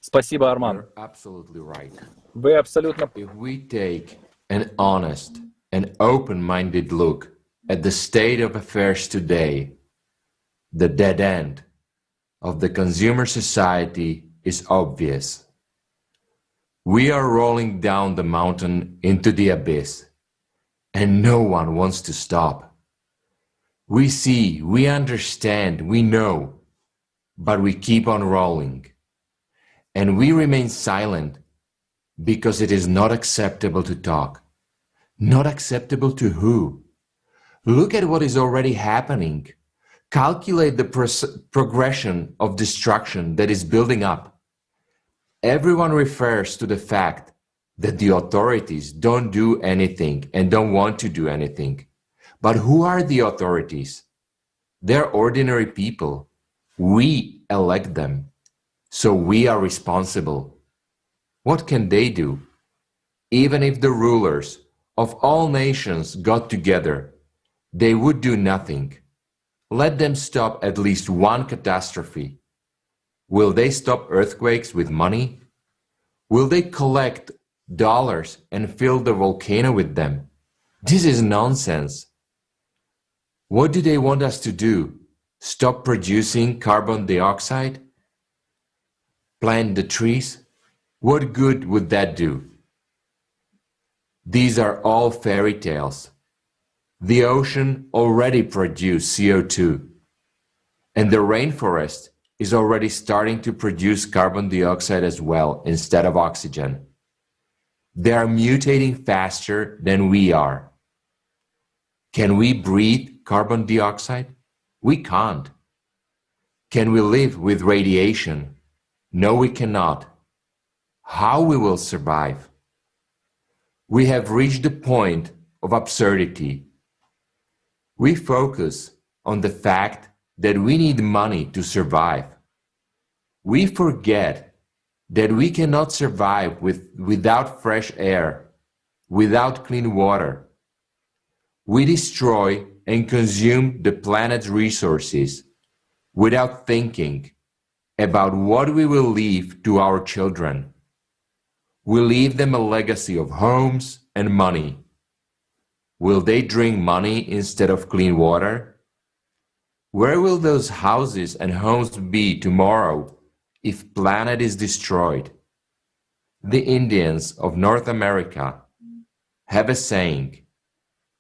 Спасибо, Арман. You're absolutely right. Вы абсолютно... If we take an honest and open-minded look at the state of affairs today, the dead end of the consumer society is obvious. We are rolling down the mountain into the abyss, and no one wants to stop. We see, we understand, we know, but we keep on rolling. And we remain silent because it is not acceptable to talk. Not acceptable to who? Look at what is already happening. Calculate the progression of destruction that is building up. Everyone refers to the fact that the authorities don't do anything and don't want to do anything. But who are the authorities? They're ordinary people. We elect them. So we are responsible. What can they do? Even if the rulers of all nations got together, they would do nothing. Let them stop at least one catastrophe. Will they stop earthquakes with money? Will they collect dollars and fill the volcano with them? This is nonsense. What do they want us to do? Stop producing carbon dioxide? Plant the trees? What good would that do? These are all fairy tales. The ocean already produced CO2, and the rainforest is already starting to produce carbon dioxide as well instead of oxygen. They are mutating faster than we are. Can we breathe carbon dioxide? We can't. Can we live with radiation? No, we cannot. How we will survive? We have reached the point of absurdity. We focus on the fact that we need money to survive. We forget that we cannot survive without fresh air, without clean water. We destroy and consume the planet's resources without thinking about what we will leave to our children. We leave them a legacy of homes and money. Will they drink money instead of clean water? Where will those houses and homes be tomorrow if planet is destroyed? The Indians of North America have a saying,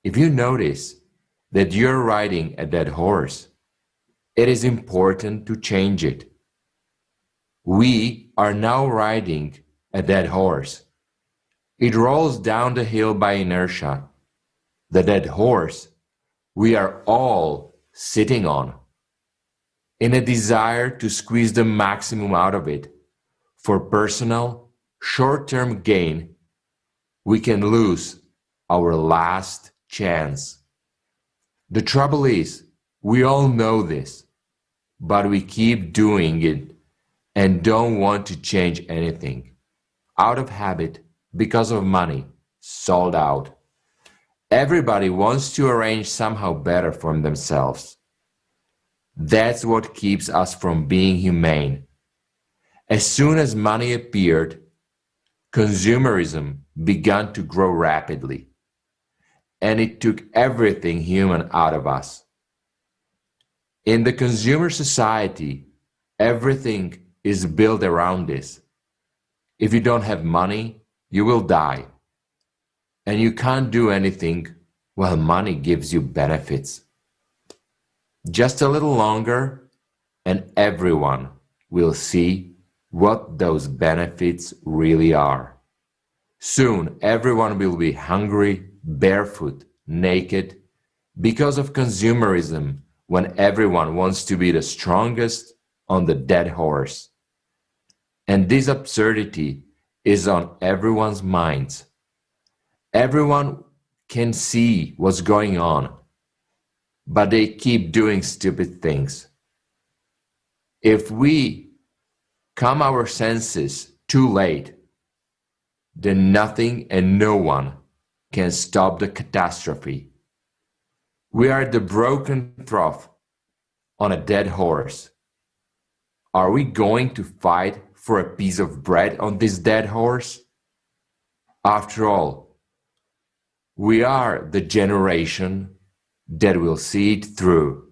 if you notice that you're riding a dead horse, it is important to change it. We are now riding a dead horse. It rolls down the hill by inertia. The dead horse we are all sitting on. In a desire to squeeze the maximum out of it for personal, short-term gain, we can lose our last chance. The trouble is, we all know this, but we keep doing it and don't want to change anything. Out of habit, because of money, sold out. Everybody wants to arrange somehow better for themselves. That's what keeps us from being humane. As soon as money appeared, consumerism began to grow rapidly, and it took everything human out of us. In the consumer society, everything is built around this. If you don't have money, you will die. And you can't do anything while money gives you benefits. Just a little longer, and everyone will see what those benefits really are. Soon, everyone will be hungry, barefoot, naked, because of consumerism, when everyone wants to be the strongest on the dead horse. And this absurdity is on everyone's minds. Everyone can see what's going on, but they keep doing stupid things. If we come our senses too late, then nothing and no one can stop the catastrophe. We are the broken trough on a dead horse. Are we going to fight for a piece of bread on this dead horse? After all, we are the generation that will see it through.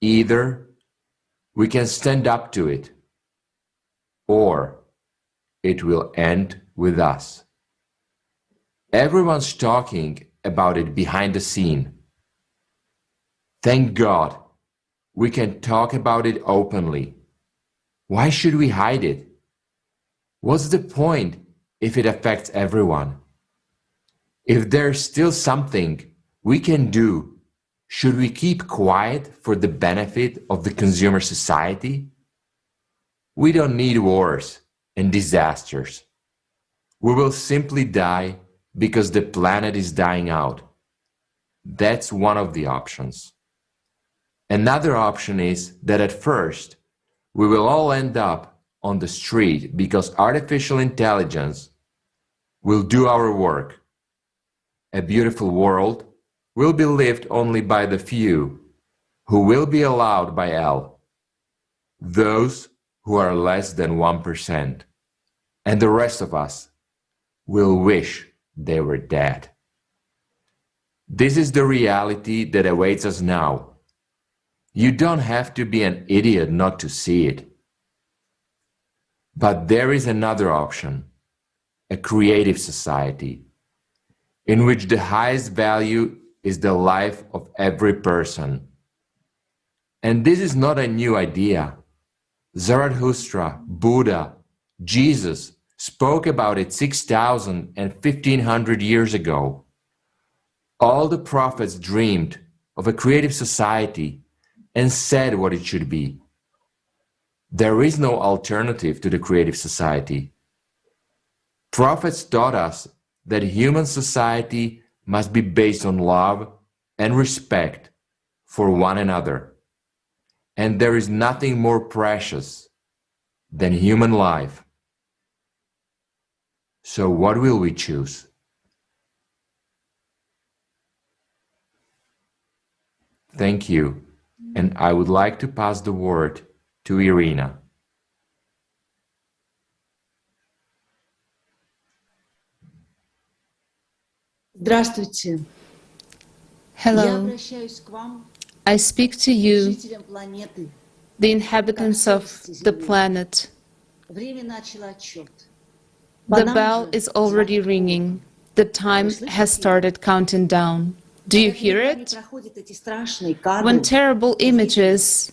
Either we can stand up to it, or it will end with us. Everyone's talking about it behind the scene. Thank God we can talk about it openly. Why should we hide it? What's the point if it affects everyone? If there's still something we can do, should we keep quiet for the benefit of the consumer society? We don't need wars and disasters. We will simply die because the planet is dying out. That's one of the options. Another option is that at first, we will all end up on the street because artificial intelligence will do our work. A beautiful world will be lived only by the few who will be allowed by ALLATRA, those who are less than 1%, and the rest of us will wish they were dead. This is the reality that awaits us now. You don't have to be an idiot not to see it. But there is another option, a creative society, in which the highest value is the life of every person. And this is not a new idea. Zarathustra, Buddha, Jesus spoke about it 6,000 and 1,500 years ago. All the prophets dreamed of a creative society and said what it should be. There is no alternative to the creative society. Prophets taught us that human society must be based on love and respect for one another. And there is nothing more precious than human life. So what will we choose? Thank you. And I would like to pass the word to Irina. Здравствуйте. Hello. I speak to you, the inhabitants of the planet. The bell is already ringing. The time has started counting down. Do you hear it? When terrible images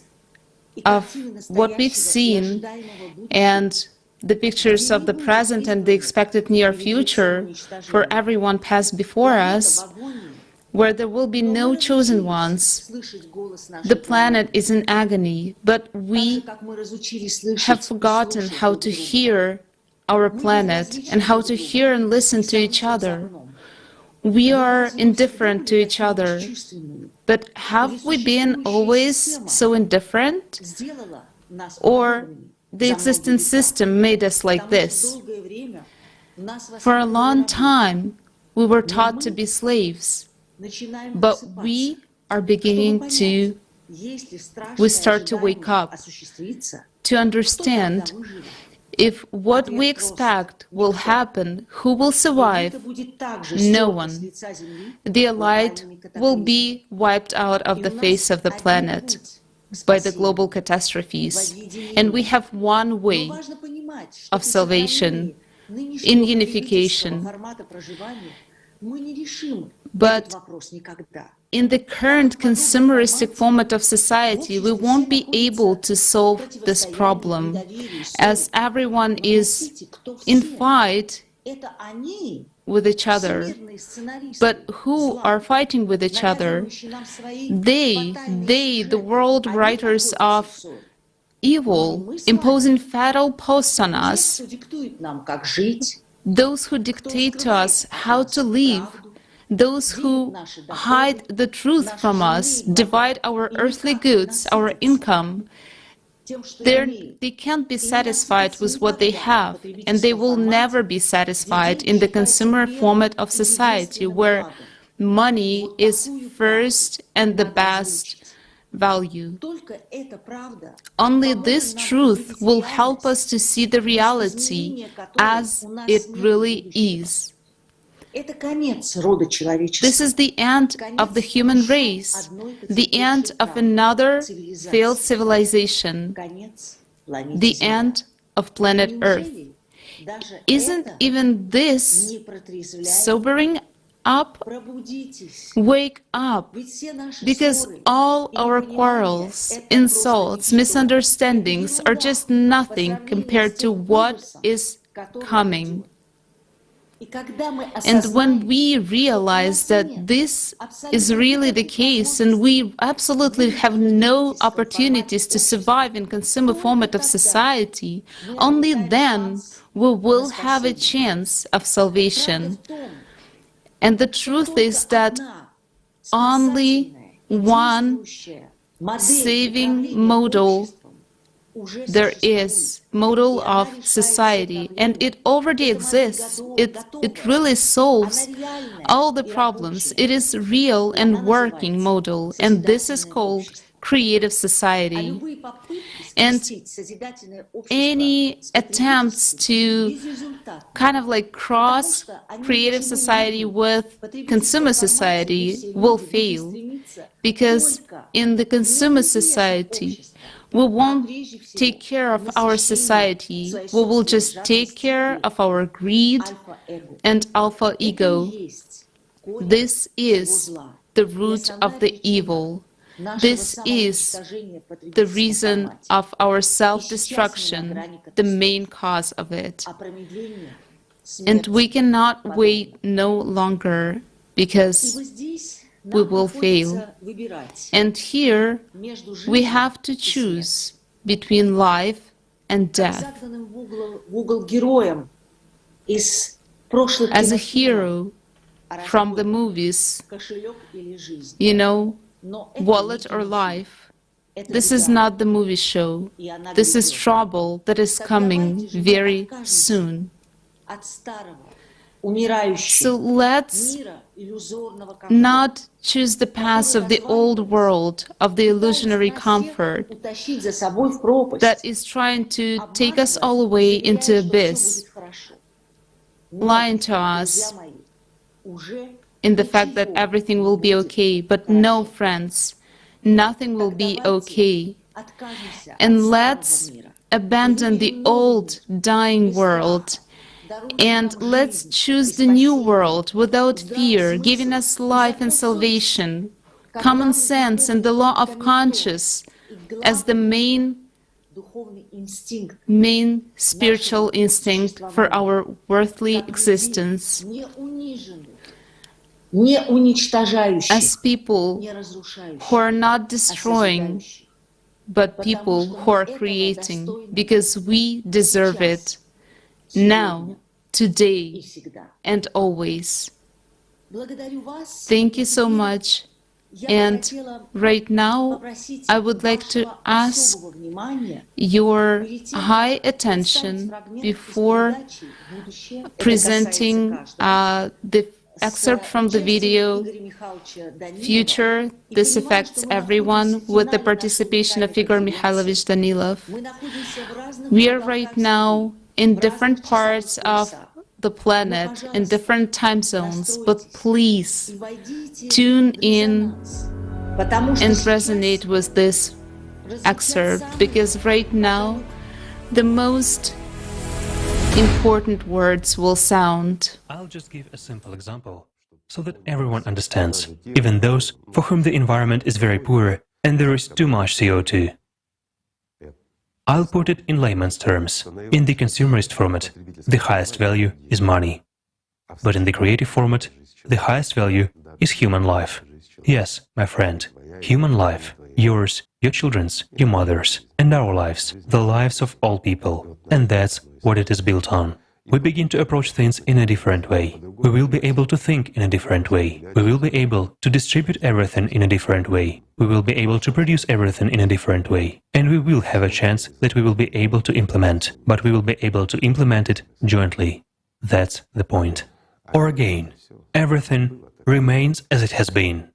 of what we've seen and the pictures of the present and the expected near future for everyone pass before us, where there will be no chosen ones, the planet is in agony, but we have forgotten how to hear our planet and how to hear and listen to each other. We are indifferent to each other, but have we been always so indifferent? Or the existing system made us like this? For a long time, we were taught to be slaves, but we are beginning to, we start to wake up, to understand if what we expect will happen, who will survive? No one. The elite will be wiped out of the face of the planet by the global catastrophes. And we have one way of salvation, in unification. But in the current consumeristic format of society, we won't be able to solve this problem, as everyone is in fight with each other. But who are fighting with each other? They, the world writers of evil, imposing fatal posts on us, those who dictate to us how to live, those who hide the truth from us, divide our earthly goods, our income. They can't be satisfied with what they have, and they will never be satisfied in the consumer format of society, where money is first and the best value. Only this truth will help us to see the reality as it really is. This is the end of the human race, the end of another failed civilization, the end of planet Earth. Isn't even this sobering up? Wake up, because all our quarrels, insults, misunderstandings are just nothing compared to what is coming. And when we realize that this is really the case and we absolutely have no opportunities to survive in consumer format of society, only then we will have a chance of salvation. And the truth is that only one saving model there is, model of society, and it already exists. It really solves all the problems. It is real and working model, and this is called creative society. And any attempts to kind of like cross creative society with consumer society will fail, because in the consumer society, we won't take care of our society. We will just take care of our greed and alpha ego. This is the root of the evil. This is the reason of our self-destruction, the main cause of it. And we cannot wait no longer, because we will fail. And here we have to choose between life and death. As a hero from the movies, you know, wallet or life, this is not the movie show. This is trouble that is coming very soon. So let's not choose the path of the old world, of the illusionary comfort that is trying to take us all away into abyss, lying to us in the fact that everything will be okay. But no, friends, nothing will be okay. And let's abandon the old, dying world, and let's choose the new world without fear, giving us life and salvation, common sense and the law of conscience as the main spiritual instinct for our worldly existence. As people who are not destroying, but people who are creating, because we deserve it. Now, today, and always. Thank you so much. And right now, I would like to ask your high attention before presenting the excerpt from the video, Future, This Affects Everyone, with the participation of Igor Mikhailovich Danilov. We are right now in different parts of the planet, in different time zones, but please tune in and resonate with this excerpt, because right now the most important words will sound. I'll just give a simple example so that everyone understands, even those for whom the environment is very poor and there is too much CO2. I'll put it in layman's terms. In the consumerist format, the highest value is money. But in the creative format, the highest value is human life. Yes, my friend, human life. Yours, your children's, your mother's, and our lives, the lives of all people. And that's what it is built on. We begin to approach things in a different way. We will be able to think in a different way. We will be able to distribute everything in a different way. We will be able to produce everything in a different way. And we will have a chance that we will be able to implement, but we will be able to implement it jointly. That's the point. Or again, everything remains as it has been.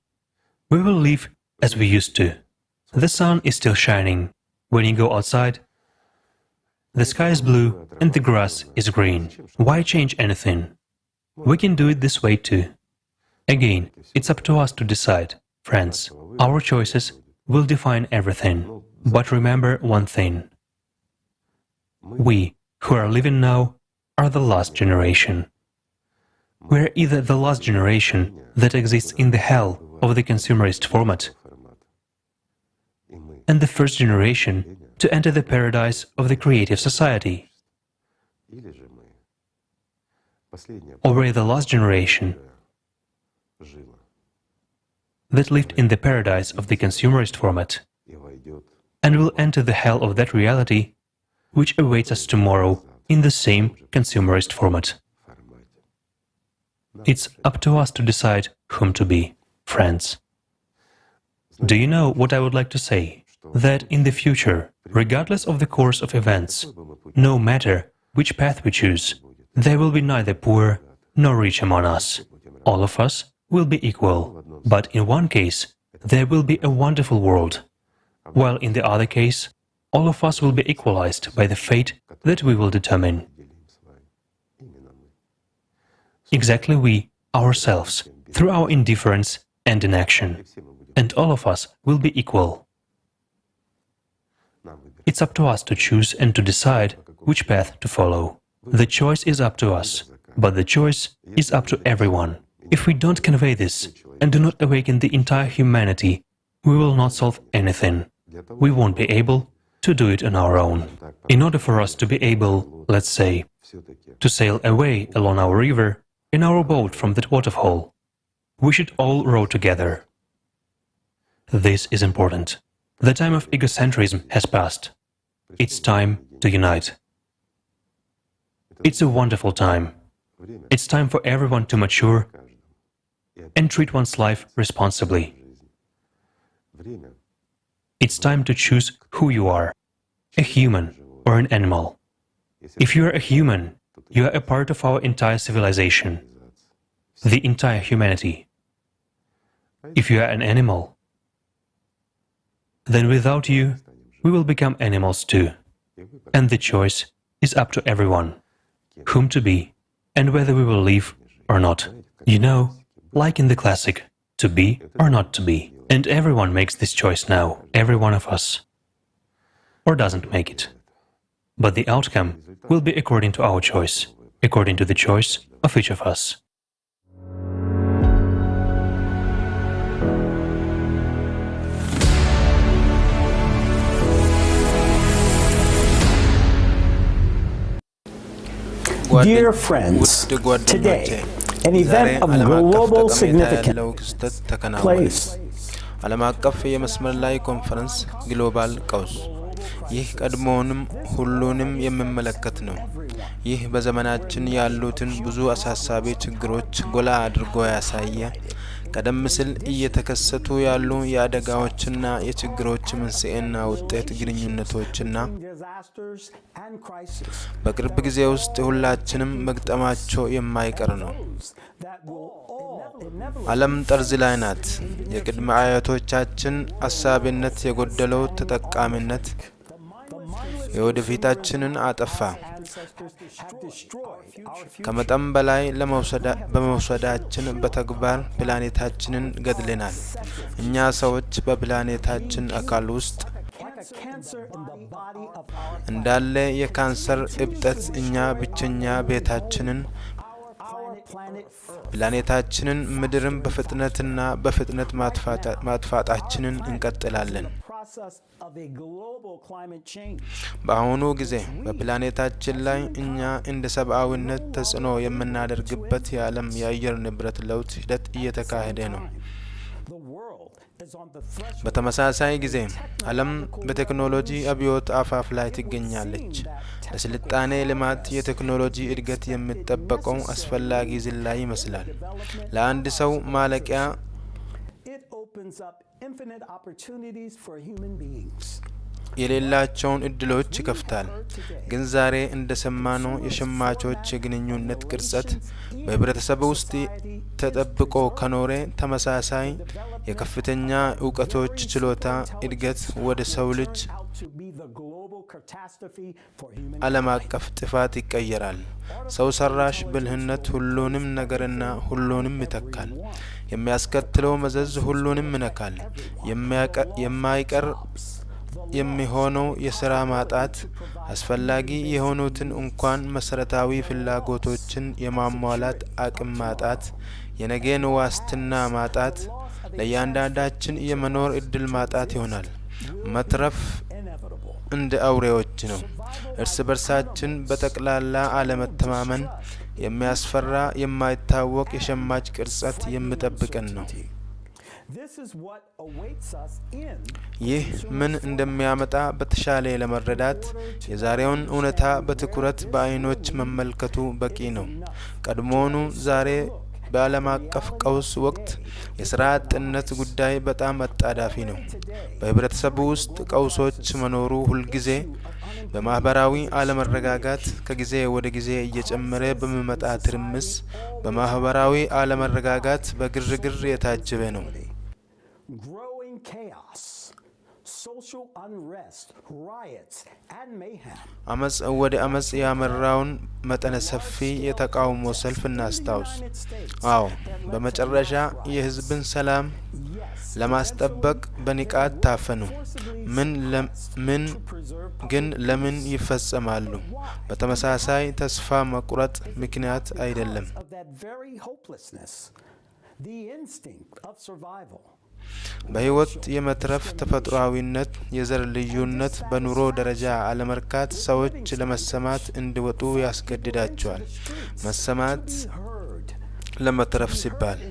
We will live as we used to. The sun is still shining. When you go outside, the sky is blue and the grass is green. Why change anything? We can do it this way too. Again, it's up to us to decide. Friends, our choices will define everything. But remember one thing. We, who are living now, are the last generation. We're either the last generation that exists in the hell of the consumerist format, and the first generation to enter the paradise of the creative society, or we're the last generation that lived in the paradise of the consumerist format, and will enter the hell of that reality which awaits us tomorrow in the same consumerist format. It's up to us to decide whom to be, friends. Do you know what I would like to say? That in the future, regardless of the course of events, no matter which path we choose, there will be neither poor nor rich among us. All of us will be equal, but in one case, there will be a wonderful world, while in the other case, all of us will be equalized by the fate that we will determine. Exactly we, ourselves, through our indifference and inaction, and all of us will be equal. It's up to us to choose and to decide which path to follow. The choice is up to us, but the choice is up to everyone. If we don't convey this and do not awaken the entire humanity, we will not solve anything. We won't be able to do it on our own. In order for us to be able, let's say, to sail away along our river in our boat from that waterfall, we should all row together. This is important. The time of egocentrism has passed. It's time to unite. It's a wonderful time. It's time for everyone to mature and treat one's life responsibly. It's time to choose who you are, a human or an animal. If you are a human, you are a part of our entire civilization, the entire humanity. If you are an animal, then without you, we will become animals too. And the choice is up to everyone, whom to be and whether we will live or not. You know, like in the classic, to be or not to be. And everyone makes this choice now, every one of us. Or doesn't make it. But the outcome will be according to our choice, according to the choice of each of us. Dear friends, today, an event of global significance took place. ዓለም አቀፍ የመስመር ላይ ኮንፈረንስ ግሎባል ቀውስ ይህ ቀድሞውንም ሁሉንም የሚመለከት ነው። ይህ በዘመናችን ያሉትን ብዙ አሳሳቢ ችግሮች ጎላ አድርጎ ያሳየ ቀደም ሲል እየተከሰቱ ያሉ የአደጋዎችና የችግሮች መንስኤና ውጤት ግንኙነቶችና በቅርብ ጊዜ ውስጥ ሁላችንም መግጠማቸው የማይቀር ነው። ዓለም ጠርዝ ላይ ናት። የቅድመ አያቶቻችን አሳቢነት የጎደለው ተጠቃሚነት የወደፊታችንን አጠፋ። ከመጠን በላይ በመውሰዳችን በተግባር ፕላኔታችንን ገድለናል። እኛ ሰዎች በፕላኔታችን አካል ውስጥ እንዳለ የካንሰር እብጠት እኛ ብቸኛ ቤታችንን ፕላኔታችንን ምድርን በፍጥነት ማጥፋታችንን እንቀጥላለን። በአሁኑ ጊዜ በፕላኔታችን ላይ እኛ እንደ ሰብአዊነት ተጽዕኖ የምናደርግበት የዓለም የአየር ንብረት ለውጥ ሂደት እየተካሄደ ነው። በተመሳሳይ ጊዜ ዓለም በቴክኖሎጂ አብዮት አፋፍ ላይ ትገኛለች። ለስልጣኔ ልማት የቴክኖሎጂ እድገት የሚጠበቀው አስፈላጊ ዝላይ ይመስላል። ለአንድ ሰው ማለቂያ የሌላቸውን እድሎች ይከፍታል። ግን ዛሬ እንደሰማነው የሸማቾች የግንኙነት ቅርጸት በህብረተሰቡ ውስጥ ተጠብቆ ከኖረ ተመሳሳይ የከፍተኛ እውቀቶች ችሎታ እድገት ወደ ሰው ልጅ ዓለም አቀፍ ጥፋት ይቀየራል። ሰው ሰራሽ ብልህነት ሁሉንም ነገርና ሁሉንም ይተካል። የሚያስከትለው መዘዝ ሁሉንም ይነካል። የማይቀር የሚሆነው የሥራ ማጣት፣ አስፈላጊ የሆኑትን እንኳን መሰረታዊ ፍላጎቶችን የማሟላት አቅም ማጣት፣ የነገን ዋስትና ማጣት፣ ለእያንዳንዳችን የመኖር እድል ማጣት ይሆናል። መትረፍ እንደ አውሬዎች ነው። እርስ በርሳችን በጠቅላላ አለመተማመን የሚያስፈራ የማይታወቅ የሸማች ቅርጸት የሚጠብቀን ነው። ይህ ምን እንደሚያመጣ በተሻለ ለመረዳት የዛሬውን እውነታ በትኩረት በአይኖች መመልከቱ በቂ ነው። ቀድሞውኑ ዛሬ በዓለም አቀፍ ቀውስ ወቅት የሥራ አጥነት ጉዳይ በጣም አጣዳፊ ነው። በህብረተሰቡ ውስጥ ቀውሶች መኖሩ ሁልጊዜ በማህበራዊ አለመረጋጋት ከጊዜ ወደ ጊዜ እየጨመረ በሚመጣ ትርምስ፣ በማህበራዊ አለመረጋጋት በግርግር የታጀበ ነው። አመጽ ወደ አመጽ ያመራውን መጠነ ሰፊ የተቃውሞ ሰልፍ እናስታውስ። አዎ፣ በመጨረሻ የህዝብን ሰላም ለማስጠበቅ በንቃት ታፈኑ። ግን ለምን ይፈጸማሉ? በተመሳሳይ ተስፋ መቁረጥ ምክንያት አይደለም። በህይወት የመትረፍ ተፈጥሯዊነት፣ የዘር ልዩነት፣ በኑሮ ደረጃ አለመርካት ሰዎች ለመሰማት እንዲወጡ ያስገድዳቸዋል። መሰማት ለመትረፍ ሲባል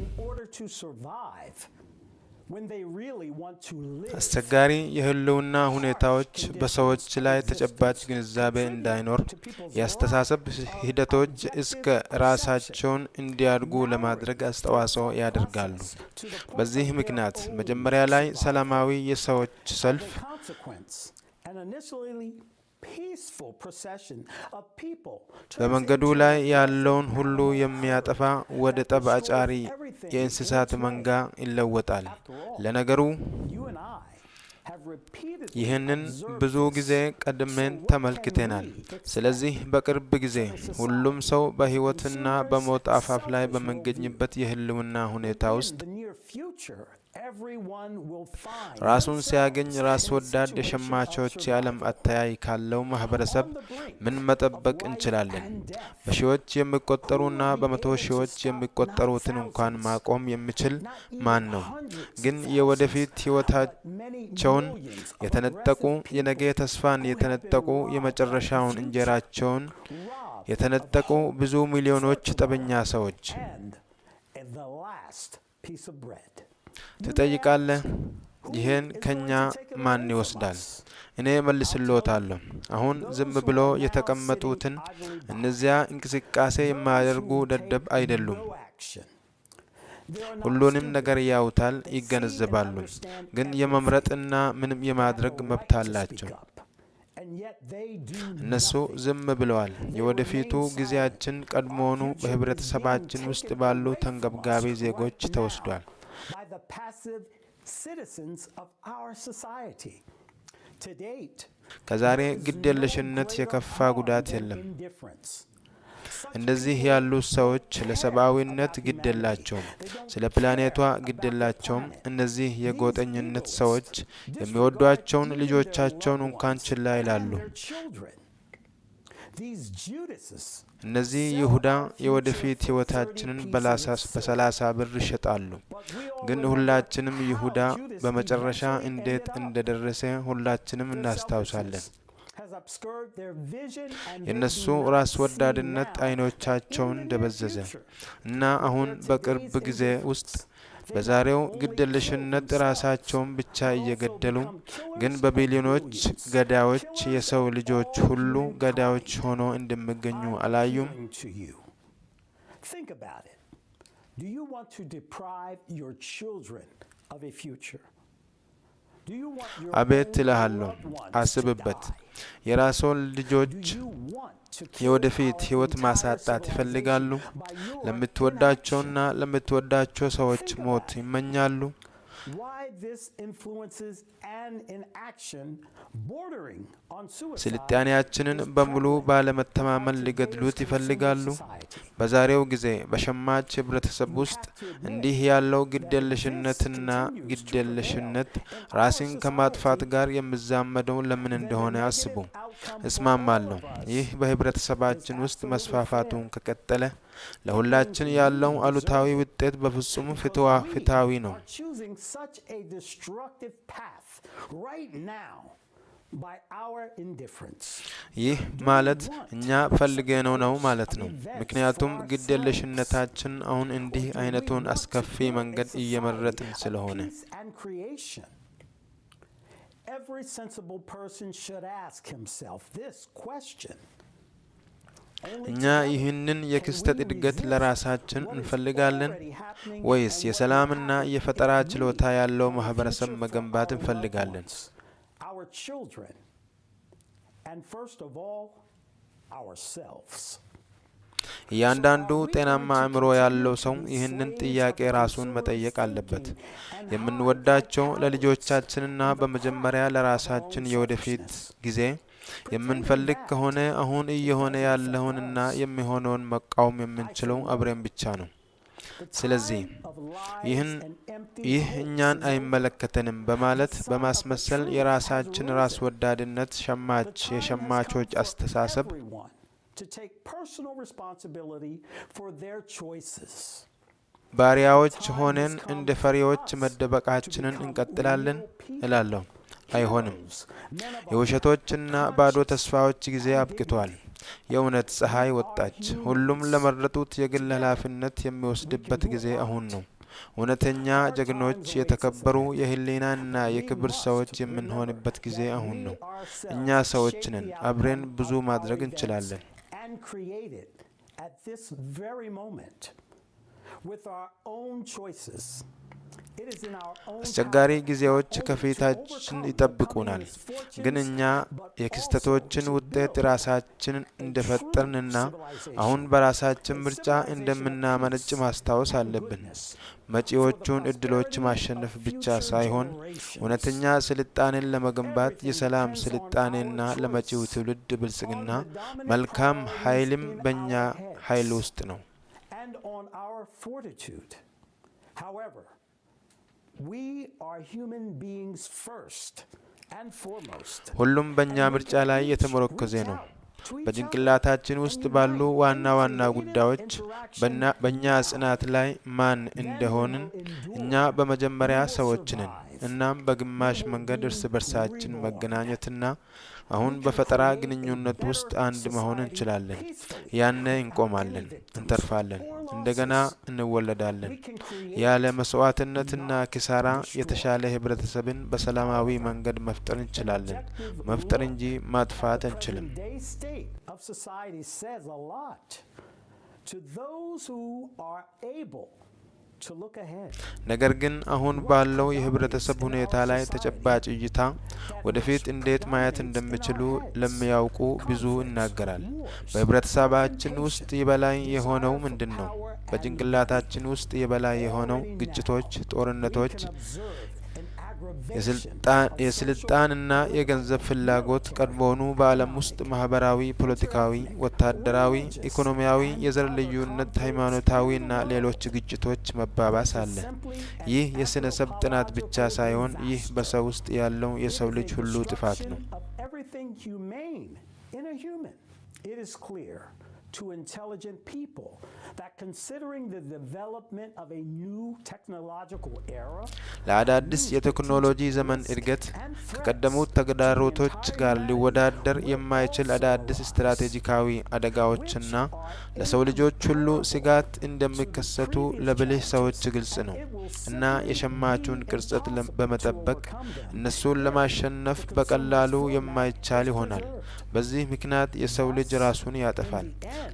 አስቸጋሪ የህልውና ሁኔታዎች በሰዎች ላይ ተጨባጭ ግንዛቤ እንዳይኖር የአስተሳሰብ ሂደቶች እስከ ራሳቸውን እንዲያድጉ ለማድረግ አስተዋጽኦ ያደርጋሉ። በዚህ ምክንያት መጀመሪያ ላይ ሰላማዊ የሰዎች ሰልፍ በመንገዱ ላይ ያለውን ሁሉ የሚያጠፋ ወደ ጠብ አጫሪ የእንስሳት መንጋ ይለወጣል። ለነገሩ ይህንን ብዙ ጊዜ ቀድመን ተመልክተናል። ስለዚህ በቅርብ ጊዜ ሁሉም ሰው በህይወትና በሞት አፋፍ ላይ በሚገኝበት የህልውና ሁኔታ ውስጥ ራሱን ሲያገኝ ራስ ወዳድ የሸማቾች የዓለም አተያይ ካለው ማህበረሰብ ምን መጠበቅ እንችላለን? በሺዎች የሚቆጠሩና በመቶ ሺዎች የሚቆጠሩትን እንኳን ማቆም የሚችል ማን ነው? ግን የወደፊት ህይወታቸውን የተነጠቁ፣ የነገ ተስፋን የተነጠቁ፣ የመጨረሻውን እንጀራቸውን የተነጠቁ ብዙ ሚሊዮኖች ጠበኛ ሰዎች ትጠይቃለህ፣ ይህን ከኛ ማን ይወስዳል? እኔ መልስልዎታለሁ። አሁን ዝም ብሎ የተቀመጡትን እነዚያ እንቅስቃሴ የማያደርጉ ደደብ አይደሉም። ሁሉንም ነገር ያውታል፣ ይገነዘባሉ። ግን የመምረጥና ምንም የማድረግ መብት አላቸው። እነሱ ዝም ብለዋል። የወደፊቱ ጊዜያችን ቀድሞውኑ በህብረተሰባችን ውስጥ ባሉ ተንገብጋቢ ዜጎች ተወስዷል። ከዛሬ ግድየለሽነት የከፋ ጉዳት የለም። እንደዚህ ያሉ ሰዎች ለሰብአዊነት ግድ የላቸውም፣ ስለ ፕላኔቷ ግድ የላቸውም። እነዚህ የጎጠኝነት ሰዎች የሚወዷቸውን ልጆቻቸውን እንኳን ችላ ይላሉ። እነዚህ ይሁዳ የወደፊት ህይወታችንን በ30 ብር ይሸጣሉ። ግን ሁላችንም ይሁዳ በመጨረሻ እንዴት እንደደረሰ ሁላችንም እናስታውሳለን። የነሱ ራስ ወዳድነት አይኖቻቸውን ደበዘዘ እና አሁን በቅርብ ጊዜ ውስጥ በዛሬው ግድየለሽነት ራሳቸውን ብቻ እየገደሉ ግን በቢሊዮኖች ገዳዮች የሰው ልጆች ሁሉ ገዳዮች ሆኖ እንደሚገኙ አላዩም? አቤት እልሃለሁ፣ አስብበት። የራስዎን ልጆች የወደፊት ሕይወት ማሳጣት ይፈልጋሉ? ለምትወዳቸውና ለምትወዳቸው ሰዎች ሞት ይመኛሉ? ስልጣኔያችንን በሙሉ ባለመተማመን ሊገድሉት ይፈልጋሉ? በዛሬው ጊዜ በሸማች ህብረተሰብ ውስጥ እንዲህ ያለው ግዴለሽነትና ግዴለሽነት ራስን ከማጥፋት ጋር የሚዛመደው ለምን እንደሆነ አስቡ። እስማማለሁ። ይህ በህብረተሰባችን ውስጥ መስፋፋቱን ከቀጠለ ለሁላችን ያለው አሉታዊ ውጤት በፍጹም ፍትሃዊ ነው። ይህ ማለት እኛ ፈልገነው ነው ማለት ነው። ምክንያቱም ግዴለሽነታችን አሁን እንዲህ አይነቱን አስከፊ መንገድ እየመረጥን ስለሆነ። Every sensible person should ask himself this question. እኛ ይህንን የክስተት እድገት ለራሳችን እንፈልጋለን ወይስ የሰላምና የፈጠራ ችሎታ ያለው ማህበረሰብ መገንባት እንፈልጋለን? Our children, and first of all, ourselves. እያንዳንዱ ጤናማ አእምሮ ያለው ሰው ይህንን ጥያቄ ራሱን መጠየቅ አለበት። የምንወዳቸው ለልጆቻችንና በመጀመሪያ ለራሳችን የወደፊት ጊዜ የምንፈልግ ከሆነ አሁን እየሆነ ያለውንና የሚሆነውን መቃወም የምንችለው አብረን ብቻ ነው። ስለዚህ ይህ እኛን አይመለከተንም በማለት በማስመሰል የራሳችን ራስ ወዳድነት የሸማቾች አስተሳሰብ to take personal responsibility for their choices. ባሪያዎች ሆነን እንደ ፈሪዎች መደበቃችንን እንቀጥላለን እላለሁ። አይሆንም። የውሸቶችና ባዶ ተስፋዎች ጊዜ አብቅቷል። የእውነት ፀሐይ ወጣች። ሁሉም ለመረጡት የግል ኃላፊነት የሚወስድበት ጊዜ አሁን ነው። እውነተኛ ጀግኖች፣ የተከበሩ የህሊናና የክብር ሰዎች የምንሆንበት ጊዜ አሁን ነው። እኛ ሰዎች ነን። አብረን ብዙ ማድረግ እንችላለን። And created at this very moment with our own choices. It is in our own አስቸጋሪ ጊዜዎች ከፊታችን ይጠብቁናል። ግን እኛ የክስተቶችን ውጤት ራሳችን እንደፈጠርንና አሁን በራሳችን ምርጫ እንደምናመነጭ ማስታወስ አለብን። መጪዎቹን እድሎች ማሸነፍ ብቻ ሳይሆን እውነተኛ ስልጣኔን ለመገንባት የሰላም ስልጣኔና ለመጪው ትውልድ ብልጽግና መልካም ኃይልም በእኛ ኃይል ውስጥ ነው። and on our fortitude. However, we are human beings first and foremost. ሁሉም በእኛ ምርጫ ላይ የተመረኮዘ ነው። በጭንቅላታችን ውስጥ ባሉ ዋና ዋና ጉዳዮች በእኛ ጽናት ላይ ማን እንደሆንን እኛ በመጀመሪያ ሰዎች ነን። እናም በግማሽ መንገድ እርስ በርሳችን መገናኘትና አሁን በፈጠራ ግንኙነት ውስጥ አንድ መሆን እንችላለን። ያኔ እንቆማለን፣ እንተርፋለን፣ እንደገና እንወለዳለን። ያለ መስዋዕትነትና ኪሳራ የተሻለ ህብረተሰብን በሰላማዊ መንገድ መፍጠር እንችላለን። መፍጠር እንጂ ማጥፋት አንችልም። Of society says a lot to those who are able to look ahead. ነገር ግን አሁን ባለው የህብረተሰብ ሁኔታ ላይ ተጨባጭ እይታ ወደፊት እንዴት ማየት እንደሚችሉ ለሚያውቁ ብዙ ይናገራል። በህብረተሰባችን ውስጥ የበላይ የሆነው ምንድነው? በጭንቅላታችን ውስጥ የበላይ የሆነው ግጭቶች፣ ጦርነቶች፣ የስልጣንና የገንዘብ ፍላጎት ቀድሞውኑ በዓለም ውስጥ ማህበራዊ፣ ፖለቲካዊ፣ ወታደራዊ፣ ኢኮኖሚያዊ፣ የዘር ልዩነት፣ ሃይማኖታዊና ሌሎች ግጭቶች መባባስ አለ። ይህ የስነሰብ ጥናት ብቻ ሳይሆን ይህ በሰው ውስጥ ያለው የሰው ልጅ ሁሉ ጥፋት ነው። It is clear to intelligent people that considering the development of a new technological era ለአዳዲስ የቴክኖሎጂ ዘመን እድገት ከቀደሙት ተግዳሮቶች ጋር ሊወዳደር የማይችል አዳዲስ ስትራቴጂካዊ አደጋዎችና ለሰው ልጆች ሁሉ ስጋት እንደሚከሰቱ ለብልህ ሰዎች ግልጽ ነው እና የሸማቹን ቅርጸት በመጠበቅ እነሱን ለማሸነፍ በቀላሉ የማይቻል ይሆናል። በዚህ ምክንያት የሰው ልጅ ራሱን ያጠፋል።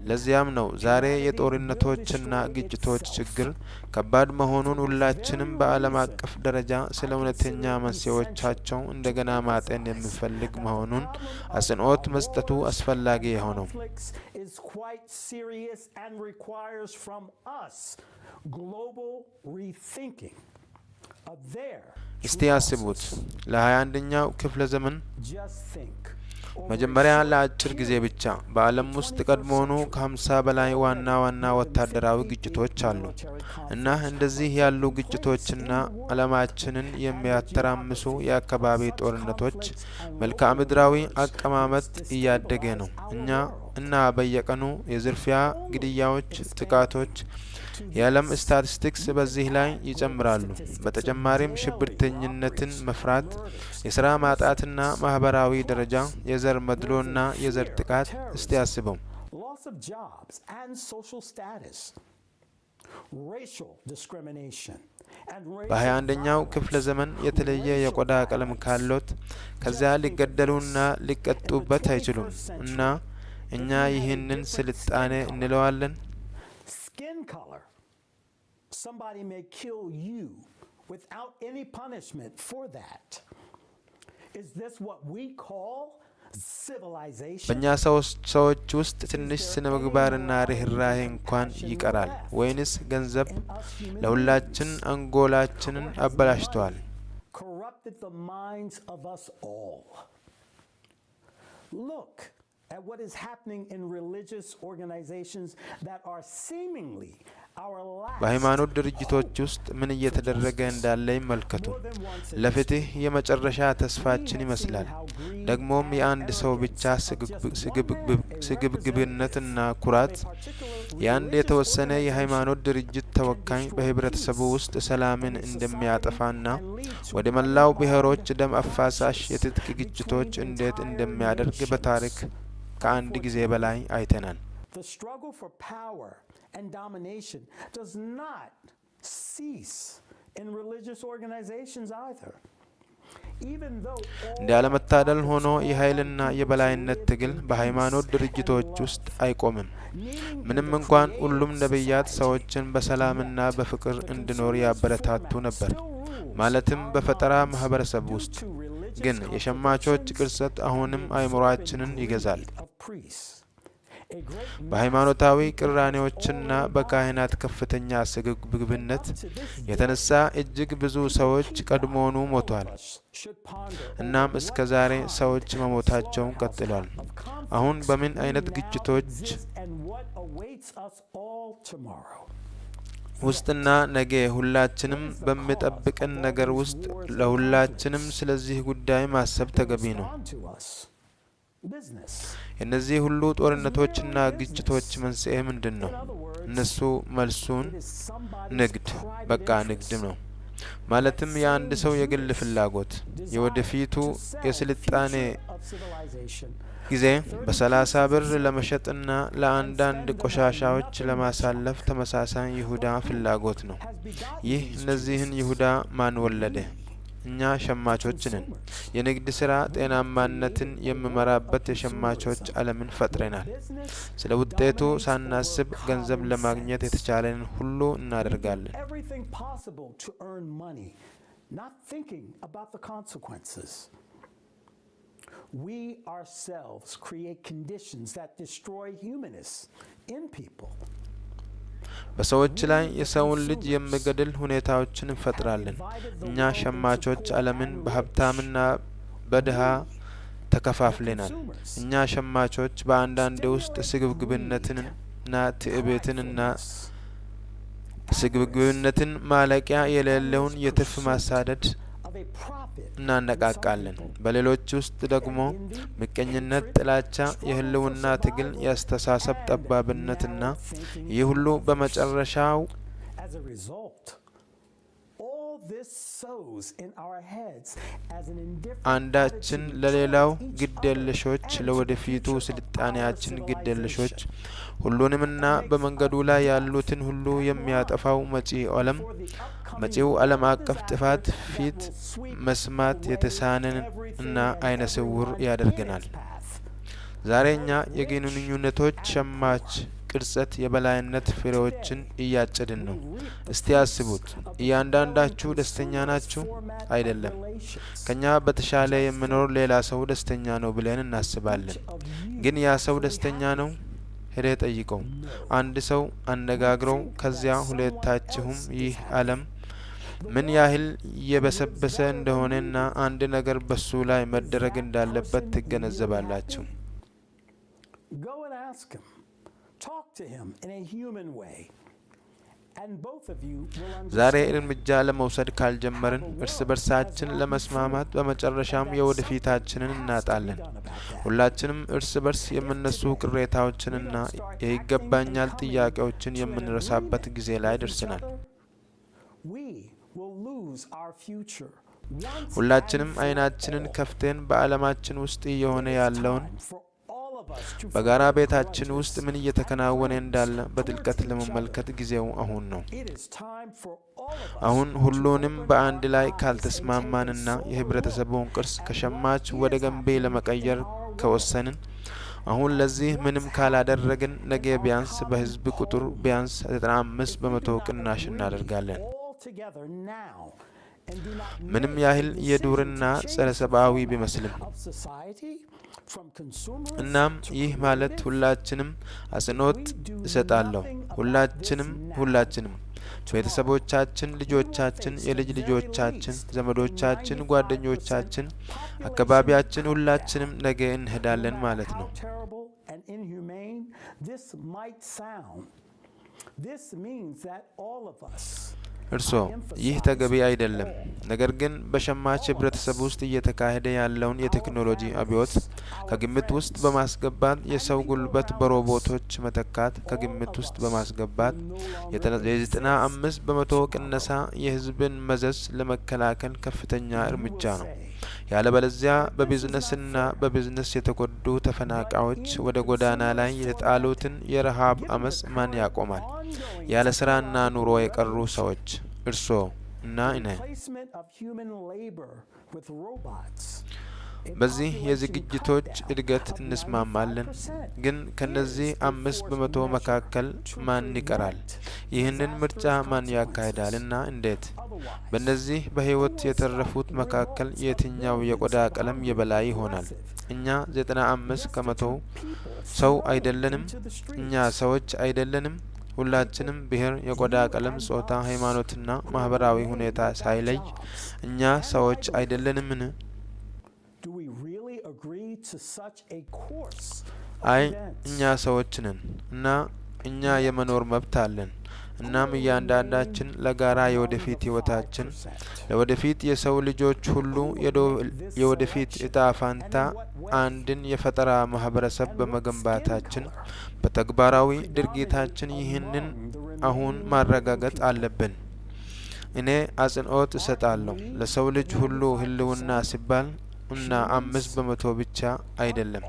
ለዚያም ነው ዛሬ የጦርነቶችና ግጭቶች ችግር ከባድ መሆኑን ሁላችንም በዓለም አቀፍ ደረጃ ስለ እውነተኛ መንስኤዎቻቸው እንደገና ማጤን የሚፈልግ መሆኑን አጽንኦት መስጠቱ አስፈላጊ የሆነው። እስቲ ያስቡት ለ21ኛው ክፍለ ዘመን መጀመሪያ ለአጭር ጊዜ ብቻ በዓለም ውስጥ ቀድሞውኑ ከ50 በላይ ዋና ዋና ወታደራዊ ግጭቶች አሉ እና እንደዚህ ያሉ ግጭቶችና ዓለማችንን የሚያተራምሱ የአካባቢ ጦርነቶች መልክዓ ምድራዊ አቀማመጥ እያደገ ነው። እና በየቀኑ የዝርፊያ፣ ግድያዎች፣ ጥቃቶች የዓለም ስታቲስቲክስ በዚህ ላይ ይጨምራሉ። በተጨማሪም ሽብርተኝነትን መፍራት፣ የሥራ ማጣትና ማህበራዊ ደረጃ፣ የዘር መድሎና የዘር ጥቃት እስቲ ያስበው። በ21ኛው ክፍለ ዘመን የተለየ የቆዳ ቀለም ካሎት ከዚያ ሊገደሉና ሊቀጡበት አይችሉም እና እኛ ይህንን ስልጣኔ እንለዋለን። Somebody may kill you without any punishment for that. Is this what we call civilization? በእኛ ሰዎች ውስጥ ትንሽ ስነ ምግባርና ርህራሄ እንኳን ይቀራል ወይንስ ገንዘብ ለሁላችን አንጎላችንን አበላሽቷል? Corrupted the minds of us all. Look at what is happening in religious organizations that are seemingly በሃይማኖት ድርጅቶች ውስጥ ምን እየተደረገ እንዳለ ይመልከቱ። ለፍትህ የመጨረሻ ተስፋችን ይመስላል። ደግሞም የአንድ ሰው ብቻ ስግብግብነትና ኩራት የአንድ የተወሰነ የሃይማኖት ድርጅት ተወካይ በህብረተሰቡ ውስጥ ሰላምን እንደሚያጠፋና ወደ መላው ብሔሮች ደም አፋሳሽ የትጥቅ ግጭቶች እንዴት እንደሚያደርግ በታሪክ ከአንድ ጊዜ በላይ አይተናል። And domination does not cease in religious organizations either. እንደ አለመታደል ሆኖ የኃይልና የበላይነት ትግል በሃይማኖት ድርጅቶች ውስጥ አይቆምም። ምንም እንኳን ሁሉም ነቢያት ሰዎችን በሰላምና በፍቅር እንዲኖር ያበረታቱ ነበር፣ ማለትም በፈጠራ ማህበረሰብ ውስጥ ግን የሸማቾች ቅርጸት አሁንም አእምሮአችንን ይገዛል። በሃይማኖታዊ ቅራኔዎችና በካህናት ከፍተኛ ስግብግብነት የተነሳ እጅግ ብዙ ሰዎች ቀድሞውኑ ሞቷል። እናም እስከ ዛሬ ሰዎች መሞታቸውን ቀጥሏል። አሁን በምን አይነት ግጭቶች ውስጥና ነገ ሁላችንም በሚጠብቀን ነገር ውስጥ ለሁላችንም ስለዚህ ጉዳይ ማሰብ ተገቢ ነው። የእነዚህ ሁሉ ጦርነቶችና ግጭቶች መንስኤ ምንድን ነው? እነሱ መልሱን ንግድ፣ በቃ ንግድ ነው። ማለትም የአንድ ሰው የግል ፍላጎት የወደፊቱ የስልጣኔ ጊዜ በ30 ብር ለመሸጥና ለአንዳንድ ቆሻሻዎች ለማሳለፍ ተመሳሳይ ይሁዳ ፍላጎት ነው። ይህ እነዚህን ይሁዳ ማን ወለደ? እኛ ሸማቾች ነን። የንግድ ስራ ጤናማነትን የሚመራበት የሸማቾች ዓለምን ፈጥረናል። ስለ ውጤቱ ሳናስብ ገንዘብ ለማግኘት የተቻለንን ሁሉ እናደርጋለን። We ourselves create conditions that destroy humanists in people. በሰዎች ላይ የሰውን ልጅ የሚገድል ሁኔታዎችን እንፈጥራለን። እኛ ሸማቾች ዓለምን በሀብታምና በድሃ ተከፋፍለናል። እኛ ሸማቾች በአንዳንድ ውስጥ ስግብግብነትንና ትዕቢትንና ስግብግብነትን ማለቂያ የሌለውን የትርፍ ማሳደድ እናነቃቃለን። በሌሎች ውስጥ ደግሞ ምቀኝነት፣ ጥላቻ፣ የህልውና ትግል፣ የአስተሳሰብ ጠባብነትና ይህ ሁሉ በመጨረሻው አንዳችን ለሌላው ግዴለሾች፣ ለወደፊቱ ስልጣኔያችን ግዴለሾች፣ ሁሉንምና በመንገዱ ላይ ያሉትን ሁሉ የሚያጠፋው መጪው ዓለም አቀፍ ጥፋት ፊት መስማት የተሳነን እና አይነ ስውር ያደርገናል። ዛሬ እኛ የግንኙነቶች ሸማች ቅርጸት የበላይነት ፍሬዎችን እያጨድን ነው። እስቲ አስቡት፣ እያንዳንዳችሁ ደስተኛ ናችሁ? አይደለም። ከኛ በተሻለ የሚኖር ሌላ ሰው ደስተኛ ነው ብለን እናስባለን። ግን ያ ሰው ደስተኛ ነው? ሄደህ ጠይቀው። አንድ ሰው አነጋግረው። ከዚያ ሁለታችሁም ይህ ዓለም ምን ያህል እየበሰበሰ እንደሆነና አንድ ነገር በሱ ላይ መደረግ እንዳለበት ትገነዘባላችሁ። Go and ask him. Talk to him in a human way. And both of you will ዛሬ understand. እርምጃ ለመውሰድ ካልጀመርን እርስ በርሳችን ለመስማማት በመጨረሻም የወደፊታችንን እናጣለን። ሁላችንም እርስ በርስ የምነሱ ቅሬታዎችንና የይገባኛል ጥያቄዎችን የምንረሳበት ጊዜ ላይ ደርሰናል። We will lose our future. ሁላችንም አይናችንን ከፍተን በዓለማችን ውስጥ እየሆነ ያለውን በጋራ ቤታችን ውስጥ ምን እየተከናወነ እንዳለ በጥልቀት ለመመልከት ጊዜው አሁን ነው። አሁን ሁሉንም በአንድ ላይ ካልተስማማንና የህብረተሰቡን ቅርስ ከሸማች ወደ ገንቢ ለመቀየር ከወሰንን አሁን ለዚህ ምንም ካላደረግን ነገ ቢያንስ በህዝብ ቁጥር ቢያንስ 95 በመቶ ቅናሽ እናደርጋለን። Together now. ምንም ያህል የዱርና ጸረ ሰብአዊ ቢመስልም እናም ይህ ማለት ሁላችንም አጽንኦት እሰጣለሁ። ሁላችንም ቤተሰቦቻችን፣ ልጆቻችን፣ የልጅ ልጆቻችን፣ ዘመዶቻችን፣ ጓደኞቻችን፣ አካባቢያችን ሁላችንም ነገ እንሄዳለን ማለት ነው። እርሶ ይህ ተገቢ አይደለም። ነገር ግን በሸማች ህብረተሰብ ውስጥ እየተካሄደ ያለውን የቴክኖሎጂ አብዮት ከግምት ውስጥ በማስገባት የሰው ጉልበት በሮቦቶች መተካት ከግምት ውስጥ በማስገባት የ95 በመቶ ቅነሳ የህዝብን መዘዝ ለመከላከል ከፍተኛ እርምጃ ነው። ያለበለዚያ በቢዝነስና በቢዝነስ የተጎዱ ተፈናቃዮች ወደ ጎዳና ላይ የተጣሉትን የረሃብ አመጽ ማን ያቆማል? ያለ ስራና ኑሮ የቀሩ ሰዎች እርሶ እና እኔ። በዚህ የዝግጅቶች እድገት እንስማማለን። ግን ከነዚህ 5 በመቶ መካከል ማን ይቀራል? ይህንን ምርጫ ማን ያካሂዳል እና እንዴት? በእነዚህ በህይወት የተረፉት መካከል የትኛው የቆዳ ቀለም የበላይ ይሆናል? እኛ 95 ከመቶ ሰው አይደለንም? እኛ ሰዎች አይደለንም? ሁላችንም ብሔር፣ የቆዳ ቀለም፣ ጾታ፣ ሃይማኖትና ማህበራዊ ሁኔታ ሳይለይ እኛ ሰዎች አይደለንምን? አይ እኛ ሰዎች ነን እና እኛ የመኖር መብት አለን። እናም እያንዳንዳችን ለጋራ የወደፊት ህይወታችን ለወደፊት የሰው ልጆች ሁሉ የወደፊት እጣ ፋንታ አንድን የፈጠራ ማህበረሰብ በመገንባታችን በተግባራዊ ድርጊታችን ይህንን አሁን ማረጋገጥ አለብን። እኔ አጽንኦት እሰጣለሁ ለሰው ልጅ ሁሉ ህልውና ሲባል እና 5 በመቶ ብቻ አይደለም።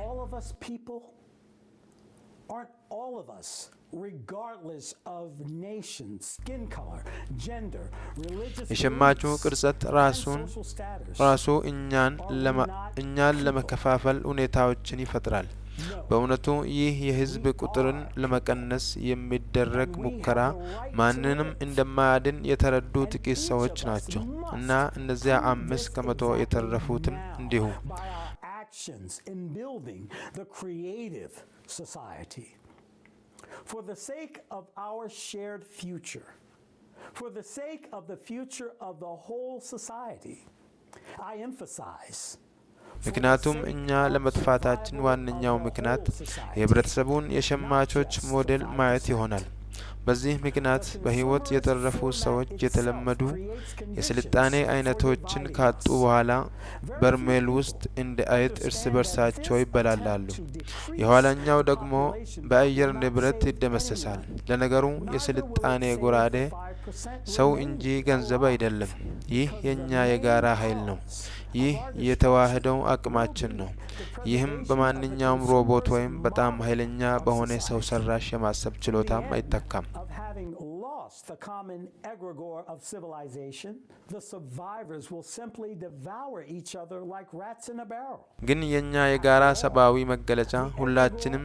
regardless of nation, skin color, gender, religious የሸማቹ ቅርጸት ራሱ እኛን ለመከፋፈል ሁኔታዎችን ይፈጥራል። በእውነቱ ይህ የህዝብ ቁጥርን ለመቀነስ የሚደረግ ሙከራ ማንንም እንደማያድን የተረዱ ጥቂት ሰዎች ናቸው እና እነዚያ 5 ከመቶ የተረፉትም እንዲሁ። For the sake of our shared future, for the sake of the future of the whole society, I emphasize ምክንያቱም እኛ ለመጥፋታችን ዋነኛው ምክንያት የህብረተሰቡን የሸማቾች ሞዴል ማየት ይሆናል። በዚህ ምክንያት በህይወት የተረፉ ሰዎች የተለመዱ የስልጣኔ አይነቶችን ካጡ በኋላ በርሜል ውስጥ እንደ አይጥ እርስ በርሳቸው ይበላላሉ። የኋላኛው ደግሞ በአየር ንብረት ይደመሰሳል። ለነገሩ የስልጣኔ ጎራዴ ሰው እንጂ ገንዘብ አይደለም። ይህ የኛ የጋራ ኃይል ነው። ይህ የተዋህደው አቅማችን ነው። ይህም በማንኛውም ሮቦት ወይም በጣም ኃይለኛ በሆነ ሰው ሰራሽ የማሰብ ችሎታም አይተካም። lost the common egregore of civilization, the survivors will simply devour each other like rats in a barrel. ግን የኛ የጋራ ሰብአዊ መገለጫ ሁላችንም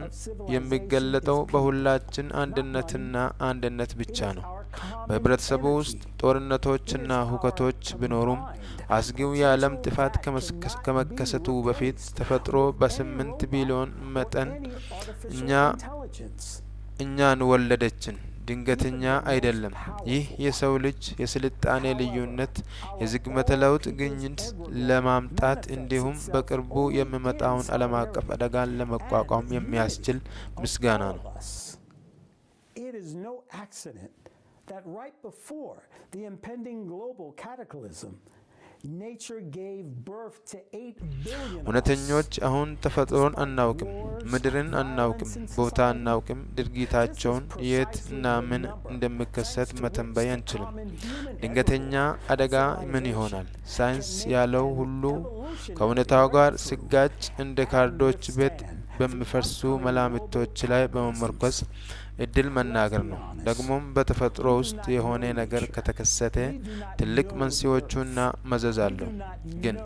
የሚገለጠው በሁላችን አንድነትና አንድነት ብቻ ነው። በህብረተሰቡ ውስጥ ጦርነቶችና ሁከቶች ቢኖሩም አስጊው የዓለም ጥፋት ከመከሰቱ በፊት ተፈጥሮ በ8 ቢሊዮን መጠን እኛን ወለደችን። ድንገተኛ አይደለም። ይህ የሰው ልጅ የስልጣኔ ልዩነት የዝግመተ ለውጥ ግኝት ለማምጣት እንዲሁም በቅርቡ የሚመጣውን ዓለም አቀፍ አደጋን ለመቋቋም የሚያስችል ምስጋና ነው። It is no accident that right before the impending global cataclysm, nature gave birth to 8 billion. እውነተኞች አሁን ተፈጥሮን አናውቅም፣ ምድርን አናውቅም፣ ቦታ አናውቅም። ድርጊታቸውን የት እና ምን እንደሚከሰት መተንበይ አንችልም። ድንገተኛ አደጋ ምን ይሆናል? ሳይንስ ያለው ሁሉ ከእውነታው ጋር ሲጋጭ እንደ ካርዶች ቤት በሚፈርሱ መላምቶች ላይ በመመርኮዝ እድል መናገር ነው። ደግሞም በተፈጥሮ ውስጥ የሆነ ነገር ከተከሰተ ትልቅ መንስኤዎቹና መዘዝ አለው። ግን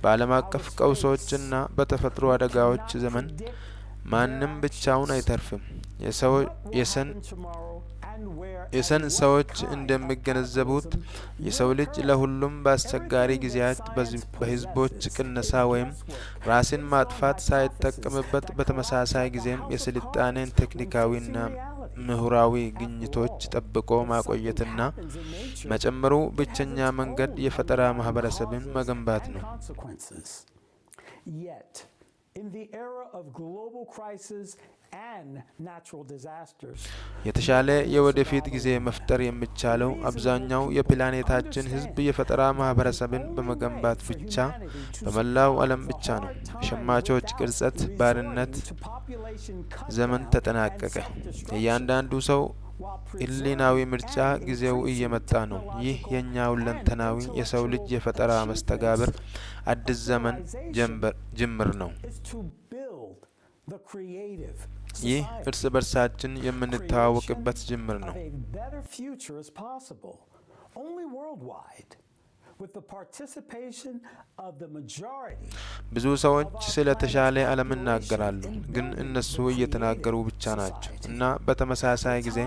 በዓለም አቀፍ ቀውሶችና በተፈጥሮ አደጋዎች ዘመን ማንም ብቻውን አይተርፍም። የሰን ሰዎች እንደሚገነዘቡት የሰው ልጅ ለሁሉም በአስቸጋሪ ጊዜያት በህዝቦች ቅነሳ ወይም ራስን ማጥፋት ሳይጠቀምበት በተመሳሳይ ጊዜም የስልጣኔን ቴክኒካዊና ምሁራዊ ግኝቶች ጠብቆ ማቆየትና መጨመሩ ብቸኛ መንገድ የፈጠራ ማህበረሰብን መገንባት ነው። In the era of global crisis and natural disasters, የተሻለ የወደፊት ጊዜ መፍጠር የሚቻለው አብዛኛው የፕላኔታችን ህዝብ የፈጠራ ማህበረሰብን በመገንባት ብቻ በመላው ዓለም ብቻ ነው። ሸማቾች ቅርጸት ባርነት ዘመን ተጠናቀቀ። እያንዳንዱ ሰው ህሊናዊ ምርጫ ጊዜው እየመጣ ነው። ይህ የኛ ሁለንተናዊ የሰው ልጅ የፈጠራ መስተጋብር አዲስ ዘመን ጅምር ነው። ይህ እርስ በርሳችን የምንተዋወቅበት ጅምር ነው። ብዙ ሰዎች ስለ ተሻለ ዓለም ይናገራሉ፣ ግን እነሱ እየተናገሩ ብቻ ናቸው እና በተመሳሳይ ጊዜ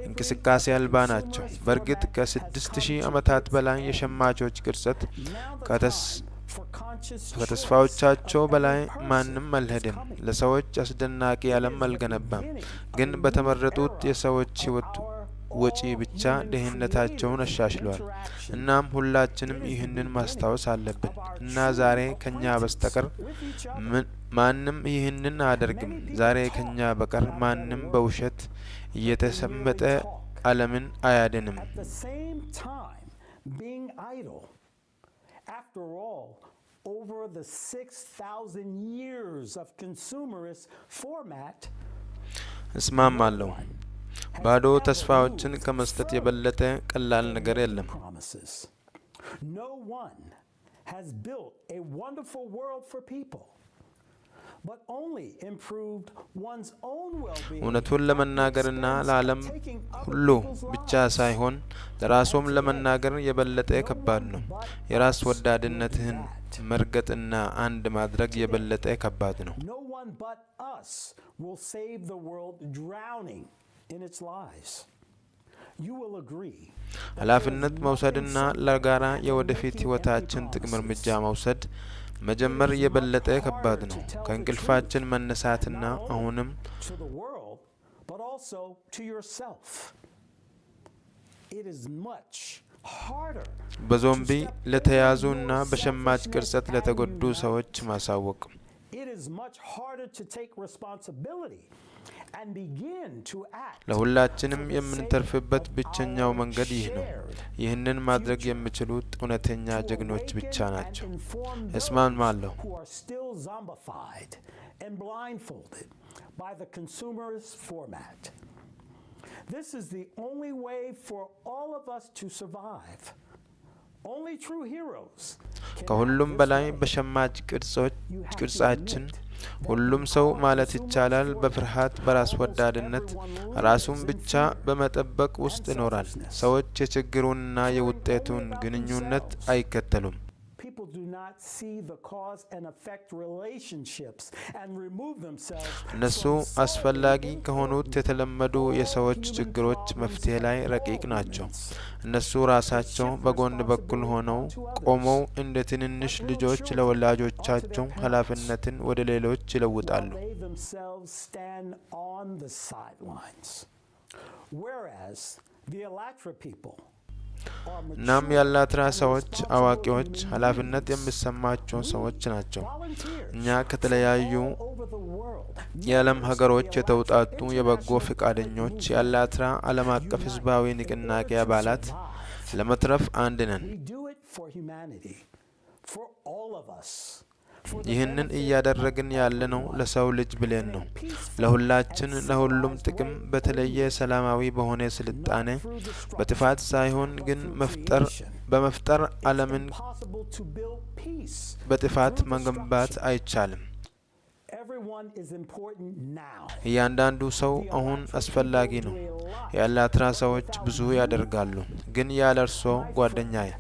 እንቅስቃሴ አልባ ናቸው። በእርግጥ ከ6000 ዓመታት በላይ የሸማቾች ቅርጸት ከተስፋዎቻቸው በላይ ማንም አልሄደም። ለሰዎች አስደናቂ ዓለም አልገነባም፣ ግን በተመረጡት የሰዎች ህይወት ወጪ ብቻ ደህንነታቸውን አሻሽሏል። እናም ሁላችንም ይህንን ማስታወስ አለብን እና ዛሬ ከኛ በስተቀር ማንም ይህንን አያደርግም። ዛሬ ከኛ በቀር ማንም በውሸት እየተሰመጠ ዓለምን አያድንም። After all, over the 6,000 years of consumerist format, እስማማለሁ። ባዶ ተስፋዎችን ከመስጠት የበለጠ ቀላል ነገር የለም። no one has built a wonderful world for people, but only improved one's own well-being. እውነቱን ለመናገርና ለዓለም ሁሉ ብቻ ሳይሆን ለራስዎም ለመናገር የበለጠ ከባድ ነው። የራስ ወዳድነትህን መርገጥና አንድ ማድረግ የበለጠ ከባድ ነው። No one but us will save the world drowning in its lies. You will agree. ኃላፊነት መውሰድና ለጋራ የወደፊት ህይወታችን ጥቅም እርምጃ መውሰድ መጀመር የበለጠ ከባድ ነው። ከእንቅልፋችን መነሳትና አሁንም በዞምቢ ለተያዙና በሸማች ቅርጸት ለተጎዱ ሰዎች ማሳወቅ ለሁላችንም የምንተርፍበት ብቸኛው መንገድ ይህ ነው። ይህንን ማድረግ የሚችሉት እውነተኛ ጀግኖች ብቻ ናቸው። እስማማለሁ። This is the only way for all of us to survive. ከሁሉም በላይ በሸማች ቅርጻችን ሁሉም ሰው ማለት ይቻላል በፍርሃት በራስ ወዳድነት ራሱን ብቻ በመጠበቅ ውስጥ ይኖራል። ሰዎች የችግሩንና የውጤቱን ግንኙነት አይከተሉም። እነሱ አስፈላጊ ከሆኑት የተለመዱ የሰዎች ችግሮች መፍትሄ ላይ ረቂቅ ናቸው። እነሱ ራሳቸው በጎን በኩል ሆነው ቆመው እንደ ትንንሽ ልጆች ለወላጆቻቸው ኃላፊነትን ወደ ሌሎች ይለውጣሉ። እናም የአላትራ ሰዎች አዋቂዎች፣ ኃላፊነት የሚሰማቸው ሰዎች ናቸው። እኛ ከተለያዩ የዓለም ሀገሮች የተውጣጡ የበጎ ፈቃደኞች የአላትራ ዓለም አቀፍ ህዝባዊ ንቅናቄ አባላት ለመትረፍ አንድ ነን። ይህንን እያደረግን ያለነው ለሰው ልጅ ብለን ነው። ለሁላችን ለሁሉም ጥቅም በተለየ ሰላማዊ በሆነ ስልጣኔ በጥፋት ሳይሆን ግን በመፍጠር ዓለምን በጥፋት መገንባት አይቻልም። እያንዳንዱ ሰው አሁን አስፈላጊ ነው። የአላትራ ሰዎች ብዙ ያደርጋሉ፣ ግን ያለ እርሶ ጓደኛዬ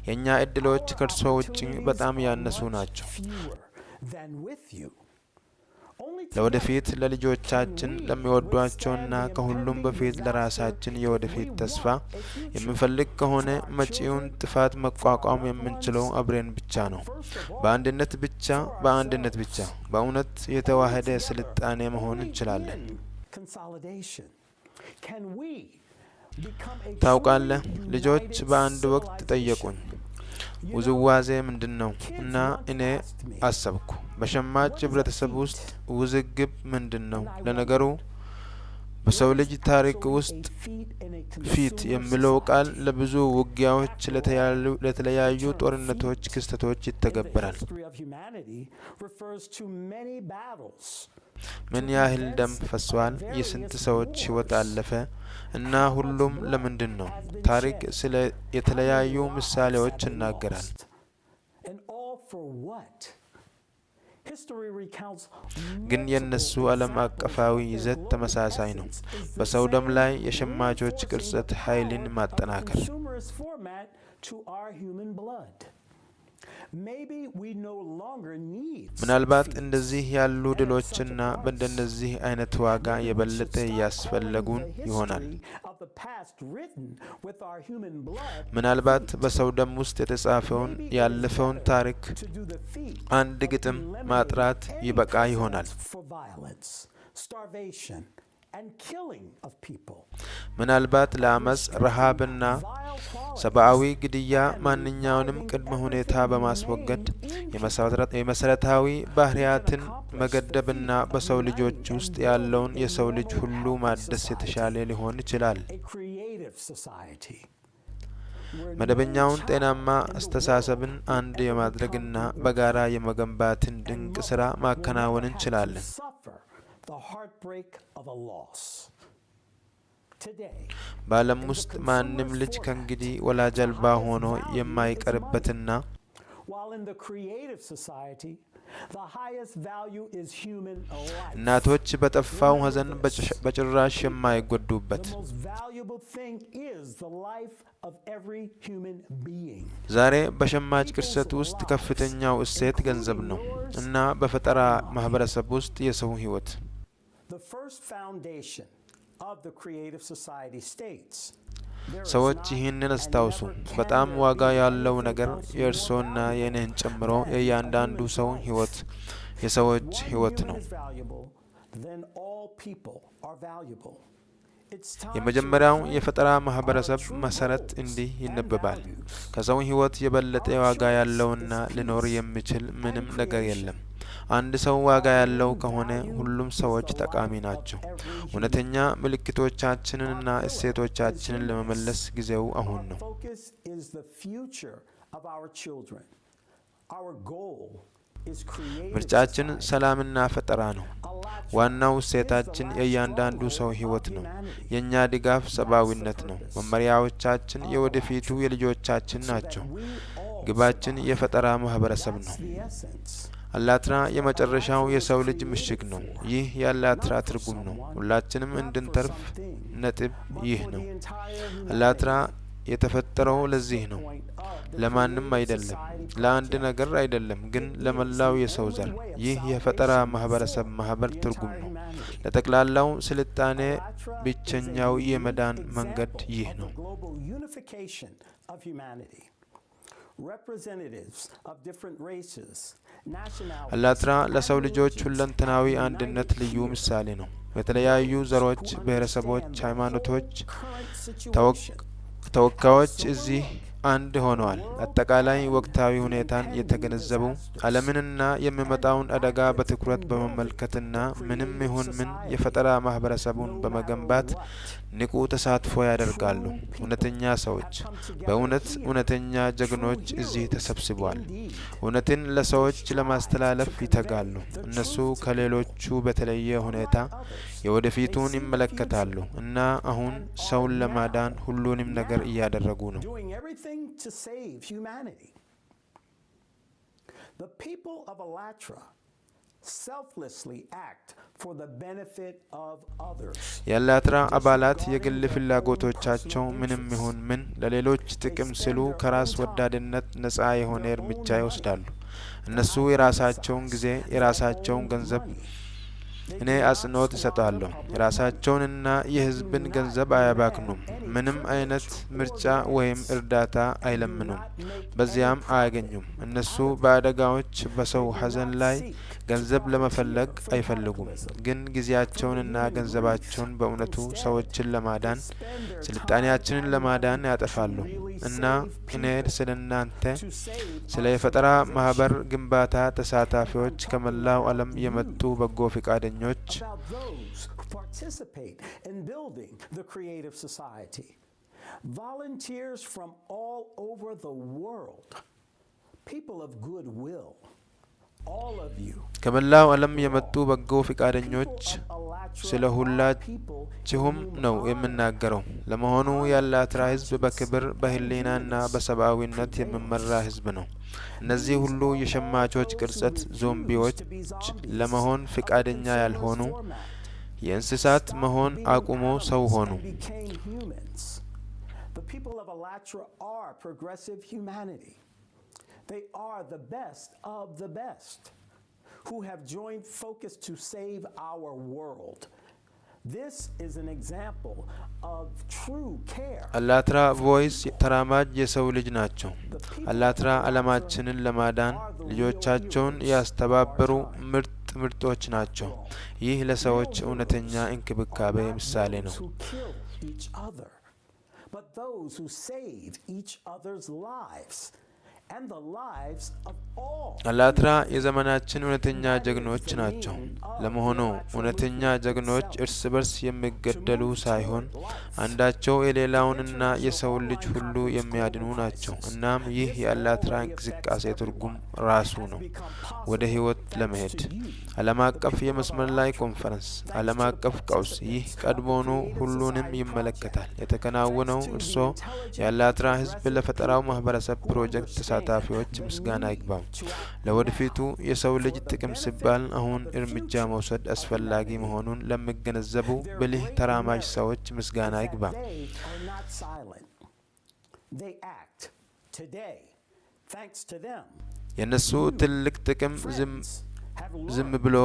የእኛ እድሎች ከእርሶ ውጭ በጣም ያነሱ ናቸው። ለወደፊት ለልጆቻችን ለሚወዷቸውና ከሁሉም በፊት ለራሳችን የወደፊት ተስፋ የምንፈልግ ከሆነ መጪውን ጥፋት መቋቋም የምንችለው አብረን ብቻ ነው። በአንድነት ብቻ በእውነት የተዋሃደ ስልጣኔ መሆን እንችላለን። ታውቃለህ፣ ልጆች በአንድ ወቅት ጠየቁኝ ውዝዋዜ ምንድን ነው? እና እኔ አሰብኩ፣ በሸማች ህብረተሰብ ውስጥ ውዝግብ ምንድን ነው? ለነገሩ በሰው ልጅ ታሪክ ውስጥ ፊት የሚለው ቃል ለብዙ ውጊያዎች፣ ለተለያዩ ጦርነቶች፣ ክስተቶች ይተገበራል። ምን ያህል ደም ፈሷል? የስንት ሰዎች ህይወት አለፈ? እና ሁሉም ለምንድን ነው? ታሪክ ስለ የተለያዩ ምሳሌዎች ይናገራል። ግን የነሱ ዓለም አቀፋዊ ይዘት ተመሳሳይ ነው። በሰው ደም ላይ የሸማቾች ቅርጸት ኃይልን ማጠናከር። ምናልባት እንደዚህ ያሉ ድሎችና በእንደነዚህ አይነት ዋጋ የበለጠ ያስፈለጉን ይሆናል። ምናልባት በሰው ደም ውስጥ የተጻፈውን ያለፈውን ታሪክ አንድ ግጥም ማጥራት ይበቃ ይሆናል። ምናልባት ለአመፅ፣ ረሃብና ሰብአዊ ግድያ ማንኛውንም ቅድመ ሁኔታ በማስወገድ የመሰረታዊ ባህሪያትን መገደብና በሰው ልጆች ውስጥ ያለውን የሰው ልጅ ሁሉ ማደስ የተሻለ ሊሆን ይችላል። መደበኛውን ጤናማ አስተሳሰብን አንድ የማድረግና በጋራ የመገንባትን ድንቅ ስራ ማከናወን እንችላለን። በዓለም ውስጥ ማንም ልጅ ከእንግዲህ ወላጅ አልባ ሆኖ የማይቀርበትና እናቶች በጠፋው ሐዘን በጭራሽ የማይጎዱበት ዛሬ በሸማች ቅርሰት ውስጥ ከፍተኛው እሴት ገንዘብ ነው እና በፈጠራ ማህበረሰብ ውስጥ የሰው ህይወት ሰዎች ይህንን አስታውሱ። በጣም ዋጋ ያለው ነገር የእርሶና የእኔን ጨምሮ የእያንዳንዱ ሰው ህይወት የሰዎች ህይወት ነው። የመጀመሪያው የፈጠራ ማህበረሰብ መሰረት እንዲህ ይነበባል። ከሰው ህይወት የበለጠ ዋጋ ያለውና ሊኖር የሚችል ምንም ነገር የለም። አንድ ሰው ዋጋ ያለው ከሆነ ሁሉም ሰዎች ጠቃሚ ናቸው። እውነተኛ ምልክቶቻችንንና እሴቶቻችንን ለመመለስ ጊዜው አሁን ነው። ምርጫችን ሰላምና ፈጠራ ነው። ዋናው እሴታችን የእያንዳንዱ ሰው ሕይወት ነው። የኛ ድጋፍ ሰብአዊነት ነው። መመሪያዎቻችን የወደፊቱ የልጆቻችን ናቸው። ግባችን የፈጠራ ማህበረሰብ ነው። አላትራ የመጨረሻው የሰው ልጅ ምሽግ ነው። ይህ የአላትራ ትርጉም ነው። ሁላችንም እንድንተርፍ ነጥብ ይህ ነው። አላትራ የተፈጠረው ለዚህ ነው። ለማንም አይደለም፣ ለአንድ ነገር አይደለም፣ ግን ለመላው የሰው ዘር። ይህ የፈጠራ ማህበረሰብ ማህበር ትርጉም ነው። ለጠቅላላው ስልጣኔ ብቸኛው የመዳን መንገድ ይህ ነው። አላትራ ለሰው ልጆች ሁለንተናዊ አንድነት ልዩ ምሳሌ ነው። የተለያዩ ዘሮች፣ ብሔረሰቦች፣ ሃይማኖቶች ተወካዮች እዚህ አንድ ሆነዋል። አጠቃላይ ወቅታዊ ሁኔታን የተገነዘቡ ዓለምንና የሚመጣውን አደጋ በትኩረት በመመልከትና ምንም ይሁን ምን የፈጠራ ማህበረሰቡን በመገንባት ንቁ ተሳትፎ ያደርጋሉ። እውነተኛ ሰዎች፣ በእውነት እውነተኛ ጀግኖች እዚህ ተሰብስበዋል። እውነትን ለሰዎች ለማስተላለፍ ይተጋሉ። እነሱ ከሌሎቹ በተለየ ሁኔታ የወደፊቱን ይመለከታሉ እና አሁን ሰውን ለማዳን ሁሉንም ነገር እያደረጉ ነው። To save humanity. The people of ALLATRA selflessly act for the benefit of others. የአላትራ አባላት የግል ፍላጎቶቻቸው ምንም ይሁን ምን ለሌሎች ጥቅም ሲሉ ከራስ ወዳድነት ነፃ የሆነ እርምጃ ይወስዳሉ። እነሱ የራሳቸውን ጊዜ፣ የራሳቸውን ገንዘብ እኔ አጽንኦት እሰጣለሁ። የራሳቸውንና የሕዝብን ገንዘብ አያባክኑም። ምንም አይነት ምርጫ ወይም እርዳታ አይለምኑም፣ በዚያም አያገኙም። እነሱ በአደጋዎች በሰው ሐዘን ላይ ገንዘብ ለመፈለግ አይፈልጉም፣ ግን ጊዜያቸውንና ገንዘባቸውን በእውነቱ ሰዎችን ለማዳን ስልጣኔያችንን ለማዳን ያጠፋሉ። እና እኔ ስለናንተ ስለ የፈጠራ ማህበር ግንባታ ተሳታፊዎች ከመላው ዓለም የመጡ በጎ ፈቃደኞች volunteers from all over the world, people of goodwill, all of you ከመላው ዓለም የመጡ በጎ ፈቃደኞች ስለ ሁላችሁም ነው የምናገረው። ለመሆኑ የአላትራ ህዝብ በክብር በህሊናና በሰብአዊነት የሚመራ ህዝብ ነው። እነዚህ ሁሉ የሸማቾች ቅርጸት ዞምቢዎች ለመሆን ፈቃደኛ ያልሆኑ የእንስሳት መሆን አቁሞ ሰው ሆኑ። The people of ALLATRA are progressive humanity. They are the best of the best who have joined focus to save our world. This is an example of true care. አላትራ ቮይስ ተራማጅ የሰው ልጅ ናቸው። አላትራ ዓለማችንን ለማዳን ልጆቻቸውን ያስተባበሩ ምርጦች ናቸው። ይህ ለሰዎች እውነተኛ እንክብካቤ ምሳሌ ነው። But those who save each other's lives and the lives of all. አላትራ የዘመናችን እውነተኛ ጀግኖች ናቸው። ለመሆኑ እውነተኛ ጀግኖች እርስ በርስ የሚገደሉ ሳይሆን አንዳቸው የሌላውንና የሰውን ልጅ ሁሉ የሚያድኑ ናቸው። እናም ይህ የአላትራ እንቅስቃሴ ትርጉም ራሱ ነው። ወደ ሕይወት ለመሄድ ዓለም አቀፍ የመስመር ላይ ኮንፈረንስ፣ ዓለም አቀፍ ቀውስ። ይህ ቀድሞውኑ ሁሉንም ይመለከታል። የተከናወነው እርሶ የአላትራ ህዝብ ለፈጠራው ማህበረሰብ ፕሮጀክት ተሳታፊዎች ምስጋና ይግባው። ለወደፊቱ የሰው ልጅ ጥቅም ሲባል አሁን እርምጃ መውሰድ አስፈላጊ መሆኑን ለሚገነዘቡ ብልህ ተራማጅ ሰዎች ምስጋና ይግባ። የነሱ ትልቅ ጥቅም ዝም ብሎ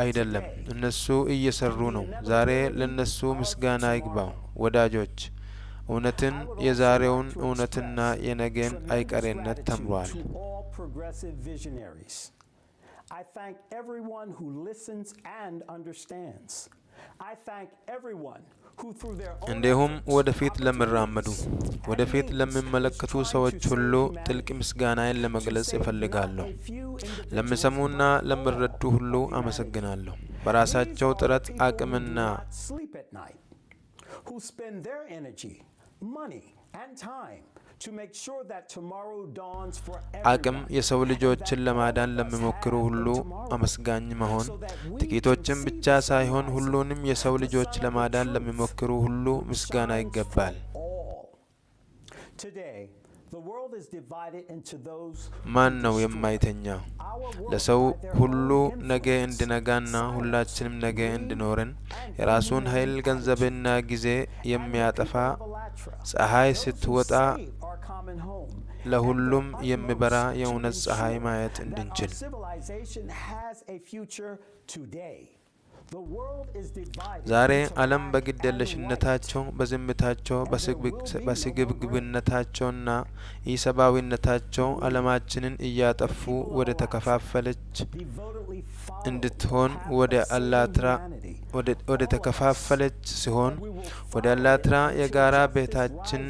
አይደለም፣ እነሱ እየሰሩ ነው። ዛሬ ለነሱ ምስጋና ይግባው። ወዳጆች፣ እውነትን የዛሬውን እውነትና የነገን አይቀሬነት ተምሯል። I thank everyone who listens and understands. I thank everyone who through their own እንዲሁም ወደፊት ለሚራመዱ ወደፊት ለሚመለከቱ ሰዎች ሁሉ ጥልቅ ምስጋናዬን ለመግለጽ እፈልጋለሁ። ለሚሰሙና ለሚረዱ ሁሉ አመሰግናለሁ። በራሳቸው ጥረት አቅምና who spend their energy, money and time አቅም የሰው ልጆችን ለማዳን ለሚሞክሩ ሁሉ አመስጋኝ መሆን፣ ጥቂቶችን ብቻ ሳይሆን ሁሉንም የሰው ልጆች ለማዳን ለሚሞክሩ ሁሉ ምስጋና ይገባል። ማን ነው የማይተኛው? ለሰው ሁሉ ነገ እንድነጋና ሁላችንም ነገ እንድኖረን የራሱን ኃይል ገንዘብና ጊዜ የሚያጠፋ ፀሐይ ስትወጣ ለሁሉም የሚበራ የእውነት ፀሐይ ማየት እንድንችል ዛሬ ዓለም በግድየለሽነታቸው፣ በዝምታቸው፣ በስግብግብነታቸውና ኢሰብአዊነታቸው ዓለማችንን እያጠፉ ወደ ተከፋፈለች እንድትሆን ወደ ተከፋፈለች ሲሆን ወደ አላትራ የጋራ ቤታችንን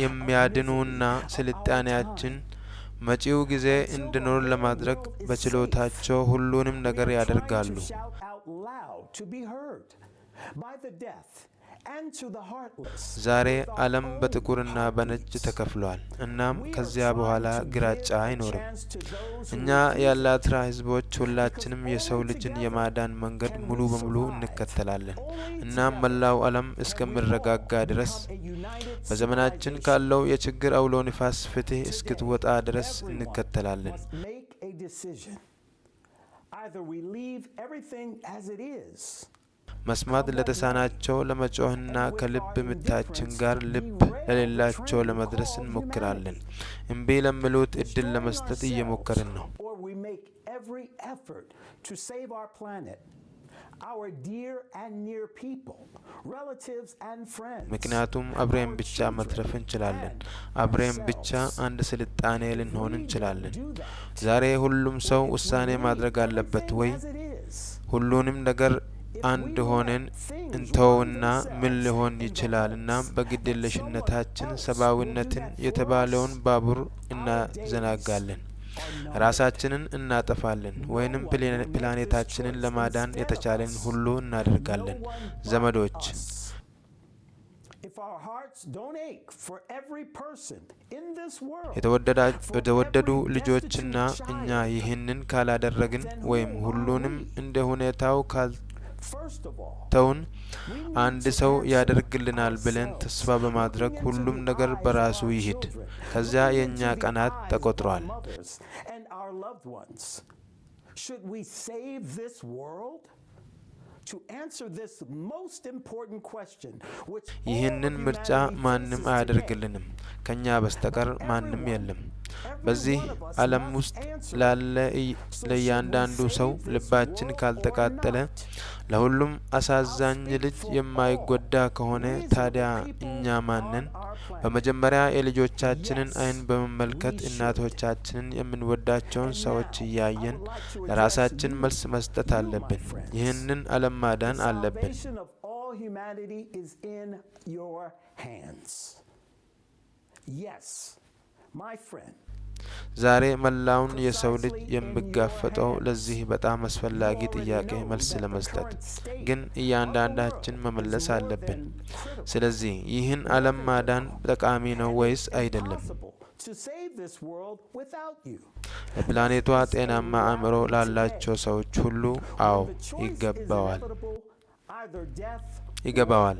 የሚያድኑና ስልጣኔያችን መጪው ጊዜ እንድኖር ለማድረግ በችሎታቸው ሁሉንም ነገር ያደርጋሉ። ዛሬ ዓለም በጥቁርና በነጭ ተከፍሏል። እናም ከዚያ በኋላ ግራጫ አይኖርም። እኛ የአላትራ ህዝቦች ሁላችንም የሰው ልጅን የማዳን መንገድ ሙሉ በሙሉ እንከተላለን። እናም መላው ዓለም እስከሚረጋጋ ድረስ በዘመናችን ካለው የችግር አውሎ ንፋስ ፍትህ እስክትወጣ ድረስ እንከተላለን። መስማት ለተሳናቸው ለመጮህና ከልብ ምታችን ጋር ልብ ለሌላቸው ለመድረስ እንሞክራለን። እምቢ ለሚሉት እድል ለመስጠት እየሞከርን ነው። ምክንያቱም አብረን ብቻ መትረፍ እንችላለን። አብረን ብቻ አንድ ስልጣኔ ልንሆን እንችላለን። ዛሬ ሁሉም ሰው ውሳኔ ማድረግ አለበት ወይ? ሁሉንም ነገር አንድ ሆነን እንተውና ምን ሊሆን ይችላል? እናም በግድየለሽነታችን ሰብአዊነትን የተባለውን ባቡር እናዘናጋለን፣ ራሳችንን እናጠፋለን፣ ወይንም ፕላኔታችንን ለማዳን የተቻለን ሁሉ እናደርጋለን። ዘመዶች የተወደዱ ልጆችና እኛ ይህንን ካላደረግን ወይም ሁሉንም እንደ ሁኔታው ተውን አንድ ሰው ያደርግልናል ብለን ተስፋ በማድረግ ሁሉም ነገር በራሱ ይሂድ። ከዚያ የኛ ቀናት ተቆጥሯል። ይህንን ምርጫ ማንም አያደርግልንም፣ ከኛ በስተቀር ማንም የለም። በዚህ ዓለም ውስጥ ላለ ለእያንዳንዱ ሰው ልባችን ካልተቃጠለ፣ ለሁሉም አሳዛኝ ልጅ የማይጎዳ ከሆነ ታዲያ እኛ ማንን? በመጀመሪያ የልጆቻችንን አይን በመመልከት እናቶቻችንን የምንወዳቸውን ሰዎች እያየን ለራሳችን መልስ መስጠት አለብን። ይህንን ዓለም ማዳን አለብን። ዛሬ መላውን የሰው ልጅ የሚጋፈጠው ለዚህ በጣም አስፈላጊ ጥያቄ መልስ ለመስጠት ግን እያንዳንዳችን መመለስ አለብን። ስለዚህ ይህን ዓለም ማዳን ጠቃሚ ነው ወይስ አይደለም? ለፕላኔቷ ጤናማ አእምሮ ላላቸው ሰዎች ሁሉ አዎ ይገባዋል።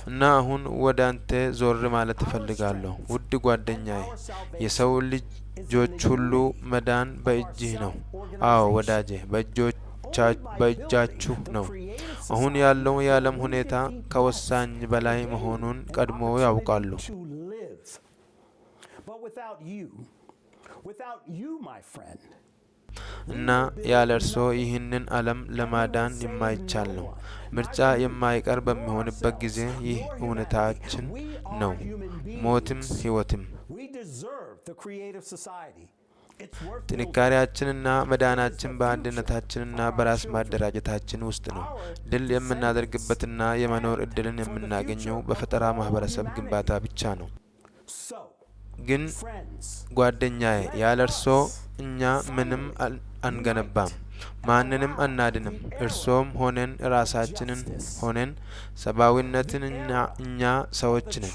እና አሁን ወደ አንተ ዞር ማለት እፈልጋለሁ። ውድ ጓደኛዬ፣ የሰው ልጆች ሁሉ መዳን በእጅህ ነው። አዎ ወዳጄ፣ በእጃችሁ ነው። አሁን ያለው የዓለም ሁኔታ ከወሳኝ በላይ መሆኑን ቀድሞ ያውቃሉ። እና ያለ እርሶ ይህንን ዓለም ለማዳን የማይቻል ነው። ምርጫ የማይቀር በሚሆንበት ጊዜ ይህ እውነታችን ነው፣ ሞትም ሕይወትም። ጥንካሬያችንና መዳናችን በአንድነታችንና በራስ ማደራጀታችን ውስጥ ነው። ድል የምናደርግበትና የመኖር እድልን የምናገኘው በፈጠራ ማህበረሰብ ግንባታ ብቻ ነው። ግን ጓደኛዬ፣ ያለ እርሶ እኛ ምንም አንገነባም። ማንንም አናድንም። እርሶም ሆነን ራሳችንን ሆነን ሰብአዊነትን እኛ ሰዎች ነን።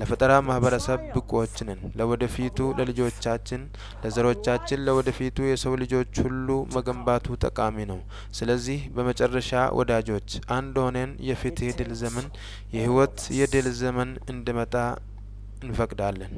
ለፈጠራ ማህበረሰብ ብቁዎች ነን። ለወደፊቱ ለልጆቻችን፣ ለዘሮቻችን፣ ለወደፊቱ የሰው ልጆች ሁሉ መገንባቱ ጠቃሚ ነው። ስለዚህ በመጨረሻ ወዳጆች አንድ ሆነን የፍትህ ድል ዘመን፣ የህይወት የድል ዘመን እንዲመጣ እንፈቅዳለን።